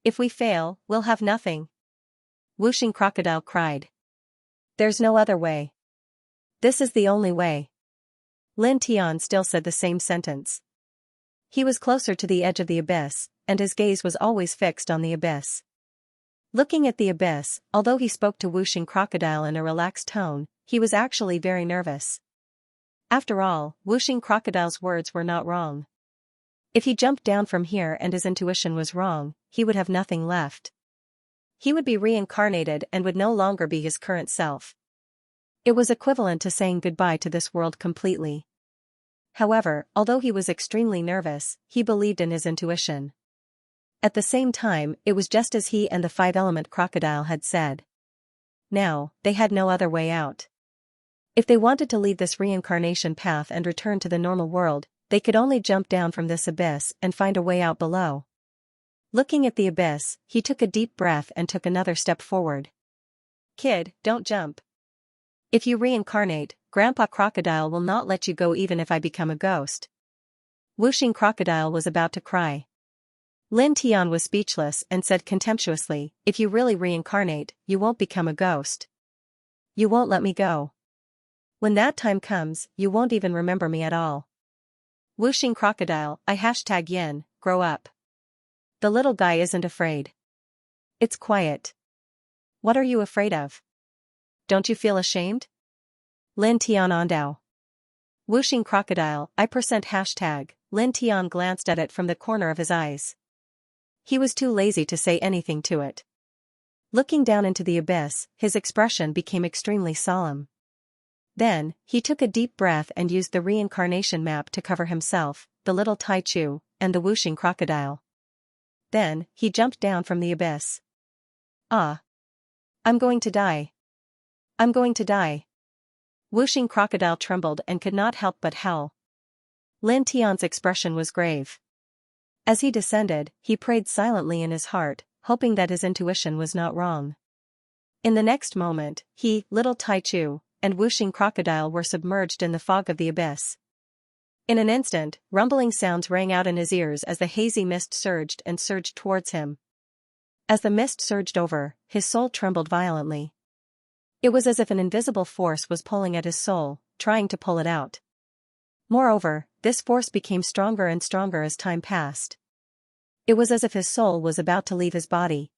If we fail, we'll have nothing. Whooshing crocodile cried. There's no other way. This is the only way. Lin Tian still said the same sentence. He was closer to the edge of the abyss, and his gaze was always fixed on the abyss. Looking at the abyss, although he spoke to whooshing crocodile in a relaxed tone, he was actually very nervous. After all, whooshing crocodile's words were not wrong. If he jumped down from here and his intuition was wrong, he would have nothing left. He would be reincarnated and would no longer be his current self. It was equivalent to saying goodbye to this world completely. However, although he was extremely nervous, he believed in his intuition. At the same time, it was just as he and the five-element crocodile had said. Now, they had no other way out. If they wanted to leave this reincarnation path and return to the normal world, they could only jump down from this abyss and find a way out below. Looking at the abyss, he took a deep breath and took another step forward. Kid, don't jump. If you reincarnate, Grandpa Crocodile will not let you go even if I become a ghost. Whooshing Crocodile was about to cry. Lin Tian was speechless and said contemptuously, if you really reincarnate, you won't become a ghost. You won't let me go. When that time comes, you won't even remember me at all. Whooshing Crocodile, #yen, grow up. The little guy isn't afraid. It's quiet. What are you afraid of? Don't you feel ashamed? Lin Tian Ondao. Whooshing Crocodile, Lin Tian glanced at it from the corner of his eyes. He was too lazy to say anything to it. Looking down into the abyss, his expression became extremely solemn. Then, he took a deep breath and used the reincarnation map to cover himself, the little Taichu, and the whooshing crocodile. Then, he jumped down from the abyss. Ah! I'm going to die. I'm going to die. Whooshing Crocodile trembled and could not help but howl. Lin Tian's expression was grave. As he descended, he prayed silently in his heart, hoping that his intuition was not wrong. In the next moment, he, little Taichu, and Whooshing Crocodile were submerged in the fog of the abyss. In an instant, rumbling sounds rang out in his ears as the hazy mist surged and surged towards him. As the mist surged over, his soul trembled violently. It was as if an invisible force was pulling at his soul, trying to pull it out. Moreover, this force became stronger and stronger as time passed. It was as if his soul was about to leave his body.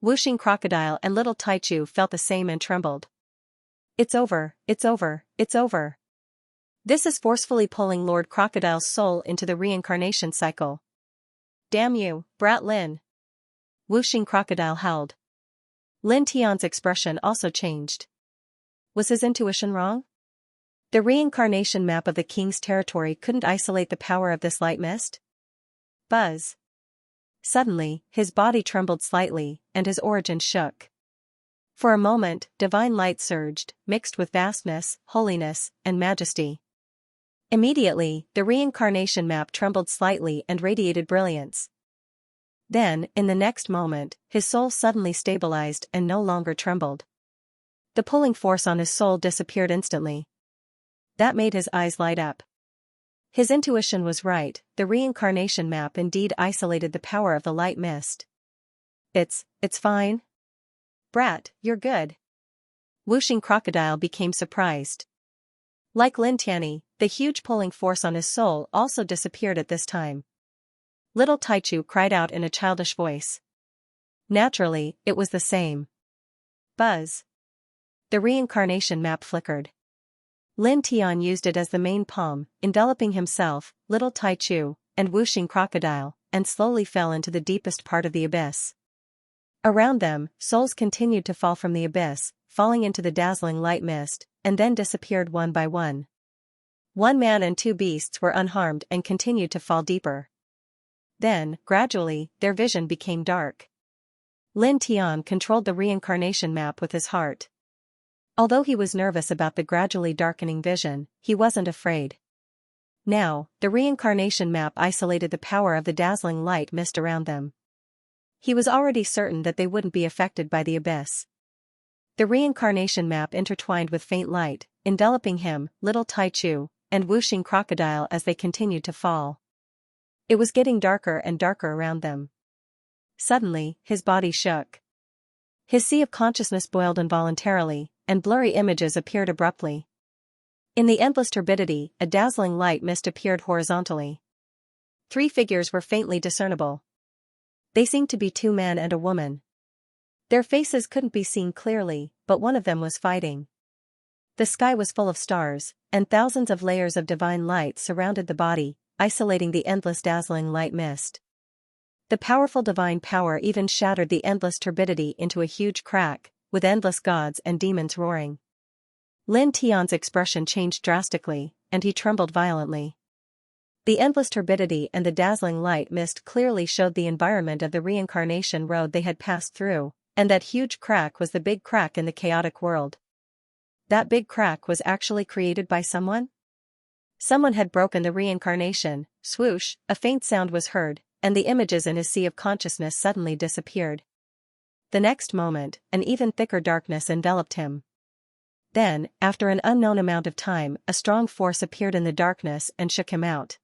Wuxing Crocodile and little Taichu felt the same and trembled. It's over, it's over, it's over. This is forcefully pulling Lord Crocodile's soul into the reincarnation cycle. Damn you, brat Lin! Wuxing Crocodile howled. Lin Tian's expression also changed. Was his intuition wrong? The reincarnation map of the king's territory couldn't isolate the power of this light mist? Buzz. Suddenly, his body trembled slightly, and his origin shook. For a moment, divine light surged, mixed with vastness, holiness, and majesty. Immediately, the reincarnation map trembled slightly and radiated brilliance. Then, in the next moment, his soul suddenly stabilized and no longer trembled. The pulling force on his soul disappeared instantly. That made his eyes light up. His intuition was right, the reincarnation map indeed isolated the power of the light mist. It's fine. Brat, you're good. Wuxing Crocodile became surprised. Like Lin Tianyi, the huge pulling force on his soul also disappeared at this time. Little Taichu cried out in a childish voice. Naturally, it was the same. Buzz. The reincarnation map flickered. Lin Tian used it as the main palm, enveloping himself, little Taichu, and Wuxing Crocodile, and slowly fell into the deepest part of the abyss. Around them, souls continued to fall from the abyss, falling into the dazzling light mist, and then disappeared one by one. One man and two beasts were unharmed and continued to fall deeper. Then, gradually, their vision became dark. Lin Tian controlled the reincarnation map with his heart. Although he was nervous about the gradually darkening vision, he wasn't afraid. Now, the reincarnation map isolated the power of the dazzling light mist around them. He was already certain that they wouldn't be affected by the abyss. The reincarnation map intertwined with faint light, enveloping him, little Taichu, and Wuxing Crocodile as they continued to fall. It was getting darker and darker around them. Suddenly, his body shook. His sea of consciousness boiled involuntarily, and blurry images appeared abruptly. In the endless turbidity, a dazzling light mist appeared horizontally. 3 figures were faintly discernible. They seemed to be 2 men and a woman. Their faces couldn't be seen clearly, but one of them was fighting. The sky was full of stars, and thousands of layers of divine light surrounded the body, isolating the endless dazzling light mist. The powerful divine power even shattered the endless turbidity into a huge crack, with endless gods and demons roaring. Lin Tian's expression changed drastically, and he trembled violently. The endless turbidity and the dazzling light mist clearly showed the environment of the reincarnation road they had passed through, and that huge crack was the big crack in the chaotic world. That big crack was actually created by someone? Someone had broken the reincarnation. Swoosh, a faint sound was heard, and the images in his sea of consciousness suddenly disappeared. The next moment, an even thicker darkness enveloped him. Then, after an unknown amount of time, a strong force appeared in the darkness and shook him out.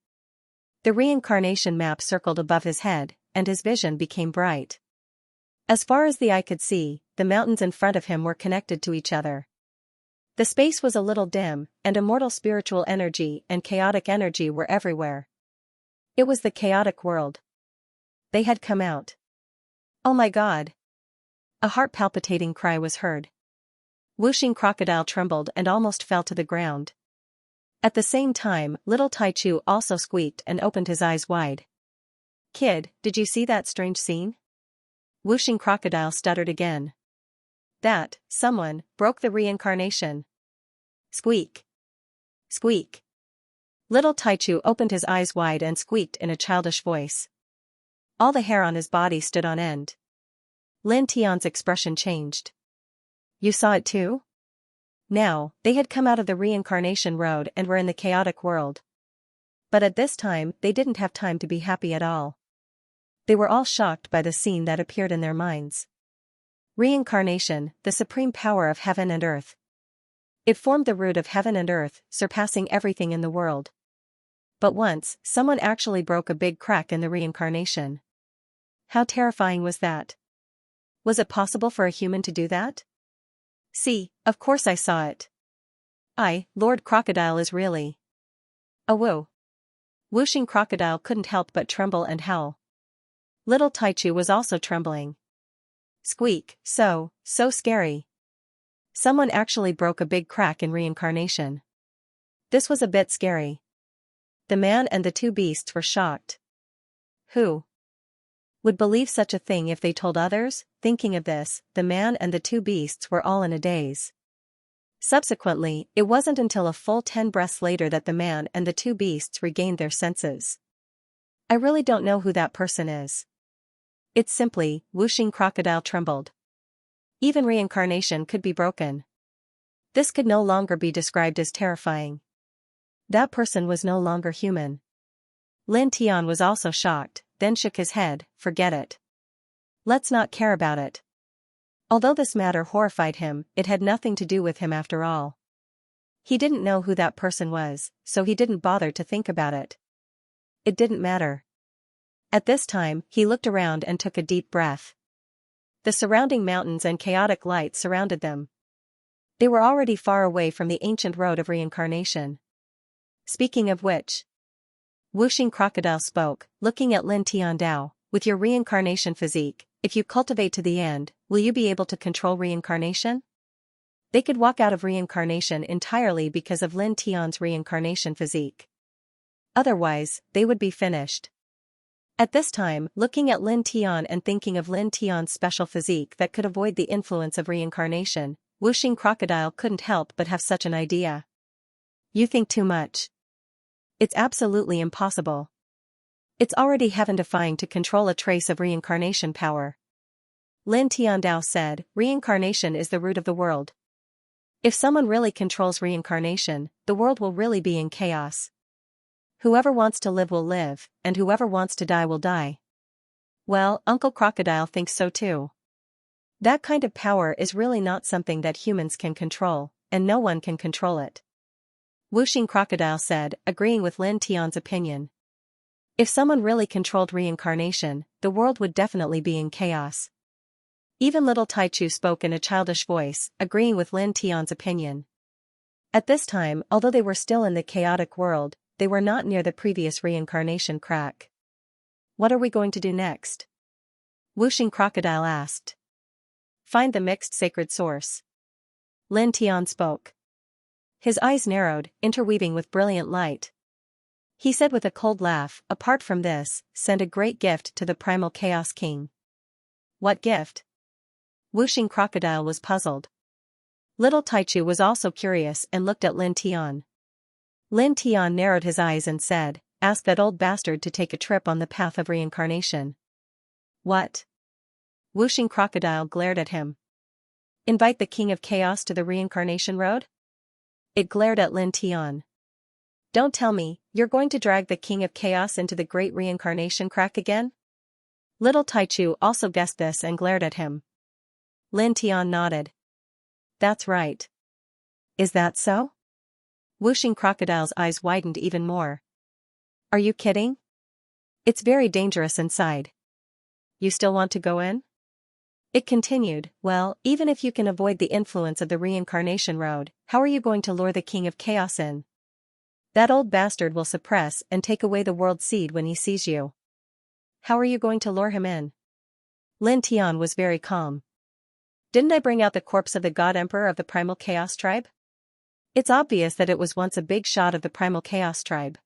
The reincarnation map circled above his head, and his vision became bright. As far as the eye could see, the mountains in front of him were connected to each other. The space was a little dim, and immortal spiritual energy and chaotic energy were everywhere. It was the chaotic world. They had come out. Oh my God! A heart-palpitating cry was heard. Wuxing Crocodile trembled and almost fell to the ground. At the same time, little Taichu also squeaked and opened his eyes wide. Kid, did you see that strange scene? Wuxing Crocodile stuttered again. That, someone, broke the reincarnation. Squeak. Squeak. Little Taichu opened his eyes wide and squeaked in a childish voice. All the hair on his body stood on end. Lin Tian's expression changed. You saw it too? Now, they had come out of the reincarnation road and were in the chaotic world. But at this time, they didn't have time to be happy at all. They were all shocked by the scene that appeared in their minds. Reincarnation, the supreme power of heaven and earth. It formed the root of heaven and earth, surpassing everything in the world. But once, someone actually broke a big crack in the reincarnation. How terrifying was that? Was it possible for a human to do that? See, of course I saw it. Lord Crocodile is really A woo. Whooshing crocodile couldn't help but tremble and howl. Little Taichu was also trembling. Squeak, so scary. Someone actually broke a big crack in reincarnation. This was a bit scary. The man and the two beasts were shocked. Who would believe such a thing if they told others? Thinking of this, the man and the two beasts were all in a daze. Subsequently, it wasn't until a full 10 breaths later that the man and the two beasts regained their senses. I really don't know who that person is. It's simply, whooshing crocodile trembled. Even reincarnation could be broken. This could no longer be described as terrifying. That person was no longer human. Lin Tian was also shocked, then shook his head. Forget it. Let's not care about it. Although this matter horrified him, it had nothing to do with him after all. He didn't know who that person was, so he didn't bother to think about it. It didn't matter. At this time, he looked around and took a deep breath. The surrounding mountains and chaotic light surrounded them. They were already far away from the ancient road of reincarnation. Speaking of which, whooshing crocodile spoke, looking at Lin Tiandao, with your reincarnation physique, if you cultivate to the end, will you be able to control reincarnation? They could walk out of reincarnation entirely because of Lin Tian's reincarnation physique. Otherwise, they would be finished. At this time, looking at Lin Tian and thinking of Lin Tian's special physique that could avoid the influence of reincarnation, whooshing crocodile couldn't help but have such an idea. You think too much. It's absolutely impossible. It's already heaven-defying to control a trace of reincarnation power. Lin Tiandao said, reincarnation is the root of the world. If someone really controls reincarnation, the world will really be in chaos. Whoever wants to live will live, and whoever wants to die will die. Well, Uncle Crocodile thinks so too. That kind of power is really not something that humans can control, and no one can control it. Whooshing Crocodile said, agreeing with Lin Tian's opinion. If someone really controlled reincarnation, the world would definitely be in chaos. Even little Taichu spoke in a childish voice, agreeing with Lin Tian's opinion. At this time, although they were still in the chaotic world, they were not near the previous reincarnation crack. What are we going to do next? Whooshing Crocodile asked. Find the mixed sacred source. Lin Tian spoke. His eyes narrowed, interweaving with brilliant light. He said with a cold laugh, apart from this, send a great gift to the primal chaos king. What gift? Whooshing Crocodile was puzzled. Little Taichu was also curious and looked at Lin Tian. Lin Tian narrowed his eyes and said, ask that old bastard to take a trip on the path of reincarnation. What? Whooshing Crocodile glared at him. Invite the king of chaos to the reincarnation road? It glared at Lin Tian. Don't tell me, you're going to drag the king of chaos into the great reincarnation crack again? Little Taichu also guessed this and glared at him. Lin Tian nodded. That's right. Is that so? Whooshing Crocodile's eyes widened even more. Are you kidding? It's very dangerous inside. You still want to go in? It continued, well, even if you can avoid the influence of the reincarnation road, how are you going to lure the king of chaos in? That old bastard will suppress and take away the world seed when he sees you. How are you going to lure him in? Lin Tian was very calm. Didn't I bring out the corpse of the god emperor of the primal chaos tribe? It's obvious that it was once a big shot of the primal chaos tribe.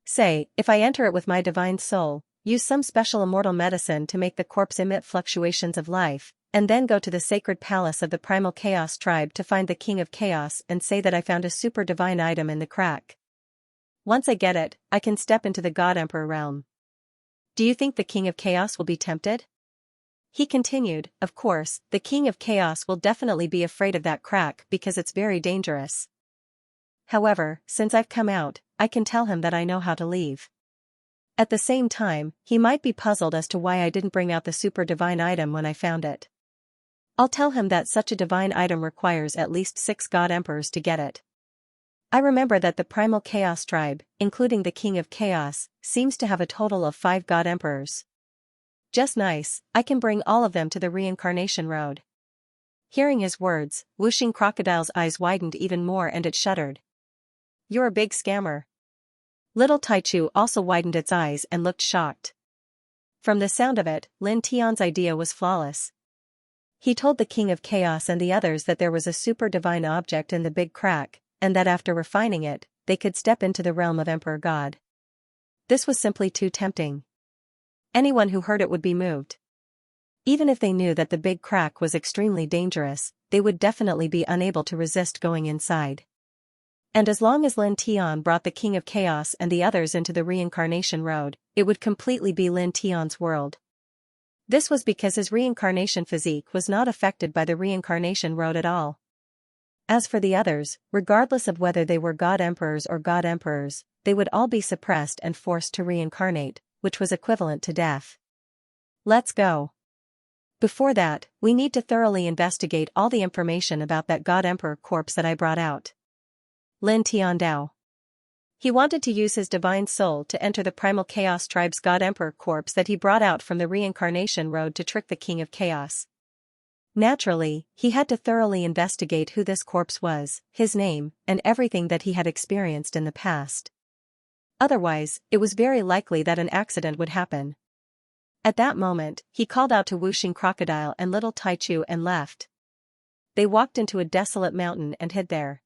Say, if I enter it with my divine soul, use some special immortal medicine to make the corpse emit fluctuations of life, and then go to the sacred palace of the primal chaos tribe to find the king of chaos and say that I found a super divine item in the crack. Once I get it, I can step into the god emperor realm. Do you think the king of chaos will be tempted? He continued, of course, the king of chaos will definitely be afraid of that crack because it's very dangerous. However, since I've come out, I can tell him that I know how to leave. At the same time, he might be puzzled as to why I didn't bring out the super divine item when I found it. I'll tell him that such a divine item requires at least 6 god emperors to get it. I remember that the primal chaos tribe, including the king of chaos, seems to have a total of 5 god emperors. Just nice, I can bring all of them to the reincarnation road. Hearing his words, Whooshing Crocodile's eyes widened even more and it shuddered. You're a big scammer. Little Taichu also widened its eyes and looked shocked. From the sound of it, Lin Tian's idea was flawless. He told the King of Chaos and the others that there was a super divine object in the big crack, and that after refining it, they could step into the realm of Emperor God. This was simply too tempting. Anyone who heard it would be moved. Even if they knew that the big crack was extremely dangerous, they would definitely be unable to resist going inside. And as long as Lin Tian brought the King of Chaos and the others into the reincarnation road, it would completely be Lin Tian's world. This was because his reincarnation physique was not affected by the reincarnation road at all. As for the others, regardless of whether they were God Emperors or God Emperors, they would all be suppressed and forced to reincarnate, which was equivalent to death. Let's go. Before that, we need to thoroughly investigate all the information about that God Emperor corpse that I brought out. Lin Tian Dao. He wanted to use his divine soul to enter the Primal Chaos Tribe's God Emperor corpse that he brought out from the reincarnation road to trick the King of Chaos. Naturally, he had to thoroughly investigate who this corpse was, his name, and everything that he had experienced in the past. Otherwise, it was very likely that an accident would happen. At that moment, he called out to Wuxing Crocodile and Little Taichu and left. They walked into a desolate mountain and hid there.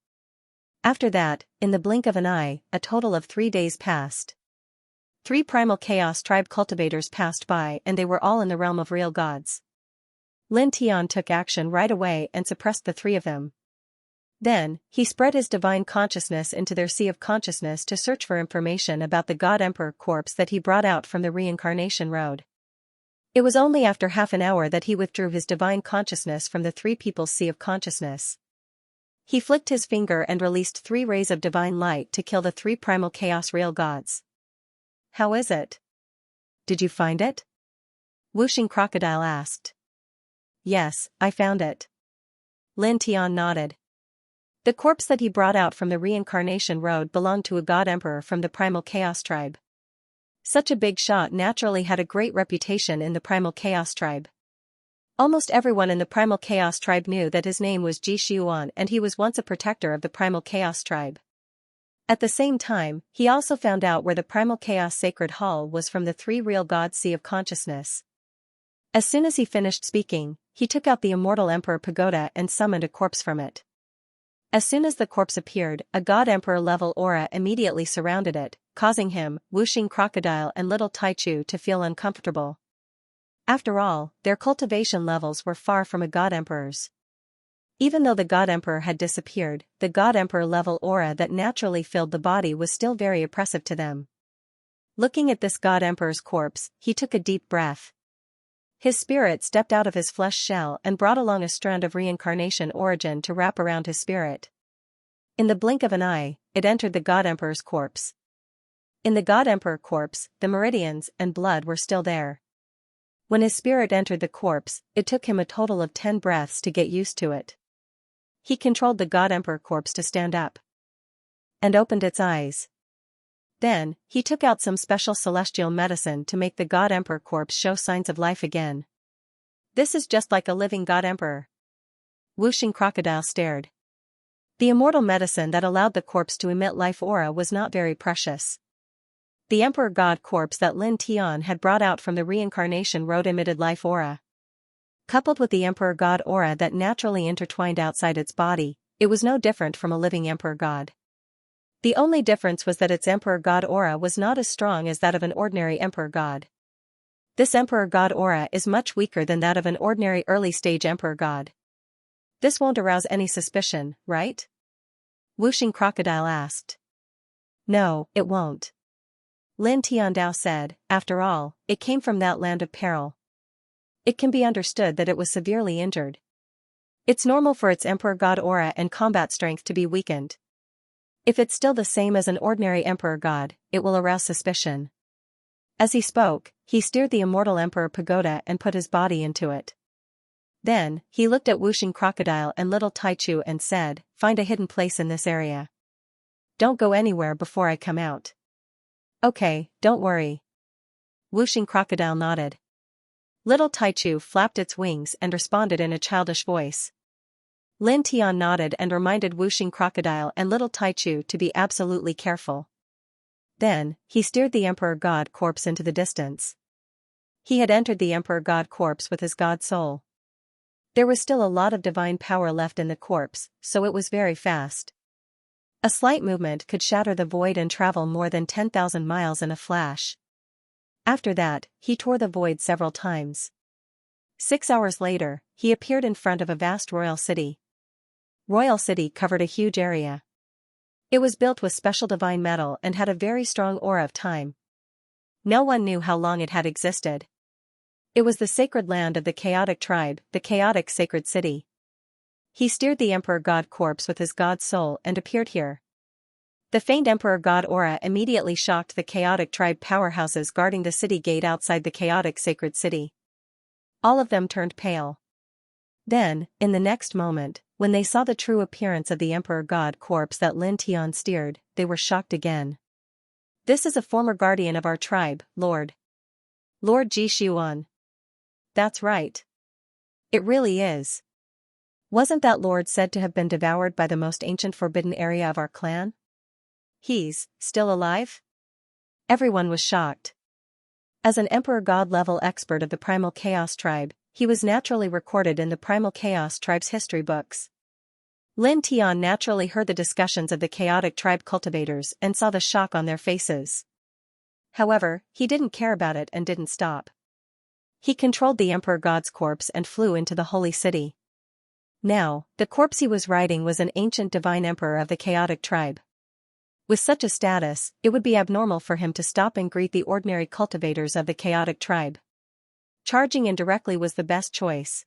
After that, in the blink of an eye, a total of 3 days passed. 3 Primal Chaos Tribe cultivators passed by and they were all in the realm of real gods. Lin Tian took action right away and suppressed the 3 of them. Then, he spread his divine consciousness into their sea of consciousness to search for information about the God Emperor corpse that he brought out from the reincarnation road. It was only after half an hour that he withdrew his divine consciousness from the 3 people's sea of consciousness. He flicked his finger and released 3 rays of divine light to kill the 3 primal chaos real gods. How is it? Did you find it? Wuxing Crocodile asked. Yes, I found it. Lin Tian nodded. The corpse that he brought out from the reincarnation road belonged to a god emperor from the Primal Chaos Tribe. Such a big shot naturally had a great reputation in the Primal Chaos Tribe. Almost everyone in the Primal Chaos Tribe knew that his name was Ji Xuan and he was once a protector of the Primal Chaos Tribe. At the same time, he also found out where the Primal Chaos Sacred Hall was from the 3 real gods' sea of consciousness. As soon as he finished speaking, he took out the Immortal Emperor Pagoda and summoned a corpse from it. As soon as the corpse appeared, a God Emperor level aura immediately surrounded it, causing him, Wuxing Crocodile and Little Taichu to feel uncomfortable. After all, their cultivation levels were far from a God Emperor's. Even though the God Emperor had disappeared, the God Emperor level aura that naturally filled the body was still very oppressive to them. Looking at this God Emperor's corpse, he took a deep breath. His spirit stepped out of his flesh shell and brought along a strand of reincarnation origin to wrap around his spirit. In the blink of an eye, it entered the God Emperor's corpse. In the God Emperor corpse, the meridians and blood were still there. When his spirit entered the corpse, it took him a total of 10 breaths to get used to it. He controlled the God Emperor corpse to stand up and opened its eyes. Then, he took out some special celestial medicine to make the God Emperor corpse show signs of life again. This is just like a living God Emperor. Wuxing Crocodile stared. The immortal medicine that allowed the corpse to emit life aura was not very precious. The Emperor God corpse that Lin Tian had brought out from the reincarnation road emitted life aura. Coupled with the Emperor God aura that naturally intertwined outside its body, it was no different from a living Emperor God. The only difference was that its Emperor God aura was not as strong as that of an ordinary Emperor God. This Emperor God aura is much weaker than that of an ordinary early-stage Emperor God. This won't arouse any suspicion, right? Wuxing Crocodile asked. No, it won't. Lin Tiandao said, after all, it came from that land of peril. It can be understood that it was severely injured. It's normal for its Emperor God aura and combat strength to be weakened. If it's still the same as an ordinary Emperor God, it will arouse suspicion. As he spoke, he steered the Immortal Emperor Pagoda and put his body into it. Then, he looked at Wuxing Crocodile and Little Taichu and said, find a hidden place in this area. Don't go anywhere before I come out. Okay, don't worry. Wuxing Crocodile nodded. Little Taichu flapped its wings and responded in a childish voice. Lin Tian nodded and reminded Wuxing Crocodile and Little Taichu to be absolutely careful. Then, he steered the Emperor God corpse into the distance. He had entered the Emperor God corpse with his God soul. There was still a lot of divine power left in the corpse, so it was very fast. A slight movement could shatter the void and travel more than 10,000 miles in a flash. After that, he tore the void several times. 6 hours later, he appeared in front of a vast royal city. Royal City covered a huge area. It was built with special divine metal and had a very strong aura of time. No one knew how long it had existed. It was the sacred land of the chaotic tribe, the chaotic sacred city. He steered the Emperor God corpse with his God soul and appeared here. The faint Emperor God aura immediately shocked the chaotic tribe powerhouses guarding the city gate outside the chaotic sacred city. All of them turned pale. Then, in the next moment, when they saw the true appearance of the Emperor God corpse that Lin Tian steered, they were shocked again. This is a former guardian of our tribe, Lord Ji Xuan. That's right. It really is. Wasn't that Lord said to have been devoured by the most ancient forbidden area of our clan? He's still alive? Everyone was shocked. As an Emperor God-level expert of the Primal Chaos tribe, he was naturally recorded in the Primal Chaos tribe's history books. Lin Tian naturally heard the discussions of the chaotic tribe cultivators and saw the shock on their faces. However, he didn't care about it and didn't stop. He controlled the Emperor God's corpse and flew into the holy city. Now, the corpse he was riding was an ancient divine emperor of the chaotic tribe. With such a status, it would be abnormal for him to stop and greet the ordinary cultivators of the chaotic tribe. Charging in directly was the best choice.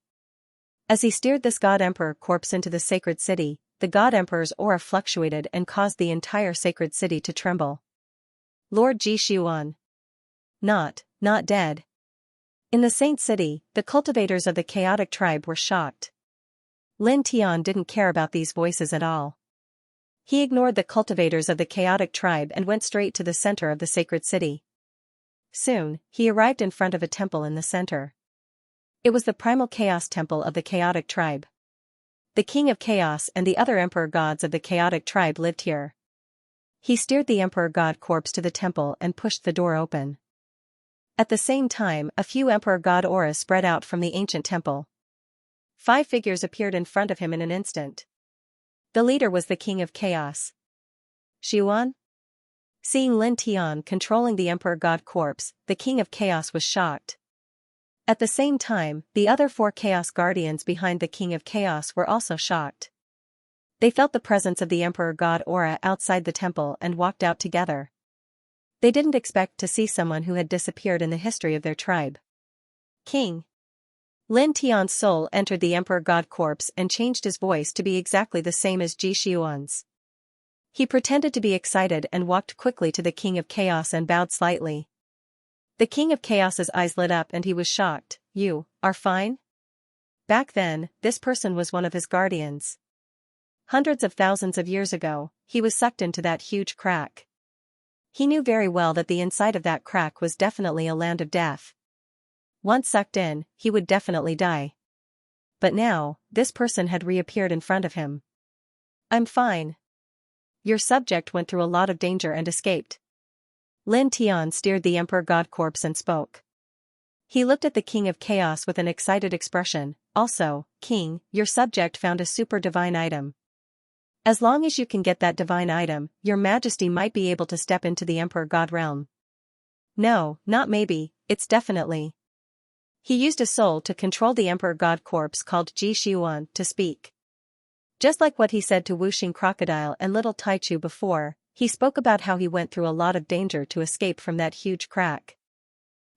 As he steered this God Emperor corpse into the sacred city, the God Emperor's aura fluctuated and caused the entire sacred city to tremble. Lord Ji Xuan. Not dead. In the Saint City, the cultivators of the chaotic tribe were shocked. Lin Tian didn't care about these voices at all. He ignored the cultivators of the chaotic tribe and went straight to the center of the sacred city. Soon, he arrived in front of a temple in the center. It was the primal chaos temple of the chaotic tribe. The king of chaos and the other emperor gods of the chaotic tribe lived here. He steered the emperor god corpse to the temple and pushed the door open. At the same time, a few emperor god auras spread out from the ancient temple. 5 figures appeared in front of him in an instant. The leader was the king of chaos. Xuan? Seeing Lin Tian controlling the emperor god corpse, the king of chaos was shocked. At the same time, the other 4 chaos guardians behind the king of chaos were also shocked. They felt the presence of the emperor god aura outside the temple and walked out together. They didn't expect to see someone who had disappeared in the history of their tribe. King. Lin Tian's soul entered the emperor god corpse and changed his voice to be exactly the same as Ji Xuan's. He pretended to be excited and walked quickly to the king of chaos and bowed slightly. The king of chaos's eyes lit up and he was shocked. You are fine? Back then, this person was one of his guardians. Hundreds of thousands of years ago, he was sucked into that huge crack. He knew very well that the inside of that crack was definitely a land of death. Once sucked in, he would definitely die. But now, this person had reappeared in front of him. I'm fine. Your subject went through a lot of danger and escaped. Lin Tian steered the emperor god corpse and spoke. He looked at the king of chaos with an excited expression. Also, king, your subject found a super divine item. As long as you can get that divine item, your majesty might be able to step into the emperor god realm. No, not maybe, it's definitely. He used a soul to control the emperor god corpse called Ji Xuan to speak. Just like what he said to Wuxing Crocodile and Little Taichu before, he spoke about how he went through a lot of danger to escape from that huge crack.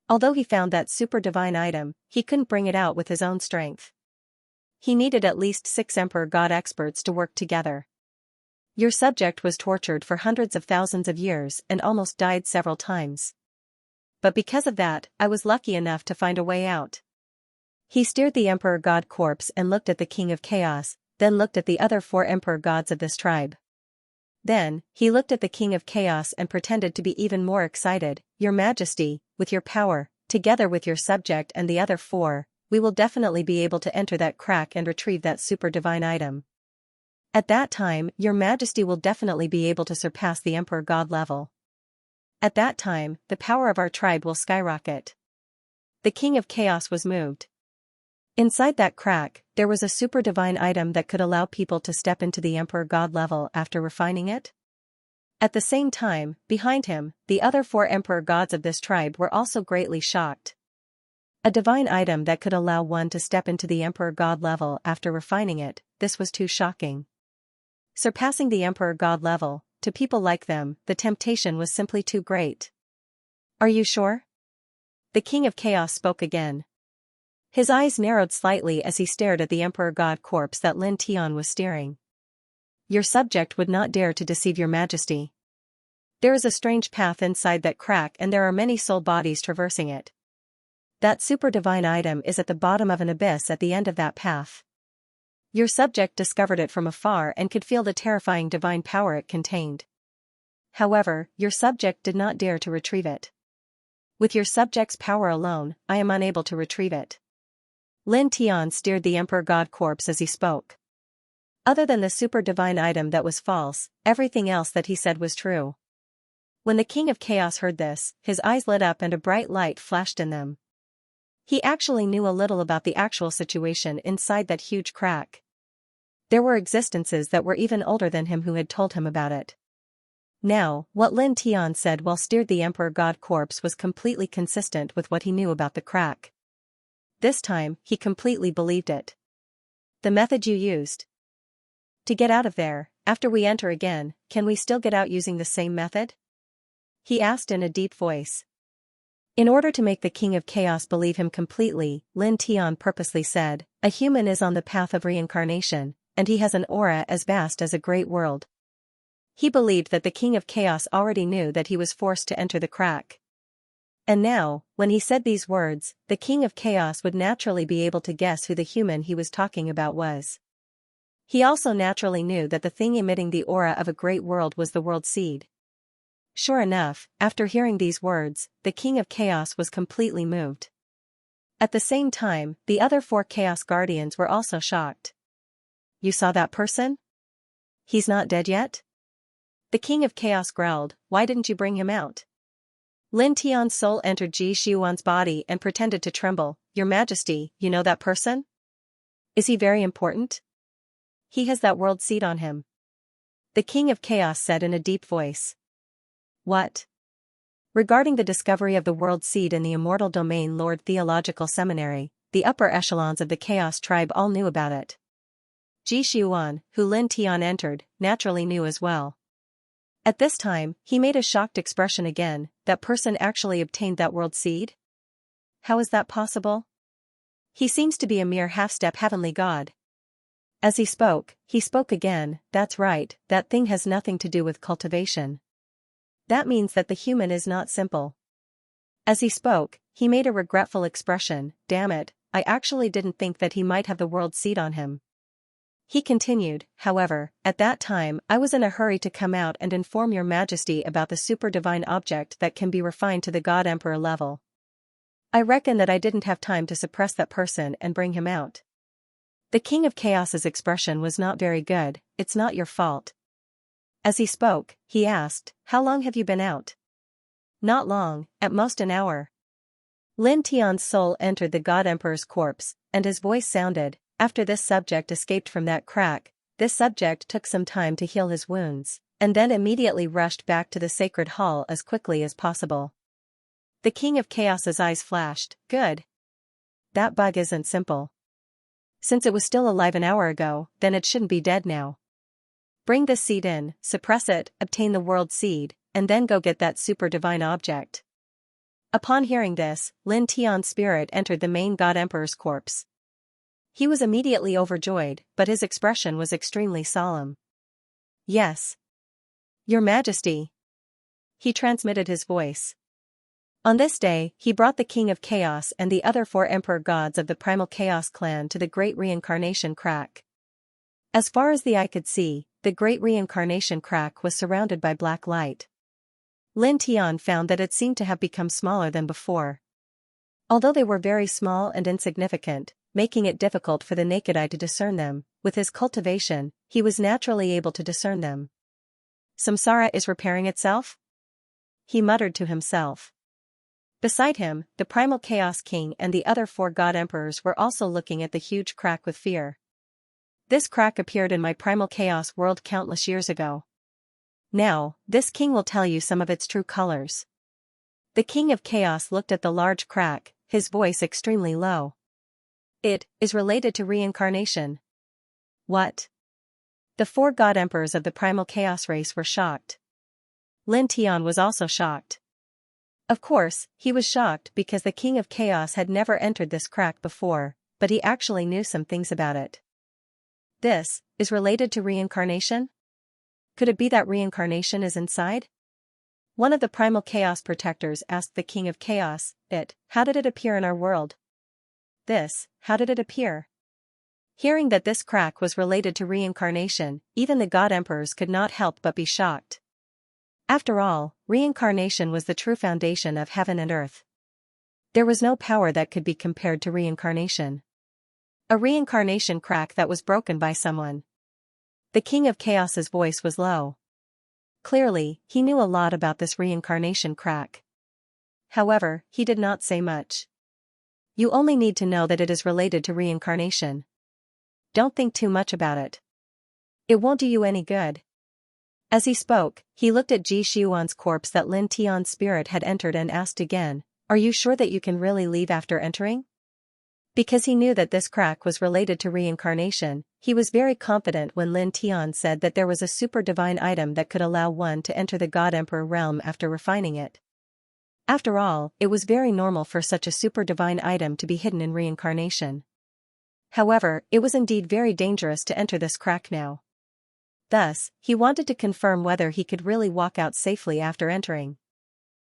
Although he found that super divine item, he couldn't bring it out with his own strength. He needed at least 6 emperor god experts to work together. Your subject was tortured for hundreds of thousands of years and almost died several times. But because of that, I was lucky enough to find a way out. He steered the emperor god corpse and looked at the king of chaos, then looked at the other 4 emperor gods of this tribe. Then, he looked at the king of chaos and pretended to be even more excited. Your majesty, with your power, together with your subject and the other 4, we will definitely be able to enter that crack and retrieve that super divine item. At that time, your majesty will definitely be able to surpass the emperor god level. At that time, the power of our tribe will skyrocket. The King of Chaos was moved. Inside that crack, there was a super divine item that could allow people to step into the Emperor God level after refining it. At the same time, behind him, the other 4 Emperor Gods of this tribe were also greatly shocked. A divine item that could allow one to step into the Emperor God level after refining it, this was too shocking. Surpassing the Emperor God level, to people like them, the temptation was simply too great. Are you sure? The King of Chaos spoke again. His eyes narrowed slightly as he stared at the Emperor God corpse that Lin Tian was steering. Your subject would not dare to deceive your majesty. There is a strange path inside that crack and there are many soul bodies traversing it. That super divine item is at the bottom of an abyss at the end of that path. Your subject discovered it from afar and could feel the terrifying divine power it contained. However, your subject did not dare to retrieve it. With your subject's power alone, I am unable to retrieve it. Lin Tian steered the Emperor God corpse as he spoke. Other than the super divine item that was false, everything else that he said was true. When the King of Chaos heard this, his eyes lit up and a bright light flashed in them. He actually knew a little about the actual situation inside that huge crack. There were existences that were even older than him who had told him about it. Now, what Lin Tian said while steered the Emperor God corpse was completely consistent with what he knew about the crack. This time, he completely believed it. The method you used to get out of there, after we enter again, can we still get out using the same method? He asked in a deep voice. In order to make the King of Chaos believe him completely, Lin Tian purposely said, a human is on the path of reincarnation, and he has an aura as vast as a great world. He believed that the King of Chaos already knew that he was forced to enter the crack. And now, when he said these words, the King of Chaos would naturally be able to guess who the human he was talking about was. He also naturally knew that the thing emitting the aura of a great world was the world seed. Sure enough, after hearing these words, the King of Chaos was completely moved. At the same time, the other 4 Chaos Guardians were also shocked. You saw that person? He's not dead yet? The King of Chaos growled, why didn't you bring him out? Lin Tian's soul entered Ji Xiuan's body and pretended to tremble. Your Majesty, you know that person? Is he very important? He has that world seed on him. The King of Chaos said in a deep voice. What? Regarding the discovery of the world seed in the immortal domain Lord Theological Seminary, the upper echelons of the Chaos tribe all knew about it. Ji Xiuan, who Lin Tian entered, naturally knew as well. At this time, he made a shocked expression again. That person actually obtained that world seed? How is that possible? He seems to be a mere half-step heavenly god. As he spoke again, that's right, that thing has nothing to do with cultivation. That means that the human is not simple. As he spoke, he made a regretful expression, damn it, I actually didn't think that he might have the world seed on him. He continued, however, at that time I was in a hurry to come out and inform your Majesty about the super divine object that can be refined to the God Emperor level. I reckon that I didn't have time to suppress that person and bring him out. The King of Chaos's expression was not very good. It's not your fault. As he spoke, he asked, how long have you been out? Not long, at most an hour. Lin Tian's soul entered the God Emperor's corpse, and his voice sounded, after this subject escaped from that crack, this subject took some time to heal his wounds, and then immediately rushed back to the sacred hall as quickly as possible. The King of Chaos's eyes flashed, good. That bug isn't simple. Since it was still alive an hour ago, then it shouldn't be dead now. Bring this seed in, suppress it, obtain the world seed, and then go get that super divine object. Upon hearing this, Lin Tian's spirit entered the main God Emperor's corpse. He was immediately overjoyed, but his expression was extremely solemn. Yes. Your Majesty. He transmitted his voice. On this day, he brought the King of Chaos and the other 4 Emperor Gods of the Primal Chaos clan to the Great Reincarnation Crack. As far as the eye could see, the Great Reincarnation Crack was surrounded by black light. Lin Tian found that it seemed to have become smaller than before. Although they were very small and insignificant, making it difficult for the naked eye to discern them, with his cultivation, he was naturally able to discern them. Samsara is repairing itself? he muttered to himself. Beside him, the primal Chaos King and the other 4 God Emperors were also looking at the huge crack with fear. This crack appeared in my primal chaos world countless years ago. Now, this king will tell you some of its true colors. The King of Chaos looked at the large crack, his voice extremely low. It is related to reincarnation. What? The 4 God Emperors of the primal chaos race were shocked. Lin Tian was also shocked. Of course, he was shocked because the King of Chaos had never entered this crack before, but he actually knew some things about it. This is related to reincarnation? Could it be that reincarnation is inside? One of the primal chaos protectors asked the King of Chaos, how did it appear in our world? How did it appear? Hearing that this crack was related to reincarnation, even the God Emperors could not help but be shocked. After all, reincarnation was the true foundation of heaven and earth. There was no power that could be compared to reincarnation. A reincarnation crack that was broken by someone. The King of Chaos's voice was low. Clearly, he knew a lot about this reincarnation crack. However, he did not say much. You only need to know that it is related to reincarnation. Don't think too much about it. It won't do you any good. As he spoke, he looked at Ji Xuan's corpse that Lin Tian's spirit had entered and asked again, "Are you sure that you can really leave after entering?" Because he knew that this crack was related to reincarnation, he was very confident when Lin Tian said that there was a super divine item that could allow one to enter the God Emperor realm after refining it. After all, it was very normal for such a super divine item to be hidden in reincarnation. However, it was indeed very dangerous to enter this crack now. Thus, he wanted to confirm whether he could really walk out safely after entering.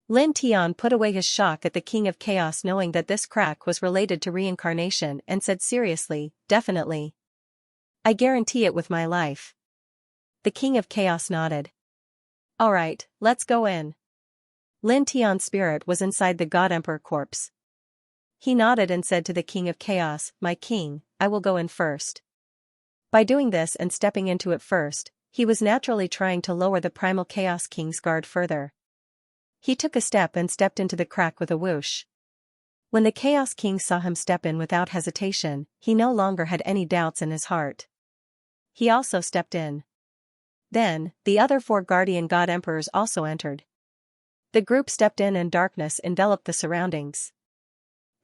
Lin Tian put away his shock at the King of Chaos knowing that this crack was related to reincarnation and said seriously, "Definitely. I guarantee it with my life." The King of Chaos nodded. "Alright, let's go in." Lin Tian's spirit was inside the God Emperor corpse. He nodded and said to the King of Chaos, "My king, I will go in first." By doing this and stepping into it first, he was naturally trying to lower the primal Chaos King's guard further. He took a step and stepped into the crack with a whoosh. When the Chaos King saw him step in without hesitation, he no longer had any doubts in his heart. He also stepped in. Then, the other 4 Guardian God Emperors also entered. The group stepped in and darkness enveloped the surroundings.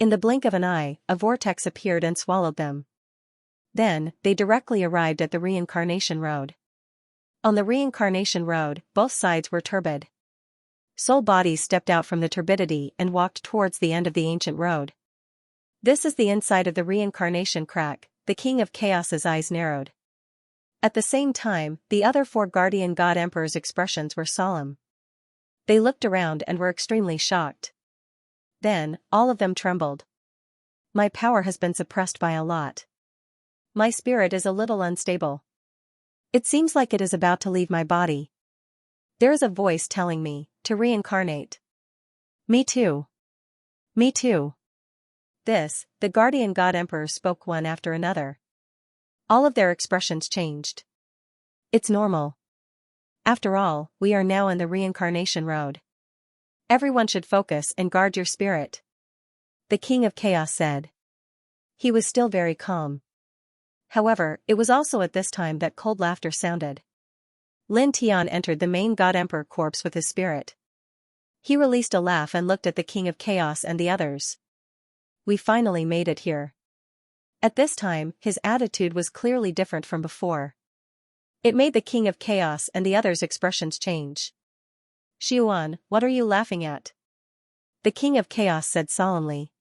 In the blink of an eye, a vortex appeared and swallowed them. Then, they directly arrived at the reincarnation road. On the reincarnation road, both sides were turbid. Soul bodies stepped out from the turbidity and walked towards the end of the ancient road. This is the inside of the reincarnation crack. The King of Chaos's eyes narrowed. At the same time, the other 4 Guardian God Emperors' expressions were solemn. They looked around and were extremely shocked. Then, all of them trembled. My power has been suppressed by a lot. My spirit is a little unstable. It seems like it is about to leave my body. There is a voice telling me to reincarnate. Me too. Me too. The Guardian God Emperors spoke one after another. All of their expressions changed. It's normal. After all, we are now in the reincarnation road. Everyone should focus and guard your spirit. The King of Chaos said. He was still very calm. However, it was also at this time that cold laughter sounded. Lin Tian entered the main God Emperor corpse with his spirit. He released a laugh and looked at the King of Chaos and the others. We finally made it here. At this time, his attitude was clearly different from before. It made the King of Chaos and the others' expressions change. Xuan, what are you laughing at? The King of Chaos said solemnly.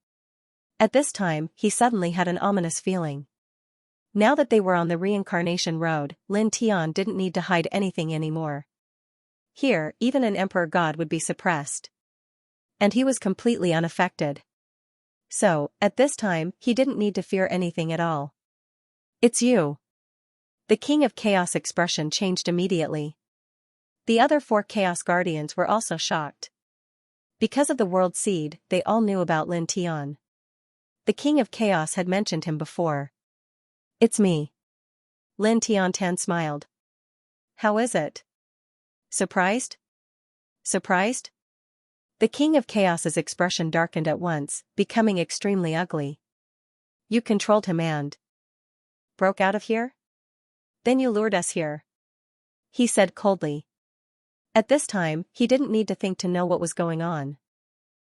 At this time, he suddenly had an ominous feeling. Now that they were on the reincarnation road, Lin Tian didn't need to hide anything anymore. Here, even an emperor god would be suppressed. And he was completely unaffected. So, at this time, he didn't need to fear anything at all. It's you. The King of Chaos expression changed immediately. The other 4 Chaos Guardians were also shocked. Because of the World Seed, they all knew about Lin Tian. The King of Chaos had mentioned him before. It's me. Lin Tian smiled. How is it? Surprised? Surprised? The King of Chaos's expression darkened at once, becoming extremely ugly. You controlled him and broke out of here? Then you lured us here, he said coldly. At this time, he didn't need to think to know what was going on.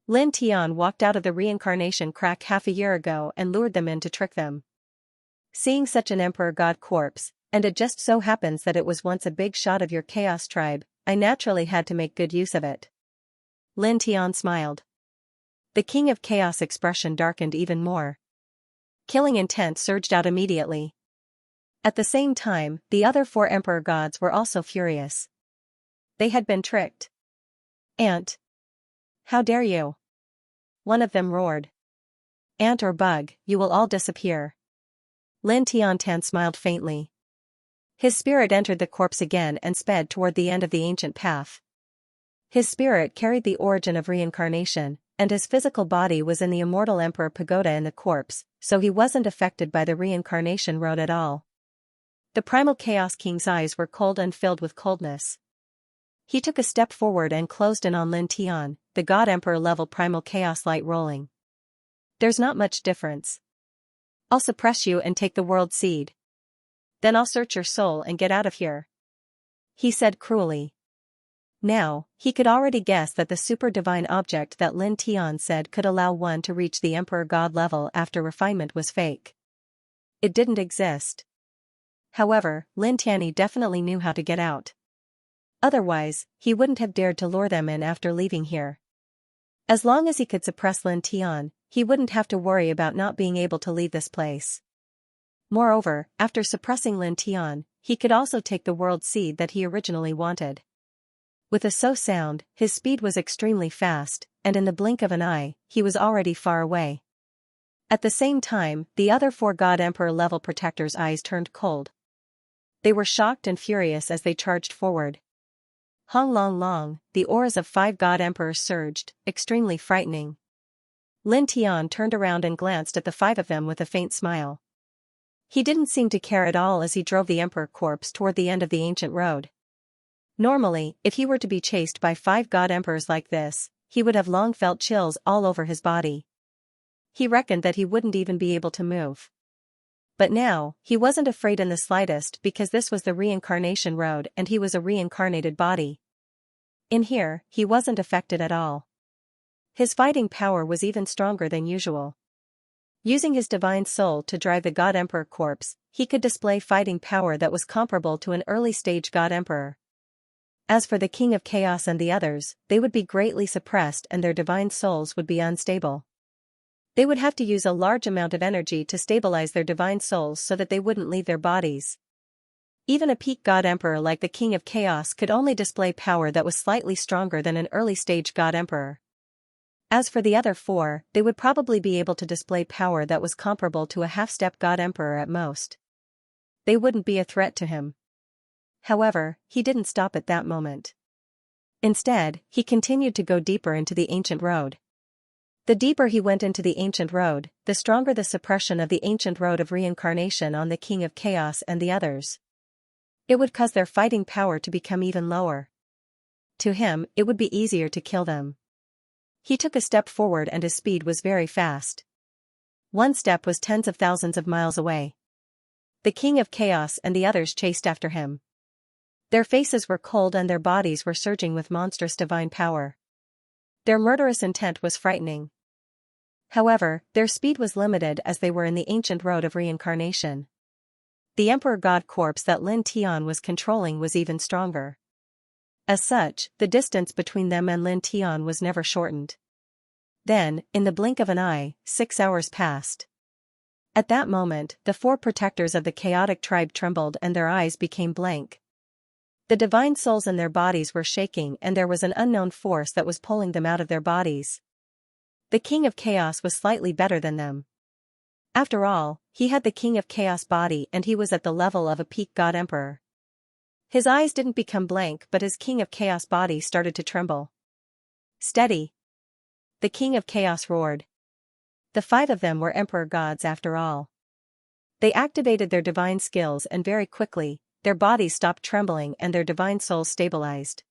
Lin Tian walked out of the reincarnation crack half a year ago and lured them in to trick them. Seeing such an emperor god corpse, and it just so happens that it was once a big shot of your chaos tribe, I naturally had to make good use of it. Lin Tian smiled. The King of Chaos expression darkened even more. Killing intent surged out immediately. At the same time, the other 4 emperor gods were also furious. They had been tricked. Ant. How dare you? One of them roared. Ant or bug, you will all disappear. Lin Tiantan smiled faintly. His spirit entered the corpse again and sped toward the end of the ancient path. His spirit carried the origin of reincarnation, and his physical body was in the immortal Emperor Pagoda in the corpse, so he wasn't affected by the reincarnation road at all. The primal Chaos King's eyes were cold and filled with coldness. He took a step forward and closed in on Lin Tian, the God Emperor level primal chaos light rolling. There's not much difference. I'll suppress you and take the world seed. Then I'll search your soul and get out of here, he said cruelly. Now, he could already guess that the super divine object that Lin Tian said could allow one to reach the Emperor God level after refinement was fake. It didn't exist. However, Lin Tianyi definitely knew how to get out. Otherwise, he wouldn't have dared to lure them in after leaving here. As long as he could suppress Lin Tian, he wouldn't have to worry about not being able to leave this place. Moreover, after suppressing Lin Tian, he could also take the world seed that he originally wanted. With a so sound, his speed was extremely fast, and in the blink of an eye, he was already far away. At the same time, the other 4 God Emperor level protectors' eyes turned cold. They were shocked and furious as they charged forward. Hong Long Long, the auras of 5 God Emperors surged, extremely frightening. Lin Tian turned around and glanced at the 5 of them with a faint smile. He didn't seem to care at all as he drove the Emperor corpse toward the end of the ancient road. Normally, if he were to be chased by 5 God Emperors like this, he would have long felt chills all over his body. He reckoned that he wouldn't even be able to move. But now, he wasn't afraid in the slightest because this was the reincarnation road and he was a reincarnated body. In here, he wasn't affected at all. His fighting power was even stronger than usual. Using his divine soul to drive the God Emperor corpse, he could display fighting power that was comparable to an early-stage God Emperor. As for the King of Chaos and the others, they would be greatly suppressed and their divine souls would be unstable. They would have to use a large amount of energy to stabilize their divine souls so that they wouldn't leave their bodies. Even a peak God Emperor like the King of Chaos could only display power that was slightly stronger than an early-stage God Emperor. As for the other 4, they would probably be able to display power that was comparable to a half-step God Emperor at most. They wouldn't be a threat to him. However, he didn't stop at that moment. Instead, he continued to go deeper into the ancient road. The deeper he went into the ancient road, the stronger the suppression of the ancient road of reincarnation on the King of Chaos and the others. It would cause their fighting power to become even lower. To him, it would be easier to kill them. He took a step forward and his speed was very fast. One step was tens of thousands of miles away. The King of Chaos and the others chased after him. Their faces were cold and their bodies were surging with monstrous divine power. Their murderous intent was frightening. However, their speed was limited as they were in the ancient road of reincarnation. The Emperor God corpse that Lin Tian was controlling was even stronger. As such, the distance between them and Lin Tian was never shortened. Then, in the blink of an eye, 6 hours passed. At that moment, the 4 protectors of the chaotic tribe trembled and their eyes became blank. The divine souls in their bodies were shaking and there was an unknown force that was pulling them out of their bodies. The King of Chaos was slightly better than them. After all, he had the King of Chaos body and he was at the level of a peak God Emperor. His eyes didn't become blank but his King of Chaos body started to tremble. Steady! The King of Chaos roared. The 5 of them were Emperor gods after all. They activated their divine skills and very quickly, their bodies stopped trembling and their divine souls stabilized.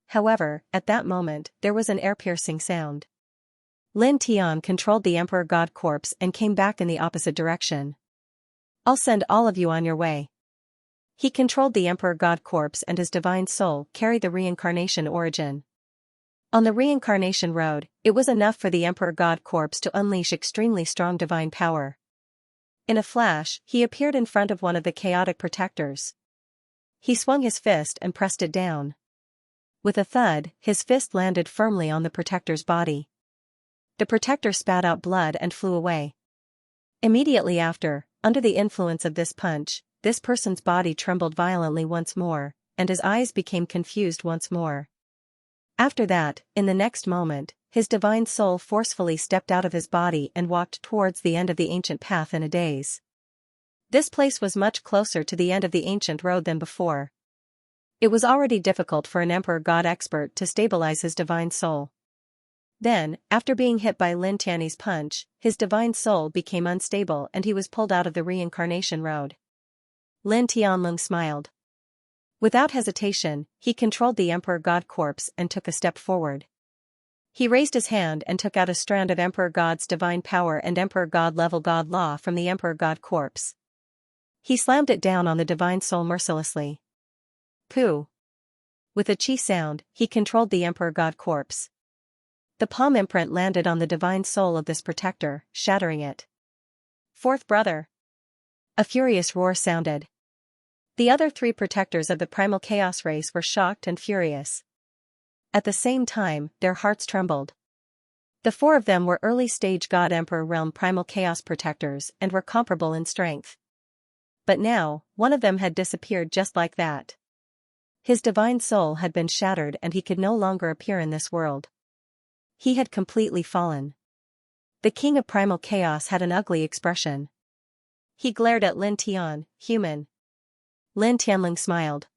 However, at that moment, there was an ear-piercing sound. Lin Tian controlled the Emperor God corpse and came back in the opposite direction. I'll send all of you on your way. He controlled the Emperor God corpse and his divine soul carried the reincarnation origin. On the reincarnation road, it was enough for the Emperor God corpse to unleash extremely strong divine power. In a flash, he appeared in front of one of the chaotic protectors. He swung his fist and pressed it down. With a thud, his fist landed firmly on the protector's body. The protector spat out blood and flew away. Immediately after, under the influence of this punch, this person's body trembled violently once more, and his eyes became confused once more. After that, in the next moment, his divine soul forcefully stepped out of his body and walked towards the end of the ancient path in a daze. This place was much closer to the end of the ancient road than before. It was already difficult for an Emperor God expert to stabilize his divine soul. Then, after being hit by Lin Tian's punch, his divine soul became unstable and he was pulled out of the reincarnation road. Lin Tianlong smiled. Without hesitation, he controlled the Emperor God corpse and took a step forward. He raised his hand and took out a strand of Emperor God's divine power and Emperor God level God law from the Emperor God corpse. He slammed it down on the divine soul mercilessly. Pooh! With a chi sound, he controlled the Emperor God corpse. The palm imprint landed on the divine soul of this protector, shattering it. Fourth brother! A furious roar sounded. The other three protectors of the primal chaos race were shocked and furious. At the same time, their hearts trembled. The four of them were early-stage God Emperor realm primal chaos protectors and were comparable in strength. But now, one of them had disappeared just like that. His divine soul had been shattered and he could no longer appear in this world. He had completely fallen. The king of primal chaos had an ugly expression. He glared at Lin Tian, human. Lin Tianling smiled.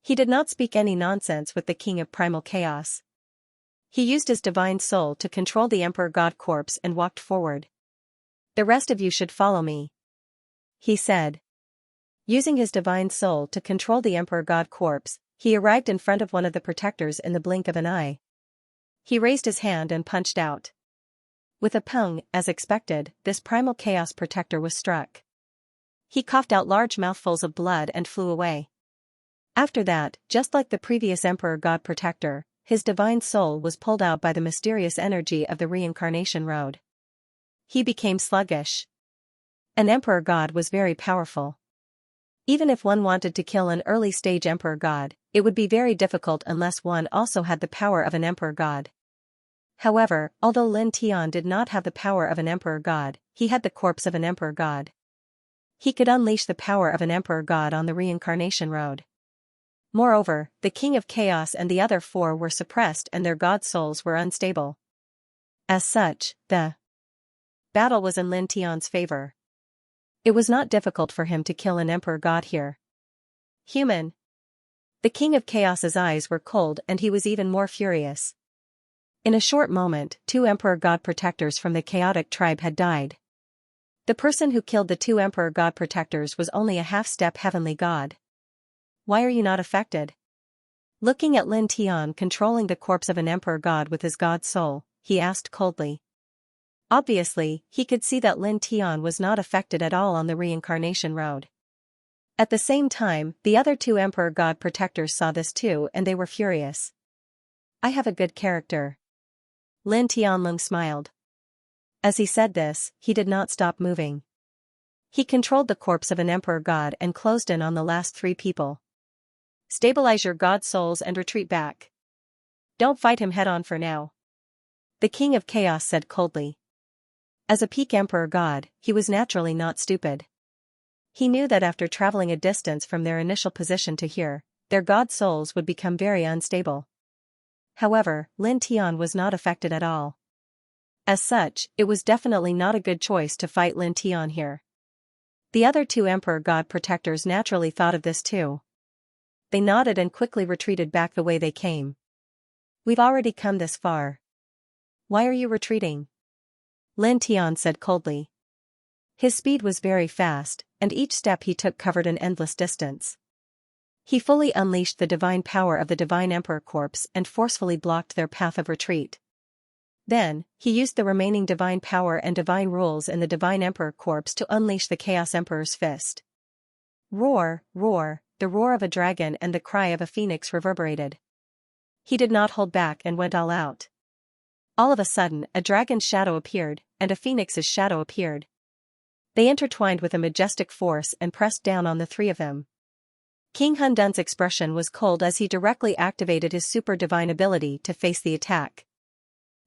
He did not speak any nonsense with the king of primal chaos. He used his divine soul to control the Emperor God corpse and walked forward. The rest of you should follow me, he said. Using his divine soul to control the Emperor God corpse, he arrived in front of one of the protectors in the blink of an eye. He raised his hand and punched out. With a pung, as expected, this primal chaos protector was struck. He coughed out large mouthfuls of blood and flew away. After that, just like the previous Emperor God protector, his divine soul was pulled out by the mysterious energy of the reincarnation road. He became sluggish. An Emperor God was very powerful. Even if one wanted to kill an early-stage Emperor God, it would be very difficult unless one also had the power of an Emperor God. However, although Lin Tian did not have the power of an Emperor God, he had the corpse of an Emperor God. He could unleash the power of an Emperor God on the reincarnation road. Moreover, the King of Chaos and the other four were suppressed and their god souls were unstable. As such, the battle was in Lin Tian's favor. It was not difficult for him to kill an Emperor God here. Human. The King of Chaos's eyes were cold and he was even more furious. In a short moment, 2 Emperor God protectors from the chaotic tribe had died. The person who killed the 2 Emperor God protectors was only a half-step heavenly god. Why are you not affected? Looking at Lin Tian controlling the corpse of an Emperor God with his god soul, he asked coldly. Obviously, he could see that Lin Tian was not affected at all on the reincarnation road. At the same time, the other 2 Emperor God protectors saw this too and they were furious. I have a good character. Lin Tianlong smiled. As he said this, he did not stop moving. He controlled the corpse of an Emperor God and closed in on the last 3 people. Stabilize your god souls and retreat back. Don't fight him head-on for now. The King of Chaos said coldly. As a peak Emperor God, he was naturally not stupid. He knew that after traveling a distance from their initial position to here, their god souls would become very unstable. However, Lin Tian was not affected at all. As such, it was definitely not a good choice to fight Lin Tian here. The other 2 Emperor God protectors naturally thought of this too. They nodded and quickly retreated back the way they came. We've already come this far. Why are you retreating? Lin Tian said coldly. His speed was very fast, and each step he took covered an endless distance. He fully unleashed the divine power of the Divine Emperor Corpse and forcefully blocked their path of retreat. Then, he used the remaining divine power and divine rules in the Divine Emperor Corpse to unleash the Chaos Emperor's fist. Roar, roar, the roar of a dragon and the cry of a phoenix reverberated. He did not hold back and went all out. All of a sudden, a dragon's shadow appeared, and a phoenix's shadow appeared. They intertwined with a majestic force and pressed down on the three of them. King Hundun's expression was cold as he directly activated his super divine ability to face the attack.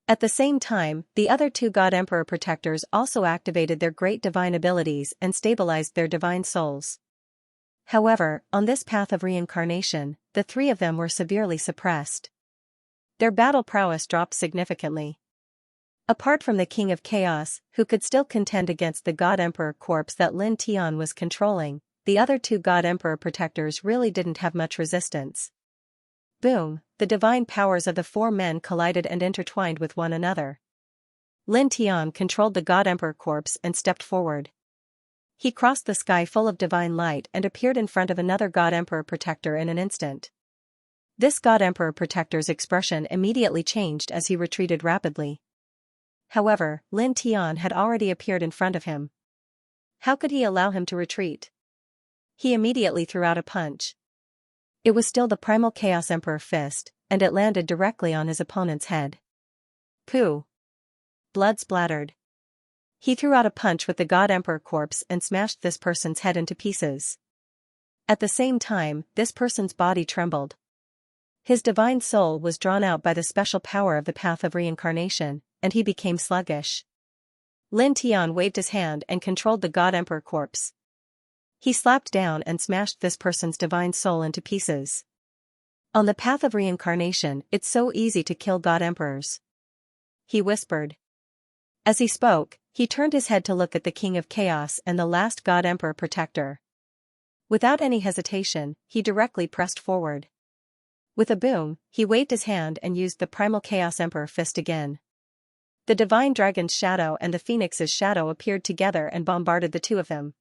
At the same time, the other two God Emperor protectors also activated their great divine abilities and stabilized their divine souls. However, on this path of reincarnation, the three of them were severely suppressed. Their battle prowess dropped significantly. Apart from the King of Chaos, who could still contend against the God Emperor Corpse that Lin Tian was controlling, the other two God Emperor protectors really didn't have much resistance. Boom, the divine powers of the four men collided and intertwined with one another. Lin Tian controlled the God Emperor Corpse and stepped forward. He crossed the sky full of divine light and appeared in front of another God Emperor protector in an instant. This God Emperor protector's expression immediately changed as he retreated rapidly. However, Lin Tian had already appeared in front of him. How could he allow him to retreat? He immediately threw out a punch. It was still the primal Chaos Emperor fist, and it landed directly on his opponent's head. Pooh! Blood splattered. He threw out a punch with the God Emperor Corpse and smashed this person's head into pieces. At the same time, this person's body trembled. His divine soul was drawn out by the special power of the path of reincarnation, and he became sluggish. Lin Tian waved his hand and controlled the God Emperor Corpse. He slapped down and smashed this person's divine soul into pieces. On the path of reincarnation, it's so easy to kill God Emperors, he whispered. As he spoke, he turned his head to look at the King of Chaos and the last God Emperor protector. Without any hesitation, he directly pressed forward. With a boom, he waved his hand and used the primal Chaos Emperor fist again. The divine dragon's shadow and the phoenix's shadow appeared together and bombarded the two of them.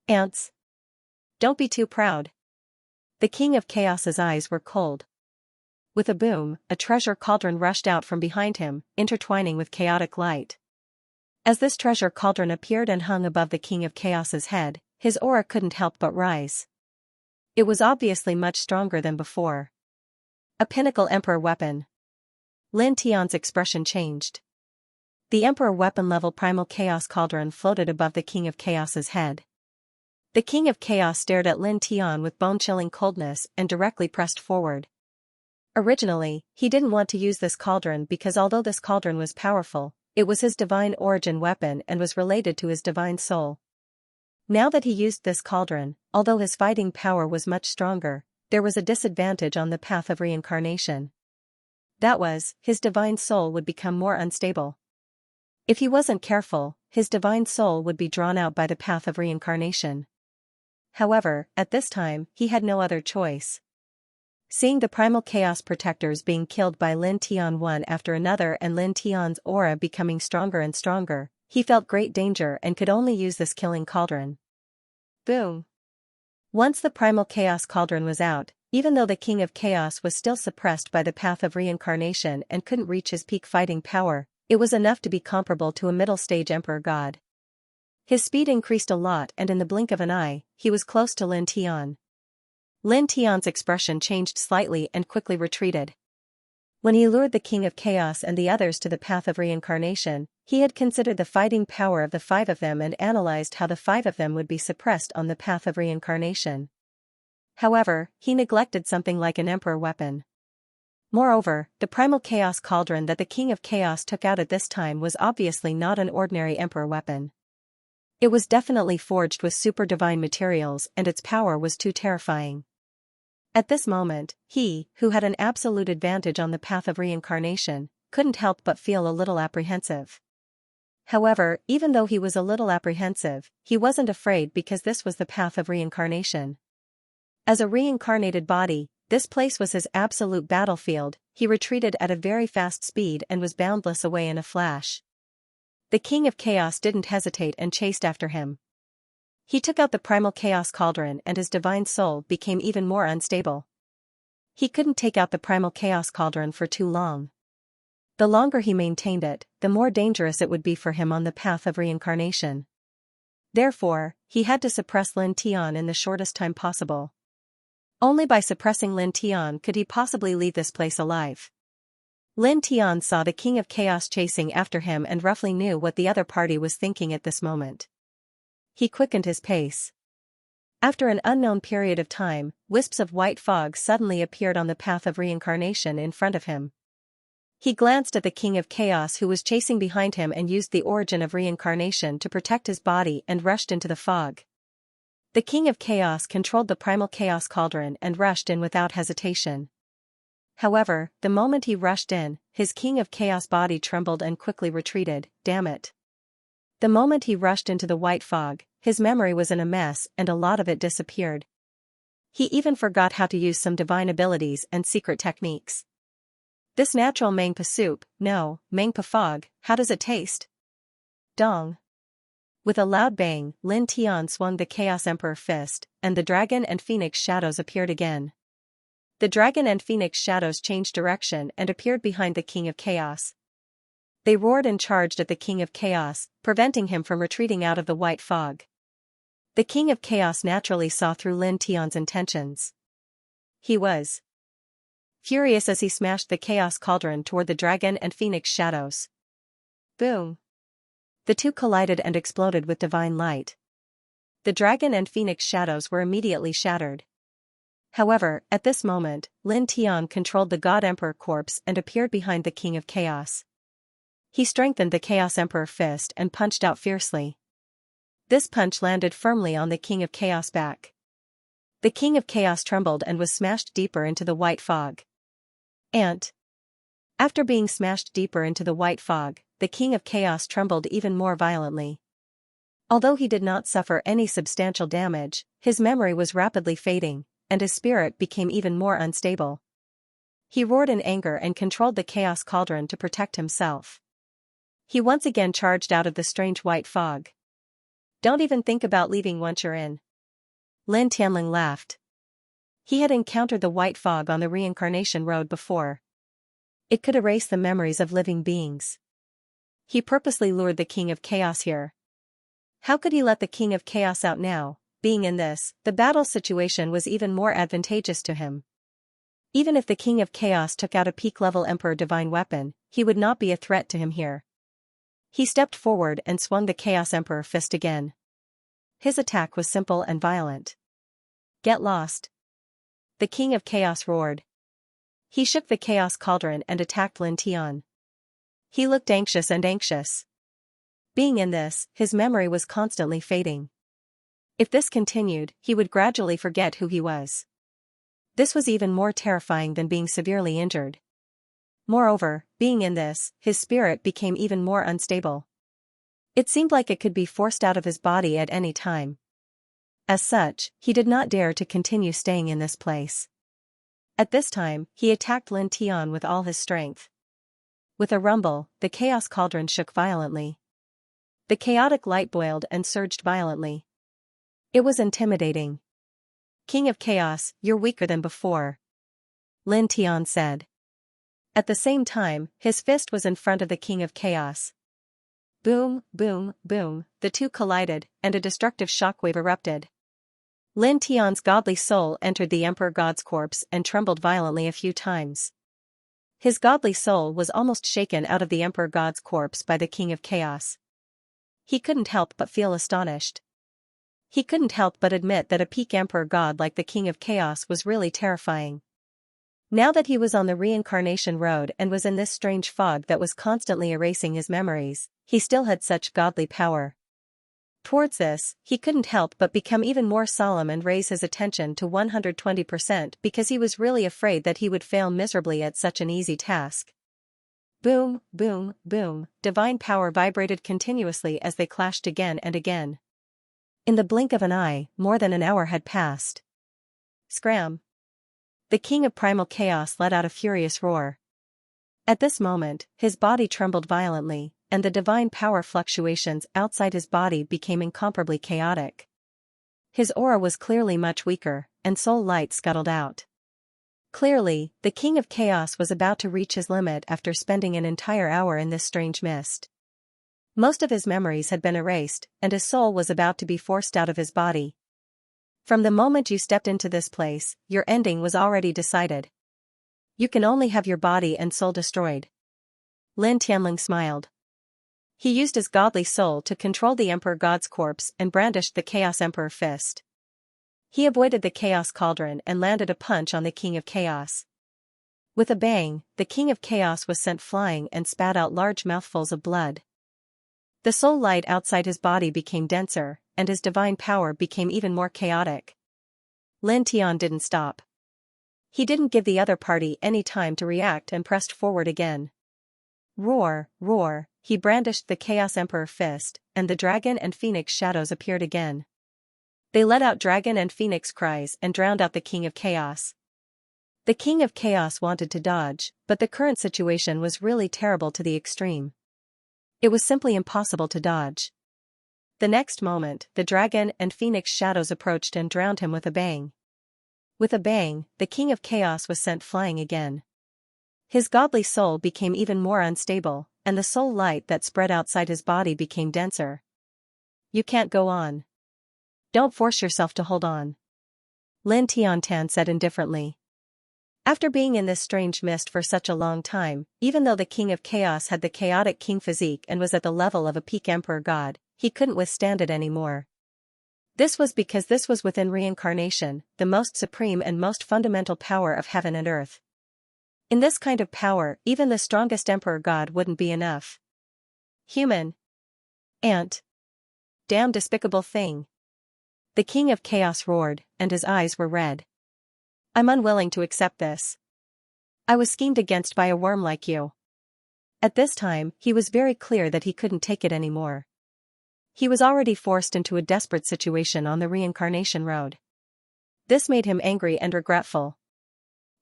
Ants! Don't be too proud. The King of Chaos's eyes were cold. With a boom, a treasure cauldron rushed out from behind him, intertwining with chaotic light. As this treasure cauldron appeared and hung above the King of Chaos's head, his aura couldn't help but rise. It was obviously much stronger than before. A pinnacle Emperor weapon. Lin Tian's expression changed. The Emperor weapon-level primal Chaos cauldron floated above the King of Chaos's head. The King of Chaos stared at Lin Tian with bone-chilling coldness and directly pressed forward. Originally, he didn't want to use this cauldron because although this cauldron was powerful, it was his divine origin weapon and was related to his divine soul. Now that he used this cauldron, although his fighting power was much stronger, there was a disadvantage on the path of reincarnation. That was, his divine soul would become more unstable. If he wasn't careful, his divine soul would be drawn out by the path of reincarnation. However, at this time, he had no other choice. Seeing the primal chaos protectors being killed by Lin Tian one after another and Lin Tian's aura becoming stronger and stronger, he felt great danger and could only use this killing cauldron. Boom! Once the primal chaos cauldron was out, even though the King of Chaos was still suppressed by the path of reincarnation and couldn't reach his peak fighting power, it was enough to be comparable to a middle-stage Emperor God. His speed increased a lot and in the blink of an eye, he was close to Lin Tian. Lin Tian's expression changed slightly and quickly retreated. When he lured the King of Chaos and the others to the path of reincarnation, he had considered the fighting power of the five of them and analyzed how the five of them would be suppressed on the path of reincarnation. However, he neglected something like an Emperor weapon. Moreover, the primal chaos cauldron that the King of Chaos took out at this time was obviously not an ordinary Emperor weapon. It was definitely forged with super divine materials and its power was too terrifying. At this moment, he, who had an absolute advantage on the path of reincarnation, couldn't help but feel a little apprehensive. However, even though he was a little apprehensive, he wasn't afraid because this was the path of reincarnation. As a reincarnated body, this place was his absolute battlefield. He retreated at a very fast speed and was boundless away in a flash. The King of Chaos didn't hesitate and chased after him. He took out the primal chaos cauldron and his divine soul became even more unstable. He couldn't take out the primal chaos cauldron for too long. The longer he maintained it, the more dangerous it would be for him on the path of reincarnation. Therefore, he had to suppress Lin Tian in the shortest time possible. Only by suppressing Lin Tian could he possibly leave this place alive. Lin Tian saw the King of Chaos chasing after him and roughly knew what the other party was thinking at this moment. He quickened his pace. After an unknown period of time, wisps of white fog suddenly appeared on the path of reincarnation in front of him. He glanced at the King of Chaos who was chasing behind him and used the origin of reincarnation to protect his body and rushed into the fog. The King of Chaos controlled the primal chaos cauldron and rushed in without hesitation. However, the moment he rushed in, his King of Chaos body trembled and quickly retreated. Damn it. The moment he rushed into the white fog, his memory was in a mess and a lot of it disappeared. He even forgot how to use some divine abilities and secret techniques. This natural mangpa soup, no, mangpa fog, how does it taste? Dong. With a loud bang, Lin Tian swung the Chaos Emperor fist, and the dragon and phoenix shadows appeared again. The dragon and phoenix shadows changed direction and appeared behind the King of Chaos. They roared and charged at the King of Chaos, preventing him from retreating out of the white fog. The King of Chaos naturally saw through Lin Tian's intentions. He was furious as he smashed the Chaos Cauldron toward the dragon and phoenix shadows. Boom! The two collided and exploded with divine light. The dragon and phoenix shadows were immediately shattered. However, at this moment, Lin Tian controlled the God Emperor corpse and appeared behind the King of Chaos. He strengthened the Chaos Emperor fist and punched out fiercely. This punch landed firmly on the King of Chaos back. The King of Chaos trembled and was smashed deeper into the white fog. After being smashed deeper into the white fog, the King of Chaos trembled even more violently. Although he did not suffer any substantial damage, his memory was rapidly fading, and his spirit became even more unstable. He roared in anger and controlled the Chaos Cauldron to protect himself. He once again charged out of the strange white fog. Don't even think about leaving once you're in. Lin Tianling laughed. He had encountered the white fog on the reincarnation road before. It could erase the memories of living beings. He purposely lured the King of Chaos here. How could he let the King of Chaos out now? Being in this, the battle situation was even more advantageous to him. Even if the King of Chaos took out a peak-level Emperor divine weapon, he would not be a threat to him here. He stepped forward and swung the Chaos Emperor fist again. His attack was simple and violent. Get lost. The King of Chaos roared. He shook the Chaos Cauldron and attacked Lin Tian. He looked anxious. Being in this, his memory was constantly fading. If this continued, he would gradually forget who he was. This was even more terrifying than being severely injured. Moreover, being in this, his spirit became even more unstable. It seemed like it could be forced out of his body at any time. As such, he did not dare to continue staying in this place. At this time, he attacked Lin Tian with all his strength. With a rumble, the Chaos Cauldron shook violently. The chaotic light boiled and surged violently. It was intimidating. King of Chaos, you're weaker than before, Lin Tian said. At the same time, his fist was in front of the King of Chaos. Boom, boom, boom, the two collided, and a destructive shockwave erupted. Lin Tian's godly soul entered the Emperor God's corpse and trembled violently a few times. His godly soul was almost shaken out of the Emperor God's corpse by the King of Chaos. He couldn't help but feel astonished. He couldn't help but admit that a peak Emperor God like the King of Chaos was really terrifying. Now that he was on the reincarnation road and was in this strange fog that was constantly erasing his memories, he still had such godly power. Towards this, he couldn't help but become even more solemn and raise his attention to 120% because he was really afraid that he would fail miserably at such an easy task. Boom, boom, boom, divine power vibrated continuously as they clashed again and again. In the blink of an eye, more than an hour had passed. Scram! The King of Primal Chaos let out a furious roar. At this moment, his body trembled violently, and the divine power fluctuations outside his body became incomparably chaotic. His aura was clearly much weaker, and soul light scuttled out. Clearly, the King of Chaos was about to reach his limit after spending an entire hour in this strange mist. Most of his memories had been erased, and his soul was about to be forced out of his body. From the moment you stepped into this place, your ending was already decided. You can only have your body and soul destroyed. Lin Tianling smiled. He used his godly soul to control the Emperor God's corpse and brandished the Chaos Emperor fist. He avoided the Chaos Cauldron and landed a punch on the King of Chaos. With a bang, the King of Chaos was sent flying and spat out large mouthfuls of blood. The soul light outside his body became denser, and his divine power became even more chaotic. Lin Tian didn't stop. He didn't give the other party any time to react and pressed forward again. Roar, roar, he brandished the Chaos Emperor fist, and the dragon and phoenix shadows appeared again. They let out dragon and phoenix cries and drowned out the King of Chaos. The King of Chaos wanted to dodge, but the current situation was really terrible to the extreme. It was simply impossible to dodge. The next moment, the dragon and phoenix shadows approached and drowned him with a bang. With a bang, the King of Chaos was sent flying again. His godly soul became even more unstable, and the soul light that spread outside his body became denser. You can't go on. Don't force yourself to hold on. Lin Tiantan said indifferently. After being in this strange mist for such a long time, even though the King of Chaos had the chaotic king physique and was at the level of a peak emperor god, he couldn't withstand it anymore. This was because this was within reincarnation, the most supreme and most fundamental power of heaven and earth. In this kind of power, even the strongest emperor god wouldn't be enough. Human. Ant. Damn despicable thing. The King of Chaos roared, and his eyes were red. I'm unwilling to accept this. I was schemed against by a worm like you. At this time, he was very clear that he couldn't take it anymore. He was already forced into a desperate situation on the reincarnation road. This made him angry and regretful.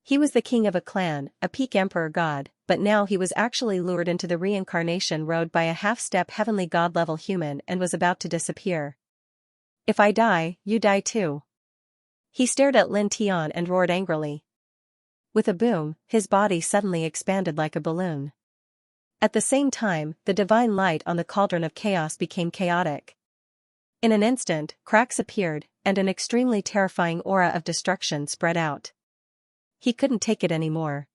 He was the king of a clan, a peak emperor god, but now he was actually lured into the reincarnation road by a half-step heavenly god-level human and was about to disappear. If I die, you die too. He stared at Lin Tian and roared angrily. With a boom, his body suddenly expanded like a balloon. At the same time, the divine light on the cauldron of chaos became chaotic. In an instant, cracks appeared, and an extremely terrifying aura of destruction spread out. He couldn't take it anymore.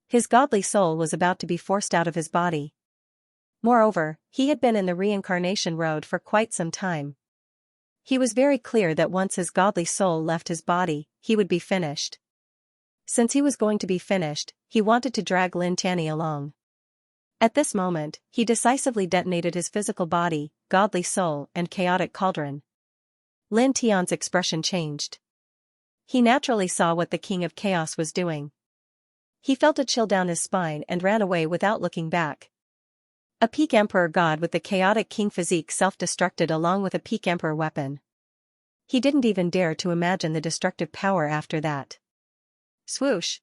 His godly soul was about to be forced out of his body. Moreover, he had been in the reincarnation road for quite some time. He was very clear that once his godly soul left his body, he would be finished. Since he was going to be finished, he wanted to drag Lin Tianyi along. At this moment, he decisively detonated his physical body, godly soul, and chaotic cauldron. Lin Tian's expression changed. He naturally saw what the King of Chaos was doing. He felt a chill down his spine and ran away without looking back. A peak emperor god with the chaotic king physique self-destructed along with a peak emperor weapon. He didn't even dare to imagine the destructive power after that. Swoosh!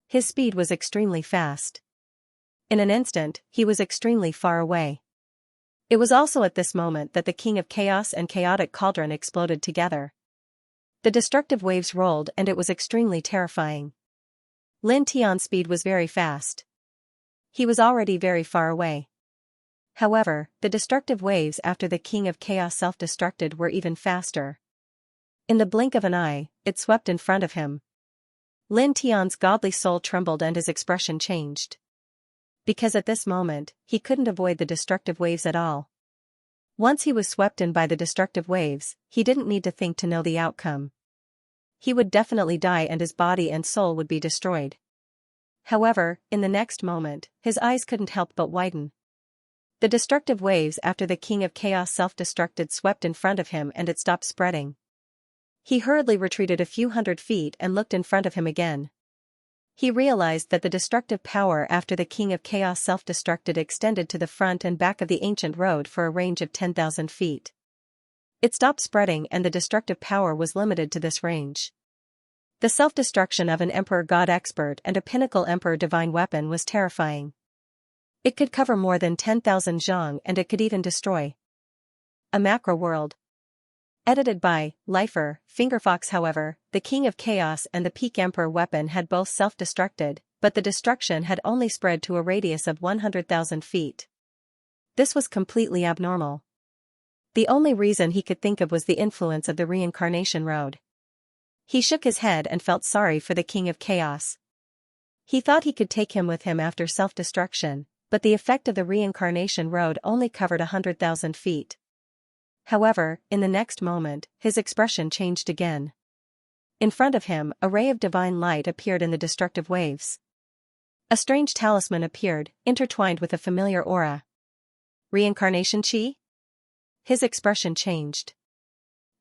His speed was extremely fast. In an instant, he was extremely far away. It was also at this moment that the King of Chaos and chaotic cauldron exploded together. The destructive waves rolled and it was extremely terrifying. Lin Tian's speed was very fast. He was already very far away. However, the destructive waves after the King of Chaos self-destructed were even faster. In the blink of an eye, it swept in front of him. Lin Tian's godly soul trembled and his expression changed. Because at this moment, he couldn't avoid the destructive waves at all. Once he was swept in by the destructive waves, he didn't need to think to know the outcome. He would definitely die and his body and soul would be destroyed. However, in the next moment, his eyes couldn't help but widen. The destructive waves after the King of Chaos self-destructed swept in front of him and it stopped spreading. He hurriedly retreated a few hundred feet and looked in front of him again. He realized that the destructive power after the King of Chaos self-destructed extended to the front and back of the ancient road for a range of 10,000 feet. It stopped spreading and the destructive power was limited to this range. The self-destruction of an Emperor God expert and a pinnacle Emperor divine weapon was terrifying. It could cover more than 10,000 zhang and it could even destroy a macro world. Edited by Lifer, Fingerfox. However, the King of Chaos and the Peak Emperor weapon had both self-destructed, but the destruction had only spread to a radius of 100,000 feet. This was completely abnormal. The only reason he could think of was the influence of the reincarnation road. He shook his head and felt sorry for the King of Chaos. He thought he could take him with him after self-destruction, but the effect of the reincarnation road only covered 100,000 feet. However, in the next moment, his expression changed again. In front of him, a ray of divine light appeared in the destructive waves. A strange talisman appeared, intertwined with a familiar aura. Reincarnation chi? His expression changed.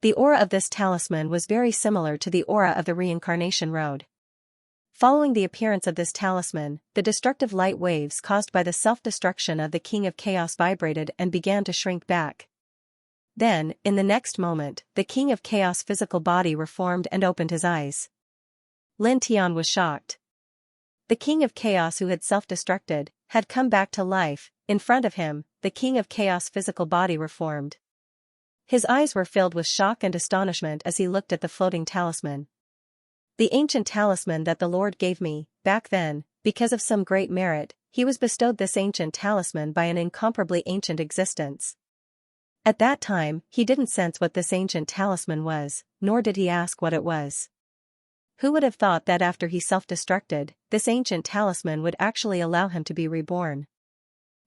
The aura of this talisman was very similar to the aura of the reincarnation road. Following the appearance of this talisman, the destructive light waves caused by the self-destruction of the King of Chaos vibrated and began to shrink back. Then, in the next moment, the King of Chaos' physical body reformed and opened his eyes. Lin Tian was shocked. The King of Chaos who had self-destructed, had come back to life. In front of him, the King of Chaos' physical body reformed. His eyes were filled with shock and astonishment as he looked at the floating talisman. The ancient talisman that the Lord gave me, back then, because of some great merit, he was bestowed this ancient talisman by an incomparably ancient existence. At that time, he didn't sense what this ancient talisman was, nor did he ask what it was. Who would have thought that after he self-destructed, this ancient talisman would actually allow him to be reborn?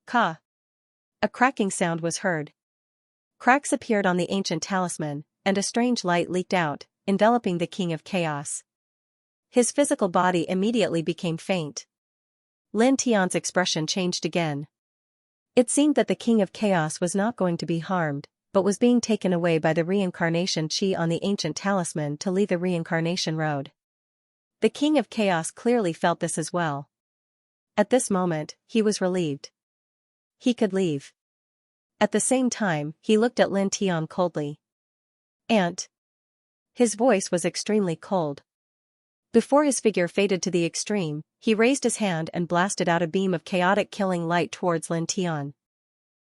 Ka! A cracking sound was heard. Cracks appeared on the ancient talisman, and a strange light leaked out, enveloping the King of Chaos. His physical body immediately became faint. Lin Tian's expression changed again. It seemed that the King of Chaos was not going to be harmed, but was being taken away by the reincarnation chi on the ancient talisman to leave the reincarnation road. The King of Chaos clearly felt this as well. At this moment, he was relieved. He could leave. At the same time, he looked at Lin Tian coldly. "Aunt." His voice was extremely cold. Before his figure faded to the extreme, he raised his hand and blasted out a beam of chaotic killing light towards Lin Tian.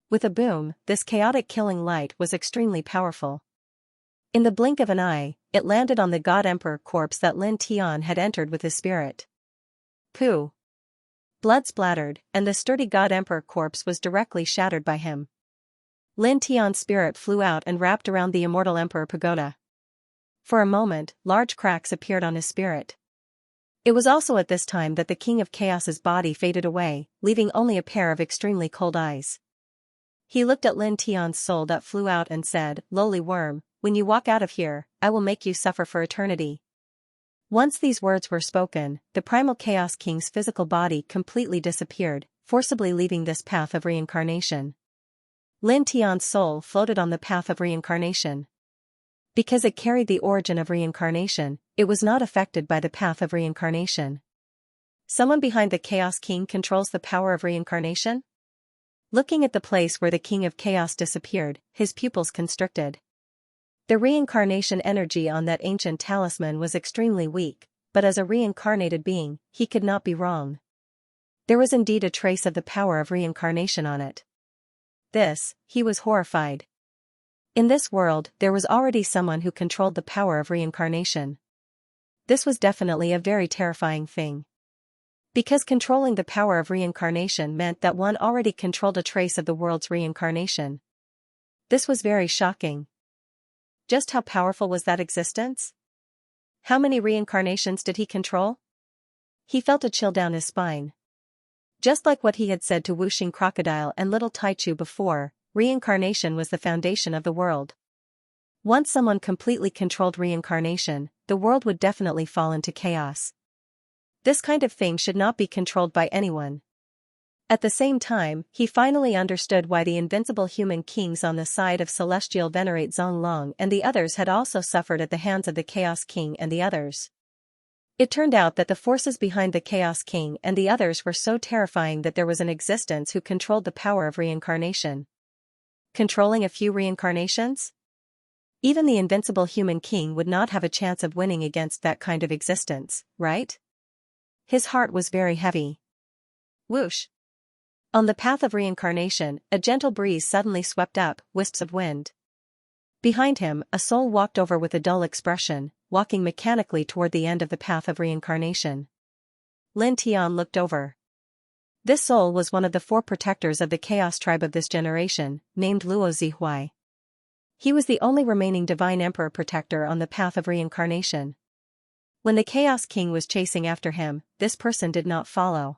With a boom, this chaotic killing light was extremely powerful. In the blink of an eye, it landed on the God Emperor corpse that Lin Tian had entered with his spirit. Pooh! Blood splattered, and the sturdy God Emperor corpse was directly shattered by him. Lin Tian's spirit flew out and wrapped around the immortal Emperor Pagoda. For a moment, large cracks appeared on his spirit. It was also at this time that the King of Chaos's body faded away, leaving only a pair of extremely cold eyes. He looked at Lin Tian's soul that flew out and said, "Lowly worm, when you walk out of here, I will make you suffer for eternity." Once these words were spoken, the primal Chaos King's physical body completely disappeared, forcibly leaving this path of reincarnation. Lin Tian's soul floated on the path of reincarnation. Because it carried the origin of reincarnation, it was not affected by the path of reincarnation. Someone behind the Chaos King controls the power of reincarnation? Looking at the place where the King of Chaos disappeared, his pupils constricted. The reincarnation energy on that ancient talisman was extremely weak, but as a reincarnated being, he could not be wrong. There was indeed a trace of the power of reincarnation on it. This, he was horrified. In this world, there was already someone who controlled the power of reincarnation. This was definitely a very terrifying thing. Because controlling the power of reincarnation meant that one already controlled a trace of the world's reincarnation. This was very shocking. Just how powerful was that existence? How many reincarnations did he control? He felt a chill down his spine. Just like what he had said to Wuxing Crocodile and Little Taichu before, reincarnation was the foundation of the world. Once someone completely controlled reincarnation, the world would definitely fall into chaos. This kind of thing should not be controlled by anyone. At the same time, he finally understood why the invincible human kings on the side of Celestial venerate Zonglong and the others had also suffered at the hands of the Chaos King and the others. It turned out that the forces behind the Chaos King and the others were so terrifying that there was an existence who controlled the power of reincarnation. Controlling a few reincarnations? Even the invincible human king would not have a chance of winning against that kind of existence, right? His heart was very heavy. Whoosh! On the path of reincarnation, a gentle breeze suddenly swept up, wisps of wind. Behind him, a soul walked over with a dull expression, walking mechanically toward the end of the path of reincarnation. Lin Tian looked over. This soul was one of the 4 protectors of the Chaos tribe of this generation, named Luo Zihui. He was the only remaining divine emperor protector on the path of reincarnation. When the Chaos King was chasing after him, this person did not follow.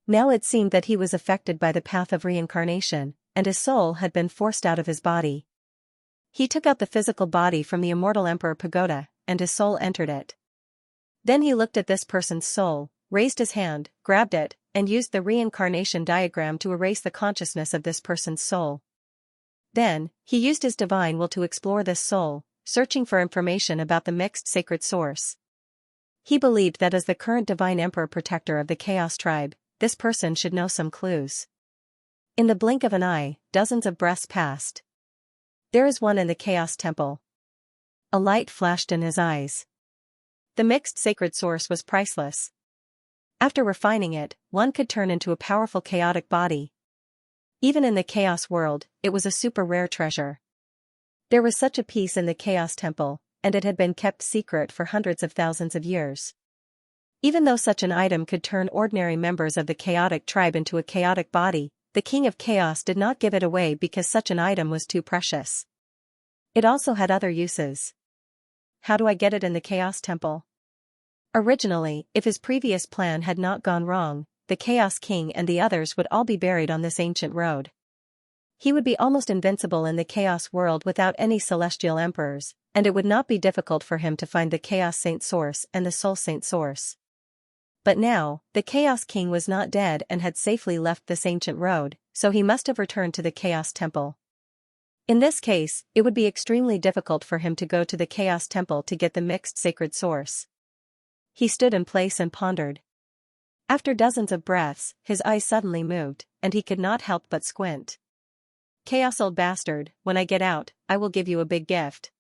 Now it seemed that he was affected by the path of reincarnation, and his soul had been forced out of his body. He took out the physical body from the immortal Emperor Pagoda, and his soul entered it. Then he looked at this person's soul, raised his hand, grabbed it, and used the reincarnation diagram to erase the consciousness of this person's soul. Then, he used his divine will to explore this soul, searching for information about the mixed sacred source. He believed that as the current divine emperor protector of the Chaos tribe, this person should know some clues. In the blink of an eye, dozens of breaths passed. There is one in the Chaos Temple. A light flashed in his eyes. The mixed sacred source was priceless. After refining it, one could turn into a powerful chaotic body. Even in the Chaos world, it was a super rare treasure. There was such a piece in the Chaos Temple, and it had been kept secret for hundreds of thousands of years. Even though such an item could turn ordinary members of the chaotic tribe into a chaotic body, the King of Chaos did not give it away because such an item was too precious. It also had other uses. How do I get it in the Chaos Temple? Originally, if his previous plan had not gone wrong, the Chaos King and the others would all be buried on this ancient road. He would be almost invincible in the Chaos world without any celestial emperors, and it would not be difficult for him to find the Chaos Saint Source and the Soul Saint Source. But now, the Chaos King was not dead and had safely left this ancient road, so he must have returned to the Chaos Temple. In this case, it would be extremely difficult for him to go to the Chaos Temple to get the mixed sacred source. He stood in place and pondered. After dozens of breaths, his eyes suddenly moved, and he could not help but squint. "Chaos old bastard, when I get out, I will give you a big gift,"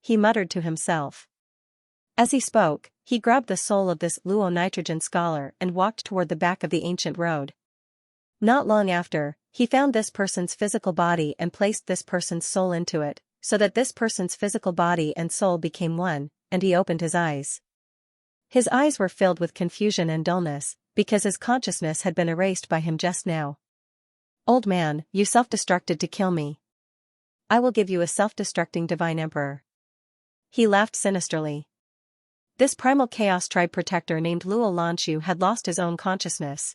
he muttered to himself. As he spoke, he grabbed the soul of this Luo nitrogen scholar and walked toward the back of the ancient road. Not long after, he found this person's physical body and placed this person's soul into it, so that this person's physical body and soul became one, and he opened his eyes. His eyes were filled with confusion and dullness, because his consciousness had been erased by him just now. "Old man, you self-destructed to kill me. I will give you a self-destructing divine emperor." He laughed sinisterly. This primal Chaos tribe protector named Luo Lanshu had lost his own consciousness.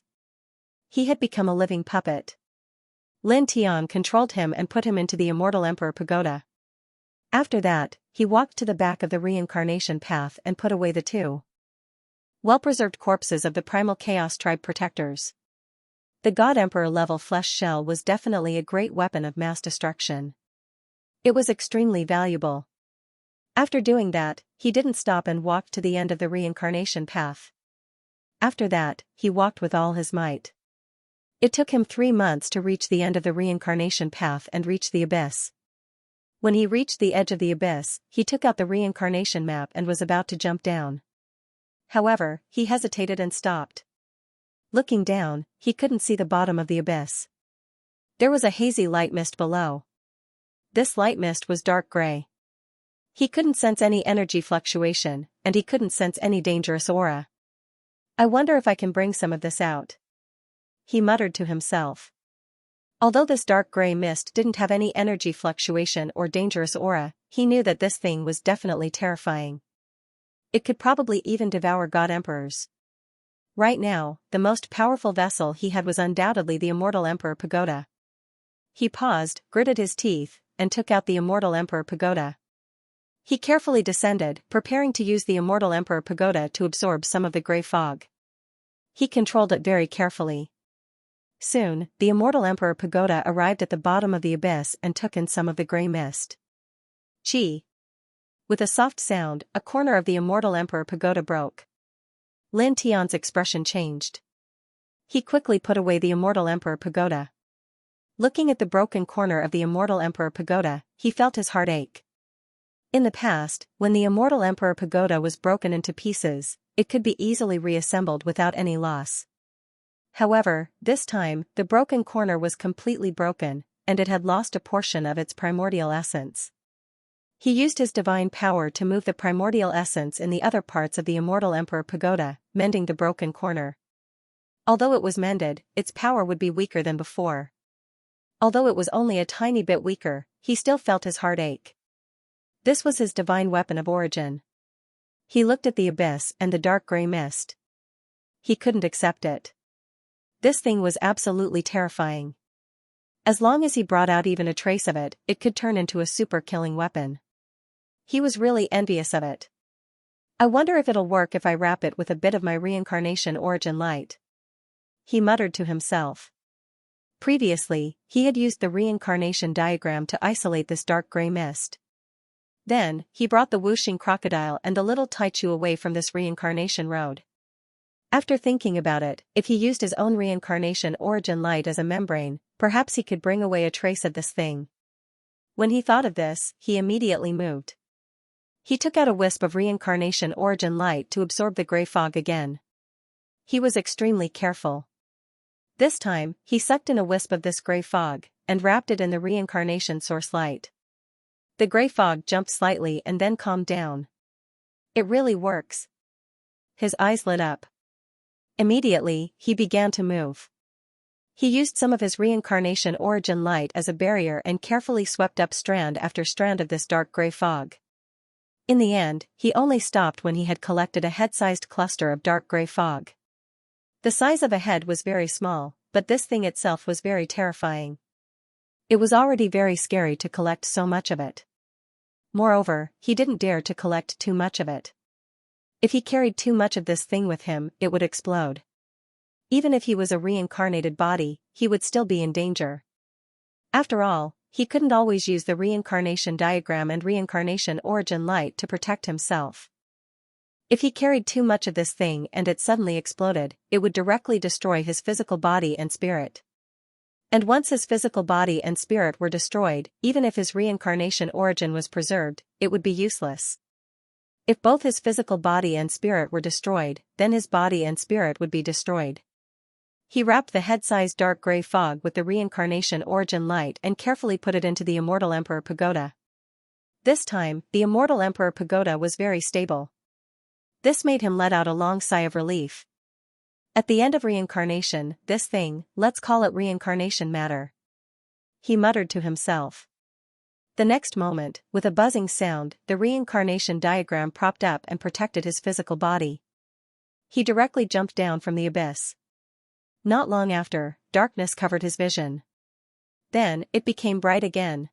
He had become a living puppet. Lin Tian controlled him and put him into the immortal Emperor Pagoda. After that, he walked to the back of the reincarnation path and put away the 2 well-preserved corpses of the primal Chaos tribe protectors. The God Emperor level flesh shell was definitely a great weapon of mass destruction. It was extremely valuable. After doing that, he didn't stop and walked to the end of the reincarnation path. After that, he walked with all his might. It took him 3 months to reach the end of the reincarnation path and reach the abyss. When he reached the edge of the abyss, he took out the reincarnation map and was about to jump down. However, he hesitated and stopped. Looking down, he couldn't see the bottom of the abyss. There was a hazy light mist below. This light mist was dark gray. He couldn't sense any energy fluctuation, and he couldn't sense any dangerous aura. "I wonder if I can bring some of this out," he muttered to himself. Although this dark gray mist didn't have any energy fluctuation or dangerous aura, he knew that this thing was definitely terrifying. It could probably even devour God Emperors. Right now, the most powerful vessel he had was undoubtedly the immortal Emperor Pagoda. He paused, gritted his teeth, and took out the immortal Emperor Pagoda. He carefully descended, preparing to use the immortal Emperor Pagoda to absorb some of the gray fog. He controlled it very carefully. Soon, the immortal Emperor Pagoda arrived at the bottom of the abyss and took in some of the gray mist. Chi! With a soft sound, a corner of the immortal Emperor Pagoda broke. Lin Tian's expression changed. He quickly put away the immortal Emperor Pagoda. Looking at the broken corner of the immortal Emperor Pagoda, he felt his heart ache. In the past, when the immortal Emperor Pagoda was broken into pieces, it could be easily reassembled without any loss. However, this time, the broken corner was completely broken, and it had lost a portion of its primordial essence. He used his divine power to move the primordial essence in the other parts of the immortal Emperor Pagoda, mending the broken corner. Although it was mended, its power would be weaker than before. Although it was only a tiny bit weaker, he still felt his heart ache. This was his divine weapon of origin. He looked at the abyss and the dark gray mist. He couldn't accept it. This thing was absolutely terrifying. As long as he brought out even a trace of it, it could turn into a super-killing weapon. He was really envious of it. I wonder if it'll work if I wrap it with a bit of my reincarnation origin light. He muttered to himself. Previously, he had used the reincarnation diagram to isolate this dark gray mist. Then, he brought the whooshing crocodile and the little Taichu away from this reincarnation road. After thinking about it, if he used his own reincarnation origin light as a membrane, perhaps he could bring away a trace of this thing. When he thought of this, he immediately moved. He took out a wisp of reincarnation origin light to absorb the gray fog again. He was extremely careful. This time, he sucked in a wisp of this gray fog, and wrapped it in the reincarnation source light. The gray fog jumped slightly and then calmed down. It really works. His eyes lit up. Immediately, he began to move. He used some of his reincarnation origin light as a barrier and carefully swept up strand after strand of this dark gray fog. In the end, he only stopped when he had collected a head-sized cluster of dark gray fog. The size of a head was very small, but this thing itself was very terrifying. It was already very scary to collect so much of it. Moreover, he didn't dare to collect too much of it. If he carried too much of this thing with him, it would explode. Even if he was a reincarnated body, he would still be in danger. After all, he couldn't always use the reincarnation diagram and reincarnation origin light to protect himself. If he carried too much of this thing and it suddenly exploded, it would directly destroy his physical body and spirit. And once his physical body and spirit were destroyed, even if his reincarnation origin was preserved, it would be useless. If both his physical body and spirit were destroyed, then his body and spirit would be destroyed. He wrapped the head-sized dark gray fog with the reincarnation origin light and carefully put it into the immortal Emperor Pagoda. This time, the immortal Emperor Pagoda was very stable. This made him let out a long sigh of relief. At the end of reincarnation, this thing, let's call it reincarnation matter. He muttered to himself. The next moment, with a buzzing sound, the reincarnation diagram propped up and protected his physical body. He directly jumped down from the abyss. Not long after, darkness covered his vision. Then, it became bright again.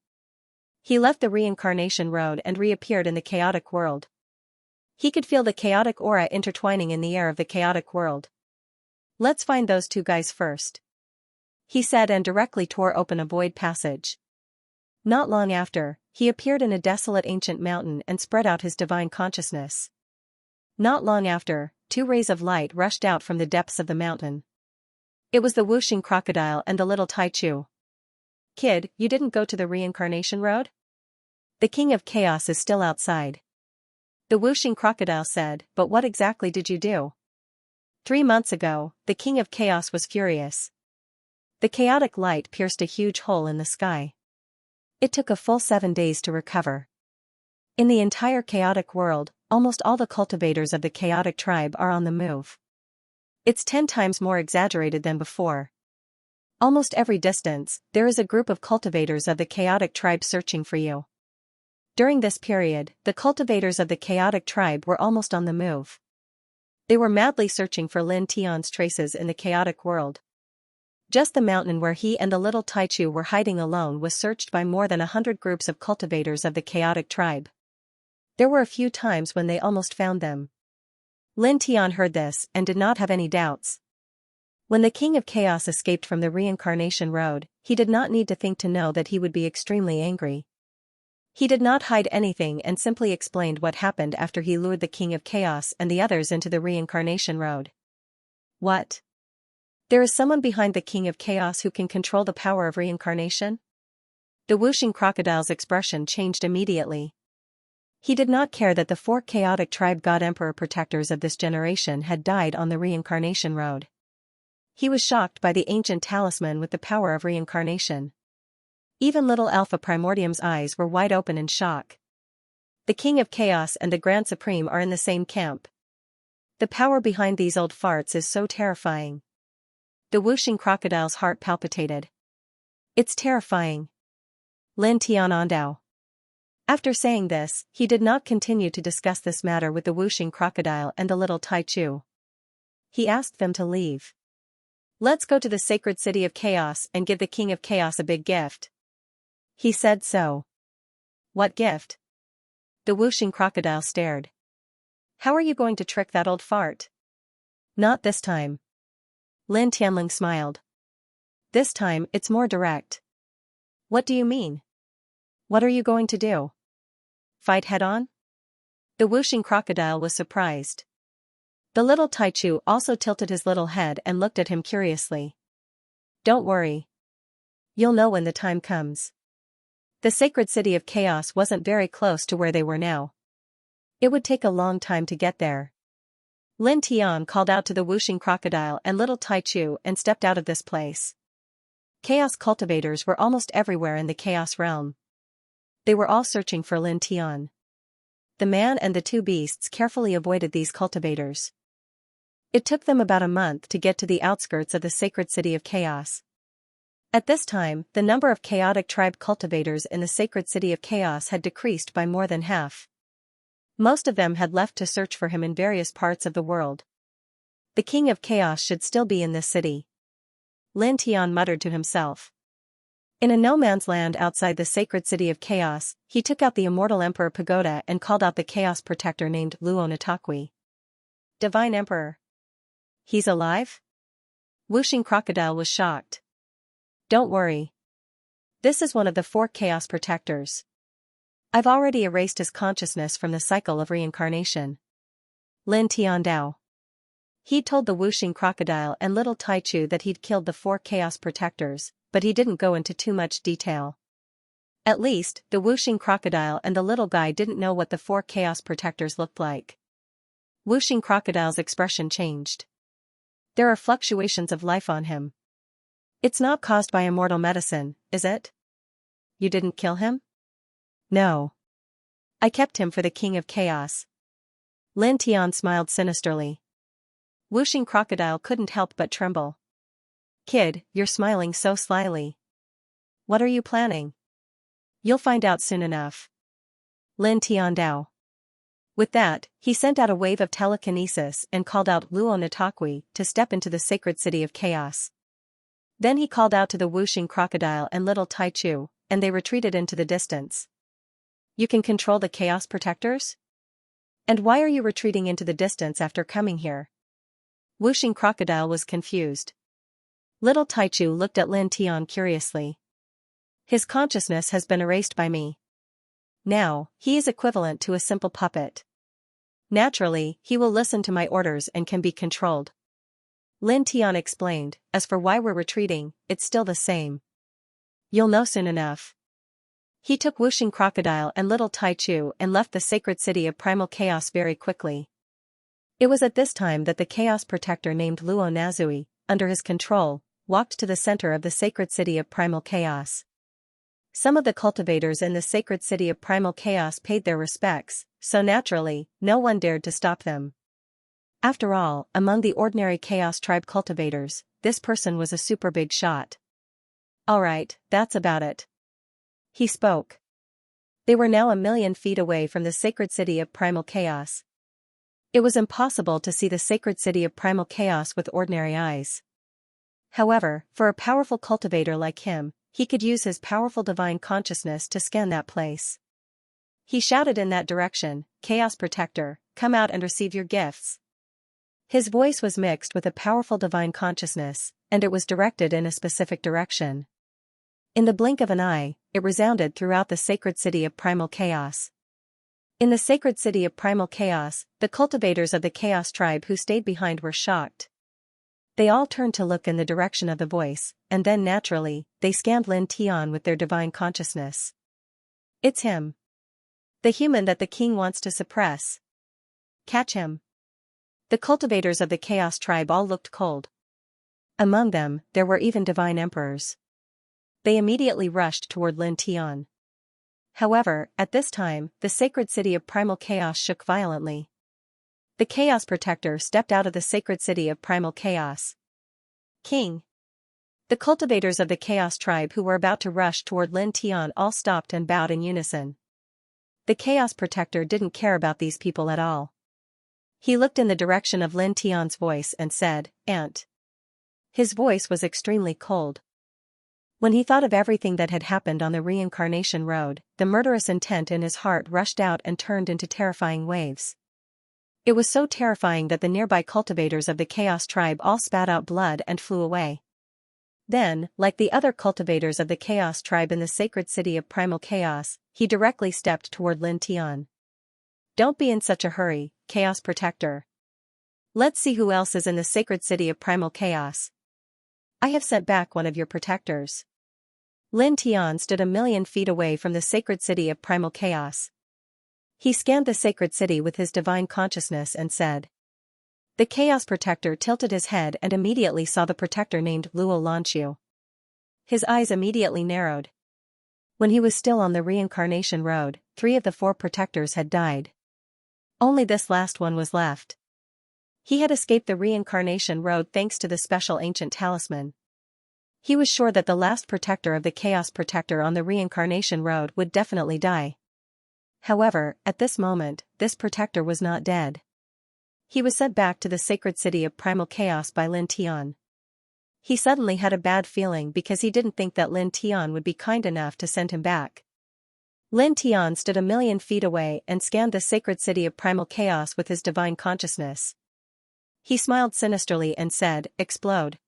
He left the reincarnation road and reappeared in the chaotic world. He could feel the chaotic aura intertwining in the air of the chaotic world. Let's find those two guys first, he said, and directly tore open a void passage. Not long after, he appeared in a desolate ancient mountain and spread out his divine consciousness. Not long after, two rays of light rushed out from the depths of the mountain. It was the whooshing crocodile and the little Taichu. Kid, you didn't go to the reincarnation road? The King of Chaos is still outside. The whooshing crocodile said, but what exactly did you do? 3 months ago, the King of Chaos was furious. The chaotic light pierced a huge hole in the sky. It took a full 7 days to recover. In the entire chaotic world, almost all the cultivators of the chaotic tribe are on the move. It's 10 times more exaggerated than before. Almost every distance, there is a group of cultivators of the chaotic tribe searching for you. During this period, the cultivators of the chaotic tribe were almost on the move. They were madly searching for Lin Tian's traces in the chaotic world. Just the mountain where he and the little Taichu were hiding alone was searched by more than 100 groups of cultivators of the chaotic tribe. There were a few times when they almost found them. Lin Tian heard this and did not have any doubts. When the King of Chaos escaped from the reincarnation road, he did not need to think to know that he would be extremely angry. He did not hide anything and simply explained what happened after he lured the King of Chaos and the others into the reincarnation road. What? There is someone behind the King of Chaos who can control the power of reincarnation? The whooshing crocodile's expression changed immediately. He did not care that the 4 chaotic tribe god emperor protectors of this generation had died on the reincarnation road. He was shocked by the ancient talisman with the power of reincarnation. Even little Alpha Primordium's eyes were wide open in shock. The King of Chaos and the Grand Supreme are in the same camp. The power behind these old farts is so terrifying. The whooshing crocodile's heart palpitated. It's terrifying. Lin Tianandao. After saying this, he did not continue to discuss this matter with the whooshing crocodile and the little Tai Chu. He asked them to leave. Let's go to the sacred city of chaos and give the King of Chaos a big gift. He said so. What gift? The whooshing crocodile stared. How are you going to trick that old fart? Not this time. Lin Tianling smiled. This time it's more direct. What do you mean? What are you going to do? Fight head-on? The whooshing crocodile was surprised. The little Tai Chu also tilted his little head and looked at him curiously. Don't worry. You'll know when the time comes. The sacred city of chaos wasn't very close to where they were now. It would take a long time to get there. Lin Tian called out to the whooshing crocodile and little Tai Chu and stepped out of this place. Chaos cultivators were almost everywhere in the chaos realm. They were all searching for Lin Tian. The man and the two beasts carefully avoided these cultivators. It took them about a month to get to the outskirts of the sacred city of chaos. At this time, the number of chaotic tribe cultivators in the sacred city of chaos had decreased by more than half. Most of them had left to search for him in various parts of the world. The King of Chaos should still be in this city. Lin Tian muttered to himself. In a no-man's land outside the sacred city of chaos, he took out the immortal Emperor Pagoda and called out the chaos protector named Luo Natakwi. Divine Emperor. He's alive? Whooshing crocodile was shocked. Don't worry. This is one of the 4 chaos protectors. I've already erased his consciousness from the cycle of reincarnation. Lin Tiandao. He told the whooshing crocodile and little Tai Chu that he'd killed the 4 chaos protectors, but he didn't go into too much detail. At least, the whooshing crocodile and the little guy didn't know what the 4 chaos protectors looked like. Whooshing crocodile's expression changed. There are fluctuations of life on him. It's not caused by immortal medicine, is it? You didn't kill him? No. I kept him for the King of Chaos. Lin Tian smiled sinisterly. Whooshing crocodile couldn't help but tremble. Kid, you're smiling so slyly. What are you planning? You'll find out soon enough. Lin Tiandao. With that, he sent out a wave of telekinesis and called out Luo Natakwi to step into the sacred city of chaos. Then he called out to the whooshing crocodile and little Tai Chu, and they retreated into the distance. You can control the chaos protectors? And why are you retreating into the distance after coming here? Whooshing crocodile was confused. Little Tai Chu looked at Lin Tian curiously. His consciousness has been erased by me. Now, he is equivalent to a simple puppet. Naturally, he will listen to my orders and can be controlled. Lin Tian explained, as for why we're retreating, it's still the same. You'll know soon enough. He took whooshing crocodile and little Tai Chu and left the sacred city of primal chaos very quickly. It was at this time that the chaos protector named Luo Nazui, under his control, walked to the center of the sacred city of primal chaos. Some of the cultivators in the sacred city of primal chaos paid their respects, so naturally, no one dared to stop them. After all, among the ordinary chaos tribe cultivators, this person was a super big shot. Alright, that's about it. He spoke. They were now 1,000,000 feet away from the sacred city of primal chaos. It was impossible to see the sacred city of primal chaos with ordinary eyes. However, for a powerful cultivator like him, he could use his powerful divine consciousness to scan that place. He shouted in that direction, Chaos Protector, come out and receive your gifts. His voice was mixed with a powerful divine consciousness, and it was directed in a specific direction. In the blink of an eye, it resounded throughout the sacred city of primal chaos. In the sacred city of primal chaos, the cultivators of the chaos tribe who stayed behind were shocked. They all turned to look in the direction of the voice, and then naturally, they scanned Lin Tian with their divine consciousness. It's him. The human that the king wants to suppress. Catch him. The cultivators of the chaos tribe all looked cold. Among them, there were even divine emperors. They immediately rushed toward Lin Tian. However, at this time, the sacred city of primal chaos shook violently. The Chaos Protector stepped out of the sacred city of primal chaos. King. The cultivators of the Chaos tribe who were about to rush toward Lin Tian all stopped and bowed in unison. The Chaos Protector didn't care about these people at all. He looked in the direction of Lin Tian's voice and said, "Aunt." His voice was extremely cold. When he thought of everything that had happened on the reincarnation road, the murderous intent in his heart rushed out and turned into terrifying waves. It was so terrifying that the nearby cultivators of the Chaos tribe all spat out blood and flew away. Then, like the other cultivators of the Chaos tribe in the sacred city of primal chaos, he directly stepped toward Lin Tian. "Don't be in such a hurry, Chaos Protector. Let's see who else is in the sacred city of primal chaos. I have sent back one of your protectors." Lin Tian stood 1,000,000 feet away from the sacred city of primal chaos. He scanned the sacred city with his divine consciousness and said. The Chaos Protector tilted his head and immediately saw the protector named Luo Lanqiu. His eyes immediately narrowed. When he was still on the reincarnation road, 3 of the 4 protectors had died. Only this last one was left. He had escaped the reincarnation road thanks to the special ancient talisman. He was sure that the last protector of the Chaos Protector on the reincarnation road would definitely die. However, at this moment, this protector was not dead. He was sent back to the sacred city of primal chaos by Lin Tian. He suddenly had a bad feeling because he didn't think that Lin Tian would be kind enough to send him back. Lin Tian stood 1,000,000 feet away and scanned the sacred city of primal chaos with his divine consciousness. He smiled sinisterly and said, "Explode."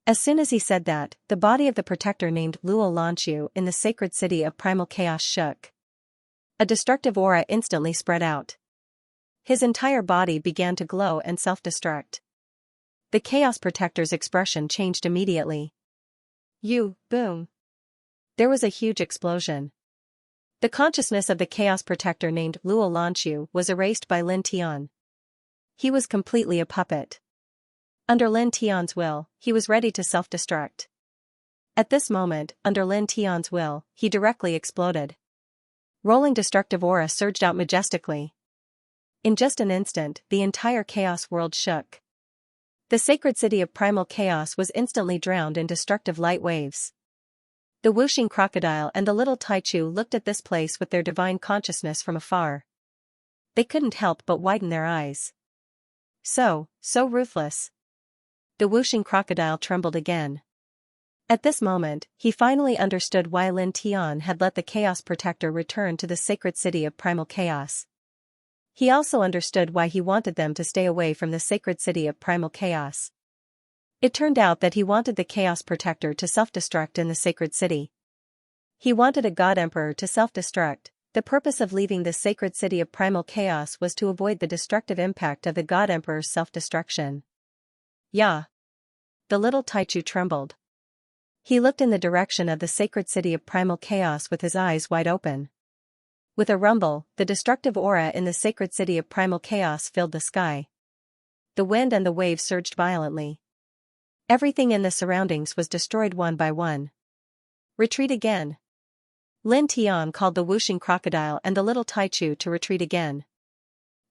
As soon as he said that, the body of the protector named Luo Lanqiu in the sacred city of primal chaos shook. A destructive aura instantly spread out. His entire body began to glow and self-destruct. The Chaos Protector's expression changed immediately. Boom. There was a huge explosion. The consciousness of the Chaos Protector named Luo Lanqiu was erased by Lin Tian. He was completely a puppet. Under Lin Tian's will, he was ready to self-destruct. At this moment, under Lin Tian's will, he directly exploded. Rolling destructive aura surged out majestically. In just an instant, the entire chaos world shook. The sacred city of primal chaos was instantly drowned in destructive light waves. The whooshing crocodile and the little Taichu looked at this place with their divine consciousness from afar. They couldn't help but widen their eyes. So ruthless. The whooshing crocodile trembled again. At this moment, he finally understood why Lin Tian had let the Chaos Protector return to the sacred city of primal chaos. He also understood why he wanted them to stay away from the sacred city of primal chaos. It turned out that he wanted the Chaos Protector to self-destruct in the sacred city. He wanted a God Emperor to self-destruct. The purpose of leaving the sacred city of primal chaos was to avoid the destructive impact of the God Emperor's self-destruction. Yeah. The little Taichu trembled. He looked in the direction of the sacred city of primal chaos with his eyes wide open. With a rumble, the destructive aura in the sacred city of primal chaos filled the sky. The wind and the waves surged violently. Everything in the surroundings was destroyed one by one. Retreat again. Lin Tian called the whooshing crocodile and the little Taichu to retreat again.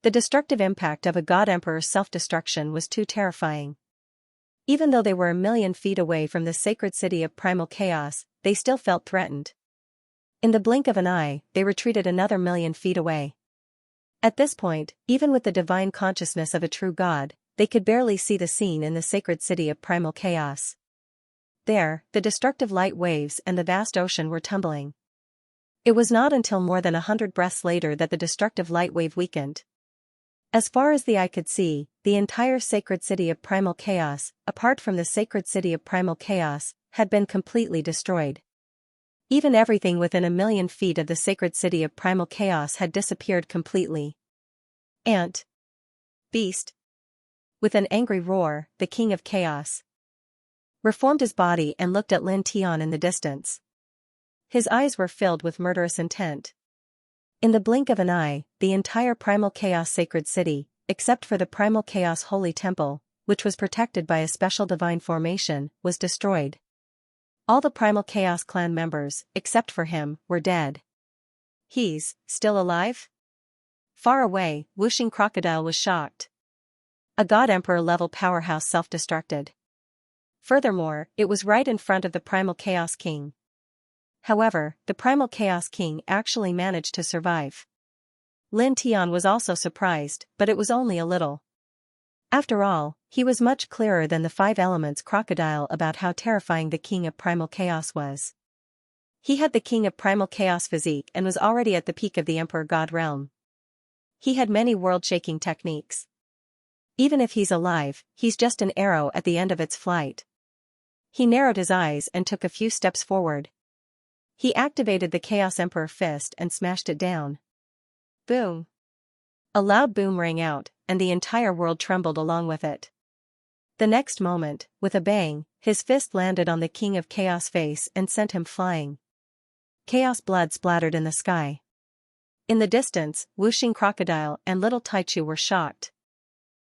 The destructive impact of a God Emperor's self-destruction was too terrifying. Even though they were 1,000,000 feet away from the sacred city of primal chaos, they still felt threatened. In the blink of an eye, they retreated another 1,000,000 feet away. At this point, even with the divine consciousness of a true god, they could barely see the scene in the sacred city of primal chaos. There, the destructive light waves and the vast ocean were tumbling. It was not until more than 100 breaths later that the destructive light wave weakened. As far as the eye could see, the entire sacred city of primal chaos, apart from the sacred city of primal chaos, had been completely destroyed. Even everything within 1,000,000 feet of the sacred city of primal chaos had disappeared completely. Ant. Beast. With an angry roar, the king of chaos reformed his body and looked at Lin Tian in the distance. His eyes were filled with murderous intent. In the blink of an eye, the entire primal chaos sacred city, except for the primal chaos holy temple, which was protected by a special divine formation, was destroyed. All the primal chaos clan members, except for him, were dead. He's still alive? Far away, whooshing crocodile was shocked. A god emperor level powerhouse self-destructed. Furthermore, it was right in front of the primal chaos king. However, the primal chaos king actually managed to survive. Lin Tian was also surprised, but it was only a little. After all, he was much clearer than the five elements crocodile about how terrifying the king of primal chaos was. He had the king of primal chaos physique and was already at the peak of the emperor god realm. He had many world-shaking techniques. Even if he's alive, he's just an arrow at the end of its flight. He narrowed his eyes and took a few steps forward. He activated the Chaos Emperor fist and smashed it down. Boom! A loud boom rang out, and the entire world trembled along with it. The next moment, with a bang, his fist landed on the King of Chaos face and sent him flying. Chaos blood splattered in the sky. In the distance, whooshing crocodile and little Taichu were shocked.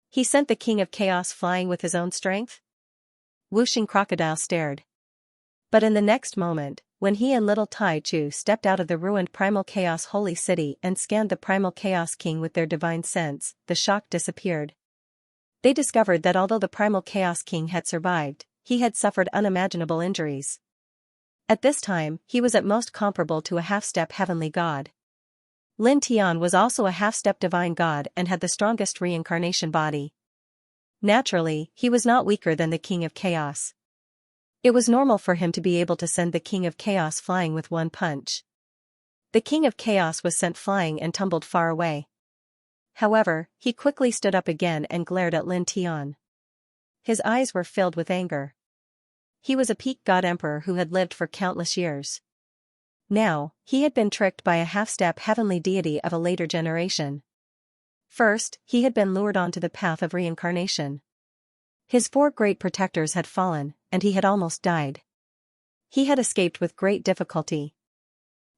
He sent the King of Chaos flying with his own strength? Whooshing crocodile stared. But in the next moment, when he and little Taichu stepped out of the ruined Primal Chaos holy city and scanned the Primal Chaos King with their divine sense, the shock disappeared. They discovered that although the Primal Chaos King had survived, he had suffered unimaginable injuries. At this time, he was at most comparable to a half-step heavenly god. Lin Tian was also a half-step divine god and had the strongest reincarnation body. Naturally, he was not weaker than the King of Chaos. It was normal for him to be able to send the King of Chaos flying with one punch. The King of Chaos was sent flying and tumbled far away. However, he quickly stood up again and glared at Lin Tian. His eyes were filled with anger. He was a peak god emperor who had lived for countless years. Now, he had been tricked by a half-step heavenly deity of a later generation. First, he had been lured onto the path of reincarnation. His four great protectors had fallen, and he had almost died. He had escaped with great difficulty.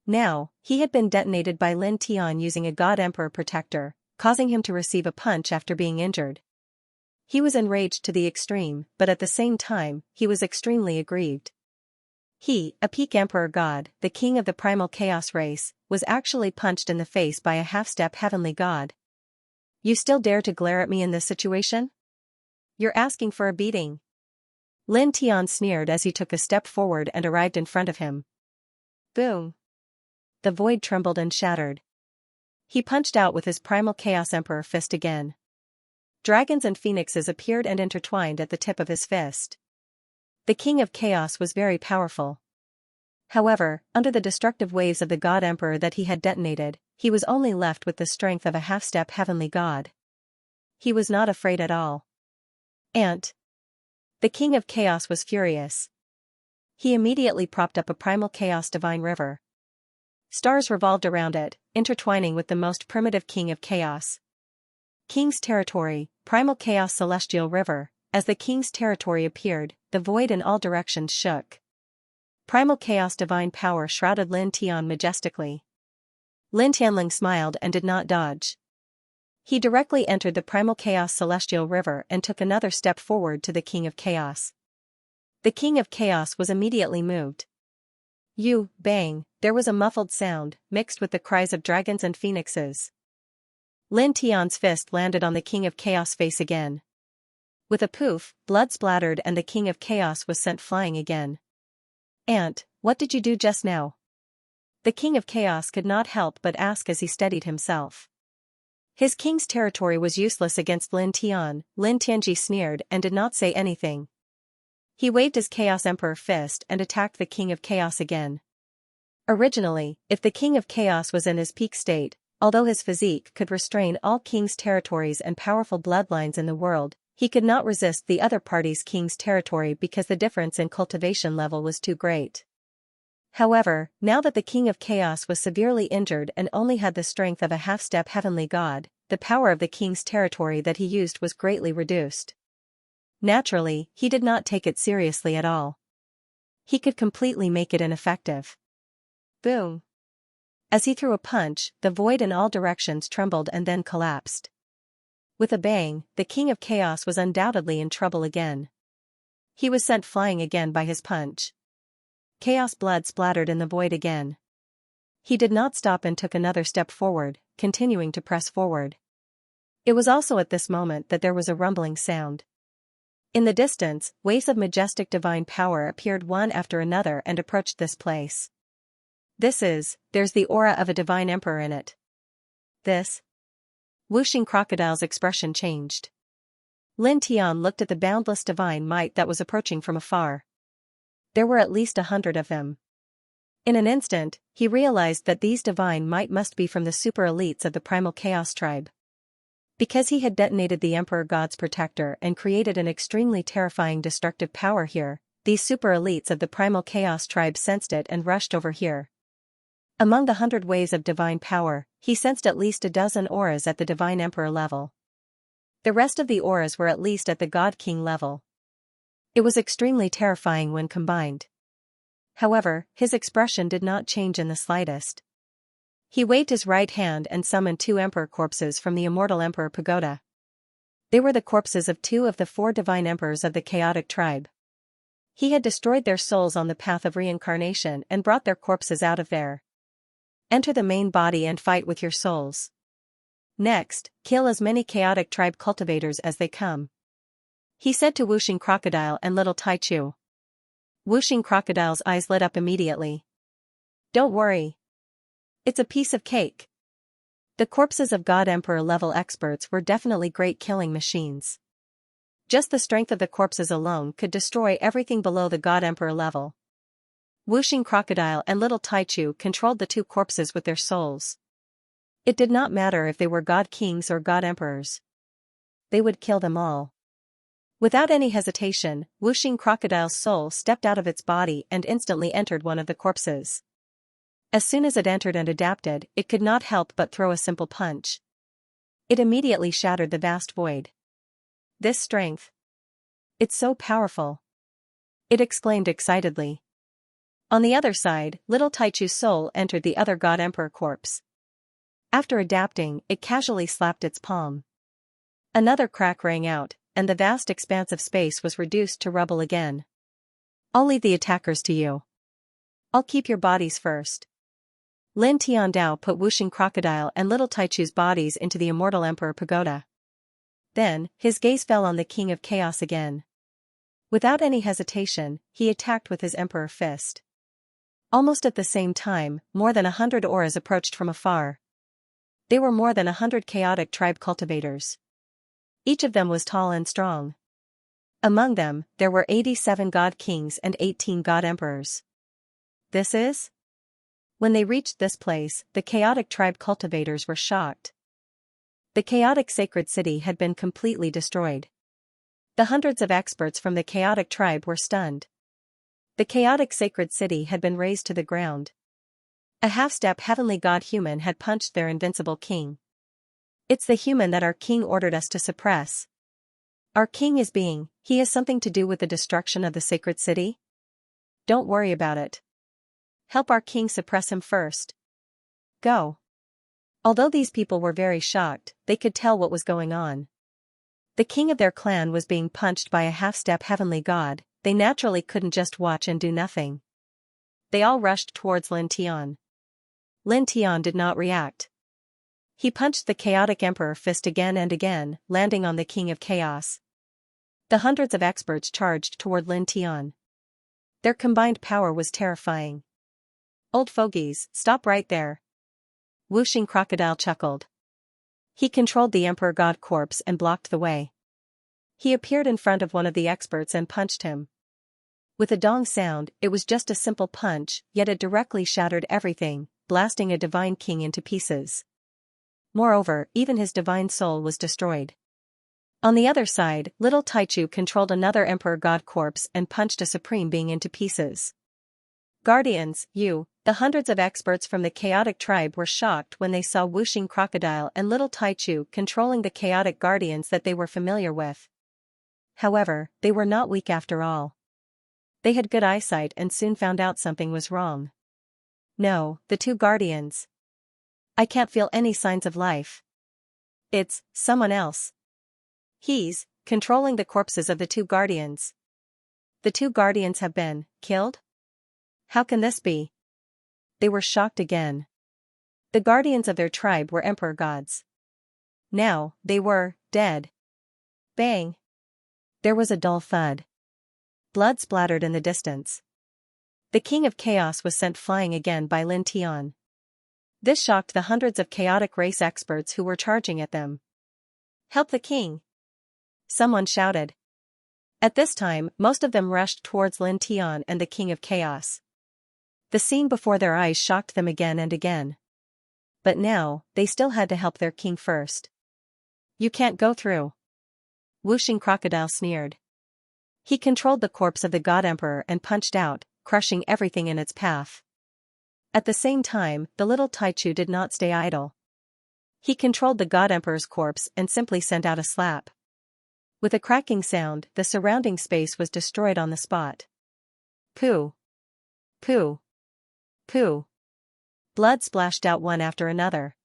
Now, he had been detonated by Lin Tian using a god emperor protector, causing him to receive a punch after being injured. He was enraged to the extreme, but at the same time, he was extremely aggrieved. He, a peak emperor god, the king of the primal chaos race, was actually punched in the face by a half-step heavenly god. You still dare to glare at me in this situation? You're asking for a beating. Lin Tian sneered as he took a step forward and arrived in front of him. Boom! The void trembled and shattered. He punched out with his primal chaos emperor fist again. Dragons and phoenixes appeared and intertwined at the tip of his fist. The King of Chaos was very powerful. However, under the destructive waves of the god emperor that he had detonated, he was only left with the strength of a half-step heavenly god. He was not afraid at all. The King of Chaos was furious. He immediately propped up a primal chaos divine river. Stars revolved around it, intertwining with the most primitive King of Chaos. King's territory, primal chaos celestial river. As the king's territory appeared, the void in all directions shook. Primal chaos divine power shrouded Lin Tian majestically. Lin Tianling smiled and did not dodge. He directly entered the primal chaos celestial river and took another step forward to the King of Chaos. The King of Chaos was immediately moved. Bang, there was a muffled sound, mixed with the cries of dragons and phoenixes. Lin Tian's fist landed on the King of Chaos face again. With a poof, blood splattered and the King of Chaos was sent flying again. What did you do just now? The King of Chaos could not help but ask as he steadied himself. His king's territory was useless against Lin Tian. Lin Tianji sneered and did not say anything. He waved his Chaos Emperor fist and attacked the King of Chaos again. Originally, if the King of Chaos was in his peak state, although his physique could restrain all king's territories and powerful bloodlines in the world, he could not resist the other party's king's territory because the difference in cultivation level was too great. However, now that the King of Chaos was severely injured and only had the strength of a half-step heavenly god, the power of the king's territory that he used was greatly reduced. Naturally, he did not take it seriously at all. He could completely make it ineffective. Boom! As he threw a punch, the void in all directions trembled and then collapsed. With a bang, the King of Chaos was undoubtedly in trouble again. He was sent flying again by his punch. Chaos blood splattered in the void again. He did not stop and took another step forward, continuing to press forward. It was also at this moment that there was a rumbling sound. In the distance, waves of majestic divine power appeared one after another and approached this place. There's the aura of a divine emperor in it. Whooshing Crocodile's expression changed. Lin Tian looked at the boundless divine might that was approaching from afar. There were at least 100 of them. In an instant, he realized that these divine might must be from the super elites of the primal chaos tribe. Because he had detonated the Emperor God's protector and created an extremely terrifying destructive power here, these super elites of the primal chaos tribe sensed it and rushed over here. Among the 100 waves of divine power, he sensed at least a dozen auras at the divine emperor level. The rest of the auras were at least at the God King level. It was extremely terrifying when combined. However, his expression did not change in the slightest. He waved his right hand and summoned 2 emperor corpses from the immortal emperor pagoda. They were the corpses of 2 of the 4 divine emperors of the chaotic tribe. He had destroyed their souls on the path of reincarnation and brought their corpses out of there. Enter the main body and fight with your souls. Next, kill as many chaotic tribe cultivators as they come. He said to Whooshing Crocodile and Little Taichu. Whooshing Crocodile's eyes lit up immediately. Don't worry. It's a piece of cake. The corpses of God Emperor level experts were definitely great killing machines. Just the strength of the corpses alone could destroy everything below the God Emperor level. Whooshing Crocodile and Little Taichu controlled the 2 corpses with their souls. It did not matter if they were God Kings or God Emperors. They would kill them all. Without any hesitation, Whooshing Crocodile's soul stepped out of its body and instantly entered one of the corpses. As soon as it entered and adapted, it could not help but throw a simple punch. It immediately shattered the vast void. This strength. It's so powerful. It exclaimed excitedly. On the other side, Little Taichu's soul entered the other God Emperor corpse. After adapting, it casually slapped its palm. Another crack rang out, and the vast expanse of space was reduced to rubble again. I'll leave the attackers to you. I'll keep your bodies first. Lin Tiandao put Whooshing Crocodile and Little Taichu's bodies into the immortal Emperor Pagoda. Then, his gaze fell on the King of Chaos again. Without any hesitation, he attacked with his Emperor Fist. Almost at the same time, more than 100 auras approached from afar. They were more than 100 chaotic tribe cultivators. Each of them was tall and strong. Among them, there were 87 God Kings and 18 God Emperors. When they reached this place, the chaotic tribe cultivators were shocked. The chaotic sacred city had been completely destroyed. The hundreds of experts from the chaotic tribe were stunned. The chaotic sacred city had been razed to the ground. A half-step heavenly god human had punched their invincible king. It's the human that our king ordered us to suppress. Our king is being, he has something to do with the destruction of the sacred city? Don't worry about it. Help our king suppress him first. Go. Although these people were very shocked, they could tell what was going on. The king of their clan was being punched by a half-step heavenly god. They naturally couldn't just watch and do nothing. They all rushed towards Lin Tian. Lin Tian did not react. He punched the chaotic emperor fist again and again, landing on the king of chaos. The hundreds of experts charged toward Lin Tian. Their combined power was terrifying. Old fogies, stop right there. Whooshing Crocodile chuckled. He controlled the emperor god corpse and blocked the way. He appeared in front of one of the experts and punched him. With a dong sound, it was just a simple punch, yet it directly shattered everything, blasting a divine king into pieces. Moreover, even his divine soul was destroyed. On the other side, Little Taichu controlled another emperor god corpse and punched a supreme being into pieces. Guardians, the hundreds of experts from the chaotic tribe were shocked when they saw Whooshing Crocodile and Little Taichu controlling the chaotic guardians that they were familiar with. However, they were not weak after all. They had good eyesight and soon found out something was wrong. No, the 2 guardians. I can't feel any signs of life. It's someone else. He's controlling the corpses of the 2 guardians. The 2 guardians have been killed? How can this be? They were shocked again. The guardians of their tribe were emperor gods. Now, they were dead. Bang! There was a dull thud. Blood splattered in the distance. The king of chaos was sent flying again by Lin Tian. This shocked the hundreds of chaotic race experts who were charging at them. "Help the king!" someone shouted. At this time, most of them rushed towards Lin Tian and the king of chaos. The scene before their eyes shocked them again and again. But now, they still had to help their king first. "You can't go through." Whooshing Crocodile sneered. He controlled the corpse of the god emperor and punched out, crushing everything in its path. At the same time, the little Taichu did not stay idle. He controlled the god emperor's corpse and simply sent out a slap. With a cracking sound, the surrounding space was destroyed on the spot. Pooh! Pooh! Pooh! Blood splashed out one after another.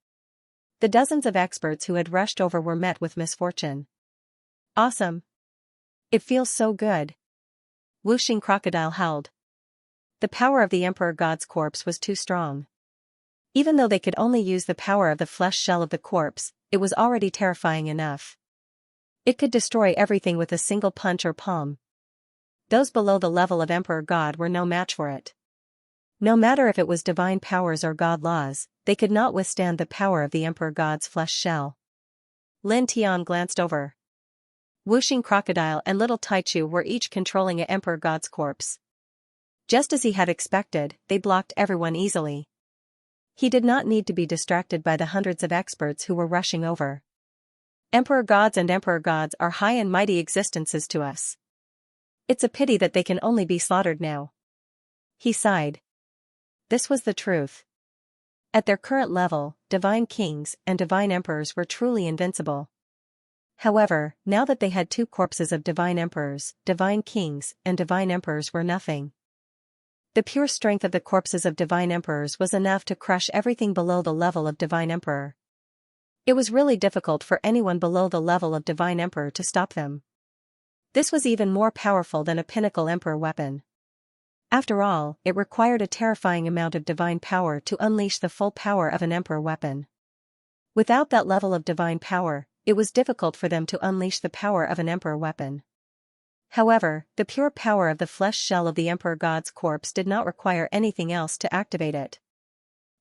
The dozens of experts who had rushed over were met with misfortune. "Awesome! It feels so good!" Whooshing Crocodile howled. The power of the emperor god's corpse was too strong. Even though they could only use the power of the flesh shell of the corpse, it was already terrifying enough. It could destroy everything with a single punch or palm. Those below the level of emperor god were no match for it. No matter if it was divine powers or god laws, they could not withstand the power of the emperor god's flesh shell. Lin Tian glanced over. Whooshing Crocodile and little Taichu were each controlling an emperor god's corpse. Just as he had expected, they blocked everyone easily. He did not need to be distracted by the hundreds of experts who were rushing over. Emperor gods and emperor gods are high and mighty existences to us. It's a pity that they can only be slaughtered now. He sighed. This was the truth. At their current level, divine kings and divine emperors were truly invincible. However, now that they had two corpses of divine emperors, divine kings and divine emperors were nothing. The pure strength of the corpses of divine emperors was enough to crush everything below the level of divine emperor. It was really difficult for anyone below the level of divine emperor to stop them. This was even more powerful than a pinnacle emperor weapon. After all, it required a terrifying amount of divine power to unleash the full power of an emperor weapon. Without that level of divine power, it was difficult for them to unleash the power of an emperor weapon. However, the pure power of the flesh shell of the emperor god's corpse did not require anything else to activate it.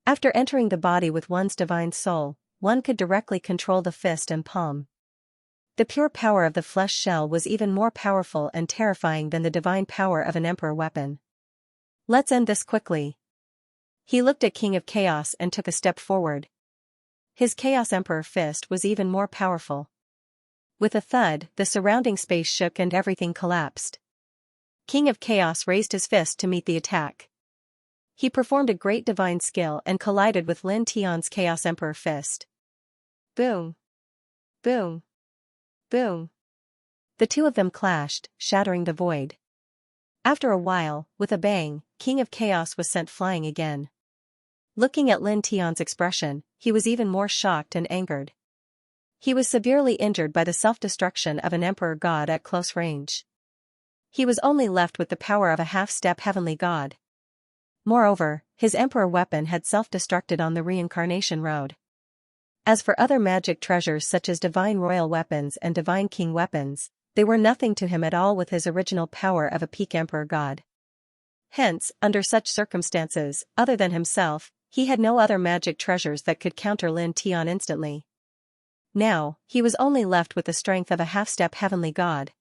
After entering the body with one's divine soul, one could directly control the fist and palm. The pure power of the flesh shell was even more powerful and terrifying than the divine power of an emperor weapon. Let's end this quickly. He looked at King of Chaos and took a step forward. His Chaos Emperor fist was even more powerful. With a thud, the surrounding space shook and everything collapsed. King of Chaos raised his fist to meet the attack. He performed a great divine skill and collided with Lin Tian's Chaos Emperor fist. Boom! Boom! Boom! The two of them clashed, shattering the void. After a while, with a bang, King of Chaos was sent flying again. Looking at Lin Tian's expression, he was even more shocked and angered. He was severely injured by the self-destruction of an emperor god at close range. He was only left with the power of a half-step heavenly god. Moreover, his emperor weapon had self-destructed on the reincarnation road. As for other magic treasures such as divine royal weapons and divine king weapons, they were nothing to him at all with his original power of a peak emperor god. Hence, under such circumstances, other than himself, he had no other magic treasures that could counter Lin Tian instantly. Now, he was only left with the strength of a half-step heavenly god.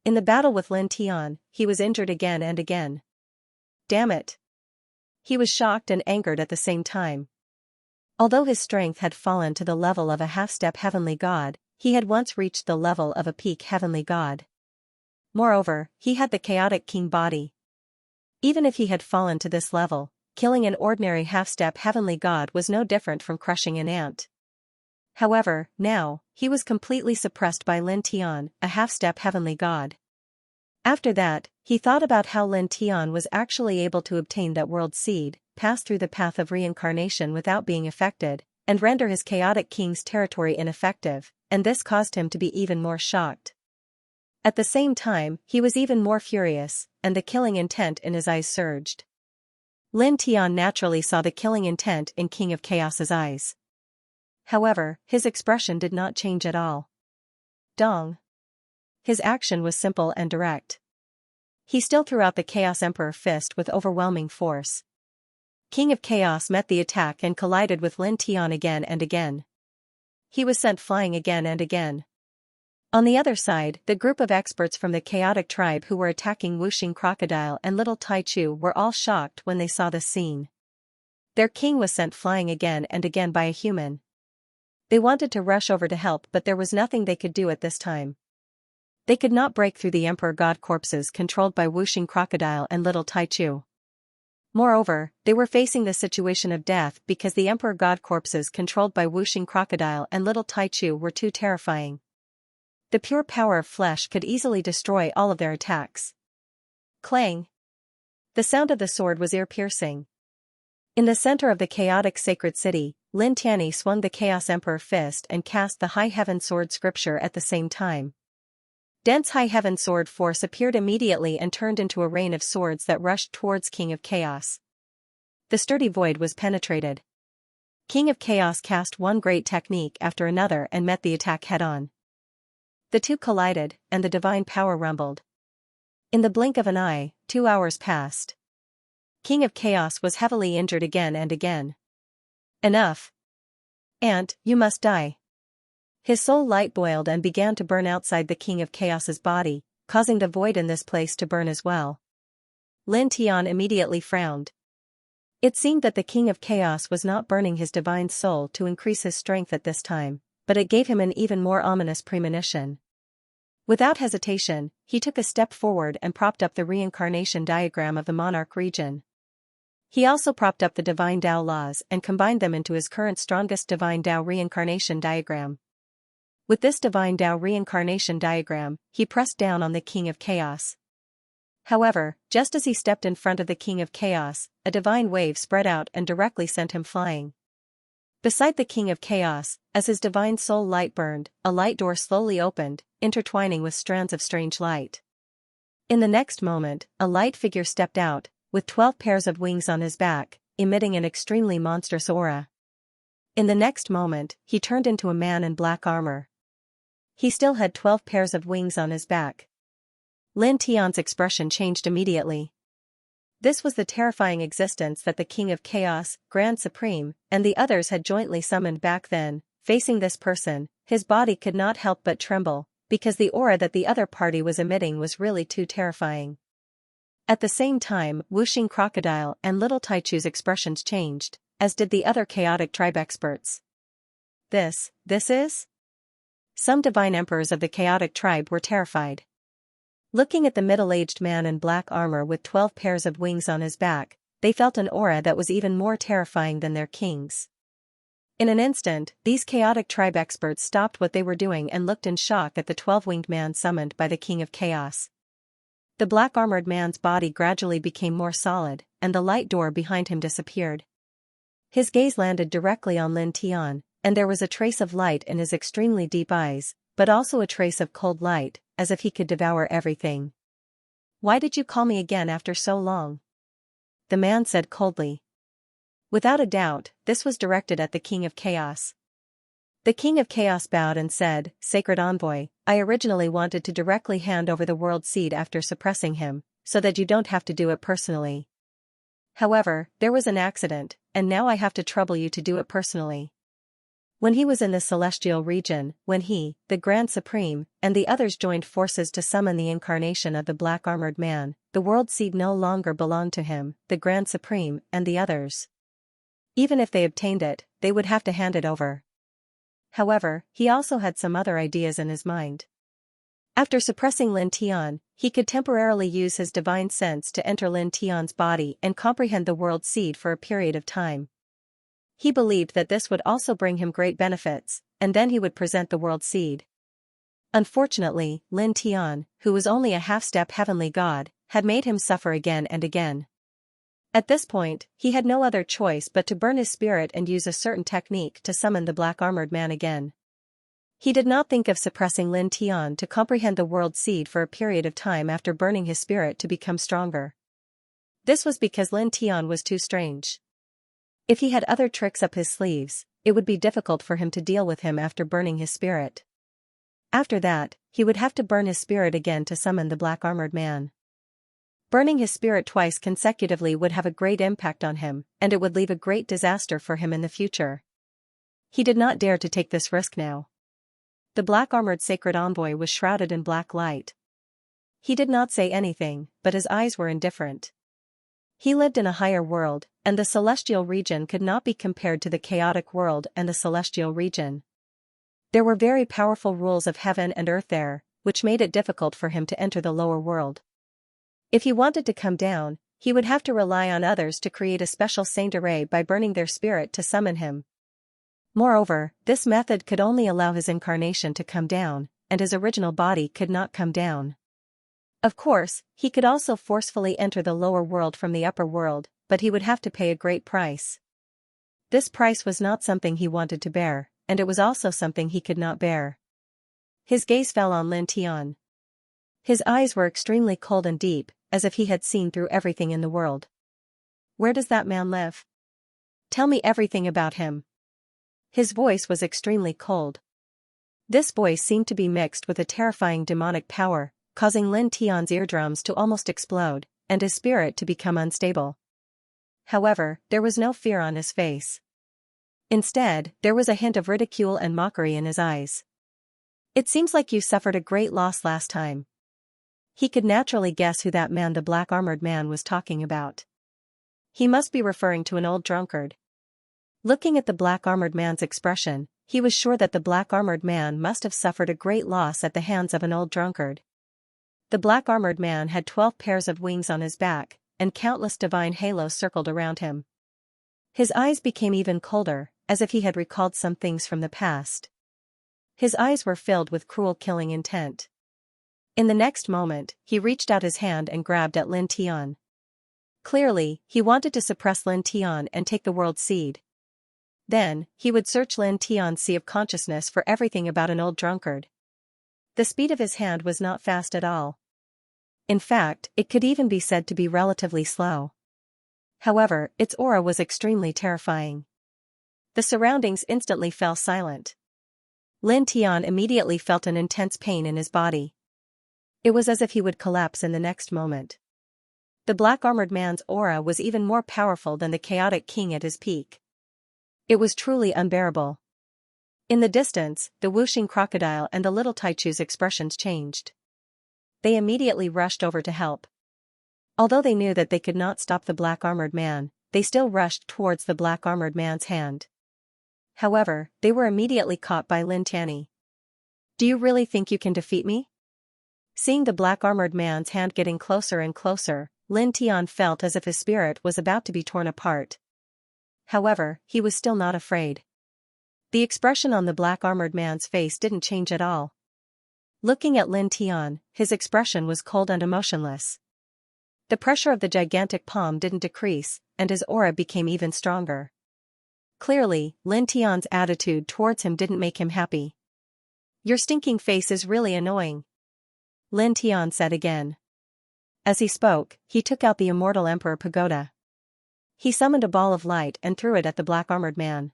In the battle with Lin Tian, he was injured again and again. Damn it! He was shocked and angered at the same time. Although his strength had fallen to the level of a half-step heavenly god, he had once reached the level of a peak heavenly god. Moreover, he had the chaotic king body. Even if he had fallen to this level, killing an ordinary half-step heavenly god was no different from crushing an ant. However, now, he was completely suppressed by Lin Tian, a half-step heavenly god. After that, he thought about how Lin Tian was actually able to obtain that world seed, pass through the path of reincarnation without being affected, and render his chaotic king's territory ineffective, and this caused him to be even more shocked. At the same time, he was even more furious, and the killing intent in his eyes surged. Lin Tian naturally saw the killing intent in King of Chaos's eyes. However, his expression did not change at all. Dong. His action was simple and direct. He still threw out the Chaos Emperor fist with overwhelming force. King of Chaos met the attack and collided with Lin Tian again and again. He was sent flying again and again. On the other side, the group of experts from the chaotic tribe who were attacking Wuxing Crocodile and Little Taichu were all shocked when they saw this scene. Their king was sent flying again and again by a human. They wanted to rush over to help, but there was nothing they could do at this time. They could not break through the Emperor God corpses controlled by Wuxing Crocodile and Little Taichu. Moreover, they were facing the situation of death because the Emperor God corpses controlled by Wuxing Crocodile and Little Taichu were too terrifying. The pure power of flesh could easily destroy all of their attacks. Clang! The sound of the sword was ear-piercing. In the center of the chaotic sacred city, Lin Tianyi swung the Chaos Emperor fist and cast the High Heaven Sword scripture at the same time. Dense High Heaven Sword force appeared immediately and turned into a rain of swords that rushed towards King of Chaos. The sturdy void was penetrated. King of Chaos cast one great technique after another and met the attack head-on. The two collided, and the divine power rumbled. In the blink of an eye, 2 hours passed. King of Chaos was heavily injured again and again. Enough. Ant, you must die. His soul light boiled and began to burn outside the King of Chaos's body, causing the void in this place to burn as well. Lin Tian immediately frowned. It seemed that the King of Chaos was not burning his divine soul to increase his strength at this time, but it gave him an even more ominous premonition. Without hesitation, he took a step forward and propped up the reincarnation diagram of the monarch region. He also propped up the divine Tao laws and combined them into his current strongest divine Tao reincarnation diagram. With this divine Tao reincarnation diagram, he pressed down on the King of Chaos. However, just as he stepped in front of the King of Chaos, a divine wave spread out and directly sent him flying. Beside the King of Chaos, as his divine soul light burned, a light door slowly opened, intertwining with strands of strange light. In the next moment, a light figure stepped out, with 12 pairs of wings on his back, emitting an extremely monstrous aura. In the next moment, he turned into a man in black armor. He still had 12 pairs of wings on his back. Lin Tian's expression changed immediately. This was the terrifying existence that the King of Chaos, Grand Supreme, and the others had jointly summoned back then. Facing this person, his body could not help but tremble, because the aura that the other party was emitting was really too terrifying. At the same time, Wuxing Crocodile and Little Taichu's expressions changed, as did the other chaotic tribe experts. This is? Some divine emperors of the chaotic tribe were terrified. Looking at the middle-aged man in black armor with 12 pairs of wings on his back, they felt an aura that was even more terrifying than their king's. In an instant, these chaotic tribe experts stopped what they were doing and looked in shock at the 12-winged man summoned by the King of Chaos. The black-armored man's body gradually became more solid, and the light door behind him disappeared. His gaze landed directly on Lin Tian, and there was a trace of light in his extremely deep eyes, but also a trace of cold light, as if he could devour everything. "Why did you call me again after so long?" the man said coldly. Without a doubt, this was directed at the King of Chaos. The King of Chaos bowed and said, "Sacred Envoy, I originally wanted to directly hand over the world seed after suppressing him, so that you don't have to do it personally. However, there was an accident, and now I have to trouble you to do it personally." When he was in the celestial region, when he, the Grand Supreme, and the others joined forces to summon the incarnation of the black-armored man, the world seed no longer belonged to him, the Grand Supreme, and the others. Even if they obtained it, they would have to hand it over. However, he also had some other ideas in his mind. After suppressing Lin Tian, he could temporarily use his divine sense to enter Lin Tian's body and comprehend the world seed for a period of time. He believed that this would also bring him great benefits, and then he would present the world seed. Unfortunately, Lin Tian, who was only a half-step heavenly god, had made him suffer again and again. At this point, he had no other choice but to burn his spirit and use a certain technique to summon the black-armored man again. He did not think of suppressing Lin Tian to comprehend the world seed for a period of time after burning his spirit to become stronger. This was because Lin Tian was too strange. If he had other tricks up his sleeves, it would be difficult for him to deal with him after burning his spirit. After that, he would have to burn his spirit again to summon the black armored man. Burning his spirit twice consecutively would have a great impact on him, and it would leave a great disaster for him in the future. He did not dare to take this risk now. The black-armored sacred envoy was shrouded in black light. He did not say anything, but his eyes were indifferent. He lived in a higher world, and the celestial region could not be compared to the chaotic world and the celestial region. There were very powerful rules of heaven and earth there, which made it difficult for him to enter the lower world. If he wanted to come down, he would have to rely on others to create a special saint array by burning their spirit to summon him. Moreover, this method could only allow his incarnation to come down, and his original body could not come down. Of course, he could also forcefully enter the lower world from the upper world, but he would have to pay a great price. This price was not something he wanted to bear, and it was also something he could not bear. His gaze fell on Lin Tian. His eyes were extremely cold and deep, as if he had seen through everything in the world. Where does that man live? Tell me everything about him. His voice was extremely cold. This voice seemed to be mixed with a terrifying demonic power, causing Lin Tian's eardrums to almost explode, and his spirit to become unstable. However, there was no fear on his face. Instead, there was a hint of ridicule and mockery in his eyes. It seems like you suffered a great loss last time. He could naturally guess who that man, the black-armored man, was talking about. He must be referring to an old drunkard. Looking at the black-armored man's expression, he was sure that the black-armored man must have suffered a great loss at the hands of an old drunkard. The black-armored man had 12 pairs of wings on his back, and countless divine halos circled around him. His eyes became even colder, as if he had recalled some things from the past. His eyes were filled with cruel killing intent. In the next moment, he reached out his hand and grabbed at Lin Tian. Clearly, he wanted to suppress Lin Tian and take the world seed. Then, he would search Lin Tian's sea of consciousness for everything about an old drunkard. The speed of his hand was not fast at all. In fact, it could even be said to be relatively slow. However, its aura was extremely terrifying. The surroundings instantly fell silent. Lin Tian immediately felt an intense pain in his body. It was as if he would collapse in the next moment. The black-armored man's aura was even more powerful than the chaotic king at his peak. It was truly unbearable. In the distance, the whooshing crocodile and the little Taichu's expressions changed. They immediately rushed over to help. Although they knew that they could not stop the black-armored man, they still rushed towards the black-armored man's hand. However, they were immediately caught by Lin Tian. Do you really think you can defeat me? Seeing the black-armored man's hand getting closer and closer, Lin Tian felt as if his spirit was about to be torn apart. However, he was still not afraid. The expression on the black-armored man's face didn't change at all. Looking at Lin Tian, his expression was cold and emotionless. The pressure of the gigantic palm didn't decrease, and his aura became even stronger. Clearly, Lin Tian's attitude towards him didn't make him happy. Your stinking face is really annoying, Lin Tian said again. As he spoke, he took out the immortal Emperor Pagoda. He summoned a ball of light and threw it at the black-armored man.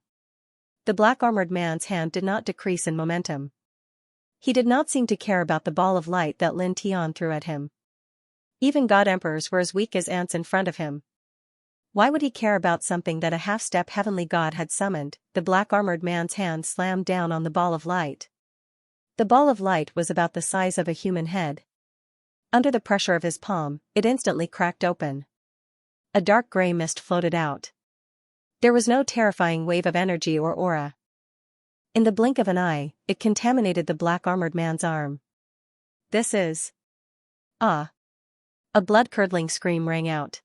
The black-armored man's hand did not decrease in momentum. He did not seem to care about the ball of light that Lin Tian threw at him. Even god-emperors were as weak as ants in front of him. Why would he care about something that a half-step heavenly god had summoned? The black-armored man's hand slammed down on the ball of light. The ball of light was about the size of a human head. Under the pressure of his palm, it instantly cracked open. A dark gray mist floated out. There was no terrifying wave of energy or aura. In the blink of an eye, it contaminated the black-armored man's arm. This is... Ah! A blood-curdling scream rang out.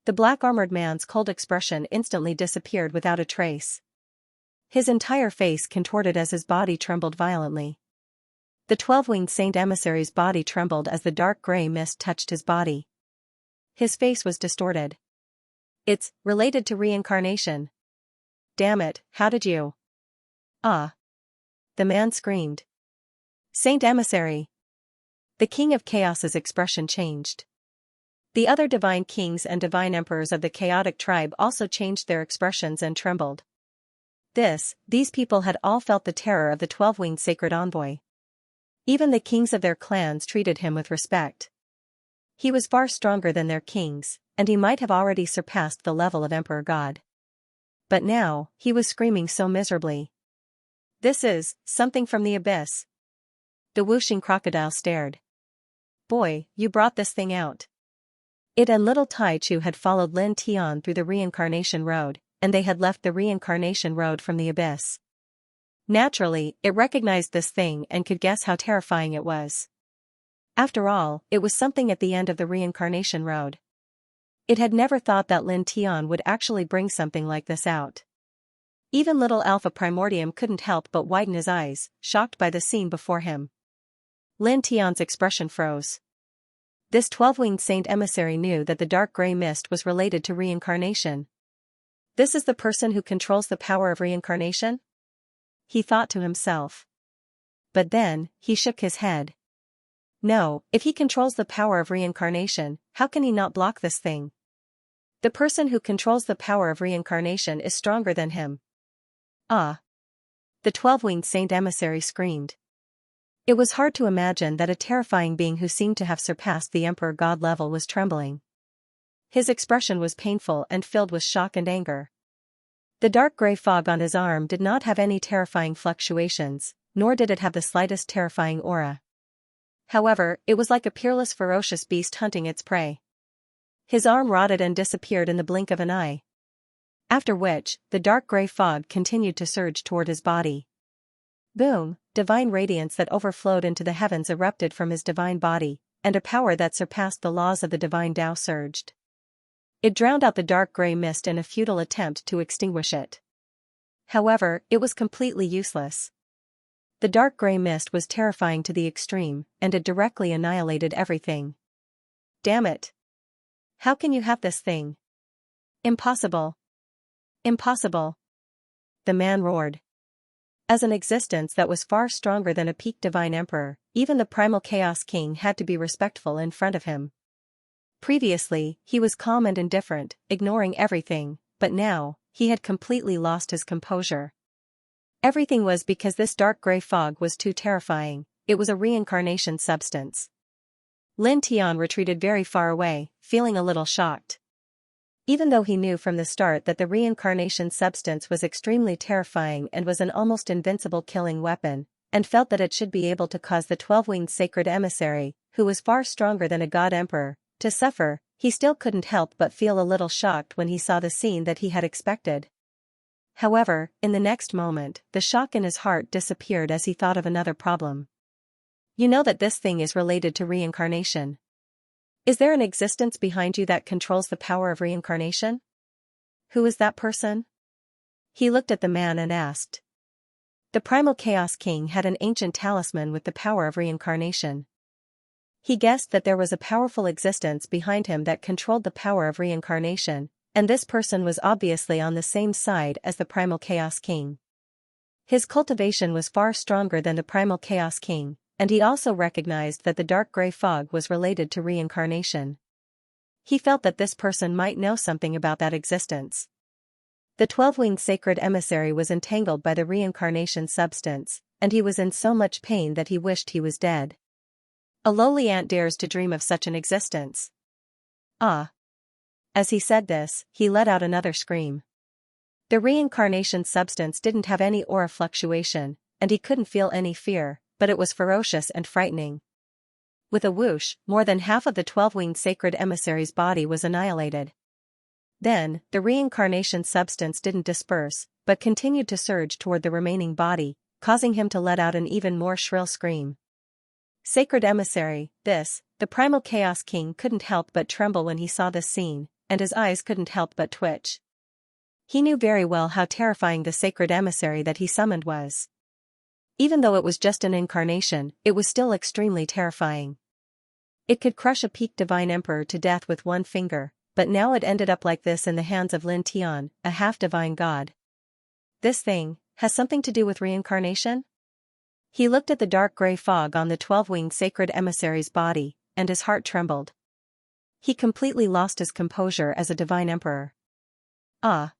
The black-armored man's cold expression instantly disappeared without a trace. His entire face contorted as his body trembled violently. The 12-winged Saint Emissary's body trembled as the dark gray mist touched his body. His face was distorted. It's related to reincarnation. Damn it, how did you... Ah! The man screamed. Saint Emissary! The King of Chaos's expression changed. The other divine kings and divine emperors of the chaotic tribe also changed their expressions and trembled. These people had all felt the terror of the 12-winged sacred envoy. Even the kings of their clans treated him with respect. He was far stronger than their kings, and he might have already surpassed the level of Emperor God. But now, he was screaming so miserably. "This is something from the abyss." The whooshing crocodile stared. "Boy, you brought this thing out." It and little Tai Chu had followed Lin Tian through the reincarnation road, and they had left the reincarnation road from the abyss. Naturally, it recognized this thing and could guess how terrifying it was. After all, it was something at the end of the reincarnation road. It had never thought that Lin Tian would actually bring something like this out. Even little Alpha Primordium couldn't help but widen his eyes, shocked by the scene before him. Lin Tian's expression froze. This 12-winged saint emissary knew that the dark gray mist was related to reincarnation. This is the person who controls the power of reincarnation? He thought to himself. But then, he shook his head. No, if he controls the power of reincarnation, how can he not block this thing? The person who controls the power of reincarnation is stronger than him. Ah! The 12-winged saint emissary screamed. It was hard to imagine that a terrifying being who seemed to have surpassed the Emperor God level was trembling. His expression was painful and filled with shock and anger. The dark gray fog on his arm did not have any terrifying fluctuations, nor did it have the slightest terrifying aura. However, it was like a peerless ferocious beast hunting its prey. His arm rotted and disappeared in the blink of an eye. After which, the dark gray fog continued to surge toward his body. Boom! Divine radiance that overflowed into the heavens erupted from his divine body, and a power that surpassed the laws of the divine Tao surged. It drowned out the dark gray mist in a futile attempt to extinguish it. However, it was completely useless. The dark gray mist was terrifying to the extreme, and it directly annihilated everything. Damn it! How can you have this thing? Impossible! Impossible! The man roared. As an existence that was far stronger than a peak divine emperor, even the primal chaos king had to be respectful in front of him. Previously, he was calm and indifferent, ignoring everything, but now, he had completely lost his composure. Everything was because this dark gray fog was too terrifying. It was a reincarnation substance. Lin Tian retreated very far away, feeling a little shocked. Even though he knew from the start that the reincarnation substance was extremely terrifying and was an almost invincible killing weapon, and felt that it should be able to cause the 12-winged sacred emissary, who was far stronger than a god emperor, to suffer, he still couldn't help but feel a little shocked when he saw the scene that he had expected. However, in the next moment, the shock in his heart disappeared as he thought of another problem. You know that this thing is related to reincarnation. Is there an existence behind you that controls the power of reincarnation? Who is that person? He looked at the man and asked. The primal Chaos King had an ancient talisman with the power of reincarnation. He guessed that there was a powerful existence behind him that controlled the power of reincarnation, and this person was obviously on the same side as the primal Chaos King. His cultivation was far stronger than the primal Chaos King, and he also recognized that the dark gray fog was related to reincarnation. He felt that this person might know something about that existence. The 12-winged sacred emissary was entangled by the reincarnation substance, and he was in so much pain that he wished he was dead. A lowly ant dares to dream of such an existence. Ah! As he said this, he let out another scream. The reincarnation substance didn't have any aura fluctuation, and he couldn't feel any fear, but it was ferocious and frightening. With a whoosh, more than half of the 12-winged sacred emissary's body was annihilated. Then, the reincarnation substance didn't disperse, but continued to surge toward the remaining body, causing him to let out an even more shrill scream. Sacred emissary, the primal Chaos King couldn't help but tremble when he saw this scene, and his eyes couldn't help but twitch. He knew very well how terrifying the sacred emissary that he summoned was. Even though it was just an incarnation, it was still extremely terrifying. It could crush a peak divine emperor to death with one finger, but now it ended up like this in the hands of Lin Tian, a half-divine god. This thing has something to do with reincarnation? He looked at the dark gray fog on the 12-winged sacred emissary's body, and his heart trembled. He completely lost his composure as a divine emperor. Ah!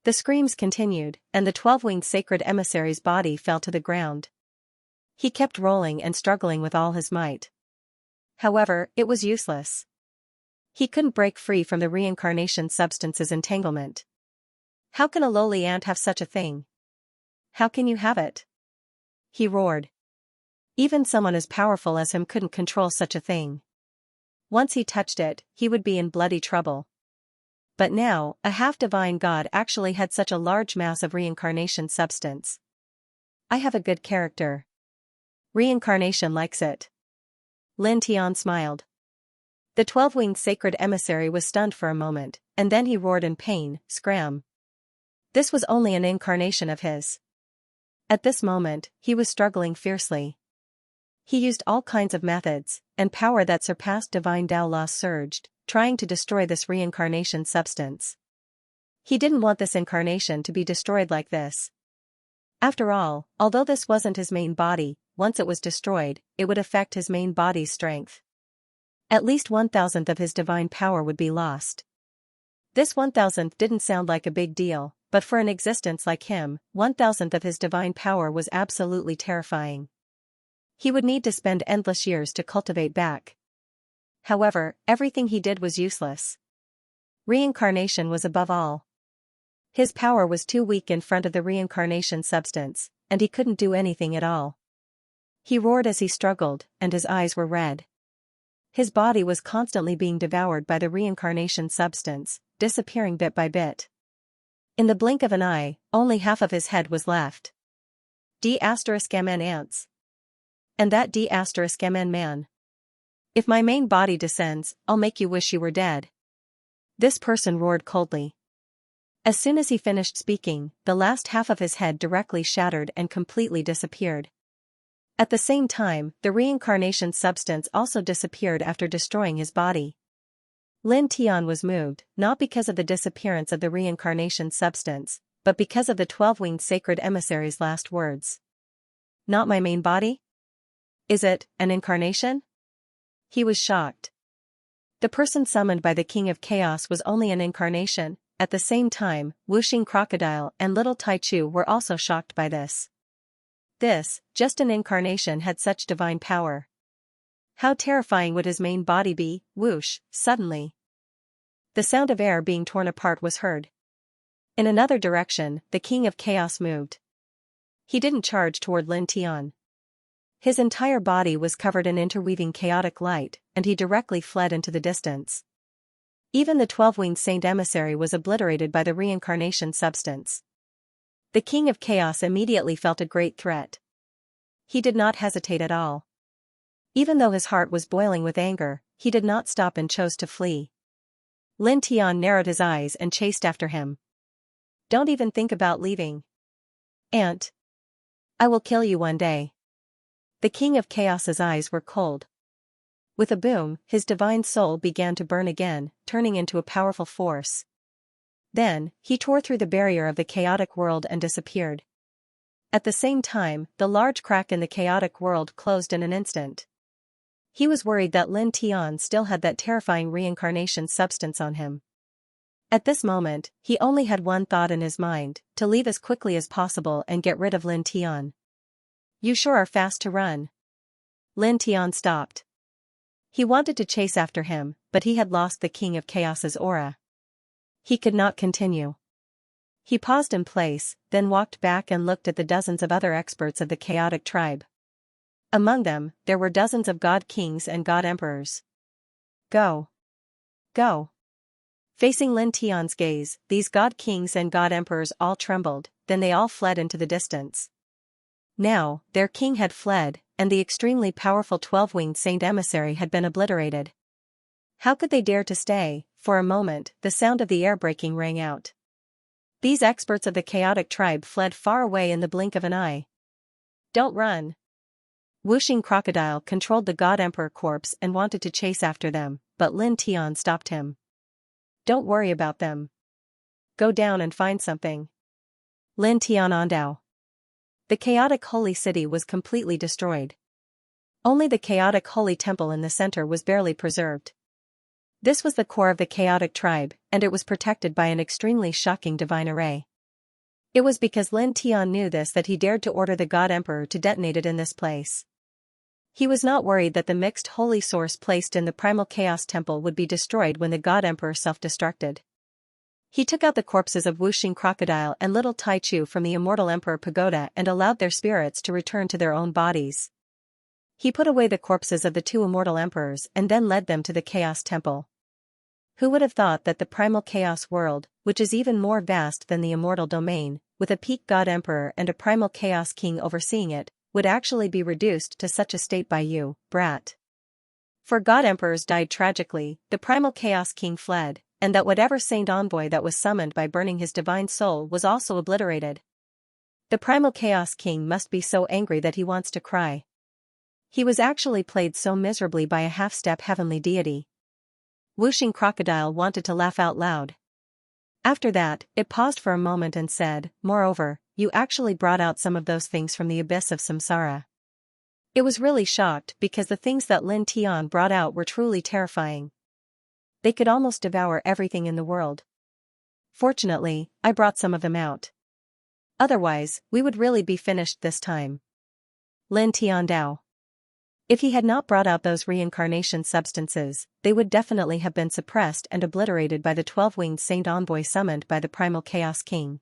The screams continued, and the 12-winged sacred emissary's body fell to the ground. He kept rolling and struggling with all his might. However, it was useless. He couldn't break free from the reincarnation substance's entanglement. How can a lowly ant have such a thing? How can you have it? He roared. Even someone as powerful as him couldn't control such a thing. Once he touched it, he would be in bloody trouble. But now, a half-divine god actually had such a large mass of reincarnation substance. I have a good character. Reincarnation likes it. Lin Tian smiled. The 12-winged sacred emissary was stunned for a moment, and then he roared in pain, "Scram!" This was only an incarnation of his. At this moment, he was struggling fiercely. He used all kinds of methods, and power that surpassed divine Tao law surged, trying to destroy this reincarnation substance. He didn't want this incarnation to be destroyed like this. After all, although this wasn't his main body, once it was destroyed, it would affect his main body's strength. At least 1,000th of his divine power would be lost. This 1,000th didn't sound like a big deal, but for an existence like him, 1,000th of his divine power was absolutely terrifying. He would need to spend endless years to cultivate back. However, everything he did was useless. Reincarnation was above all. His power was too weak in front of the reincarnation substance, and he couldn't do anything at all. He roared as he struggled, and his eyes were red. His body was constantly being devoured by the reincarnation substance, disappearing bit by bit. In the blink of an eye, only half of his head was left. D***mn ants. And that D***mn man. If my main body descends, I'll make you wish you were dead. This person roared coldly. As soon as he finished speaking, the last half of his head directly shattered and completely disappeared. At the same time, the reincarnation substance also disappeared after destroying his body. Lin Tian was moved, not because of the disappearance of the reincarnation substance, but because of the 12-winged sacred emissary's last words. Not my main body? Is it an incarnation? He was shocked. The person summoned by the King of Chaos was only an incarnation. At the same time, Wuxing Crocodile and Little Tai Chu were also shocked by this. This, just an incarnation, had such divine power. How terrifying would his main body be? Whoosh, suddenly. The sound of air being torn apart was heard. In another direction, the King of Chaos moved. He didn't charge toward Lin Tian. His entire body was covered in interweaving chaotic light, and he directly fled into the distance. Even the 12-winged saint emissary was obliterated by the reincarnation substance. The King of Chaos immediately felt a great threat. He did not hesitate at all. Even though his heart was boiling with anger, he did not stop and chose to flee. Lin Tian narrowed his eyes and chased after him. Don't even think about leaving. Ant. I will kill you one day. The King of Chaos's eyes were cold. With a boom, his divine soul began to burn again, turning into a powerful force. Then, he tore through the barrier of the chaotic world and disappeared. At the same time, the large crack in the chaotic world closed in an instant. He was worried that Lin Tian still had that terrifying reincarnation substance on him. At this moment, he only had one thought in his mind, to leave as quickly as possible and get rid of Lin Tian. You sure are fast to run. Lin Tian stopped. He wanted to chase after him, but he had lost the King of Chaos's aura. He could not continue. He paused in place, then walked back and looked at the dozens of other experts of the chaotic tribe. Among them, there were dozens of god kings and god emperors. Go. Go. Facing Lin Tian's gaze, these god kings and god emperors all trembled, then they all fled into the distance. Now, their king had fled, and the extremely powerful 12-winged saint emissary had been obliterated. How could they dare to stay? For a moment, the sound of the air breaking rang out. These experts of the chaotic tribe fled far away in the blink of an eye. Don't run. Wuxing Crocodile controlled the God Emperor corpse and wanted to chase after them, but Lin Tian stopped him. Don't worry about them. Go down and find something. Lin Tian Andao. The chaotic holy city was completely destroyed. Only the chaotic holy temple in the center was barely preserved. This was the core of the chaotic tribe, and it was protected by an extremely shocking divine array. It was because Lin Tian knew this that he dared to order the God Emperor to detonate it in this place. He was not worried that the mixed holy source placed in the primal chaos temple would be destroyed when the God Emperor self-destructed. He took out the corpses of Wuxing Crocodile and little Tai Chu from the immortal Emperor Pagoda and allowed their spirits to return to their own bodies. He put away the corpses of the two immortal emperors and then led them to the Chaos Temple. Who would have thought that the primal chaos world, which is even more vast than the immortal domain, with a peak God Emperor and a primal chaos king overseeing it, would actually be reduced to such a state by you, brat? For God Emperors died tragically, the primal chaos king fled, and that whatever saint envoy that was summoned by burning his divine soul was also obliterated. The primal chaos king must be so angry that he wants to cry. He was actually played so miserably by a half-step heavenly deity. Wuxing Crocodile wanted to laugh out loud. After that, it paused for a moment and said, "Moreover, you actually brought out some of those things from the abyss of samsara." It was really shocked because the things that Lin Tian brought out were truly terrifying. They could almost devour everything in the world. Fortunately, I brought some of them out. Otherwise, we would really be finished this time. Lin Tian Dao. If he had not brought out those reincarnation substances, they would definitely have been suppressed and obliterated by the 12-winged saint envoy summoned by the primal chaos king.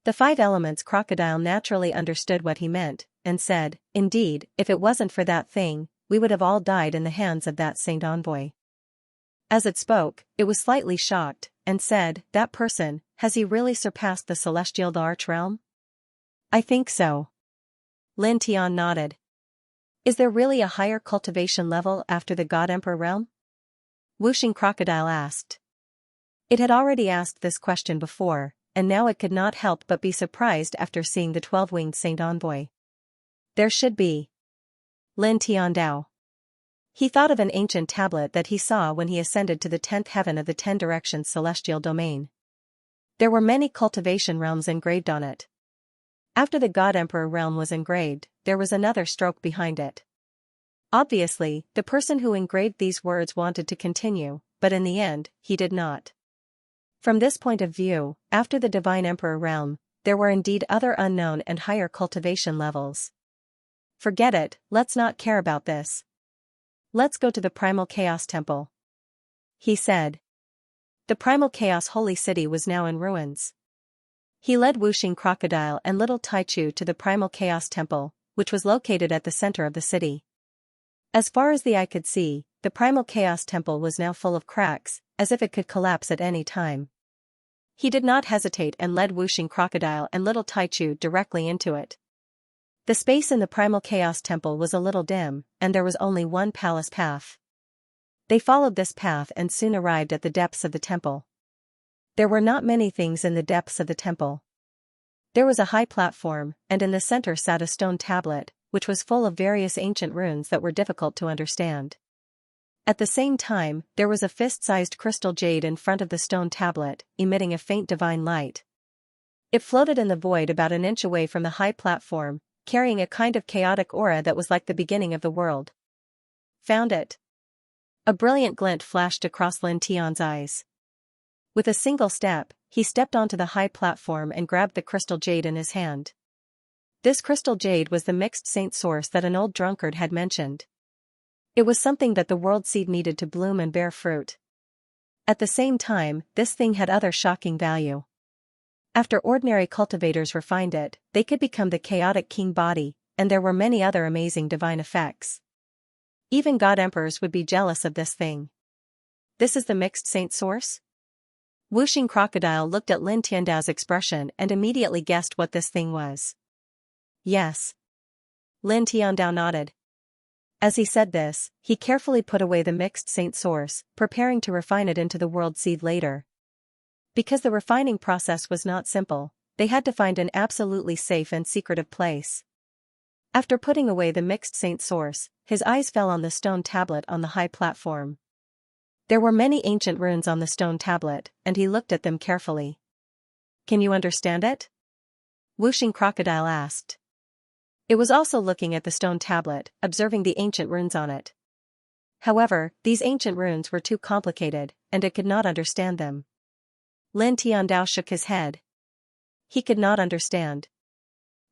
The 5 elements crocodile naturally understood what he meant, and said, "Indeed, if it wasn't for that thing, we would have all died in the hands of that saint envoy." As it spoke, it was slightly shocked, and said, "That person, has he really surpassed the celestial arch realm?" "I think so." Lin Tian nodded. "Is there really a higher cultivation level after the God Emperor realm?" Wuxing Crocodile asked. It had already asked this question before, and now it could not help but be surprised after seeing the 12-winged saint envoy. "There should be." Lin Tian Dao. He thought of an ancient tablet that he saw when he ascended to the 10th heaven of the 10 directions celestial domain. There were many cultivation realms engraved on it. After the God Emperor realm was engraved, there was another stroke behind it. Obviously, the person who engraved these words wanted to continue, but in the end, he did not. From this point of view, after the Divine Emperor realm, there were indeed other unknown and higher cultivation levels. "Forget it, let's not care about this. Let's go to the Primal Chaos Temple," he said. The Primal Chaos Holy City was now in ruins. He led Wuxing Crocodile and little Tai Chu to the Primal Chaos Temple, which was located at the center of the city. As far as the eye could see, the Primal Chaos Temple was now full of cracks, as if it could collapse at any time. He did not hesitate and led Wuxing Crocodile and little Tai Chu directly into it. The space in the Primal Chaos Temple was a little dim, and there was only one palace path. They followed this path and soon arrived at the depths of the temple. There were not many things in the depths of the temple. There was a high platform, and in the center sat a stone tablet, which was full of various ancient runes that were difficult to understand. At the same time, there was a fist-sized crystal jade in front of the stone tablet, emitting a faint divine light. It floated in the void about an inch away from the high platform, carrying a kind of chaotic aura that was like the beginning of the world. "Found it." A brilliant glint flashed across Lin Tian's eyes. With a single step, he stepped onto the high platform and grabbed the crystal jade in his hand. This crystal jade was the mixed saint source that an old drunkard had mentioned. It was something that the world seed needed to bloom and bear fruit. At the same time, this thing had other shocking value. After ordinary cultivators refined it, they could become the chaotic king body, and there were many other amazing divine effects. Even God Emperors would be jealous of this thing. "This is the mixed saint source?" Wuxing Crocodile looked at Lin Tiandao's expression and immediately guessed what this thing was. "Yes." Lin Tiandao nodded. As he said this, he carefully put away the mixed saint source, preparing to refine it into the world seed later. Because the refining process was not simple, they had to find an absolutely safe and secretive place. After putting away the mixed saint source, his eyes fell on the stone tablet on the high platform. There were many ancient runes on the stone tablet, and he looked at them carefully. "Can you understand it?" Wuxing Crocodile asked. It was also looking at the stone tablet, observing the ancient runes on it. However, these ancient runes were too complicated, and it could not understand them. Lin Tiandao shook his head. He could not understand.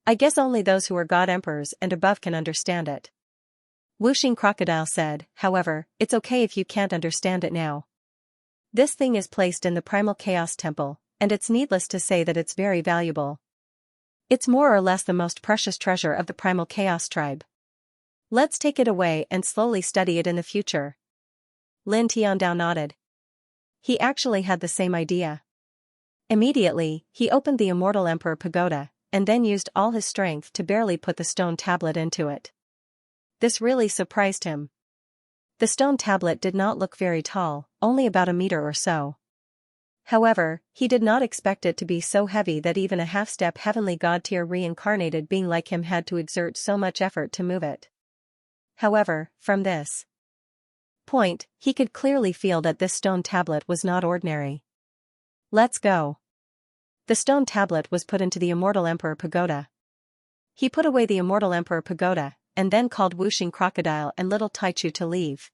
I guess only those who are God Emperors and above can understand it. Wuxing Crocodile said, however, it's okay if you can't understand it now. This thing is placed in the Primal Chaos Temple, and it's needless to say that it's very valuable. It's more or less the most precious treasure of the Primal Chaos tribe. Let's take it away and slowly study it in the future. Lin Tiandao nodded. He actually had the same idea. Immediately, he opened the Immortal Emperor Pagoda, and then used all his strength to barely put the stone tablet into it. This really surprised him. The stone tablet did not look very tall, only about a meter or so. However, he did not expect it to be so heavy that even a half-step heavenly god-tier reincarnated being like him had to exert so much effort to move it. However, from this point, he could clearly feel that this stone tablet was not ordinary. Let's go. The stone tablet was put into the Immortal Emperor Pagoda. He put away the Immortal Emperor Pagoda, and then called Wuxing Crocodile and Little Taichu to leave.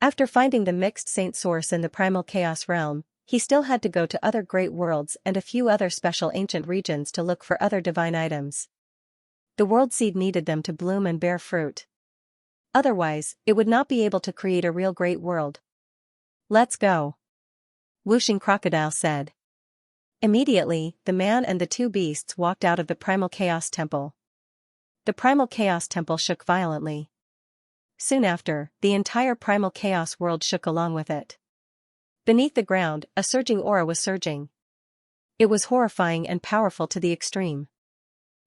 After finding the mixed saint source in the Primal Chaos realm, he still had to go to other great worlds and a few other special ancient regions to look for other divine items. The world seed needed them to bloom and bear fruit. Otherwise, it would not be able to create a real great world. Let's go. Wuxing Crocodile said. Immediately, the man and the two beasts walked out of the Primal Chaos Temple. The Primal Chaos Temple shook violently. Soon after, the entire Primal Chaos world shook along with it. Beneath the ground, a surging aura was surging. It was horrifying and powerful to the extreme.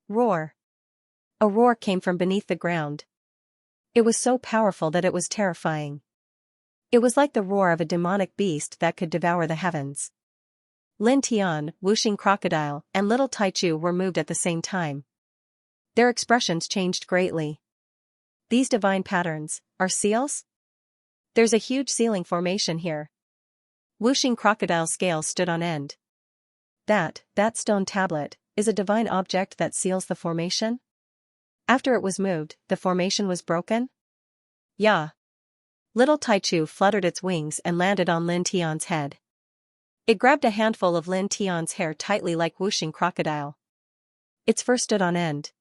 Roar. A roar came from beneath the ground. It was so powerful that it was terrifying. It was like the roar of a demonic beast that could devour the heavens. Lin Tian, Wuxing Crocodile, and Little Taichu were moved at the same time. Their expressions changed greatly. These divine patterns are seals? There's a huge sealing formation here. Wuxing Crocodile's scales stood on end. That stone tablet, is a divine object that seals the formation? After it was moved, the formation was broken? Yeah. Little Taichu fluttered its wings and landed on Lin Tian's head. It grabbed a handful of Lin Tian's hair tightly like Wuxing Crocodile. Its fur stood on end.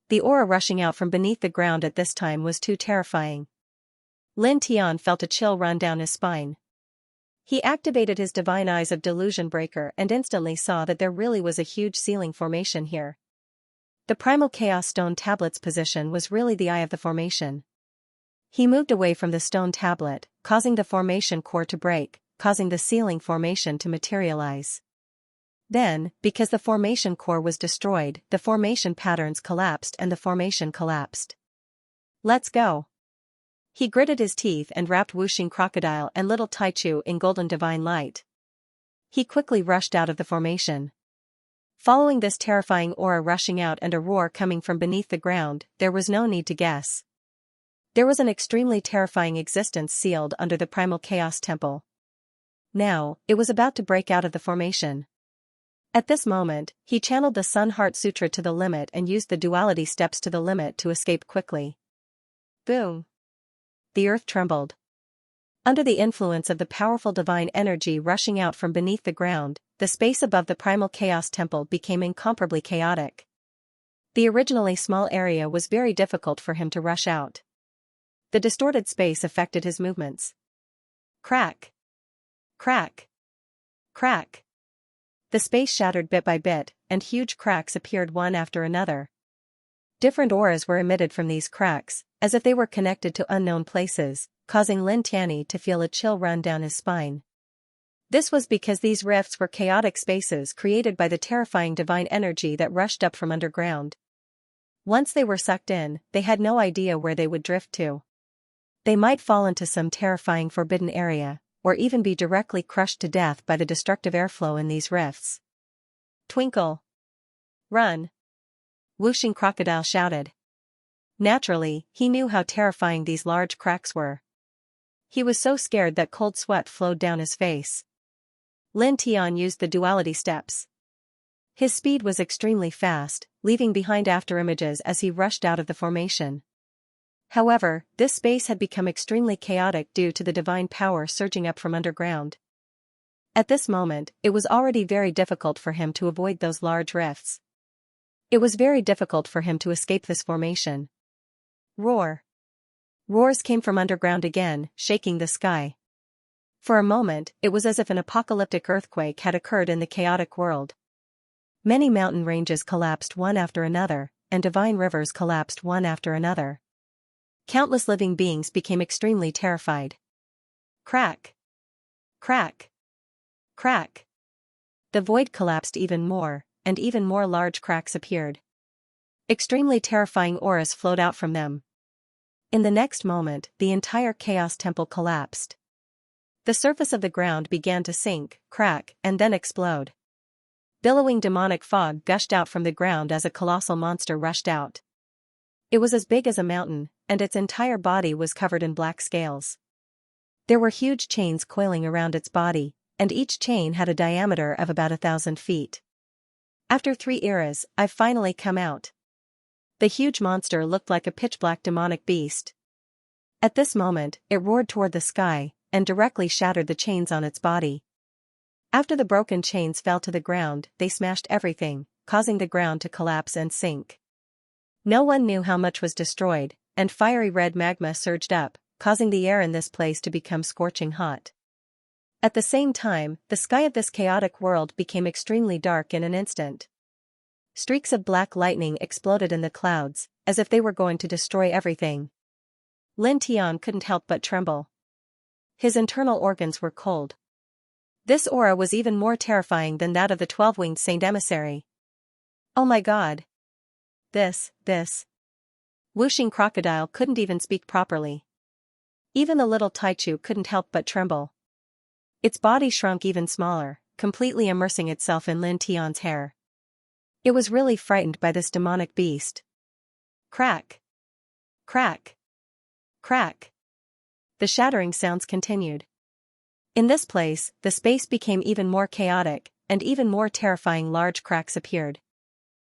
The aura rushing out from beneath the ground at this time was too terrifying. Lin Tian felt a chill run down his spine. He activated his divine eyes of Delusion Breaker and instantly saw that there really was a huge sealing formation here. The Primal Chaos Stone Tablet's position was really the eye of the formation. He moved away from the stone tablet, causing the formation core to break, causing the sealing formation to materialize. Then, because the formation core was destroyed, the formation patterns collapsed and the formation collapsed. Let's go. He gritted his teeth and wrapped Wuxing Crocodile and Little Taichu in golden divine light. He quickly rushed out of the formation. Following this terrifying aura rushing out and a roar coming from beneath the ground, there was no need to guess. There was an extremely terrifying existence sealed under the Primal Chaos Temple. Now, it was about to break out of the formation. At this moment, he channeled the Sun Heart Sutra to the limit and used the duality steps to the limit to escape quickly. Boom! The earth trembled. Under the influence of the powerful divine energy rushing out from beneath the ground, the space above the Primal Chaos Temple became incomparably chaotic. The originally small area was very difficult for him to rush out. The distorted space affected his movements. Crack! Crack! Crack! The space shattered bit by bit, and huge cracks appeared one after another. Different auras were emitted from these cracks, as if they were connected to unknown places, causing Lin Tianyi to feel a chill run down his spine. This was because these rifts were chaotic spaces created by the terrifying divine energy that rushed up from underground. Once they were sucked in, they had no idea where they would drift to. They might fall into some terrifying forbidden area, or even be directly crushed to death by the destructive airflow in these rifts. Twinkle! Run! Wuxing Crocodile shouted. Naturally, he knew how terrifying these large cracks were. He was so scared that cold sweat flowed down his face. Lin Tian used the duality steps. His speed was extremely fast, leaving behind afterimages as he rushed out of the formation. However, this space had become extremely chaotic due to the divine power surging up from underground. At this moment, it was already very difficult for him to avoid those large rifts. It was very difficult for him to escape this formation. Roar. Roars came from underground again, shaking the sky. For a moment, it was as if an apocalyptic earthquake had occurred in the chaotic world. Many mountain ranges collapsed one after another, and divine rivers collapsed one after another. Countless living beings became extremely terrified. Crack! Crack! Crack! The void collapsed even more, and even more large cracks appeared. Extremely terrifying auras flowed out from them. In the next moment, the entire Chaos Temple collapsed. The surface of the ground began to sink, crack, and then explode. Billowing demonic fog gushed out from the ground as a colossal monster rushed out. It was as big as a mountain, and its entire body was covered in black scales. There were huge chains coiling around its body, and each chain had a diameter of about 1,000 feet. After 3 eras, I've finally come out. The huge monster looked like a pitch-black demonic beast. At this moment, it roared toward the sky, and directly shattered the chains on its body. After the broken chains fell to the ground, they smashed everything, causing the ground to collapse and sink. No one knew how much was destroyed, and fiery red magma surged up, causing the air in this place to become scorching hot. At the same time, the sky of this chaotic world became extremely dark in an instant. Streaks of black lightning exploded in the clouds, as if they were going to destroy everything. Lin Tian couldn't help but tremble. His internal organs were cold. This aura was even more terrifying than that of the 12-winged Saint Emissary. Oh my god! This. Wuxing crocodile couldn't even speak properly. Even the little Taichu couldn't help but tremble. Its body shrunk even smaller, completely immersing itself in Lin Tian's hair. It was really frightened by this demonic beast. Crack! Crack! Crack! The shattering sounds continued. In this place, the space became even more chaotic, and even more terrifying large cracks appeared.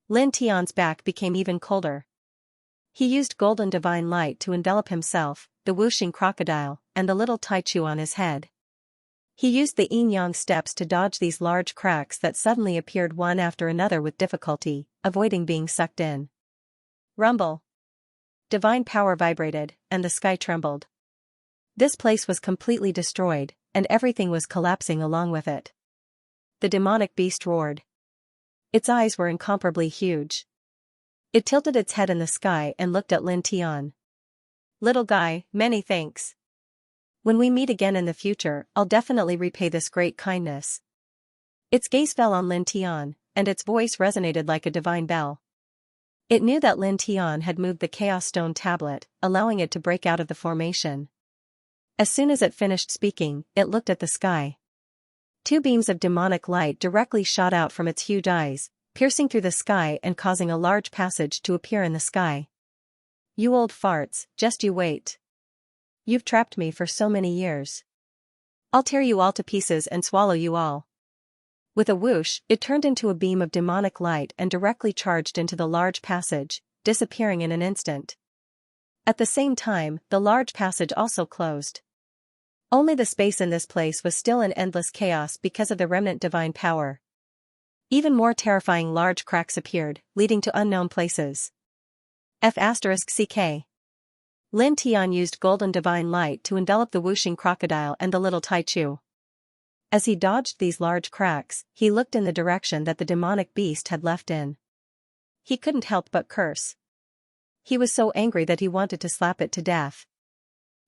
Lin Tian's back became even colder. He used golden divine light to envelop himself, the Wuxing crocodile, and the little Taichu on his head. He used the yin-yang steps to dodge these large cracks that suddenly appeared one after another with difficulty, avoiding being sucked in. Rumble. Divine power vibrated, and the sky trembled. This place was completely destroyed, and everything was collapsing along with it. The demonic beast roared. Its eyes were incomparably huge. It tilted its head in the sky and looked at Lin Tian. Little guy, many thanks. When we meet again in the future, I'll definitely repay this great kindness. Its gaze fell on Lin Tian, and its voice resonated like a divine bell. It knew that Lin Tian had moved the Chaos Stone tablet, allowing it to break out of the formation. As soon as it finished speaking, it looked at the sky. 2 beams of demonic light directly shot out from its huge eyes, piercing through the sky and causing a large passage to appear in the sky. You old farts, just you wait. You've trapped me for so many years. I'll tear you all to pieces and swallow you all. With a whoosh, it turned into a beam of demonic light and directly charged into the large passage, disappearing in an instant. At the same time, the large passage also closed. Only the space in this place was still in endless chaos because of the remnant divine power. Even more terrifying large cracks appeared, leading to unknown places. F***CK. Lin Tian used golden divine light to envelop the Wuxing crocodile and the little Taichu. As he dodged these large cracks, he looked in the direction that the demonic beast had left in. He couldn't help but curse. He was so angry that he wanted to slap it to death.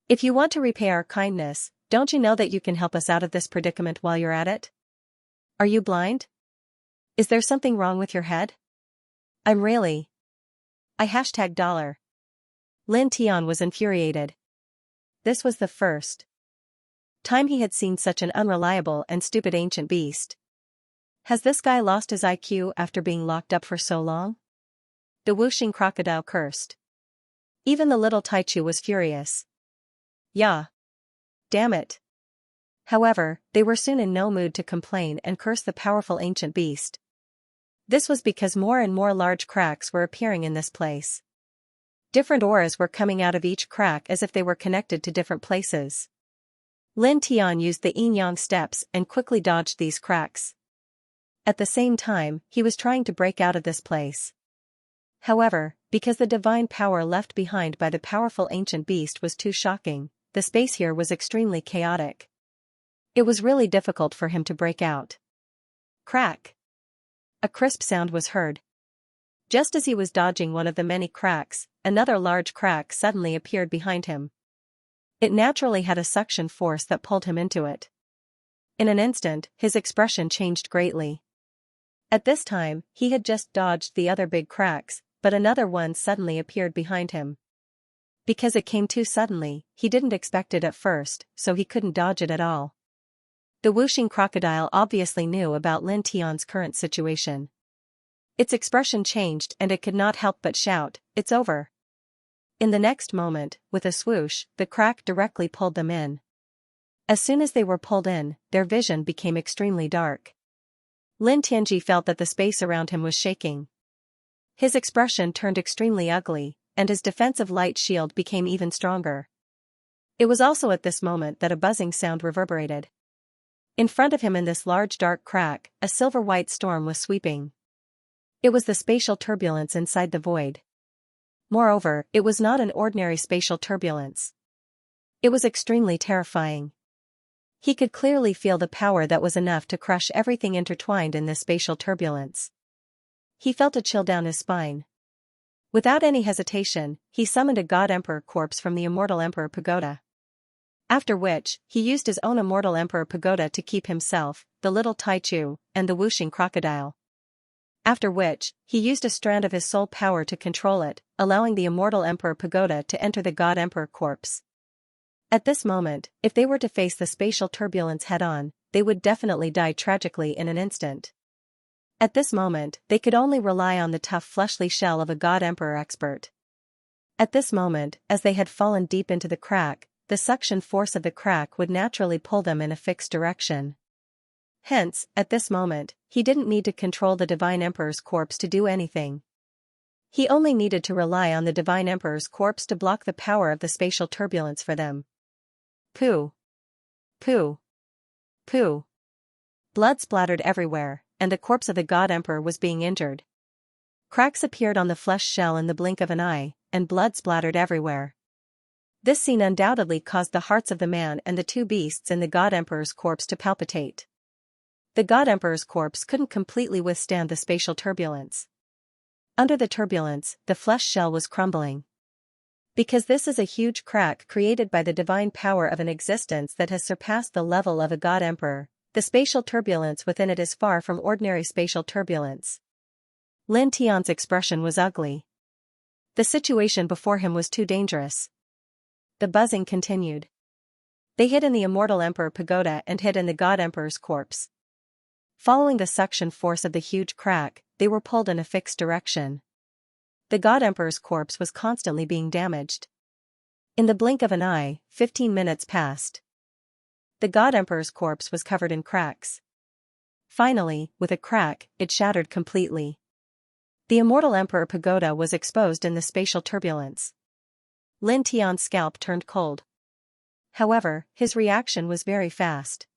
If you want to repay our kindness, don't you know that you can help us out of this predicament while you're at it? Are you blind? Is there something wrong with your head? I'm really. I $. Lin Tian was infuriated. This was the first time he had seen such an unreliable and stupid ancient beast. Has this guy lost his IQ after being locked up for so long? The Wuxing crocodile cursed. Even the little Taichu was furious. Yeah. Damn it. However, they were soon in no mood to complain and curse the powerful ancient beast. This was because more and more large cracks were appearing in this place. Different auras were coming out of each crack as if they were connected to different places. Lin Tian used the yin-yang steps and quickly dodged these cracks. At the same time, he was trying to break out of this place. However, because the divine power left behind by the powerful ancient beast was too shocking, the space here was extremely chaotic. It was really difficult for him to break out. Crack! A crisp sound was heard. Just as he was dodging one of the many cracks, another large crack suddenly appeared behind him. It naturally had a suction force that pulled him into it. In an instant, his expression changed greatly. At this time, he had just dodged the other big cracks, but another one suddenly appeared behind him. Because it came too suddenly, he didn't expect it at first, so he couldn't dodge it at all. The whooshing crocodile obviously knew about Lin Tian's current situation. Its expression changed and it could not help but shout, "It's over." In the next moment, with a swoosh, the crack directly pulled them in. As soon as they were pulled in, their vision became extremely dark. Lin Tianji felt that the space around him was shaking. His expression turned extremely ugly, and his defensive light shield became even stronger. It was also at this moment that a buzzing sound reverberated. In front of him in this large dark crack, a silver-white storm was sweeping. It was the spatial turbulence inside the void. Moreover, it was not an ordinary spatial turbulence. It was extremely terrifying. He could clearly feel the power that was enough to crush everything intertwined in this spatial turbulence. He felt a chill down his spine. Without any hesitation, he summoned a God Emperor corpse from the Immortal Emperor Pagoda. After which, he used his own Immortal Emperor Pagoda to keep himself, the little Taichu, and the whooshing crocodile. After which, he used a strand of his soul power to control it, allowing the Immortal Emperor Pagoda to enter the God Emperor corpse. At this moment, if they were to face the spatial turbulence head-on, they would definitely die tragically in an instant. At this moment, they could only rely on the tough fleshly shell of a God Emperor expert. At this moment, as they had fallen deep into the crack, the suction force of the crack would naturally pull them in a fixed direction. Hence, at this moment, he didn't need to control the Divine Emperor's corpse to do anything. He only needed to rely on the Divine Emperor's corpse to block the power of the spatial turbulence for them. Pooh! Pooh! Pooh! Blood splattered everywhere, and the corpse of the God Emperor was being injured. Cracks appeared on the flesh shell in the blink of an eye, and blood splattered everywhere. This scene undoubtedly caused the hearts of the man and the two beasts in the God Emperor's corpse to palpitate. The God Emperor's corpse couldn't completely withstand the spatial turbulence. Under the turbulence, the flesh shell was crumbling. Because this is a huge crack created by the divine power of an existence that has surpassed the level of a God Emperor, the spatial turbulence within it is far from ordinary spatial turbulence. Lin Tian's expression was ugly. The situation before him was too dangerous. The buzzing continued. They hid in the Immortal Emperor Pagoda and hid in the God Emperor's corpse. Following the suction force of the huge crack, they were pulled in a fixed direction. The God Emperor's corpse was constantly being damaged. In the blink of an eye, 15 minutes passed. The God Emperor's corpse was covered in cracks. Finally, with a crack, it shattered completely. The Immortal Emperor Pagoda was exposed in the spatial turbulence. Lin Tian's scalp turned cold. However, his reaction was very fast.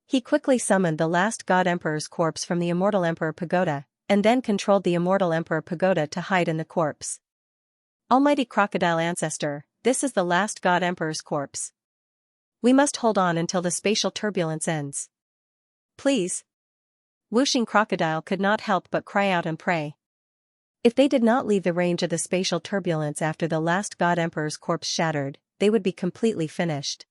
He quickly summoned the last God Emperor's corpse from the Immortal Emperor Pagoda, and then controlled the Immortal Emperor Pagoda to hide in the corpse. Almighty Crocodile Ancestor, this is the last God Emperor's corpse. We must hold on until the spatial turbulence ends. Please. Whooshing Crocodile could not help but cry out and pray. If they did not leave the range of the spatial turbulence after the last God Emperor's corpse shattered, they would be completely finished.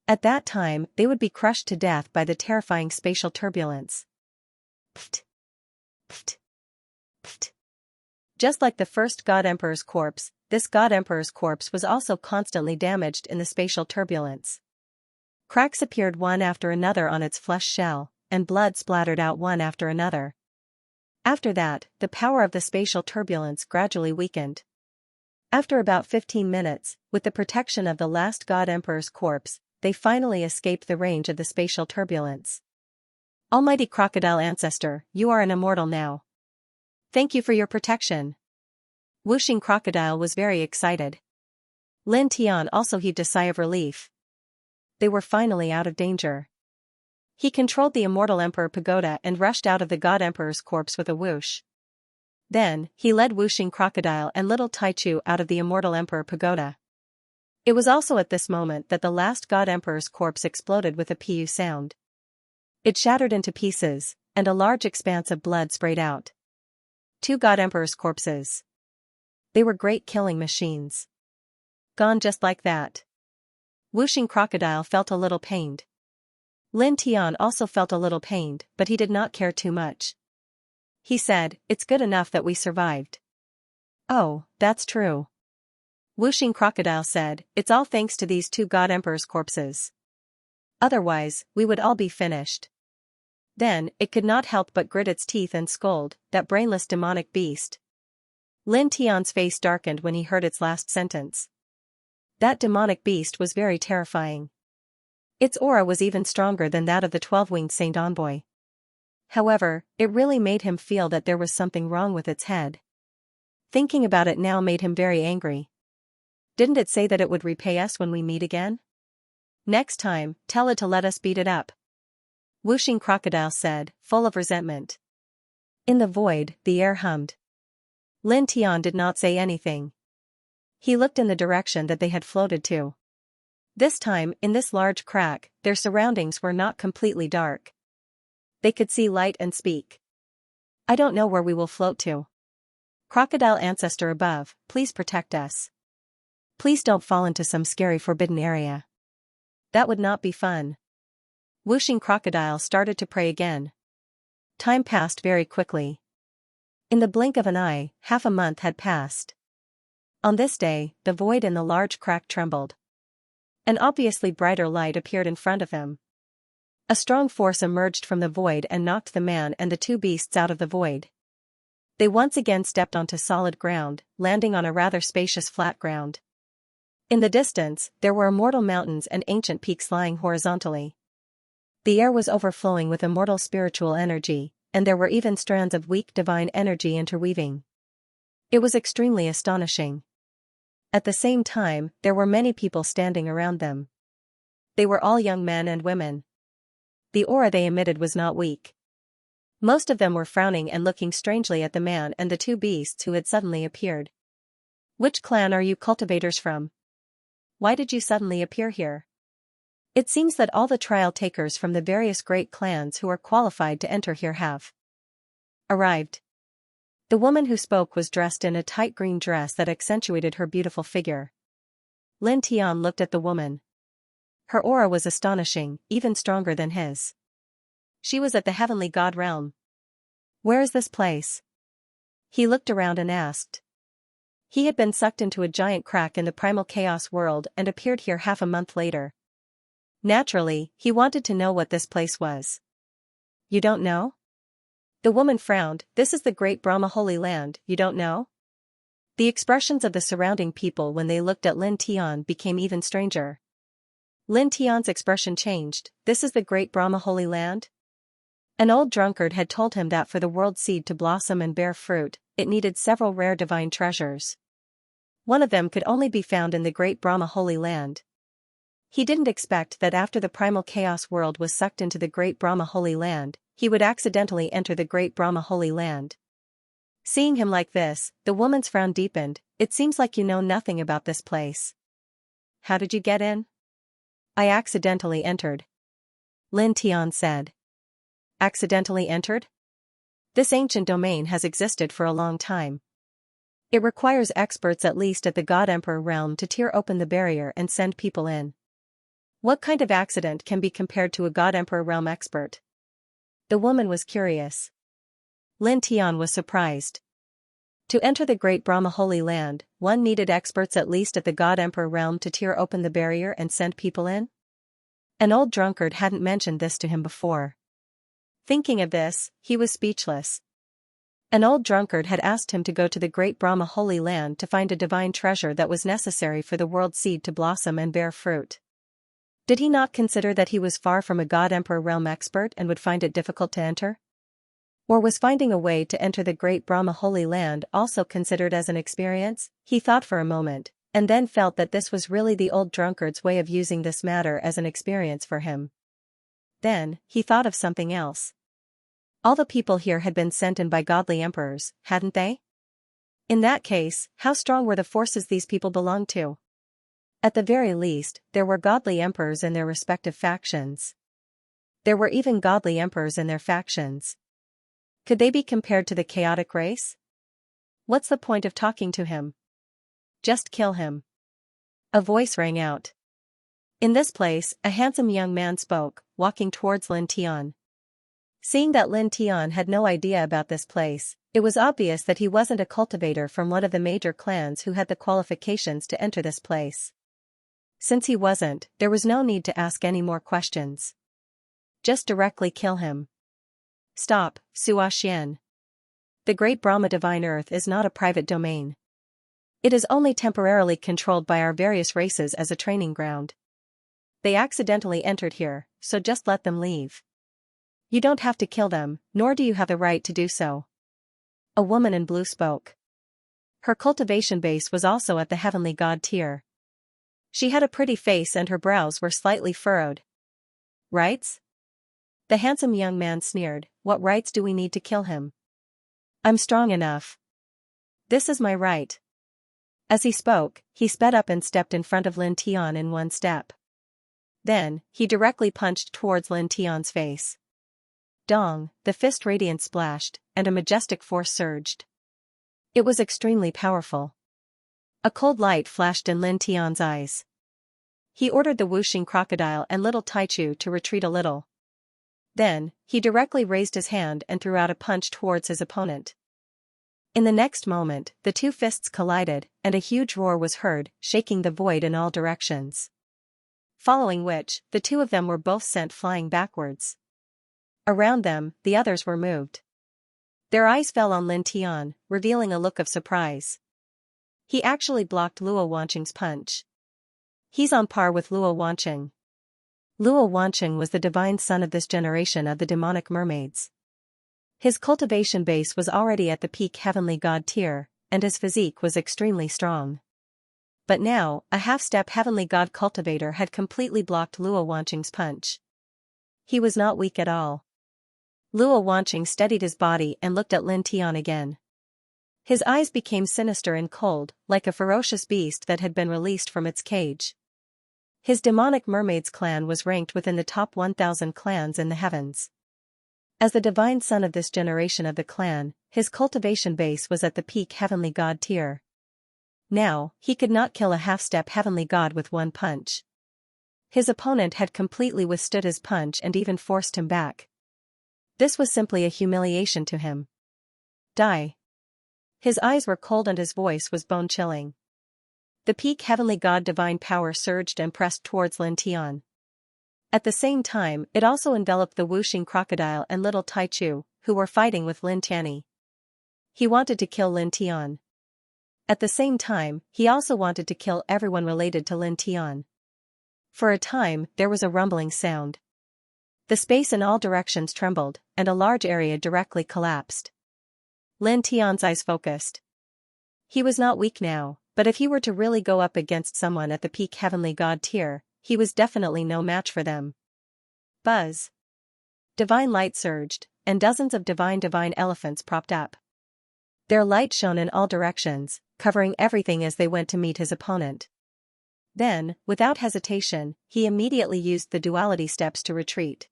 At that time, they would be crushed to death by the terrifying spatial turbulence. Pft! Pft! Pft! Just like the first God Emperor's corpse, this God Emperor's corpse was also constantly damaged in the spatial turbulence. Cracks appeared one after another on its flesh shell, and blood splattered out one after another. After that, the power of the spatial turbulence gradually weakened. After about 15 minutes, with the protection of the last God Emperor's corpse, they finally escaped the range of the spatial turbulence. Almighty Crocodile Ancestor, you are an immortal now. Thank you for your protection. Wuxing Crocodile was very excited. Lin Tian also heaved a sigh of relief. They were finally out of danger. He controlled the Immortal Emperor Pagoda and rushed out of the God Emperor's corpse with a whoosh. Then, he led Wuxing Crocodile and little Taichu out of the Immortal Emperor Pagoda. It was also at this moment that the last God Emperor's corpse exploded with a pu sound. It shattered into pieces, and a large expanse of blood sprayed out. 2 God Emperor's corpses. They were great killing machines. Gone just like that. Wuxing Crocodile felt a little pained. Lin Tian also felt a little pained, but he did not care too much. He said, "It's good enough that we survived." "Oh, that's true." Wuxing Crocodile said, "It's all thanks to these 2 God Emperor's corpses. Otherwise, we would all be finished." Then, it could not help but grit its teeth and scold, "That brainless demonic beast." Lin Tian's face darkened when he heard its last sentence. That demonic beast was very terrifying. Its aura was even stronger than that of the 12-winged Saint Envoy. However, it really made him feel that there was something wrong with its head. Thinking about it now made him very angry. Didn't it say that it would repay us when we meet again? Next time, tell it to let us beat it up. Wuxing Crocodile said, full of resentment. In the void, the air hummed. Lin Tian did not say anything. He looked in the direction that they had floated to. This time, in this large crack, their surroundings were not completely dark. They could see light and speak. "I don't know where we will float to. Crocodile ancestor above, please protect us. Please don't fall into some scary forbidden area. That would not be fun." Wuxing Crocodile started to pray again. Time passed very quickly. In the blink of an eye, half a month had passed. On this day, the void in the large crack trembled. An obviously brighter light appeared in front of him. A strong force emerged from the void and knocked the man and the 2 beasts out of the void. They once again stepped onto solid ground, landing on a rather spacious flat ground. In the distance, there were immortal mountains and ancient peaks lying horizontally. The air was overflowing with immortal spiritual energy, and there were even strands of weak divine energy interweaving. It was extremely astonishing. At the same time, there were many people standing around them. They were all young men and women. The aura they emitted was not weak. Most of them were frowning and looking strangely at the man and the 2 beasts who had suddenly appeared. "Which clan are you cultivators from? Why did you suddenly appear here? It seems that all the trial takers from the various great clans who are qualified to enter here have arrived." The woman who spoke was dressed in a tight green dress that accentuated her beautiful figure. Lin Tian looked at the woman. Her aura was astonishing, even stronger than his. She was at the heavenly god realm. "Where is this place?" He looked around and asked. He had been sucked into a giant crack in the primal chaos world and appeared here half a month later. Naturally, he wanted to know what this place was. "You don't know?" The woman frowned. "This is the great Brahma Holy Land, you don't know?" The expressions of the surrounding people when they looked at Lin Tian became even stranger. Lin Tian's expression changed. "This is the great Brahma Holy Land?" An old drunkard had told him that for the world seed to blossom and bear fruit, it needed several rare divine treasures. One of them could only be found in the great Brahma Holy Land. He didn't expect that after the primal chaos world was sucked into the great Brahma Holy Land, he would accidentally enter the great Brahma Holy Land. Seeing him like this, the woman's frown deepened. "It seems like you know nothing about this place. How did you get in?" "I accidentally entered," Lin Tian said. "Accidentally entered?" "This ancient domain has existed for a long time. It requires experts at least at the God Emperor realm to tear open the barrier and send people in. What kind of accident can be compared to a God Emperor realm expert?" The woman was curious. Lin Tian was surprised. To enter the great Brahma Holy Land, one needed experts at least at the God Emperor realm to tear open the barrier and send people in? An old drunkard hadn't mentioned this to him before. Thinking of this, he was speechless. An old drunkard had asked him to go to the great Brahma Holy Land to find a divine treasure that was necessary for the world seed to blossom and bear fruit. Did he not consider that he was far from a God Emperor realm expert and would find it difficult to enter? Or was finding a way to enter the great Brahma Holy Land also considered as an experience? He thought for a moment, and then felt that this was really the old drunkard's way of using this matter as an experience for him. Then, he thought of something else. All the people here had been sent in by godly emperors, hadn't they? In that case, how strong were the forces these people belonged to? At the very least, there were godly emperors in their respective factions. There were even godly emperors in their factions. Could they be compared to the chaotic race? What's the point of talking to him? Just kill him. A voice rang out. In this place, a handsome young man spoke, walking towards Lin Tian. Seeing that Lin Tian had no idea about this place, it was obvious that he wasn't a cultivator from one of the major clans who had the qualifications to enter this place. Since he wasn't, there was no need to ask any more questions. Just directly kill him. Stop, Sua Xian. The great Brahma divine earth is not a private domain. It is only temporarily controlled by our various races as a training ground. They accidentally entered here, so just let them leave. You don't have to kill them, nor do you have the right to do so. A woman in blue spoke. Her cultivation base was also at the heavenly god tier. She had a pretty face and her brows were slightly furrowed. Rights? The handsome young man sneered, what rights do we need to kill him? I'm strong enough. This is my right. As he spoke, he sped up and stepped in front of Lin Tian in one step. Then, he directly punched towards Lin Tian's face. Dong, the fist radiance splashed, and a majestic force surged. It was extremely powerful. A cold light flashed in Lin Tian's eyes. He ordered the whooshing crocodile and little Taichu to retreat a little. Then, he directly raised his hand and threw out a punch towards his opponent. In the next moment, the two fists collided, and a huge roar was heard, shaking the void in all directions. Following which, the two of them were both sent flying backwards. Around them, the others were moved. Their eyes fell on Lin Tian, revealing a look of surprise. He actually blocked Luo Wanqing's punch. He's on par with Luo Wanqing. Luo Wanqing was the divine son of this generation of the demonic mermaids. His cultivation base was already at the peak heavenly god tier, and his physique was extremely strong. But now, a half-step heavenly god cultivator had completely blocked Luo Wanqing's punch. He was not weak at all. Luo Wanqing steadied his body and looked at Lin Tian again. His eyes became sinister and cold, like a ferocious beast that had been released from its cage. His demonic mermaids clan was ranked within the top 1,000 clans in the heavens. As the divine son of this generation of the clan, his cultivation base was at the peak heavenly god tier. Now, he could not kill a half-step heavenly god with one punch. His opponent had completely withstood his punch and even forced him back. This was simply a humiliation to him. Die. His eyes were cold and his voice was bone-chilling. The peak heavenly god divine power surged and pressed towards Lin Tian. At the same time, it also enveloped the whooshing crocodile and little Taichu, who were fighting with Lin Tianyi. He wanted to kill Lin Tian. At the same time, he also wanted to kill everyone related to Lin Tian. For a time, there was a rumbling sound. The space in all directions trembled, and a large area directly collapsed. Lin Tian's eyes focused. He was not weak now, but if he were to really go up against someone at the peak heavenly god tier, he was definitely no match for them. Buzz. Divine light surged, and dozens of divine elephants propped up. Their light shone in all directions, covering everything as they went to meet his opponent. Then, without hesitation, he immediately used the duality steps to retreat.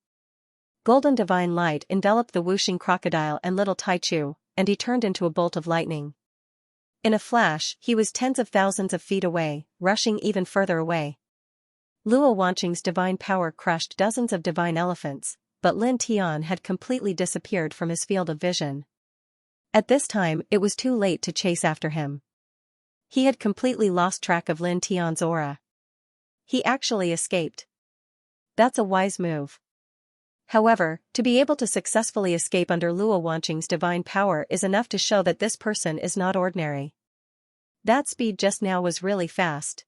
Golden divine light enveloped the whooshing crocodile and little Taichu, and he turned into a bolt of lightning. In a flash, he was tens of thousands of feet away, rushing even further away. Luo Wanqing's divine power crushed dozens of divine elephants, but Lin Tian had completely disappeared from his field of vision. At this time, it was too late to chase after him. He had completely lost track of Lin Tian's aura. He actually escaped. That's a wise move. However, to be able to successfully escape under Luo Wanqing's divine power is enough to show that this person is not ordinary. That speed just now was really fast.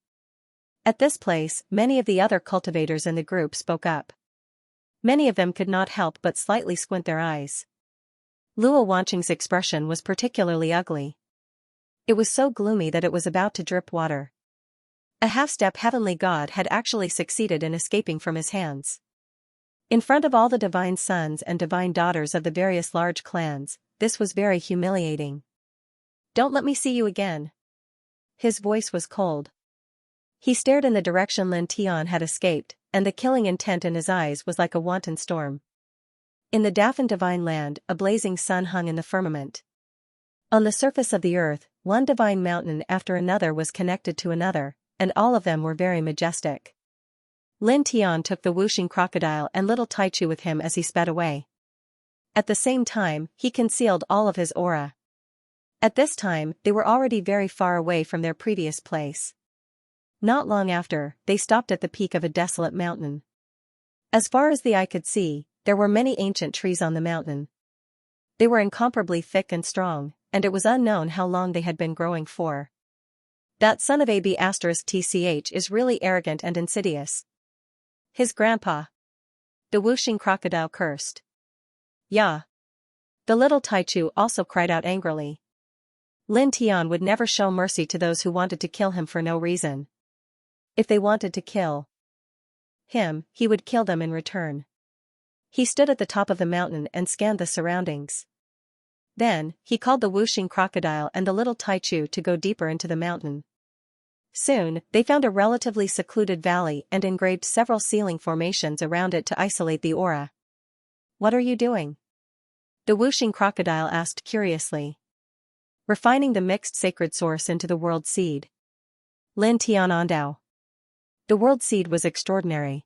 At this place, many of the other cultivators in the group spoke up. Many of them could not help but slightly squint their eyes. Luo Wanqing's expression was particularly ugly. It was so gloomy that it was about to drip water. A half-step heavenly god had actually succeeded in escaping from his hands. In front of all the divine sons and divine daughters of the various large clans, this was very humiliating. Don't let me see you again. His voice was cold. He stared in the direction Lin Tian had escaped, and the killing intent in his eyes was like a wanton storm. In the Dafan divine land, a blazing sun hung in the firmament. On the surface of the earth, one divine mountain after another was connected to another, and all of them were very majestic. Lin Tian took the whooshing crocodile and little Taichu with him as he sped away. At the same time, he concealed all of his aura. At this time, they were already very far away from their previous place. Not long after, they stopped at the peak of a desolate mountain. As far as the eye could see, there were many ancient trees on the mountain. They were incomparably thick and strong, and it was unknown how long they had been growing for. That son of AB*TCH is really arrogant and insidious. His grandpa. The whooshing crocodile cursed. Yeah. The little Taichu also cried out angrily. Lin Tian would never show mercy to those who wanted to kill him for no reason. If they wanted to kill him, he would kill them in return. He stood at the top of the mountain and scanned the surroundings. Then, he called the whooshing crocodile and the little Taichu to go deeper into the mountain. Soon, they found a relatively secluded valley and engraved several ceiling formations around it to isolate the aura. What are you doing? The whooshing crocodile asked curiously. Refining the mixed sacred source into the world seed. Lin Tian Andao. The world seed was extraordinary.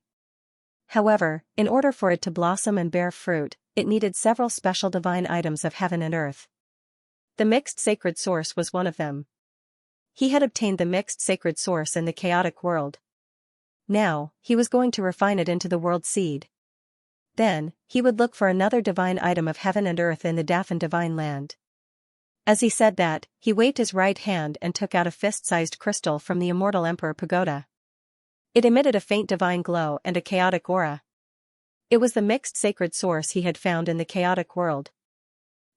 However, in order for it to blossom and bear fruit, it needed several special divine items of heaven and earth. The mixed sacred source was one of them. He had obtained the mixed sacred source in the chaotic world. Now, he was going to refine it into the world seed. Then, he would look for another divine item of heaven and earth in the Dafan divine land. As he said that, he waved his right hand and took out a fist-sized crystal from the immortal Emperor Pagoda. It emitted a faint divine glow and a chaotic aura. It was the mixed sacred source he had found in the chaotic world.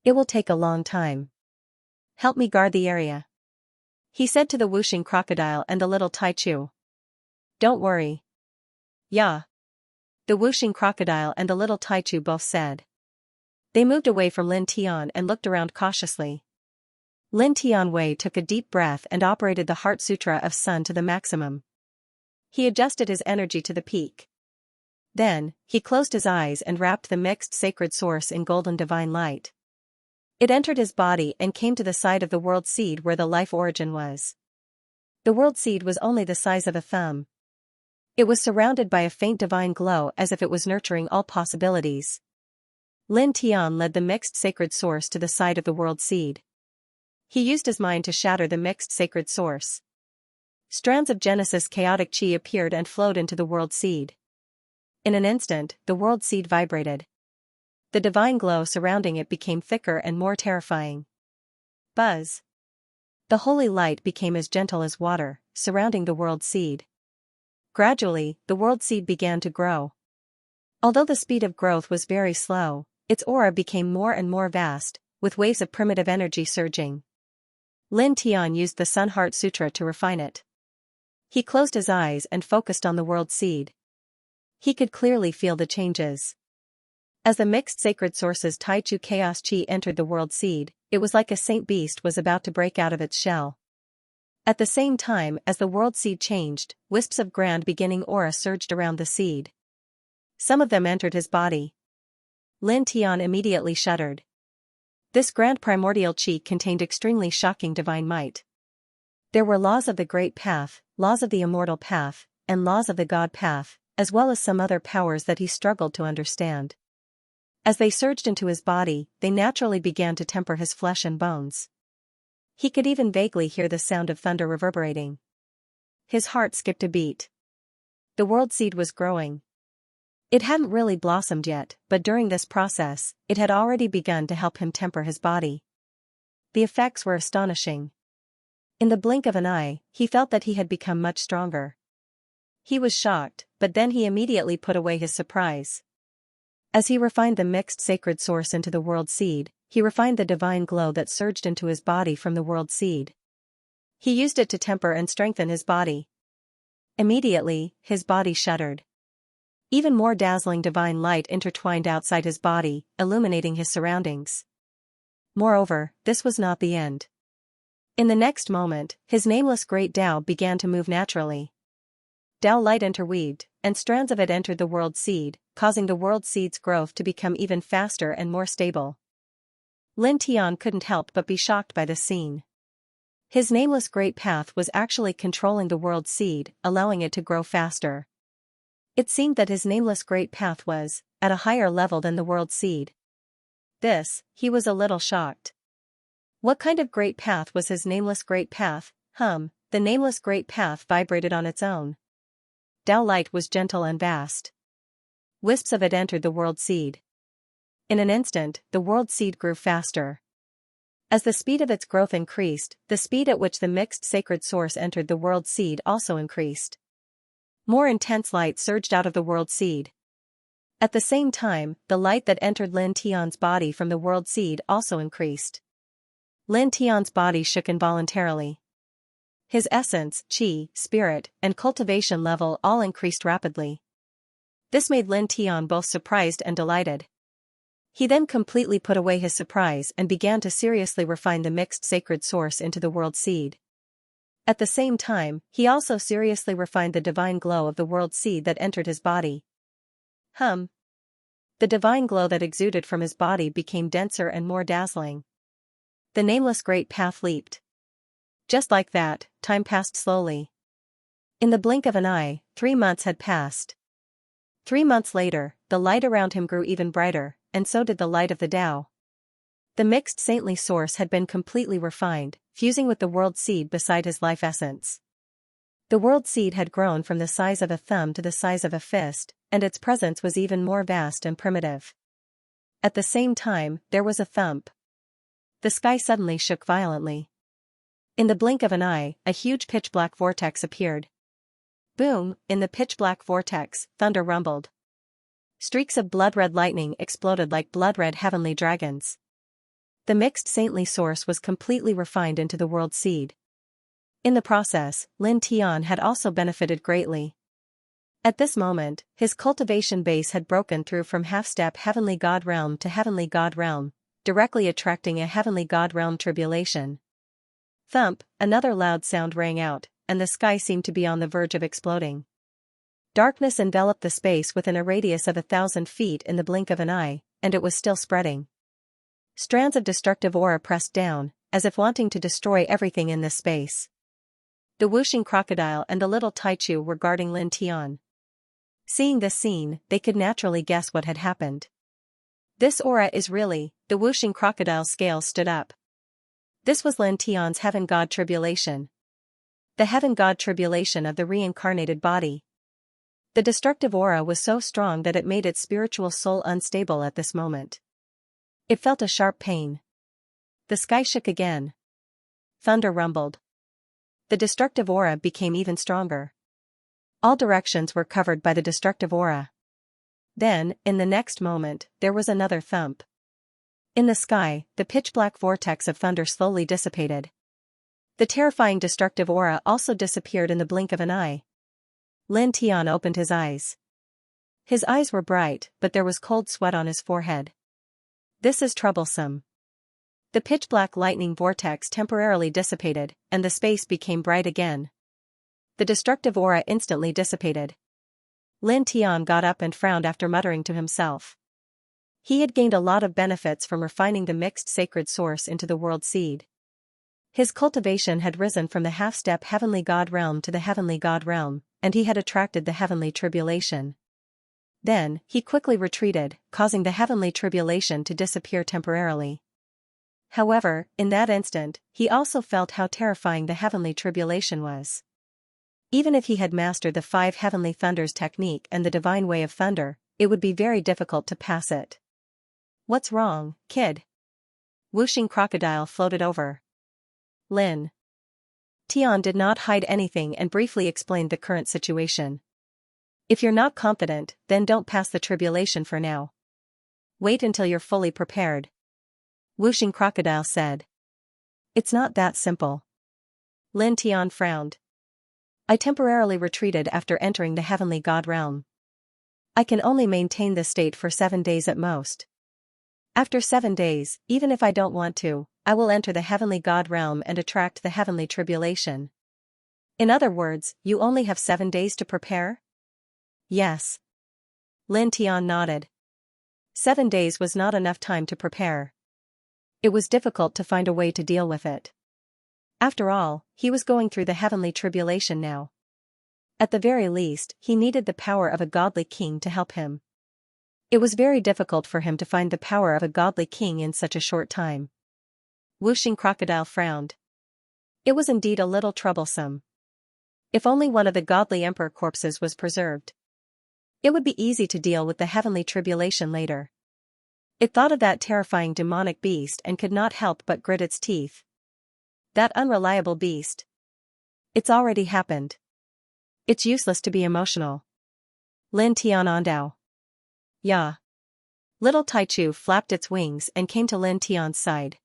It will take a long time. Help me guard the area, he said to the whooshing crocodile and the little Taichu. Don't worry. Yeah. The whooshing crocodile and the little Taichu both said. They moved away from Lin Tian and looked around cautiously. Lin Tianwei took a deep breath and operated the Heart Sutra of Sun to the maximum. He adjusted his energy to the peak. Then, he closed his eyes and wrapped the mixed sacred source in golden divine light. It entered his body and came to the side of the world seed where the life origin was. The world seed was only the size of a thumb. It was surrounded by a faint divine glow as if it was nurturing all possibilities. Lin Tian led the mixed sacred source to the side of the world seed. He used his mind to shatter the mixed sacred source. Strands of Genesis chaotic chi appeared and flowed into the world seed. In an instant, the world seed vibrated. The divine glow surrounding it became thicker and more terrifying. Buzz. The holy light became as gentle as water, surrounding the world seed. Gradually, the world seed began to grow. Although the speed of growth was very slow, its aura became more and more vast, with waves of primitive energy surging. Lin Tian used the Sun Heart Sutra to refine it. He closed his eyes and focused on the world seed. He could clearly feel the changes. As the mixed sacred source's Taichu chaos chi entered the world seed, it was like a saint beast was about to break out of its shell. At the same time as the world seed changed, wisps of grand beginning aura surged around the seed. Some of them entered his body. Lin Tian immediately shuddered. This grand primordial chi contained extremely shocking divine might. There were laws of the great path, laws of the immortal path, and laws of the God path, as well as some other powers that he struggled to understand. As they surged into his body, they naturally began to temper his flesh and bones. He could even vaguely hear the sound of thunder reverberating. His heart skipped a beat. The world seed was growing. It hadn't really blossomed yet, but during this process, it had already begun to help him temper his body. The effects were astonishing. In the blink of an eye, he felt that he had become much stronger. He was shocked, but then he immediately put away his surprise. As he refined the mixed sacred source into the world seed, he refined the divine glow that surged into his body from the world seed. He used it to temper and strengthen his body. Immediately, his body shuddered. Even more dazzling divine light intertwined outside his body, illuminating his surroundings. Moreover, this was not the end. In the next moment, his nameless great Tao began to move naturally. Tao light interweaved, and strands of it entered the world seed, causing the world seed's growth to become even faster and more stable. Lin Tian couldn't help but be shocked by this scene. His nameless great path was actually controlling the world seed, allowing it to grow faster. It seemed that his nameless great path was at a higher level than the world seed. He was a little shocked. What kind of great path was his nameless great path? The nameless great path vibrated on its own. Tao light was gentle and vast. Wisps of it entered the world seed. In an instant, the world seed grew faster. As the speed of its growth increased, the speed at which the mixed sacred source entered the world seed also increased. More intense light surged out of the world seed. At the same time, the light that entered Lin Tian's body from the world seed also increased. Lin Tian's body shook involuntarily. His essence, qi, spirit, and cultivation level all increased rapidly. This made Lin Tian both surprised and delighted. He then completely put away his surprise and began to seriously refine the mixed sacred source into the world seed. At the same time, he also seriously refined the divine glow of the world seed that entered his body. The divine glow that exuded from his body became denser and more dazzling. The nameless great path leaped. Just like that, time passed slowly. In the blink of an eye, 3 months had passed. 3 months later, the light around him grew even brighter, and so did the light of the Tao. The mixed saintly source had been completely refined, fusing with the world seed beside his life essence. The world seed had grown from the size of a thumb to the size of a fist, and its presence was even more vast and primitive. At the same time, there was a thump. The sky suddenly shook violently. In the blink of an eye, a huge pitch-black vortex appeared. Boom! In the pitch-black vortex, thunder rumbled. Streaks of blood-red lightning exploded like blood-red heavenly dragons. The mixed saintly source was completely refined into the world seed. In the process, Lin Tian had also benefited greatly. At this moment, his cultivation base had broken through from half-step heavenly god realm to heavenly god realm, directly attracting a heavenly god realm tribulation. Thump, another loud sound rang out, and the sky seemed to be on the verge of exploding. Darkness enveloped the space within a radius of 1,000 feet in the blink of an eye, and it was still spreading. Strands of destructive aura pressed down, as if wanting to destroy everything in this space. The whooshing crocodile and the little Taichu were guarding Lin Tian. Seeing this scene, they could naturally guess what had happened. This aura is really, the whooshing crocodile scales stood up. This was Lin Tian's heaven god tribulation. The heaven god tribulation of the reincarnated body. The destructive aura was so strong that it made its spiritual soul unstable at this moment. It felt a sharp pain. The sky shook again. Thunder rumbled. The destructive aura became even stronger. All directions were covered by the destructive aura. Then, in the next moment, there was another thump. In the sky, the pitch-black vortex of thunder slowly dissipated. The terrifying destructive aura also disappeared in the blink of an eye. Lin Tian opened his eyes. His eyes were bright, but there was cold sweat on his forehead. This is troublesome. The pitch-black lightning vortex temporarily dissipated, and the space became bright again. The destructive aura instantly dissipated. Lin Tian got up and frowned after muttering to himself. He had gained a lot of benefits from refining the mixed sacred source into the world seed. His cultivation had risen from the half-step heavenly god realm to the heavenly god realm, and he had attracted the heavenly tribulation. Then, he quickly retreated, causing the heavenly tribulation to disappear temporarily. However, in that instant, he also felt how terrifying the heavenly tribulation was. Even if he had mastered the 5 heavenly thunders technique and the divine way of thunder, it would be very difficult to pass it. What's wrong, kid? Whooshing crocodile floated over. Lin Tian did not hide anything and briefly explained the current situation. If you're not confident, then don't pass the tribulation for now. Wait until you're fully prepared. Whooshing Crocodile said. It's not that simple. Lin Tian frowned. I temporarily retreated after entering the heavenly god realm. I can only maintain this state for 7 days at most. After 7 days, even if I don't want to, I will enter the heavenly god realm and attract the heavenly tribulation. In other words, you only have 7 days to prepare? Yes. Lin Tian nodded. 7 days was not enough time to prepare. It was difficult to find a way to deal with it. After all, he was going through the heavenly tribulation now. At the very least, he needed the power of a godly king to help him. It was very difficult for him to find the power of a godly king in such a short time. Whooshing Crocodile frowned. It was indeed a little troublesome. If only one of the godly emperor corpses was preserved. It would be easy to deal with the heavenly tribulation later. It thought of that terrifying demonic beast and could not help but grit its teeth. That unreliable beast. It's already happened. It's useless to be emotional. Lin Tian Ondao. Yeah. Little Taichu flapped its wings and came to Lin Tian's side.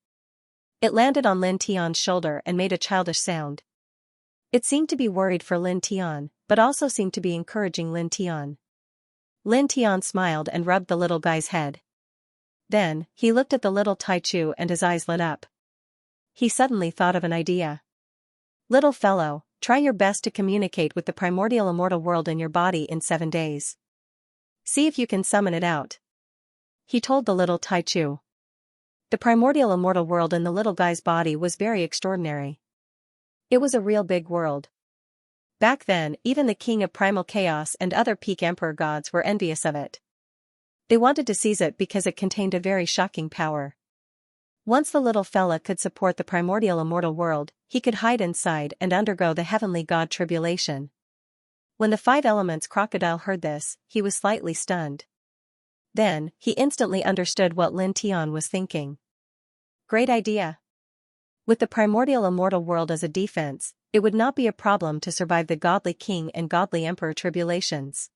It landed on Lin Tian's shoulder and made a childish sound. It seemed to be worried for Lin Tian, but also seemed to be encouraging Lin Tian. Lin Tian smiled and rubbed the little guy's head. Then, he looked at the little Taichu and his eyes lit up. He suddenly thought of an idea. Little fellow, try your best to communicate with the primordial immortal world in your body in 7 days. See if you can summon it out. He told the little Taichu. The primordial immortal world in the little guy's body was very extraordinary. It was a real big world. Back then, even the king of primal chaos and other peak emperor gods were envious of it. They wanted to seize it because it contained a very shocking power. Once the little fella could support the primordial immortal world, he could hide inside and undergo the heavenly god tribulation. When the 5 elements crocodile heard this, he was slightly stunned. Then, he instantly understood what Lin Tian was thinking. Great idea. With the primordial immortal world as a defense, it would not be a problem to survive the godly king and godly emperor tribulations.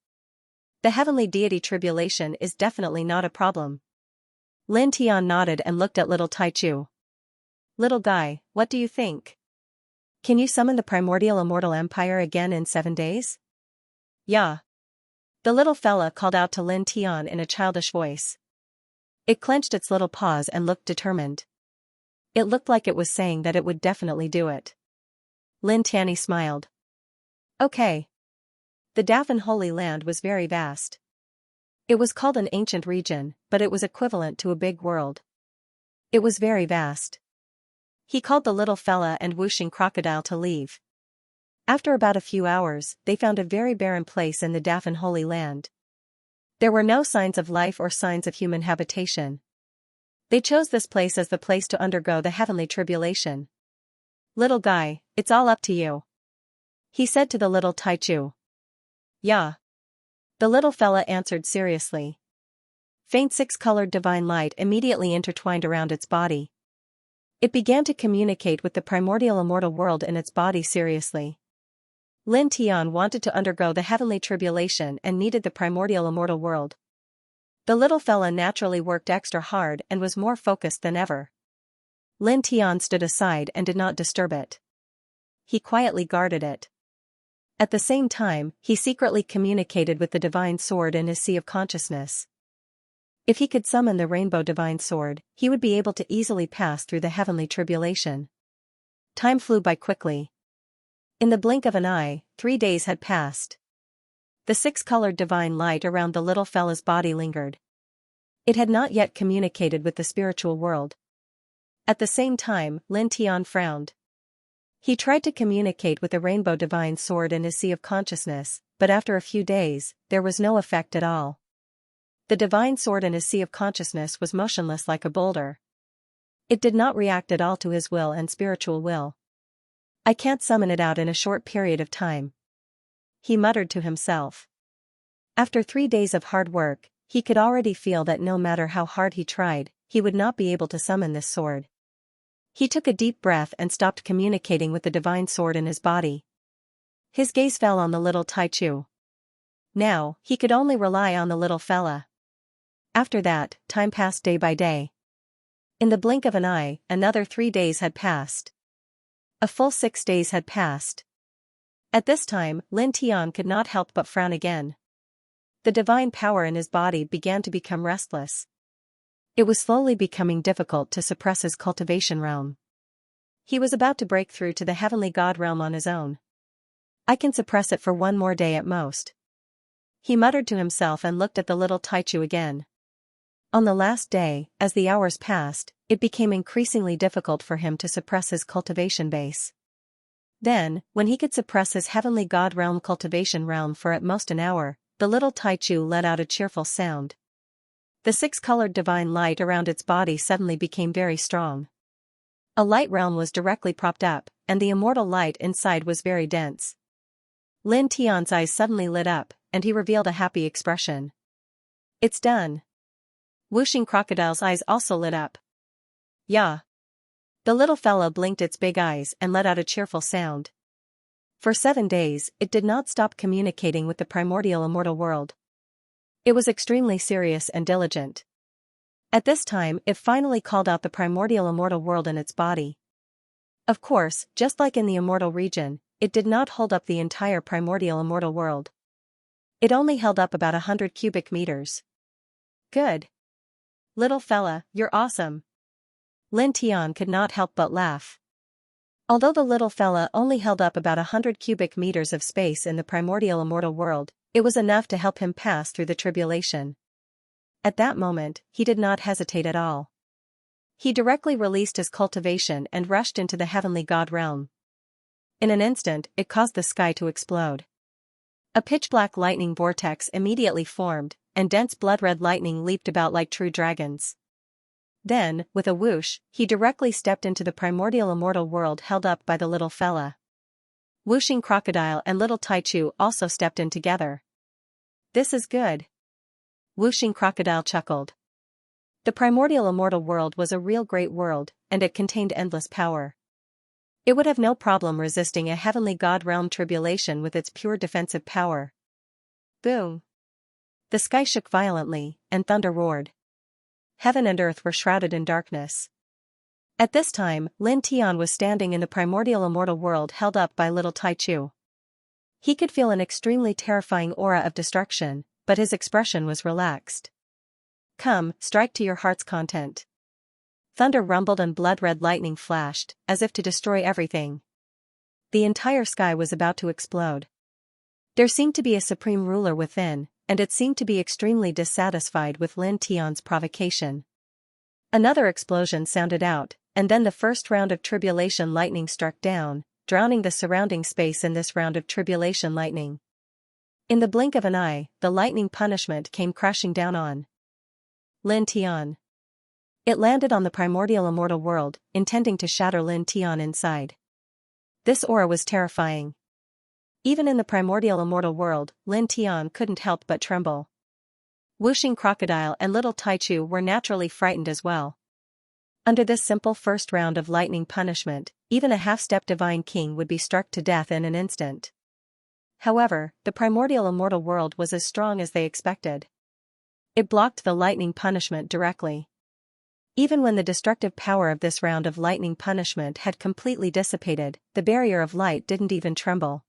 The heavenly deity tribulation is definitely not a problem. Lin Tian nodded and looked at little Taichu. Little guy, what do you think? Can you summon the primordial immortal empire again in 7 days? Yeah. The little fella called out to Lin Tian in a childish voice. It clenched its little paws and looked determined. It looked like it was saying that it would definitely do it. Lin Tianyi smiled. Okay. The Dafan Holy Land was very vast. It was called an ancient region, but it was equivalent to a big world. It was very vast. He called the little fella and Whooshing Crocodile to leave. After about a few hours, they found a very barren place in the Dafan Holy Land. There were no signs of life or signs of human habitation. They chose this place as the place to undergo the heavenly tribulation. Little guy, it's all up to you. He said to the little Taichu. Yeah. The little fella answered seriously. Faint 6-colored divine light immediately intertwined around its body. It began to communicate with the primordial immortal world in its body seriously. Lin Tian wanted to undergo the heavenly tribulation and needed the primordial immortal world. The little fella naturally worked extra hard and was more focused than ever. Lin Tian stood aside and did not disturb it. He quietly guarded it. At the same time, he secretly communicated with the divine sword in his sea of consciousness. If he could summon the rainbow divine sword, he would be able to easily pass through the heavenly tribulation. Time flew by quickly. In the blink of an eye, 3 days had passed. The 6-colored divine light around the little fella's body lingered. It had not yet communicated with the spiritual world. At the same time, Lin Tian frowned. He tried to communicate with the rainbow divine sword in his sea of consciousness, but after a few days, there was no effect at all. The divine sword in his sea of consciousness was motionless like a boulder. It did not react at all to his will and spiritual will. I can't summon it out in a short period of time. He muttered to himself. After 3 days of hard work, he could already feel that no matter how hard he tried, he would not be able to summon this sword. He took a deep breath and stopped communicating with the divine sword in his body. His gaze fell on the little Taichu. Now, he could only rely on the little fella. After that, time passed day by day. In the blink of an eye, another 3 days had passed. A full 6 days had passed. At this time, Lin Tian could not help but frown again. The divine power in his body began to become restless. It was slowly becoming difficult to suppress his cultivation realm. He was about to break through to the heavenly god realm on his own. I can suppress it for 1 more day at most. He muttered to himself and looked at the little Taichu again. On the last day, as the hours passed, it became increasingly difficult for him to suppress his cultivation base. Then, when he could suppress his heavenly god realm cultivation realm for at most an hour, the little Taichu let out a cheerful sound. The 6-colored divine light around its body suddenly became very strong. A light realm was directly propped up, and the immortal light inside was very dense. Lin Tian's eyes suddenly lit up, and he revealed a happy expression. It's done. Wuxing Crocodile's eyes also lit up. Yeah. The little fella blinked its big eyes and let out a cheerful sound. For 7 days, it did not stop communicating with the primordial immortal world. It was extremely serious and diligent. At this time, it finally called out the primordial immortal world in its body. Of course, just like in the immortal region, it did not hold up the entire primordial immortal world. It only held up about 100 cubic meters. Good. Little fella, you're awesome. Lin Tian could not help but laugh. Although the little fella only held up about 100 cubic meters of space in the primordial immortal world, it was enough to help him pass through the tribulation. At that moment, he did not hesitate at all. He directly released his cultivation and rushed into the heavenly god realm. In an instant, it caused the sky to explode. A pitch-black lightning vortex immediately formed, and dense blood-red lightning leaped about like true dragons. Then, with a whoosh, he directly stepped into the primordial immortal world held up by the little fella. Wuxing Crocodile and little Taichu also stepped in together. This is good. Wuxing Crocodile chuckled. The primordial immortal world was a real great world, and it contained endless power. It would have no problem resisting a heavenly god realm tribulation with its pure defensive power. Boom! The sky shook violently, and thunder roared. Heaven and earth were shrouded in darkness. At this time, Lin Tian was standing in the primordial immortal world held up by little Taichu. He could feel an extremely terrifying aura of destruction, but his expression was relaxed. Come, strike to your heart's content. Thunder rumbled and blood-red lightning flashed, as if to destroy everything. The entire sky was about to explode. There seemed to be a supreme ruler within, and it seemed to be extremely dissatisfied with Lin Tian's provocation. Another explosion sounded out, and then the first round of tribulation lightning struck down, drowning the surrounding space in this round of tribulation lightning. In the blink of an eye, the lightning punishment came crashing down on Lin Tian. It landed on the primordial immortal world, intending to shatter Lin Tian inside. This aura was terrifying. Even in the primordial immortal world, Lin Tian couldn't help but tremble. Wuxing Crocodile and little Taichu were naturally frightened as well. Under this simple first round of lightning punishment, even a half-step divine king would be struck to death in an instant. However, the primordial immortal world was as strong as they expected. It blocked the lightning punishment directly. Even when the destructive power of this round of lightning punishment had completely dissipated, the barrier of light didn't even tremble.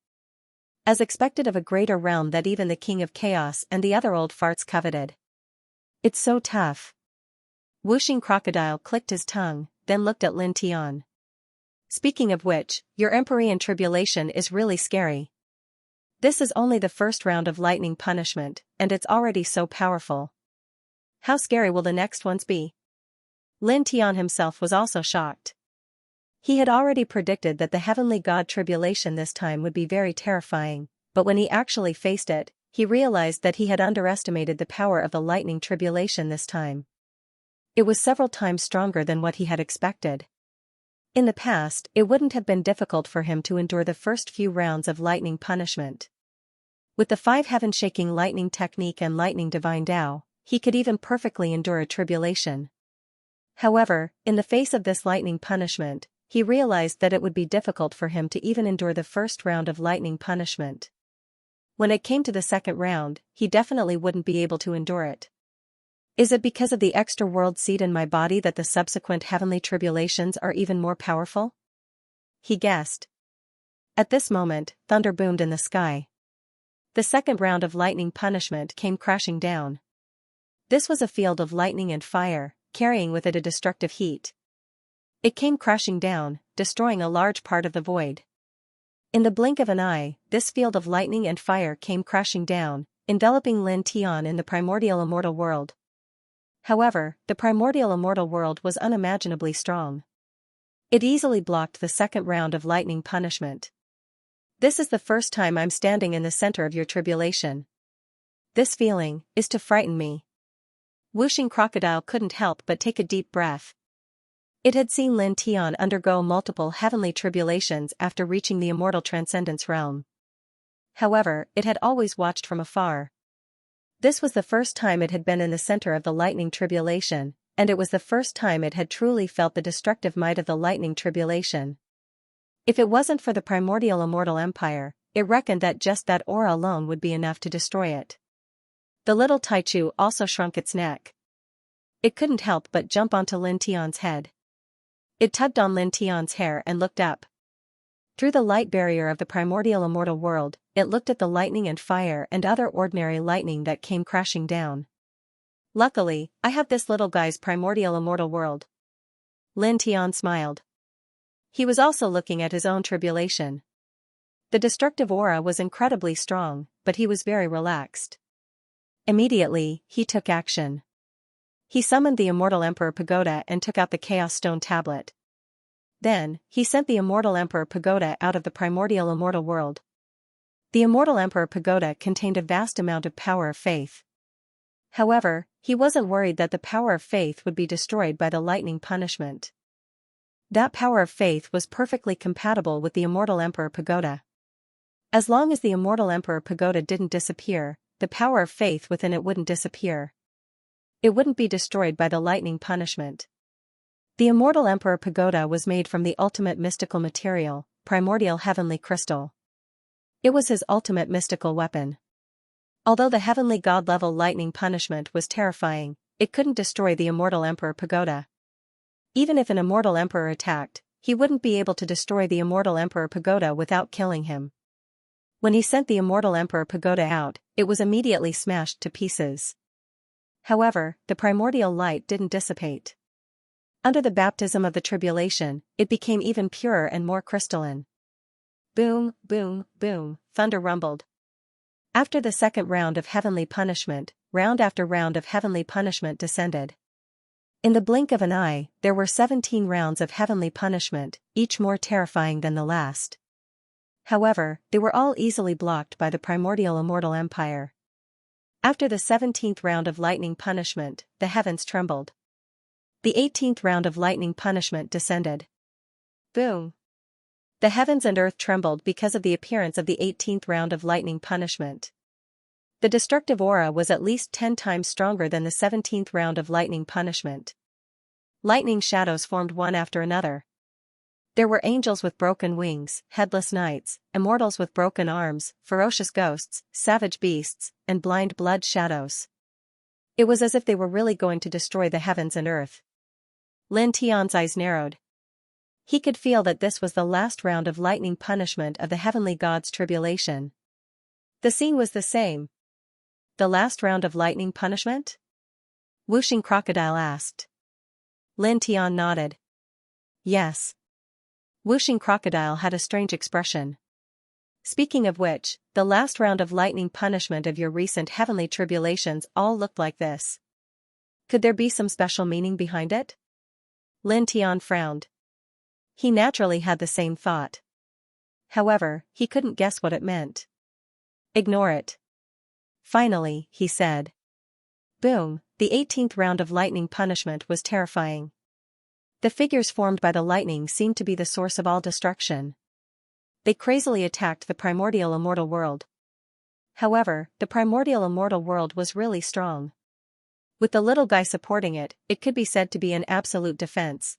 As expected of a greater realm that even the King of Chaos and the other old farts coveted. It's so tough. Wuxing Crocodile clicked his tongue, then looked at Lin Tian. Speaking of which, your Empyrean tribulation is really scary. This is only the first round of lightning punishment, and it's already so powerful. How scary will the next ones be? Lin Tian himself was also shocked. He had already predicted that the heavenly god tribulation this time would be very terrifying, but when he actually faced it, he realized that he had underestimated the power of the lightning tribulation this time. It was several times stronger than what he had expected. In the past, it wouldn't have been difficult for him to endure the first few rounds of lightning punishment. With the 5 heaven-shaking lightning technique and lightning divine Tao, he could even perfectly endure a tribulation. However, in the face of this lightning punishment, he realized that it would be difficult for him to even endure the first round of lightning punishment. When it came to the second round, he definitely wouldn't be able to endure it. Is it because of the extra world seed in my body that the subsequent heavenly tribulations are even more powerful? He guessed. At this moment, thunder boomed in the sky. The second round of lightning punishment came crashing down. This was a field of lightning and fire, carrying with it a destructive heat. It came crashing down, destroying a large part of the void. In the blink of an eye, this field of lightning and fire came crashing down, enveloping Lin Tian in the primordial immortal world. However, the primordial immortal world was unimaginably strong. It easily blocked the second round of lightning punishment. This is the first time I'm standing in the center of your tribulation. This feeling is to frighten me. Whooshing Crocodile couldn't help but take a deep breath. It had seen Lin Tian undergo multiple heavenly tribulations after reaching the immortal transcendence realm. However, it had always watched from afar. This was the first time it had been in the center of the lightning tribulation, and it was the first time it had truly felt the destructive might of the lightning tribulation. If it wasn't for the primordial immortal empire, it reckoned that just that aura alone would be enough to destroy it. The little Taichu also shrunk its neck. It couldn't help but jump onto Lin Tian's head. It tugged on Lin Tian's hair and looked up. Through the light barrier of the primordial immortal world, it looked at the lightning and fire and other ordinary lightning that came crashing down. Luckily, I have this little guy's primordial immortal world. Lin Tian smiled. He was also looking at his own tribulation. The destructive aura was incredibly strong, but he was very relaxed. Immediately, he took action. He summoned the Immortal Emperor Pagoda and took out the Chaos Stone tablet. Then, he sent the Immortal Emperor Pagoda out of the primordial immortal world. The Immortal Emperor Pagoda contained a vast amount of power of faith. However, he wasn't worried that the power of faith would be destroyed by the lightning punishment. That power of faith was perfectly compatible with the Immortal Emperor Pagoda. As long as the Immortal Emperor Pagoda didn't disappear, the power of faith within it wouldn't disappear. It wouldn't be destroyed by the lightning punishment. The Immortal Emperor Pagoda was made from the ultimate mystical material, primordial heavenly crystal. It was his ultimate mystical weapon. Although the heavenly god-level lightning punishment was terrifying, it couldn't destroy the Immortal Emperor Pagoda. Even if an Immortal Emperor attacked, he wouldn't be able to destroy the Immortal Emperor Pagoda without killing him. When he sent the Immortal Emperor Pagoda out, it was immediately smashed to pieces. However, the primordial light didn't dissipate. Under the baptism of the tribulation, it became even purer and more crystalline. Boom, boom, boom, thunder rumbled. After the second round of heavenly punishment, round after round of heavenly punishment descended. In the blink of an eye, there were 17 rounds of heavenly punishment, each more terrifying than the last. However, they were all easily blocked by the primordial immortal empire. After the 17th round of lightning punishment, the heavens trembled. The 18th round of lightning punishment descended. Boom! The heavens and earth trembled because of the appearance of the 18th round of lightning punishment. The destructive aura was at least 10 times stronger than the 17th round of lightning punishment. Lightning shadows formed one after another. There were angels with broken wings, headless knights, immortals with broken arms, ferocious ghosts, savage beasts, and blind blood shadows. It was as if they were really going to destroy the heavens and earth. Lin Tian's eyes narrowed. He could feel that this was the last round of lightning punishment of the heavenly god's tribulation. The scene was the same. The last round of lightning punishment? Whooshing Crocodile asked. Lin Tian nodded. Yes. Whooshing Crocodile had a strange expression. Speaking of which, the last round of lightning punishment of your recent heavenly tribulations all looked like this. Could there be some special meaning behind it? Lin Tian frowned. He naturally had the same thought. However, he couldn't guess what it meant. Ignore it. Finally, he said. Boom, the 18th round of lightning punishment was terrifying. The figures formed by the lightning seemed to be the source of all destruction. They crazily attacked the primordial immortal world. However, the primordial immortal world was really strong. With the little guy supporting it, it could be said to be an absolute defense.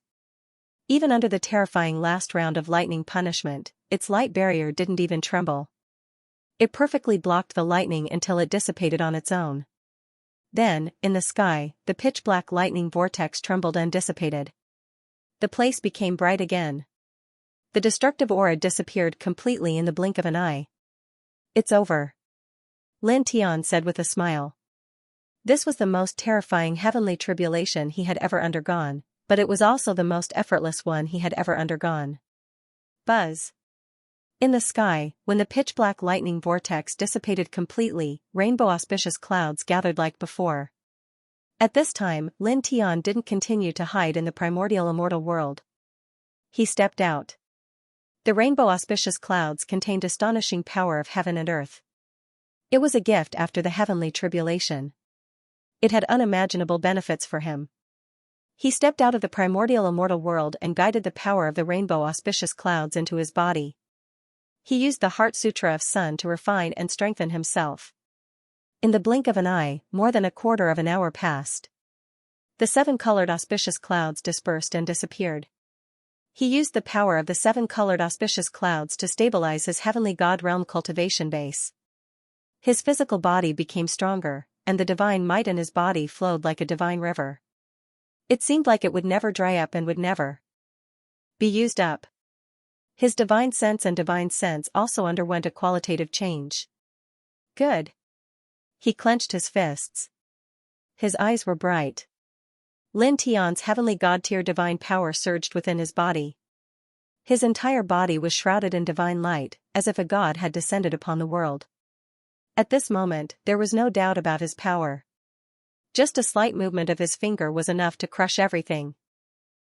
Even under the terrifying last round of lightning punishment, its light barrier didn't even tremble. It perfectly blocked the lightning until it dissipated on its own. Then, in the sky, the pitch-black lightning vortex trembled and dissipated. The place became bright again. The destructive aura disappeared completely in the blink of an eye. "It's over," Lin Tian said with a smile. This was the most terrifying heavenly tribulation he had ever undergone, but it was also the most effortless one he had ever undergone. Buzz. In the sky, when the pitch-black lightning vortex dissipated completely, rainbow auspicious clouds gathered like before. At this time, Lin Tian didn't continue to hide in the primordial immortal world. He stepped out. The rainbow auspicious clouds contained astonishing power of heaven and earth. It was a gift after the heavenly tribulation. It had unimaginable benefits for him. He stepped out of the primordial immortal world and guided the power of the rainbow auspicious clouds into his body. He used the Heart Sutra of Sun to refine and strengthen himself. In the blink of an eye, more than a quarter of an hour passed. The 7-colored auspicious clouds dispersed and disappeared. He used the power of the 7-colored auspicious clouds to stabilize his heavenly God realm cultivation base. His physical body became stronger, and the divine might in his body flowed like a divine river. It seemed like it would never dry up and would never be used up. His divine sense and divine sense also underwent a qualitative change. Good. He clenched his fists. His eyes were bright. Lin Tian's heavenly god-tier divine power surged within his body. His entire body was shrouded in divine light, as if a god had descended upon the world. At this moment, there was no doubt about his power. Just a slight movement of his finger was enough to crush everything.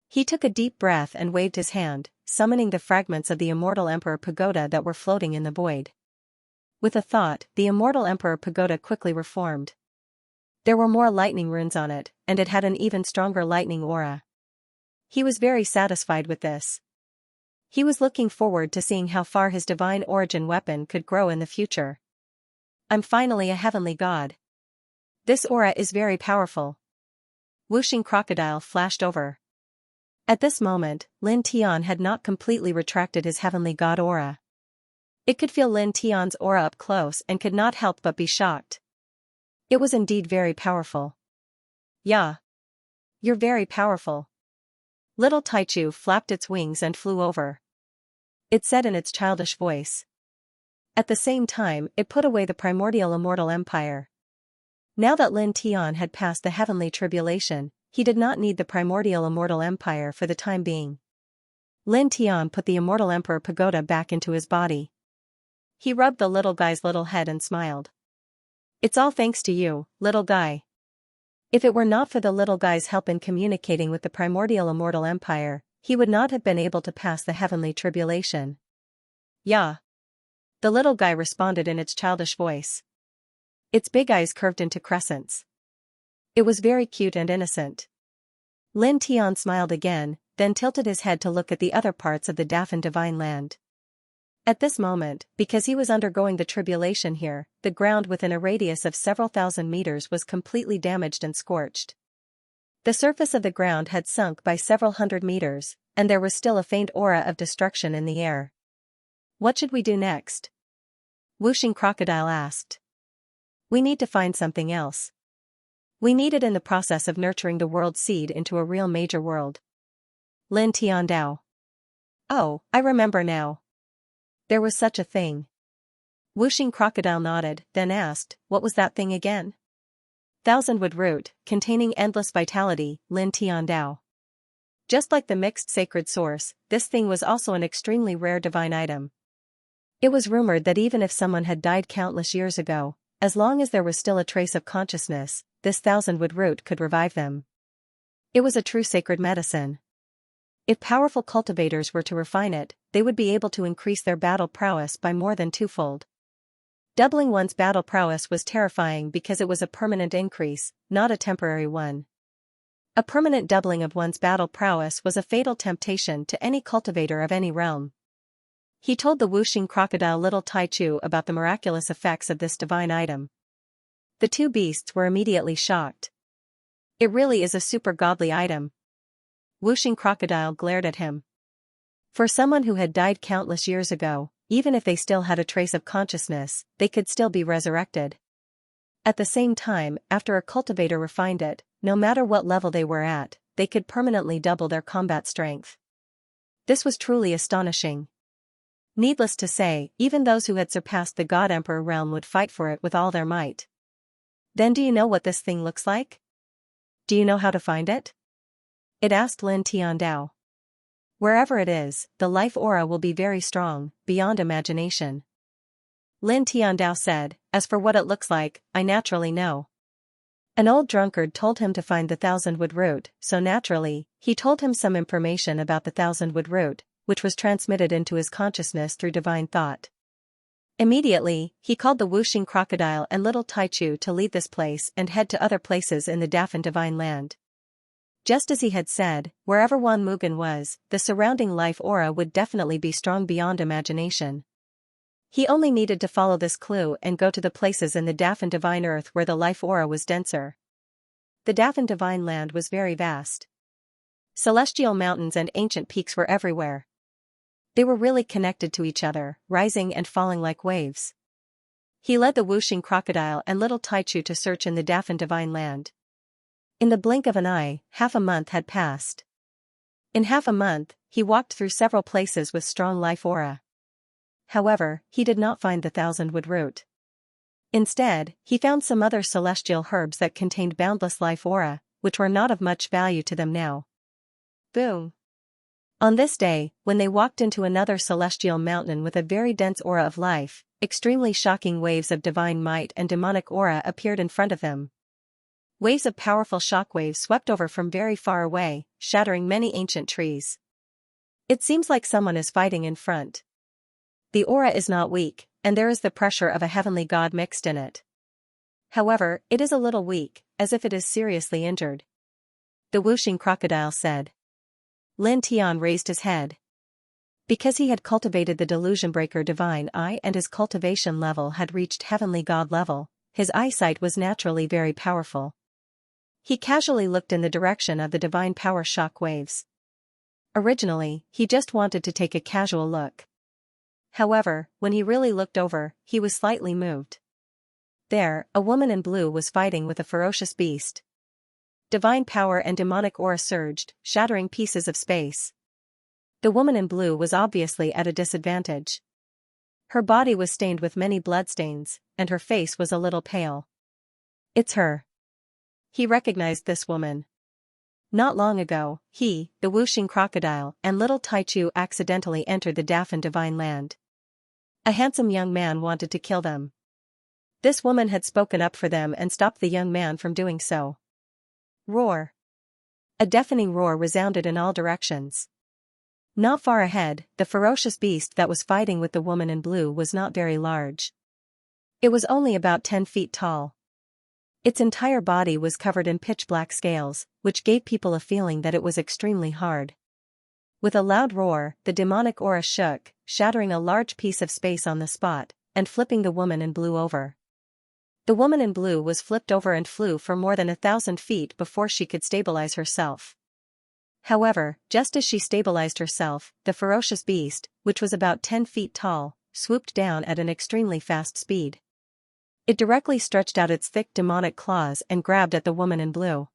He took a deep breath and waved his hand, summoning the fragments of the immortal Emperor Pagoda that were floating in the void. With a thought, the immortal Emperor Pagoda quickly reformed. There were more lightning runes on it, and it had an even stronger lightning aura. He was very satisfied with this. He was looking forward to seeing how far his divine origin weapon could grow in the future. "I'm finally a heavenly god. This aura is very powerful." Whooshing crocodile flashed over. At this moment, Lin Tian had not completely retracted his heavenly god aura. It could feel Lin Tian's aura up close and could not help but be shocked. It was indeed very powerful. "Yeah. You're very powerful." Little Taichu flapped its wings and flew over. It said in its childish voice. At the same time, it put away the primordial immortal empire. Now that Lin Tian had passed the heavenly tribulation, he did not need the primordial immortal empire for the time being. Lin Tian put the immortal Emperor Pagoda back into his body. He rubbed the little guy's little head and smiled. "It's all thanks to you, little guy. If it were not for the little guy's help in communicating with the primordial immortal empire, he would not have been able to pass the heavenly tribulation." "Yeah." The little guy responded in its childish voice. Its big eyes curved into crescents. It was very cute and innocent. Lin Tian smiled again, then tilted his head to look at the other parts of the Dafan divine land. At this moment, because he was undergoing the tribulation here, the ground within a radius of several thousand meters was completely damaged and scorched. The surface of the ground had sunk by several hundred meters, and there was still a faint aura of destruction in the air. "What should we do next?" Whooshing crocodile asked. "We need to find something else. We need it in the process of nurturing the world seed into a real major world." Lin Tian Dao. "Oh, I remember now. There was such a thing." Whooshing crocodile nodded, then asked, "What was that thing again?" "Thousandwood root, containing endless vitality," Lin Tian Dao. Just like the mixed sacred source, this thing was also an extremely rare divine item. It was rumored that even if someone had died countless years ago, as long as there was still a trace of consciousness, this thousandwood root could revive them. It was a true sacred medicine. If powerful cultivators were to refine it, they would be able to increase their battle prowess by more than twofold. Doubling one's battle prowess was terrifying because it was a permanent increase, not a temporary one. A permanent doubling of one's battle prowess was a fatal temptation to any cultivator of any realm. He told the whooshing crocodile little Taichu about the miraculous effects of this divine item. The two beasts were immediately shocked. "It really is a super godly item." Whooshing crocodile glared at him. For someone who had died countless years ago, even if they still had a trace of consciousness, they could still be resurrected. At the same time, after a cultivator refined it, no matter what level they were at, they could permanently double their combat strength. This was truly astonishing. Needless to say, even those who had surpassed the God Emperor realm would fight for it with all their might. Then do you know what this thing looks like? Do you know how to find it? It asked Lin Tiandao. Wherever it is, the life aura will be very strong, beyond imagination. Lin Tiandao said, as for what it looks like, I naturally know. An old drunkard told him to find the thousand-wood root, so naturally, he told him some information about the thousand-wood root, which was transmitted into his consciousness through divine thought. Immediately, he called the Wuxing crocodile and little Taichu to leave this place and head to other places in the Dafan divine land. Just as he had said, wherever Wan Mugen was, the surrounding life aura would definitely be strong beyond imagination. He only needed to follow this clue and go to the places in the Dafan divine earth where the life aura was denser. The Dafan divine land was very vast. Celestial mountains and ancient peaks were everywhere. They were really connected to each other, rising and falling like waves. He led the Wuxing crocodile and little Taichu to search in the Dafan divine land. In the blink of an eye, half a month had passed. In half a month, he walked through several places with strong life aura. However, he did not find the thousand-wood root. Instead, he found some other celestial herbs that contained boundless life aura, which were not of much value to them now. Boom! On this day, when they walked into another celestial mountain with a very dense aura of life, extremely shocking waves of divine might and demonic aura appeared in front of him. Waves of powerful shockwaves swept over from very far away, shattering many ancient trees. It seems like someone is fighting in front. The aura is not weak, and there is the pressure of a heavenly god mixed in it. However, it is a little weak, as if it is seriously injured. The Wuxing crocodile said. Lin Tian raised his head. Because he had cultivated the delusion breaker divine eye and his cultivation level had reached heavenly god level, his eyesight was naturally very powerful. He casually looked in the direction of the divine power shock waves. Originally, he just wanted to take a casual look. However, when he really looked over, he was slightly moved. There, a woman in blue was fighting with a ferocious beast. Divine power and demonic aura surged, shattering pieces of space. The woman in blue was obviously at a disadvantage. Her body was stained with many bloodstains, and her face was a little pale. It's her. He recognized this woman. Not long ago, he, the Wuxing crocodile, and little Taichu accidentally entered the Dafan divine land. A handsome young man wanted to kill them. This woman had spoken up for them and stopped the young man from doing so. Roar. A deafening roar resounded in all directions. Not far ahead, the ferocious beast that was fighting with the woman in blue was not very large. It was only about 10 feet tall. Its entire body was covered in pitch-black scales, which gave people a feeling that it was extremely hard. With a loud roar, the demonic aura shook, shattering a large piece of space on the spot, and flipping the woman in blue over. The woman in blue was flipped over and flew for more than 1,000 feet before she could stabilize herself. However, just as she stabilized herself, the ferocious beast, which was about 10 feet tall, swooped down at an extremely fast speed. It directly stretched out its thick demonic claws and grabbed at the woman in blue.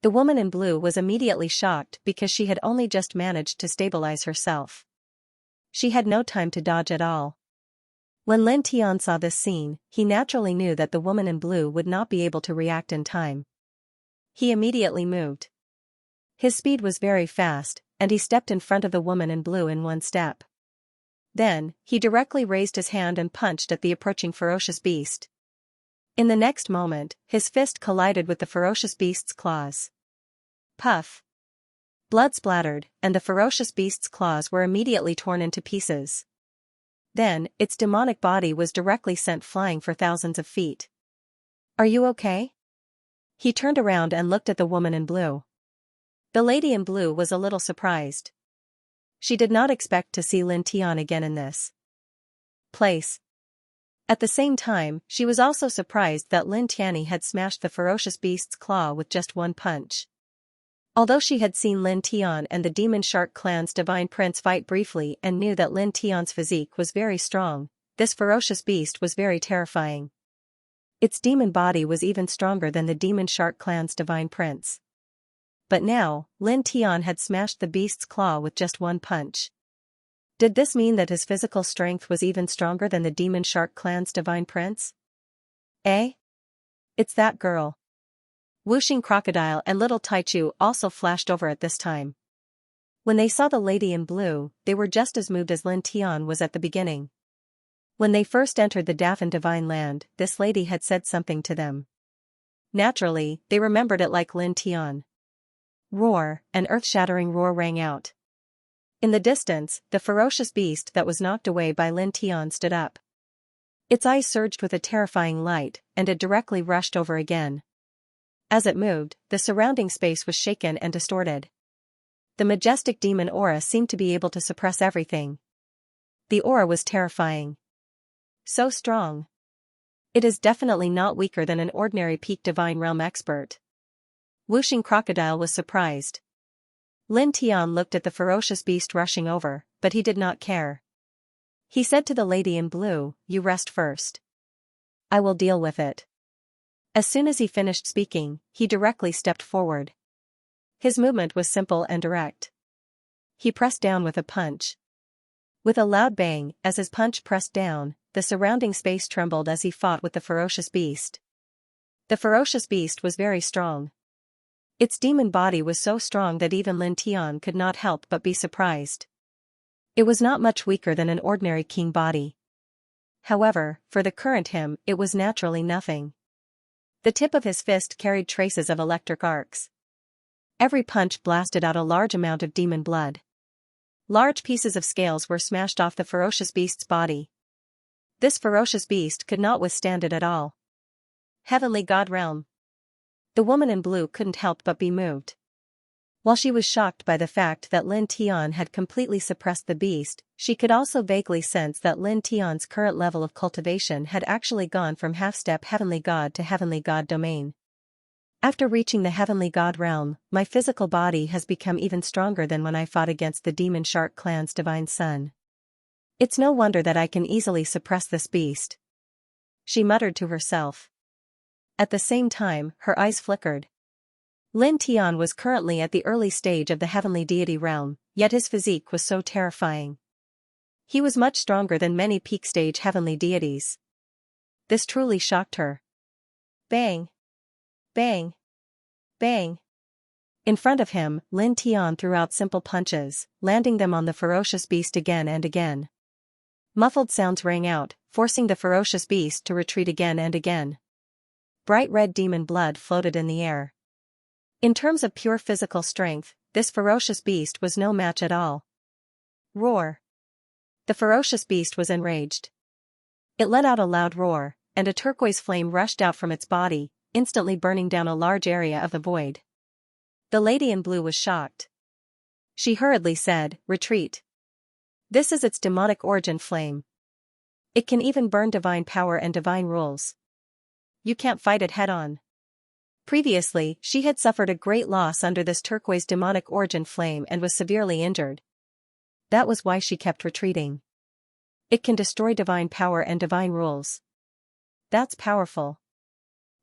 The woman in blue was immediately shocked because she had only just managed to stabilize herself. She had no time to dodge at all. When Lin Tian saw this scene, he naturally knew that the woman in blue would not be able to react in time. He immediately moved. His speed was very fast, and he stepped in front of the woman in blue in one step. Then, he directly raised his hand and punched at the approaching ferocious beast. In the next moment, his fist collided with the ferocious beast's claws. Puff! Blood splattered, and the ferocious beast's claws were immediately torn into pieces. Then, its demonic body was directly sent flying for thousands of feet. Are you okay? He turned around and looked at the woman in blue. The lady in blue was a little surprised. She did not expect to see Lin Tian again in this place. At the same time, she was also surprised that Lin Tianyi had smashed the ferocious beast's claw with just one punch. Although she had seen Lin Tian and the Demon Shark clan's divine prince fight briefly and knew that Lin Tian's physique was very strong, this ferocious beast was very terrifying. Its demon body was even stronger than the demon shark clan's divine prince. But now, Lin Tian had smashed the beast's claw with just one punch. Did this mean that his physical strength was even stronger than the demon shark clan's divine prince? Eh? It's that girl. Wuxing Crocodile and little Taichu also flashed over at this time. When they saw the lady in blue, they were just as moved as Lin Tian was at the beginning. When they first entered the Daffin Divine Land, this lady had said something to them. Naturally, they remembered it like Lin Tian. Roar, an earth-shattering roar rang out. In the distance, the ferocious beast that was knocked away by Lin Tian stood up. Its eyes surged with a terrifying light, and it directly rushed over again. As it moved, the surrounding space was shaken and distorted. The majestic demon aura seemed to be able to suppress everything. The aura was terrifying. So strong. It is definitely not weaker than an ordinary peak divine realm expert. Wuxing Crocodile was surprised. Lin Tian looked at the ferocious beast rushing over, but he did not care. He said to the lady in blue, "You rest first. I will deal with it." As soon as he finished speaking, he directly stepped forward. His movement was simple and direct. He pressed down with a punch. With a loud bang, as his punch pressed down, the surrounding space trembled as he fought with the ferocious beast. The ferocious beast was very strong. Its demon body was so strong that even Lin Tian could not help but be surprised. It was not much weaker than an ordinary king body. However, for the current him, it was naturally nothing. The tip of his fist carried traces of electric arcs. Every punch blasted out a large amount of demon blood. Large pieces of scales were smashed off the ferocious beast's body. This ferocious beast could not withstand it at all. Heavenly God Realm. The woman in blue couldn't help but be moved. While she was shocked by the fact that Lin Tian had completely suppressed the beast, she could also vaguely sense that Lin Tian's current level of cultivation had actually gone from half-step Heavenly God to Heavenly God domain. After reaching the Heavenly God realm, my physical body has become even stronger than when I fought against the Demon Shark clan's divine son. It's no wonder that I can easily suppress this beast. She muttered to herself. At the same time, her eyes flickered. Lin Tian was currently at the early stage of the heavenly deity realm, yet his physique was so terrifying. He was much stronger than many peak stage heavenly deities. This truly shocked her. Bang! Bang! Bang! In front of him, Lin Tian threw out simple punches, landing them on the ferocious beast again and again. Muffled sounds rang out, forcing the ferocious beast to retreat again and again. Bright red demon blood floated in the air. In terms of pure physical strength, this ferocious beast was no match at all. Roar! The ferocious beast was enraged. It let out a loud roar, and a turquoise flame rushed out from its body, instantly burning down a large area of the void. The lady in blue was shocked. She hurriedly said, "Retreat. This is its demonic origin flame. It can even burn divine power and divine rules. You can't fight it head-on." Previously, she had suffered a great loss under this turquoise demonic origin flame and was severely injured. That was why she kept retreating. It can destroy divine power and divine rules. That's powerful.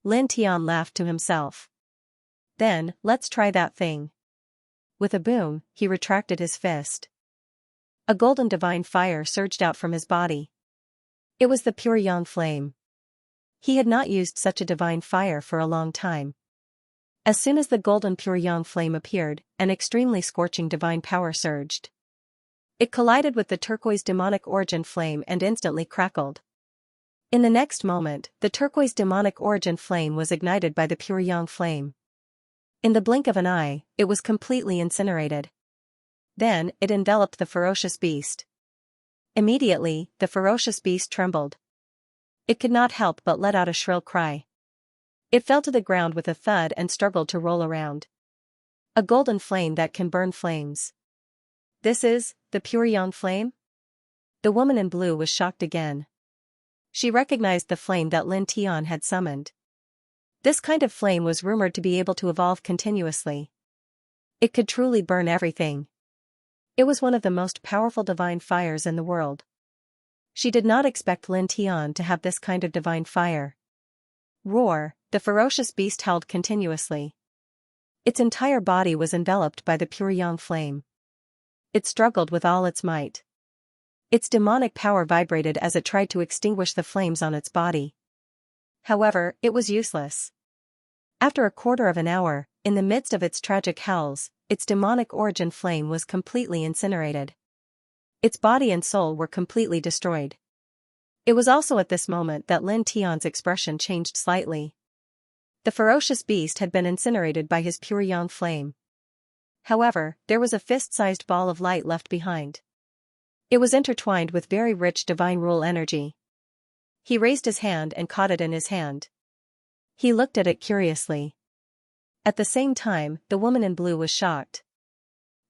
Lin Tian laughed to himself. Then, let's try that thing. With a boom, he retracted his fist. A golden divine fire surged out from his body. It was the pure yang flame. He had not used such a divine fire for a long time. As soon as the golden pure yang flame appeared, an extremely scorching divine power surged. It collided with the turquoise demonic origin flame and instantly crackled. In the next moment, the turquoise demonic origin flame was ignited by the pure yang flame. In the blink of an eye, it was completely incinerated. Then, it enveloped the ferocious beast. Immediately, the ferocious beast trembled. It could not help but let out a shrill cry. It fell to the ground with a thud and struggled to roll around. A golden flame that can burn flames. This is the pure yang flame? The woman in blue was shocked again. She recognized the flame that Lin Tian had summoned. This kind of flame was rumored to be able to evolve continuously. It could truly burn everything. It was one of the most powerful divine fires in the world. She did not expect Lin Tian to have this kind of divine fire. Roar, the ferocious beast howled continuously. Its entire body was enveloped by the pure yang flame. It struggled with all its might. Its demonic power vibrated as it tried to extinguish the flames on its body. However, it was useless. After a quarter of an hour, in the midst of its tragic howls, its demonic origin flame was completely incinerated. Its body and soul were completely destroyed. It was also at this moment that Lin Tian's expression changed slightly. The ferocious beast had been incinerated by his pure yang flame. However, there was a fist-sized ball of light left behind. It was intertwined with very rich divine rule energy. He raised his hand and caught it in his hand. He looked at it curiously. At the same time, the woman in blue was shocked.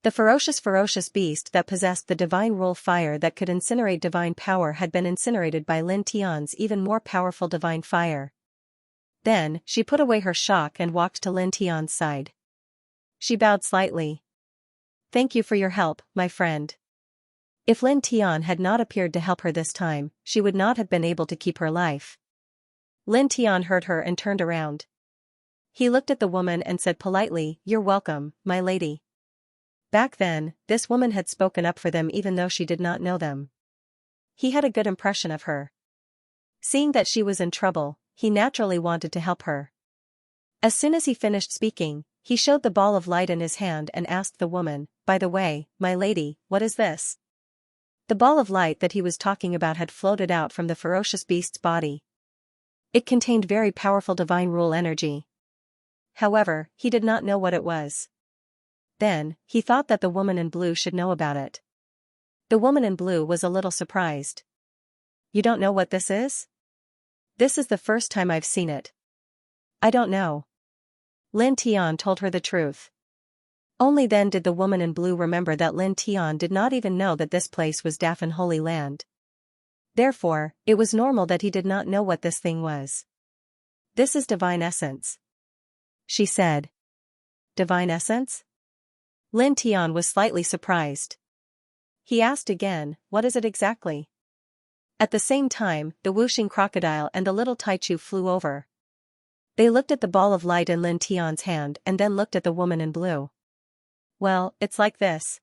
The ferocious beast that possessed the divine rule fire that could incinerate divine power had been incinerated by Lin Tian's even more powerful divine fire. Then, she put away her shock and walked to Lin Tian's side. She bowed slightly. "Thank you for your help, my friend." If Lin Tian had not appeared to help her this time, she would not have been able to keep her life. Lin Tian heard her and turned around. He looked at the woman and said politely, "You're welcome, my lady." Back then, this woman had spoken up for them even though she did not know them. He had a good impression of her. Seeing that she was in trouble, he naturally wanted to help her. As soon as he finished speaking, he showed the ball of light in his hand and asked the woman, "By the way, my lady, what is this?" The ball of light that he was talking about had floated out from the ferocious beast's body. It contained very powerful divine rule energy. However, he did not know what it was. Then, he thought that the woman in blue should know about it. The woman in blue was a little surprised. "You don't know what this is?" "This is the first time I've seen it." "I don't know." Lin Tian told her the truth. Only then did the woman in blue remember that Lin Tian did not even know that this place was Dafan Holy Land. Therefore, it was normal that he did not know what this thing was. "This is divine essence," she said. "Divine essence?" Lin Tian was slightly surprised. He asked again, "What is it exactly?" At the same time, the whooshing crocodile and the little Taichu flew over. They looked at the ball of light in Lin Tian's hand and then looked at the woman in blue. "Well, it's like this."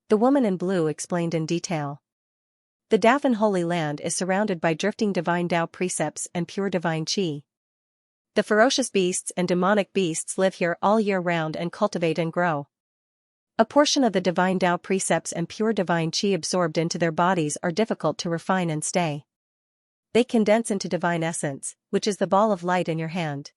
The woman in blue explained in detail. The Dafan Holy Land is surrounded by drifting divine Tao precepts and pure divine qi. The ferocious beasts and demonic beasts live here all year round and cultivate and grow. A portion of the divine Tao precepts and pure divine qi absorbed into their bodies are difficult to refine and stay. They condense into divine essence, which is the ball of light in your hand.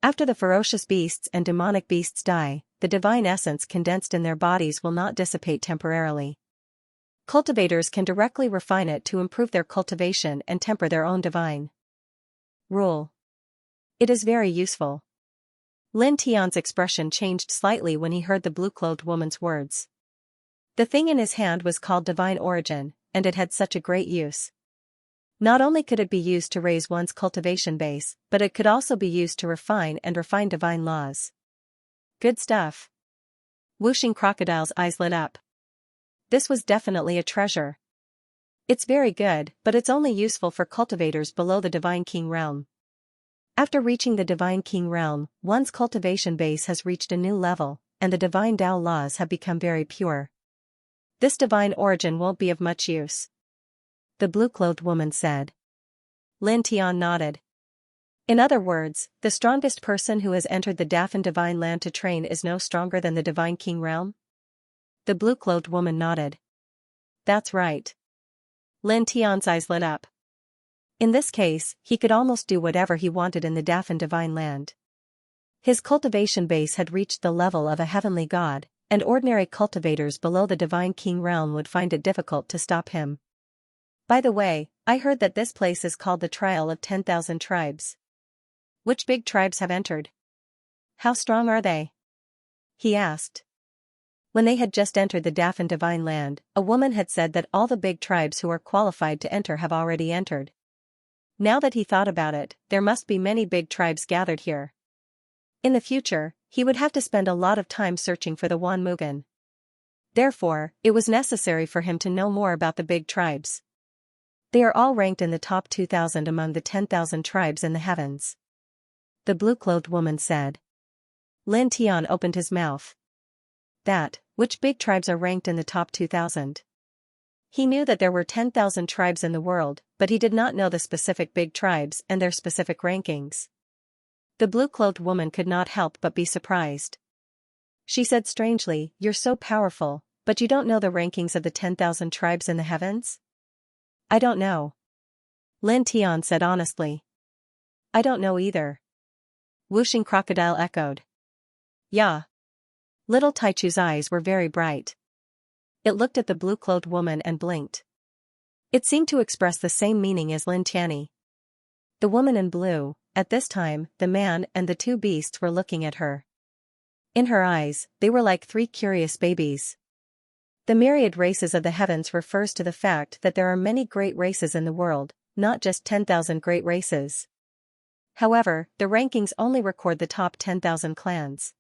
After the ferocious beasts and demonic beasts die, the divine essence condensed in their bodies will not dissipate temporarily. Cultivators can directly refine it to improve their cultivation and temper their own divine rule. It is very useful. Lin Tian's expression changed slightly when he heard the blue-clothed woman's words. The thing in his hand was called divine origin, and it had such a great use. Not only could it be used to raise one's cultivation base, but it could also be used to refine divine laws. Good stuff. Whooshing Crocodile's eyes lit up. This was definitely a treasure. It's very good, but it's only useful for cultivators below the Divine King realm. After reaching the Divine King realm, one's cultivation base has reached a new level, and the divine Tao laws have become very pure. This divine origin won't be of much use, the blue-clothed woman said. Lin Tian nodded. In other words, the strongest person who has entered the Dafan Divine Land to train is no stronger than the Divine King realm? The blue-clothed woman nodded. That's right. Lin Tian's eyes lit up. In this case, he could almost do whatever he wanted in the Dafan Divine Land. His cultivation base had reached the level of a heavenly god, and ordinary cultivators below the Divine King realm would find it difficult to stop him. By the way, I heard that this place is called the Trial of 10,000 Tribes. Which big tribes have entered? How strong are they? He asked. When they had just entered the Dafan Divine Land, a woman had said that all the big tribes who are qualified to enter have already entered. Now that he thought about it, there must be many big tribes gathered here. In the future, he would have to spend a lot of time searching for the Wan Mugen. Therefore, it was necessary for him to know more about the big tribes. They are all ranked in the top 2,000 among the 10,000 tribes in the heavens. The blue-clothed woman said. Lin Tian opened his mouth. Which big tribes are ranked in the top 2,000? He knew that there were 10,000 tribes in the world, but he did not know the specific big tribes and their specific rankings. The blue-clothed woman could not help but be surprised. She said strangely, "You're so powerful, but you don't know the rankings of the 10,000 tribes in the heavens?" "I don't know." Lin Tian said honestly. "I don't know either." Whooshing Crocodile echoed. "Yeah." Little Taichu's eyes were very bright. It looked at the blue-clothed woman and blinked. It seemed to express the same meaning as Lin Tianyi. The woman in blue, at this time, the man and the two beasts were looking at her. In her eyes, they were like three curious babies. The myriad races of the heavens refers to the fact that there are many great races in the world, not just 10,000 great races. However, the rankings only record the top 10,000 clans.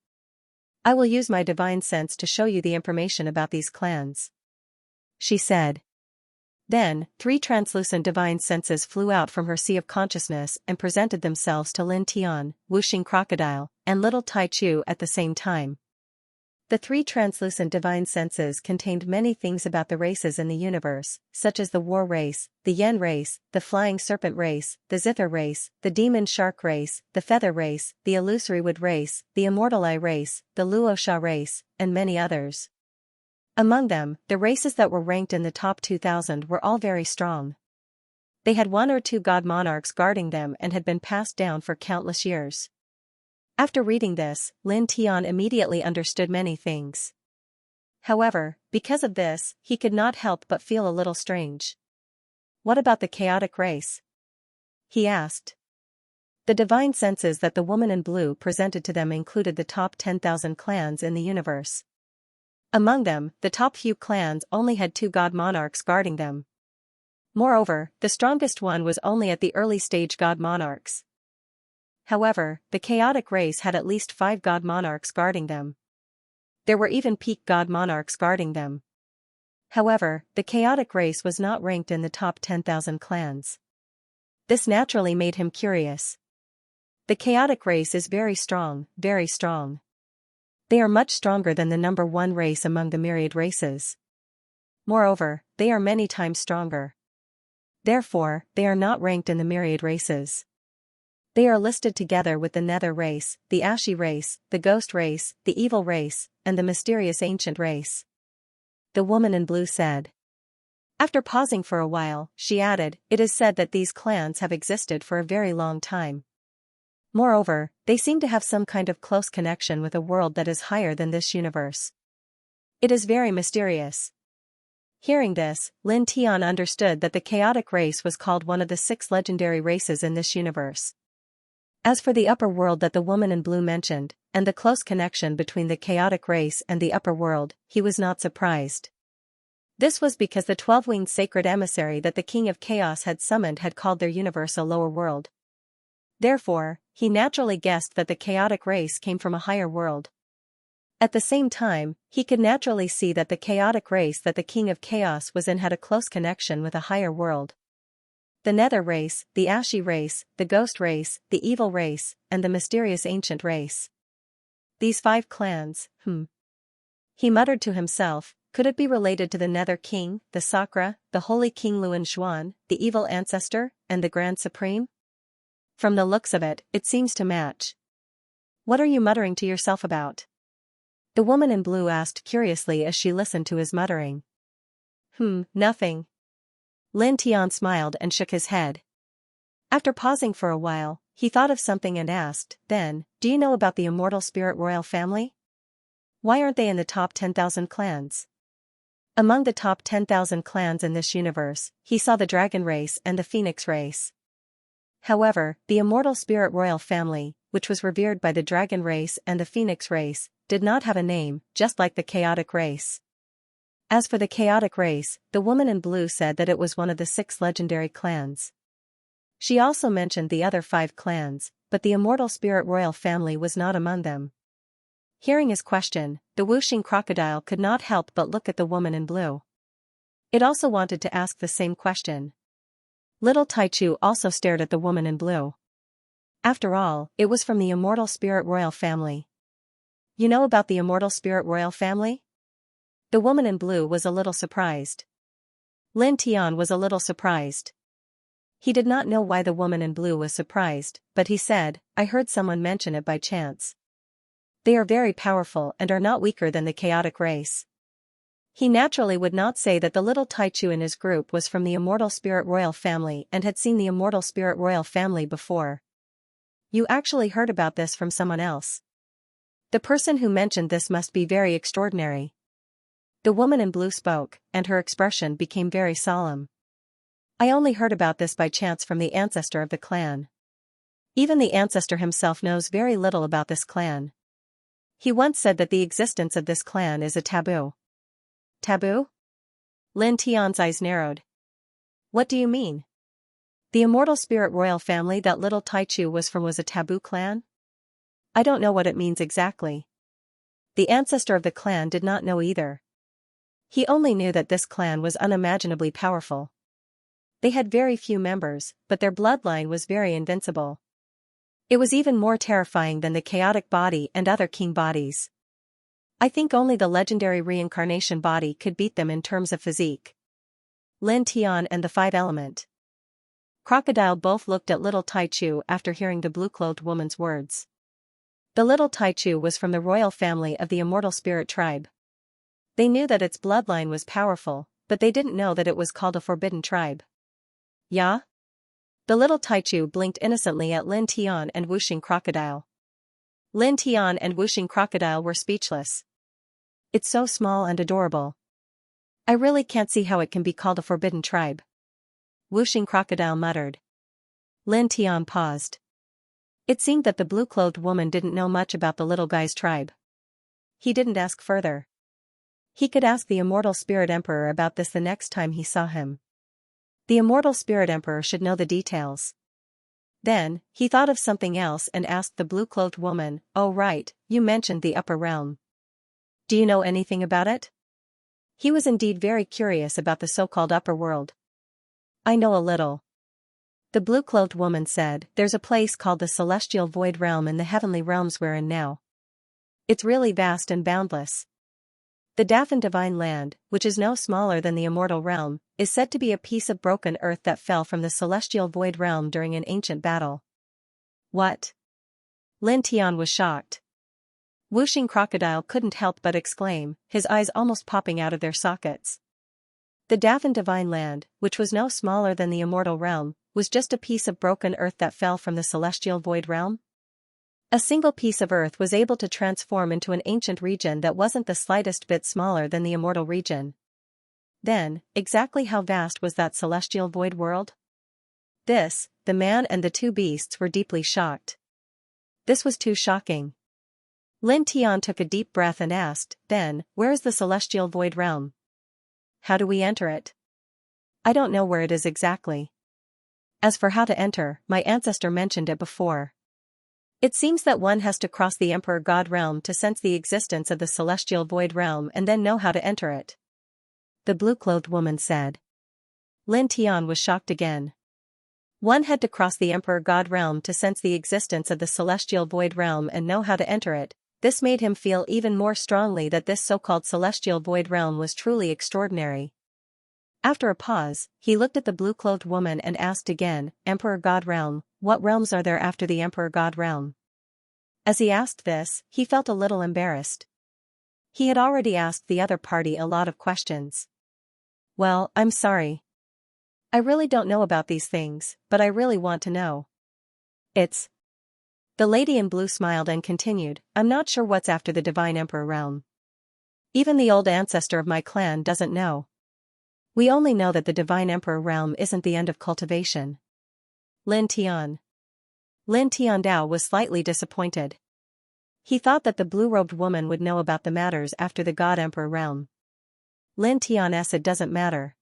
I will use my divine sense to show you the information about these clans," she said. Then, three translucent divine senses flew out from her sea of consciousness and presented themselves to Lin Tian, Whooshing Crocodile, and little Taichu at the same time. The three translucent divine senses contained many things about the races in the universe, such as the war race, the yen race, the flying serpent race, the zither race, the demon shark race, the feather race, the illusory wood race, the immortal eye race, the luosha race, and many others. Among them, the races that were ranked in the top 2,000 were all very strong. They had one or two god monarchs guarding them and had been passed down for countless years. After reading this, Lin Tian immediately understood many things. However, because of this, he could not help but feel a little strange. "What about the chaotic race?" he asked. The divine senses that the woman in blue presented to them included the top 10,000 clans in the universe. Among them, the top few clans only had two god monarchs guarding them. Moreover, the strongest one was only at the early stage god monarchs. However, the chaotic race had at least 5 god monarchs guarding them. There were even peak god monarchs guarding them. However, the chaotic race was not ranked in the top 10,000 clans. This naturally made him curious. The chaotic race is very strong, very strong. They are much stronger than the number 1 race among the myriad races. Moreover, they are many times stronger. Therefore, they are not ranked in the myriad races. They are listed together with the nether race, the ashy race, the ghost race, the evil race, and the mysterious ancient race. The woman in blue said. After pausing for a while, she added, "It is said that these clans have existed for a very long time. Moreover, they seem to have some kind of close connection with a world that is higher than this universe. It is very mysterious." Hearing this, Lin Tian understood that the chaotic race was called one of the 6 legendary races in this universe. As for the upper world that the woman in blue mentioned, and the close connection between the chaotic race and the upper world, he was not surprised. This was because the 12-winged sacred emissary that the King of Chaos had summoned had called their universe a lower world. Therefore, he naturally guessed that the chaotic race came from a higher world. At the same time, he could naturally see that the chaotic race that the King of Chaos was in had a close connection with a higher world. The nether race, the ashy race, the ghost race, the evil race, and the mysterious ancient race. These 5 clans, he muttered to himself, could it be related to the Nether King, the Sakra, the Holy King Luan Xuan, the Evil Ancestor, and the Grand Supreme? From the looks of it, it seems to match. What are you muttering to yourself about? The woman in blue asked curiously as she listened to his muttering. Nothing. Lin Tian smiled and shook his head. After pausing for a while, he thought of something and asked, "Then, do you know about the immortal spirit royal family? Why aren't they in the top 10,000 clans?" Among the top 10,000 clans in this universe, he saw the dragon race and the phoenix race. However, the immortal spirit royal family, which was revered by the dragon race and the phoenix race, did not have a name, just like the chaotic race. As for the chaotic race, the woman in blue said that it was one of the 6 legendary clans. She also mentioned the other 5 clans, but the immortal spirit royal family was not among them. Hearing his question, the whooshing crocodile could not help but look at the woman in blue. It also wanted to ask the same question. Little Taichu also stared at the woman in blue. After all, it was from the immortal spirit royal family. You know about the immortal spirit royal family? The woman in blue was a little surprised. Lin Tian was a little surprised. He did not know why the woman in blue was surprised, but he said, I heard someone mention it by chance. They are very powerful and are not weaker than the chaotic race. He naturally would not say that the little Taichu in his group was from the immortal spirit royal family and had seen the immortal spirit royal family before. You actually heard about this from someone else. The person who mentioned this must be very extraordinary. The woman in blue spoke, and her expression became very solemn. I only heard about this by chance from the ancestor of the clan. Even the ancestor himself knows very little about this clan. He once said that the existence of this clan is a taboo. Taboo? Lin Tian's eyes narrowed. What do you mean? The immortal spirit royal family that little Taichu was from was a taboo clan? I don't know what it means exactly. The ancestor of the clan did not know either. He only knew that this clan was unimaginably powerful. They had very few members, but their bloodline was very invincible. It was even more terrifying than the chaotic body and other king bodies. I think only the legendary reincarnation body could beat them in terms of physique. Lin Tian and the Five Element. Crocodile both looked at little Taichu after hearing the blue-clothed woman's words. The little Taichu was from the royal family of the immortal spirit tribe. They knew that its bloodline was powerful, but they didn't know that it was called a forbidden tribe. Yeah? The little Taichu blinked innocently at Lin Tian and Wuxing Crocodile. Lin Tian and Wuxing Crocodile were speechless. It's so small and adorable. I really can't see how it can be called a forbidden tribe. Wuxing Crocodile muttered. Lin Tian paused. It seemed that the blue-clothed woman didn't know much about the little guy's tribe. He didn't ask further. He could ask the immortal spirit emperor about this the next time he saw him. The immortal spirit emperor should know the details. Then, he thought of something else and asked the blue-clothed woman, oh right, you mentioned the upper realm. Do you know anything about it? He was indeed very curious about the so-called upper world. I know a little. The blue-clothed woman said, there's a place called the celestial void realm in the heavenly realms we're in now. It's really vast and boundless. The Dafan divine land, which is no smaller than the immortal realm, is said to be a piece of broken earth that fell from the celestial void realm during an ancient battle. What? Lin Tian was shocked. Wuxing Crocodile couldn't help but exclaim, his eyes almost popping out of their sockets. The Dafan divine land, which was no smaller than the immortal realm, was just a piece of broken earth that fell from the celestial void realm? A single piece of earth was able to transform into an ancient region that wasn't the slightest bit smaller than the immortal region. Then, exactly how vast was that celestial void world? This, the man and the two beasts were deeply shocked. This was too shocking. Lin Tian took a deep breath and asked, then, where is the celestial void realm? How do we enter it? I don't know where it is exactly. As for how to enter, my ancestor mentioned it before. It seems that one has to cross the Emperor God realm to sense the existence of the celestial void realm and then know how to enter it. The blue-clothed woman said. Lin Tian was shocked again. One had to cross the Emperor God realm to sense the existence of the celestial void realm and know how to enter it. This made him feel even more strongly that this so-called celestial void realm was truly extraordinary. After a pause, he looked at the blue-clothed woman and asked again, Emperor God realm, what realms are there after the Emperor God realm? As he asked this, he felt a little embarrassed. He had already asked the other party a lot of questions. Well, I'm sorry. I really don't know about these things, but I really want to know. It's... The lady in blue smiled and continued, I'm not sure what's after the Divine Emperor realm. Even the old ancestor of my clan doesn't know. We only know that the Divine Emperor realm isn't the end of cultivation. Lin Tian. Lin Tiandao was slightly disappointed. He thought that the blue-robed woman would know about the matters after the God Emperor realm. Lin Tian said it doesn't matter.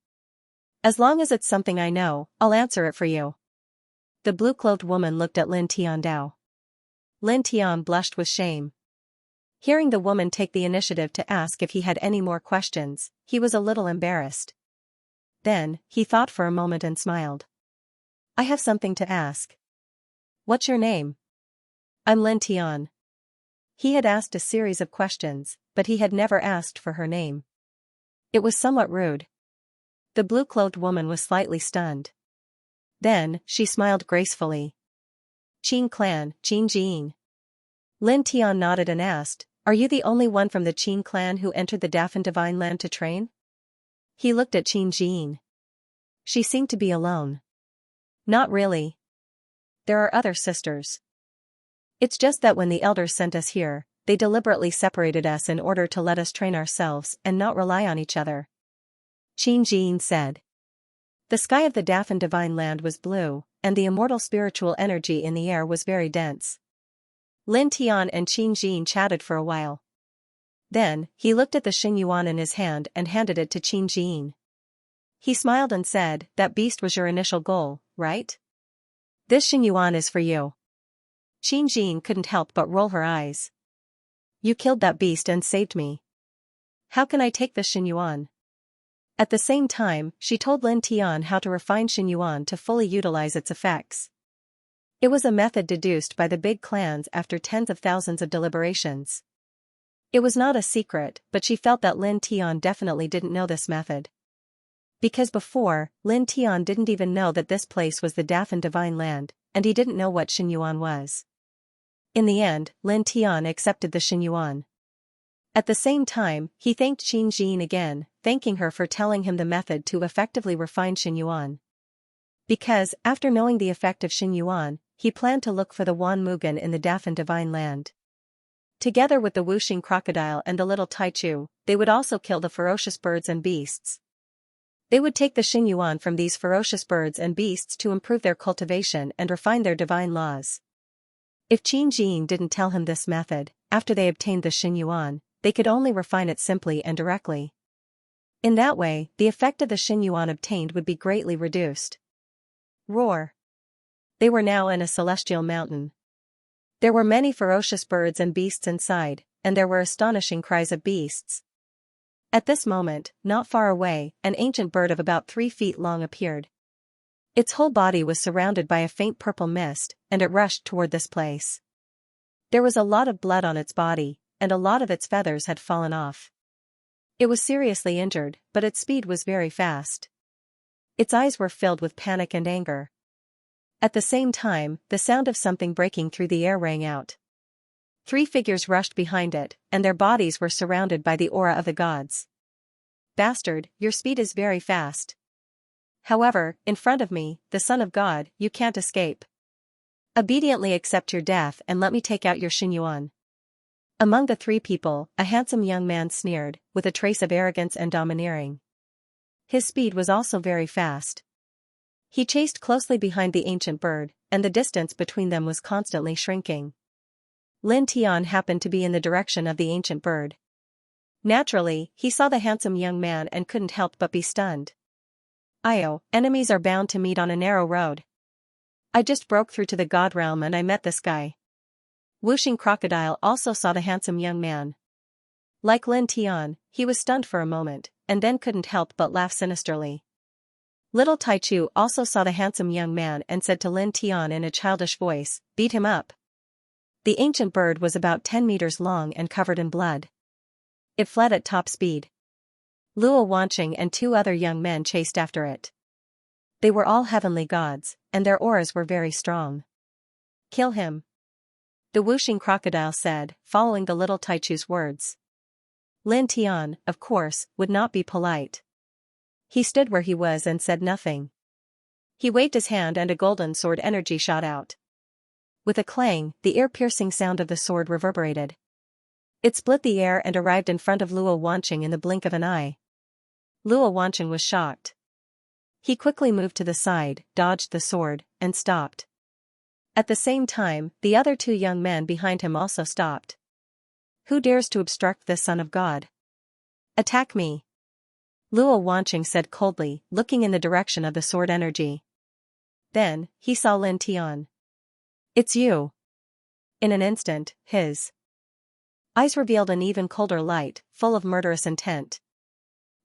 As long as it's something I know, I'll answer it for you. The blue-clothed woman looked at Lin Tiandao. Lin Tian blushed with shame. Hearing the woman take the initiative to ask if he had any more questions, he was a little embarrassed. Then, he thought for a moment and smiled. I have something to ask. What's your name? I'm Lin Tian. He had asked a series of questions, but he had never asked for her name. It was somewhat rude. The blue-clothed woman was slightly stunned. Then, she smiled gracefully. Qin clan, Qin Jing. Lin Tian nodded and asked, are you the only one from the Qin clan who entered the Dafan Divine Land to train? He looked at Qin Jing. She seemed to be alone. Not really. There are other sisters. It's just that when the elders sent us here, they deliberately separated us in order to let us train ourselves and not rely on each other. Qin Jing said. The sky of the Dafan Divine Land was blue, and the immortal spiritual energy in the air was very dense. Lin Tian and Qin Jing chatted for a while. Then, he looked at the Xingyuan in his hand and handed it to Qin Jing. He smiled and said, that beast was your initial goal, right? This Xingyuan is for you. Qin Jing couldn't help but roll her eyes. You killed that beast and saved me. How can I take this Xingyuan? At the same time, she told Lin Tian how to refine Xingyuan to fully utilize its effects. It was a method deduced by the big clans after tens of thousands of deliberations. It was not a secret, but she felt that Lin Tian definitely didn't know this method. Because before, Lin Tian didn't even know that this place was the Dafan Divine Land, and he didn't know what Xingyuan was. In the end, Lin Tian accepted the Xingyuan. At the same time, he thanked Qin Jing again, thanking her for telling him the method to effectively refine Xingyuan. Because, after knowing the effect of Xingyuan, he planned to look for the Wan Mugen in the Dafan Divine Land. Together with the Wuxing crocodile and the little Taichu, they would also kill the ferocious birds and beasts. They would take the Xingyuan from these ferocious birds and beasts to improve their cultivation and refine their divine laws. If Qin Jing didn't tell him this method, after they obtained the Xingyuan, they could only refine it simply and directly. In that way, the effect of the Xingyuan obtained would be greatly reduced. Roar. They were now in a celestial mountain. There were many ferocious birds and beasts inside, and there were astonishing cries of beasts. At this moment, not far away, an ancient bird of about 3 feet long appeared. Its whole body was surrounded by a faint purple mist, and it rushed toward this place. There was a lot of blood on its body, and a lot of its feathers had fallen off. It was seriously injured, but its speed was very fast. Its eyes were filled with panic and anger. At the same time, the sound of something breaking through the air rang out. 3 figures rushed behind it, and their bodies were surrounded by the aura of the gods. Bastard, your speed is very fast. However, in front of me, the Son of God, you can't escape. Obediently accept your death and let me take out your Xingyuan. Among the 3 people, a handsome young man sneered, with a trace of arrogance and domineering. His speed was also very fast. He chased closely behind the ancient bird, and the distance between them was constantly shrinking. Lin Tian happened to be in the direction of the ancient bird. Naturally, he saw the handsome young man and couldn't help but be stunned. Io, enemies are bound to meet on a narrow road. I just broke through to the god realm and I met this guy. Wuxing crocodile also saw the handsome young man. Like Lin Tian, he was stunned for a moment, and then couldn't help but laugh sinisterly. Little Taichu also saw the handsome young man and said to Lin Tian in a childish voice, beat him up. The ancient bird was about 10 meters long and covered in blood. It fled at top speed. Luo Wanqing and 2 other young men chased after it. They were all heavenly gods, and their auras were very strong. Kill him. The Wuxing crocodile said, following the little Taichu's words. Lin Tian, of course, would not be polite. He stood where he was and said nothing. He waved his hand and a golden sword energy shot out. With a clang, the ear-piercing sound of the sword reverberated. It split the air and arrived in front of Luo Wanqing in the blink of an eye. Luo Wanqing was shocked. He quickly moved to the side, dodged the sword, and stopped. At the same time, the other 2 young men behind him also stopped. Who dares to obstruct this son of God? Attack me. Luo Wanqing said coldly, looking in the direction of the sword energy. Then, he saw Lin Tian. It's you. In an instant, his eyes revealed an even colder light, full of murderous intent.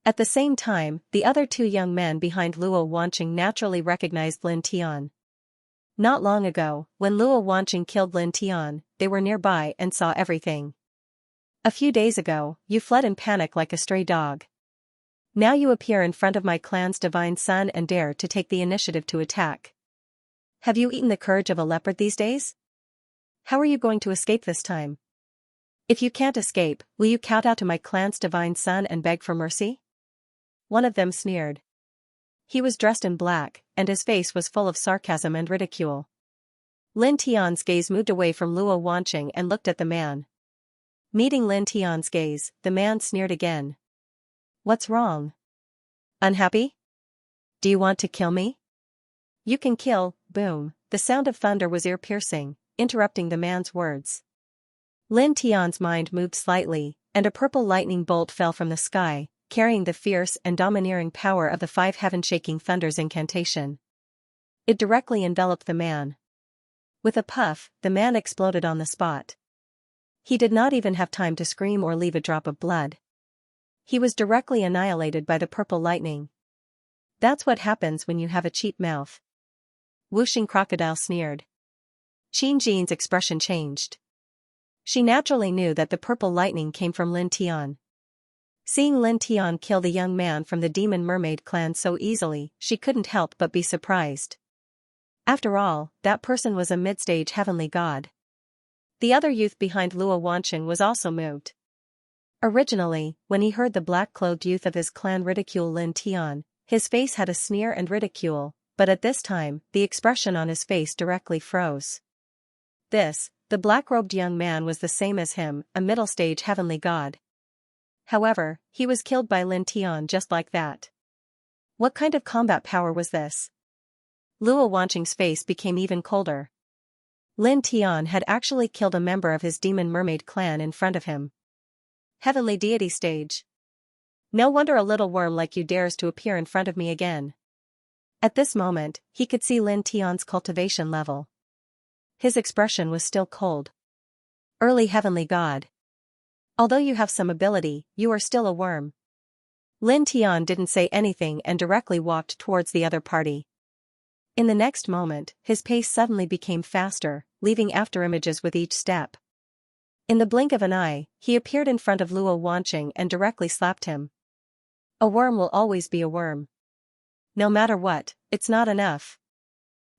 At the same time, the other 2 young men behind Luo Wanqing naturally recognized Lin Tian, Not long ago, when Luo Wanqing killed Lin Tian, they were nearby and saw everything. A few days ago, you fled in panic like a stray dog. Now you appear in front of my clan's divine son and dare to take the initiative to attack. Have you eaten the courage of a leopard these days? How are you going to escape this time? If you can't escape, will you kowtow to my clan's divine son and beg for mercy? One of them sneered. He was dressed in black, and his face was full of sarcasm and ridicule. Lin Tian's gaze moved away from Luo Wanqing and looked at the man. Meeting Lin Tian's gaze, the man sneered again. What's wrong? Unhappy? Do you want to kill me? You can kill, boom, the sound of thunder was ear-piercing, interrupting the man's words. Lin Tian's mind moved slightly, and a purple lightning bolt fell from the sky, carrying the fierce and domineering power of the 5 heaven-shaking thunders incantation. It directly enveloped the man. With a puff, the man exploded on the spot. He did not even have time to scream or leave a drop of blood. He was directly annihilated by the purple lightning. That's what happens when you have a cheap mouth. Whooshing Crocodile sneered. Qin Jin's expression changed. She naturally knew that the purple lightning came from Lin Tian. Seeing Lin Tian kill the young man from the Demon Mermaid clan so easily, she couldn't help but be surprised. After all, that person was a mid-stage heavenly god. The other youth behind Luo Wanqing was also moved. Originally, when he heard the black-clothed youth of his clan ridicule Lin Tian, his face had a sneer and ridicule, but at this time, the expression on his face directly froze. The black-robed young man was the same as him, a middle-stage heavenly god. However, he was killed by Lin Tian just like that. What kind of combat power was this? Luo Wanqing's face became even colder. Lin Tian had actually killed a member of his Demon Mermaid clan in front of him. Heavenly deity stage. No wonder a little worm like you dares to appear in front of me again. At this moment, he could see Lin Tian's cultivation level. His expression was still cold. Early heavenly god. Although you have some ability, you are still a worm. Lin Tian didn't say anything and directly walked towards the other party. In the next moment, his pace suddenly became faster, leaving afterimages with each step. In the blink of an eye, he appeared in front of Luo Wanqing and directly slapped him. A worm will always be a worm. No matter what, it's not enough.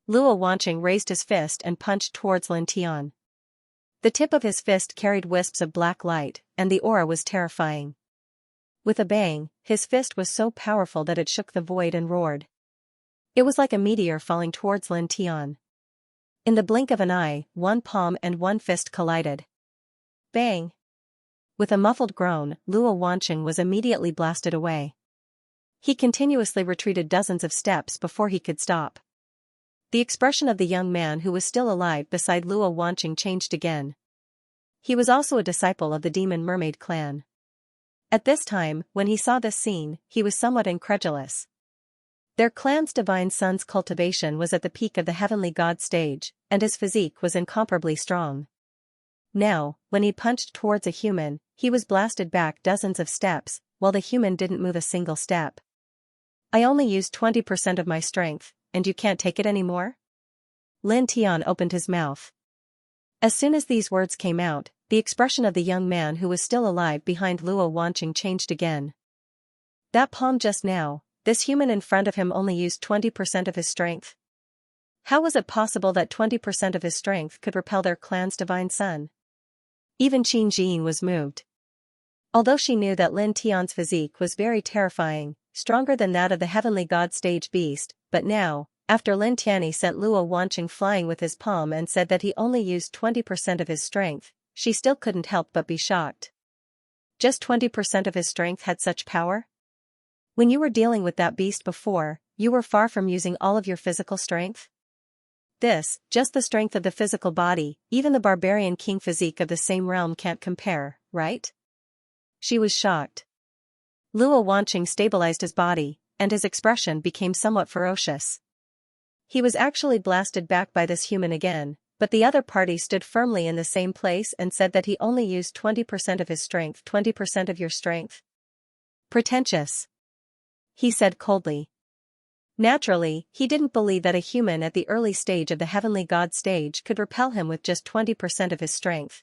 Luo Wanqing raised his fist and punched towards Lin Tian. The tip of his fist carried wisps of black light, and the aura was terrifying. With a bang, his fist was so powerful that it shook the void and roared. It was like a meteor falling towards Lin Tian. In the blink of an eye, one palm and one fist collided. Bang! With a muffled groan, Luo Wanqing was immediately blasted away. He continuously retreated dozens of steps before he could stop. The expression of the young man who was still alive beside Luo Wanqing changed again. He was also a disciple of the Demon Mermaid clan. At this time, when he saw this scene, he was somewhat incredulous. Their clan's divine son's cultivation was at the peak of the heavenly god stage, and his physique was incomparably strong. Now, when he punched towards a human, he was blasted back dozens of steps, while the human didn't move a single step. I only used 20% of my strength, and you can't take it anymore? Lin Tian opened his mouth. As soon as these words came out, the expression of the young man who was still alive behind Luo Wanqing changed again. That palm just now, this human in front of him only used 20% of his strength. How was it possible that 20% of his strength could repel their clan's divine son? Even Qin Jin was moved. Although she knew that Lin Tian's physique was very terrifying, stronger than that of the heavenly god stage beast, but now, after Lin Tianyi sent Luo Wanqing flying with his palm and said that he only used 20% of his strength, she still couldn't help but be shocked. Just 20% of his strength had such power? When you were dealing with that beast before, you were far from using all of your physical strength? Just the strength of the physical body, even the barbarian king physique of the same realm can't compare, right? She was shocked. Luo Wanqing stabilized his body, and his expression became somewhat ferocious. He was actually blasted back by this human again, but the other party stood firmly in the same place and said that he only used 20% of his strength. 20% of your strength? Pretentious. He said coldly. Naturally, he didn't believe that a human at the early stage of the heavenly god stage could repel him with just 20% of his strength.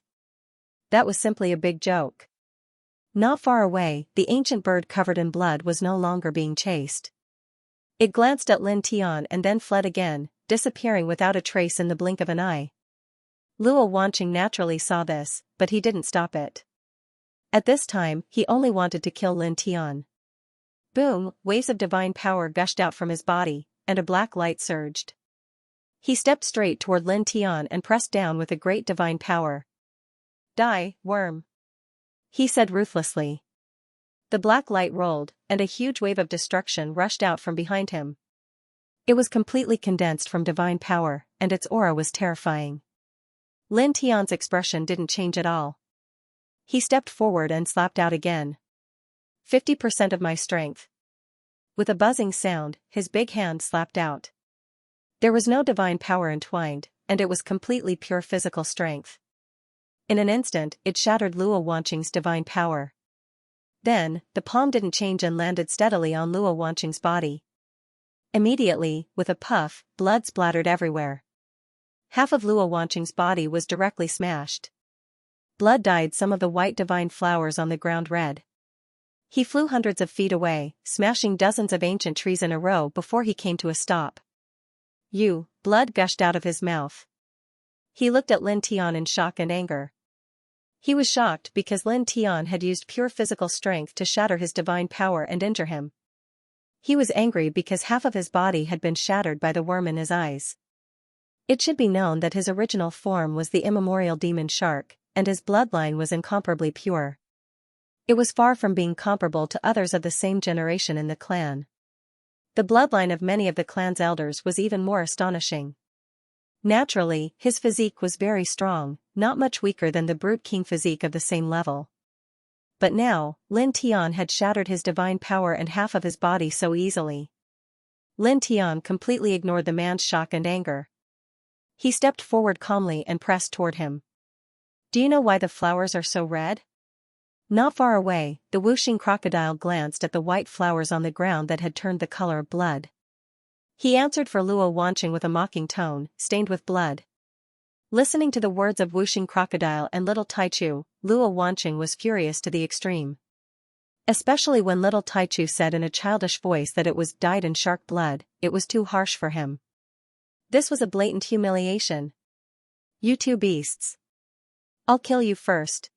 That was simply a big joke. Not far away, the ancient bird covered in blood was no longer being chased. It glanced at Lin Tian and then fled again, disappearing without a trace in the blink of an eye. Luo Wanqing naturally saw this, but he didn't stop it. At this time, he only wanted to kill Lin Tian. Boom, waves of divine power gushed out from his body, and a black light surged. He stepped straight toward Lin Tian and pressed down with a great divine power. Die, worm, he said ruthlessly. The black light rolled, and a huge wave of destruction rushed out from behind him. It was completely condensed from divine power, and its aura was terrifying. Lin Tian's expression didn't change at all. He stepped forward and slapped out again. 50% of my strength. With a buzzing sound, his big hand slapped out. There was no divine power entwined, and it was completely pure physical strength. In an instant, it shattered Luo Wanqing's divine power. Then, the palm didn't change and landed steadily on Luo Wanqing's body. Immediately, with a puff, blood splattered everywhere. Half of Luo Wanqing's body was directly smashed. Blood dyed some of the white divine flowers on the ground red. He flew hundreds of feet away, smashing dozens of ancient trees in a row before he came to a stop. Blood gushed out of his mouth. He looked at Lin Tian in shock and anger. He was shocked because Lin Tian had used pure physical strength to shatter his divine power and injure him. He was angry because half of his body had been shattered by the worm in his eyes. It should be known that his original form was the immemorial demon shark, and his bloodline was incomparably pure. It was far from being comparable to others of the same generation in the clan. The bloodline of many of the clan's elders was even more astonishing. Naturally, his physique was very strong, not much weaker than the brute king physique of the same level. But now, Lin Tian had shattered his divine power and half of his body so easily. Lin Tian completely ignored the man's shock and anger. He stepped forward calmly and pressed toward him. Do you know why the flowers are so red? Not far away, the whooshing crocodile glanced at the white flowers on the ground that had turned the color of blood. He answered for Luo Wanqing with a mocking tone, stained with blood. Listening to the words of whooshing crocodile and little Taichu, Luo Wanqing was furious to the extreme. Especially when little Taichu said in a childish voice that it was dyed in shark blood, it was too harsh for him. This was a blatant humiliation. You two beasts. I'll kill you first.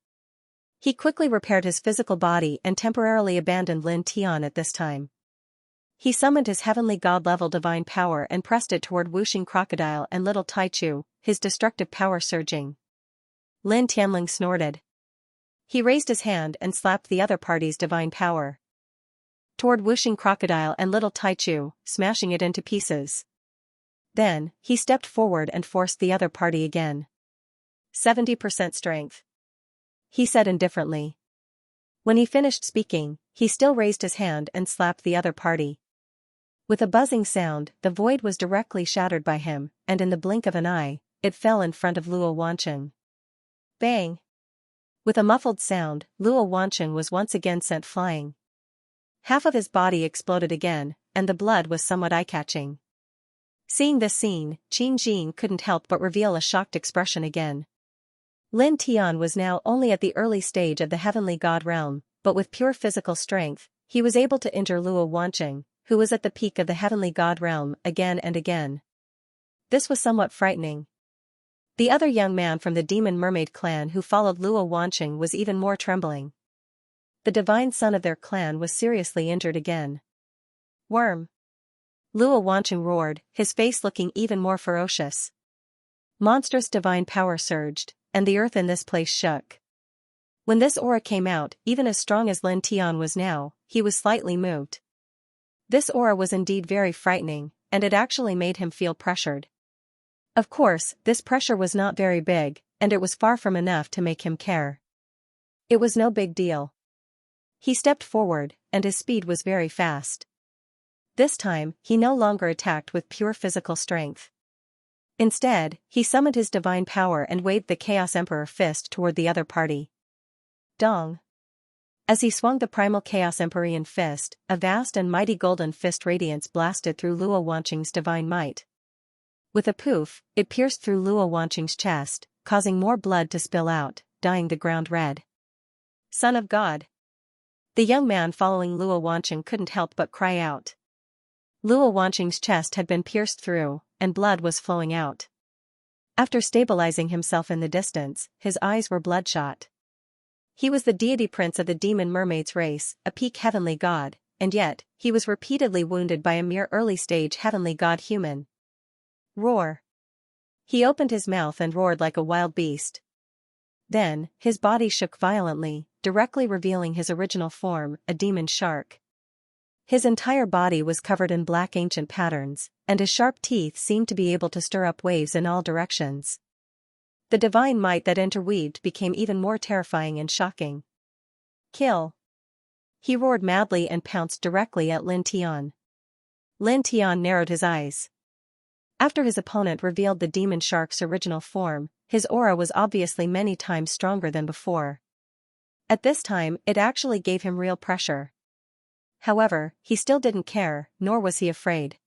He quickly repaired his physical body and temporarily abandoned Lin Tian at this time. He summoned his heavenly god-level divine power and pressed it toward whooshing crocodile and little Taichu, his destructive power surging. Lin Tianling snorted. He raised his hand and slapped the other party's divine power toward whooshing crocodile and little Taichu, smashing it into pieces. Then, he stepped forward and forced the other party again. 70% strength, he said indifferently. When he finished speaking, he still raised his hand and slapped the other party. With a buzzing sound, the void was directly shattered by him, and in the blink of an eye, it fell in front of Luo Wanqing. Bang! With a muffled sound, Luo Wanqing was once again sent flying. Half of his body exploded again, and the blood was somewhat eye-catching. Seeing this scene, Qin Jin couldn't help but reveal a shocked expression again. Lin Tian was now only at the early stage of the heavenly god realm, but with pure physical strength, he was able to injure Luo Wanqing, who was at the peak of the heavenly god realm, again and again. This was somewhat frightening. The other young man from the demon mermaid clan who followed Luo Wanqing was even more trembling. The divine son of their clan was seriously injured again. Worm! Luo Wanqing roared, his face looking even more ferocious. Monstrous divine power surged, and the earth in this place shook. When this aura came out, even as strong as Lin Tian was now, he was slightly moved. This aura was indeed very frightening, and it actually made him feel pressured. Of course, this pressure was not very big, and it was far from enough to make him care. It was no big deal. He stepped forward, and his speed was very fast. This time, he no longer attacked with pure physical strength. Instead, he summoned his divine power and waved the Chaos Emperor fist toward the other party. Dong! As he swung the primal Chaos Empyrean fist, a vast and mighty golden fist radiance blasted through Luo Wanqing's divine might. With a poof, it pierced through Luo Wanqing's chest, causing more blood to spill out, dyeing the ground red. Son of God! The young man following Luo Wanqing couldn't help but cry out. Luo Wanqing's chest had been pierced through, and blood was flowing out. After stabilizing himself in the distance, his eyes were bloodshot. He was the deity prince of the demon mermaid's race, a peak heavenly god, and yet, he was repeatedly wounded by a mere early-stage heavenly god human. Roar! He opened his mouth and roared like a wild beast. Then, his body shook violently, directly revealing his original form, a demon shark. His entire body was covered in black ancient patterns, and his sharp teeth seemed to be able to stir up waves in all directions. The divine might that interweaved became even more terrifying and shocking. Kill! He roared madly and pounced directly at Lin Tian. Lin Tian narrowed his eyes. After his opponent revealed the demon shark's original form, his aura was obviously many times stronger than before. At this time, it actually gave him real pressure. However, he still didn't care, nor was he afraid.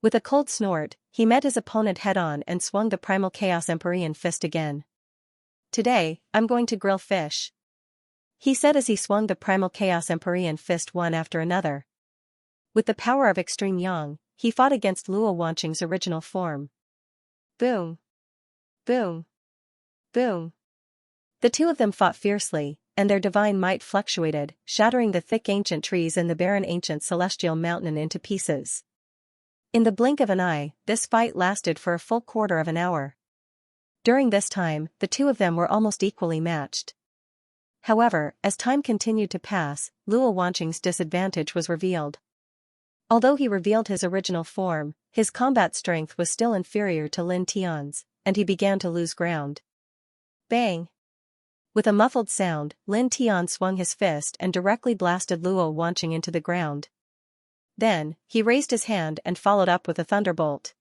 With a cold snort, he met his opponent head-on and swung the primal Chaos Empyrean fist again. Today, I'm going to grill fish, he said as he swung the primal Chaos Empyrean fist one after another. With the power of extreme yang, he fought against Luo Wanqing's original form. Boom! Boom! Boom! The two of them fought fiercely, and their divine might fluctuated, shattering the thick ancient trees and the barren ancient celestial mountain into pieces. In the blink of an eye, this fight lasted for a full quarter of an hour. During this time, the two of them were almost equally matched. However, as time continued to pass, Luo Wanqing's disadvantage was revealed. Although he revealed his original form, his combat strength was still inferior to Lin Tian's, and he began to lose ground. Bang! With a muffled sound, Lin Tian swung his fist and directly blasted Luo Wanqing into the ground. Then, he raised his hand and followed up with a thunderbolt.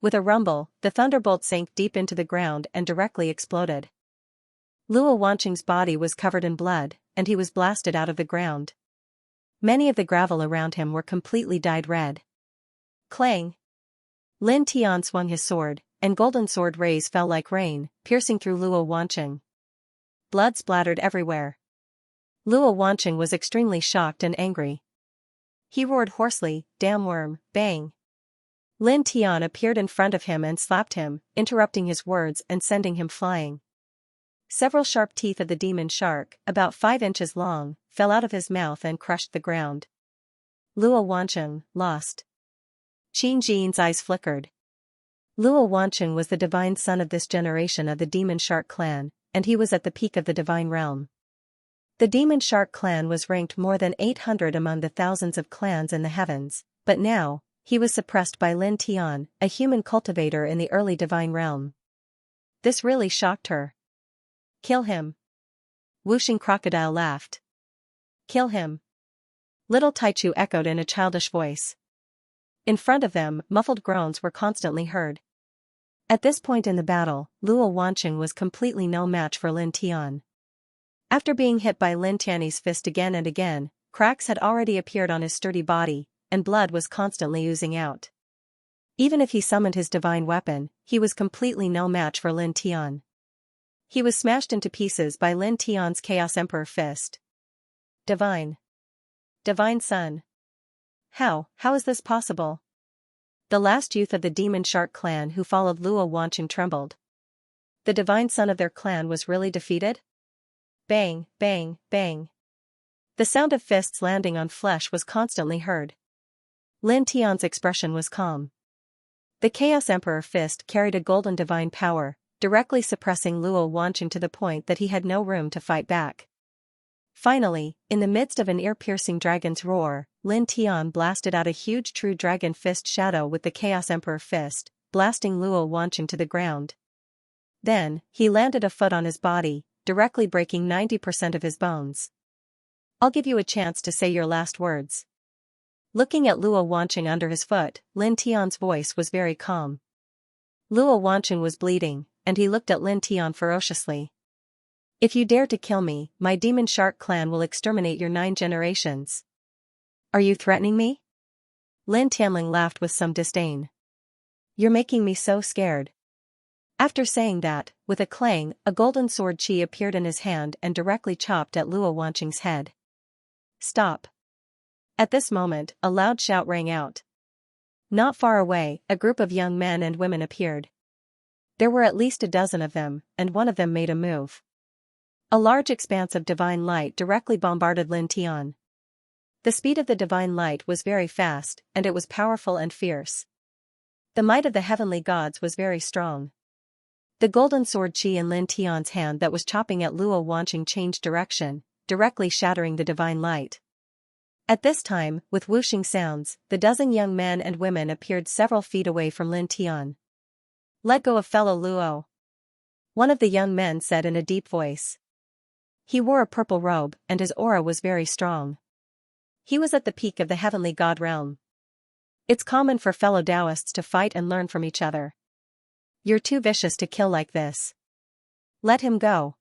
With a rumble, the thunderbolt sank deep into the ground and directly exploded. Luo Wanqing's body was covered in blood, and he was blasted out of the ground. Many of the gravel around him were completely dyed red. Clang! Lin Tian swung his sword, and golden sword rays fell like rain, piercing through Luo Wanqing. Blood splattered everywhere. Luo Wanqing was extremely shocked and angry. He roared hoarsely, "Damn worm, bang!" Lin Tian appeared in front of him and slapped him, interrupting his words and sending him flying. Several sharp teeth of the demon shark, about 5 inches long, fell out of his mouth and crushed the ground. Luo Wanqing, lost. Qin Jin's eyes flickered. Luo Wanqing was the divine son of this generation of the demon shark clan, and he was at the peak of the divine realm. The demon shark clan was ranked more than 800 among the thousands of clans in the heavens, but now, he was suppressed by Lin Tian, a human cultivator in the early divine realm. This really shocked her. Kill him. Whooshing Crocodile laughed. Kill him. Little Taichu echoed in a childish voice. In front of them, muffled groans were constantly heard. At this point in the battle, Luo Wanqing was completely no match for Lin Tian. After being hit by Lin Tian's fist again and again, cracks had already appeared on his sturdy body, and blood was constantly oozing out. Even if he summoned his divine weapon, he was completely no match for Lin Tian. He was smashed into pieces by Lin Tian's Chaos Emperor fist. Divine. Divine Son. How is this possible? The last youth of the demon shark clan who followed Luo Wanqing trembled. The divine son of their clan was really defeated? Bang, bang, bang. The sound of fists landing on flesh was constantly heard. Lin Tian's expression was calm. The Chaos Emperor fist carried a golden divine power, directly suppressing Luo Wanqing to the point that he had no room to fight back. Finally, in the midst of an ear-piercing dragon's roar, Lin Tian blasted out a huge true dragon fist shadow with the Chaos Emperor fist, blasting Luo Wanqing to the ground. Then, he landed a foot on his body, directly breaking 90% of his bones. I'll give you a chance to say your last words. Looking at Luo Wanqing under his foot, Lin Tian's voice was very calm. Luo Wanqing was bleeding, and he looked at Lin Tian ferociously. If you dare to kill me, my demon shark clan will exterminate your 9 generations. Are you threatening me? Lin Tianling laughed with some disdain. You're making me so scared. After saying that, with a clang, a golden sword chi appeared in his hand and directly chopped at Luo Wanqing's head. Stop. At this moment, a loud shout rang out. Not far away, a group of young men and women appeared. There were at least a dozen of them, and one of them made a move. A large expanse of divine light directly bombarded Lin Tian. The speed of the divine light was very fast, and it was powerful and fierce. The might of the heavenly gods was very strong. The golden sword chi in Lin Tian's hand that was chopping at Luo Wanqing changed direction, directly shattering the divine light. At this time, with whooshing sounds, the dozen young men and women appeared several feet away from Lin Tian. Let go of fellow Luo. One of the young men said in a deep voice. He wore a purple robe, and his aura was very strong. He was at the peak of the heavenly god realm. It's common for fellow Taoists to fight and learn from each other. You're too vicious to kill like this. Let him go.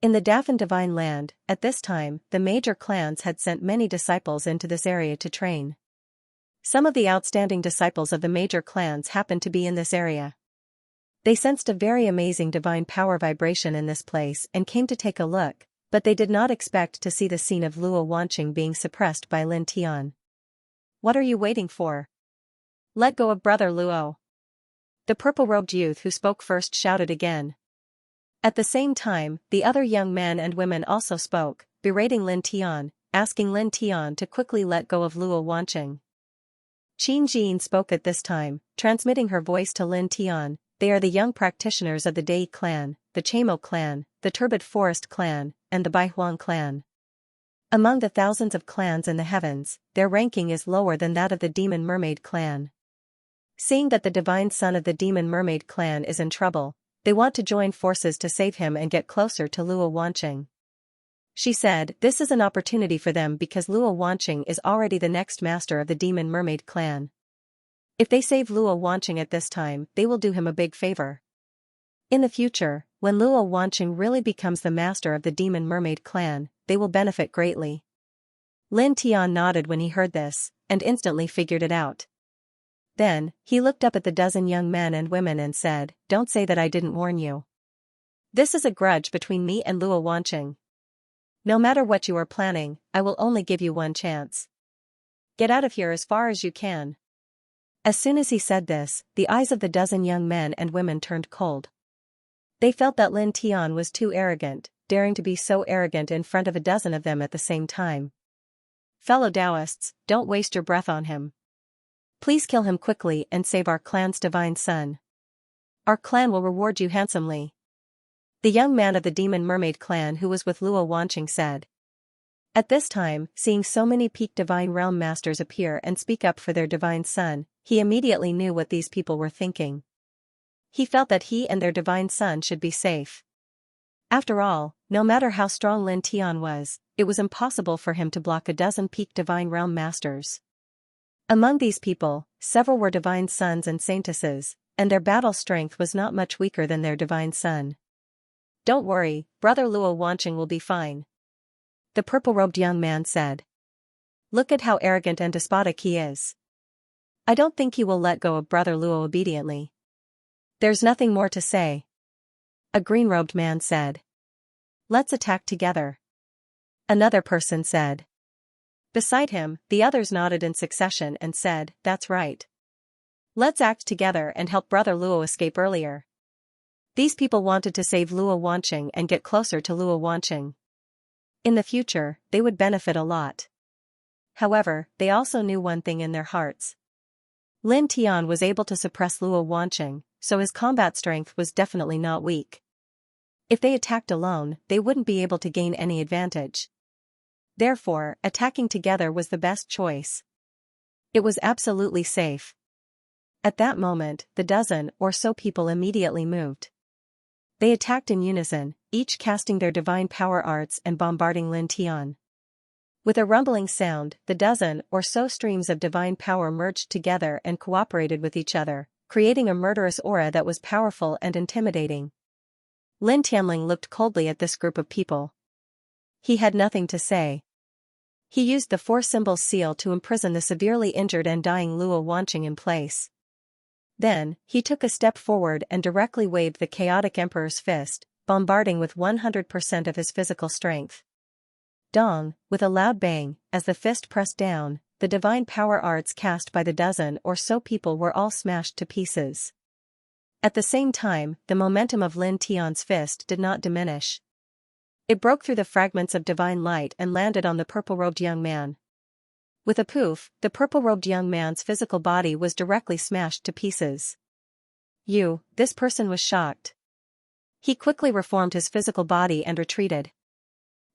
In the Dafan divine land, at this time, the major clans had sent many disciples into this area to train. Some of the outstanding disciples of the major clans happened to be in this area. They sensed a very amazing divine power vibration in this place and came to take a look, but they did not expect to see the scene of Luo Wanqing being suppressed by Lin Tian. What are you waiting for? Let go of brother Luo. The purple-robed youth who spoke first shouted again. At the same time, the other young men and women also spoke, berating Lin Tian, asking Lin Tian to quickly let go of Luo Wanqing. Qin Jin spoke at this time, transmitting her voice to Lin Tian. They are the young practitioners of the Dai clan, the Chamo clan, the Turbid Forest clan, and the Baihuang clan. Among the thousands of clans in the heavens, their ranking is lower than that of the Demon Mermaid clan. Seeing that the divine son of the Demon Mermaid clan is in trouble, they want to join forces to save him and get closer to Luo Wanqing. She said this is an opportunity for them because Luo Wanqing is already the next master of the Demon Mermaid clan. If they save Luo Wanqing at this time, they will do him a big favor. In the future, when Luo Wanqing really becomes the master of the Demon Mermaid clan, they will benefit greatly. Lin Tian nodded when he heard this, and instantly figured it out. Then, he looked up at the dozen young men and women and said, Don't say that I didn't warn you. This is a grudge between me and Luo Wanqing. No matter what you are planning, I will only give you one chance. Get out of here as far as you can. As soon as he said this, the eyes of the dozen young men and women turned cold. They felt that Lin Tian was too arrogant, daring to be so arrogant in front of a dozen of them at the same time. Fellow Taoists, don't waste your breath on him. Please kill him quickly and save our clan's divine son. Our clan will reward you handsomely. The young man of the Demon Mermaid clan who was with Luo Wanqing said. At this time, seeing so many peak divine realm masters appear and speak up for their divine son, he immediately knew what these people were thinking. He felt that he and their divine son should be safe. After all, no matter how strong Lin Tian was, it was impossible for him to block a dozen peak divine realm masters. Among these people, several were divine sons and saintesses, and their battle strength was not much weaker than their divine son. Don't worry, brother Luo Wanqing will be fine. The purple-robed young man said. Look at how arrogant and despotic he is. I don't think he will let go of brother Luo obediently. There's nothing more to say. A green-robed man said. Let's attack together. Another person said. Beside him, the others nodded in succession and said, That's right. Let's act together and help brother Luo escape earlier. These people wanted to save Luo Wanqing and get closer to Luo Wanqing. In the future, they would benefit a lot. However, they also knew one thing in their hearts. Lin Tian was able to suppress Luo Wanqing, so his combat strength was definitely not weak. If they attacked alone, they wouldn't be able to gain any advantage. Therefore, attacking together was the best choice. It was absolutely safe. At that moment, the dozen or so people immediately moved. They attacked in unison, each casting their divine power arts and bombarding Lin Tian. With a rumbling sound, the dozen or so streams of divine power merged together and cooperated with each other, creating a murderous aura that was powerful and intimidating. Lin Tianling looked coldly at this group of people. He had nothing to say. He used the four-symbol seal to imprison the severely injured and dying Luo Wanqing in place. Then, he took a step forward and directly waved the chaotic emperor's fist, bombarding with 100% of his physical strength. Dong, with a loud bang, as the fist pressed down, the divine power arts cast by the dozen or so people were all smashed to pieces. At the same time, the momentum of Lin Tian's fist did not diminish. It broke through the fragments of divine light and landed on the purple-robed young man. With a poof, the purple-robed young man's physical body was directly smashed to pieces. This person was shocked. He quickly reformed his physical body and retreated.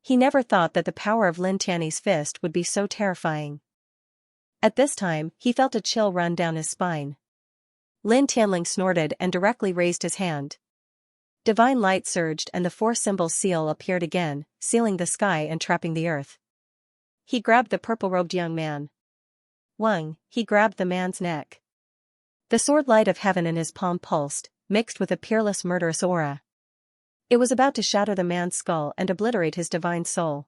He never thought that the power of Lin Tian's fist would be so terrifying. At this time, he felt a chill run down his spine. Lin Tianling snorted and directly raised his hand. Divine light surged and the four-symbol seal appeared again, sealing the sky and trapping the earth. He grabbed the purple-robed young man. He grabbed the man's neck. The sword light of heaven in his palm pulsed, mixed with a peerless murderous aura. It was about to shatter the man's skull and obliterate his divine soul.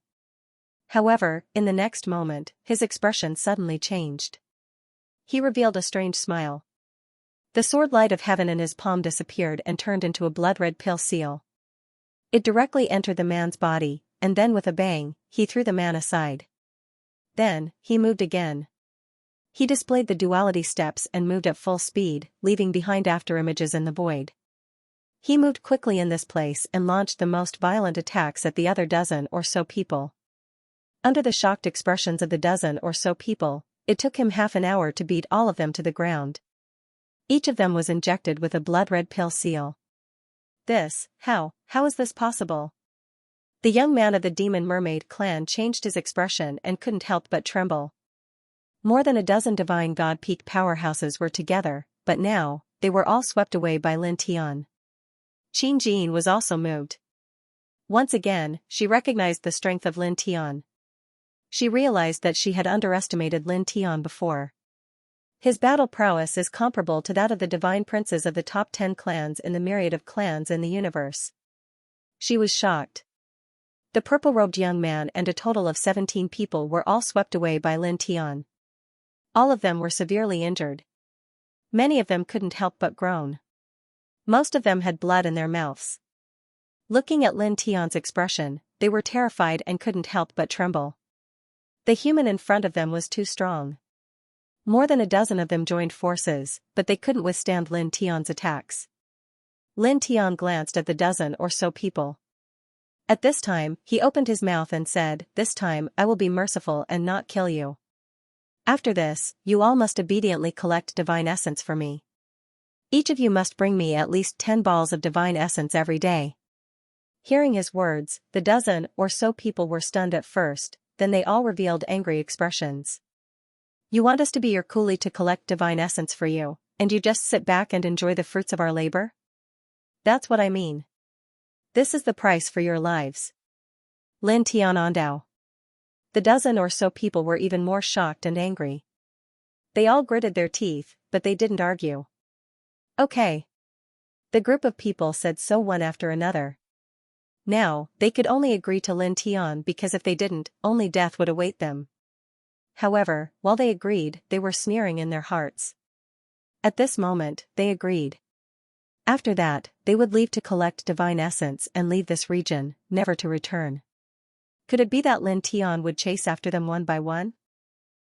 However, in the next moment, his expression suddenly changed. He revealed a strange smile. The sword light of heaven in his palm disappeared and turned into a blood-red pale seal. It directly entered the man's body, and then with a bang, he threw the man aside. Then, he moved again. He displayed the duality steps and moved at full speed, leaving behind afterimages in the void. He moved quickly in this place and launched the most violent attacks at the other dozen or so people. Under the shocked expressions of the dozen or so people, it took him half an hour to beat all of them to the ground. Each of them was injected with a blood-red pale seal. How is this possible? The young man of the demon mermaid clan changed his expression and couldn't help but tremble. More than a dozen divine god peak powerhouses were together, but now, they were all swept away by Lin Tian. Qin Jin was also moved. Once again, she recognized the strength of Lin Tian. She realized that she had underestimated Lin Tian before. His battle prowess is comparable to that of the divine princes of the top 10 clans in the myriad of clans in the universe. She was shocked. The purple-robed young man and a total of 17 people were all swept away by Lin Tian. All of them were severely injured. Many of them couldn't help but groan. Most of them had blood in their mouths. Looking at Lin Tian's expression, they were terrified and couldn't help but tremble. The human in front of them was too strong. More than a dozen of them joined forces, but they couldn't withstand Lin Tian's attacks. Lin Tian glanced at the dozen or so people. At this time, he opened his mouth and said, "This time I will be merciful and not kill you. After this, you all must obediently collect divine essence for me. Each of you must bring me at least 10 balls of divine essence every day." Hearing his words, the dozen or so people were stunned at first, then they all revealed angry expressions. "You want us to be your coolie to collect divine essence for you, and you just sit back and enjoy the fruits of our labor? That's what I mean. This is the price for your lives." Lin Tian Ondao. The dozen or so people were even more shocked and angry. They all gritted their teeth, but they didn't argue. "Okay." The group of people said so one after another. Now, they could only agree to Lin Tian because if they didn't, only death would await them. However, while they agreed, they were sneering in their hearts. At this moment, they agreed. After that, they would leave to collect divine essence and leave this region, never to return. Could it be that Lin Tian would chase after them one by one?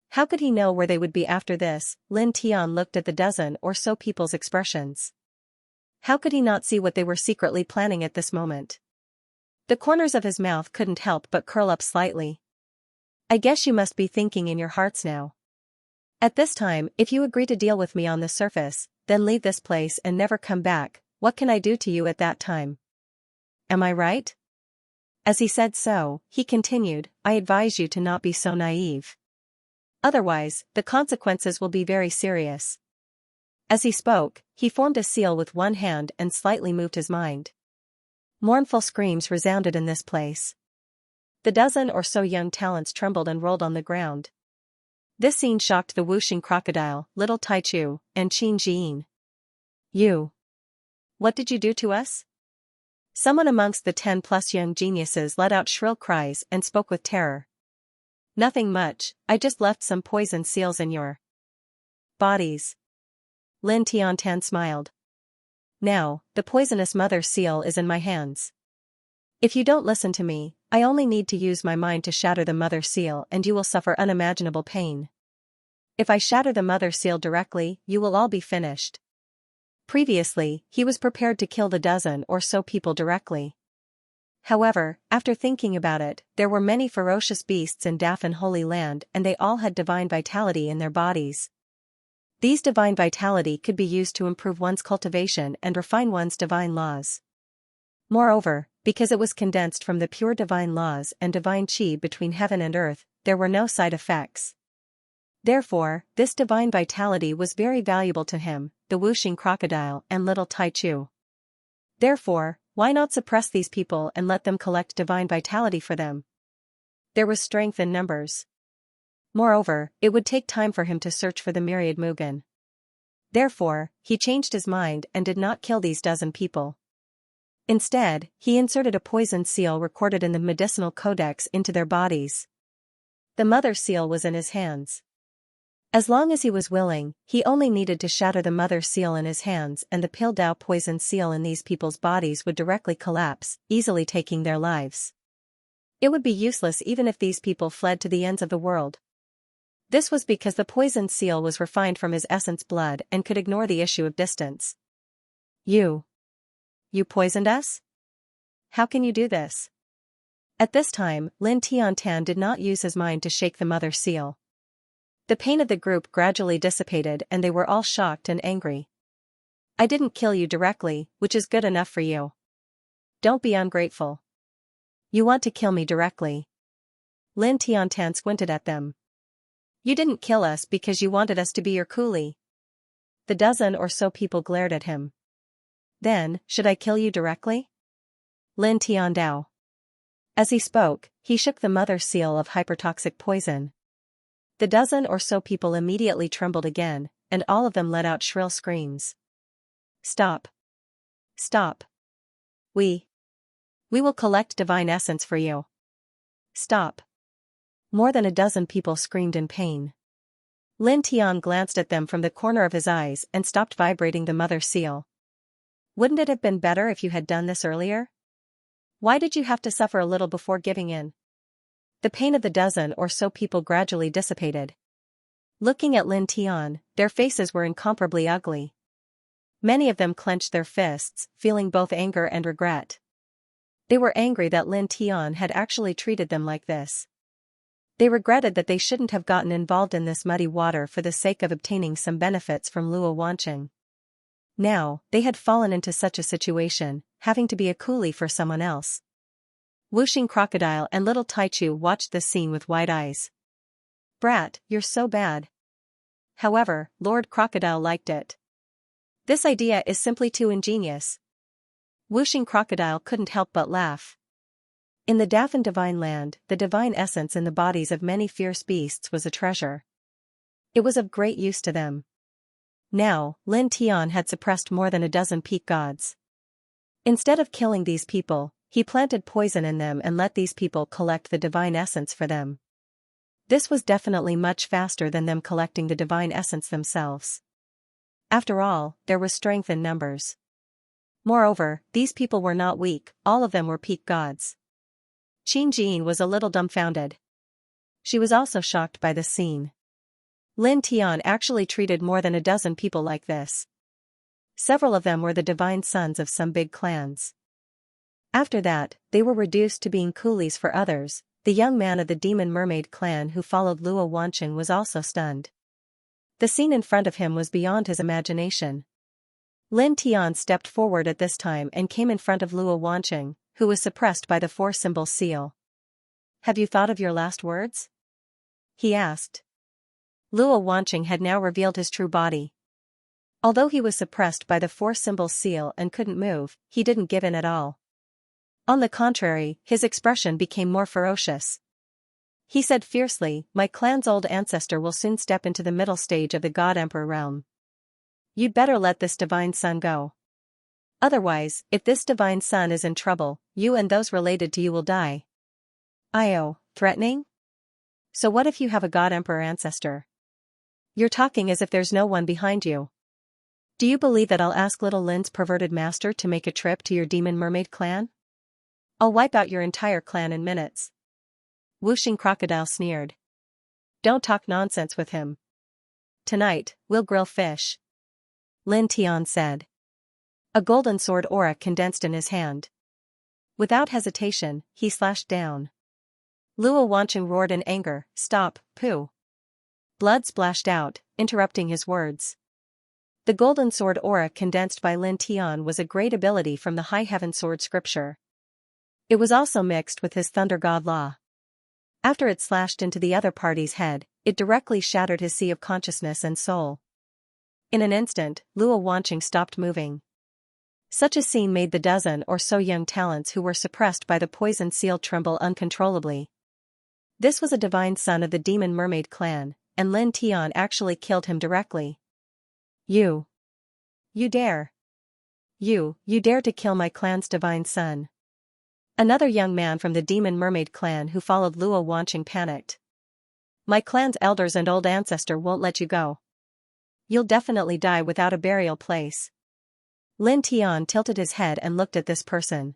How could he know where they would be after this? Lin Tian looked at the dozen or so people's expressions. How could he not see what they were secretly planning at this moment? The corners of his mouth couldn't help but curl up slightly. "I guess you must be thinking in your hearts now. At this time, if you agree to deal with me on the surface, then leave this place and never come back. What can I do to you at that time? Am I right?" As he said so, he continued, "I advise you to not be so naive. Otherwise, the consequences will be very serious." As he spoke, he formed a seal with one hand and slightly moved his mind. Mournful screams resounded in this place. The dozen or so young talents trembled and rolled on the ground. This scene shocked the Wuxing crocodile, little Taichu, and Qin Jin. "You. What did you do to us?" Someone amongst the 10+ young geniuses let out shrill cries and spoke with terror. Nothing much, I just left some poison seals in your bodies. Lin Tiantan smiled. Now, the poisonous mother seal is in my hands. If you don't listen to me, I only need to use my mind to shatter the mother seal and you will suffer unimaginable pain. If I shatter the mother seal directly, you will all be finished. Previously, he was prepared to kill the dozen or so people directly. However, after thinking about it, there were many ferocious beasts in Dafan Holy Land and they all had divine vitality in their bodies. These divine vitality could be used to improve one's cultivation and refine one's divine laws. Moreover, because it was condensed from the pure divine laws and divine qi between heaven and earth, there were no side effects. Therefore, this divine vitality was very valuable to him, the Wuxing crocodile and little Taichu. Therefore, why not suppress these people and let them collect divine vitality for them? There was strength in numbers. Moreover, it would take time for him to search for the myriad Mugen. Therefore, he changed his mind and did not kill these dozen people. Instead, he inserted a poison seal recorded in the medicinal codex into their bodies. The mother seal was in his hands. As long as he was willing, he only needed to shatter the mother seal in his hands and the Pil Dao poison seal in these people's bodies would directly collapse, easily taking their lives. It would be useless even if these people fled to the ends of the world. This was because the poison seal was refined from his essence blood and could ignore the issue of distance. You poisoned us? How can you do this? At this time, Lin Tiantan did not use his mind to shake the mother seal. The pain of the group gradually dissipated and they were all shocked and angry. I didn't kill you directly, which is good enough for you. Don't be ungrateful. You want to kill me directly. Lin Tiantan squinted at them. You didn't kill us because you wanted us to be your coolie. The dozen or so people glared at him. Then, should I kill you directly? Lin Tiandao. As he spoke, he shook the mother seal of hypertoxic poison. The dozen or so people immediately trembled again, and all of them let out shrill screams. Stop. Stop. We will collect divine essence for you. Stop. More than a dozen people screamed in pain. Lin Tian glanced at them from the corner of his eyes and stopped vibrating the mother seal. Wouldn't it have been better if you had done this earlier? Why did you have to suffer a little before giving in? The pain of the dozen or so people gradually dissipated. Looking at Lin Tian, their faces were incomparably ugly. Many of them clenched their fists, feeling both anger and regret. They were angry that Lin Tian had actually treated them like this. They regretted that they shouldn't have gotten involved in this muddy water for the sake of obtaining some benefits from Luo Wanqing. Now, they had fallen into such a situation, having to be a coolie for someone else. Wuxing crocodile and little Taichu watched this scene with wide eyes. Brat, you're so bad. However, Lord Crocodile liked it. This idea is simply too ingenious. Wuxing crocodile couldn't help but laugh. In the Dafan divine land, the divine essence in the bodies of many fierce beasts was a treasure. It was of great use to them. Now, Lin Tian had suppressed more than a dozen peak gods. Instead of killing these people, he planted poison in them and let these people collect the divine essence for them. This was definitely much faster than them collecting the divine essence themselves. After all, there was strength in numbers. Moreover, these people were not weak, all of them were peak gods. Qin Jin was a little dumbfounded. She was also shocked by the scene. Lin Tian actually treated more than a dozen people like this. Several of them were the divine sons of some big clans. After that, they were reduced to being coolies for others. The young man of the demon mermaid clan who followed Luo Wanqing was also stunned. The scene in front of him was beyond his imagination. Lin Tian stepped forward at this time and came in front of Luo Wanqing, who was suppressed by the 4-symbol seal. Have you thought of your last words? He asked. Luo Wanqing had now revealed his true body. Although he was suppressed by the 4-symbol seal and couldn't move, he didn't give in at all. On the contrary, his expression became more ferocious. He said fiercely, "My clan's old ancestor will soon step into the middle stage of the God-Emperor realm. You'd better let this divine son go." Otherwise, if this divine son is in trouble, you and those related to you will die. Io, threatening? So what if you have a god emperor ancestor? You're talking as if there's no one behind you. Do you believe that I'll ask little Lin's perverted master to make a trip to your demon mermaid clan? I'll wipe out your entire clan in minutes. Whooshing Crocodile sneered. Don't talk nonsense with him. Tonight, we'll grill fish. Lin Tian said. A golden sword aura condensed in his hand. Without hesitation, he slashed down. Luo Wancheng roared in anger, stop, pooh. Blood splashed out, interrupting his words. The golden sword aura condensed by Lin Tian was a great ability from the High Heaven Sword scripture. It was also mixed with his Thunder God Law. After it slashed into the other party's head, it directly shattered his sea of consciousness and soul. In an instant, Luo Wancheng stopped moving. Such a scene made the dozen or so young talents who were suppressed by the poison seal tremble uncontrollably. This was a divine son of the demon mermaid clan, and Lin Tian actually killed him directly. You dare. You dare to kill my clan's divine son. Another young man from the demon mermaid clan who followed Luo Wancheng panicked. My clan's elders and old ancestor won't let you go. You'll definitely die without a burial place. Lin Tian tilted his head and looked at this person.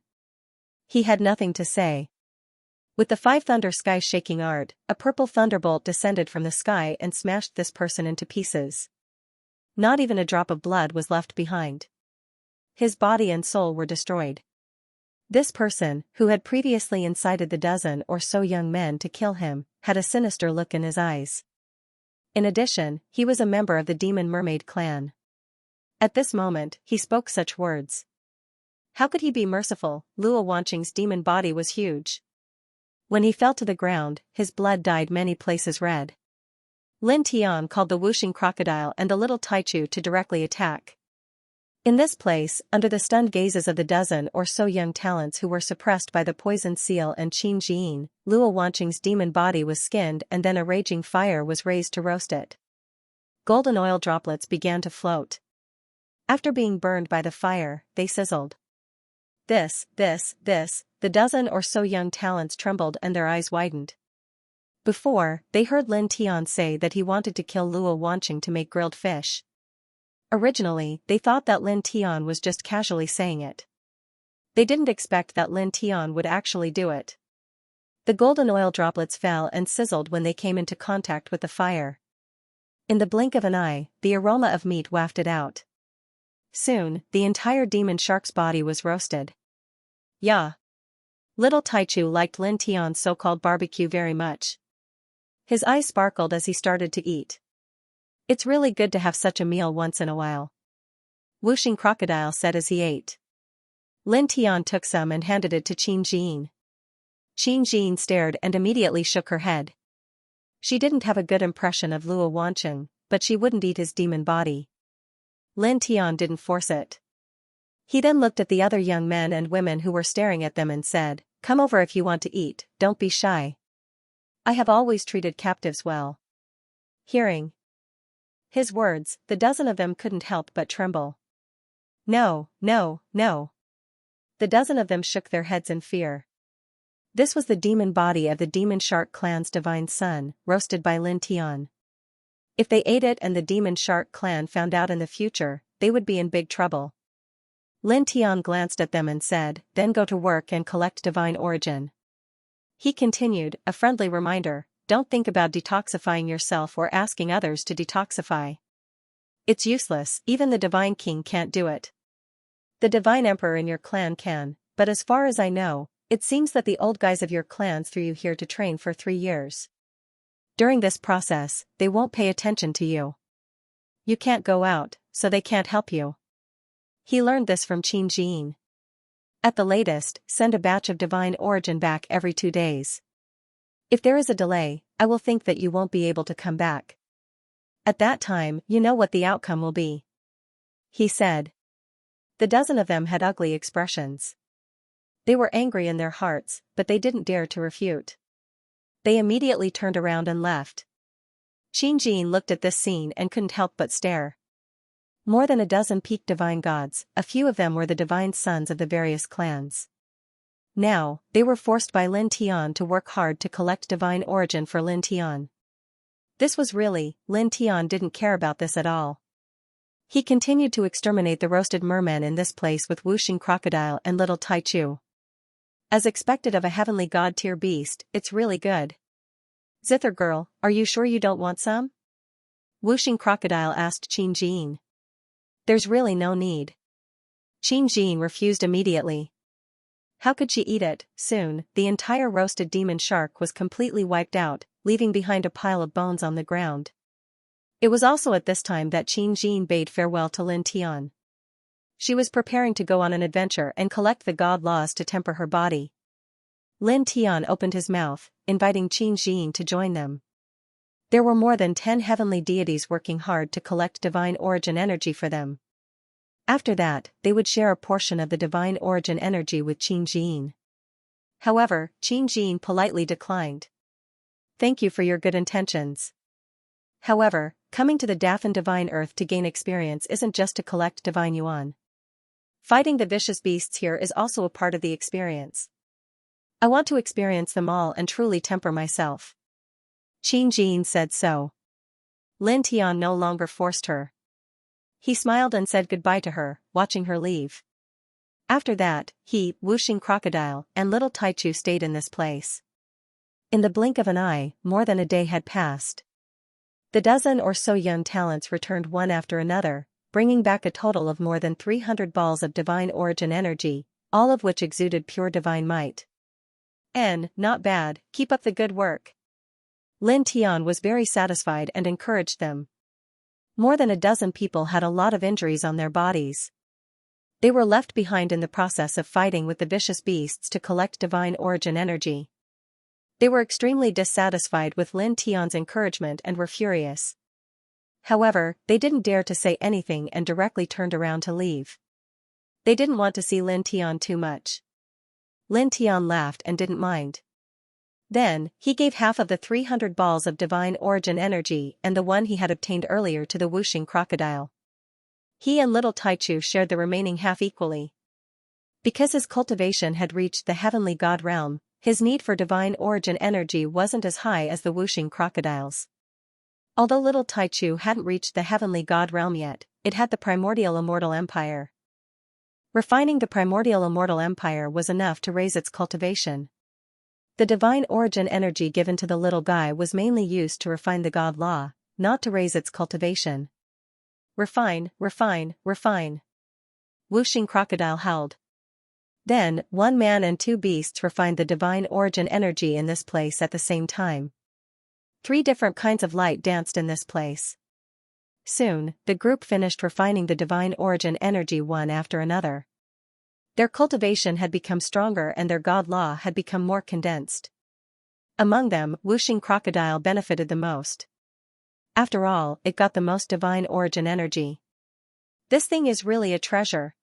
He had nothing to say. With the 5 thunder sky shaking art, a purple thunderbolt descended from the sky and smashed this person into pieces. Not even a drop of blood was left behind. His body and soul were destroyed. This person, who had previously incited the dozen or so young men to kill him, had a sinister look in his eyes. In addition, he was a member of the demon mermaid clan. At this moment, he spoke such words. How could he be merciful? Luo Wancheng's demon body was huge. When he fell to the ground, his blood dyed many places red. Lin Tian called the whooshing crocodile and the little Taichu to directly attack. In this place, under the stunned gazes of the dozen or so young talents who were suppressed by the poison seal and Qin Jian, Luo Wancheng's demon body was skinned and then a raging fire was raised to roast it. Golden oil droplets began to float. After being burned by the fire, they sizzled. The dozen or so young talents trembled and their eyes widened. Before, they heard Lin Tian say that he wanted to kill Luo Wancheng to make grilled fish. Originally, they thought that Lin Tian was just casually saying it. They didn't expect that Lin Tian would actually do it. The golden oil droplets fell and sizzled when they came into contact with the fire. In the blink of an eye, the aroma of meat wafted out. Soon, the entire demon shark's body was roasted. Yeah. Little Taichu liked Lin Tian's so-called barbecue very much. His eyes sparkled as he started to eat. It's really good to have such a meal once in a while. Whooshing Crocodile said as he ate. Lin Tian took some and handed it to Qin Jian. Qin Jian stared and immediately shook her head. She didn't have a good impression of Luo Wancheng, but she wouldn't eat his demon body. Lin Tian didn't force it. He then looked at the other young men and women who were staring at them and said, "Come over if you want to eat, don't be shy. I have always treated captives well." Hearing his words, the dozen of them couldn't help but tremble. No. The dozen of them shook their heads in fear. This was the demon body of the demon shark clan's divine son, roasted by Lin Tian. If they ate it and the demon shark clan found out in the future, they would be in big trouble. Lin Tian glanced at them and said, "Then go to work and collect divine origin." He continued, "A friendly reminder, don't think about detoxifying yourself or asking others to detoxify. It's useless, even the divine king can't do it. The divine emperor in your clan can, but as far as I know, it seems that the old guys of your clans threw you here to train for 3 years. During this process, they won't pay attention to you. You can't go out, so they can't help you." He learned this from Qin Jian. At the latest, send a batch of divine origin back every 2 days. If there is a delay, I will think that you won't be able to come back. At that time, you know what the outcome will be," he said. The dozen of them had ugly expressions. They were angry in their hearts, but they didn't dare to refute. They immediately turned around and left. Qin Jian looked at this scene and couldn't help but stare. More than a dozen peak divine gods, a few of them were the divine sons of the various clans. Now, they were forced by Lin Tian to work hard to collect divine origin for Lin Tian. Lin Tian didn't care about this at all. He continued to exterminate the roasted mermen in this place with whooshing crocodile and little Taichu. As expected of a heavenly god tier beast, it's really good. Zither girl, are you sure you don't want some? Whooshing crocodile asked Qin Jin. There's really no need. Qin Jin refused immediately. How could she eat it? Soon, the entire roasted demon shark was completely wiped out, leaving behind a pile of bones on the ground. It was also at this time that Qin Jin bade farewell to Lin Tian. She was preparing to go on an adventure and collect the god laws to temper her body. Lin Tian opened his mouth, inviting Qin Jin to join them. There were more than 10 heavenly deities working hard to collect divine origin energy for them. After that, they would share a portion of the divine origin energy with Qin Jin. However, Qin Jin politely declined. Thank you for your good intentions. However, coming to the Dafan Divine Earth to gain experience isn't just to collect divine yuan. Fighting the vicious beasts here is also a part of the experience. I want to experience them all and truly temper myself. Qin Jin said so. Lin Tian no longer forced her. He smiled and said goodbye to her, watching her leave. After that, he, whooshing crocodile, and little Taichu stayed in this place. In the blink of an eye, more than a day had passed. The dozen or so young talents returned one after another, bringing back a total of more than 300 balls of divine origin energy, all of which exuded pure divine might. Not bad, keep up the good work. Lin Tian was very satisfied and encouraged them. More than a dozen people had a lot of injuries on their bodies. They were left behind in the process of fighting with the vicious beasts to collect divine origin energy. They were extremely dissatisfied with Lin Tian's encouragement and were furious. However, they didn't dare to say anything and directly turned around to leave. They didn't want to see Lin Tian too much. Lin Tian laughed and didn't mind. Then, he gave half of the 300 balls of divine origin energy and the one he had obtained earlier to the whooshing crocodile. He and little Taichu shared the remaining half equally. Because his cultivation had reached the heavenly god realm, his need for divine origin energy wasn't as high as the whooshing crocodiles. Although little Taichu hadn't reached the heavenly god realm yet, it had the primordial immortal empire. Refining the primordial immortal empire was enough to raise its cultivation. The divine origin energy given to the little guy was mainly used to refine the god law, not to raise its cultivation. Refine, refine, refine. Whooshing crocodile howled. Then, one man and two beasts refined the divine origin energy in this place at the same time. 3 different kinds of light danced in this place. Soon, the group finished refining the divine origin energy one after another. Their cultivation had become stronger and their god law had become more condensed. Among them, whooshing crocodile benefited the most. After all, it got the most divine origin energy. This thing is really a treasure.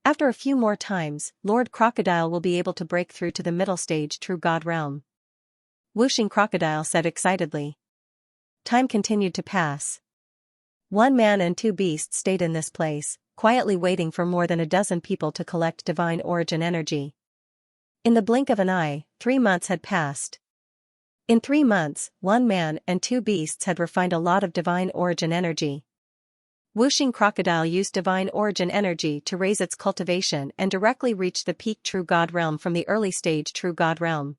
After a few more times, Lord Crocodile will be able to break through to the middle stage true god realm. Whooshing crocodile said excitedly. Time continued to pass. One man and two beasts stayed in this place, quietly waiting for more than a dozen people to collect divine origin energy. In the blink of an eye, 3 months had passed. In 3 months, one man and two beasts had refined a lot of divine origin energy. Whooshing crocodile used divine origin energy to raise its cultivation and directly reach the peak true god realm from the early stage true god realm.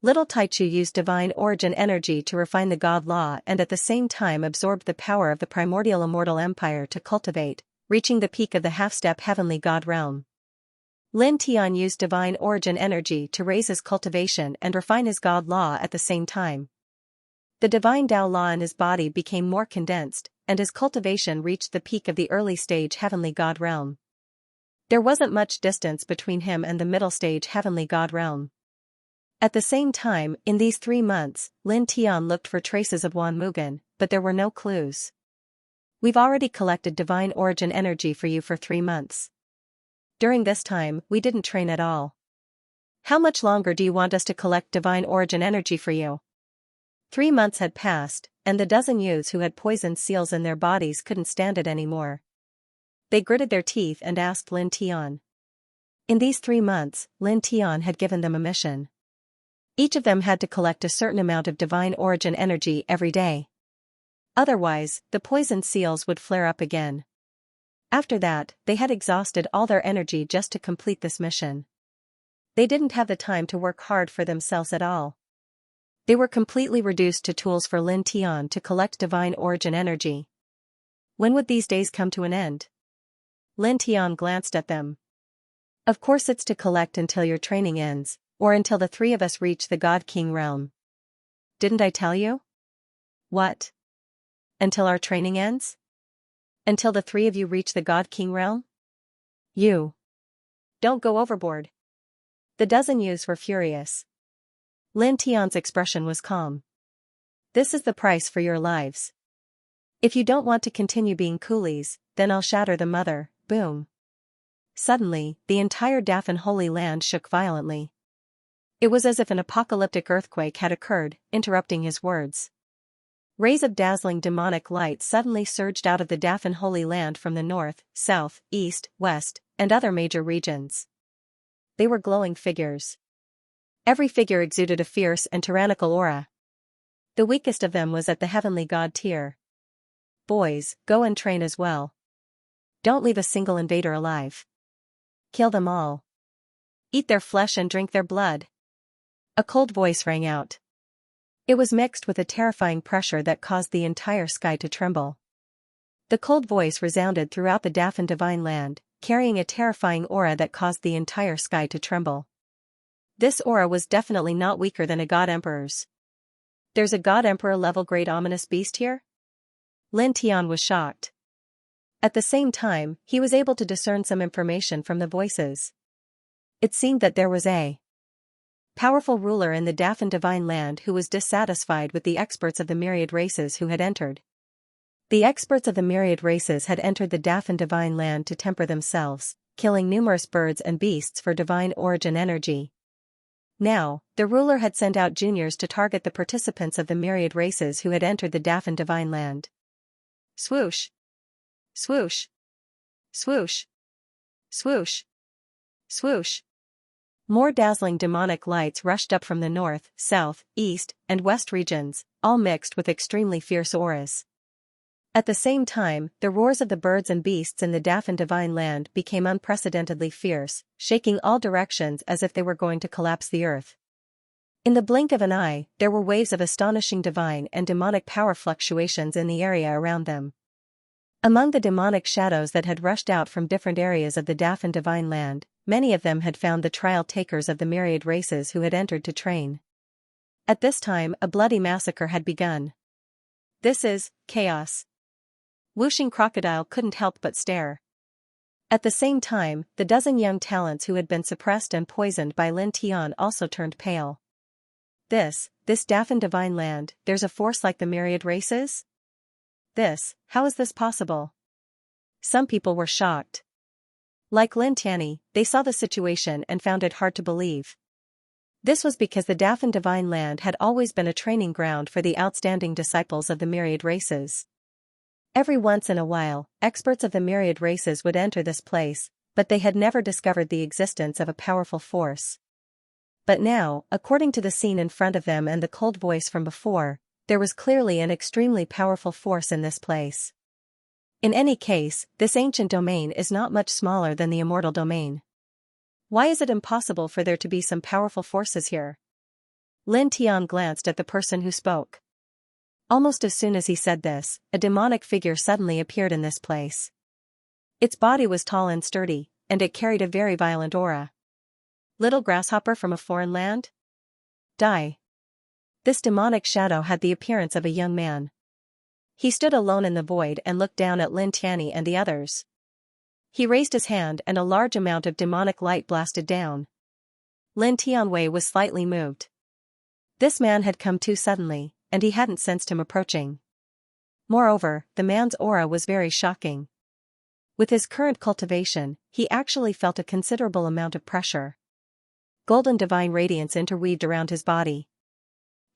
Little Taichu used divine origin energy to refine the god law and at the same time absorbed the power of the primordial immortal empire to cultivate, reaching the peak of the half-step heavenly god realm. Lin Tian used divine origin energy to raise his cultivation and refine his god law at the same time. The divine Tao law in his body became more condensed, and his cultivation reached the peak of the early stage heavenly god realm. There wasn't much distance between him and the middle stage heavenly god realm. At the same time, in these 3 months, Lin Tian looked for traces of Wan Mugen, but there were no clues. We've already collected divine origin energy for you for 3 months. During this time, we didn't train at all. How much longer do you want us to collect divine origin energy for you? 3 months had passed, and the dozen youths who had poisoned seals in their bodies couldn't stand it anymore. They gritted their teeth and asked Lin Tian. In these 3 months, Lin Tian had given them a mission. Each of them had to collect a certain amount of divine origin energy every day. Otherwise, the poisoned seals would flare up again. After that, they had exhausted all their energy just to complete this mission. They didn't have the time to work hard for themselves at all. They were completely reduced to tools for Lin Tian to collect divine origin energy. When would these days come to an end? Lin Tian glanced at them. Of course it's to collect until your training ends, or until the 3 of us reach the God King realm. Didn't I tell you? What? Until our training ends? Until the 3 of you reach the God King realm? You. Don't go overboard. The dozen youths were furious. Lin Tian's expression was calm. This is the price for your lives. If you don't want to continue being coolies, then I'll shatter the mother. Boom. Suddenly, the entire Dafan Holy Land shook violently. It was as if an apocalyptic earthquake had occurred, interrupting his words. Rays of dazzling demonic light suddenly surged out of the Dafan Holy Land from the north, south, east, west, and other major regions. They were glowing figures. Every figure exuded a fierce and tyrannical aura. The weakest of them was at the heavenly god tier. Boys, go and train as well. Don't leave a single invader alive. Kill them all. Eat their flesh and drink their blood. A cold voice rang out. It was mixed with a terrifying pressure that caused the entire sky to tremble. The cold voice resounded throughout the Dafan divine land, carrying a terrifying aura that caused the entire sky to tremble. This aura was definitely not weaker than a god emperor's. There's a god emperor level great ominous beast here? Lin Tian was shocked. At the same time, he was able to discern some information from the voices. It seemed that there was a powerful ruler in the Dafan divine land who was dissatisfied with the experts of the myriad races who had entered. The experts of the myriad races had entered the Dafan divine land to temper themselves, killing numerous birds and beasts for divine origin energy. Now, the ruler had sent out juniors to target the participants of the myriad races who had entered the Dafan divine land. Swoosh! Swoosh! Swoosh! Swoosh! Swoosh! More dazzling demonic lights rushed up from the north, south, east, and west regions, all mixed with extremely fierce auras. At the same time, the roars of the birds and beasts in the Dafan divine land became unprecedentedly fierce, shaking all directions as if they were going to collapse the earth. In the blink of an eye, there were waves of astonishing divine and demonic power fluctuations in the area around them. Among the demonic shadows that had rushed out from different areas of the Dafan divine land, many of them had found the trial takers of the myriad races who had entered to train. At this time, a bloody massacre had begun. This is chaos. Whooshing Crocodile couldn't help but stare. At the same time, the dozen young talents who had been suppressed and poisoned by Lin Tian also turned pale. This Dafan divine land, there's a force like the myriad races? How is this possible? Some people were shocked. Like Lin Tian, they saw the situation and found it hard to believe. This was because the Dafan divine land had always been a training ground for the outstanding disciples of the myriad races. Every once in a while, experts of the myriad races would enter this place, but they had never discovered the existence of a powerful force. But now, according to the scene in front of them and the cold voice from before, there was clearly an extremely powerful force in this place. In any case, this ancient domain is not much smaller than the immortal domain. Why is it impossible for there to be some powerful forces here? Lin Tian glanced at the person who spoke. Almost as soon as he said this, a demonic figure suddenly appeared in this place. Its body was tall and sturdy, and it carried a very violent aura. Little grasshopper from a foreign land? Die. This demonic shadow had the appearance of a young man. He stood alone in the void and looked down at Lin Tian and the others. He raised his hand and a large amount of demonic light blasted down. Lin Tianwei was slightly moved. This man had come too suddenly, and he hadn't sensed him approaching. Moreover, the man's aura was very shocking. With his current cultivation, he actually felt a considerable amount of pressure. Golden divine radiance interweaved around his body.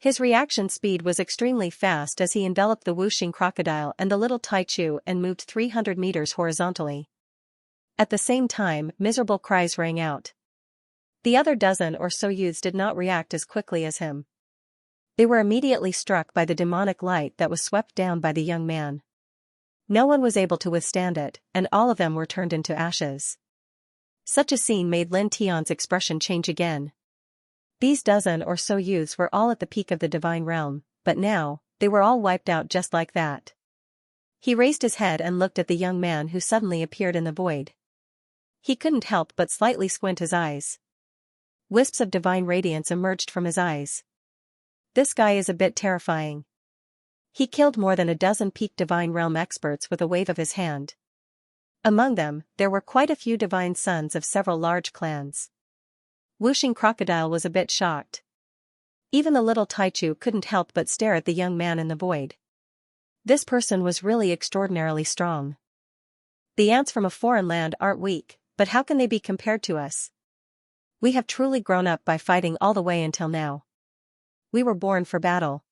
His reaction speed was extremely fast as he enveloped the whooshing crocodile and the little Taichu and moved 300 meters horizontally. At the same time, miserable cries rang out. The other dozen or so youths did not react as quickly as him. They were immediately struck by the demonic light that was swept down by the young man. No one was able to withstand it, and all of them were turned into ashes. Such a scene made Lin Tian's expression change again. These dozen or so youths were all at the peak of the divine realm, but now, they were all wiped out just like that. He raised his head and looked at the young man who suddenly appeared in the void. He couldn't help but slightly squint his eyes. Wisps of divine radiance emerged from his eyes. This guy is a bit terrifying. He killed more than a dozen peak divine realm experts with a wave of his hand. Among them, there were quite a few divine sons of several large clans. Whooshing Crocodile was a bit shocked. Even the little Taichu couldn't help but stare at the young man in the void. This person was really extraordinarily strong. The ants from a foreign land aren't weak, but how can they be compared to us? We have truly grown up by fighting all the way until now. We were born for battle.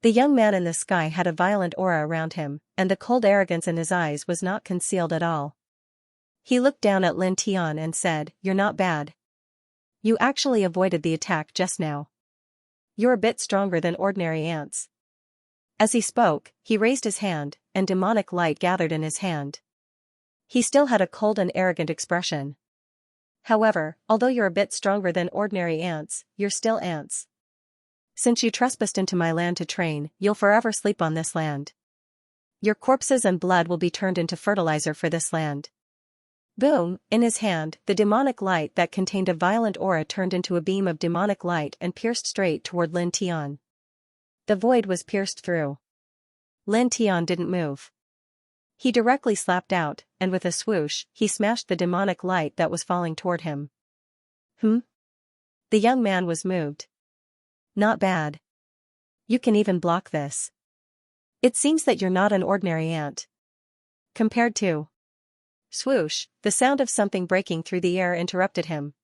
The young man in the sky had a violent aura around him, and the cold arrogance in his eyes was not concealed at all. He looked down at Lin Tian and said, "You're not bad. You actually avoided the attack just now. You're a bit stronger than ordinary ants." As he spoke, he raised his hand, and demonic light gathered in his hand. He still had a cold and arrogant expression. "However, although you're a bit stronger than ordinary ants, you're still ants. Since you trespassed into my land to train, you'll forever sleep on this land. Your corpses and blood will be turned into fertilizer for this land." Boom! In his hand, the demonic light that contained a violent aura turned into a beam of demonic light and pierced straight toward Lin Tian. The void was pierced through. Lin Tian didn't move. He directly slapped out, and with a swoosh, he smashed the demonic light that was falling toward him. The young man was moved. "Not bad. You can even block this. It seems that you're not an ordinary ant. Compared to..." Swoosh, the sound of something breaking through the air interrupted him.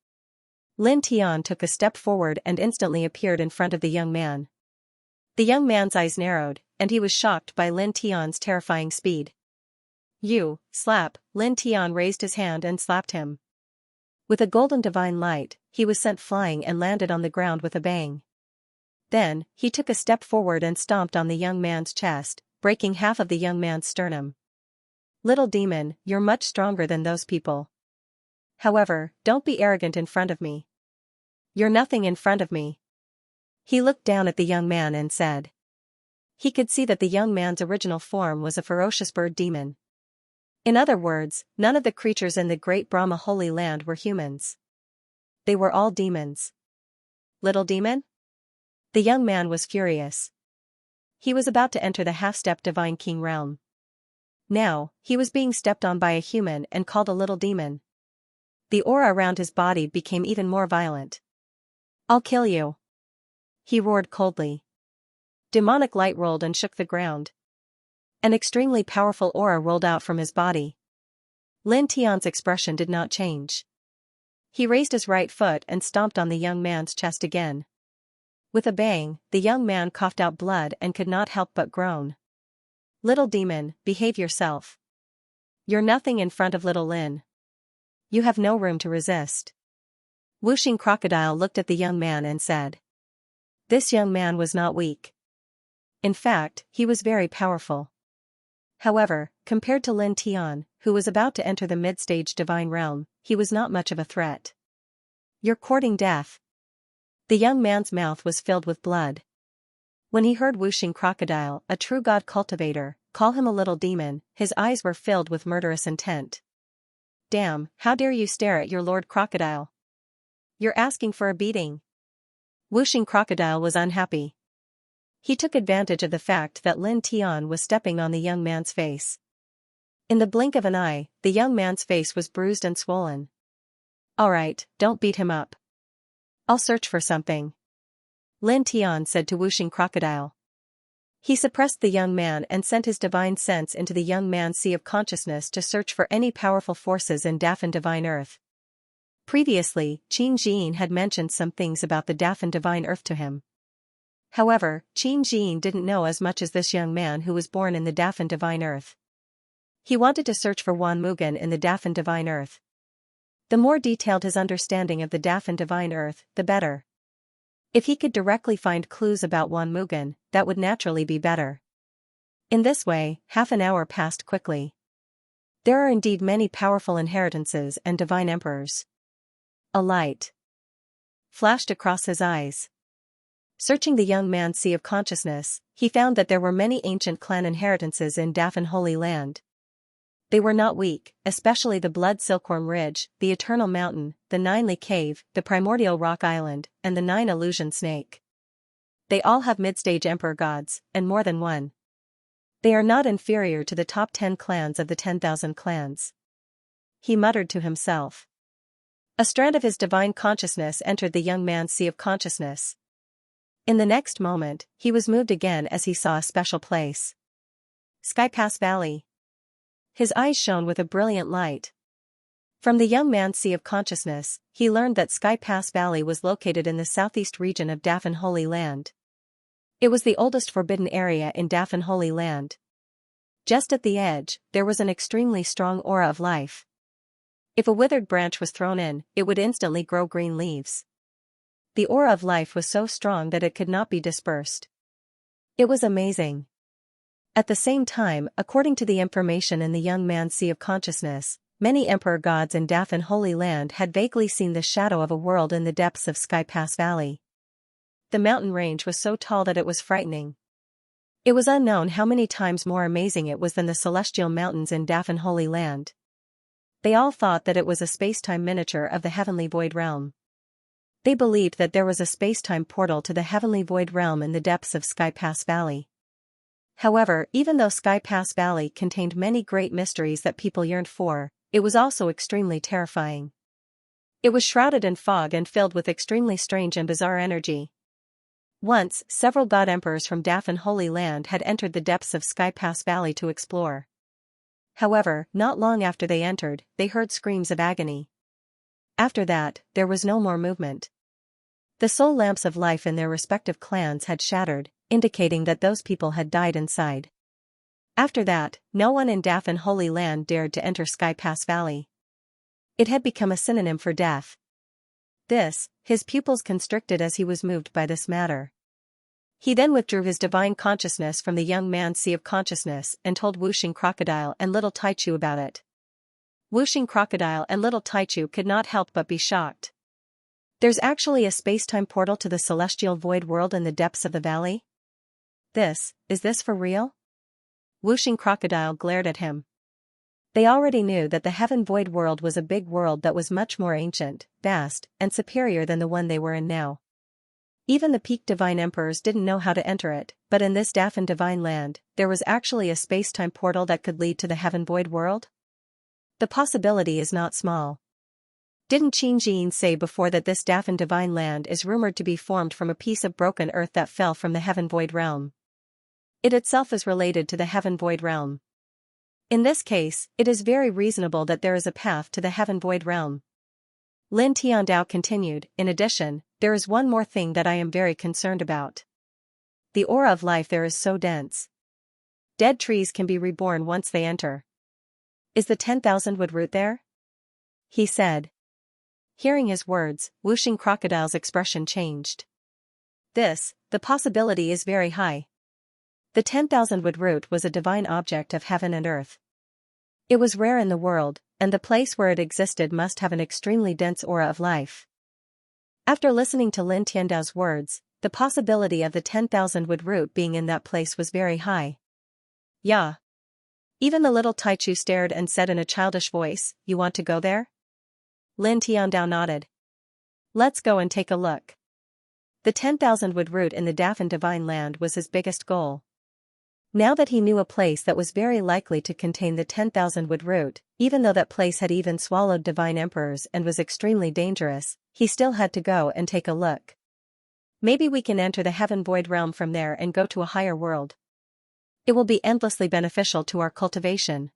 Lin Tian took a step forward and instantly appeared in front of the young man. The young man's eyes narrowed, and he was shocked by Lin Tian's terrifying speed. "You, slap!" Lin Tian raised his hand and slapped him. With a golden divine light, he was sent flying and landed on the ground with a bang. Then, he took a step forward and stomped on the young man's chest, breaking half of the young man's sternum. "Little demon, you're much stronger than those people. However, don't be arrogant in front of me. You're nothing in front of me." He looked down at the young man and said. He could see that the young man's original form was a ferocious bird demon. In other words, none of the creatures in the great Brahma Holy Land were humans. They were all demons. Little demon? The young man was furious. He was about to enter the half-step divine king realm. Now, he was being stepped on by a human and called a little demon. The aura around his body became even more violent. "I'll kill you," he roared coldly. Demonic light rolled and shook the ground. An extremely powerful aura rolled out from his body. Lin Tian's expression did not change. He raised his right foot and stomped on the young man's chest again. With a bang, the young man coughed out blood and could not help but groan. "Little demon, behave yourself. You're nothing in front of little Lin. You have no room to resist." Whooshing Crocodile looked at the young man and said. This young man was not weak. In fact, he was very powerful. However, compared to Lin Tian, who was about to enter the mid-stage divine realm, he was not much of a threat. "You're courting death." The young man's mouth was filled with blood. When he heard Whooshing Crocodile, a true god cultivator, call him a little demon, his eyes were filled with murderous intent. "Damn, how dare you stare at your Lord Crocodile? You're asking for a beating." Whooshing Crocodile was unhappy. He took advantage of the fact that Lin Tian was stepping on the young man's face. In the blink of an eye, the young man's face was bruised and swollen. "All right, don't beat him up. I'll search for something," Lin Tian said to Whooshing Crocodile. He suppressed the young man and sent his divine sense into the young man's sea of consciousness to search for any powerful forces in Dafan Divine Earth. Previously, Qing Jin had mentioned some things about the Dafan Divine Earth to him. However, Qin Jin didn't know as much as this young man who was born in the Dafan Divine Earth. He wanted to search for Wan Mugen in the Dafan Divine Earth. The more detailed his understanding of the Dafan Divine Earth, the better. If he could directly find clues about Wan Mugen, that would naturally be better. In this way, half an hour passed quickly. There are indeed many powerful inheritances and divine emperors. A light flashed across his eyes. Searching the young man's sea of consciousness, he found that there were many ancient clan inheritances in Dafan Holy Land. They were not weak, especially the Blood Silkworm Ridge, the Eternal Mountain, the Ninely Cave, the Primordial Rock Island, and the Nine Illusion Snake. They all have mid-stage emperor gods, and more than one. They are not inferior to the top 10 clans of the 10,000 clans. He muttered to himself. A strand of his divine consciousness entered the young man's sea of consciousness. In the next moment, he was moved again as he saw a special place. Sky Pass Valley. His eyes shone with a brilliant light. From the young man's sea of consciousness, he learned that Sky Pass Valley was located in the southeast region of Dafan Holy Land. It was the oldest forbidden area in Dafan Holy Land. Just at the edge, there was an extremely strong aura of life. If a withered branch was thrown in, it would instantly grow green leaves. The aura of life was so strong that it could not be dispersed. It was amazing. At the same time, according to the information in the young man's sea of consciousness, many emperor gods in Dafan Holy Land had vaguely seen the shadow of a world in the depths of Sky Pass Valley. The mountain range was so tall that it was frightening. It was unknown how many times more amazing it was than the celestial mountains in Dafan Holy Land. They all thought that it was a space-time miniature of the heavenly void realm. They believed that there was a space-time portal to the heavenly void realm in the depths of Sky Pass Valley. However, even though Sky Pass Valley contained many great mysteries that people yearned for, it was also extremely terrifying. It was shrouded in fog and filled with extremely strange and bizarre energy. Once, several god emperors from Dafan Holy Land had entered the depths of Sky Pass Valley to explore. However, not long after they entered, they heard screams of agony. After that, there was no more movement. The soul lamps of life in their respective clans had shattered, indicating that those people had died inside. After that, no one in Dafan Holy Land dared to enter Sky Pass Valley. It had become a synonym for death. His pupils constricted as he was moved by this matter. He then withdrew his divine consciousness from the young man's sea of consciousness and told Wuxing Crocodile and Little Taichu about it. Wuxing Crocodile and Little Taichu could not help but be shocked. There's actually a space-time portal to the celestial void world in the depths of the valley? Is this for real? Wuxing Crocodile glared at him. They already knew that the heaven void world was a big world that was much more ancient, vast, and superior than the one they were in now. Even the peak divine emperors didn't know how to enter it, but in this Dafan divine land, there was actually a space-time portal that could lead to the heaven void world? The possibility is not small. Didn't Qin Jin say before that this Dafan divine land is rumored to be formed from a piece of broken earth that fell from the heaven void realm? It itself is related to the heaven void realm. In this case, it is very reasonable that there is a path to the heaven void realm. Lin Tiandao continued, in addition, there is one more thing that I am very concerned about. The aura of life there is so dense. Dead trees can be reborn once they enter. Is the 10,000 wood root there? He said. Hearing his words, Wuxing Crocodile's expression changed. The possibility is very high. The 10,000 wood root was a divine object of heaven and earth. It was rare in the world, and the place where it existed must have an extremely dense aura of life. After listening to Lin Tiandao's words, the possibility of the 10,000 wood root being in that place was very high. Yeah. Even the little Taichu stared and said in a childish voice, "You want to go there?" Lin Tiandao nodded. Let's go and take a look. The 10,000 wood root in the Dafan divine land was his biggest goal. Now that he knew a place that was very likely to contain the 10,000 wood root, even though that place had even swallowed divine emperors and was extremely dangerous, he still had to go and take a look. Maybe we can enter the heaven void realm from there and go to a higher world. It will be endlessly beneficial to our cultivation.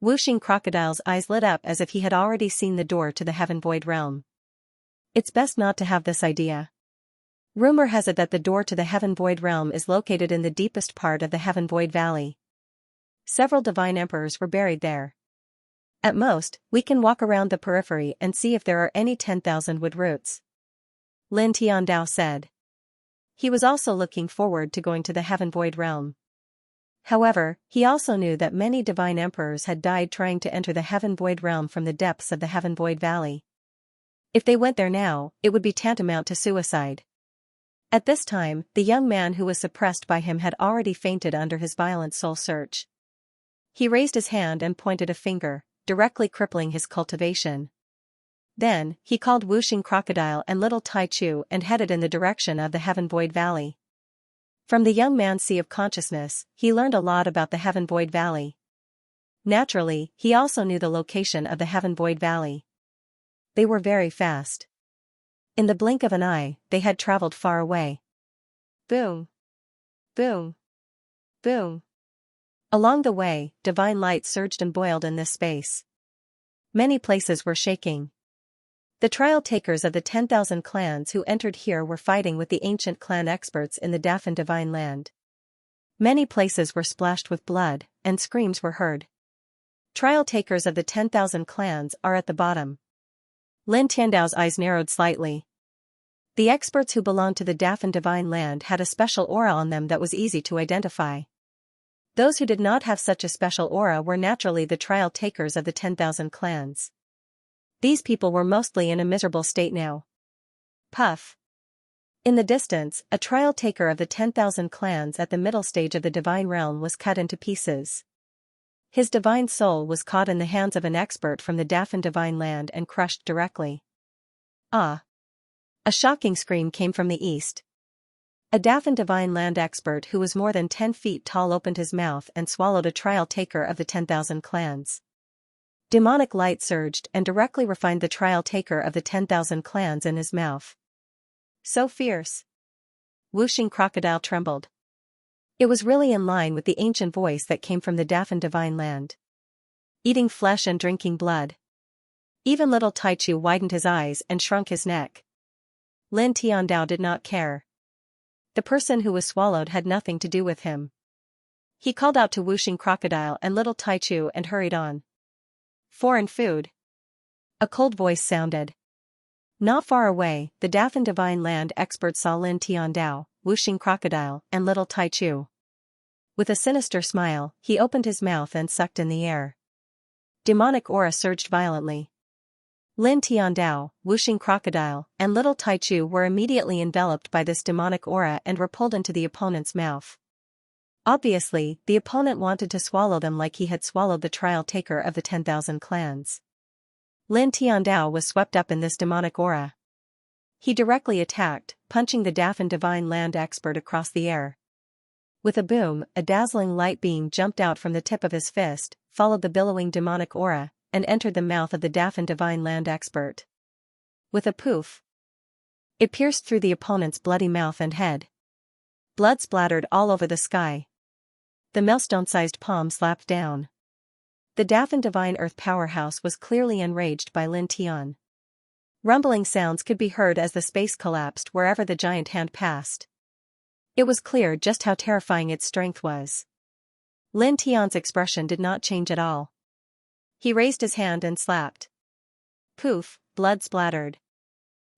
Wuxing Crocodile's eyes lit up as if he had already seen the door to the heaven void realm. It's best not to have this idea. Rumor has it that the door to the Heaven Void realm is located in the deepest part of the Heaven Void Valley. Several divine emperors were buried there. At most, we can walk around the periphery and see if there are any 10,000 wood roots. Lin Tiandao said. He was also looking forward to going to the Heaven Void realm. However, he also knew that many divine emperors had died trying to enter the Heaven Void realm from the depths of the Heaven Void Valley. If they went there now, it would be tantamount to suicide. At this time, the young man who was suppressed by him had already fainted under his violent soul search. He raised his hand and pointed a finger, directly crippling his cultivation. Then, he called Whooshing Crocodile and Little Tai Chu and headed in the direction of the Heaven Void Valley. From the young man's sea of consciousness, he learned a lot about the Heaven Void Valley. Naturally, he also knew the location of the Heaven Void Valley. They were very fast. In the blink of an eye, they had traveled far away. Boom. Boom. Boom. Along the way, divine light surged and boiled in this space. Many places were shaking. The trial takers of the 10,000 clans who entered here were fighting with the ancient clan experts in the Dafan divine land. Many places were splashed with blood, and screams were heard. Trial takers of the 10,000 clans are at the bottom. Lin Tiandao's eyes narrowed slightly. The experts who belonged to the Dafan divine land had a special aura on them that was easy to identify. Those who did not have such a special aura were naturally the trial takers of the 10,000 clans. These people were mostly in a miserable state now. Puff. In the distance, a trial taker of the 10,000 clans at the middle stage of the divine realm was cut into pieces. His divine soul was caught in the hands of an expert from the Dafan divine land and crushed directly. Ah! A shocking scream came from the east. A Dafan divine land expert who was more than 10 feet tall opened his mouth and swallowed a trial taker of the 10,000 clans. Demonic light surged and directly refined the trial taker of the 10,000 clans in his mouth. So fierce. Whooshing Crocodile trembled. It was really in line with the ancient voice that came from the Dafan divine land. Eating flesh and drinking blood. Even little Taichu widened his eyes and shrunk his neck. Lin Tiandao did not care. The person who was swallowed had nothing to do with him. He called out to Whooshing Crocodile and Little Taichu and hurried on. Foreign food. A cold voice sounded. Not far away, the Dafan divine land expert saw Lin Tiandao, Whooshing Crocodile, and Little Taichu. With a sinister smile, he opened his mouth and sucked in the air. Demonic aura surged violently. Lin Tiandao, Whooshing Crocodile, and Little Taichu were immediately enveloped by this demonic aura and were pulled into the opponent's mouth. Obviously, the opponent wanted to swallow them like he had swallowed the trial taker of the 10,000 clans. Lin Tiandao was swept up in this demonic aura. He directly attacked, punching the Dafan divine land expert across the air. With a boom, a dazzling light beam jumped out from the tip of his fist, followed the billowing demonic aura, and entered the mouth of the Dafan divine land expert. With a poof, it pierced through the opponent's bloody mouth and head. Blood splattered all over the sky. The millstone-sized palm slapped down. The Dafan divine earth powerhouse was clearly enraged by Lin Tian. Rumbling sounds could be heard as the space collapsed wherever the giant hand passed. It was clear just how terrifying its strength was. Lin Tian's expression did not change at all. He raised his hand and slapped. Poof, blood splattered.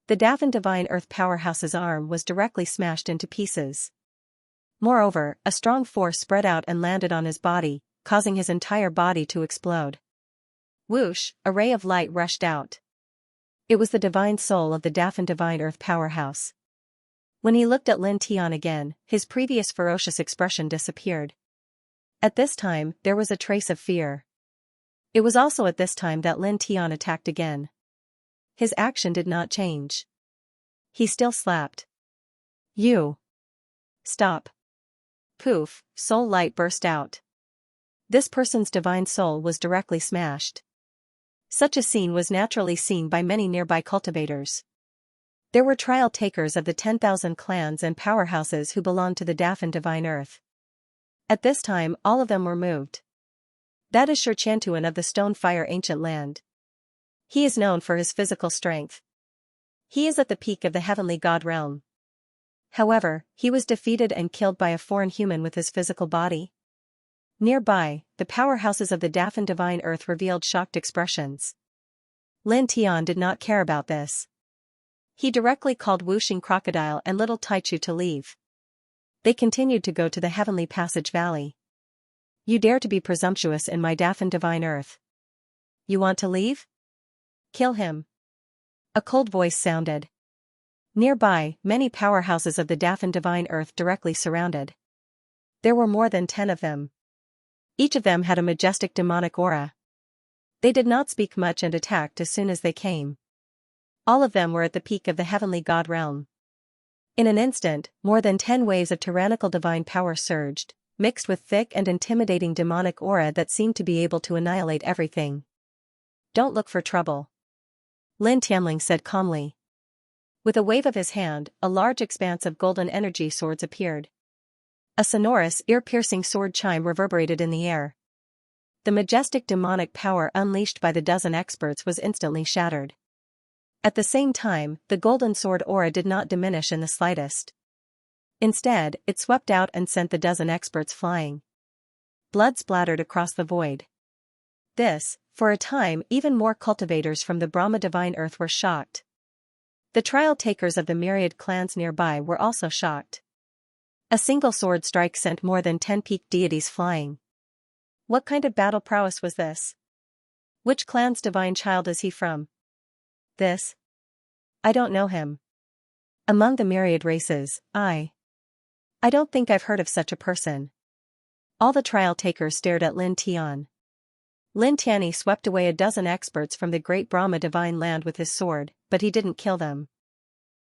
The Dafan divine earth powerhouse's arm was directly smashed into pieces. Moreover, a strong force spread out and landed on his body, causing his entire body to explode. Whoosh, a ray of light rushed out. It was the divine soul of the Dafan divine earth powerhouse. When he looked at Lin Tian again, his previous ferocious expression disappeared. At this time, there was a trace of fear. It was also at this time that Lin Tian attacked again. His action did not change. He still slapped. You. Stop. Poof, soul light burst out. This person's divine soul was directly smashed. Such a scene was naturally seen by many nearby cultivators. There were trial takers of the 10,000 clans and powerhouses who belonged to the Dafan divine earth. At this time, all of them were moved. That is Xianxia of the Stone Fire Ancient Land. He is known for his physical strength. He is at the peak of the heavenly god realm. However, he was defeated and killed by a foreign human with his physical body. Nearby, the powerhouses of the Dafan Divine Earth revealed shocked expressions. Lin Tian did not care about this. He directly called Wuxing Crocodile and Little Taichu to leave. They continued to go to the Heavenly Passage Valley. You dare to be presumptuous in my Dafan Divine Earth. You want to leave? Kill him. A cold voice sounded. Nearby, many powerhouses of the Dafan Divine Earth directly surrounded. There were more than 10 of them. Each of them had a majestic demonic aura. They did not speak much and attacked as soon as they came. All of them were at the peak of the heavenly god realm. In an instant, more than 10 waves of tyrannical divine power surged, mixed with thick and intimidating demonic aura that seemed to be able to annihilate everything. Don't look for trouble. Lin Tianling said calmly. With a wave of his hand, a large expanse of golden energy swords appeared. A sonorous, ear-piercing sword chime reverberated in the air. The majestic demonic power unleashed by the dozen experts was instantly shattered. At the same time, the golden sword aura did not diminish in the slightest. Instead, it swept out and sent the dozen experts flying. Blood splattered across the void. For a time, even more cultivators from the Brahma Divine Earth were shocked. The trial takers of the myriad clans nearby were also shocked. A single sword strike sent more than 10 peak deities flying. What kind of battle prowess was this? Which clan's divine child is he from? I don't know him. Among the myriad races, I don't think I've heard of such a person. All the trial takers stared at Lin Tian. Lin Tianyi swept away a dozen experts from the great Brahma divine land with his sword, but he didn't kill them.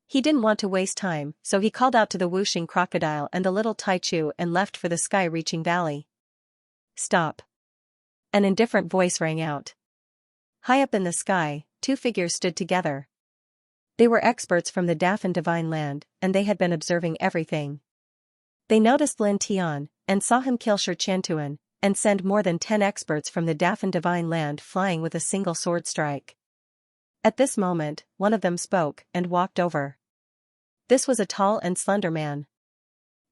He didn't want to waste time, so he called out to the Wuxing Crocodile and the Little Taichu and left for the sky-reaching valley. Stop. An indifferent voice rang out. High up in the sky, 2 figures stood together. They were experts from the Dafan divine land, and they had been observing everything. They noticed Lin Tian, and saw him kill Shi Qiantuan, and send more than 10 experts from the Dafan divine land flying with a single sword strike. At this moment, one of them spoke and walked over. This was a tall and slender man.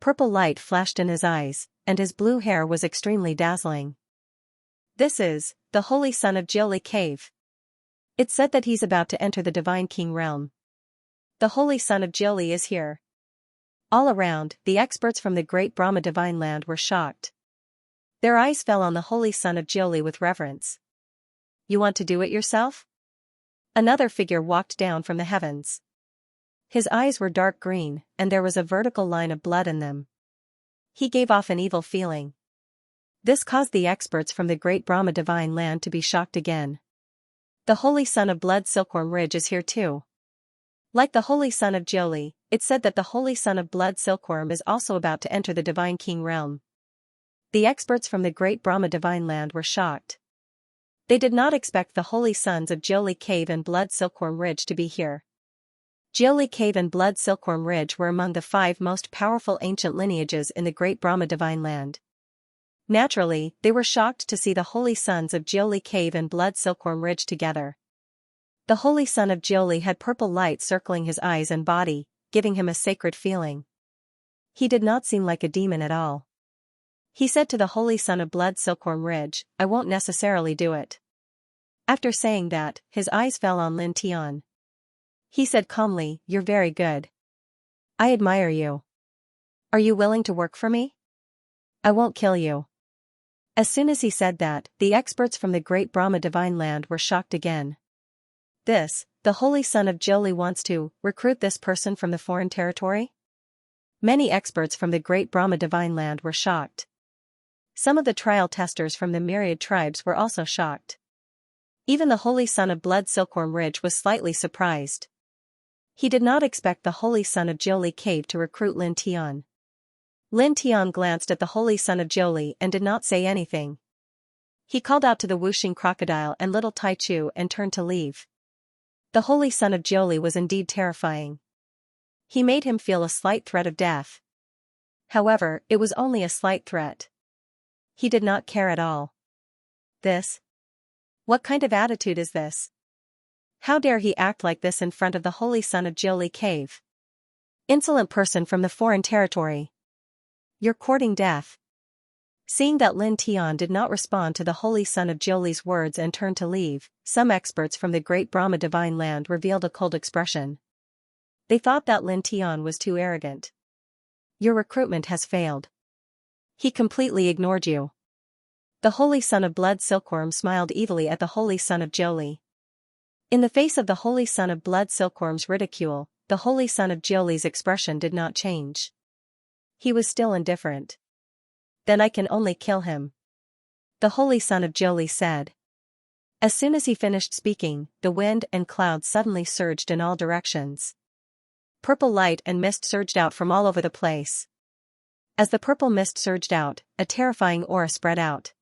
Purple light flashed in his eyes, and his blue hair was extremely dazzling. This is the Holy Son of Jiuli Cave. It's said that he's about to enter the Divine King realm. The Holy Son of Jiuli is here. All around, the experts from the great Brahma divine land were shocked. Their eyes fell on the Holy Son of Jiuli with reverence. You want to do it yourself? Another figure walked down from the heavens. His eyes were dark green, and there was a vertical line of blood in them. He gave off an evil feeling. This caused the experts from the great Brahma divine land to be shocked again. The Holy Son of Blood Silkworm Ridge is here too. Like the Holy Son of Jiuli, it's said that the Holy Son of Blood Silkworm is also about to enter the Divine King realm. The experts from the great Brahma divine land were shocked. They did not expect the Holy Sons of Jiuli Cave and Blood Silkworm Ridge to be here. Jiuli Cave and Blood Silkworm Ridge were among the 5 most powerful ancient lineages in the great Brahma divine land. Naturally, they were shocked to see the Holy Sons of Jiuli Cave and Blood Silkworm Ridge together. The Holy Son of Jiuli had purple light circling his eyes and body, giving him a sacred feeling. He did not seem like a demon at all. He said to the Holy Son of Blood Silkworm Ridge, I won't necessarily do it. After saying that, his eyes fell on Lin Tian. He said calmly, You're very good. I admire you. Are you willing to work for me? I won't kill you. As soon as he said that, the experts from the great Brahma divine land were shocked again. The Holy Son of Jiuli wants to recruit this person from the foreign territory? Many experts from the great Brahma divine land were shocked. Some of the trial testers from the myriad tribes were also shocked. Even the Holy Son of Blood Silkworm Ridge was slightly surprised. He did not expect the Holy Son of Jiuli Cave to recruit Lin Tian. Lin Tian glanced at the Holy Son of Jiuli and did not say anything. He called out to the Wuxing Crocodile and Little Taichu and turned to leave. The Holy Son of Jiuli was indeed terrifying. He made him feel a slight threat of death. However, it was only a slight threat. He did not care at all. What kind of attitude is this? How dare he act like this in front of the Holy Son of Jiuli Cave? Insolent person from the foreign territory. You're courting death. Seeing that Lin Tian did not respond to the holy son of Jiuli's words and turned to leave, some experts from the great Brahma divine land revealed a cold expression. They thought that Lin Tian was too arrogant. Your recruitment has failed. He completely ignored you. The holy son of Blood Silkworm smiled evilly at the holy son of Jiuli. In the face of the holy son of Blood Silkworm's ridicule, the holy son of Jiuli's expression did not change. He was still indifferent. Then I can only kill him, the holy son of Jiuli said. As soon as he finished speaking, the wind and clouds suddenly surged in all directions. Purple light and mist surged out from all over the place. As the purple mist surged out, a terrifying aura spread out.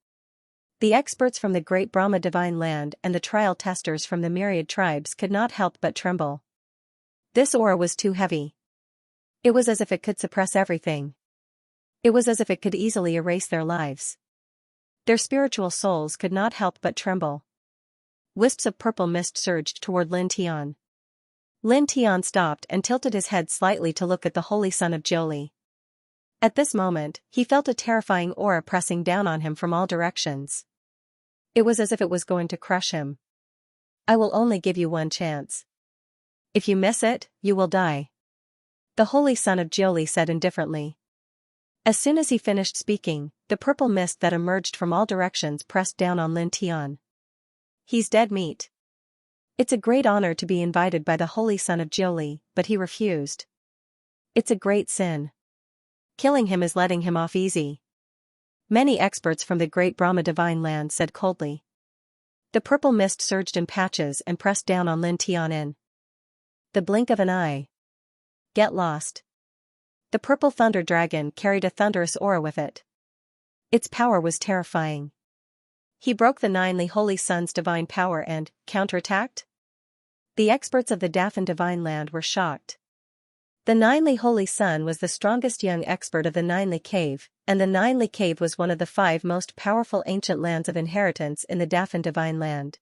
The experts from the great Brahma divine land and the trial testers from the myriad tribes could not help but tremble. This aura was too heavy. It was as if it could suppress everything. It was as if it could easily erase their lives. Their spiritual souls could not help but tremble. Wisps of purple mist surged toward Lin Tian. Lin Tian stopped and tilted his head slightly to look at the holy son of Jiuli. At this moment, he felt a terrifying aura pressing down on him from all directions. It was as if it was going to crush him. I will only give you one chance. If you miss it, you will die, the holy son of Jiuli said indifferently. As soon as he finished speaking, the purple mist that emerged from all directions pressed down on Lin Tian. He's dead meat. It's a great honor to be invited by the holy son of Jiuli, but he refused. It's a great sin. Killing him is letting him off easy. Many experts from the great Brahma divine land said coldly. The purple mist surged in patches and pressed down on Lin Tian in the blink of an eye. Get lost. The purple thunder dragon carried a thunderous aura with it. Its power was terrifying. He broke the 9 holy sun's divine power and counterattacked? The experts of the Dafan divine land were shocked. The 9 holy sun was the strongest young expert of the 9 cave, and the 9 cave was one of the 5 most powerful ancient lands of inheritance in the Dafan divine land.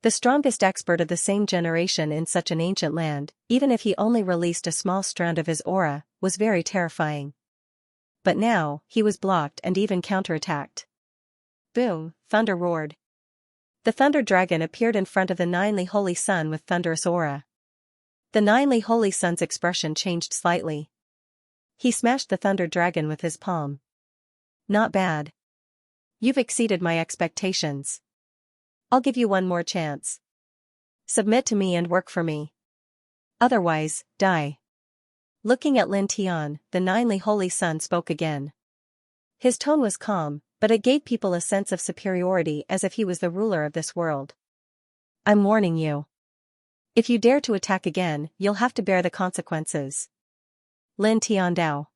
The strongest expert of the same generation in such an ancient land, even if he only released a small strand of his aura, was very terrifying. But now, he was blocked and even counterattacked. Boom, thunder roared. The thunder dragon appeared in front of the 9 holy sun with thunderous aura. The 9 holy sun's expression changed slightly. He smashed the thunder dragon with his palm. Not bad. You've exceeded my expectations. I'll give you one more chance. Submit to me and work for me. Otherwise, die. Looking at Lin Tian, the 9 holy sun spoke again. His tone was calm, but it gave people a sense of superiority as if he was the ruler of this world. I'm warning you. If you dare to attack again, you'll have to bear the consequences. Lin Tian Dao.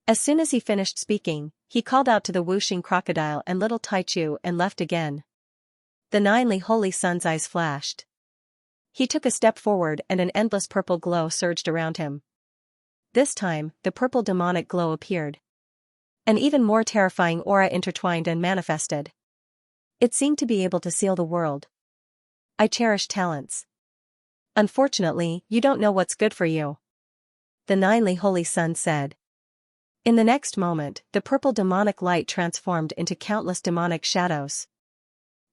As soon as he finished speaking, he called out to the whooshing crocodile and little Taichu and left again. The 9 holy sun's eyes flashed. He took a step forward and an endless purple glow surged around him. This time, the purple demonic glow appeared. An even more terrifying aura intertwined and manifested. It seemed to be able to seal the world. I cherish talents. Unfortunately, you don't know what's good for you, the 9 holy sun said. In the next moment, the purple demonic light transformed into countless demonic shadows.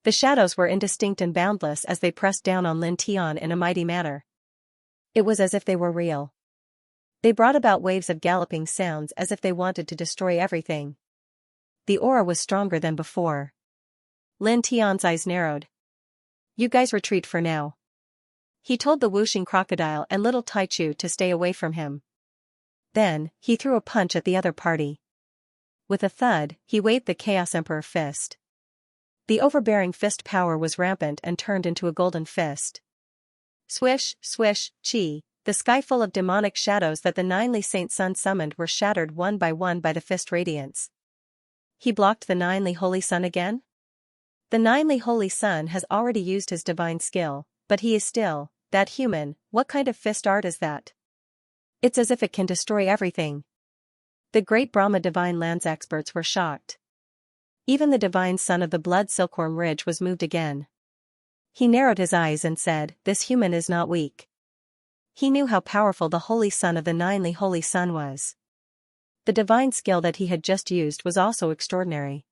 The shadows were indistinct and boundless as they pressed down on Lin Tian in a mighty manner. It was as if they were real. They brought about waves of galloping sounds as if they wanted to destroy everything. The aura was stronger than before. Lin Tian's eyes narrowed. You guys retreat for now. He told the whooshing crocodile and little Taichu to stay away from him. Then, he threw a punch at the other party. With a thud, he waved the Chaos Emperor fist. The overbearing fist power was rampant and turned into a golden fist. Swish, swish, chi, the sky full of demonic shadows that the 9 Saint Sun summoned were shattered one by the fist radiance. He blocked the 9 holy sun again? The 9 holy sun has already used his divine skill, but he is still, that human. What kind of fist art is that? It's as if it can destroy everything. The great Brahma divine lands experts were shocked. Even the divine son of the blood silkworm ridge was moved again. He narrowed his eyes and said, this human is not weak. He knew how powerful the Holy Son of the Ninely Holy Sun was. The divine skill that he had just used was also extraordinary.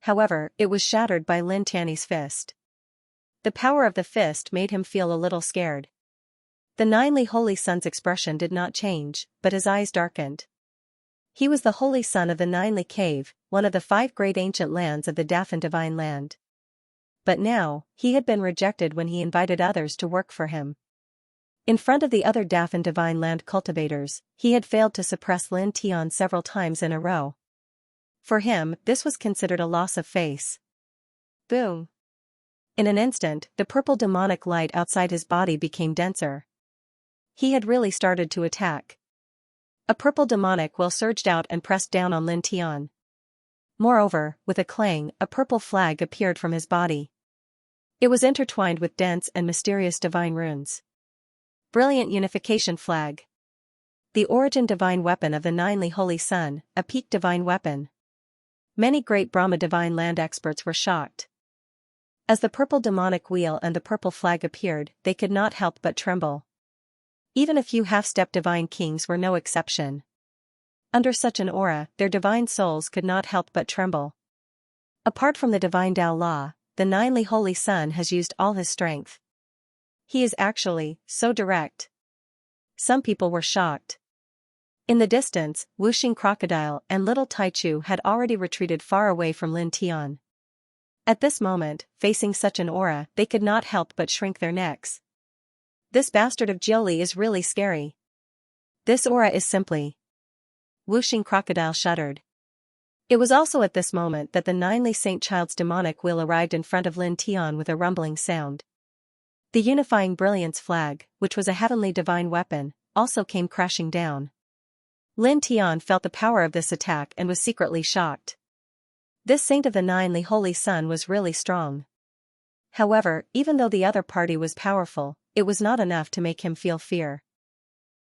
However, it was shattered by Lin Tiany's fist. The power of the fist made him feel a little scared. The Ninely Holy Sun's expression did not change, but his eyes darkened. He was the Holy Son of the Ninely Cave, one of the 5 great ancient lands of the Dafan Divine Land. But now, he had been rejected when he invited others to work for him. In front of the other Dafan Divine Land cultivators, he had failed to suppress Lin Tian several times in a row. For him, this was considered a loss of face. Boom! In an instant, the purple demonic light outside his body became denser. He had really started to attack. A purple demonic will surged out and pressed down on Lin Tian. Moreover, with a clang, a purple flag appeared from his body. It was intertwined with dense and mysterious divine runes. Brilliant Unification Flag. The origin divine weapon of the Ninely Holy Sun, a peak divine weapon. Many great Brahma Divine Land experts were shocked. As the purple demonic wheel and the purple flag appeared, they could not help but tremble. Even a few half-step divine kings were no exception. Under such an aura, their divine souls could not help but tremble. Apart from the divine Tao law, the Ninely Holy Sun has used all his strength. He is actually so direct. Some people were shocked. In the distance, Wuxing Crocodile and Little Taichu had already retreated far away from Lin Tian. At this moment, facing such an aura, they could not help but shrink their necks. This bastard of Jiuli is really scary. This aura is simply... Wuxing Crocodile shuddered. It was also at this moment that the Ninely Saint Child's demonic wheel arrived in front of Lin Tian with a rumbling sound. The Unifying Brilliance Flag, which was a heavenly divine weapon, also came crashing down. Lin Tian felt the power of this attack and was secretly shocked. This saint of the Ninely Holy Sun was really strong. However, even though the other party was powerful, it was not enough to make him feel fear.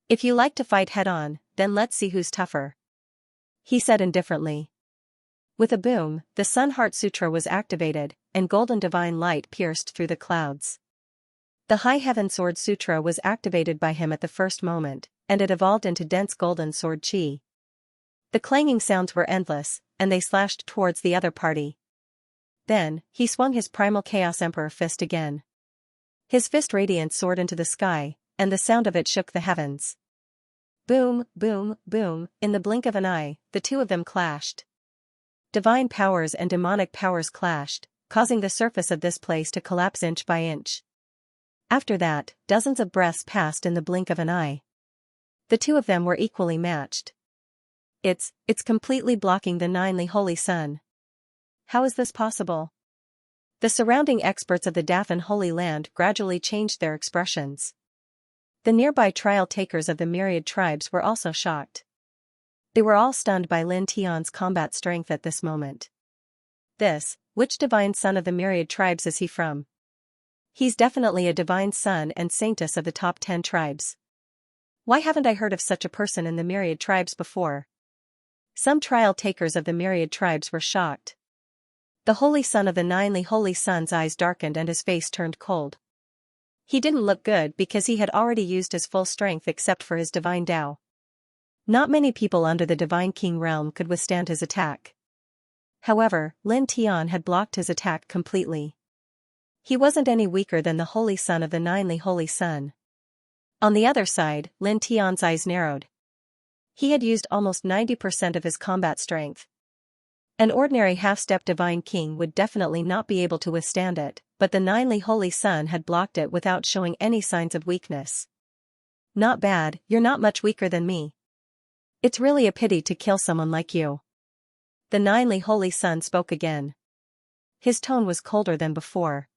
If you like to fight head-on, then let's see who's tougher, he said indifferently. With a boom, the Sun Heart Sutra was activated, and golden divine light pierced through the clouds. The High Heaven Sword Sutra was activated by him at the first moment, and it evolved into dense golden sword chi. The clanging sounds were endless, and they slashed towards the other party. Then, he swung his primal Chaos Emperor fist again. His fist radiance soared into the sky, and the sound of it shook the heavens. Boom, boom, boom, in the blink of an eye, the two of them clashed. Divine powers and demonic powers clashed, causing the surface of this place to collapse inch by inch. After that, dozens of breaths passed in the blink of an eye. The two of them were equally matched. It's completely blocking the Ninely Holy Sun. How is this possible? The surrounding experts of the Dafan Holy Land gradually changed their expressions. The nearby trial takers of the myriad tribes were also shocked. They were all stunned by Lin Tian's combat strength at this moment. Which divine son of the myriad tribes is he from? He's definitely a divine son and saintess of the top 10 tribes. Why haven't I heard of such a person in the myriad tribes before? Some trial takers of the myriad tribes were shocked. The Holy Son of the Ninely Holy Sun's eyes darkened and his face turned cold. He didn't look good because he had already used his full strength except for his divine Tao. Not many people under the Divine King realm could withstand his attack. However, Lin Tian had blocked his attack completely. He wasn't any weaker than the Holy Son of the Ninely Holy Sun. On the other side, Lin Tian's eyes narrowed. He had used almost 90% of his combat strength. An ordinary half-step Divine King would definitely not be able to withstand it, but the Ninely Holy Sun had blocked it without showing any signs of weakness. Not bad, you're not much weaker than me. It's really a pity to kill someone like you. The Ninely Holy Sun spoke again. His tone was colder than before.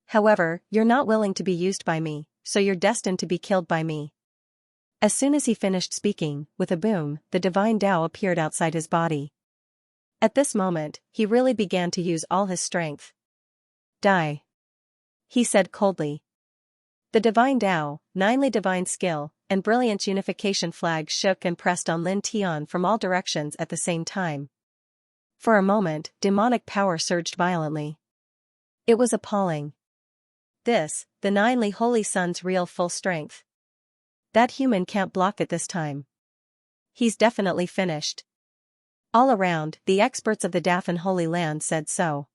However, you're not willing to be used by me, so you're destined to be killed by me. As soon as he finished speaking, with a boom, the divine Tao appeared outside his body. At this moment, he really began to use all his strength. Die, he said coldly. The divine Tao, Ninely divine skill, and brilliant unification flag shook and pressed on Lin Tian from all directions at the same time. For a moment, demonic power surged violently. It was appalling. The Ninely Holy Sun's real full strength. That human can't block it this time. He's definitely finished. All around, the experts of the Dafan Holy Land said so.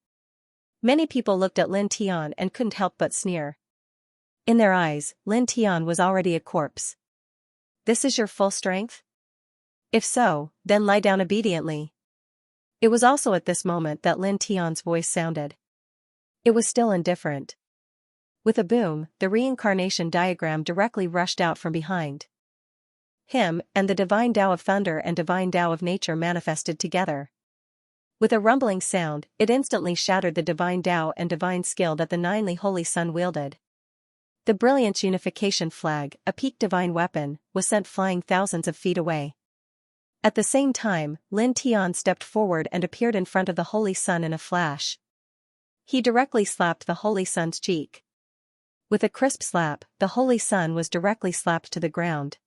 Many people looked at Lin Tian and couldn't help but sneer. In their eyes, Lin Tian was already a corpse. This is your full strength? If so, then lie down obediently. It was also at this moment that Lin Tian's voice sounded. It was still indifferent. With a boom, the reincarnation diagram directly rushed out from behind him, and the divine Tao of thunder and divine Tao of nature manifested together. With a rumbling sound, it instantly shattered the divine Tao and divine skill that the ninely holy sun wielded. The brilliant unification flag, a peak divine weapon, was sent flying thousands of feet away. At the same time, Lin Tian stepped forward and appeared in front of the holy sun in a flash. He directly slapped the holy sun's cheek. With a crisp slap, the holy sun was directly slapped to the ground.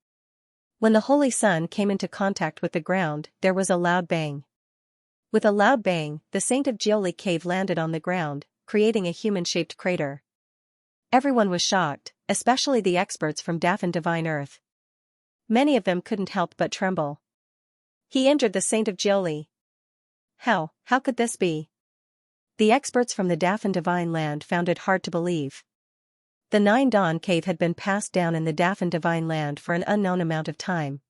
When the holy sun came into contact with the ground, there was a loud bang. With a loud bang, the Saint of Jiuli cave landed on the ground, creating a human-shaped crater. Everyone was shocked, especially the experts from Dafan Divine Earth. Many of them couldn't help but tremble. He injured the Saint of Jiuli. How could this be? The experts from the Dafan Divine Land found it hard to believe. The Nine Dawn Cave had been passed down in the Dafan Divine Land for an unknown amount of time.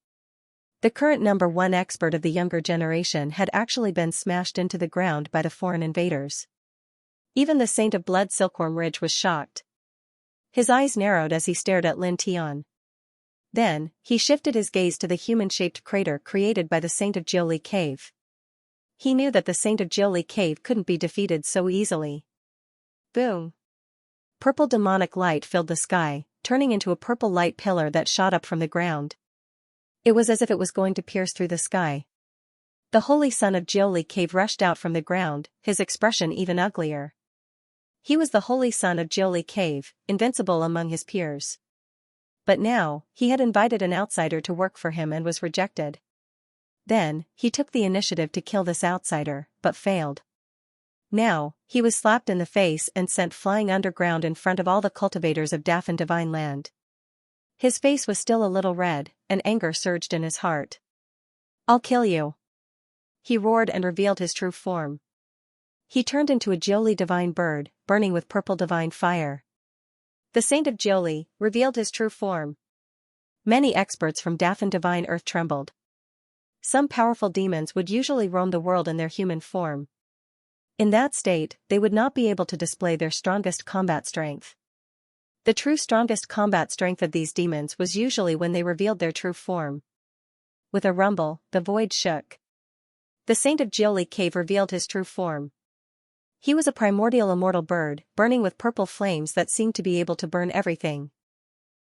The current number one expert of the younger generation had actually been smashed into the ground by the foreign invaders. Even the Saint of Blood Silkworm Ridge was shocked. His eyes narrowed as he stared at Lin Tian. Then, he shifted his gaze to the human-shaped crater created by the Saint of Jiuli Cave. He knew that the Saint of Jiuli Cave couldn't be defeated so easily. Boom! Purple demonic light filled the sky, turning into a purple light pillar that shot up from the ground. It was as if it was going to pierce through the sky. The holy son of Jiuli Cave rushed out from the ground, his expression even uglier. He was the holy son of Jiuli Cave, invincible among his peers. But now, he had invited an outsider to work for him and was rejected. Then, he took the initiative to kill this outsider, but failed. Now, he was slapped in the face and sent flying underground in front of all the cultivators of Dafan Divine Land. His face was still a little red, and anger surged in his heart. "I'll kill you!" He roared and revealed his true form. He turned into a Jiuli divine bird, burning with purple divine fire. The Saint of Jiuli revealed his true form. Many experts from Dafan Divine Earth trembled. Some powerful demons would usually roam the world in their human form. In that state, they would not be able to display their strongest combat strength. The true strongest combat strength of these demons was usually when they revealed their true form. With a rumble, the void shook. The Saint of Jiuli Cave revealed his true form. He was a primordial immortal bird, burning with purple flames that seemed to be able to burn everything.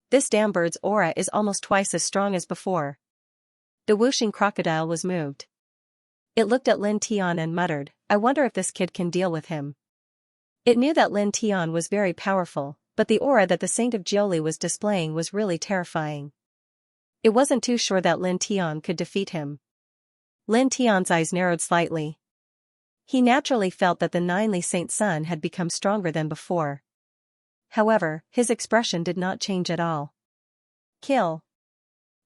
This damn bird's aura is almost twice as strong as before. The whooshing crocodile was moved. It looked at Lin Tian and muttered, "I wonder if this kid can deal with him." It knew that Lin Tian was very powerful, but the aura that the Saint of Jiuli was displaying was really terrifying. It wasn't too sure that Lin Tian could defeat him. Lin Tian's eyes narrowed slightly. He naturally felt that the ninely Saint Sun had become stronger than before. However, his expression did not change at all. "Kill!"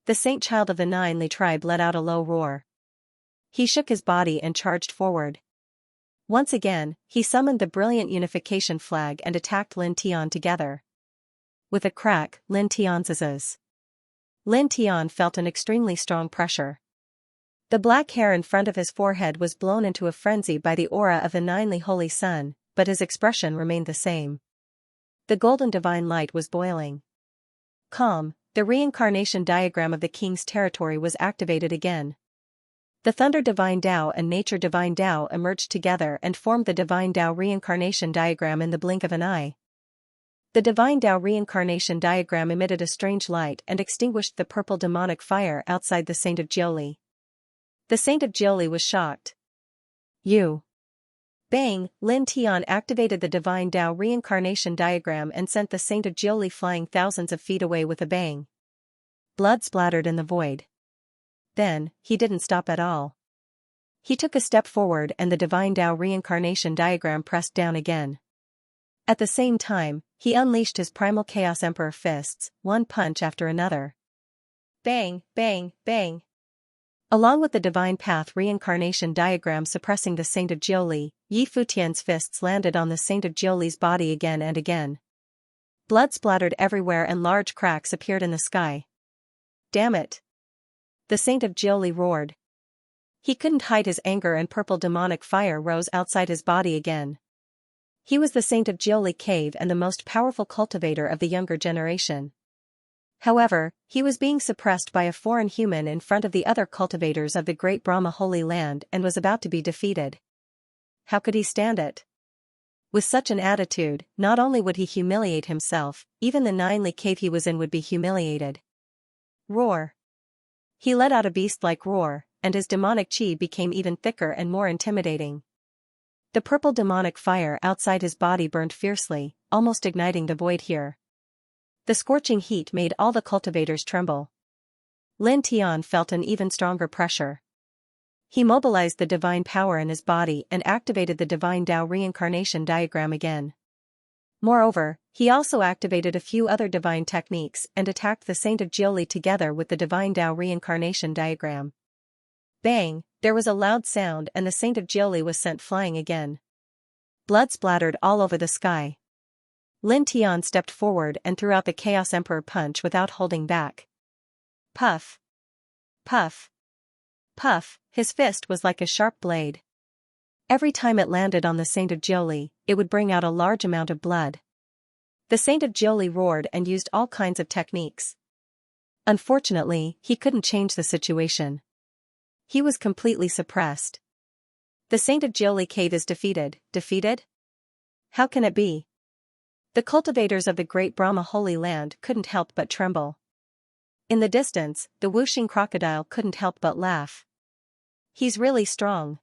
The Saint Child of the Ninely tribe let out a low roar. He shook his body and charged forward. Once again, he summoned the brilliant unification flag and attacked Lin Tian together. With a crack, Lin Tian's zzz. Lin Tian felt an extremely strong pressure. The black hair in front of his forehead was blown into a frenzy by the aura of the ninely holy sun, but his expression remained the same. The golden divine light was boiling. Calm, the reincarnation diagram of the king's territory was activated again. The Thunder Divine Tao and Nature Divine Tao emerged together and formed the Divine Tao reincarnation diagram in the blink of an eye. The Divine Tao reincarnation diagram emitted a strange light and extinguished the purple demonic fire outside the Saint of Jiuli. The Saint of Jiuli was shocked. "You!" Bang! Lin Tian activated the Divine Tao reincarnation diagram and sent the Saint of Jiuli flying thousands of feet away with a bang. Blood splattered in the void. Then, he didn't stop at all. He took a step forward and the Divine Tao reincarnation diagram pressed down again. At the same time, he unleashed his primal Chaos Emperor fists, one punch after another. Bang, bang, bang. Along with the divine path reincarnation diagram suppressing the Saint of Jiuli, Yi Futian's fists landed on the Saint of Jiuli's body again and again. Blood splattered everywhere and large cracks appeared in the sky. Damn it! The Saint of Jiuli roared. He couldn't hide his anger and purple demonic fire rose outside his body again. He was the Saint of Jiuli Cave and the most powerful cultivator of the younger generation. However, he was being suppressed by a foreign human in front of the other cultivators of the Great Brahma Holy Land and was about to be defeated. How could he stand it? With such an attitude, not only would he humiliate himself, even the Ninely cave he was in would be humiliated. Roar. He let out a beast-like roar, and his demonic chi became even thicker and more intimidating. The purple demonic fire outside his body burned fiercely, almost igniting the void here. The scorching heat made all the cultivators tremble. Lin Tian felt an even stronger pressure. He mobilized the divine power in his body and activated the divine Tao reincarnation diagram again. Moreover, he also activated a few other divine techniques and attacked the Saint of Jiuli together with the divine Tao reincarnation diagram. Bang, there was a loud sound and the Saint of Jiuli was sent flying again. Blood splattered all over the sky. Lin Tian stepped forward and threw out the Chaos Emperor punch without holding back. Puff. Puff. Puff, his fist was like a sharp blade. Every time it landed on the Saint of Jiuli, it would bring out a large amount of blood. The Saint of Jiuli roared and used all kinds of techniques. Unfortunately, he couldn't change the situation. He was completely suppressed. The Saint of Jiuli Cave is defeated. Defeated? How can it be? The cultivators of the Great Brahma Holy Land couldn't help but tremble. In the distance, the whooshing crocodile couldn't help but laugh. He's really strong.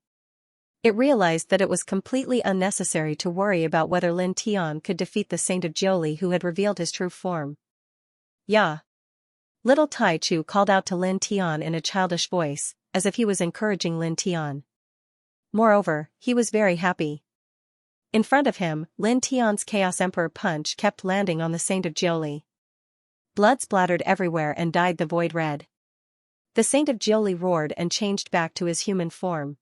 It realized that it was completely unnecessary to worry about whether Lin Tian could defeat the Saint of Jiuli who had revealed his true form. Yeah. Little Tai Chu called out to Lin Tian in a childish voice, as if he was encouraging Lin Tian. Moreover, he was very happy. In front of him, Lin Tian's Chaos Emperor punch kept landing on the Saint of Jiuli. Blood splattered everywhere and dyed the void red. The Saint of Jiuli roared and changed back to his human form.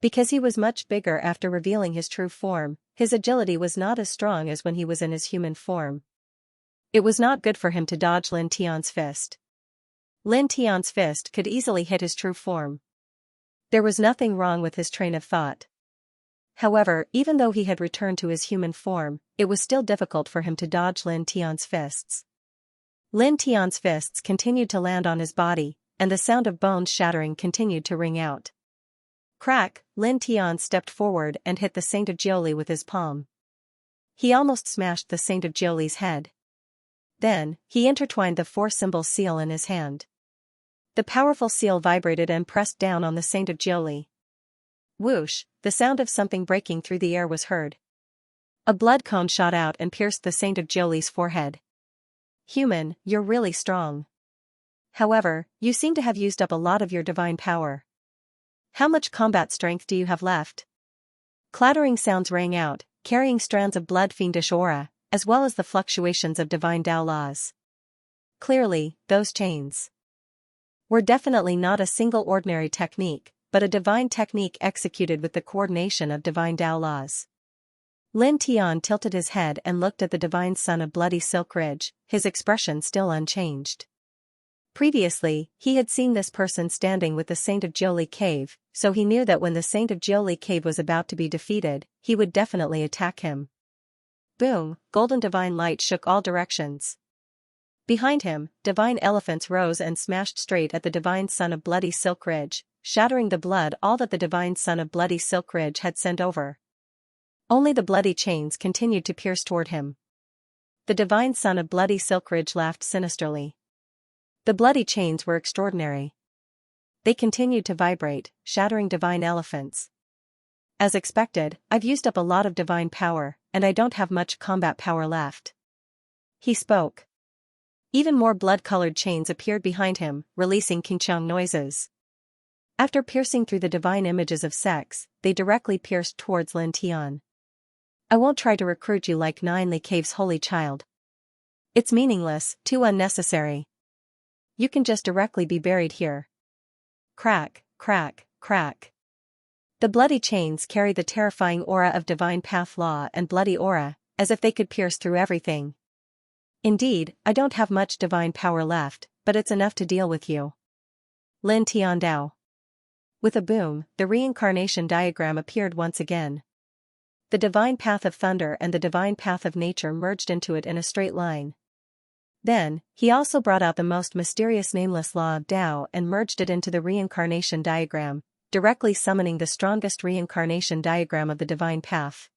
Because he was much bigger after revealing his true form, his agility was not as strong as when he was in his human form. It was not good for him to dodge Lin Tian's fist. Lin Tian's fist could easily hit his true form. There was nothing wrong with his train of thought. However, even though he had returned to his human form, it was still difficult for him to dodge Lin Tian's fists. Lin Tian's fists continued to land on his body, and the sound of bones shattering continued to ring out. Crack, Lin Tian stepped forward and hit the Saint of Jiuli with his palm. He almost smashed the Saint of Jiuli's head. Then, he intertwined the four-symbol seal in his hand. The powerful seal vibrated and pressed down on the Saint of Jiuli. Whoosh, the sound of something breaking through the air was heard. A blood cone shot out and pierced the Saint of Jiuli's forehead. Human, you're really strong. However, you seem to have used up a lot of your divine power. How much combat strength do you have left? Clattering sounds rang out, carrying strands of blood fiendish aura, as well as the fluctuations of divine Tao laws. Clearly, those chains were definitely not a single ordinary technique, but a divine technique executed with the coordination of divine Tao laws. Lin Tian tilted his head and looked at the divine son of Bloody Silk Ridge, his expression still unchanged. Previously, he had seen this person standing with the Saint of Jiuli Cave, so he knew that when the Saint of Jiuli Cave was about to be defeated, he would definitely attack him. Boom, golden divine light shook all directions. Behind him, divine elephants rose and smashed straight at the divine son of Bloody Silk Ridge, shattering the blood all that the divine son of Bloody Silk Ridge had sent over. Only the bloody chains continued to pierce toward him. The divine son of Bloody Silk Ridge laughed sinisterly. The bloody chains were extraordinary. They continued to vibrate, shattering divine elephants. As expected, I've used up a lot of divine power, and I don't have much combat power left. He spoke. Even more blood-colored chains appeared behind him, releasing king-chong noises. After piercing through the divine images of sex, they directly pierced towards Lin Tian. I won't try to recruit you like Ninely Cave's holy child. It's meaningless, too unnecessary. You can just directly be buried here. Crack, crack, crack. The bloody chains carry the terrifying aura of divine path law and bloody aura, as if they could pierce through everything. Indeed, I don't have much divine power left, but it's enough to deal with you. Lin Tiandao. With a boom, the reincarnation diagram appeared once again. The divine path of thunder and the divine path of nature merged into it in a straight line. Then, he also brought out the most mysterious nameless law of Tao and merged it into the reincarnation diagram, directly summoning the strongest reincarnation diagram of the divine path.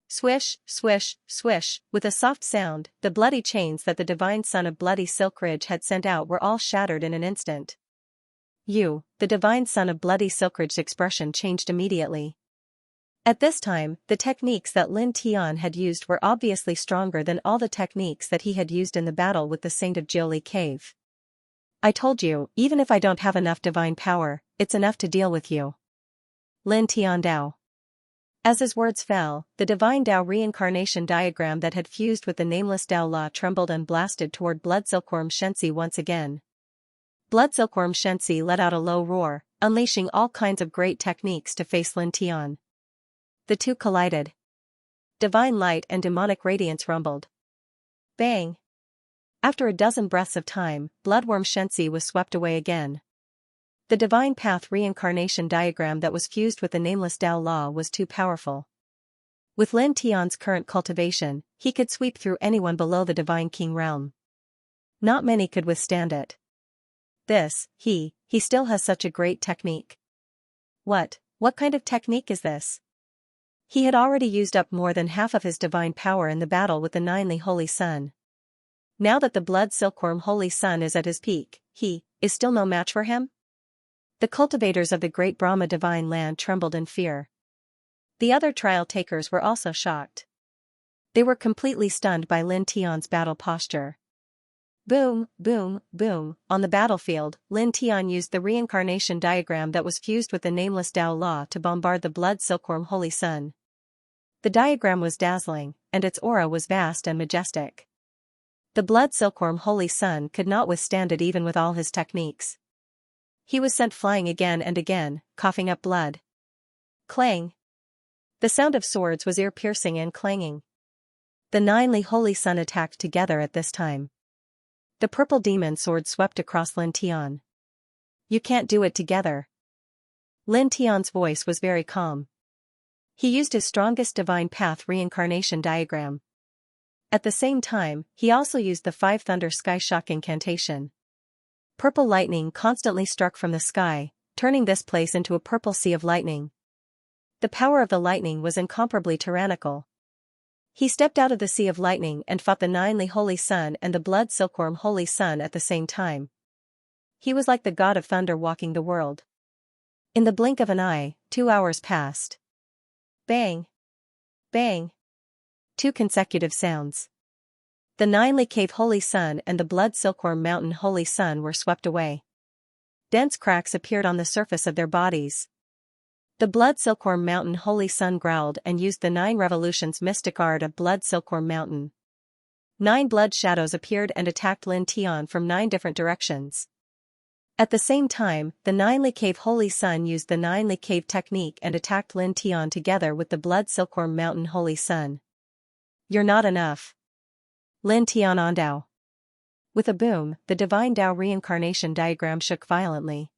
Swish, swish, swish, with a soft sound, the bloody chains that the divine son of Bloody Silk Ridge had sent out were all shattered in an instant. You, the divine son of Bloody Silk Ridge's expression changed immediately. At this time, the techniques that Lin Tian had used were obviously stronger than all the techniques that he had used in the battle with the Saint of Jiuli Cave. I told you, even if I don't have enough divine power, it's enough to deal with you. Lin Tiandao. As his words fell, the divine Tao reincarnation diagram that had fused with the nameless Tao law trembled and blasted toward Blood Silkworm Xianxia once again. Blood Silkworm Xianxia let out a low roar, unleashing all kinds of great techniques to face Lin Tian. The two collided. Divine light and demonic radiance rumbled. Bang! After a dozen breaths of time, Bloodworm Xianxia was swept away again. The divine path reincarnation diagram that was fused with the nameless Tao law was too powerful. With Lin Tian's current cultivation, he could sweep through anyone below the divine king realm. Not many could withstand it. He still has such a great technique. What kind of technique is this? He had already used up more than half of his divine power in the battle with the Ninely Holy Sun. Now that the Blood Silkworm Holy Sun is at his peak, he is still no match for him? The cultivators of the great Brahma divine land trembled in fear. The other trial takers were also shocked. They were completely stunned by Lin Tian's battle posture. Boom, boom, boom. On the battlefield, Lin Tian used the reincarnation diagram that was fused with the nameless Tao law to bombard the Blood Silkworm Holy Sun. The diagram was dazzling, and its aura was vast and majestic. The Blood Silkworm Holy Sun could not withstand it even with all his techniques. He was sent flying again and again, coughing up blood. Clang! The sound of swords was ear-piercing and clanging. The Ninely Holy Sun attacked together at this time. The purple demon sword swept across Lin Tian. You can't do it together. Lin Tian's voice was very calm. He used his strongest divine path reincarnation diagram. At the same time, he also used the 5 Thunder Sky Shock incantation. Purple lightning constantly struck from the sky, turning this place into a purple sea of lightning. The power of the lightning was incomparably tyrannical. He stepped out of the sea of lightning and fought the Ninely Holy Sun and the Blood Silkworm Holy Sun at the same time. He was like the god of thunder walking the world. In the blink of an eye, 2 hours passed. Bang! Bang! 2 consecutive sounds. The Ninely Cave Holy Sun and the Blood Silkworm Mountain Holy Sun were swept away. Dense cracks appeared on the surface of their bodies. The Blood Silkworm Mountain Holy Sun growled and used the 9 Revolutions mystic art of Blood Silkworm Mountain. 9 blood shadows appeared and attacked Lin Tian from 9 different directions. At the same time, the Ninely Cave Holy Sun used the Ninely Cave technique and attacked Lin Tian together with the Blood Silkworm Mountain Holy Sun. You're not enough. Lin Tian Andao. With a boom, the divine Tao reincarnation diagram shook violently.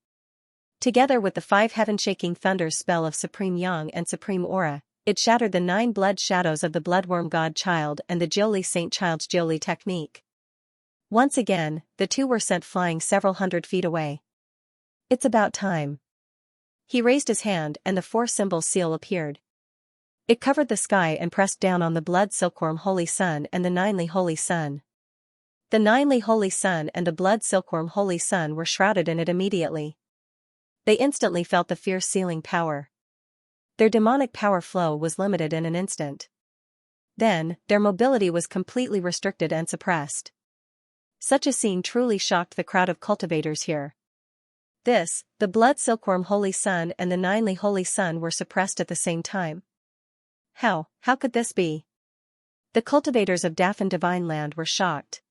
Together with the 5 heaven-shaking thunders spell of Supreme Yang and Supreme Aura, it shattered the 9 blood shadows of the Bloodworm God Child and the Jiuli Saint Child's Jiuli technique. Once again, the two were sent flying several hundred feet away. It's about time. He raised his hand and the 4-symbol seal appeared. It covered the sky and pressed down on the Blood Silkworm Holy Sun and the Ninely Holy Sun. The Ninely Holy Sun and the Blood Silkworm Holy Sun were shrouded in it immediately. They instantly felt the fierce sealing power. Their demonic power flow was limited in an instant. Then, their mobility was completely restricted and suppressed. Such a scene truly shocked the crowd of cultivators here. The Blood Silkworm Holy Sun and the Ninely Holy Sun were suppressed at the same time. How could this be? The cultivators of Daffin Divine Land were shocked.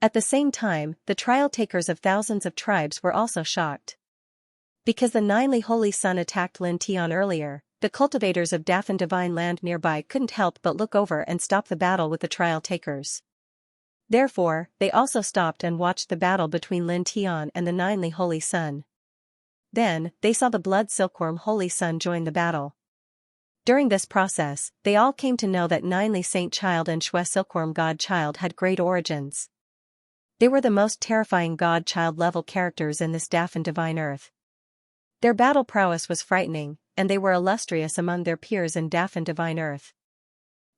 At the same time, the trial takers of thousands of tribes were also shocked. Because the Ninely Holy Sun attacked Lin Tian earlier, the cultivators of Dafan Divine Land nearby couldn't help but look over and stop the battle with the trial takers. Therefore, they also stopped and watched the battle between Lin Tian and the Ninely Holy Sun. Then, they saw the Blood Silkworm Holy Sun join the battle. During this process, they all came to know that Ninely Saint Child and Xue Silkworm God Child had great origins. They were the most terrifying God Child level characters in this Dafan Divine Earth. Their battle prowess was frightening, and they were illustrious among their peers in Dafan Divine Earth.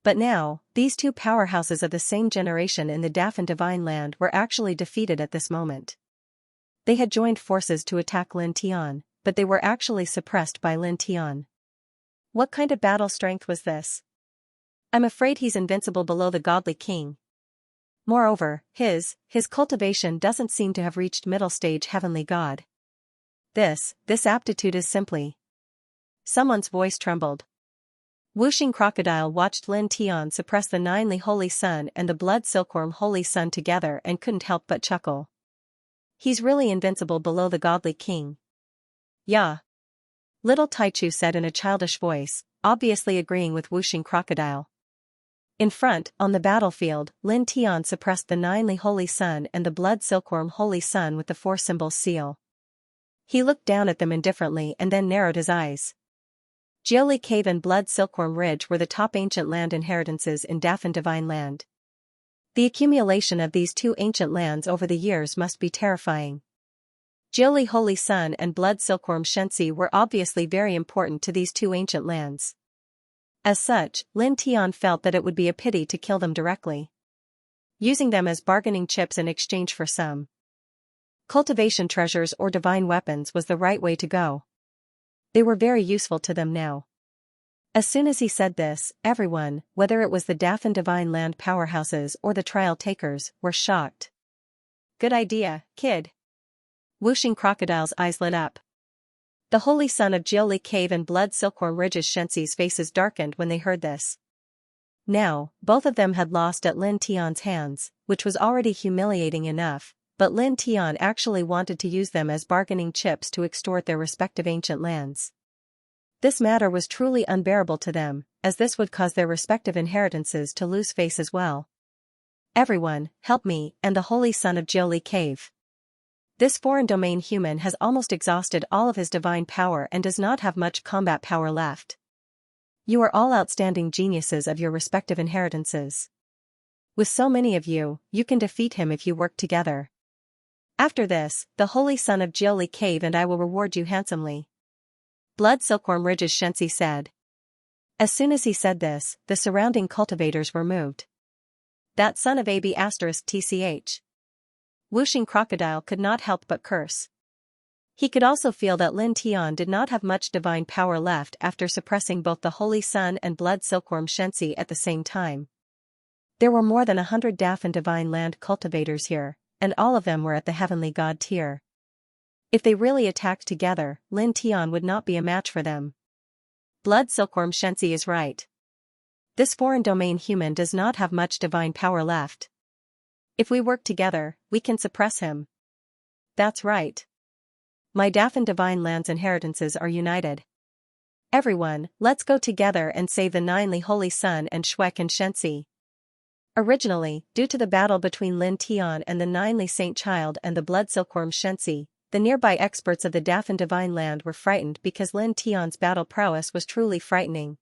But now, these two powerhouses of the same generation in the Dafan Divine Land were actually defeated at this moment. They had joined forces to attack Lin Tian, but they were actually suppressed by Lin Tian. What kind of battle strength was this? I'm afraid he's invincible below the godly king. Moreover, his cultivation doesn't seem to have reached middle stage heavenly god. This aptitude is simply... Someone's voice trembled. Whooshing Crocodile watched Lin Tian suppress the Ninely Holy Sun and the Blood Silkworm Holy Sun together and couldn't help but chuckle. He's really invincible below the godly king. Yeah. Little Taichu said in a childish voice, obviously agreeing with Whooshing Crocodile. In front, on the battlefield, Lin Tian suppressed the Ninely Holy Sun and the Blood Silkworm Holy Sun with the four symbols seal. He looked down at them indifferently and then narrowed his eyes. Jiuli Cave and Blood Silkworm Ridge were the top ancient land inheritances in Dafan Divine Land. The accumulation of these two ancient lands over the years must be terrifying. Jiuli Holy Sun and Blood Silkworm Xianxia were obviously very important to these two ancient lands. As such, Lin Tian felt that it would be a pity to kill them directly. Using them as bargaining chips in exchange for some cultivation treasures or divine weapons was the right way to go. They were very useful to them now. As soon as he said this, everyone, whether it was the Dafan Divine Land powerhouses or the trial takers, were shocked. Good idea, kid. Whooshing Crocodile's eyes lit up. The Holy Sun of Jiuli Cave and Blood Silkworm Ridge's Xianxia's faces darkened when they heard this. Now, both of them had lost at Lin Tian's hands, which was already humiliating enough, but Lin Tian actually wanted to use them as bargaining chips to extort their respective ancient lands. This matter was truly unbearable to them, as this would cause their respective inheritances to lose face as well. Everyone, help me and the Holy Sun of Jiuli Cave. This foreign domain human has almost exhausted all of his divine power and does not have much combat power left. You are all outstanding geniuses of your respective inheritances. With so many of you, you can defeat him if you work together. After this, the Holy Sun of Jiuli Cave and I will reward you handsomely. Blood Silkworm Ridge's Xianxia said. As soon as he said this, the surrounding cultivators were moved. That son of AB******. Whooshing Crocodile could not help but curse. He could also feel that Lin Tian did not have much divine power left after suppressing both the Holy Sun and Blood Silkworm Xianxia at the same time. There were more than 100 Dafan Divine Land cultivators here, and all of them were at the Heavenly God tier. If they really attacked together, Lin Tian would not be a match for them. Blood Silkworm Xianxia is right. This foreign domain human does not have much divine power left. If we work together, we can suppress him. That's right. My Dafan Divine Land's inheritances are united. Everyone, let's go together and save the Ninely Holy Sun and Xue and Xianxia. Originally, due to the battle between Lin Tian and the Ninely Saint Child and the Blood Silkworm Xianxia, the nearby experts of the Dafan Divine Land were frightened because Lin Tian's battle prowess was truly frightening.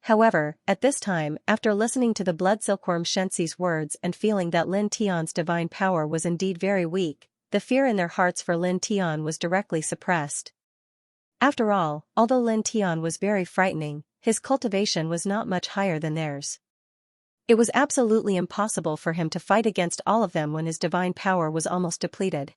However, at this time, after listening to the Blood Silkworm Xianxia's words and feeling that Lin Tian's divine power was indeed very weak, the fear in their hearts for Lin Tian was directly suppressed. After all, although Lin Tian was very frightening, his cultivation was not much higher than theirs. It was absolutely impossible for him to fight against all of them when his divine power was almost depleted.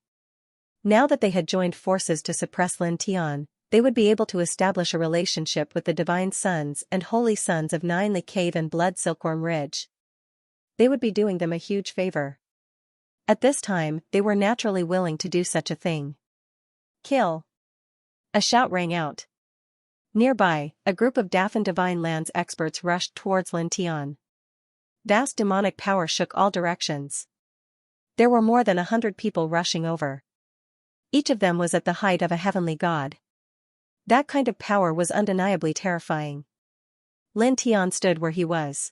Now that they had joined forces to suppress Lin Tian, they would be able to establish a relationship with the Divine Sons and Holy Sons of Ninely Cave and Blood Silkworm Ridge. They would be doing them a huge favor. At this time, they were naturally willing to do such a thing. Kill! A shout rang out. Nearby, a group of Dafan Divine Lands experts rushed towards Lin Tian. Vast demonic power shook all directions. There were more than 100 people rushing over. Each of them was at the height of a heavenly god. That kind of power was undeniably terrifying. Lin Tian stood where he was.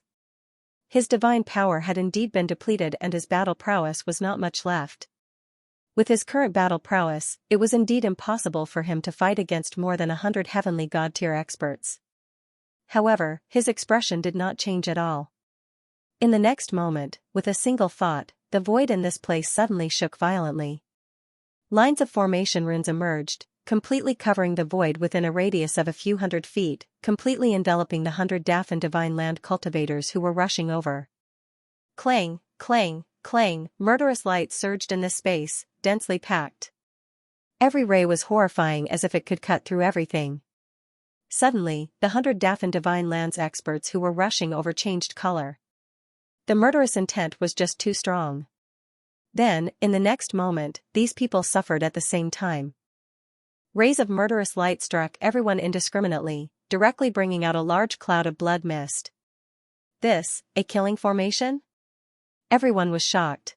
His divine power had indeed been depleted and his battle prowess was not much left. With his current battle prowess, it was indeed impossible for him to fight against more than 100 heavenly god-tier experts. However, his expression did not change at all. In the next moment, with a single thought, the void in this place suddenly shook violently. Lines of formation runes emerged, completely covering the void within a radius of a few hundred feet, completely enveloping the 100 Dafan divine land cultivators who were rushing over. Clang, clang, clang, murderous light surged in this space, densely packed. Every ray was horrifying as if it could cut through everything. Suddenly, the 100 Dafan divine lands experts who were rushing over changed color. The murderous intent was just too strong. Then, in the next moment, these people suffered at the same time. Rays of murderous light struck everyone indiscriminately, directly bringing out a large cloud of blood mist. This, a killing formation? Everyone was shocked.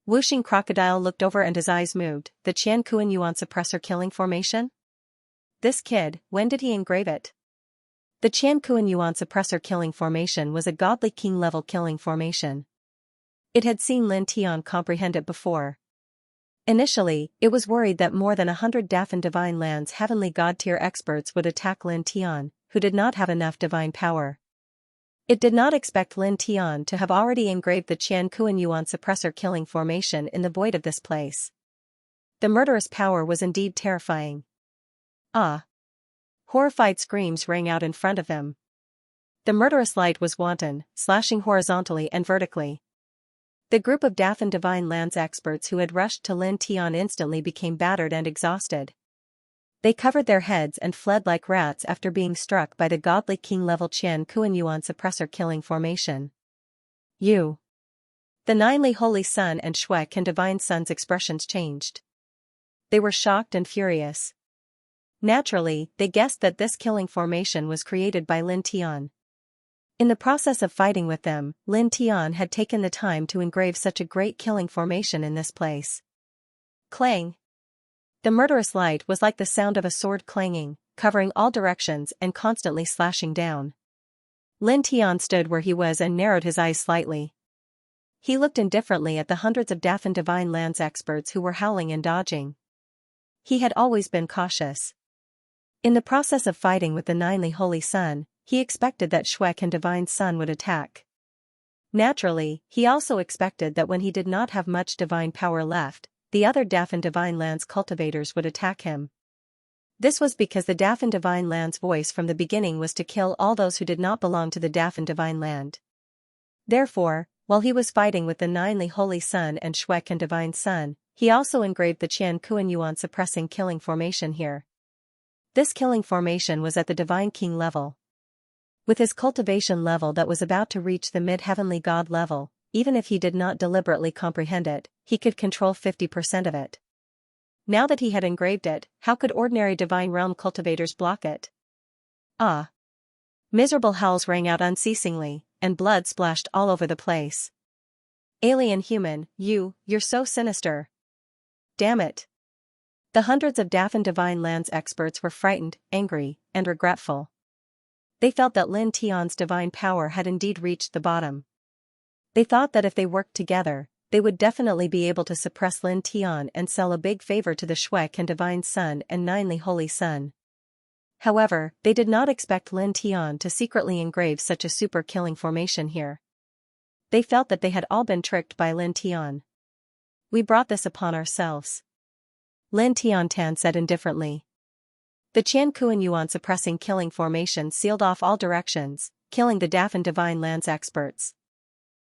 Whooshing Crocodile looked over and his eyes moved. The Qian Kuan Yuan suppressor killing formation? This kid, when did he engrave it? The Qian Kuan Yuan suppressor killing formation was a godly king-level killing formation. It had seen Lin Tian comprehend it before. Initially, it was worried that more than 100 Dafan divine lands heavenly god-tier experts would attack Lin Tian, who did not have enough divine power. It did not expect Lin Tian to have already engraved the Qian Kuan Yuan suppressor killing formation in the void of this place. The murderous power was indeed terrifying. Ah! Horrified screams rang out in front of them. The murderous light was wanton, slashing horizontally and vertically. The group of Dafan divine lands experts who had rushed to Lin Tian instantly became battered and exhausted. They covered their heads and fled like rats after being struck by the godly king-level Qian Kuan Yuan suppressor killing formation. You. The Ninely Holy Sun and Shuek and Divine Sun's expressions changed. They were shocked and furious. Naturally, they guessed that this killing formation was created by Lin Tian. In the process of fighting with them, Lin Tian had taken the time to engrave such a great killing formation in this place. Clang! The murderous light was like the sound of a sword clanging, covering all directions and constantly slashing down. Lin Tian stood where he was and narrowed his eyes slightly. He looked indifferently at the hundreds of Dafan divine lands experts who were howling and dodging. He had always been cautious. In the process of fighting with the Ninely Holy Sun, he expected that Shuek and Divine Sun would attack. Naturally, he also expected that when he did not have much divine power left, the other Dafan divine lands cultivators would attack him. This was because the Dafan divine land's voice from the beginning was to kill all those who did not belong to the Dafan divine land. Therefore, while he was fighting with the Ninely Holy Sun and Shuek and Divine Sun, he also engraved the Qian Kuan Yuan suppressing killing formation here. This killing formation was at the Divine King level. With his cultivation level that was about to reach the mid-heavenly god level, even if he did not deliberately comprehend it, he could control 50% of it. Now that he had engraved it, how could ordinary divine realm cultivators block it? Ah! Miserable howls rang out unceasingly, and blood splashed all over the place. Alien human, you're so sinister. Damn it! The hundreds of Dafan divine lands experts were frightened, angry, and regretful. They felt that Lin Tian's divine power had indeed reached the bottom. They thought that if they worked together, they would definitely be able to suppress Lin Tian and sell a big favor to the Shuek and Divine Sun and Ninely Holy Sun. However, they did not expect Lin Tian to secretly engrave such a super killing formation here. They felt that they had all been tricked by Lin Tian. We brought this upon ourselves. Lin Tiantan said indifferently. The Qian Kuan Yuan suppressing killing formation sealed off all directions, killing the Dafan divine lands experts.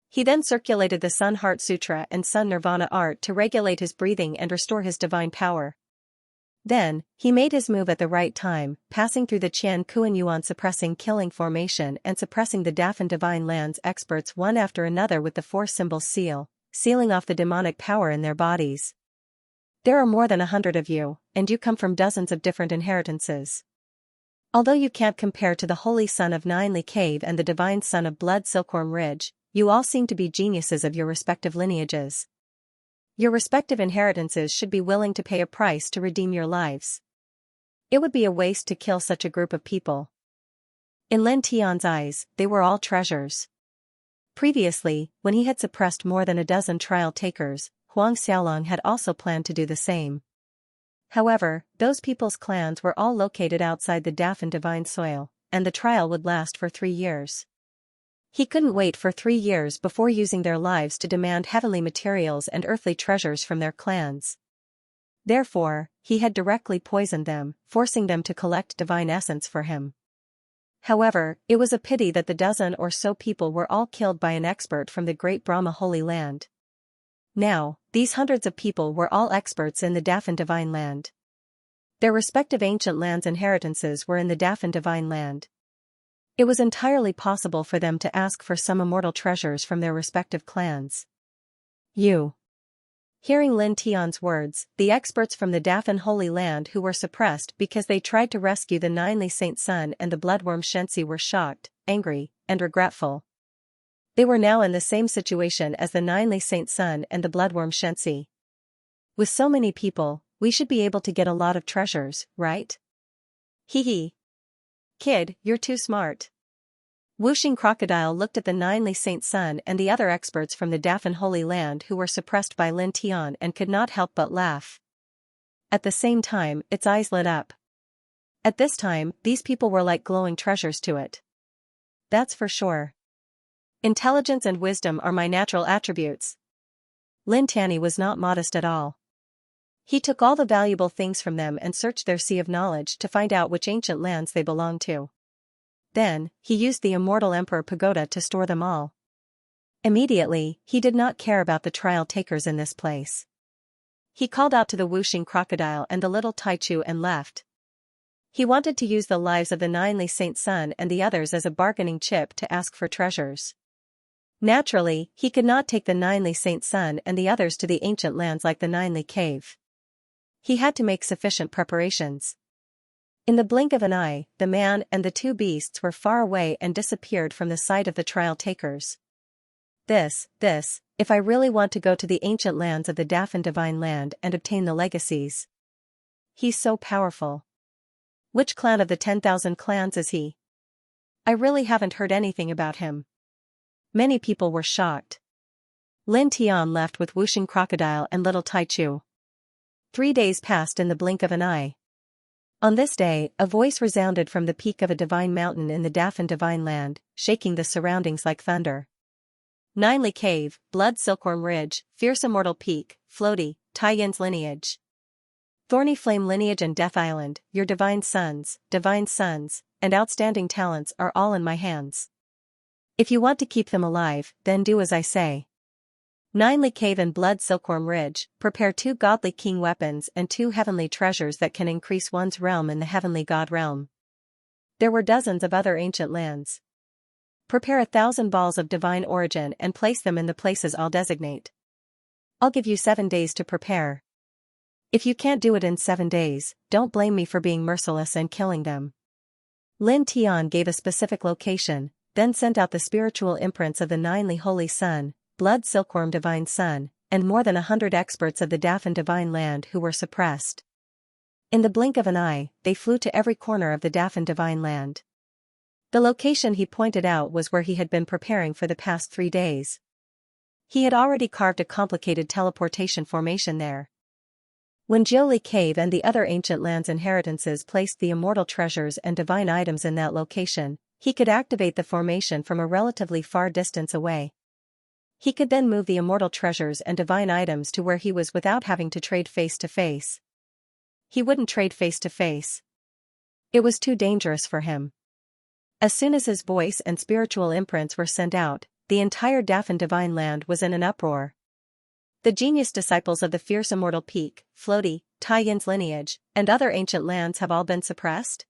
He then circulated the Sun Heart Sutra and Sun Nirvana art to regulate his breathing and restore his divine power. Then, he made his move at the right time, passing through the Qian Kuan Yuan suppressing killing formation and suppressing the Dafan divine lands experts one after another with the four symbols seal, sealing off the demonic power in their bodies. There are more than 100 of you, and you come from dozens of different inheritances. Although you can't compare to the Holy Son of Ninely Cave and the Divine Son of Blood Silkworm Ridge, you all seem to be geniuses of your respective lineages. Your respective inheritances should be willing to pay a price to redeem your lives. It would be a waste to kill such a group of people. In Lin Tian's eyes, they were all treasures. Previously, when he had suppressed more than a dozen trial takers, Huang Xiaolong had also planned to do the same. However, those people's clans were all located outside the Dafan divine soil, and the trial would last for 3 years. He couldn't wait for 3 years before using their lives to demand heavenly materials and earthly treasures from their clans. Therefore, he had directly poisoned them, forcing them to collect divine essence for him. However, it was a pity that the dozen or so people were all killed by an expert from the great Brahma Holy Land. Now, these hundreds of people were all experts in the Dafan divine land. Their respective ancient lands' inheritances were in the Dafan divine land. It was entirely possible for them to ask for some immortal treasures from their respective clans. Hearing Lin Tian's words, the experts from the Dafan Holy Land who were suppressed because they tried to rescue the Ninely Saint Sun and the bloodworm Xianxia were shocked, angry, and regretful. They were now in the same situation as the Ninely Saint Sun and the bloodworm Xianxia. With so many people, we should be able to get a lot of treasures, right? Hee. Kid, you're too smart. Wuxing Crocodile looked at the Ninely Saint Sun and the other experts from the Dafan Holy Land who were suppressed by Lin Tian and could not help but laugh. At the same time, its eyes lit up. At this time, these people were like glowing treasures to it. That's for sure. Intelligence and wisdom are my natural attributes. Lin Tian was not modest at all. He took all the valuable things from them and searched their sea of knowledge to find out which ancient lands they belonged to. Then, he used the immortal Emperor Pagoda to store them all. Immediately, he did not care about the trial takers in this place. He called out to the Wuxing Crocodile and the little Taichu and left. He wanted to use the lives of the Ninely Saint Sun and the others as a bargaining chip to ask for treasures. Naturally, he could not take the Ninely Saint Sun and the others to the ancient lands like the Ninely Cave. He had to make sufficient preparations. In the blink of an eye, the man and the 2 beasts were far away and disappeared from the sight of the trial takers. If I really want to go to the ancient lands of the Dafan divine land and obtain the legacies. He's so powerful. Which clan of the 10,000 clans is he? I really haven't heard anything about him. Many people were shocked. Lin Tian left with Wuxing Crocodile and little Taichu. 3 days passed in the blink of an eye. On this day, a voice resounded from the peak of a divine mountain in the Dafan divine land, shaking the surroundings like thunder. Ninely Cave, Blood Silkworm Ridge, Fierce Immortal Peak, Floaty, Tai Yin's lineage. Thorny Flame lineage and Death Island, your divine sons, and outstanding talents are all in my hands. If you want to keep them alive, then do as I say. Ninely Cave and Blood Silkworm Ridge, prepare 2 godly king weapons and 2 heavenly treasures that can increase one's realm in the heavenly god realm. There were dozens of other ancient lands. Prepare 1,000 balls of divine origin and place them in the places I'll designate. I'll give you 7 days to prepare. If you can't do it in 7 days, don't blame me for being merciless and killing them. Lin Tian gave a specific location, then sent out the spiritual imprints of the Ninely Holy Sun, Blood Silkworm Divine Sun, and more than 100 experts of the Dafan divine land who were suppressed. In the blink of an eye, they flew to every corner of the Dafan divine land. The location he pointed out was where he had been preparing for the past 3 days. He had already carved a complicated teleportation formation there. When Jiuli Cave and the other ancient lands' inheritances placed the immortal treasures and divine items in that location, he could activate the formation from a relatively far distance away. He could then move the immortal treasures and divine items to where he was without having to trade face to face. He wouldn't trade face to face. It was too dangerous for him. As soon as his voice and spiritual imprints were sent out, the entire Dafan divine land was in an uproar. The genius disciples of the fierce immortal peak, Floaty, Tai Yin's lineage, and other ancient lands have all been suppressed?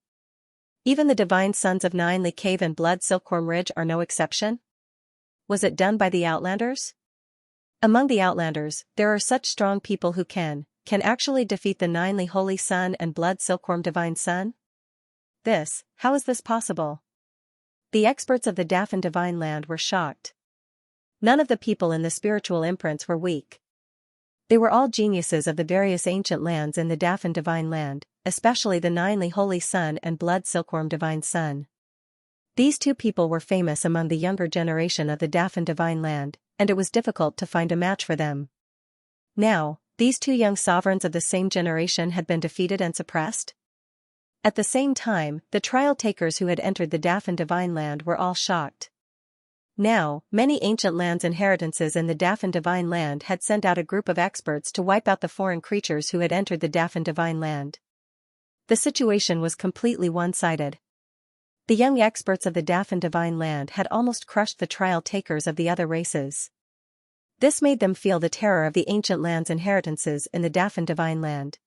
Even the divine sons of Ninely Cave and Blood Silkworm Ridge are no exception? Was it done by the Outlanders? Among the Outlanders, there are such strong people who can actually defeat the Ninely Holy Sun and Blood Silkworm Divine Sun? How is this possible? The experts of the Dafan divine land were shocked. None of the people in the spiritual imprints were weak. They were all geniuses of the various ancient lands in the Dafan Divine Land, especially the Ninely Holy Sun and Blood Silkworm Divine Sun. These two people were famous among the younger generation of the Dafan Divine Land, and it was difficult to find a match for them. Now, these two young sovereigns of the same generation had been defeated and suppressed? At the same time, the trial takers who had entered the Dafan Divine Land were all shocked. Now, many ancient lands' inheritances in the Dafan Divine Land had sent out a group of experts to wipe out the foreign creatures who had entered the Dafan Divine Land. The situation was completely one-sided. The young experts of the Dafan Divine Land had almost crushed the trial takers of the other races. This made them feel the terror of the ancient land's inheritances in the Dafan Divine Land.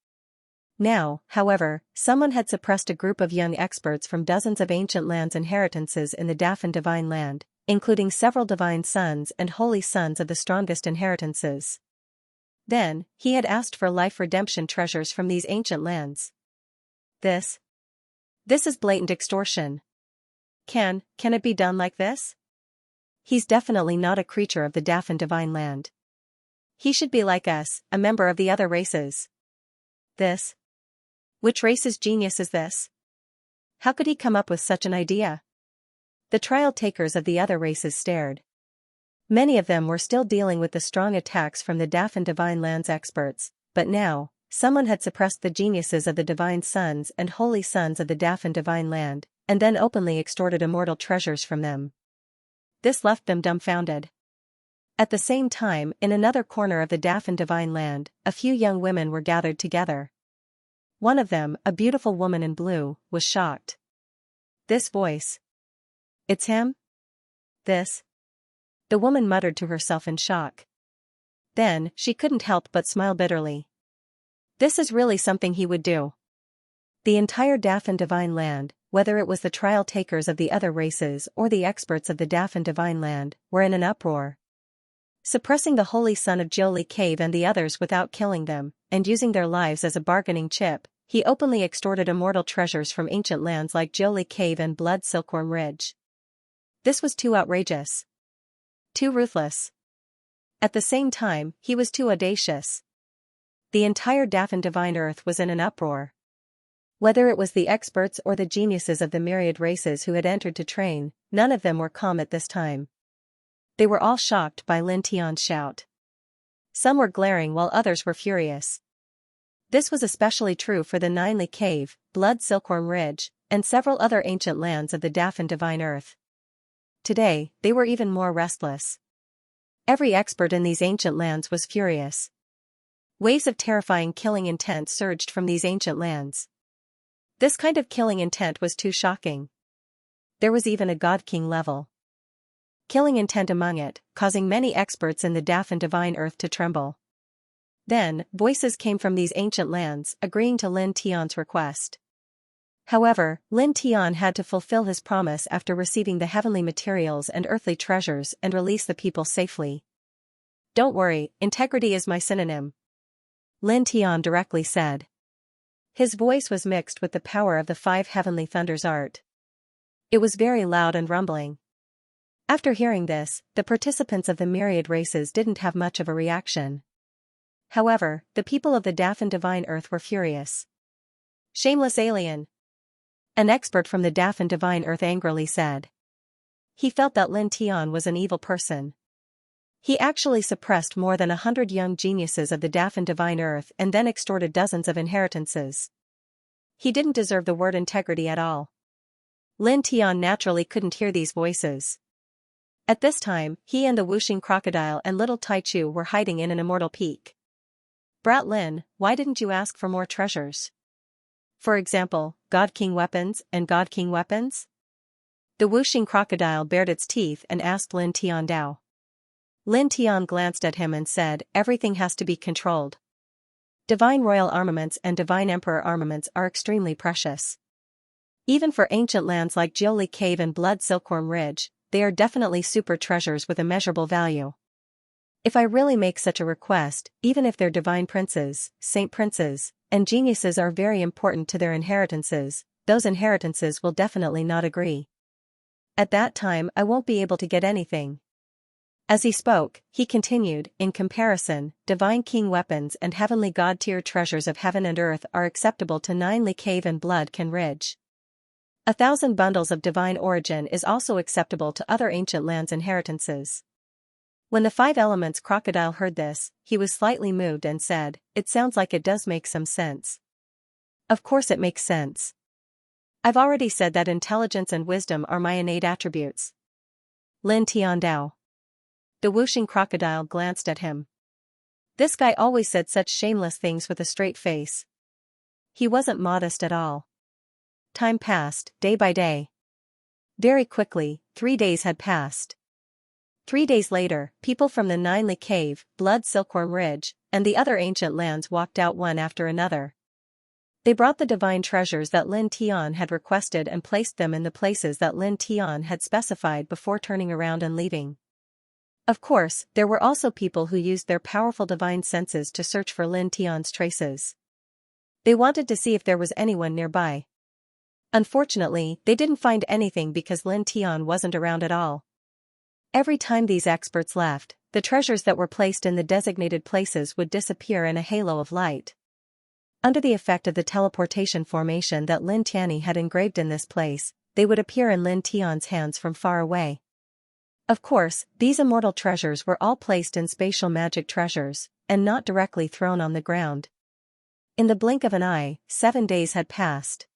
Now, however, someone had suppressed a group of young experts from dozens of ancient lands' inheritances in the Dafan Divine Land, including several divine sons and holy sons of the strongest inheritances. Then, he had asked for life redemption treasures from these ancient lands. This is blatant extortion. Can it be done like this? He's definitely not a creature of the Dafan Divine Land. He should be like us, a member of the other races. Which race's genius is this? How could he come up with such an idea? The trial takers of the other races stared. Many of them were still dealing with the strong attacks from the Dafan Divine Land's experts, but now, someone had suppressed the geniuses of the divine sons and holy sons of the Dafan Divine Land, and then openly extorted immortal treasures from them. This left them dumbfounded. At the same time, in another corner of the Dafan Divine Land, a few young women were gathered together. One of them, a beautiful woman in blue, was shocked. This voice. It's him? The woman muttered to herself in shock. Then, she couldn't help but smile bitterly. This is really something he would do. The entire Dafan Divine Land, whether it was the trial takers of the other races or the experts of the Dafan Divine Land, were in an uproar. Suppressing the Holy Son of Jiuli Cave and the others without killing them, and using their lives as a bargaining chip, he openly extorted immortal treasures from ancient lands like Jiuli Cave and Blood Silkworm Ridge. This was too outrageous. Too ruthless. At the same time, he was too audacious. The entire Dafan Divine Earth was in an uproar. Whether it was the experts or the geniuses of the myriad races who had entered to train, none of them were calm at this time. They were all shocked by Lin Tian's shout. Some were glaring while others were furious. This was especially true for the Ninely Cave, Blood Silkworm Ridge, and several other ancient lands of the Dafan Divine Earth. Today, they were even more restless. Every expert in these ancient lands was furious. Waves of terrifying killing intent surged from these ancient lands. This kind of killing intent was too shocking. There was even a God King level killing intent among it, causing many experts in the Dafan Divine Earth to tremble. Then, voices came from these ancient lands, agreeing to Lin Tian's request. However, Lin Tian had to fulfill his promise after receiving the heavenly materials and earthly treasures and release the people safely. Don't worry, integrity is my synonym, Lin Tian directly said. His voice was mixed with the power of the 5 heavenly thunders art. It was very loud and rumbling. After hearing this, the participants of the myriad races didn't have much of a reaction. However, the people of the Dafan Divine Earth were furious. Shameless alien! An expert from the Dafan Divine Earth angrily said. He felt that Lin Tian was an evil person. He actually suppressed more than 100 young geniuses of the Dafan Divine Earth and then extorted dozens of inheritances. He didn't deserve the word integrity at all. Lin Tian naturally couldn't hear these voices. At this time, he and the whooshing crocodile and little Tai Chu were hiding in an immortal peak. Brat Lin, why didn't you ask for more treasures? For example, God King weapons and God King weapons? The whooshing crocodile bared its teeth and asked Lin Tian Dao. Lin Tian glanced at him and said, everything has to be controlled. Divine royal armaments and divine emperor armaments are extremely precious. Even for ancient lands like Jiuli Cave and Blood Silkworm Ridge, they are definitely super treasures with immeasurable value. If I really make such a request, even if their divine princes, saint princes, and geniuses are very important to their inheritances, those inheritances will definitely not agree. At that time I won't be able to get anything. As he spoke, he continued, in comparison, divine king weapons and heavenly god-tier treasures of heaven and earth are acceptable to 9 Li cave and blood can ridge. 1,000 bundles of divine origin is also acceptable to other ancient lands' inheritances. When the 5 elements crocodile heard this, he was slightly moved and said, "It sounds like it does make some sense." Of course it makes sense. I've already said that intelligence and wisdom are my innate attributes. Lin Tiandao. The whooshing crocodile glanced at him. This guy always said such shameless things with a straight face. He wasn't modest at all. Time passed, day by day. Very quickly, 3 days had passed. 3 days later, people from the 9 Li cave, Blood Silkworm Ridge, and the other ancient lands walked out one after another. They brought the divine treasures that Lin Tian had requested and placed them in the places that Lin Tian had specified before turning around and leaving. Of course, there were also people who used their powerful divine senses to search for Lin Tian's traces. They wanted to see if there was anyone nearby. Unfortunately, they didn't find anything because Lin Tian wasn't around at all. Every time these experts left, the treasures that were placed in the designated places would disappear in a halo of light. Under the effect of the teleportation formation that Lin Tianyi had engraved in this place, they would appear in Lin Tian's hands from far away. Of course, these immortal treasures were all placed in spatial magic treasures, and not directly thrown on the ground. In the blink of an eye, 7 days had passed.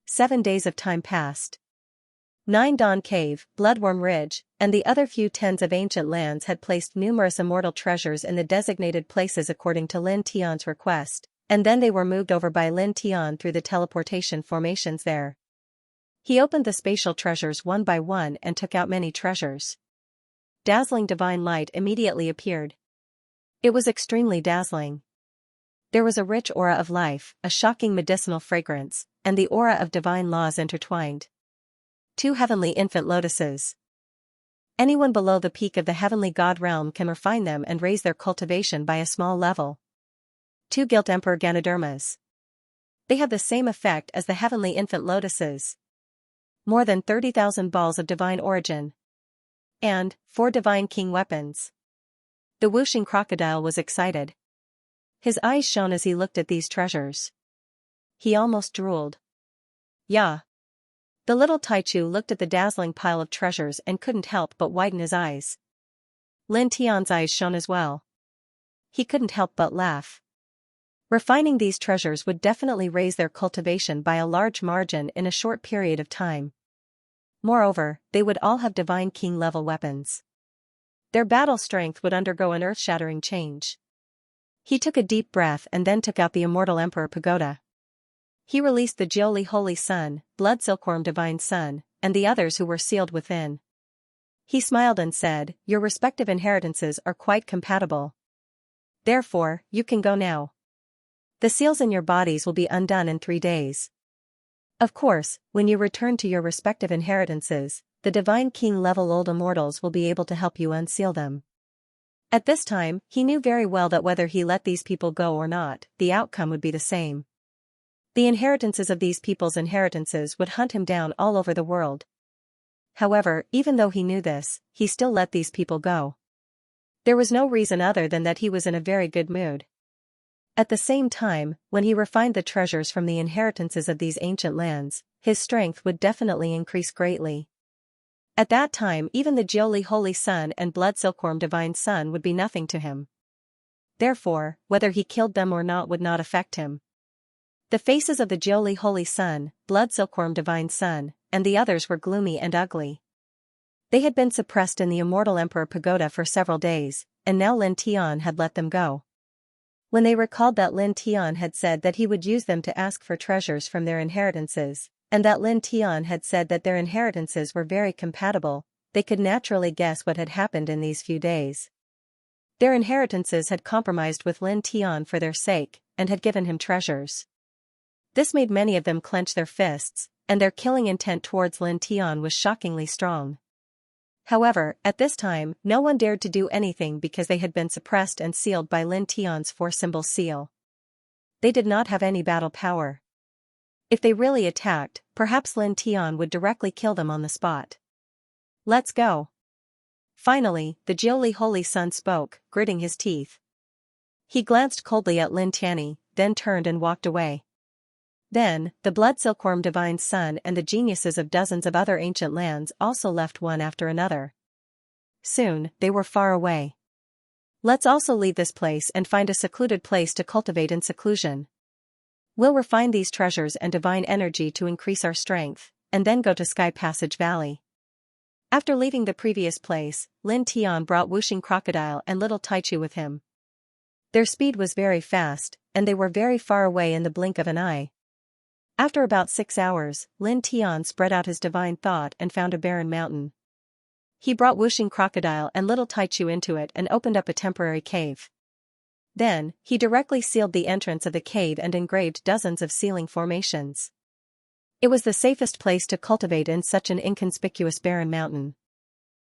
7 days of time passed. 9 Dawn Cave, Bloodworm Ridge, and the other few tens of ancient lands had placed numerous immortal treasures in the designated places according to Lin Tian's request, and then they were moved over by Lin Tian through the teleportation formations there. He opened the spatial treasures one by one and took out many treasures. Dazzling divine light immediately appeared. It was extremely dazzling. There was a rich aura of life, a shocking medicinal fragrance, and the aura of divine laws intertwined. 2 heavenly infant lotuses. Anyone below the peak of the heavenly god realm can refine them and raise their cultivation by a small level. 2 gilt emperor Ganodermas. They have the same effect as the heavenly infant lotuses. More than 30,000 balls of divine origin. And 4 divine king weapons. The whooshing crocodile was excited. His eyes shone as he looked at these treasures. He almost drooled. Yeah. The little Taichu looked at the dazzling pile of treasures and couldn't help but widen his eyes. Lin Tian's eyes shone as well. He couldn't help but laugh. Refining these treasures would definitely raise their cultivation by a large margin in a short period of time. Moreover, they would all have divine king-level weapons. Their battle strength would undergo an earth-shattering change. He took a deep breath and then took out the immortal Emperor Pagoda. He released the Jiuli Holy Sun, Blood Silkworm Divine Sun, and the others who were sealed within. He smiled and said, "Your respective inheritances are quite compatible. Therefore, you can go now. The seals in your bodies will be undone in 3 days. Of course, when you return to your respective inheritances, the divine king-level old immortals will be able to help you unseal them." At this time, he knew very well that whether he let these people go or not, the outcome would be the same. The inheritances of these people's inheritances would hunt him down all over the world. However, even though he knew this, he still let these people go. There was no reason other than that he was in a very good mood. At the same time, when he refined the treasures from the inheritances of these ancient lands, his strength would definitely increase greatly. At that time even the Jiuli Holy Sun and Blood Silkworm Divine Sun would be nothing to him. Therefore, whether he killed them or not would not affect him. The faces of the Jiuli Holy Sun, Blood Silkworm Divine Sun, and the others were gloomy and ugly. They had been suppressed in the immortal Emperor Pagoda for several days, and now Lin Tian had let them go. When they recalled that Lin Tian had said that he would use them to ask for treasures from their inheritances, and that Lin Tian had said that their inheritances were very compatible, they could naturally guess what had happened in these few days. Their inheritances had compromised with Lin Tian for their sake, and had given him treasures. This made many of them clench their fists, and their killing intent towards Lin Tian was shockingly strong. However, at this time, no one dared to do anything because they had been suppressed and sealed by Lin Tian's 4-symbol seal. They did not have any battle power. If they really attacked, perhaps Lin Tian would directly kill them on the spot. "Let's go." Finally, the Jiuli Holy Sun spoke, gritting his teeth. He glanced coldly at Lin Tianyi, then turned and walked away. Then, the blood silkworm divine sun and the geniuses of dozens of other ancient lands also left one after another. Soon, they were far away. Let's also leave this place and find a secluded place to cultivate in seclusion. We'll refine these treasures and divine energy to increase our strength, and then go to Sky Passage Valley. After leaving the previous place, Lin Tian brought Wuxing Crocodile and little Taichu with him. Their speed was very fast, and they were very far away in the blink of an eye. After about 6 hours, Lin Tian spread out his divine thought and found a barren mountain. He brought Wuxing Crocodile and little Taichu into it and opened up a temporary cave. Then, he directly sealed the entrance of the cave and engraved dozens of sealing formations. It was the safest place to cultivate in such an inconspicuous barren mountain.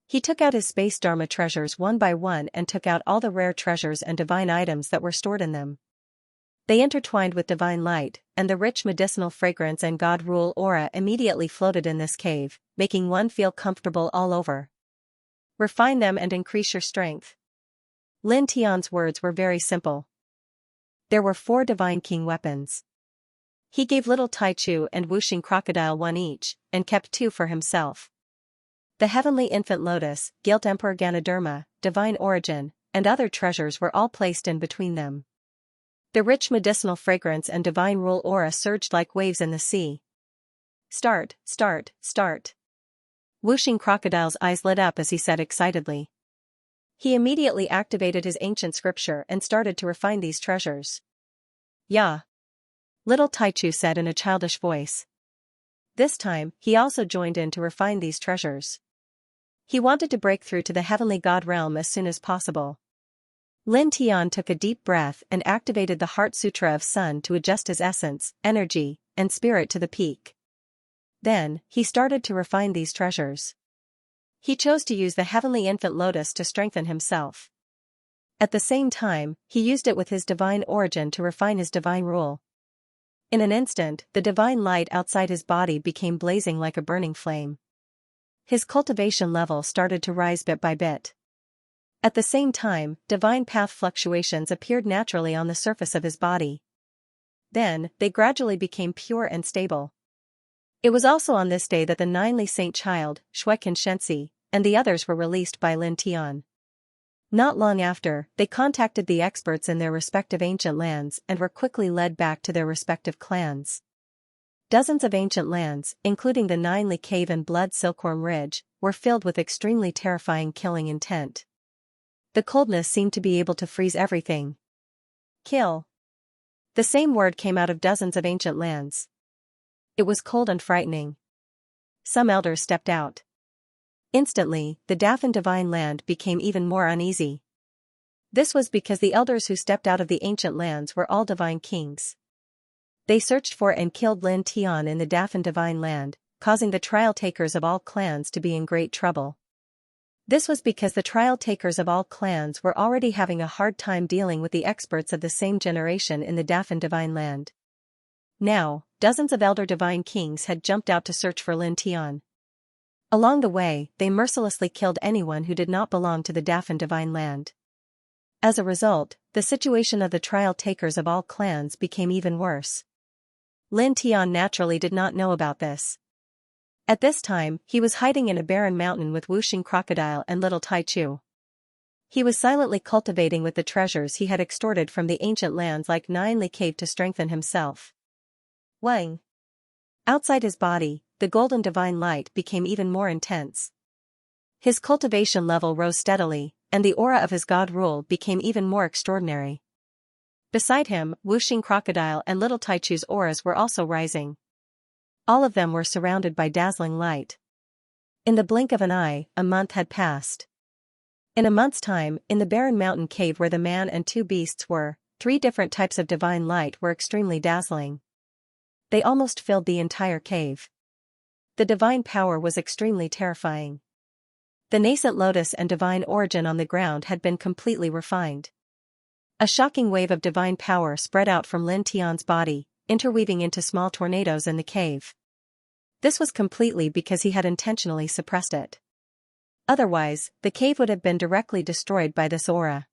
He took out his space dharma treasures one by one and took out all the rare treasures and divine items that were stored in them. They intertwined with divine light, and the rich medicinal fragrance and God rule aura immediately floated in this cave, making one feel comfortable all over. Refine them and increase your strength. Lin Tian's words were very simple. There were 4 divine king weapons. He gave little Taichu and Wuxing Crocodile one each, and kept 2 for himself. The heavenly infant lotus, gilt emperor Ganoderma, divine origin, and other treasures were all placed in between them. The rich medicinal fragrance and divine rule aura surged like waves in the sea. Start, start, start. Wuxing Crocodile's eyes lit up as he said excitedly. He immediately activated his ancient scripture and started to refine these treasures. Yeah. Little Taichu said in a childish voice. This time, he also joined in to refine these treasures. He wanted to break through to the heavenly god realm as soon as possible. Lin Tian took a deep breath and activated the Heart Sutra of Sun to adjust his essence, energy, and spirit to the peak. Then, he started to refine these treasures. He chose to use the heavenly infant lotus to strengthen himself. At the same time, he used it with his divine origin to refine his divine rule. In an instant, the divine light outside his body became blazing like a burning flame. His cultivation level started to rise bit by bit. At the same time, divine path fluctuations appeared naturally on the surface of his body. Then, they gradually became pure and stable. It was also on this day that the 9 Saint Child, Xianxia, and the others were released by Lin Tian. Not long after, they contacted the experts in their respective ancient lands and were quickly led back to their respective clans. Dozens of ancient lands, including the 9 Cave and Blood Silkworm Ridge, were filled with extremely terrifying killing intent. The coldness seemed to be able to freeze everything. Kill. The same word came out of dozens of ancient lands. It was cold and frightening. Some elders stepped out. Instantly, the Dafan divine land became even more uneasy. This was because the elders who stepped out of the ancient lands were all divine kings. They searched for and killed Lin Tian in the Dafan divine land, causing the trial takers of all clans to be in great trouble. This was because the trial takers of all clans were already having a hard time dealing with the experts of the same generation in the Dafan divine land. Now, dozens of elder divine kings had jumped out to search for Lin Tian. Along the way, they mercilessly killed anyone who did not belong to the Dafan divine land. As a result, the situation of the trial takers of all clans became even worse. Lin Tian naturally did not know about this. At this time, he was hiding in a barren mountain with Wuxing Crocodile and little Taichu. He was silently cultivating with the treasures he had extorted from the ancient lands like 9 Cave to strengthen himself. Wang. Outside his body, the golden divine light became even more intense. His cultivation level rose steadily, and the aura of his god rule became even more extraordinary. Beside him, Wuxing Crocodile and little Taichu's auras were also rising. All of them were surrounded by dazzling light. In the blink of an eye, a month had passed. In a month's time, in the barren mountain cave where the man and 2 beasts were, 3 different types of divine light were extremely dazzling. They almost filled the entire cave. The divine power was extremely terrifying. The nascent lotus and divine origin on the ground had been completely refined. A shocking wave of divine power spread out from Lin Tian's body, interweaving into small tornadoes in the cave. This was completely because he had intentionally suppressed it. Otherwise, the cave would have been directly destroyed by this aura.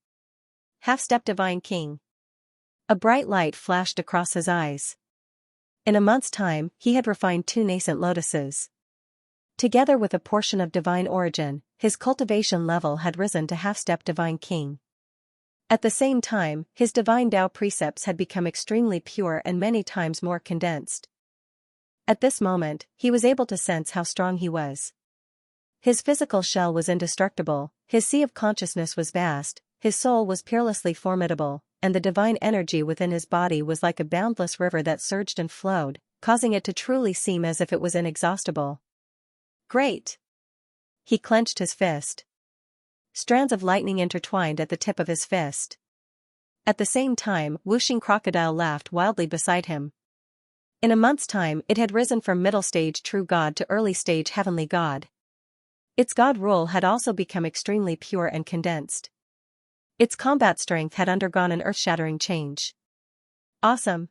Half-step Divine King. A bright light flashed across his eyes. In a month's time, he had refined 2 nascent lotuses. Together with a portion of divine origin, his cultivation level had risen to half-step Divine King. At the same time, his divine Tao precepts had become extremely pure and many times more condensed. At this moment, he was able to sense how strong he was. His physical shell was indestructible, his sea of consciousness was vast, his soul was peerlessly formidable, and the divine energy within his body was like a boundless river that surged and flowed, causing it to truly seem as if it was inexhaustible. Great! He clenched his fist. Strands of lightning intertwined at the tip of his fist. At the same time, whooshing crocodile laughed wildly beside him. In a month's time, it had risen from middle stage true god to early stage heavenly god. Its god rule had also become extremely pure and condensed. Its combat strength had undergone an earth-shattering change. Awesome!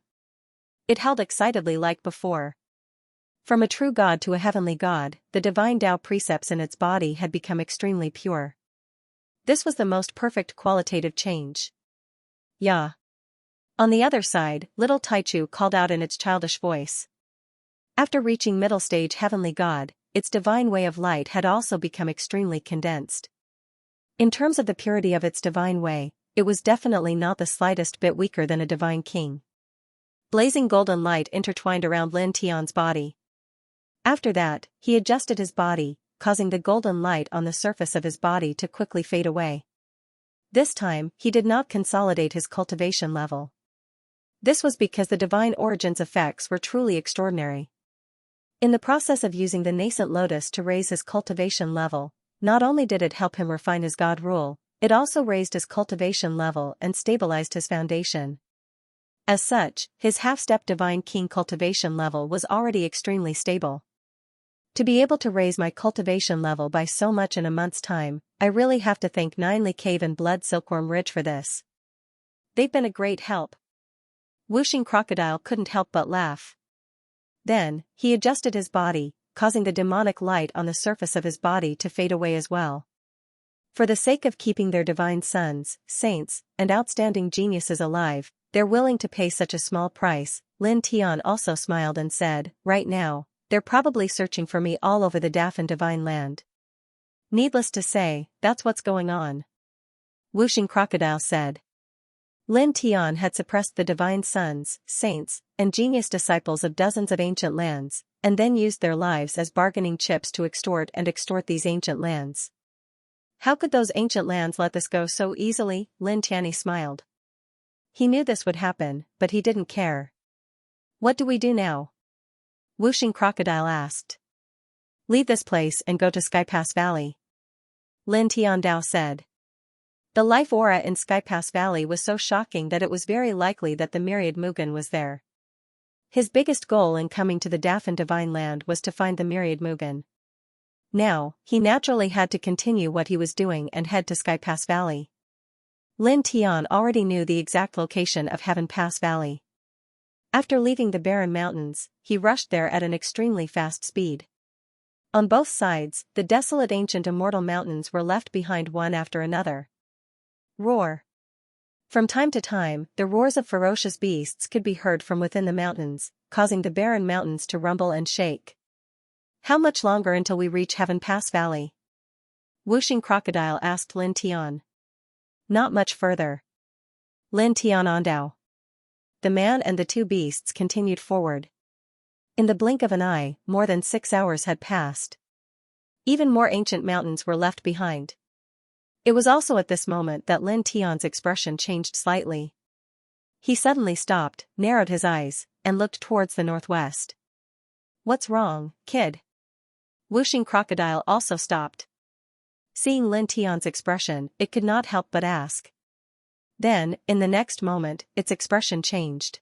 It held excitedly like before. From a true god to a heavenly god, the divine Tao precepts in its body had become extremely pure. This was the most perfect qualitative change. Yeah. On the other side, little Taichu called out in its childish voice. After reaching middle stage heavenly god, its divine way of light had also become extremely condensed. In terms of the purity of its divine way, it was definitely not the slightest bit weaker than a divine king. Blazing golden light intertwined around Lin Tian's body. After that, he adjusted his body, causing the golden light on the surface of his body to quickly fade away. This time, he did not consolidate his cultivation level. This was because the divine origin's effects were truly extraordinary. In the process of using the nascent lotus to raise his cultivation level, not only did it help him refine his god rule, it also raised his cultivation level and stabilized his foundation. As such, his half-step divine king cultivation level was already extremely stable. To be able to raise my cultivation level by so much in a month's time, I really have to thank Ninely Cave and Blood Silkworm Ridge for this. They've been a great help. Whooshing crocodile couldn't help but laugh. Then, he adjusted his body, causing the demonic light on the surface of his body to fade away as well. For the sake of keeping their divine sons, saints, and outstanding geniuses alive, they're willing to pay such a small price. Lin Tian also smiled and said, right now, they're probably searching for me all over the Dafan divine land. Needless to say, that's what's going on. Whooshing crocodile said. Lin Tian had suppressed the divine sons, saints, and genius disciples of dozens of ancient lands, and then used their lives as bargaining chips to extort these ancient lands. How could those ancient lands let this go so easily? Lin Tianyi smiled. He knew this would happen, but he didn't care. What do we do now? Whooshing crocodile asked. Leave this place and go to Skypass Valley. Lin Tiandao said. The life aura in Skypass Valley was so shocking that it was very likely that the myriad Mugen was there. His biggest goal in coming to the Dafan divine land was to find the myriad Mugen. Now, he naturally had to continue what he was doing and head to Skypass Valley. Lin Tian already knew the exact location of Heaven Pass Valley. After leaving the barren mountains, he rushed there at an extremely fast speed. On both sides, the desolate ancient immortal mountains were left behind one after another. Roar. From time to time, the roars of ferocious beasts could be heard from within the mountains, causing the barren mountains to rumble and shake. How much longer until we reach Heaven Pass Valley? Whooshing crocodile asked Lin Tian. Not much further. Lin Tian Andao. The man and the 2 beasts continued forward. In the blink of an eye, more than 6 hours had passed. Even more ancient mountains were left behind. It was also at this moment that Lin Tian's expression changed slightly. He suddenly stopped, narrowed his eyes, and looked towards the northwest. What's wrong, kid? Whooshing crocodile also stopped. Seeing Lin Tian's expression, it could not help but ask. Then, in the next moment, its expression changed.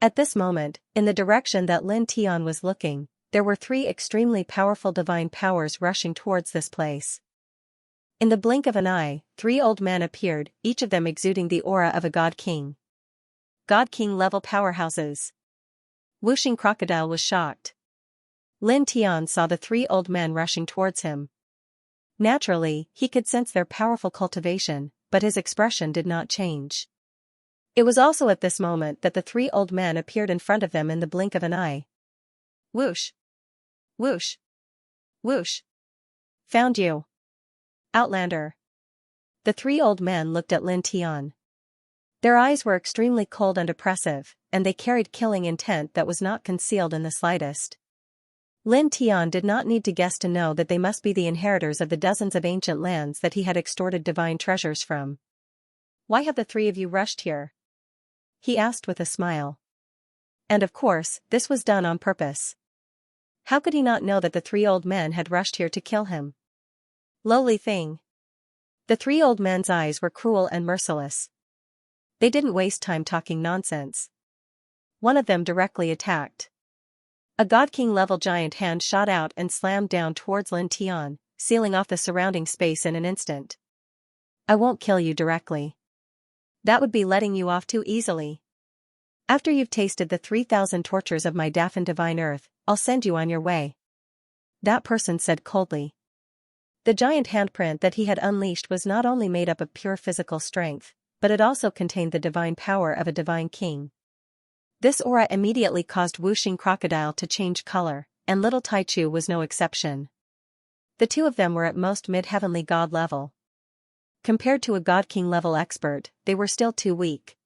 At this moment, in the direction that Lin Tian was looking, there were 3 extremely powerful divine powers rushing towards this place. In the blink of an eye, 3 old men appeared, each of them exuding the aura of a god king. God king level powerhouses. Whooshing crocodile was shocked. Lin Tian saw the 3 old men rushing towards him. Naturally, he could sense their powerful cultivation, but his expression did not change. It was also at this moment that the three old men appeared in front of them in the blink of an eye. Whoosh! Whoosh! Whoosh! Found you! Outlander! The three old men looked at Lin Tian. Their eyes were extremely cold and oppressive, and they carried killing intent that was not concealed in the slightest. Lin Tian did not need to guess to know that they must be the inheritors of the dozens of ancient lands that he had extorted divine treasures from. Why have the three of you rushed here? He asked with a smile. And of course, this was done on purpose. How could he not know that the three old men had rushed here to kill him? Lowly thing. The three old men's eyes were cruel and merciless. They didn't waste time talking nonsense. One of them directly attacked. A God King level giant hand shot out and slammed down towards Lin Tian, sealing off the surrounding space in an instant. I won't kill you directly. That would be letting you off too easily. After you've tasted the 3,000 tortures of my Daffin divine earth, I'll send you on your way. That person said coldly. The giant handprint that he had unleashed was not only made up of pure physical strength, but it also contained the divine power of a divine king. This aura immediately caused Wuxing Crocodile to change color, and little Taichu was no exception. The two of them were at most mid-heavenly god level. Compared to a God King level expert, they were still too weak.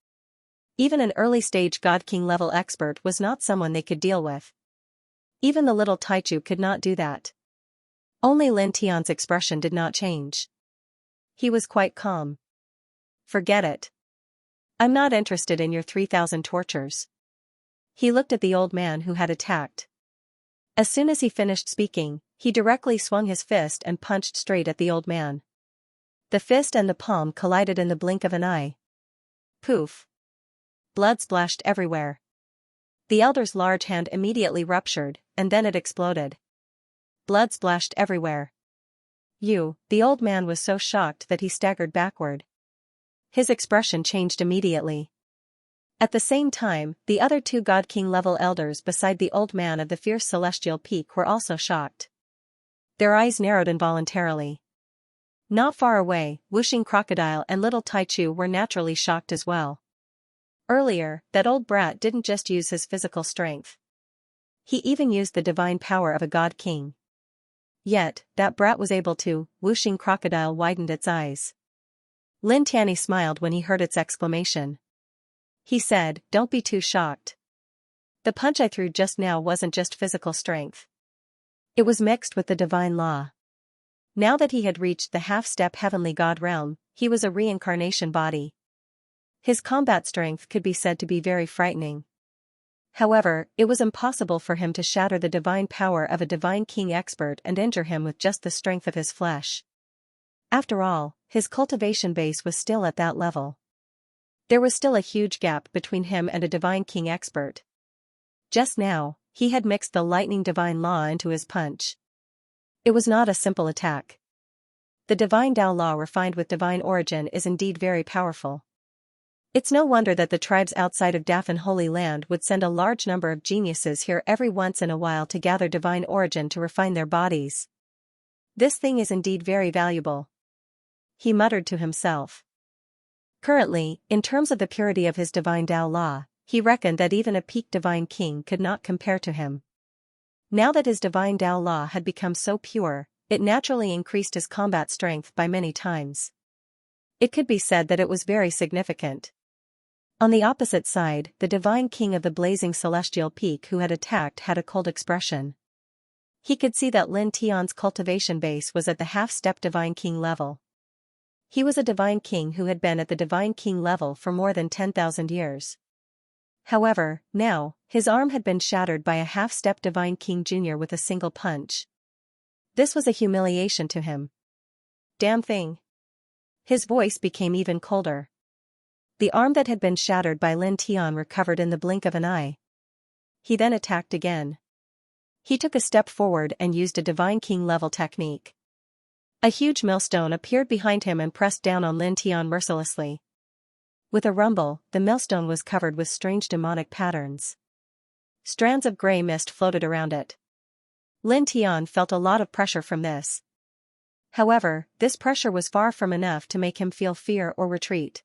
Even an early-stage God King level expert was not someone they could deal with. Even the little Taichu could not do that. Only Lin Tian's expression did not change. He was quite calm. Forget it. I'm not interested in your 3,000 tortures. He looked at the old man who had attacked. As soon as he finished speaking, he directly swung his fist and punched straight at the old man. The fist and the palm collided in the blink of an eye. Poof! Blood splashed everywhere. The elder's large hand immediately ruptured, and then it exploded. Blood splashed everywhere. The old man was so shocked that he staggered backward. His expression changed immediately. At the same time, the other two God King level elders beside the old man of the fierce celestial peak were also shocked. Their eyes narrowed involuntarily. Not far away, Wuxing Crocodile and little Taichu were naturally shocked as well. Earlier, that old brat didn't just use his physical strength. He even used the divine power of a God King. Yet, that brat was able to. Wuxing Crocodile widened its eyes. Lin Tian smiled when he heard its exclamation. He said, "Don't be too shocked. The punch I threw just now wasn't just physical strength. It was mixed with the divine law." Now that he had reached the half-step heavenly god realm, he was a reincarnation body. His combat strength could be said to be very frightening. However, it was impossible for him to shatter the divine power of a divine king expert and injure him with just the strength of his flesh. After all, his cultivation base was still at that level. There was still a huge gap between him and a divine king expert. Just now, he had mixed the lightning divine law into his punch. It was not a simple attack. The divine Tao law refined with divine origin is indeed very powerful. It's no wonder that the tribes outside of Daffin Holy Land would send a large number of geniuses here every once in a while to gather divine origin to refine their bodies. This thing is indeed very valuable. He muttered to himself. Currently, in terms of the purity of his divine Tao law, he reckoned that even a peak divine king could not compare to him. Now that his divine Tao law had become so pure, it naturally increased his combat strength by many times. It could be said that it was very significant. On the opposite side, the divine king of the blazing celestial peak who had attacked had a cold expression. He could see that Lin Tian's cultivation base was at the half-step divine king level. He was a divine king who had been at the divine king level for more than 10,000 years. However, now, his arm had been shattered by a half-step divine king junior with a single punch. This was a humiliation to him. Damn thing. His voice became even colder. The arm that had been shattered by Lin Tian recovered in the blink of an eye. He then attacked again. He took a step forward and used a divine king level technique. A huge millstone appeared behind him and pressed down on Lin Tian mercilessly. With a rumble, the millstone was covered with strange demonic patterns. Strands of gray mist floated around it. Lin Tian felt a lot of pressure from this. However, this pressure was far from enough to make him feel fear or retreat.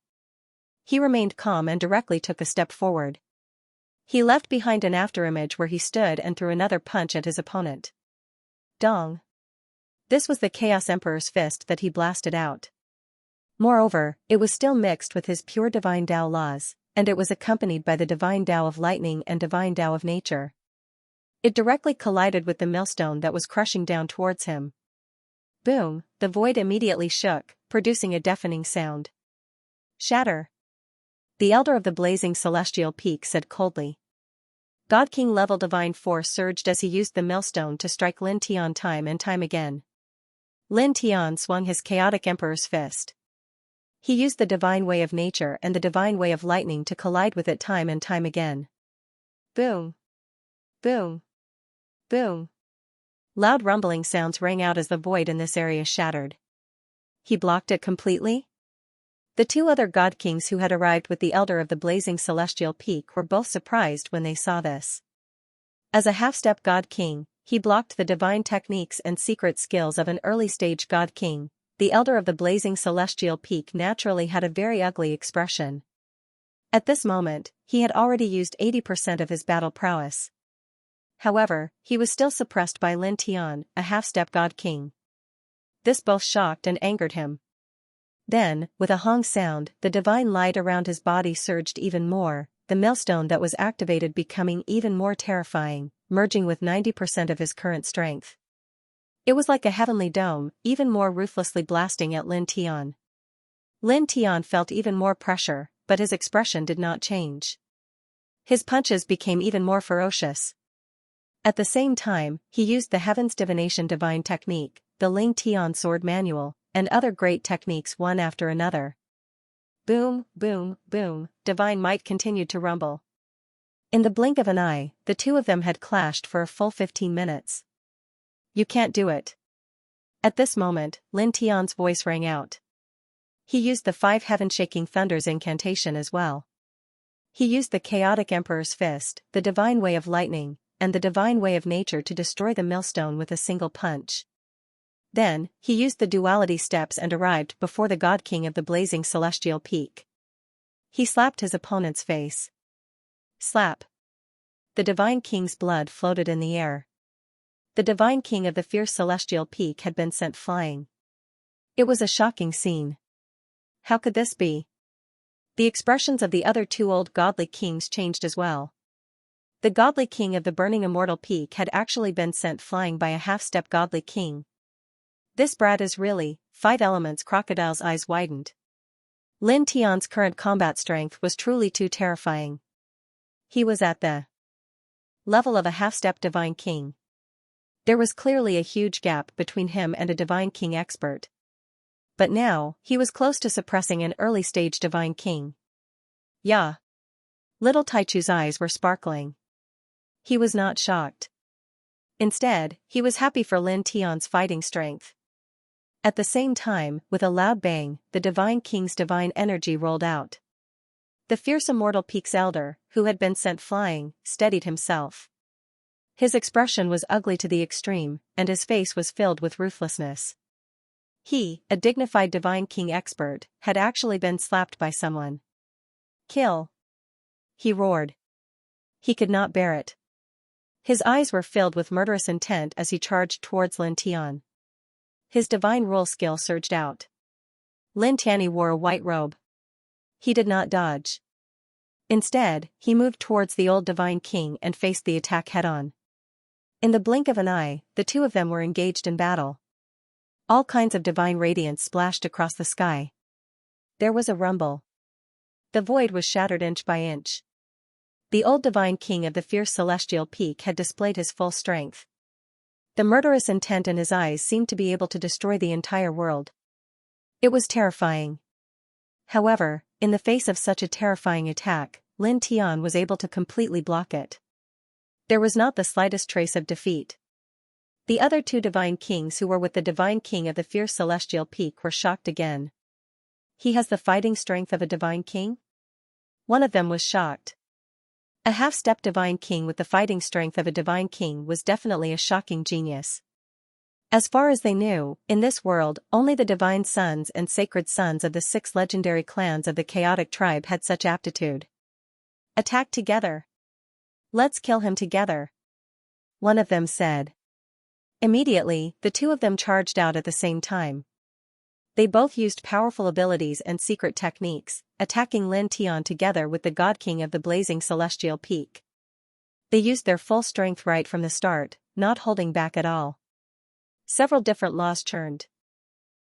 He remained calm and directly took a step forward. He left behind an afterimage where he stood and threw another punch at his opponent. Dong. This was the Chaos Emperor's fist that he blasted out. Moreover, it was still mixed with his pure divine Tao laws, and it was accompanied by the divine Tao of lightning and divine Tao of nature. It directly collided with the millstone that was crushing down towards him. Boom, the void immediately shook, producing a deafening sound. Shatter. The elder of the blazing celestial peak said coldly. God King level divine force surged as he used the millstone to strike Lin Tian time and time again. Lin Tian swung his chaotic emperor's fist. He used the divine way of nature and the divine way of lightning to collide with it time and time again. Boom. Boom. Boom. Loud rumbling sounds rang out as the void in this area shattered. He blocked it completely? The two other god kings who had arrived with the elder of the blazing celestial peak were both surprised when they saw this. As a half-step god king, he blocked the divine techniques and secret skills of an early-stage god king. The elder of the blazing celestial peak naturally had a very ugly expression. At this moment, he had already used 80% of his battle prowess. However, he was still suppressed by Lin Tian, a half-step god king. This both shocked and angered him. Then, with a hong sound, the divine light around his body surged even more, the millstone that was activated becoming even more terrifying, merging with 90% of his current strength. It was like a heavenly dome, even more ruthlessly blasting at Lin Tian. Lin Tian felt even more pressure, but his expression did not change. His punches became even more ferocious. At the same time, he used the Heaven's Divination divine technique, the Ling Tian sword manual, and other great techniques one after another. Boom, boom, boom, divine might continued to rumble. In the blink of an eye, the two of them had clashed for a full 15 minutes. You can't do it. At this moment, Lin Tian's voice rang out. He used the 5 heaven-shaking thunders incantation as well. He used the chaotic emperor's fist, the divine way of lightning, and the divine way of nature to destroy the millstone with a single punch. Then, he used the duality steps and arrived before the god king of the blazing celestial peak. He slapped his opponent's face. Slap. The divine king's blood floated in the air. The divine king of the fierce celestial peak had been sent flying. It was a shocking scene. How could this be? The expressions of the other two old godly kings changed as well. The godly king of the burning immortal peak had actually been sent flying by a half-step godly king. This brat is really, 5 elements. Crocodile's eyes widened. Lin Tian's current combat strength was truly too terrifying. He was at the level of a half-step divine king. There was clearly a huge gap between him and a divine king expert. But now, he was close to suppressing an early-stage divine king. Yeah. Little Taichu's eyes were sparkling. He was not shocked. Instead, he was happy for Lin Tian's fighting strength. At the same time, with a loud bang, the divine king's divine energy rolled out. The fierce immortal peak's elder, who had been sent flying, steadied himself. His expression was ugly to the extreme, and his face was filled with ruthlessness. He, a dignified divine king expert, had actually been slapped by someone. Kill! He roared. He could not bear it. His eyes were filled with murderous intent as he charged towards Lin Tian. His divine rule skill surged out. Lin Tian wore a white robe. He did not dodge. Instead, he moved towards the old divine king and faced the attack head-on. In the blink of an eye, the two of them were engaged in battle. All kinds of divine radiance splashed across the sky. There was a rumble. The void was shattered inch by inch. The old divine king of the fierce celestial peak had displayed his full strength. The murderous intent in his eyes seemed to be able to destroy the entire world. It was terrifying. However, in the face of such a terrifying attack, Lin Tian was able to completely block it. There was not the slightest trace of defeat. The other two divine kings who were with the divine king of the fierce celestial peak were shocked again. He has the fighting strength of a divine king? One of them was shocked. A half-step divine king with the fighting strength of a divine king was definitely a shocking genius. As far as they knew, in this world, only the divine sons and sacred sons of the 6 legendary clans of the chaotic tribe had such aptitude. Attack together. Let's kill him together, one of them said. Immediately, the 2 of them charged out at the same time. They both used powerful abilities and secret techniques, attacking Lin Tian together with the God King of the blazing celestial peak. They used their full strength right from the start, not holding back at all. Several different laws churned.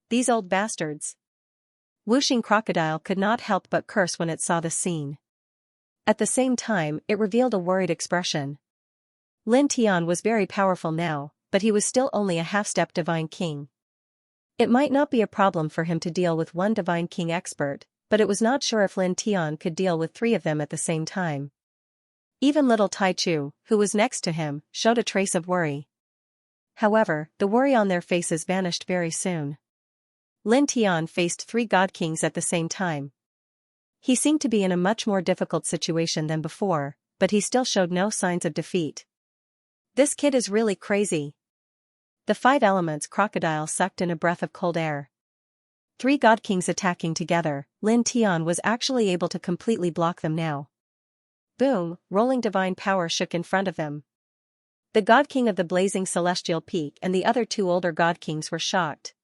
These old bastards. Whooshing Crocodile could not help but curse when it saw the scene. At the same time, it revealed a worried expression. Lin Tian was very powerful now, but he was still only a half-step divine king. It might not be a problem for him to deal with one divine king expert, but it was not sure if Lin Tian could deal with 3 of them at the same time. Even little Tai Chu, who was next to him, showed a trace of worry. However, the worry on their faces vanished very soon. Lin Tian faced 3 god kings at the same time. He seemed to be in a much more difficult situation than before, but he still showed no signs of defeat. This kid is really crazy. The 5 elements crocodile sucked in a breath of cold air. 3 god kings attacking together, Lin Tian was actually able to completely block them now. Boom, rolling divine power shook in front of them. The God King of the blazing celestial peak and the other 2 older God Kings were shocked.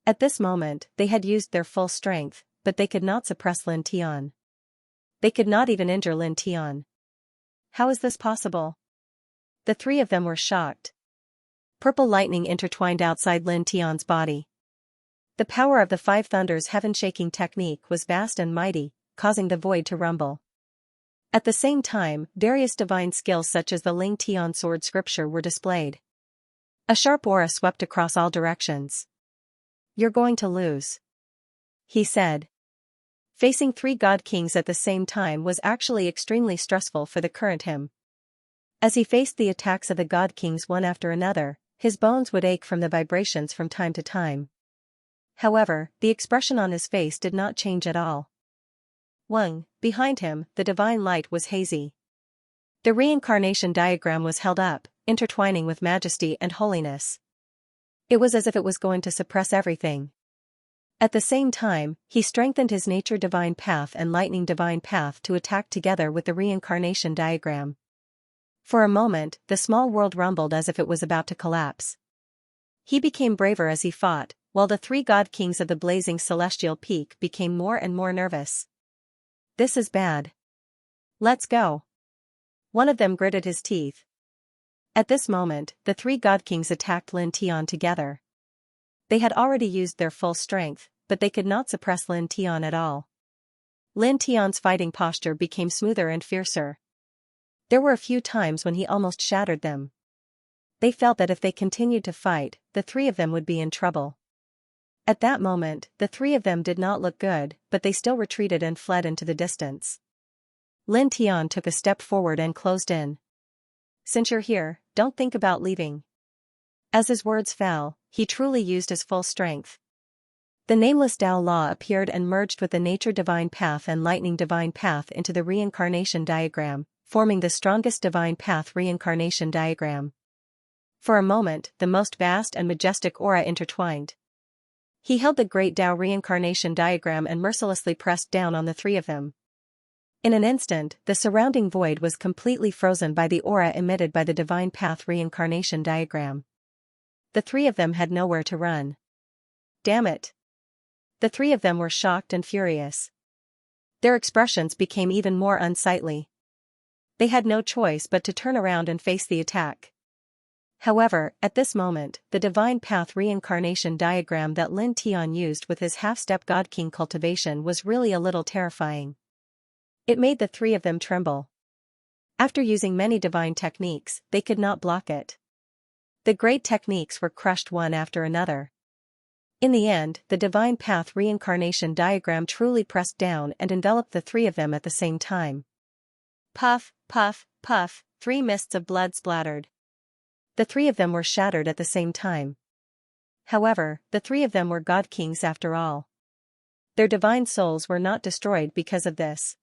At this moment, they had used their full strength, but they could not suppress Lin Tian. They could not even injure Lin Tian. How is this possible? The 3 of them were shocked. Purple lightning intertwined outside Lin Tian's body. The power of the 5 thunders heaven-shaking technique was vast and mighty, causing the void to rumble. At the same time, various divine skills such as the Ling Tian sword scripture were displayed. A sharp aura swept across all directions. You're going to lose, he said. Facing 3 god kings at the same time was actually extremely stressful for the current him. As he faced the attacks of the god kings one after another, his bones would ache from the vibrations from time to time. However, the expression on his face did not change at all. Behind him, the divine light was hazy. The reincarnation diagram was held up, intertwining with majesty and holiness. It was as if it was going to suppress everything. At the same time, he strengthened his nature divine path and lightning divine path to attack together with the reincarnation diagram. For a moment, the small world rumbled as if it was about to collapse. He became braver as he fought, while the 3 god kings of the blazing celestial peak became more and more nervous. This is bad. Let's go. One of them gritted his teeth. At this moment, the 3 god kings attacked Lin Tian together. They had already used their full strength, but they could not suppress Lin Tian at all. Lin Tian's fighting posture became smoother and fiercer. There were a few times when he almost shattered them. They felt that if they continued to fight, the 3 of them would be in trouble. At that moment, the 3 of them did not look good, but they still retreated and fled into the distance. Lin Tian took a step forward and closed in. Since you're here, don't think about leaving. As his words fell, he truly used his full strength. The nameless Tao Law appeared and merged with the nature divine path and lightning divine path into the reincarnation diagram, forming the strongest divine path reincarnation diagram. For a moment, the most vast and majestic aura intertwined. He held the great Tao reincarnation diagram and mercilessly pressed down on the 3 of them. In an instant, the surrounding void was completely frozen by the aura emitted by the divine path reincarnation diagram. The 3 of them had nowhere to run. Damn it! The 3 of them were shocked and furious. Their expressions became even more unsightly. They had no choice but to turn around and face the attack. However, at this moment, the divine path reincarnation diagram that Lin Tian used with his half-step God King cultivation was really a little terrifying. It made the 3 of them tremble. After using many divine techniques, they could not block it. The great techniques were crushed one after another. In the end, the divine path reincarnation diagram truly pressed down and enveloped the 3 of them at the same time. Puff, puff, puff, 3 mists of blood splattered. The 3 of them were shattered at the same time. However, the 3 of them were God Kings after all. Their divine souls were not destroyed because of this.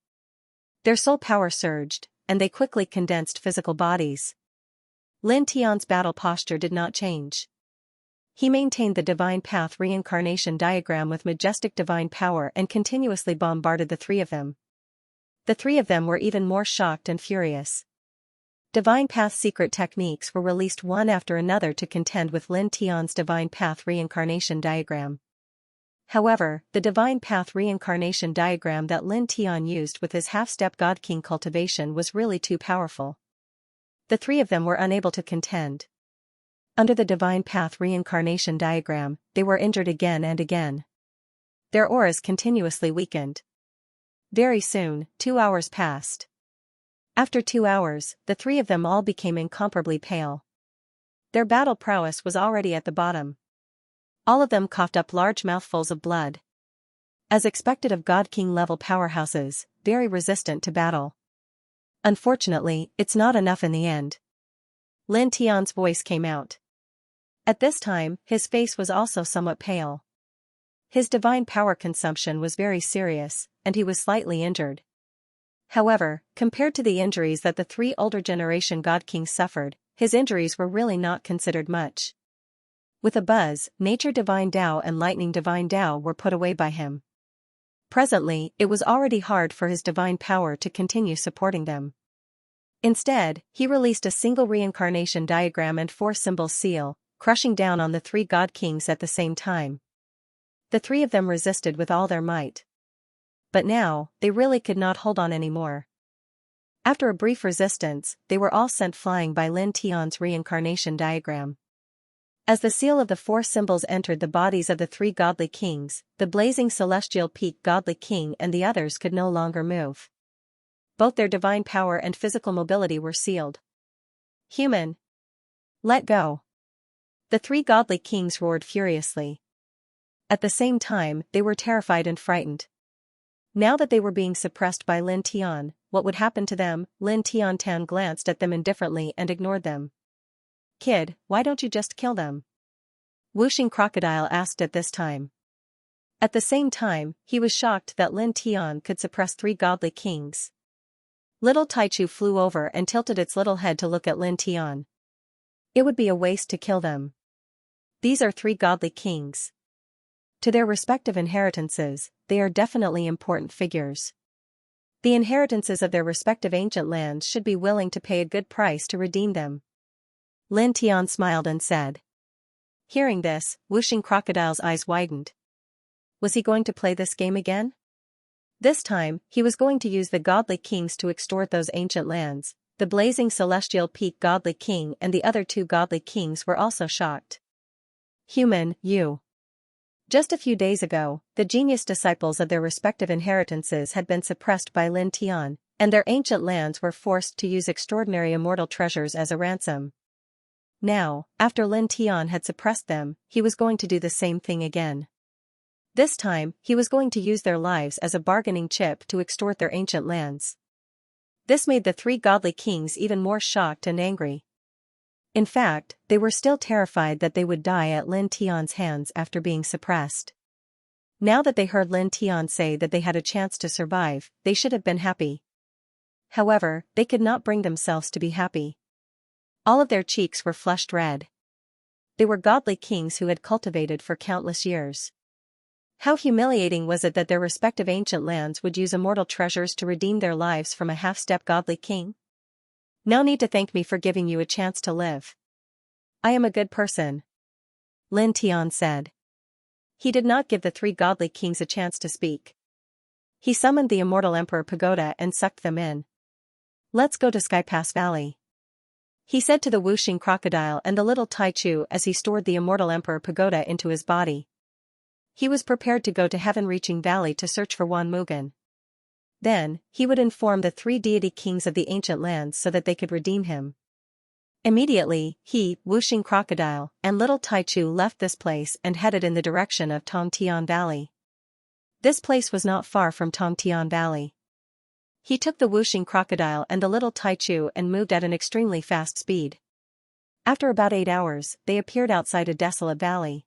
Their soul power surged, and they quickly condensed physical bodies. Lin Tian's battle posture did not change. He maintained the divine path reincarnation diagram with majestic divine power and continuously bombarded the three of them. The three of them were even more shocked and furious. Divine Path secret techniques were released one after another to contend with Lin Tian's Divine Path reincarnation diagram. However, the Divine Path reincarnation diagram that Lin Tian used with his half-step God King cultivation was really too powerful. The three of them were unable to contend. Under the Divine Path reincarnation diagram, they were injured again and again. Their auras continuously weakened. Very soon, 2 hours passed. After 2 hours, the three of them all became incomparably pale. Their battle prowess was already at the bottom. All of them coughed up large mouthfuls of blood. As expected of God King level powerhouses, very resistant to battle. Unfortunately, it's not enough in the end. Lin Tian's voice came out. At this time, his face was also somewhat pale. His divine power consumption was very serious, and he was slightly injured. However, compared to the injuries that the three older generation God Kings suffered, his injuries were really not considered much. With a buzz, Nature Divine Tao and Lightning Divine Tao were put away by him. Presently, it was already hard for his divine power to continue supporting them. Instead, he released a single reincarnation diagram and 4-symbol seal, crushing down on the three God Kings at the same time. The three of them resisted with all their might. But now, they really could not hold on anymore. After a brief resistance, they were all sent flying by Lin Tian's reincarnation diagram. As the seal of the 4 symbols entered the bodies of the 3 godly kings, the blazing celestial peak godly king and the others could no longer move. Both their divine power and physical mobility were sealed. Human! Let go! The 3 godly kings roared furiously. At the same time, they were terrified and frightened. Now that they were being suppressed by Lin Tian, what would happen to them? Lin Tian glanced at them indifferently and ignored them. Kid, why don't you just kill them? Wuxing Crocodile asked at this time. At the same time, he was shocked that Lin Tian could suppress 3 godly kings. Little Taichu flew over and tilted its little head to look at Lin Tian. It would be a waste to kill them. These are 3 godly kings. To their respective inheritances, they are definitely important figures. The inheritances of their respective ancient lands should be willing to pay a good price to redeem them. Lin Tian smiled and said. Hearing this, Wuxing Crocodile's eyes widened. Was he going to play this game again? This time, he was going to use the godly kings to extort those ancient lands. The blazing celestial peak godly king and the other 2 godly kings were also shocked. Human, you. Just a few days ago, the genius disciples of their respective inheritances had been suppressed by Lin Tian, and their ancient lands were forced to use extraordinary immortal treasures as a ransom. Now, after Lin Tian had suppressed them, he was going to do the same thing again. This time, he was going to use their lives as a bargaining chip to extort their ancient lands. This made the 3 godly kings even more shocked and angry. In fact, they were still terrified that they would die at Lin Tian's hands after being suppressed. Now that they heard Lin Tian say that they had a chance to survive, they should have been happy. However, they could not bring themselves to be happy. All of their cheeks were flushed red. They were godly kings who had cultivated for countless years. How humiliating was it that their respective ancient lands would use immortal treasures to redeem their lives from a half-step godly king? No need to thank me for giving you a chance to live. I am a good person. Lin Tian said. He did not give the 3 godly kings a chance to speak. He summoned the immortal Emperor Pagoda and sucked them in. Let's go to Sky Pass Valley. He said to the Wuxing Crocodile and the little Taichu as he stored the immortal Emperor Pagoda into his body. He was prepared to go to Heaven-reaching Valley to search for Wan Mugen. Then, he would inform the 3 deity kings of the ancient lands so that they could redeem him. Immediately, he, Wuxing Crocodile, and little Taichu left this place and headed in the direction of Tongtian Valley. This place was not far from Tongtian Valley. He took the Wuxing Crocodile and the little Taichu and moved at an extremely fast speed. After about 8 hours, they appeared outside a desolate valley.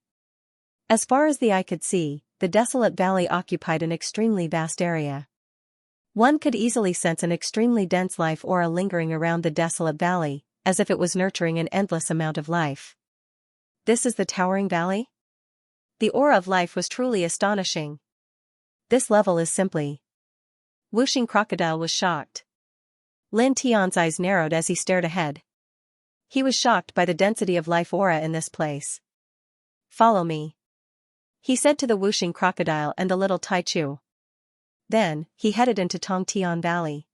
As far as the eye could see, the desolate valley occupied an extremely vast area. One could easily sense an extremely dense life aura lingering around the desolate valley, as if it was nurturing an endless amount of life. This is the towering valley? The aura of life was truly astonishing. This level is simply. Whooshing Crocodile was shocked. Lin Tian's eyes narrowed as he stared ahead. He was shocked by the density of life aura in this place. Follow me, he said to the Whooshing Crocodile and the little Taichu. Then, he headed into Tongtian Valley.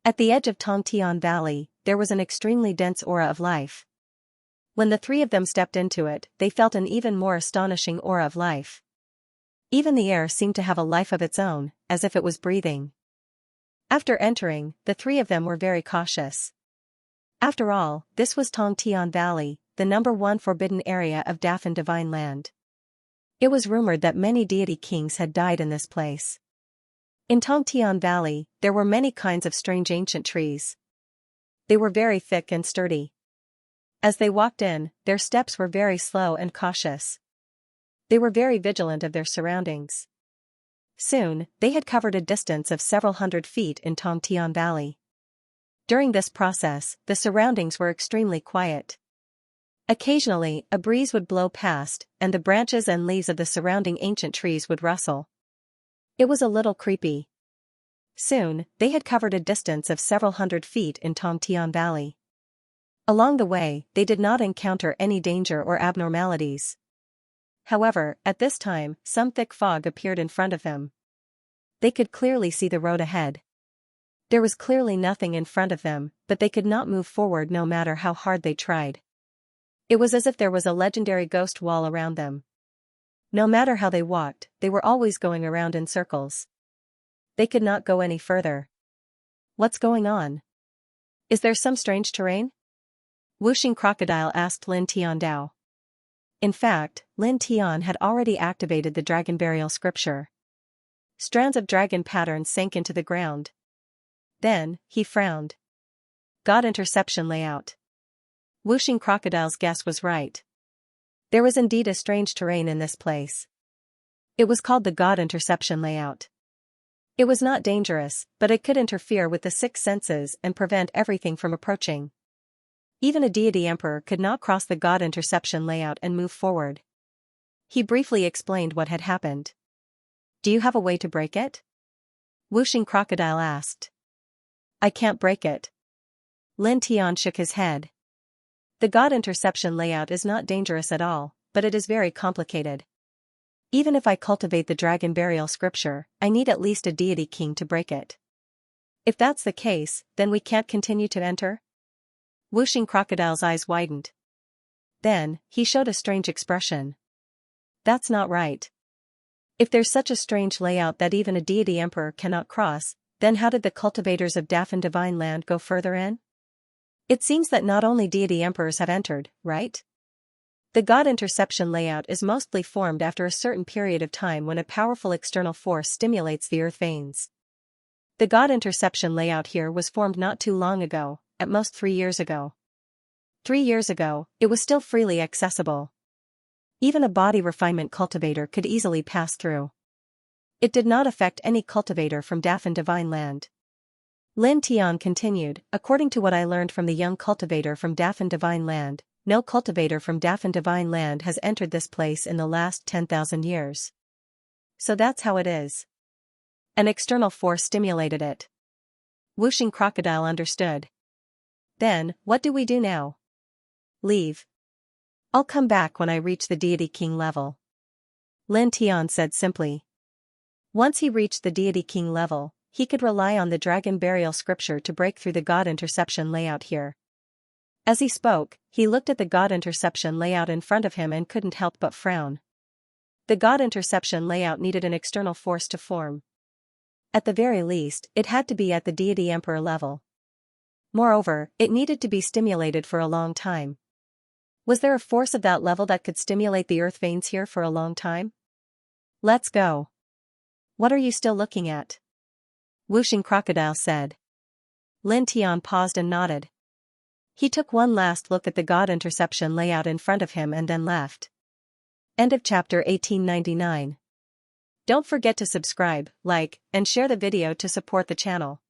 At the edge of Tongtian Valley, there was an extremely dense aura of life. When the three of them stepped into it, they felt an even more astonishing aura of life. Even the air seemed to have a life of its own, as if it was breathing. After entering, the three of them were very cautious. After all, this was Tongtian Valley, the #1 forbidden area of Dafan Divine Land. It was rumored that many deity kings had died in this place. In Tongtian Valley, there were many kinds of strange ancient trees. They were very thick and sturdy. As they walked in, their steps were very slow and cautious. They were very vigilant of their surroundings. Soon, they had covered a distance of several hundred feet in Tongtian Valley. During this process, the surroundings were extremely quiet. Occasionally, a breeze would blow past, and the branches and leaves of the surrounding ancient trees would rustle. It was a little creepy. Soon, they had covered a distance of several hundred feet in Tongtian Valley. Along the way, they did not encounter any danger or abnormalities. However, at this time, some thick fog appeared in front of them. They could clearly see the road ahead. There was clearly nothing in front of them, but they could not move forward no matter how hard they tried. It was as if there was a legendary ghost wall around them. No matter how they walked, they were always going around in circles. They could not go any further. What's going on? Is there some strange terrain? Whooshing Crocodile asked Lin Tian Dao. In fact, Lin Tian had already activated the dragon burial scripture. Strands of dragon patterns sank into the ground. Then, he frowned. God interception layout. Whooshing Crocodile's guess was right. There was indeed a strange terrain in this place. It was called the God interception layout. It was not dangerous, but it could interfere with the six senses and prevent everything from approaching. Even a deity emperor could not cross the God interception layout and move forward. He briefly explained what had happened. Do you have a way to break it? Whooshing Crocodile asked. I can't break it. Lin Tian shook his head. The God interception layout is not dangerous at all, but it is very complicated. Even if I cultivate the dragon burial scripture, I need at least a deity king to break it. If that's the case, then we can't continue to enter? Whooshing Crocodile's eyes widened. Then, he showed a strange expression. That's not right. If there's such a strange layout that even a deity emperor cannot cross, then how did the cultivators of Dafan Divine Land go further in? It seems that not only deity emperors have entered, right? The God interception layout is mostly formed after a certain period of time when a powerful external force stimulates the earth veins. The God interception layout here was formed not too long ago, at most 3 years ago. 3 years ago, it was still freely accessible. Even a body refinement cultivator could easily pass through. It did not affect any cultivator from Dafan Divine Land. Lin Tian continued, according to what I learned from the young cultivator from Dafan Divine Land, no cultivator from Dafan Divine Land has entered this place in the last 10,000 years. So that's how it is. An external force stimulated it. Whooshing Crocodile understood. Then, what do we do now? Leave. I'll come back when I reach the deity king level. Lin Tian said simply. Once he reached the deity king level, he could rely on the dragon burial scripture to break through the God interception layout here. As he spoke, he looked at the God interception layout in front of him and couldn't help but frown. The God interception layout needed an external force to form. At the very least, it had to be at the deity emperor level. Moreover, it needed to be stimulated for a long time. Was there a force of that level that could stimulate the earth veins here for a long time? Let's go. What are you still looking at? Whooshing Crocodile said. Lin Tian paused and nodded. He took one last look at the God interception layout in front of him and then left. End of chapter 1899. Don't forget to subscribe, like, and share the video to support the channel.